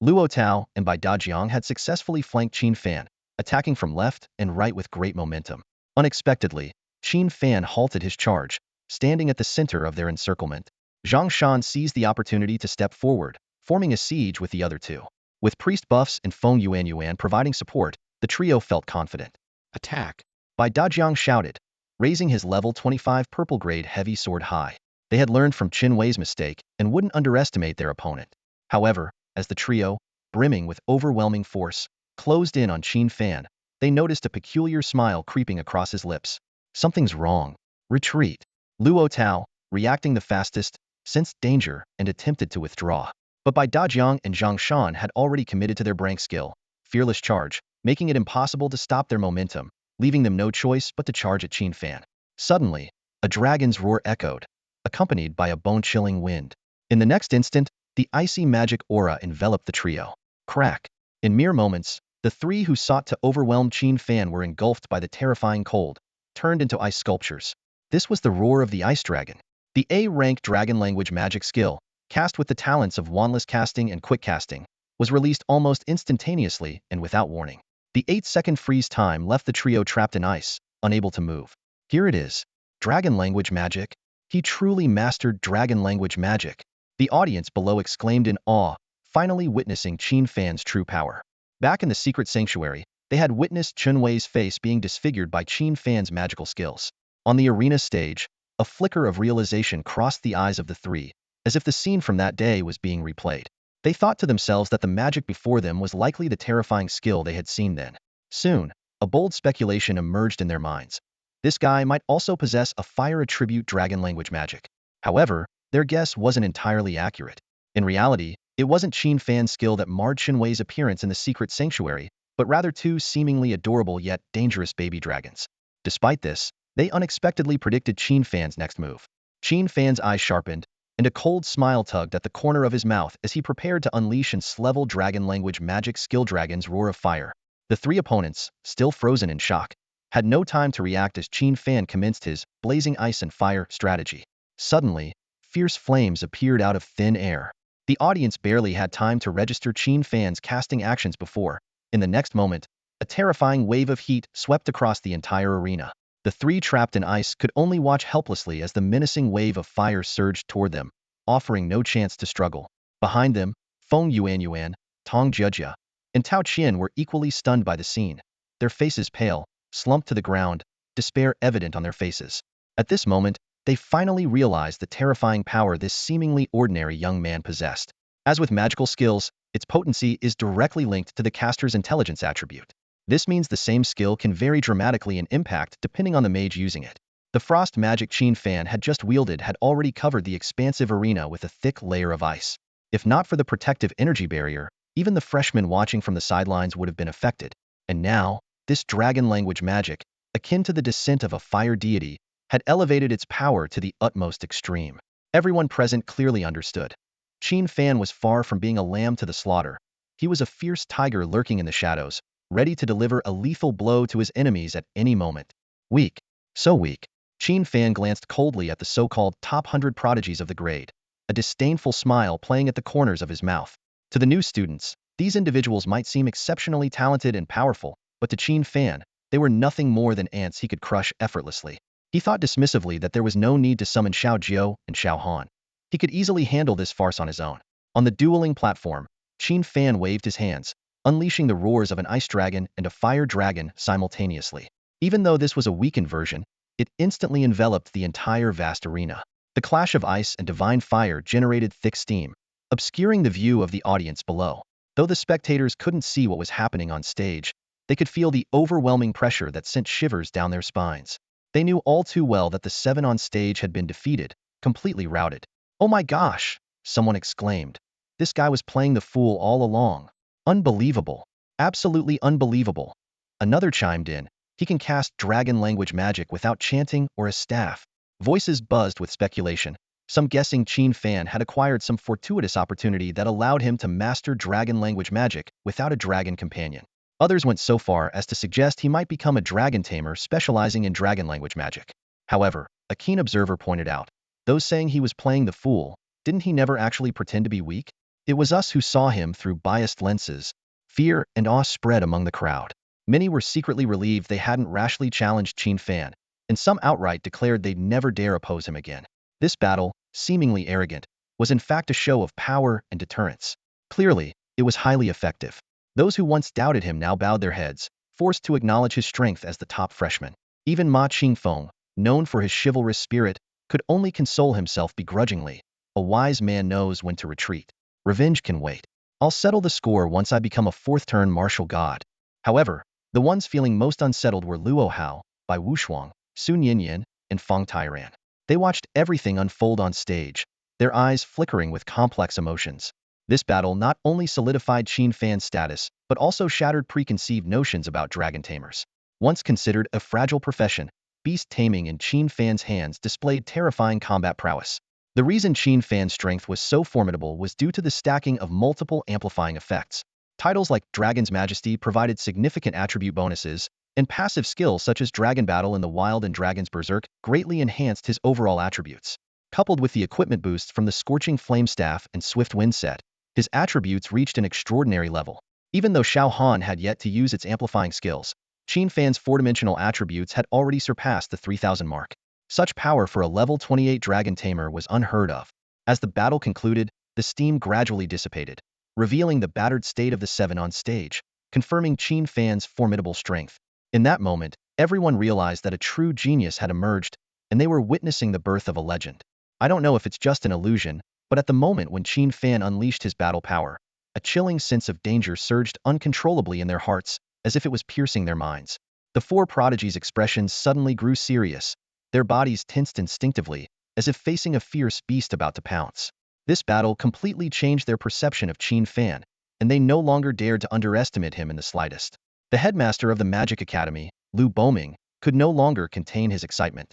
Luo Tao and Bai Dajiang had successfully flanked Qin Fan, attacking from left and right with great momentum. Unexpectedly, Qin Fan halted his charge, standing at the center of their encirclement. Zhang Shan seized the opportunity to step forward, forming a siege with the other 2. With priest buffs and Feng Yuan providing support, the trio felt confident. Attack! Bai Dajiang shouted, raising his level 25 purple-grade heavy sword high. They had learned from Qin Wei's mistake and wouldn't underestimate their opponent. However, as the trio, brimming with overwhelming force, closed in on Qin Fan, they noticed a peculiar smile creeping across his lips. Something's wrong. Retreat. Luo Tao, reacting the fastest, sensed danger and attempted to withdraw. But Bai Dajiang and Zhang Shan had already committed to their brank skill, fearless charge, making it impossible to stop their momentum, leaving them no choice but to charge at Qin Fan. Suddenly, a dragon's roar echoed, accompanied by a bone-chilling wind. In the next instant, the icy magic aura enveloped the trio. Crack! In mere moments, the 3 who sought to overwhelm Qin Fan were engulfed by the terrifying cold, turned into ice sculptures. This was the roar of the ice dragon. The A-rank dragon language magic skill, cast with the talents of wandless casting and quick casting, was released almost instantaneously and without warning. The 8-second freeze time left the trio trapped in ice, unable to move. Here it is. Dragon language magic. He truly mastered dragon language magic. The audience below exclaimed in awe, finally witnessing Qin Fan's true power. Back in the secret sanctuary, they had witnessed Chun Wei's face being disfigured by Qin Fan's magical skills. On the arena stage, a flicker of realization crossed the eyes of the 3, as if the scene from that day was being replayed. They thought to themselves that the magic before them was likely the terrifying skill they had seen then. Soon, a bold speculation emerged in their minds. This guy might also possess a fire attribute dragon language magic. However, their guess wasn't entirely accurate. In reality, it wasn't Qin Fan's skill that marred Shinwei's appearance in the secret sanctuary, but rather two seemingly adorable yet dangerous baby dragons. Despite this, they unexpectedly predicted Qin Fan's next move. Qin Fan's eyes sharpened, and a cold smile tugged at the corner of his mouth as he prepared to unleash and level dragon language magic skill Dragon's Roar of Fire. The three opponents, still frozen in shock, had no time to react as Qin Fan commenced his blazing ice and fire strategy. Suddenly, fierce flames appeared out of thin air. The audience barely had time to register Qin Fan's casting actions before, in the next moment, a terrifying wave of heat swept across the entire arena. The three trapped in ice could only watch helplessly as the menacing wave of fire surged toward them, offering no chance to struggle. Behind them, Feng Yuan, Tong Jia, and Tao Qian were equally stunned by the scene, their faces pale, slumped to the ground, despair evident on their faces. At this moment, they finally realized the terrifying power this seemingly ordinary young man possessed. As with magical skills, its potency is directly linked to the caster's intelligence attribute. This means the same skill can vary dramatically in impact depending on the mage using it. The frost magic Qin Fan had just wielded had already covered the expansive arena with a thick layer of ice. If not for the protective energy barrier, even the freshmen watching from the sidelines would have been affected. And now, this dragon language magic, akin to the descent of a fire deity, had elevated its power to the utmost extreme. Everyone present clearly understood. Qin Fan was far from being a lamb to the slaughter. He was a fierce tiger lurking in the shadows, ready to deliver a lethal blow to his enemies at any moment. Weak. So weak. Qin Fan glanced coldly at the so-called top 100 prodigies of the grade, a disdainful smile playing at the corners of his mouth. To the new students, these individuals might seem exceptionally talented and powerful, but to Qin Fan, they were nothing more than ants he could crush effortlessly. He thought dismissively that there was no need to summon Xiao Jiao and Xiao Han. He could easily handle this farce on his own. On the dueling platform, Qin Fan waved his hands, unleashing the roars of an ice dragon and a fire dragon simultaneously. Even though this was a weakened version, it instantly enveloped the entire vast arena. The clash of ice and divine fire generated thick steam, obscuring the view of the audience below. Though the spectators couldn't see what was happening on stage, they could feel the overwhelming pressure that sent shivers down their spines. They knew all too well that the seven on stage had been defeated, completely routed. "Oh my gosh!" someone exclaimed. "This guy was playing the fool all along. Unbelievable. Absolutely unbelievable." Another chimed in. "He can cast dragon language magic without chanting or a staff." Voices buzzed with speculation, some guessing Qin Fan had acquired some fortuitous opportunity that allowed him to master dragon language magic without a dragon companion. Others went so far as to suggest he might become a Dragon Tamer specializing in dragon language magic. However, a keen observer pointed out, those saying he was playing the fool, didn't he never actually pretend to be weak? It was us who saw him through biased lenses. Fear and awe spread among the crowd. Many were secretly relieved they hadn't rashly challenged Qin Fan, and some outright declared they'd never dare oppose him again. This battle, seemingly arrogant, was in fact a show of power and deterrence. Clearly, it was highly effective. Those who once doubted him now bowed their heads, forced to acknowledge his strength as the top freshman. Even Ma Qingfeng, known for his chivalrous spirit, could only console himself begrudgingly. A wise man knows when to retreat. Revenge can wait. I'll settle the score once I become a fourth-turn martial god. However, the ones feeling most unsettled were Luo Hao, Bai Wushuang, Sun Yinyan, and Feng Tairan. They watched everything unfold on stage, their eyes flickering with complex emotions. This battle not only solidified Qin Fan's status, but also shattered preconceived notions about dragon tamers. Once considered a fragile profession, beast taming in Qin Fan's hands displayed terrifying combat prowess. The reason Qin Fan's strength was so formidable was due to the stacking of multiple amplifying effects. Titles like Dragon's Majesty provided significant attribute bonuses, and passive skills such as Dragon Battle in the Wild and Dragon's Berserk greatly enhanced his overall attributes. Coupled with the equipment boosts from the Scorching Flame Staff and Swift Wind set, his attributes reached an extraordinary level. Even though Xiao Han had yet to use its amplifying skills, Qin Fan's four-dimensional attributes had already surpassed the 3,000 mark. Such power for a level 28 Dragon Tamer was unheard of. As the battle concluded, the steam gradually dissipated, revealing the battered state of the seven on stage, confirming Qin Fan's formidable strength. In that moment, everyone realized that a true genius had emerged, and they were witnessing the birth of a legend. I don't know if it's just an illusion, But at the moment when Qin Fan unleashed his battle power, a chilling sense of danger surged uncontrollably in their hearts, as if it was piercing their minds. The four prodigies' expressions suddenly grew serious, their bodies tensed instinctively, as if facing a fierce beast about to pounce. This battle completely changed their perception of Qin Fan, and they no longer dared to underestimate him in the slightest. The headmaster of the Magic Academy, Lu Boming, could no longer contain his excitement.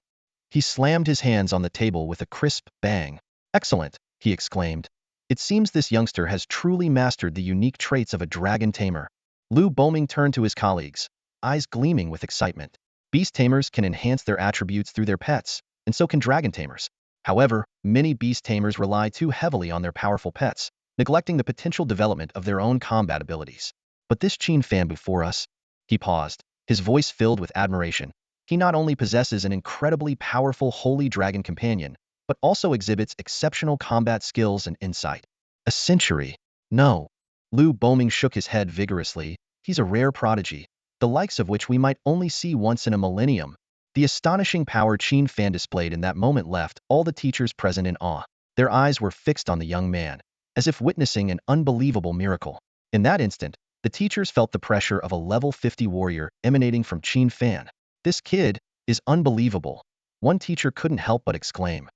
He slammed his hands on the table with a crisp bang. "Excellent," he exclaimed. "It seems this youngster has truly mastered the unique traits of a Dragon Tamer." Lu Boming turned to his colleagues, eyes gleaming with excitement. Beast Tamers can enhance their attributes through their pets, and so can Dragon Tamers. However, many Beast Tamers rely too heavily on their powerful pets, neglecting the potential development of their own combat abilities. But this Qin Fan before us, he paused, his voice filled with admiration. He not only possesses an incredibly powerful Holy Dragon companion, but also exhibits exceptional combat skills and insight. A century? No. Lu Boming shook his head vigorously. He's a rare prodigy, the likes of which we might only see once in a millennium. The astonishing power Qin Fan displayed in that moment left all the teachers present in awe. Their eyes were fixed on the young man, as if witnessing an unbelievable miracle. In that instant, the teachers felt the pressure of a level 50 warrior emanating from Qin Fan. "This kid is unbelievable," one teacher couldn't help but exclaim.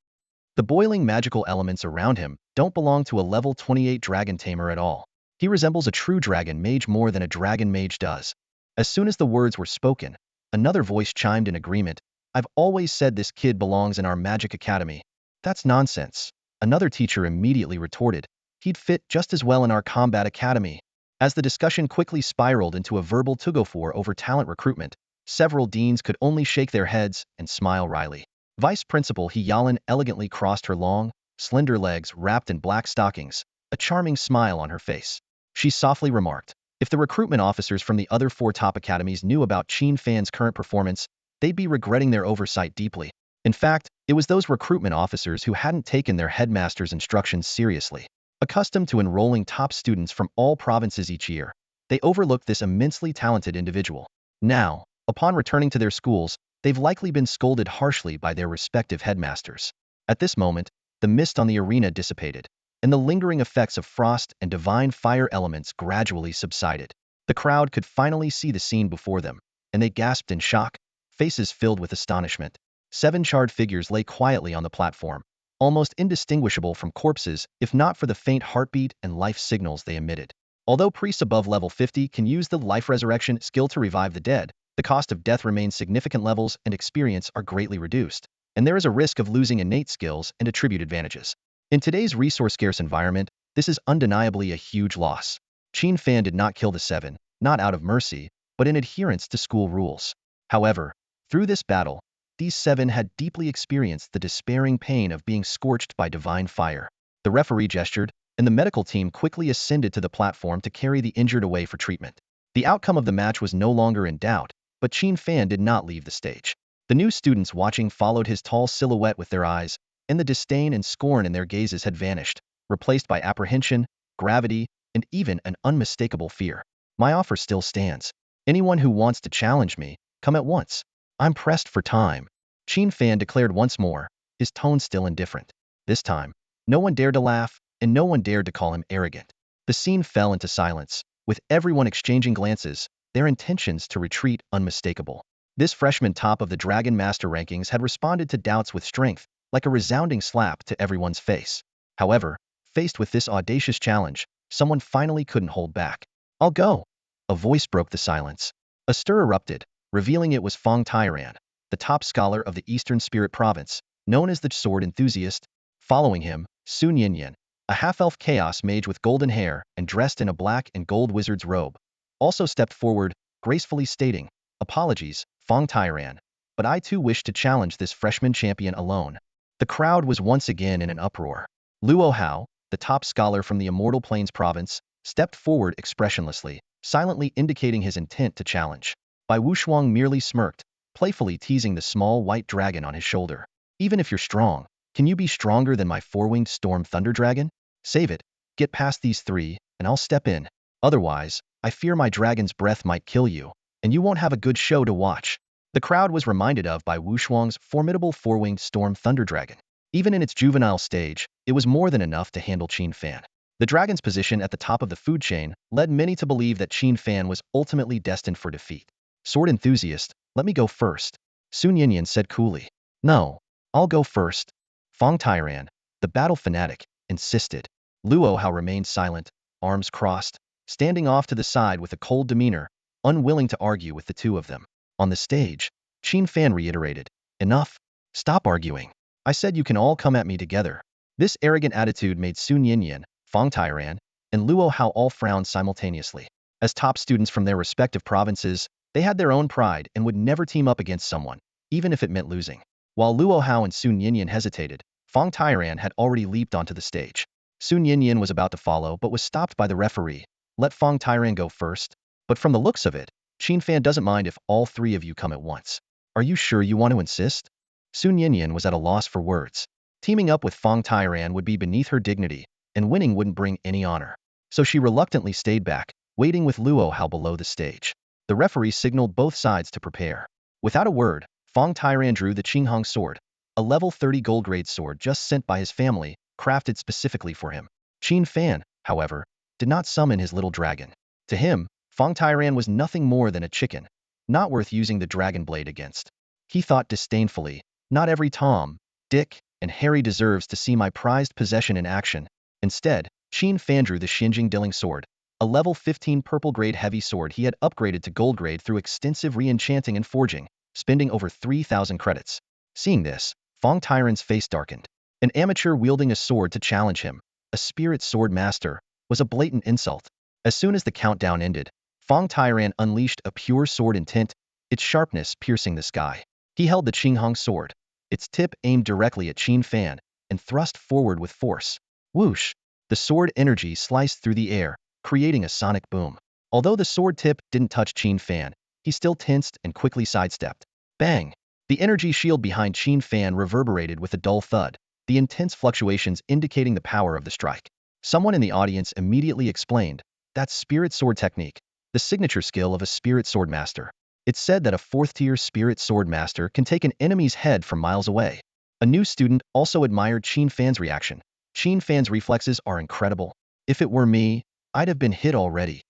"The boiling magical elements around him don't belong to a level 28 Dragon Tamer at all. He resembles a true dragon mage more than a dragon mage does." As soon as the words were spoken, another voice chimed in agreement. "I've always said this kid belongs in our Magic Academy." "That's nonsense," another teacher immediately retorted. "He'd fit just as well in our Combat Academy." As the discussion quickly spiraled into a verbal tug-of-war over talent recruitment, several deans could only shake their heads and smile wryly. Vice Principal He Yalan elegantly crossed her long, slender legs wrapped in black stockings, a charming smile on her face. She softly remarked, "If the recruitment officers from the other four top academies knew about Qin Fan's current performance, they'd be regretting their oversight deeply." In fact, it was those recruitment officers who hadn't taken their headmaster's instructions seriously. Accustomed to enrolling top students from all provinces each year, they overlooked this immensely talented individual. Now, upon returning to their schools, they've likely been scolded harshly by their respective headmasters. At this moment, the mist on the arena dissipated, and the lingering effects of frost and divine fire elements gradually subsided. The crowd could finally see the scene before them, and they gasped in shock, faces filled with astonishment. 7 charred figures lay quietly on the platform, almost indistinguishable from corpses if not for the faint heartbeat and life signals they emitted. Although priests above level 50 can use the life resurrection skill to revive the dead, the cost of death remains significant. Levels and experience are greatly reduced, and there is a risk of losing innate skills and attribute advantages. In today's resource-scarce environment, this is undeniably a huge loss. Qin Fan did not kill the 7, not out of mercy, but in adherence to school rules. However, through this battle, these 7 had deeply experienced the despairing pain of being scorched by divine fire. The referee gestured, and the medical team quickly ascended to the platform to carry the injured away for treatment. The outcome of the match was no longer in doubt, but Qin Fan did not leave the stage. The new students watching followed his tall silhouette with their eyes, and the disdain and scorn in their gazes had vanished, replaced by apprehension, gravity, and even an unmistakable fear. "My offer still stands. Anyone who wants to challenge me, come at once. I'm pressed for time," Qin Fan declared once more, his tone still indifferent. This time, no one dared to laugh, and no one dared to call him arrogant. The scene fell into silence, with everyone exchanging glances, their intentions to retreat unmistakable. This freshman top of the Dragon Master rankings had responded to doubts with strength, like a resounding slap to everyone's face. However, faced with this audacious challenge, someone finally couldn't hold back. "I'll go." A voice broke the silence. A stir erupted, revealing it was Fong Tairan, the top scholar of the Eastern Spirit Province, known as the Sword Enthusiast. Following him, Sun Yinyan, a half-elf chaos mage with golden hair and dressed in a black and gold wizard's robe, also stepped forward, gracefully stating, "Apologies, Fong Tairan, but I too wish to challenge this freshman champion alone." The crowd was once again in an uproar. Luo Hao, the top scholar from the Immortal Plains province, stepped forward expressionlessly, silently indicating his intent to challenge. Bai Wushuang merely smirked, playfully teasing the small white dragon on his shoulder. "Even if you're strong, can you be stronger than my four-winged storm thunder dragon? Save it, get past these 3, and I'll step in. Otherwise, I fear my dragon's breath might kill you, and you won't have a good show to watch." The crowd was reminded of Bai Wushuang's formidable four-winged storm thunder dragon. Even in its juvenile stage, it was more than enough to handle Qin Fan. The dragon's position at the top of the food chain led many to believe that Qin Fan was ultimately destined for defeat. Sword enthusiast, let me go first, Sun Yinyan said coolly. No, I'll go first. Fong Tairan, the battle fanatic, insisted. Luo Hao remained silent, arms crossed, standing off to the side with a cold demeanor, unwilling to argue with the two of them. On the stage, Qin Fan reiterated, enough, stop arguing. I said you can all come at me together. This arrogant attitude made Sun Yinyan, Fong Tairan, and Luo Hao all frown simultaneously. As top students from their respective provinces, they had their own pride and would never team up against someone, even if it meant losing. While Luo Hao and Sun Yinyan hesitated, Fong Tairan had already leaped onto the stage. Sun Yinyan was about to follow but was stopped by the referee. Let Fong Tairan go first. But from the looks of it, Qin Fan doesn't mind if all three of you come at once. Are you sure you want to insist? Sun Yinyan was at a loss for words. Teaming up with Fong Tairan would be beneath her dignity, and winning wouldn't bring any honor. So she reluctantly stayed back, waiting with Luo Hao below the stage. The referee signaled both sides to prepare. Without a word, Fong Tairan drew the Qinghong sword, a level 30 gold-grade sword just sent by his family, crafted specifically for him. Qin Fan, however, did not summon his little dragon. To him, Fong Tairan was nothing more than a chicken, not worth using the dragon blade against. He thought disdainfully, not every Tom, Dick, and Harry deserves to see my prized possession in action. Instead, Qin Fan drew the Xinjing Dilling sword, a level 15 purple-grade heavy sword he had upgraded to gold-grade through extensive re-enchanting and forging, spending over 3,000 credits. Seeing this, Fong Tairan's face darkened. An amateur wielding a sword to challenge him, a spirit sword master, was a blatant insult. As soon as the countdown ended, Fong Tairan unleashed a pure sword intent, its sharpness piercing the sky. He held the Qinghong sword, its tip aimed directly at Qin Fan, and thrust forward with force. Whoosh! The sword energy sliced through the air, creating a sonic boom. Although the sword tip didn't touch Qin Fan, he still tensed and quickly sidestepped. Bang! The energy shield behind Qin Fan reverberated with a dull thud, the intense fluctuations indicating the power of the strike. Someone in the audience immediately explained, that's spirit sword technique, the signature skill of a spirit sword master. It's said that a 4th-tier spirit sword master can take an enemy's head from miles away. A new student also admired Qin Fan's reaction. Qin Fan's reflexes are incredible. If it were me, I'd have been hit already.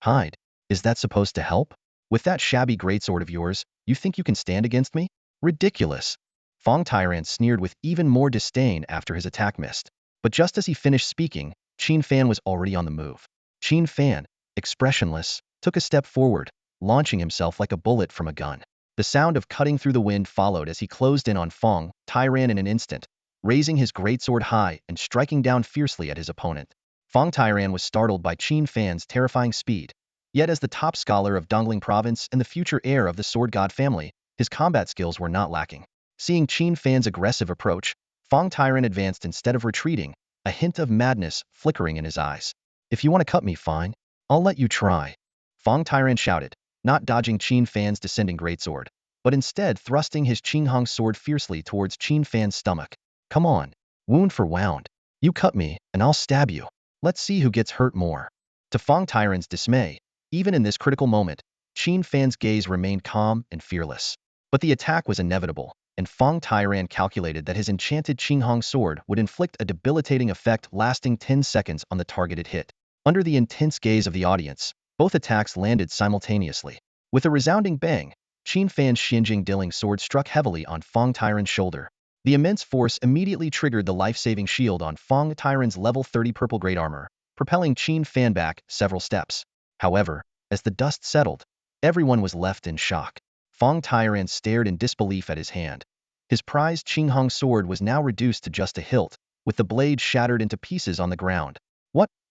Hide. Is that supposed to help? With that shabby greatsword of yours, you think you can stand against me? Ridiculous. Fong Tairan sneered with even more disdain after his attack missed. But just as he finished speaking, Qin Fan was already on the move. Qin Fan, expressionless, took a step forward, launching himself like a bullet from a gun. The sound of cutting through the wind followed as he closed in on Fong Tairan in an instant, raising his greatsword high and striking down fiercely at his opponent. Fong Tairan was startled by Qin Fan's terrifying speed. Yet as the top scholar of Dongling Province and the future heir of the Sword God family, his combat skills were not lacking. Seeing Qin Fan's aggressive approach, Fong Tairan advanced instead of retreating, a hint of madness flickering in his eyes. If you want to cut me, fine. I'll let you try. Fong Tairan shouted, not dodging Qin Fan's descending greatsword, but instead thrusting his Qinghong sword fiercely towards Qin Fan's stomach. Come on, wound for wound. You cut me, and I'll stab you. Let's see who gets hurt more. To Fong Tairan's dismay, even in this critical moment, Qin Fan's gaze remained calm and fearless. But the attack was inevitable, and Fong Tairan calculated that his enchanted Qinghong sword would inflict a debilitating effect lasting 10 seconds on the targeted hit. Under the intense gaze of the audience, both attacks landed simultaneously. With a resounding bang, Qin Fan's Xinjing Dilling sword struck heavily on Fong Tairan's shoulder. The immense force immediately triggered the life-saving shield on Fong Tairan's level 30 purple-grade armor, propelling Qin Fan back several steps. However, as the dust settled, everyone was left in shock. Fong Tairan stared in disbelief at his hand. His prized Qinghong sword was now reduced to just a hilt, with the blade shattered into pieces on the ground.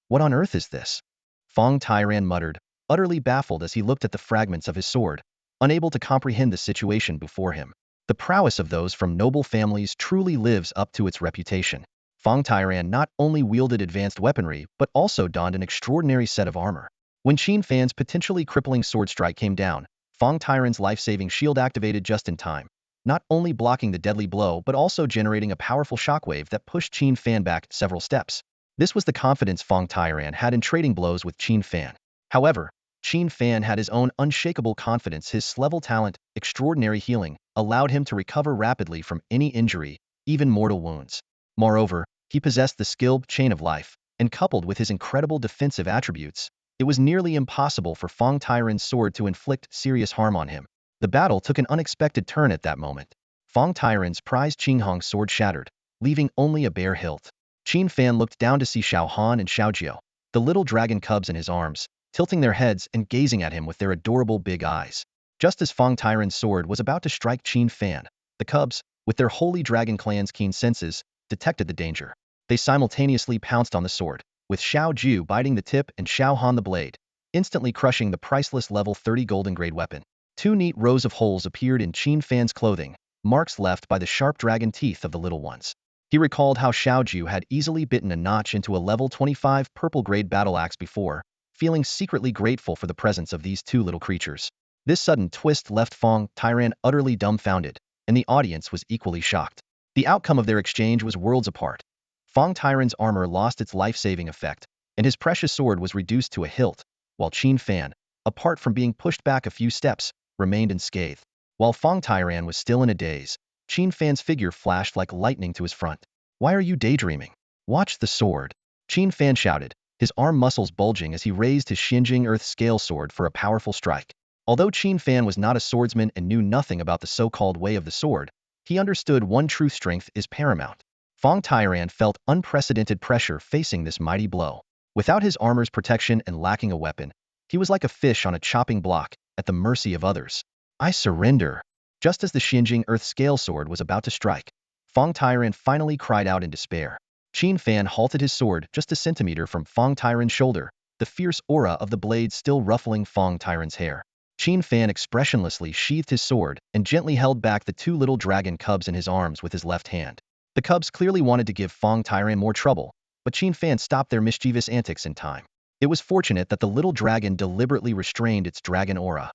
What on earth is this? Fong Tairan muttered, utterly baffled as he looked at the fragments of his sword, unable to comprehend the situation before him. The prowess of those from noble families truly lives up to its reputation. Fong Tairan not only wielded advanced weaponry but also donned an extraordinary set of armor. When Qin Fan's potentially crippling sword strike came down, Fong Tairan's life-saving shield activated just in time, not only blocking the deadly blow but also generating a powerful shockwave that pushed Qin Fan back several steps. This was the confidence Fong Tairan had in trading blows with Qin Fan. However, Qin Fan had his own unshakable confidence. His level talent, extraordinary healing, allowed him to recover rapidly from any injury, even mortal wounds. Moreover, he possessed the skilled chain of life, and coupled with his incredible defensive attributes, it was nearly impossible for Fong Tairan's sword to inflict serious harm on him. The battle took an unexpected turn at that moment. Fong Tairan's prized Qinghong's sword shattered, leaving only a bare hilt. Qin Fan looked down to see Xiao Han and Xiao Jiao, the little dragon cubs in his arms, tilting their heads and gazing at him with their adorable big eyes. Just as Fong Tairan's sword was about to strike Qin Fan, the cubs, with their holy dragon clan's keen senses, detected the danger. They simultaneously pounced on the sword, with Xiao Ju biting the tip and Xiao Han the blade, instantly crushing the priceless level 30 golden grade weapon. Two neat rows of holes appeared in Qin Fan's clothing, marks left by the sharp dragon teeth of the little ones. He recalled how Xiao Ju had easily bitten a notch into a level 25 purple grade battle axe before, feeling secretly grateful for the presence of these two little creatures. This sudden twist left Fong Tairan utterly dumbfounded, and the audience was equally shocked. The outcome of their exchange was worlds apart. Fong Tairan's armor lost its life-saving effect, and his precious sword was reduced to a hilt, while Qin Fan, apart from being pushed back a few steps, remained unscathed. While Fong Tairan was still in a daze, Qin Fan's figure flashed like lightning to his front. "Why are you daydreaming? Watch the sword!" Qin Fan shouted, his arm muscles bulging as he raised his Xinjing Earth Scale sword for a powerful strike. Although Qin Fan was not a swordsman and knew nothing about the so-called way of the sword, he understood one true strength is paramount. Fong Tairan felt unprecedented pressure facing this mighty blow. Without his armor's protection and lacking a weapon, he was like a fish on a chopping block, at the mercy of others. "I surrender." Just as the Xinjing Earth Scale sword was about to strike, Fong Tairan finally cried out in despair. Qin Fan halted his sword just a centimeter from Fong Tairan's shoulder, the fierce aura of the blade still ruffling Fong Tairan's hair. Qin Fan expressionlessly sheathed his sword and gently held back the two little dragon cubs in his arms with his left hand. The cubs clearly wanted to give Fong Tairan more trouble, but Qin Fan stopped their mischievous antics in time. It was fortunate that the little dragon deliberately restrained its dragon aura.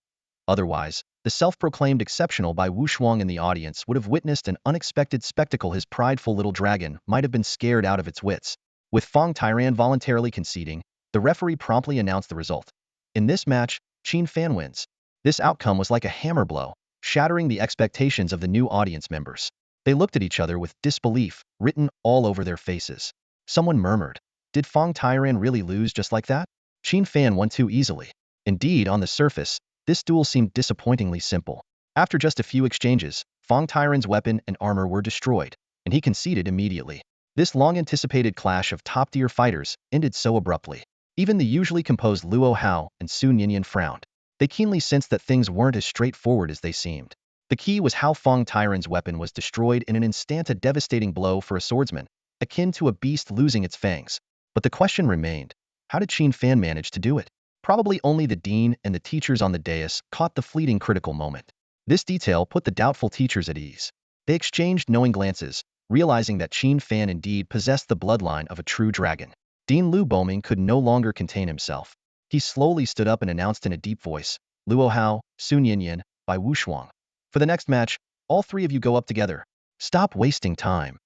Otherwise, the self-proclaimed exceptional Bai Wuxuang in the audience would have witnessed an unexpected spectacle. His prideful little dragon might have been scared out of its wits. With Fong Tairan voluntarily conceding, the referee promptly announced the result. In this match, Qin Fan wins. This outcome was like a hammer blow, shattering the expectations of the new audience members. They looked at each other with disbelief written all over their faces. Someone murmured, "Did Fong Tairan really lose just like that?" Qin Fan won too easily. Indeed, on the surface, this duel seemed disappointingly simple. After just a few exchanges, Fong Tairan's weapon and armor were destroyed, and he conceded immediately. This long-anticipated clash of top-tier fighters ended so abruptly. Even the usually composed Luo Hao and Su Ninian frowned. They keenly sensed that things weren't as straightforward as they seemed. The key was how Fong Tairan's weapon was destroyed in an instant, a devastating blow for a swordsman, akin to a beast losing its fangs. But the question remained, how did Qin Fan manage to do it? Probably only the dean and the teachers on the dais caught the fleeting critical moment. This detail put the doubtful teachers at ease. They exchanged knowing glances, realizing that Qin Fan indeed possessed the bloodline of a true dragon. Dean Lu Boming could no longer contain himself. He slowly stood up and announced in a deep voice, "Luo Hao, Sun Yinyan, Bai Wuxuang. For the next match, all three of you go up together. Stop wasting time."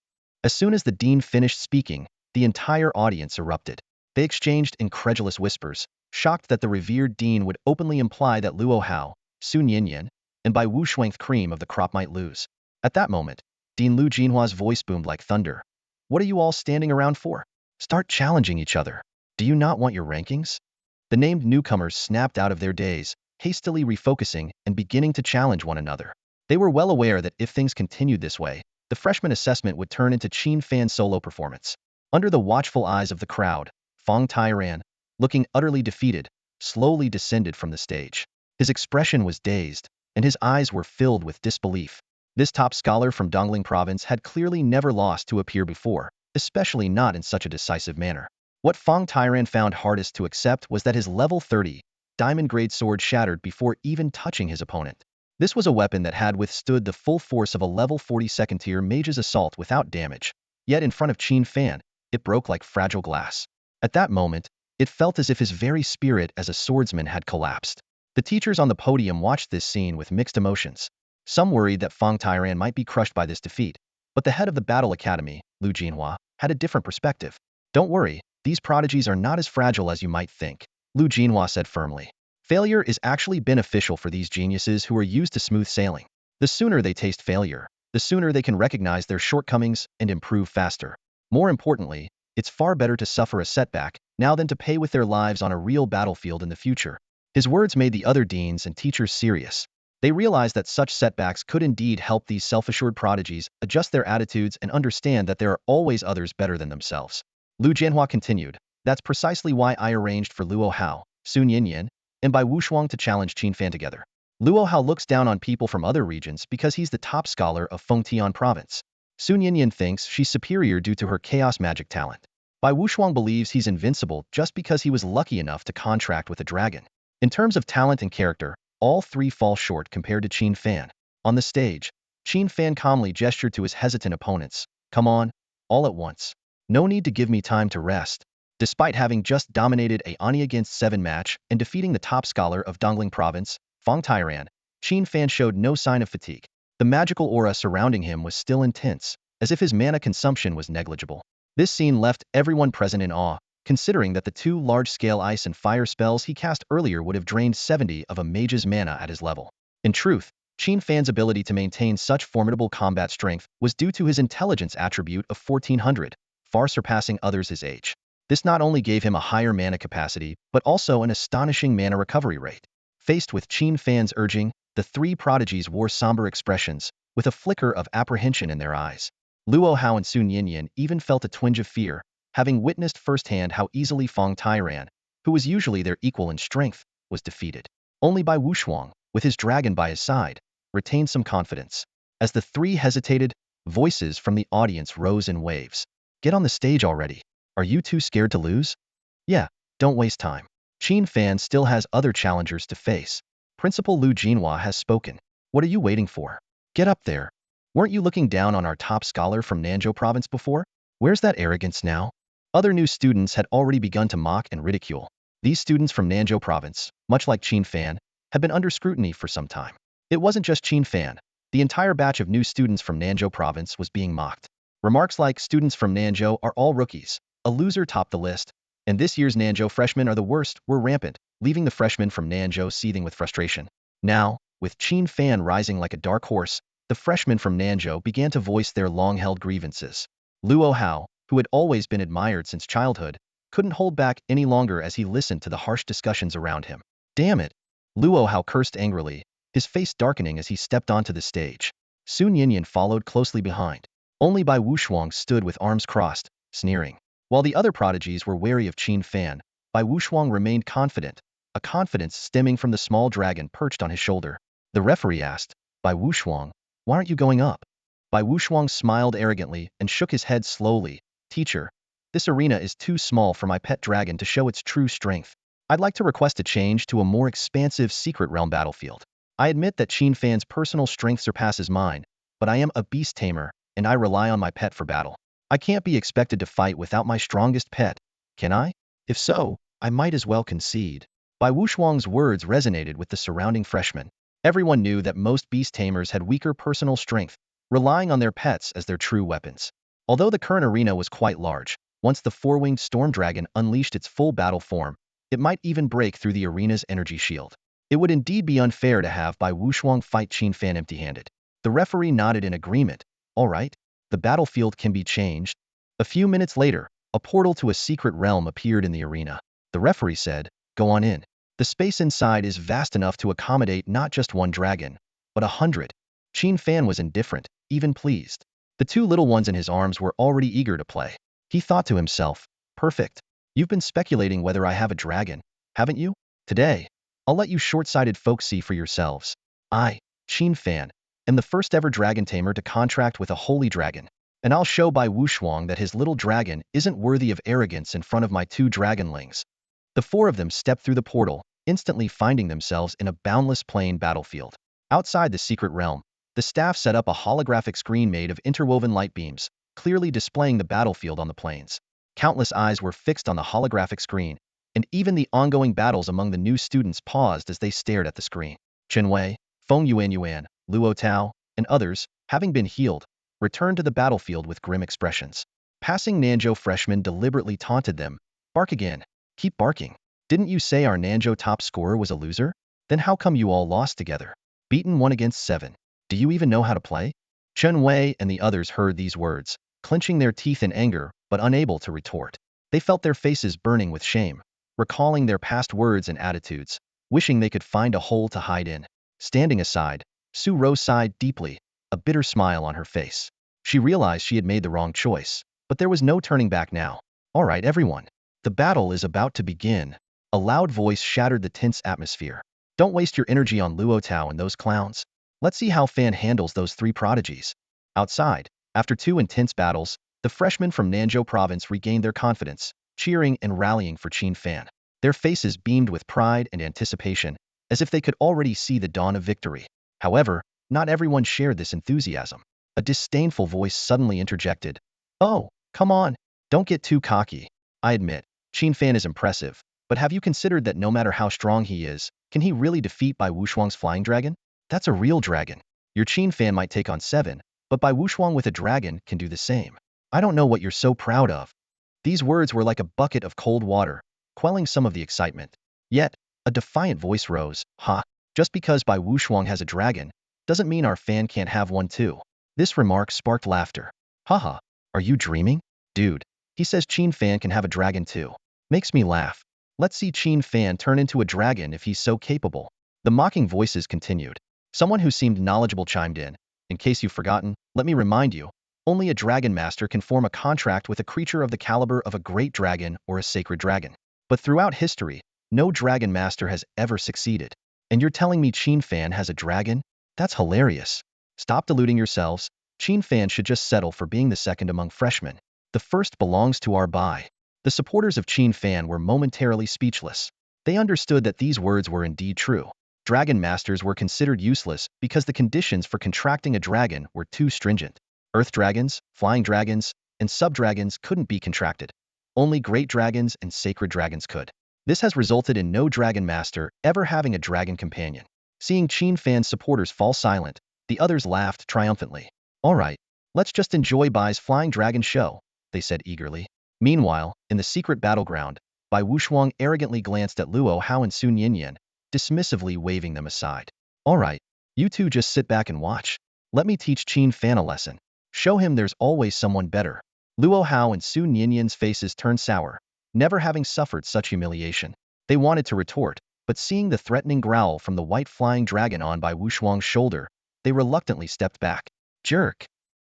As soon as the dean finished speaking, the entire audience erupted. They exchanged incredulous whispers, shocked that the revered dean would openly imply that Luo Hao, Sun Yinyan, and Bai Wuxuang's cream of the crop might lose. At that moment, Dean Lu Jinhua's voice boomed like thunder. "What are you all standing around for? Start challenging each other. Do you not want your rankings?" The named newcomers snapped out of their daze, hastily refocusing and beginning to challenge one another. They were well aware that if things continued this way, the freshman assessment would turn into Qin Fan's solo performance. Under the watchful eyes of the crowd, Fong Tairan, looking utterly defeated, slowly descended from the stage. His expression was dazed, and his eyes were filled with disbelief. This top scholar from Dongling province had clearly never lost to a peer before, especially not in such a decisive manner. What Fong Tairan found hardest to accept was that his level 30, diamond-grade sword shattered before even touching his opponent. This was a weapon that had withstood the full force of a level 40 second-tier mage's assault without damage. Yet in front of Qin Fan, it broke like fragile glass. At that moment, it felt as if his very spirit as a swordsman had collapsed. The teachers on the podium watched this scene with mixed emotions. Some worried that Fong Tairan might be crushed by this defeat, but the head of the Battle Academy, Lu Jinhua, had a different perspective. "Don't worry, these prodigies are not as fragile as you might think," Lu Jinhua said firmly. "Failure is actually beneficial for these geniuses who are used to smooth sailing. The sooner they taste failure, the sooner they can recognize their shortcomings and improve faster. More importantly, it's far better to suffer a setback now than to pay with their lives on a real battlefield in the future. His words made the other deans and teachers serious. They realized that such setbacks could indeed help these self-assured prodigies adjust their attitudes and understand that there are always others better than themselves. Lu Jianhua continued, "That's precisely why I arranged for Luo Hao, Sun Yinyan, and Bai Wushuang to challenge Qin Fan together. Luo Hao looks down on people from other regions because he's the top scholar of Fengtian province. Sun Yinyan thinks she's superior due to her chaos magic talent. Bai Wushuang believes he's invincible just because he was lucky enough to contract with a dragon. In terms of talent and character, all three fall short compared to Qin Fan." On the stage, Qin Fan calmly gestured to his hesitant opponents. "Come on, all at once. No need to give me time to rest." Despite having just dominated a Ani against 7 match and defeating the top scholar of Dongling province, Feng Tiran, Qin Fan showed no sign of fatigue. The magical aura surrounding him was still intense, as if his mana consumption was negligible. This scene left everyone present in awe, considering that the 2 large-scale ice and fire spells he cast earlier would have drained 70 of a mage's mana at his level. In truth, Qin Fan's ability to maintain such formidable combat strength was due to his intelligence attribute of 1400, far surpassing others his age. This not only gave him a higher mana capacity, but also an astonishing mana recovery rate. Faced with Qin Fan's urging, the 3 prodigies wore somber expressions, with a flicker of apprehension in their eyes. Luo Hao and Sun Yinyan even felt a twinge of fear, having witnessed firsthand how easily Feng Tiran, who was usually their equal in strength, was defeated. Only Bai Wushuang, with his dragon by his side, retained some confidence. As the 3 hesitated, voices from the audience rose in waves. "Get on the stage already. Are you too scared to lose? Yeah, don't waste time. Qin Fan still has other challengers to face. Principal Lu Jinhua has spoken. What are you waiting for? Get up there. Weren't you looking down on our top scholar from Nanzhou province before? Where's that arrogance now?" Other new students had already begun to mock and ridicule. These students from Nanzhou province, much like Qin Fan, had been under scrutiny for some time. It wasn't just Qin Fan. The entire batch of new students from Nanzhou province was being mocked. Remarks like "students from Nanzhou are all rookies," "a loser" topped the list, and "this year's Nanzhou freshmen are the worst" were rampant, leaving the freshmen from Nanzhou seething with frustration. Now, with Qin Fan rising like a dark horse, the freshmen from Nanzhou began to voice their long-held grievances. Luo Hao, who had always been admired since childhood, couldn't hold back any longer as he listened to the harsh discussions around him. "Damn it!" Luo Hao cursed angrily, his face darkening as he stepped onto the stage. Sun Yinyan followed closely behind. Only Bai Wushuang stood with arms crossed, sneering. While the other prodigies were wary of Qin Fan, Bai Wushuang remained confident, a confidence stemming from the small dragon perched on his shoulder. The referee asked, "Bai Wushuang, why aren't you going up?" Bai Wushuang smiled arrogantly and shook his head slowly. "Teacher, this arena is too small for my pet dragon to show its true strength. I'd like to request a change to a more expansive secret realm battlefield. I admit that Qin Fan's personal strength surpasses mine, but I am a beast tamer, and I rely on my pet for battle. I can't be expected to fight without my strongest pet, can I? If so, I might as well concede." Bai Wushuang's words resonated with the surrounding freshmen. Everyone knew that most beast tamers had weaker personal strength, relying on their pets as their true weapons. Although the current arena was quite large, once the 4-winged storm dragon unleashed its full battle form, it might even break through the arena's energy shield. It would indeed be unfair to have Bai Wushuang fight Qin Fan empty-handed. The referee nodded in agreement. "All right, the battlefield can be changed." A few minutes later, a portal to a secret realm appeared in the arena. The referee said, "Go on in. The space inside is vast enough to accommodate not just 1 dragon, but 100. Qin Fan was indifferent, even pleased. The 2 little ones in his arms were already eager to play. He thought to himself, "Perfect. You've been speculating whether I have a dragon, haven't you? Today, I'll let you short-sighted folks see for yourselves. I, Qin Fan, am the first ever Dragon Tamer to contract with a holy dragon, and I'll show Bai Wushuang that his little dragon isn't worthy of arrogance in front of my 2 dragonlings." The 4 of them stepped through the portal, instantly finding themselves in a boundless plain battlefield. Outside the secret realm, the staff set up a holographic screen made of interwoven light beams, clearly displaying the battlefield on the plains. Countless eyes were fixed on the holographic screen, and even the ongoing battles among the new students paused as they stared at the screen. Chen Wei, Feng Yuan, Luo Tao, and others, having been healed, returned to the battlefield with grim expressions. Passing Nanzhou freshmen deliberately taunted them. "Bark again. Keep barking. Didn't you say our Nanzhou top scorer was a loser? Then how come you all lost together? Beaten 1 against 7. Do you even know how to play?" Chen Wei and the others heard these words, clenching their teeth in anger, but unable to retort. They felt their faces burning with shame, recalling their past words and attitudes, wishing they could find a hole to hide in. Standing aside, Su Ro sighed deeply, a bitter smile on her face. She realized she had made the wrong choice, but there was no turning back now. All right, everyone. The battle is about to begin. A loud voice shattered the tense atmosphere. Don't waste your energy on Luo Tao and those clowns. Let's see how Fan handles those three prodigies. Outside, after two intense battles, the freshmen from Nanzhou province regained their confidence, cheering and rallying for Qin Fan. Their faces beamed with pride and anticipation, as if they could already see the dawn of victory. However, not everyone shared this enthusiasm. A disdainful voice suddenly interjected. Oh, come on. Don't get too cocky. I admit, Qin Fan is impressive, but have you considered that no matter how strong he is, can he really defeat Bai Wuxuang's flying dragon? That's a real dragon. Your Qin Fan might take on 7, but Bai Wuxuang with a dragon can do the same. I don't know what you're so proud of. These words were like a bucket of cold water, quelling some of the excitement. Yet, a defiant voice rose. Ha! Just because Bai Wuxuang has a dragon, doesn't mean our Fan can't have one too. This remark sparked laughter. Haha, are you dreaming? Dude, he says Qin Fan can have a dragon too. Makes me laugh. Let's see Qin Fan turn into a dragon if he's so capable. The mocking voices continued. Someone who seemed knowledgeable chimed in. In case you've forgotten, let me remind you, only a dragon master can form a contract with a creature of the caliber of a great dragon or a sacred dragon. But throughout history, no dragon master has ever succeeded. And you're telling me Qin Fan has a dragon? That's hilarious. Stop deluding yourselves. Qin Fan should just settle for being the second among freshmen. The first belongs to our Bai. The supporters of Qin Fan were momentarily speechless. They understood that these words were indeed true. Dragon masters were considered useless because the conditions for contracting a dragon were too stringent. Earth dragons, flying dragons, and sub-dragons couldn't be contracted. Only great dragons and sacred dragons could. This has resulted in no dragon master ever having a dragon companion. Seeing Qin Fan's supporters fall silent, the others laughed triumphantly. All right, let's just enjoy Bai's flying dragon show, they said eagerly. Meanwhile, in the secret battleground, Bai Wuxuang arrogantly glanced at Luo Hao and Sun Yinyan, dismissively waving them aside. All right, you two just sit back and watch. Let me teach Qin Fan a lesson. Show him there's always someone better. Luo Hao and Sun Yinyan's faces turned sour, never having suffered such humiliation. They wanted to retort, but seeing the threatening growl from the white flying dragon on Bai Wuxuang's shoulder, they reluctantly stepped back. Jerk.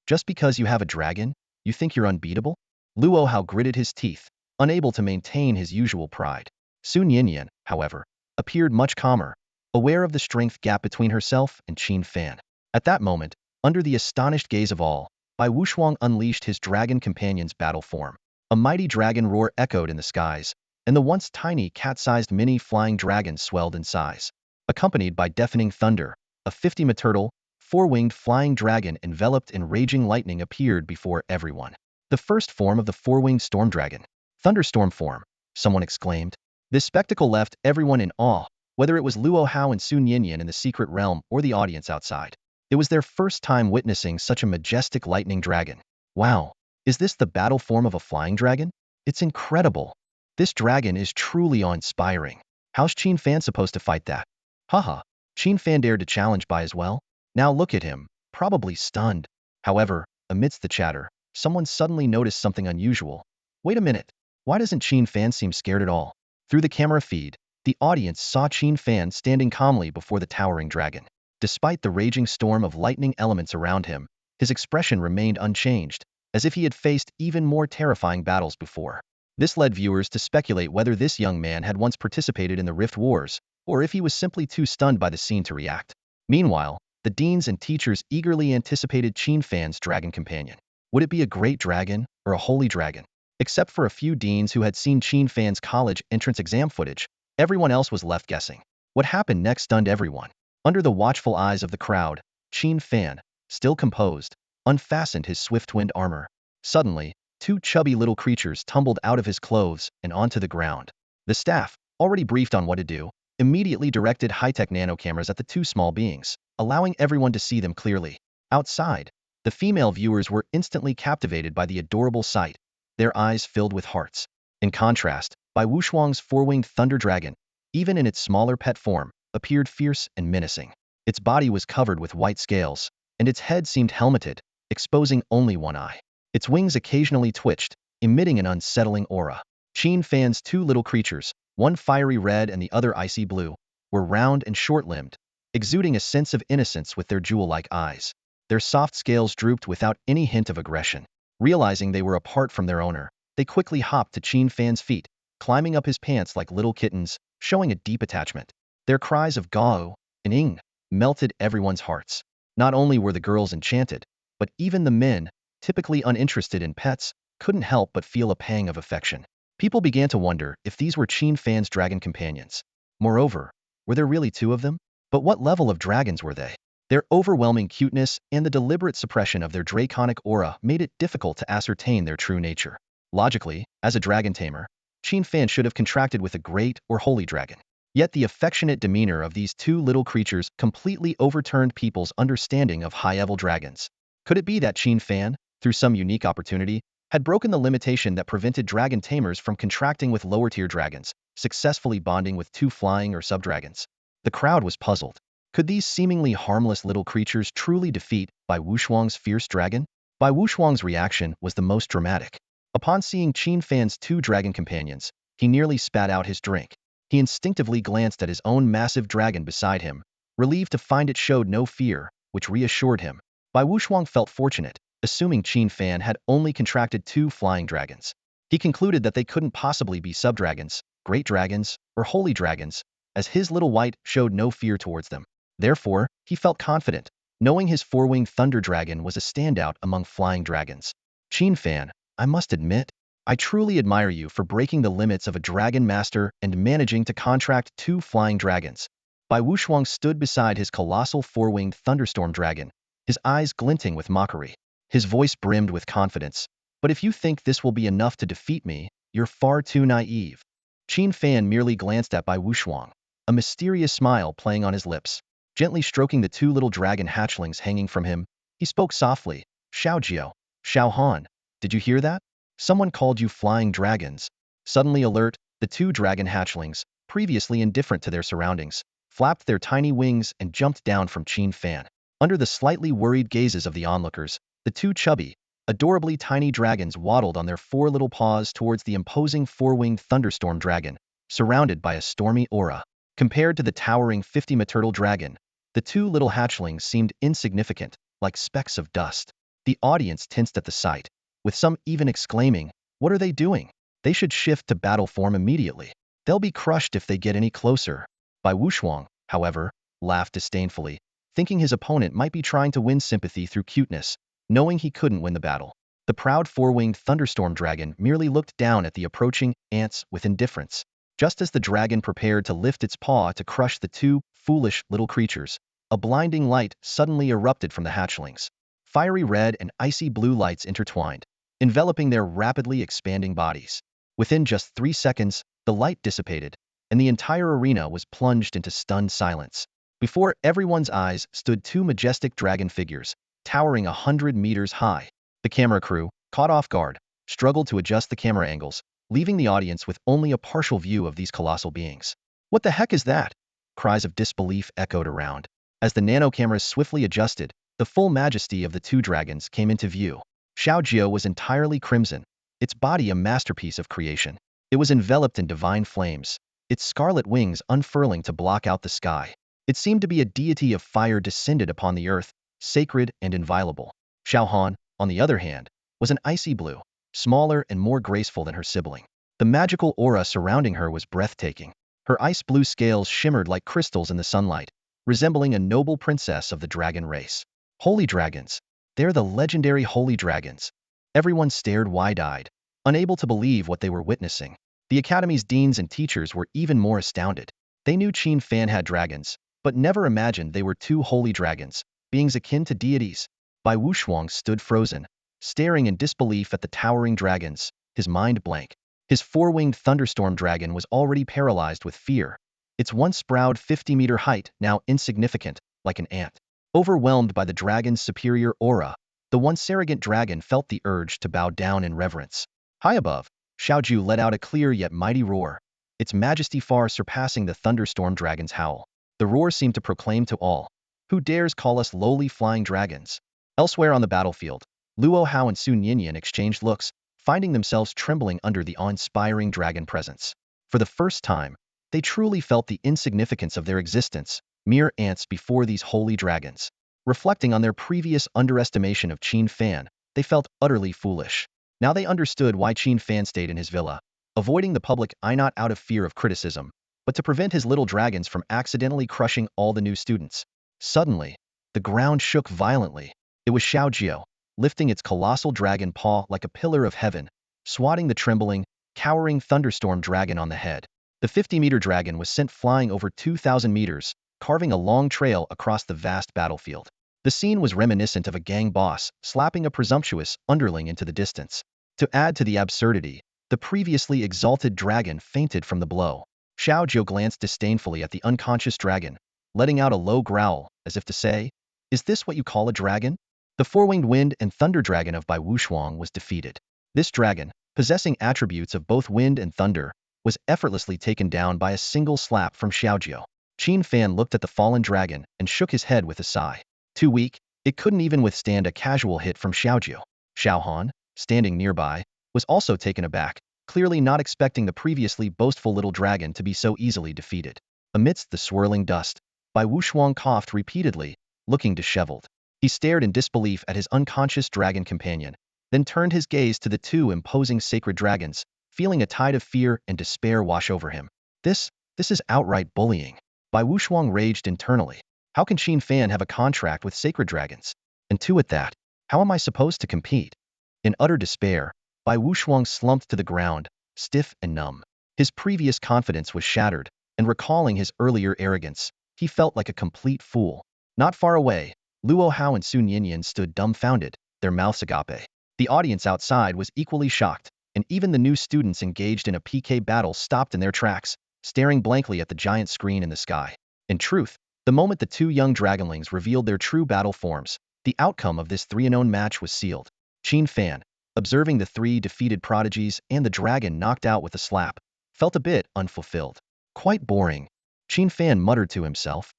Just because you have a dragon, you think you're unbeatable? Luo Hao gritted his teeth, unable to maintain his usual pride. Sun Yinyan, however, appeared much calmer, aware of the strength gap between herself and Qin Fan. At that moment, under the astonished gaze of all, Bai Wuxuang unleashed his dragon companion's battle form. A mighty dragon roar echoed in the skies, and the once tiny cat-sized mini flying dragon swelled in size. Accompanied by deafening thunder, a 50-meter turtle, four-winged flying dragon enveloped in raging lightning appeared before everyone. The first form of the four-winged storm dragon. Thunderstorm form, someone exclaimed. This spectacle left everyone in awe, whether it was Luo Hao and Sun Yinyan in the secret realm or the audience outside. It was their first time witnessing such a majestic lightning dragon. Wow, is this the battle form of a flying dragon? It's incredible. This dragon is truly awe-inspiring. How's Qin Fan supposed to fight that? Haha, Qin Fan dared to challenge Bai as well? Now look at him, probably stunned. However, amidst the chatter, someone suddenly noticed something unusual. Wait a minute, why doesn't Qin Fan seem scared at all? Through the camera feed, the audience saw Qin Fan standing calmly before the towering dragon. Despite the raging storm of lightning elements around him, his expression remained unchanged, as if he had faced even more terrifying battles before. This led viewers to speculate whether this young man had once participated in the Rift Wars, or if he was simply too stunned by the scene to react. Meanwhile, the deans and teachers eagerly anticipated Qin Fan's dragon companion. Would it be a great dragon, or a holy dragon? Except for a few deans who had seen Qin Fan's college entrance exam footage, everyone else was left guessing. What happened next stunned everyone. Under the watchful eyes of the crowd, Qin Fan, still composed, unfastened his swift-wind armor. Suddenly, two chubby little creatures tumbled out of his clothes and onto the ground. The staff, already briefed on what to do, immediately directed high-tech nano-cameras at the two small beings, allowing everyone to see them clearly. Outside, the female viewers were instantly captivated by the adorable sight, their eyes filled with hearts. In contrast, Bai Wuxuang's four-winged thunder dragon, even in its smaller pet form, appeared fierce and menacing. Its body was covered with white scales, and its head seemed helmeted, exposing only one eye. Its wings occasionally twitched, emitting an unsettling aura. Qin Fan's two little creatures, one fiery red and the other icy blue, were round and short-limbed, exuding a sense of innocence with their jewel-like eyes. Their soft scales drooped without any hint of aggression. Realizing they were apart from their owner, they quickly hopped to Qin Fan's feet, climbing up his pants like little kittens, showing a deep attachment. Their cries of gao and ing melted everyone's hearts. Not only were the girls enchanted, but even the men, typically uninterested in pets, couldn't help but feel a pang of affection. People began to wonder if these were Qin Fan's dragon companions. Moreover, were there really two of them? But what level of dragons were they? Their overwhelming cuteness and the deliberate suppression of their draconic aura made it difficult to ascertain their true nature. Logically, as a dragon tamer, Qin Fan should have contracted with a great or holy dragon. Yet the affectionate demeanor of these two little creatures completely overturned people's understanding of high-level dragons. Could it be that Qin Fan, through some unique opportunity, had broken the limitation that prevented dragon tamers from contracting with lower-tier dragons, successfully bonding with two flying or sub-dragons? The crowd was puzzled. Could these seemingly harmless little creatures truly defeat Bai Wuxiang's fierce dragon? Bai Wuxiang's reaction was the most dramatic. Upon seeing Qin Fan's two dragon companions, he nearly spat out his drink. He instinctively glanced at his own massive dragon beside him, relieved to find it showed no fear, which reassured him. Bai Wuxiang felt fortunate, assuming Qin Fan had only contracted two flying dragons. He concluded that they couldn't possibly be sub-dragons, great dragons, or holy dragons, as his little white showed no fear towards them. Therefore, he felt confident, knowing his four-winged thunder dragon was a standout among flying dragons. Qin Fan, I must admit, I truly admire you for breaking the limits of a dragon master and managing to contract two flying dragons. Bai Wuxiang stood beside his colossal four-winged thunderstorm dragon, his eyes glinting with mockery. His voice brimmed with confidence. But if you think this will be enough to defeat me, you're far too naive. Qin Fan merely glanced at Bai Wuxiang, a mysterious smile playing on his lips. Gently stroking the two little dragon hatchlings hanging from him, he spoke softly. Xiaojiao, Xiao Han, did you hear that? Someone called you flying dragons. Suddenly alert, the two dragon hatchlings, previously indifferent to their surroundings, flapped their tiny wings and jumped down from Qin Fan. Under the slightly worried gazes of the onlookers, the two chubby, adorably tiny dragons waddled on their four little paws towards the imposing four-winged thunderstorm dragon, surrounded by a stormy aura. Compared to the towering 50-meter turtle dragon, the two little hatchlings seemed insignificant, like specks of dust. The audience tensed at the sight, with some even exclaiming, "What are they doing? They should shift to battle form immediately. They'll be crushed if they get any closer." Bai Wuxiang, however, laughed disdainfully, thinking his opponent might be trying to win sympathy through cuteness, knowing he couldn't win the battle. The proud four-winged thunderstorm dragon merely looked down at the approaching ants with indifference. Just as the dragon prepared to lift its paw to crush the two foolish little creatures, a blinding light suddenly erupted from the hatchlings. Fiery red and icy blue lights intertwined, enveloping their rapidly expanding bodies. Within just 3 seconds, the light dissipated, and the entire arena was plunged into stunned silence. Before everyone's eyes stood two majestic dragon figures, towering 100 meters high. The camera crew, caught off guard, struggled to adjust the camera angles, leaving the audience with only a partial view of these colossal beings. "What the heck is that?" Cries of disbelief echoed around. As the nano-cameras swiftly adjusted, the full majesty of the two dragons came into view. Xiaojiao was entirely crimson, its body a masterpiece of creation. It was enveloped in divine flames, its scarlet wings unfurling to block out the sky. It seemed to be a deity of fire descended upon the earth, sacred and inviolable. Xiao Han, on the other hand, was an icy blue, smaller and more graceful than her sibling. The magical aura surrounding her was breathtaking. Her ice-blue scales shimmered like crystals in the sunlight, resembling a noble princess of the dragon race. Holy dragons. They're the legendary holy dragons. Everyone stared wide-eyed, unable to believe what they were witnessing. The Academy's deans and teachers were even more astounded. They knew Qin Fan had dragons, but never imagined they were two holy dragons, beings akin to deities. Bai Wuxiang stood frozen, staring in disbelief at the towering dragons, his mind blank. His four-winged thunderstorm dragon was already paralyzed with fear, its once proud 50-meter height now insignificant, like an ant. Overwhelmed by the dragon's superior aura, the once arrogant dragon felt the urge to bow down in reverence. High above, Xiaoju let out a clear yet mighty roar, its majesty far surpassing the thunderstorm dragon's howl. The roar seemed to proclaim to all, Who dares call us lowly flying dragons? Elsewhere on the battlefield, Luo Hao and Su Ninian exchanged looks, finding themselves trembling under the awe-inspiring dragon presence. For the first time, they truly felt the insignificance of their existence, mere ants before these holy dragons. Reflecting on their previous underestimation of Qin Fan, they felt utterly foolish. Now they understood why Qin Fan stayed in his villa, avoiding the public eye not out of fear of criticism, but to prevent his little dragons from accidentally crushing all the new students. Suddenly, the ground shook violently. It was Xiaojiao, lifting its colossal dragon paw like a pillar of heaven, swatting the trembling, cowering thunderstorm dragon on the head. The 50-meter dragon was sent flying over 2,000 meters, carving a long trail across the vast battlefield. The scene was reminiscent of a gang boss slapping a presumptuous underling into the distance. To add to the absurdity, the previously exalted dragon fainted from the blow. Xiaojiao glanced disdainfully at the unconscious dragon, letting out a low growl, as if to say, "Is this what you call a dragon?" The four-winged wind and thunder dragon of Bai Wushuang was defeated. This dragon, possessing attributes of both wind and thunder, was effortlessly taken down by a single slap from Xiaojiao. Qin Fan looked at the fallen dragon and shook his head with a sigh. Too weak, it couldn't even withstand a casual hit from Xiaojiao. Xiaohan, standing nearby, was also taken aback, clearly not expecting the previously boastful little dragon to be so easily defeated. Amidst the swirling dust, Bai Wushuang coughed repeatedly, looking disheveled. He stared in disbelief at his unconscious dragon companion, then turned his gaze to the two imposing sacred dragons, feeling a tide of fear and despair wash over him. This is outright bullying. Bai Wushuang raged internally. How can Qin Fan have a contract with sacred dragons? And two at that. How am I supposed to compete? In utter despair, Bai Wushuang slumped to the ground, stiff and numb. His previous confidence was shattered, and recalling his earlier arrogance, he felt like a complete fool. Not far away, Luo Hao and Su Ninian stood dumbfounded, their mouths agape. The audience outside was equally shocked, and even the new students engaged in a PK battle stopped in their tracks, staring blankly at the giant screen in the sky. In truth, the moment the two young dragonlings revealed their true battle forms, the outcome of this three-unknown match was sealed. Qin Fan, observing the three defeated prodigies and the dragon knocked out with a slap, felt a bit unfulfilled. Quite boring. Qin Fan muttered to himself.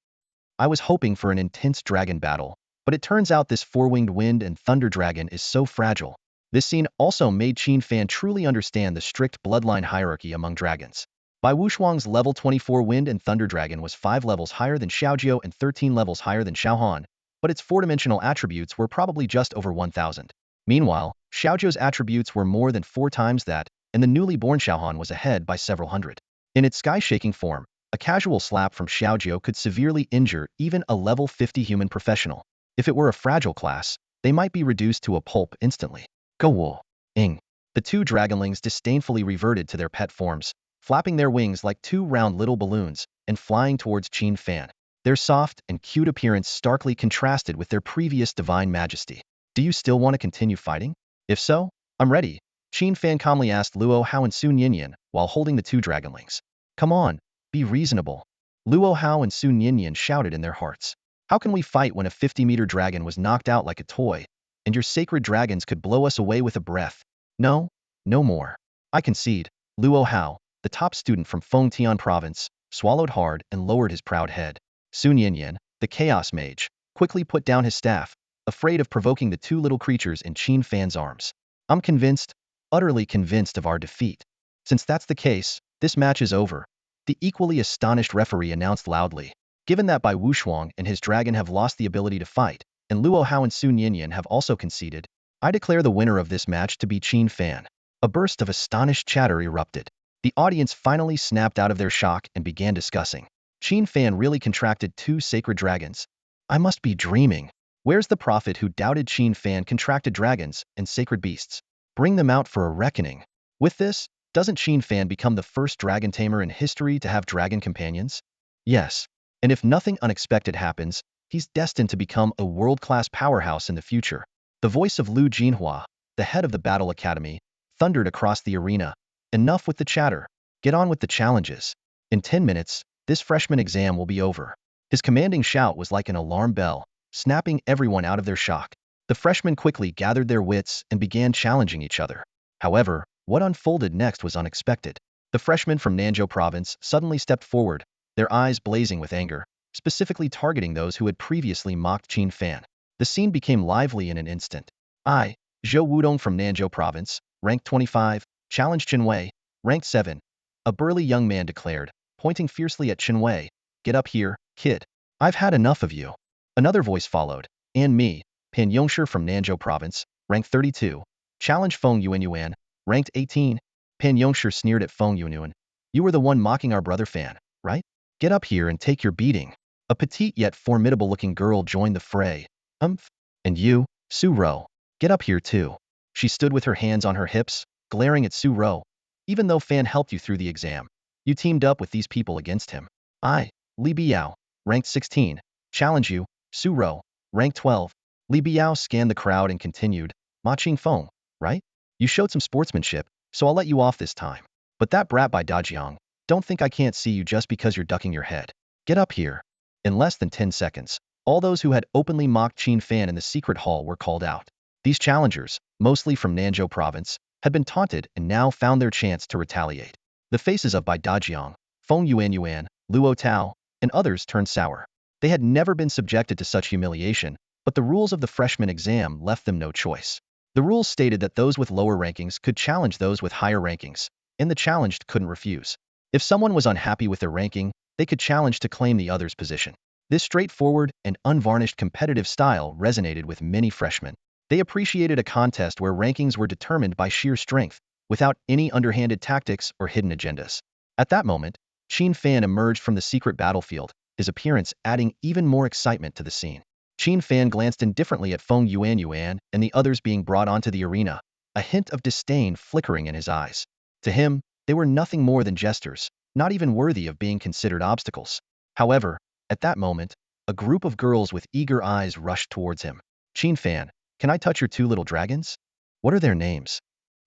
I was hoping for an intense dragon battle, but it turns out this four-winged wind and thunder dragon is so fragile. This scene also made Qin Fan truly understand the strict bloodline hierarchy among dragons. Bai Wushuang's level 24 wind and thunder dragon was 5 levels higher than Xiaojiao and 13 levels higher than Xiaohan, but its four-dimensional attributes were probably just over 1,000. Meanwhile, Xiaojiao's attributes were more than 4 times that, and the newly born Xiaohan was ahead by several hundred. In its sky-shaking form, a casual slap from Xiaojiao could severely injure even a level 50 human professional. If it were a fragile class, they might be reduced to a pulp instantly. Go Wu, Ing. The two dragonlings disdainfully reverted to their pet forms, flapping their wings like two round little balloons and flying towards Qin Fan. Their soft and cute appearance starkly contrasted with their previous divine majesty. Do you still want to continue fighting? If so, I'm ready, Qin Fan calmly asked Luo Hao and Su Ninian while holding the two dragonlings. Come on, be reasonable. Luo Hao and Su Ninian shouted in their hearts. How can we fight when a 50-meter dragon was knocked out like a toy, and your sacred dragons could blow us away with a breath? No, no more. I concede. Luo Hao, the top student from Fengtian province, swallowed hard and lowered his proud head. Su Ninian, the chaos mage, quickly put down his staff, afraid of provoking the two little creatures in Qin Fan's arms. I'm convinced, utterly convinced of our defeat. Since that's the case, this match is over, the equally astonished referee announced loudly. Given that Bai Wushuang and his dragon have lost the ability to fight, and Luo Hao and Su Ninian have also conceded, I declare the winner of this match to be Qin Fan. A burst of astonished chatter erupted. The audience finally snapped out of their shock and began discussing. Qin Fan really contracted 2 sacred dragons. I must be dreaming. Where's the prophet who doubted Qin Fan contracted dragons and sacred beasts? Bring them out for a reckoning. With this, doesn't Qin Fan become the first Dragon Tamer in history to have dragon companions? Yes. And if nothing unexpected happens, he's destined to become a world-class powerhouse in the future. The voice of Lu Jinhua, the head of the Battle Academy, thundered across the arena. Enough with the chatter. Get on with the challenges. In 10 minutes, this freshman exam will be over. His commanding shout was like an alarm bell, snapping everyone out of their shock. The freshmen quickly gathered their wits and began challenging each other. However, what unfolded next was unexpected. The freshman from Nanzhou province suddenly stepped forward, their eyes blazing with anger. specifically targeting those who had previously mocked Qin Fan. The scene became lively in an instant. I, Zhou Wudong from Nanzhou Province, rank 25, challenged Qin Wei, rank 7. A burly young man declared, pointing fiercely at Qin Wei. Get up here, kid. I've had enough of you. Another voice followed. And me, Pan Yongshi from Nanzhou Province, rank 32, challenged Feng Yuanyuan, ranked 18. Pan Yongshi sneered at Feng Yuanyuan. You were the one mocking our brother Fan, right? Get up here and take your beating. A petite yet formidable-looking girl joined the fray. And you, Su Ro, get up here too. She stood with her hands on her hips, glaring at Su Ro. Even though Fan helped you through the exam, you teamed up with these people against him. I, Li Biao, ranked 16, challenge you, Su Ro, ranked 12. Li Biao scanned the crowd and continued, Ma Qing Feng, right? You showed some sportsmanship, so I'll let you off this time. But that brat by Dajiang, don't think I can't see you just because you're ducking your head. Get up here. In less than 10 seconds, all those who had openly mocked Qin Fan in the secret hall were called out. These challengers, mostly from Nanzhou Province, had been taunted and now found their chance to retaliate. The faces of Bai Dajiang, Feng Yuanyuan, Luo Tao, and others turned sour. They had never been subjected to such humiliation, but the rules of the freshman exam left them no choice. The rules stated that those with lower rankings could challenge those with higher rankings, and the challenged couldn't refuse. If someone was unhappy with their ranking, they could challenge to claim the other's position. This straightforward and unvarnished competitive style resonated with many freshmen. They appreciated a contest where rankings were determined by sheer strength, without any underhanded tactics or hidden agendas. At that moment, Qin Fan emerged from the secret battlefield, his appearance adding even more excitement to the scene. Qin Fan glanced indifferently at Feng Yuanyuan and the others being brought onto the arena, a hint of disdain flickering in his eyes. To him, they were nothing more than jesters, not even worthy of being considered obstacles. However, at that moment, a group of girls with eager eyes rushed towards him. Qin Fan, can I touch your two little dragons? What are their names?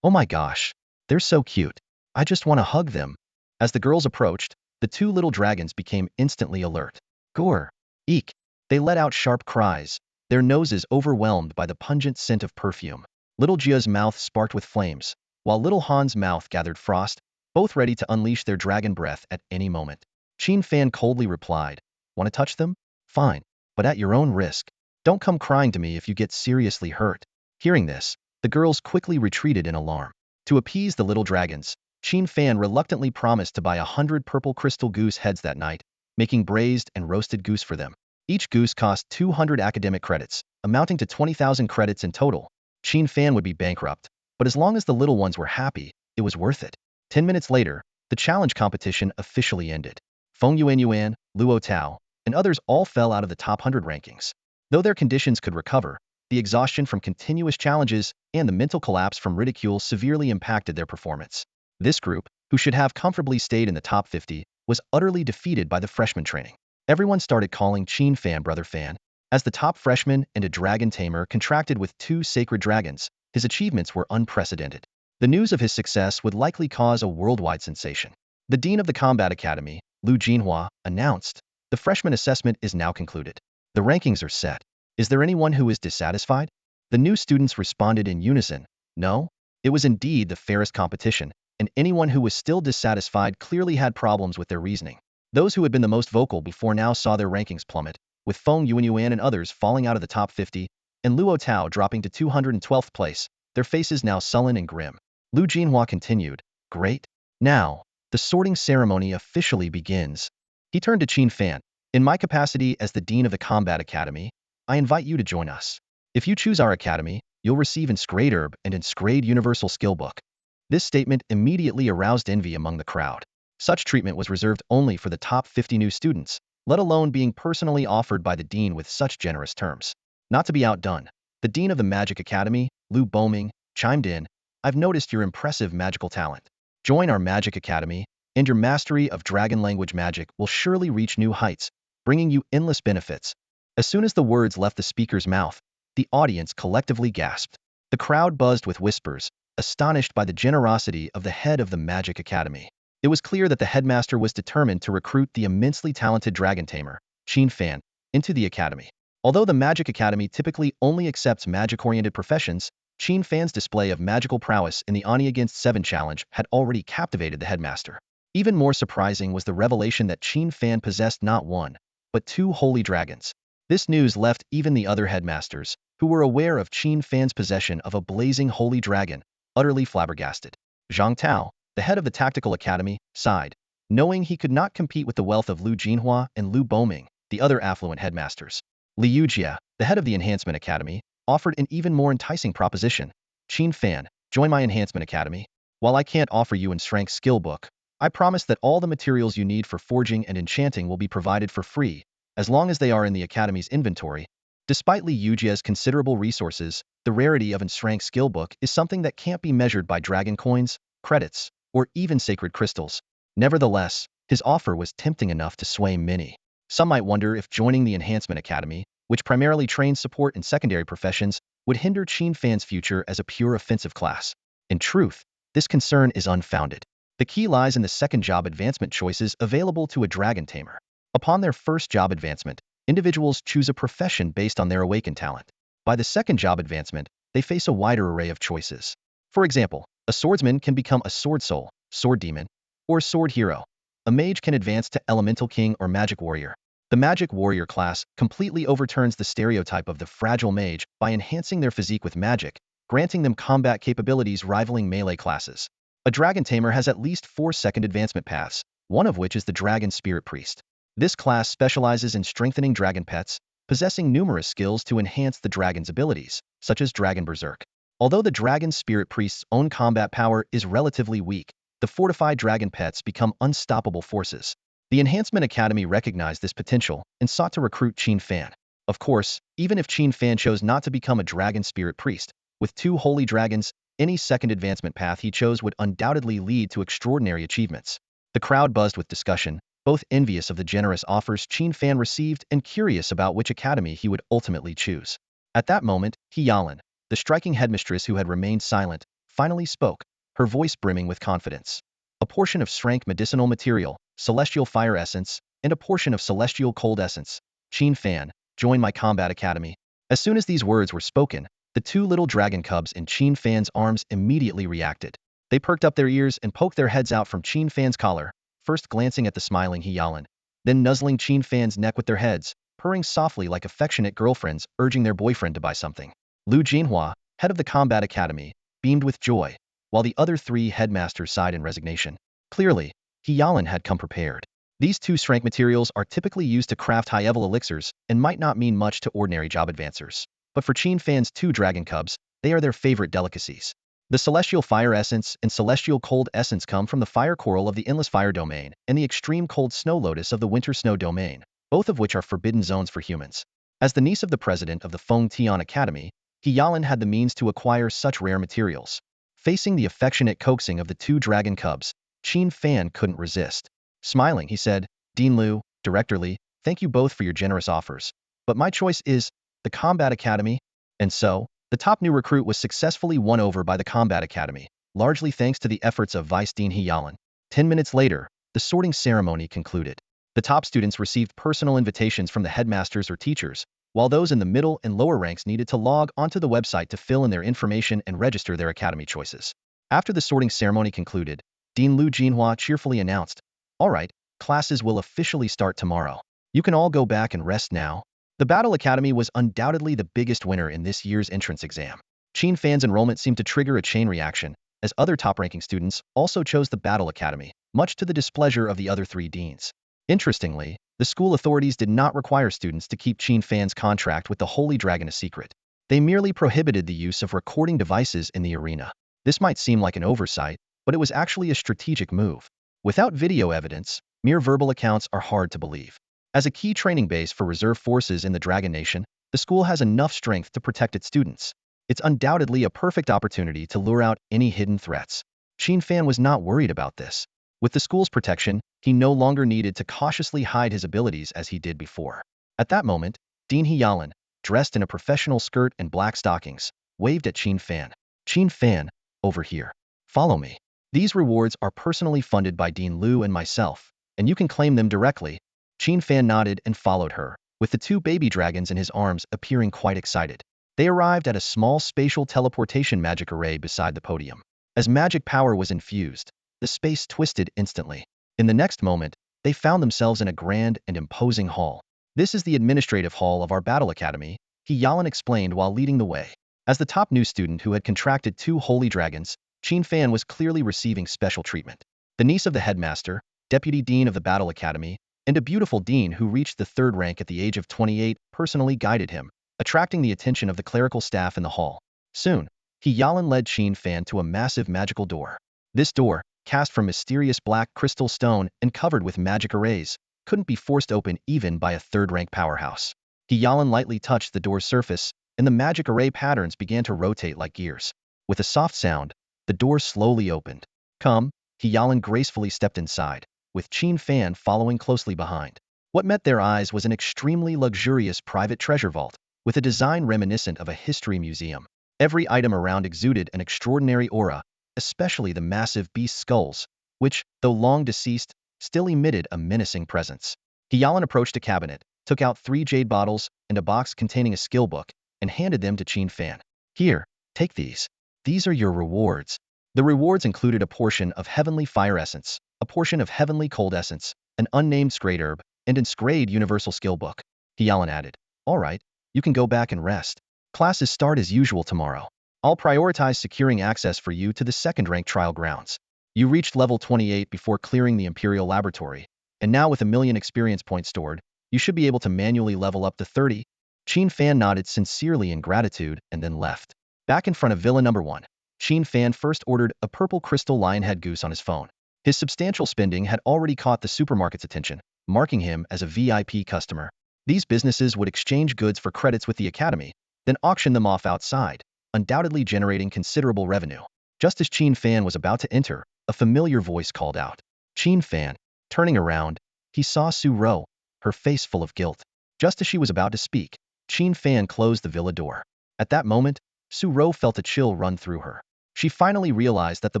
Oh my gosh, they're so cute. I just want to hug them. As the girls approached, the two little dragons became instantly alert. Gore! Eek! They let out sharp cries, their noses overwhelmed by the pungent scent of perfume. Little Jia's mouth sparked with flames, while little Han's mouth gathered frost, both ready to unleash their dragon breath at any moment. Qin Fan coldly replied, Want to touch them? Fine, but at your own risk. Don't come crying to me if you get seriously hurt. Hearing this, the girls quickly retreated in alarm. To appease the little dragons, Qin Fan reluctantly promised to buy 100 purple crystal goose heads that night, making braised and roasted goose for them. Each goose cost 200 academic credits, amounting to 20,000 credits in total. Qin Fan would be bankrupt, but as long as the little ones were happy, it was worth it. 10 minutes later, the challenge competition officially ended. Feng Yuanyuan, Luo Tao, and others all fell out of the top 100 rankings. Though their conditions could recover, the exhaustion from continuous challenges and the mental collapse from ridicule severely impacted their performance. This group, who should have comfortably stayed in the top 50, was utterly defeated by the freshman training. Everyone started calling Qin Fan Brother Fan. As the top freshman and a Dragon Tamer contracted with 2 sacred dragons, his achievements were unprecedented. The news of his success would likely cause a worldwide sensation. The dean of the Combat Academy, Lu Jinhua, announced, The freshman assessment is now concluded. The rankings are set. Is there anyone who is dissatisfied? The new students responded in unison, No. It was indeed the fairest competition, and anyone who was still dissatisfied clearly had problems with their reasoning. Those who had been the most vocal before now saw their rankings plummet, with Feng Yuanyuan and others falling out of the top 50, and Luo Tao dropping to 212th place, their faces now sullen and grim. Lu Jinhua continued, Great. Now, the sorting ceremony officially begins. He turned to Qin Fan. In my capacity as the Dean of the Combat Academy, I invite you to join us. If you choose our academy, you'll receive Inscrade Herb and Inscrade Universal Skill Book. This statement immediately aroused envy among the crowd. Such treatment was reserved only for the top 50 new students, let alone being personally offered by the dean with such generous terms. Not to be outdone, the dean of the Magic Academy, Lu Boming, chimed in, I've noticed your impressive magical talent. Join our Magic Academy, and your mastery of dragon language magic will surely reach new heights, bringing you endless benefits. As soon as the words left the speaker's mouth, the audience collectively gasped. The crowd buzzed with whispers, astonished by the generosity of the head of the Magic Academy. It was clear that the headmaster was determined to recruit the immensely talented Dragon Tamer, Qin Fan, into the academy. Although the Magic Academy typically only accepts magic-oriented professions, Qin Fan's display of magical prowess in the Ani Against 7 challenge had already captivated the headmaster. Even more surprising was the revelation that Qin Fan possessed not one, but 2 holy dragons. This news left even the other headmasters, who were aware of Qin Fan's possession of a blazing holy dragon, utterly flabbergasted. Zhang Tao, the head of the Tactical Academy, sighed, knowing he could not compete with the wealth of Lu Jinhua and Lu Boming, the other affluent headmasters. Liu Jia, the head of the Enhancement Academy, offered an even more enticing proposition. Qin Fan, join my Enhancement Academy. While I can't offer you an strength skill book, I promise that all the materials you need for forging and enchanting will be provided for free, as long as they are in the Academy's inventory. Despite Liu Jia's considerable resources, the rarity of an strength skill book is something that can't be measured by dragon coins, credits, or even sacred crystals. Nevertheless, his offer was tempting enough to sway many. Some might wonder if joining the Enhancement Academy, which primarily trains support in secondary professions, would hinder Qin Fan's future as a pure offensive class. In truth, this concern is unfounded. The key lies in the second job advancement choices available to a Dragon Tamer. Upon their first job advancement, individuals choose a profession based on their awakened talent. By the second job advancement, they face a wider array of choices. For example, a swordsman can become a sword soul, sword demon, or sword hero. A mage can advance to elemental king or magic warrior. The magic warrior class completely overturns the stereotype of the fragile mage by enhancing their physique with magic, granting them combat capabilities rivaling melee classes. A Dragon Tamer has at least 4 second advancement paths, one of which is the Dragon Spirit Priest. This class specializes in strengthening dragon pets, possessing numerous skills to enhance the dragon's abilities, such as Dragon Berserk. Although the Dragon Spirit Priest's own combat power is relatively weak, the fortified dragon pets become unstoppable forces. The Enhancement Academy recognized this potential and sought to recruit Qin Fan. Of course, even if Qin Fan chose not to become a Dragon Spirit Priest, with 2 holy dragons, any second advancement path he chose would undoubtedly lead to extraordinary achievements. The crowd buzzed with discussion, both envious of the generous offers Qin Fan received and curious about which academy he would ultimately choose. At that moment, He Yalan, the striking headmistress who had remained silent, finally spoke, her voice brimming with confidence. A portion of strength medicinal material, celestial fire essence, and a portion of celestial cold essence. Qin Fan, join my combat academy. As soon as these words were spoken, the 2 little dragon cubs in Qin Fan's arms immediately reacted. They perked up their ears and poked their heads out from Qin Fan's collar, first glancing at the smiling He Yalan, then nuzzling Qin Fan's neck with their heads, purring softly like affectionate girlfriends urging their boyfriend to buy something. Lu Jinhua, head of the combat academy, beamed with joy, while the other 3 headmasters sighed in resignation. Clearly, He Yalan had come prepared. These 2 strength materials are typically used to craft high-level elixirs and might not mean much to ordinary job advancers. But for Qin Fan's 2 dragon cubs, they are their favorite delicacies. The Celestial Fire Essence and Celestial Cold Essence come from the Fire Coral of the Endless Fire Domain and the Extreme Cold Snow Lotus of the Winter Snow Domain, both of which are forbidden zones for humans. As the niece of the president of the Feng Tian Academy, He Yalan had the means to acquire such rare materials. Facing the affectionate coaxing of the 2 dragon cubs, Qin Fan couldn't resist. Smiling, he said, Dean Liu, Director Li, thank you both for your generous offers. But my choice is the Combat Academy. And so, the top new recruit was successfully won over by the Combat Academy, largely thanks to the efforts of Vice Dean He Yalan. 10 minutes later, the sorting ceremony concluded. The top students received personal invitations from the headmasters or teachers, while those in the middle and lower ranks needed to log onto the website to fill in their information and register their academy choices. After the sorting ceremony concluded, Dean Lu Jinhua cheerfully announced, "All right, classes will officially start tomorrow. You can all go back and rest now." The Battle Academy was undoubtedly the biggest winner in this year's entrance exam. Qin Fan's enrollment seemed to trigger a chain reaction, as other top-ranking students also chose the Battle Academy, much to the displeasure of the other 3 deans. Interestingly, the school authorities did not require students to keep Qin Fan's contract with the Holy Dragon a secret. They merely prohibited the use of recording devices in the arena. This might seem like an oversight, but it was actually a strategic move. Without video evidence, mere verbal accounts are hard to believe. As a key training base for reserve forces in the Dragon Nation, the school has enough strength to protect its students. It's undoubtedly a perfect opportunity to lure out any hidden threats. Qin Fan was not worried about this. With the school's protection, he no longer needed to cautiously hide his abilities as he did before. At that moment, Dean He Yalan, dressed in a professional skirt and black stockings, waved at Qin Fan. "Qin Fan, over here. Follow me. These rewards are personally funded by Dean Liu and myself, and you can claim them directly." Qin Fan nodded and followed her, with the 2 baby dragons in his arms appearing quite excited. They arrived at a small spatial teleportation magic array beside the podium. As magic power was infused, the space twisted instantly. In the next moment, they found themselves in a grand and imposing hall. This is the administrative hall of our battle academy, Yalan explained while leading the way. As the top new student who had contracted 2 holy dragons, Qin Fan was clearly receiving special treatment. The niece of the headmaster, deputy dean of the battle academy, and a beautiful dean who reached the 3rd rank at the age of 28 personally guided him, attracting the attention of the clerical staff in the hall. Soon, Yalan led Qin Fan to a massive magical door. This door, cast from mysterious black crystal stone and covered with magic arrays, couldn't be forced open even by a 3rd-rank powerhouse. Yalan lightly touched the door's surface, and the magic array patterns began to rotate like gears. With a soft sound, the door slowly opened. Come, Yalan gracefully stepped inside, with Qin Fan following closely behind. What met their eyes was an extremely luxurious private treasure vault, with a design reminiscent of a history museum. Every item around exuded an extraordinary aura, especially the massive beast skulls, which, though long deceased, still emitted a menacing presence. Yalan approached a cabinet, took out 3 jade bottles and a box containing a skill book, and handed them to Qin Fan. Here, take these. These are your rewards. The rewards included a portion of heavenly fire essence, a portion of heavenly cold essence, an unnamed scrade herb, and an scrade universal skill book. Yalan added, all right, you can go back and rest. Classes start as usual tomorrow. I'll prioritize securing access for you to the 2nd-rank trial grounds. You reached level 28 before clearing the Imperial Laboratory, and now with 1,000,000 experience points stored, you should be able to manually level up to 30. Qin Fan nodded sincerely in gratitude and then left. Back in front of Villa Number 1, Qin Fan first ordered a purple crystal lionhead goose on his phone. His substantial spending had already caught the supermarket's attention, marking him as a VIP customer. These businesses would exchange goods for credits with the academy, then auction them off outside, undoubtedly generating considerable revenue. Just as Qin Fan was about to enter, a familiar voice called out. Qin Fan, turning around, he saw Su Ro, her face full of guilt. Just as she was about to speak, Qin Fan closed the villa door. At that moment, Su Ro felt a chill run through her. She finally realized that the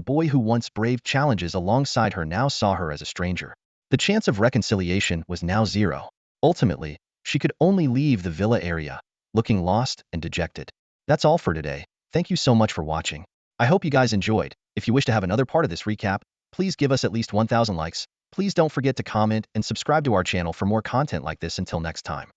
boy who once braved challenges alongside her now saw her as a stranger. The chance of reconciliation was now 0. Ultimately, she could only leave the villa area, looking lost and dejected. That's all for today. Thank you so much for watching. I hope you guys enjoyed. If you wish to have another part of this recap, please give us at least 1,000 likes. Please don't forget to comment and subscribe to our channel for more content like this. Until next time.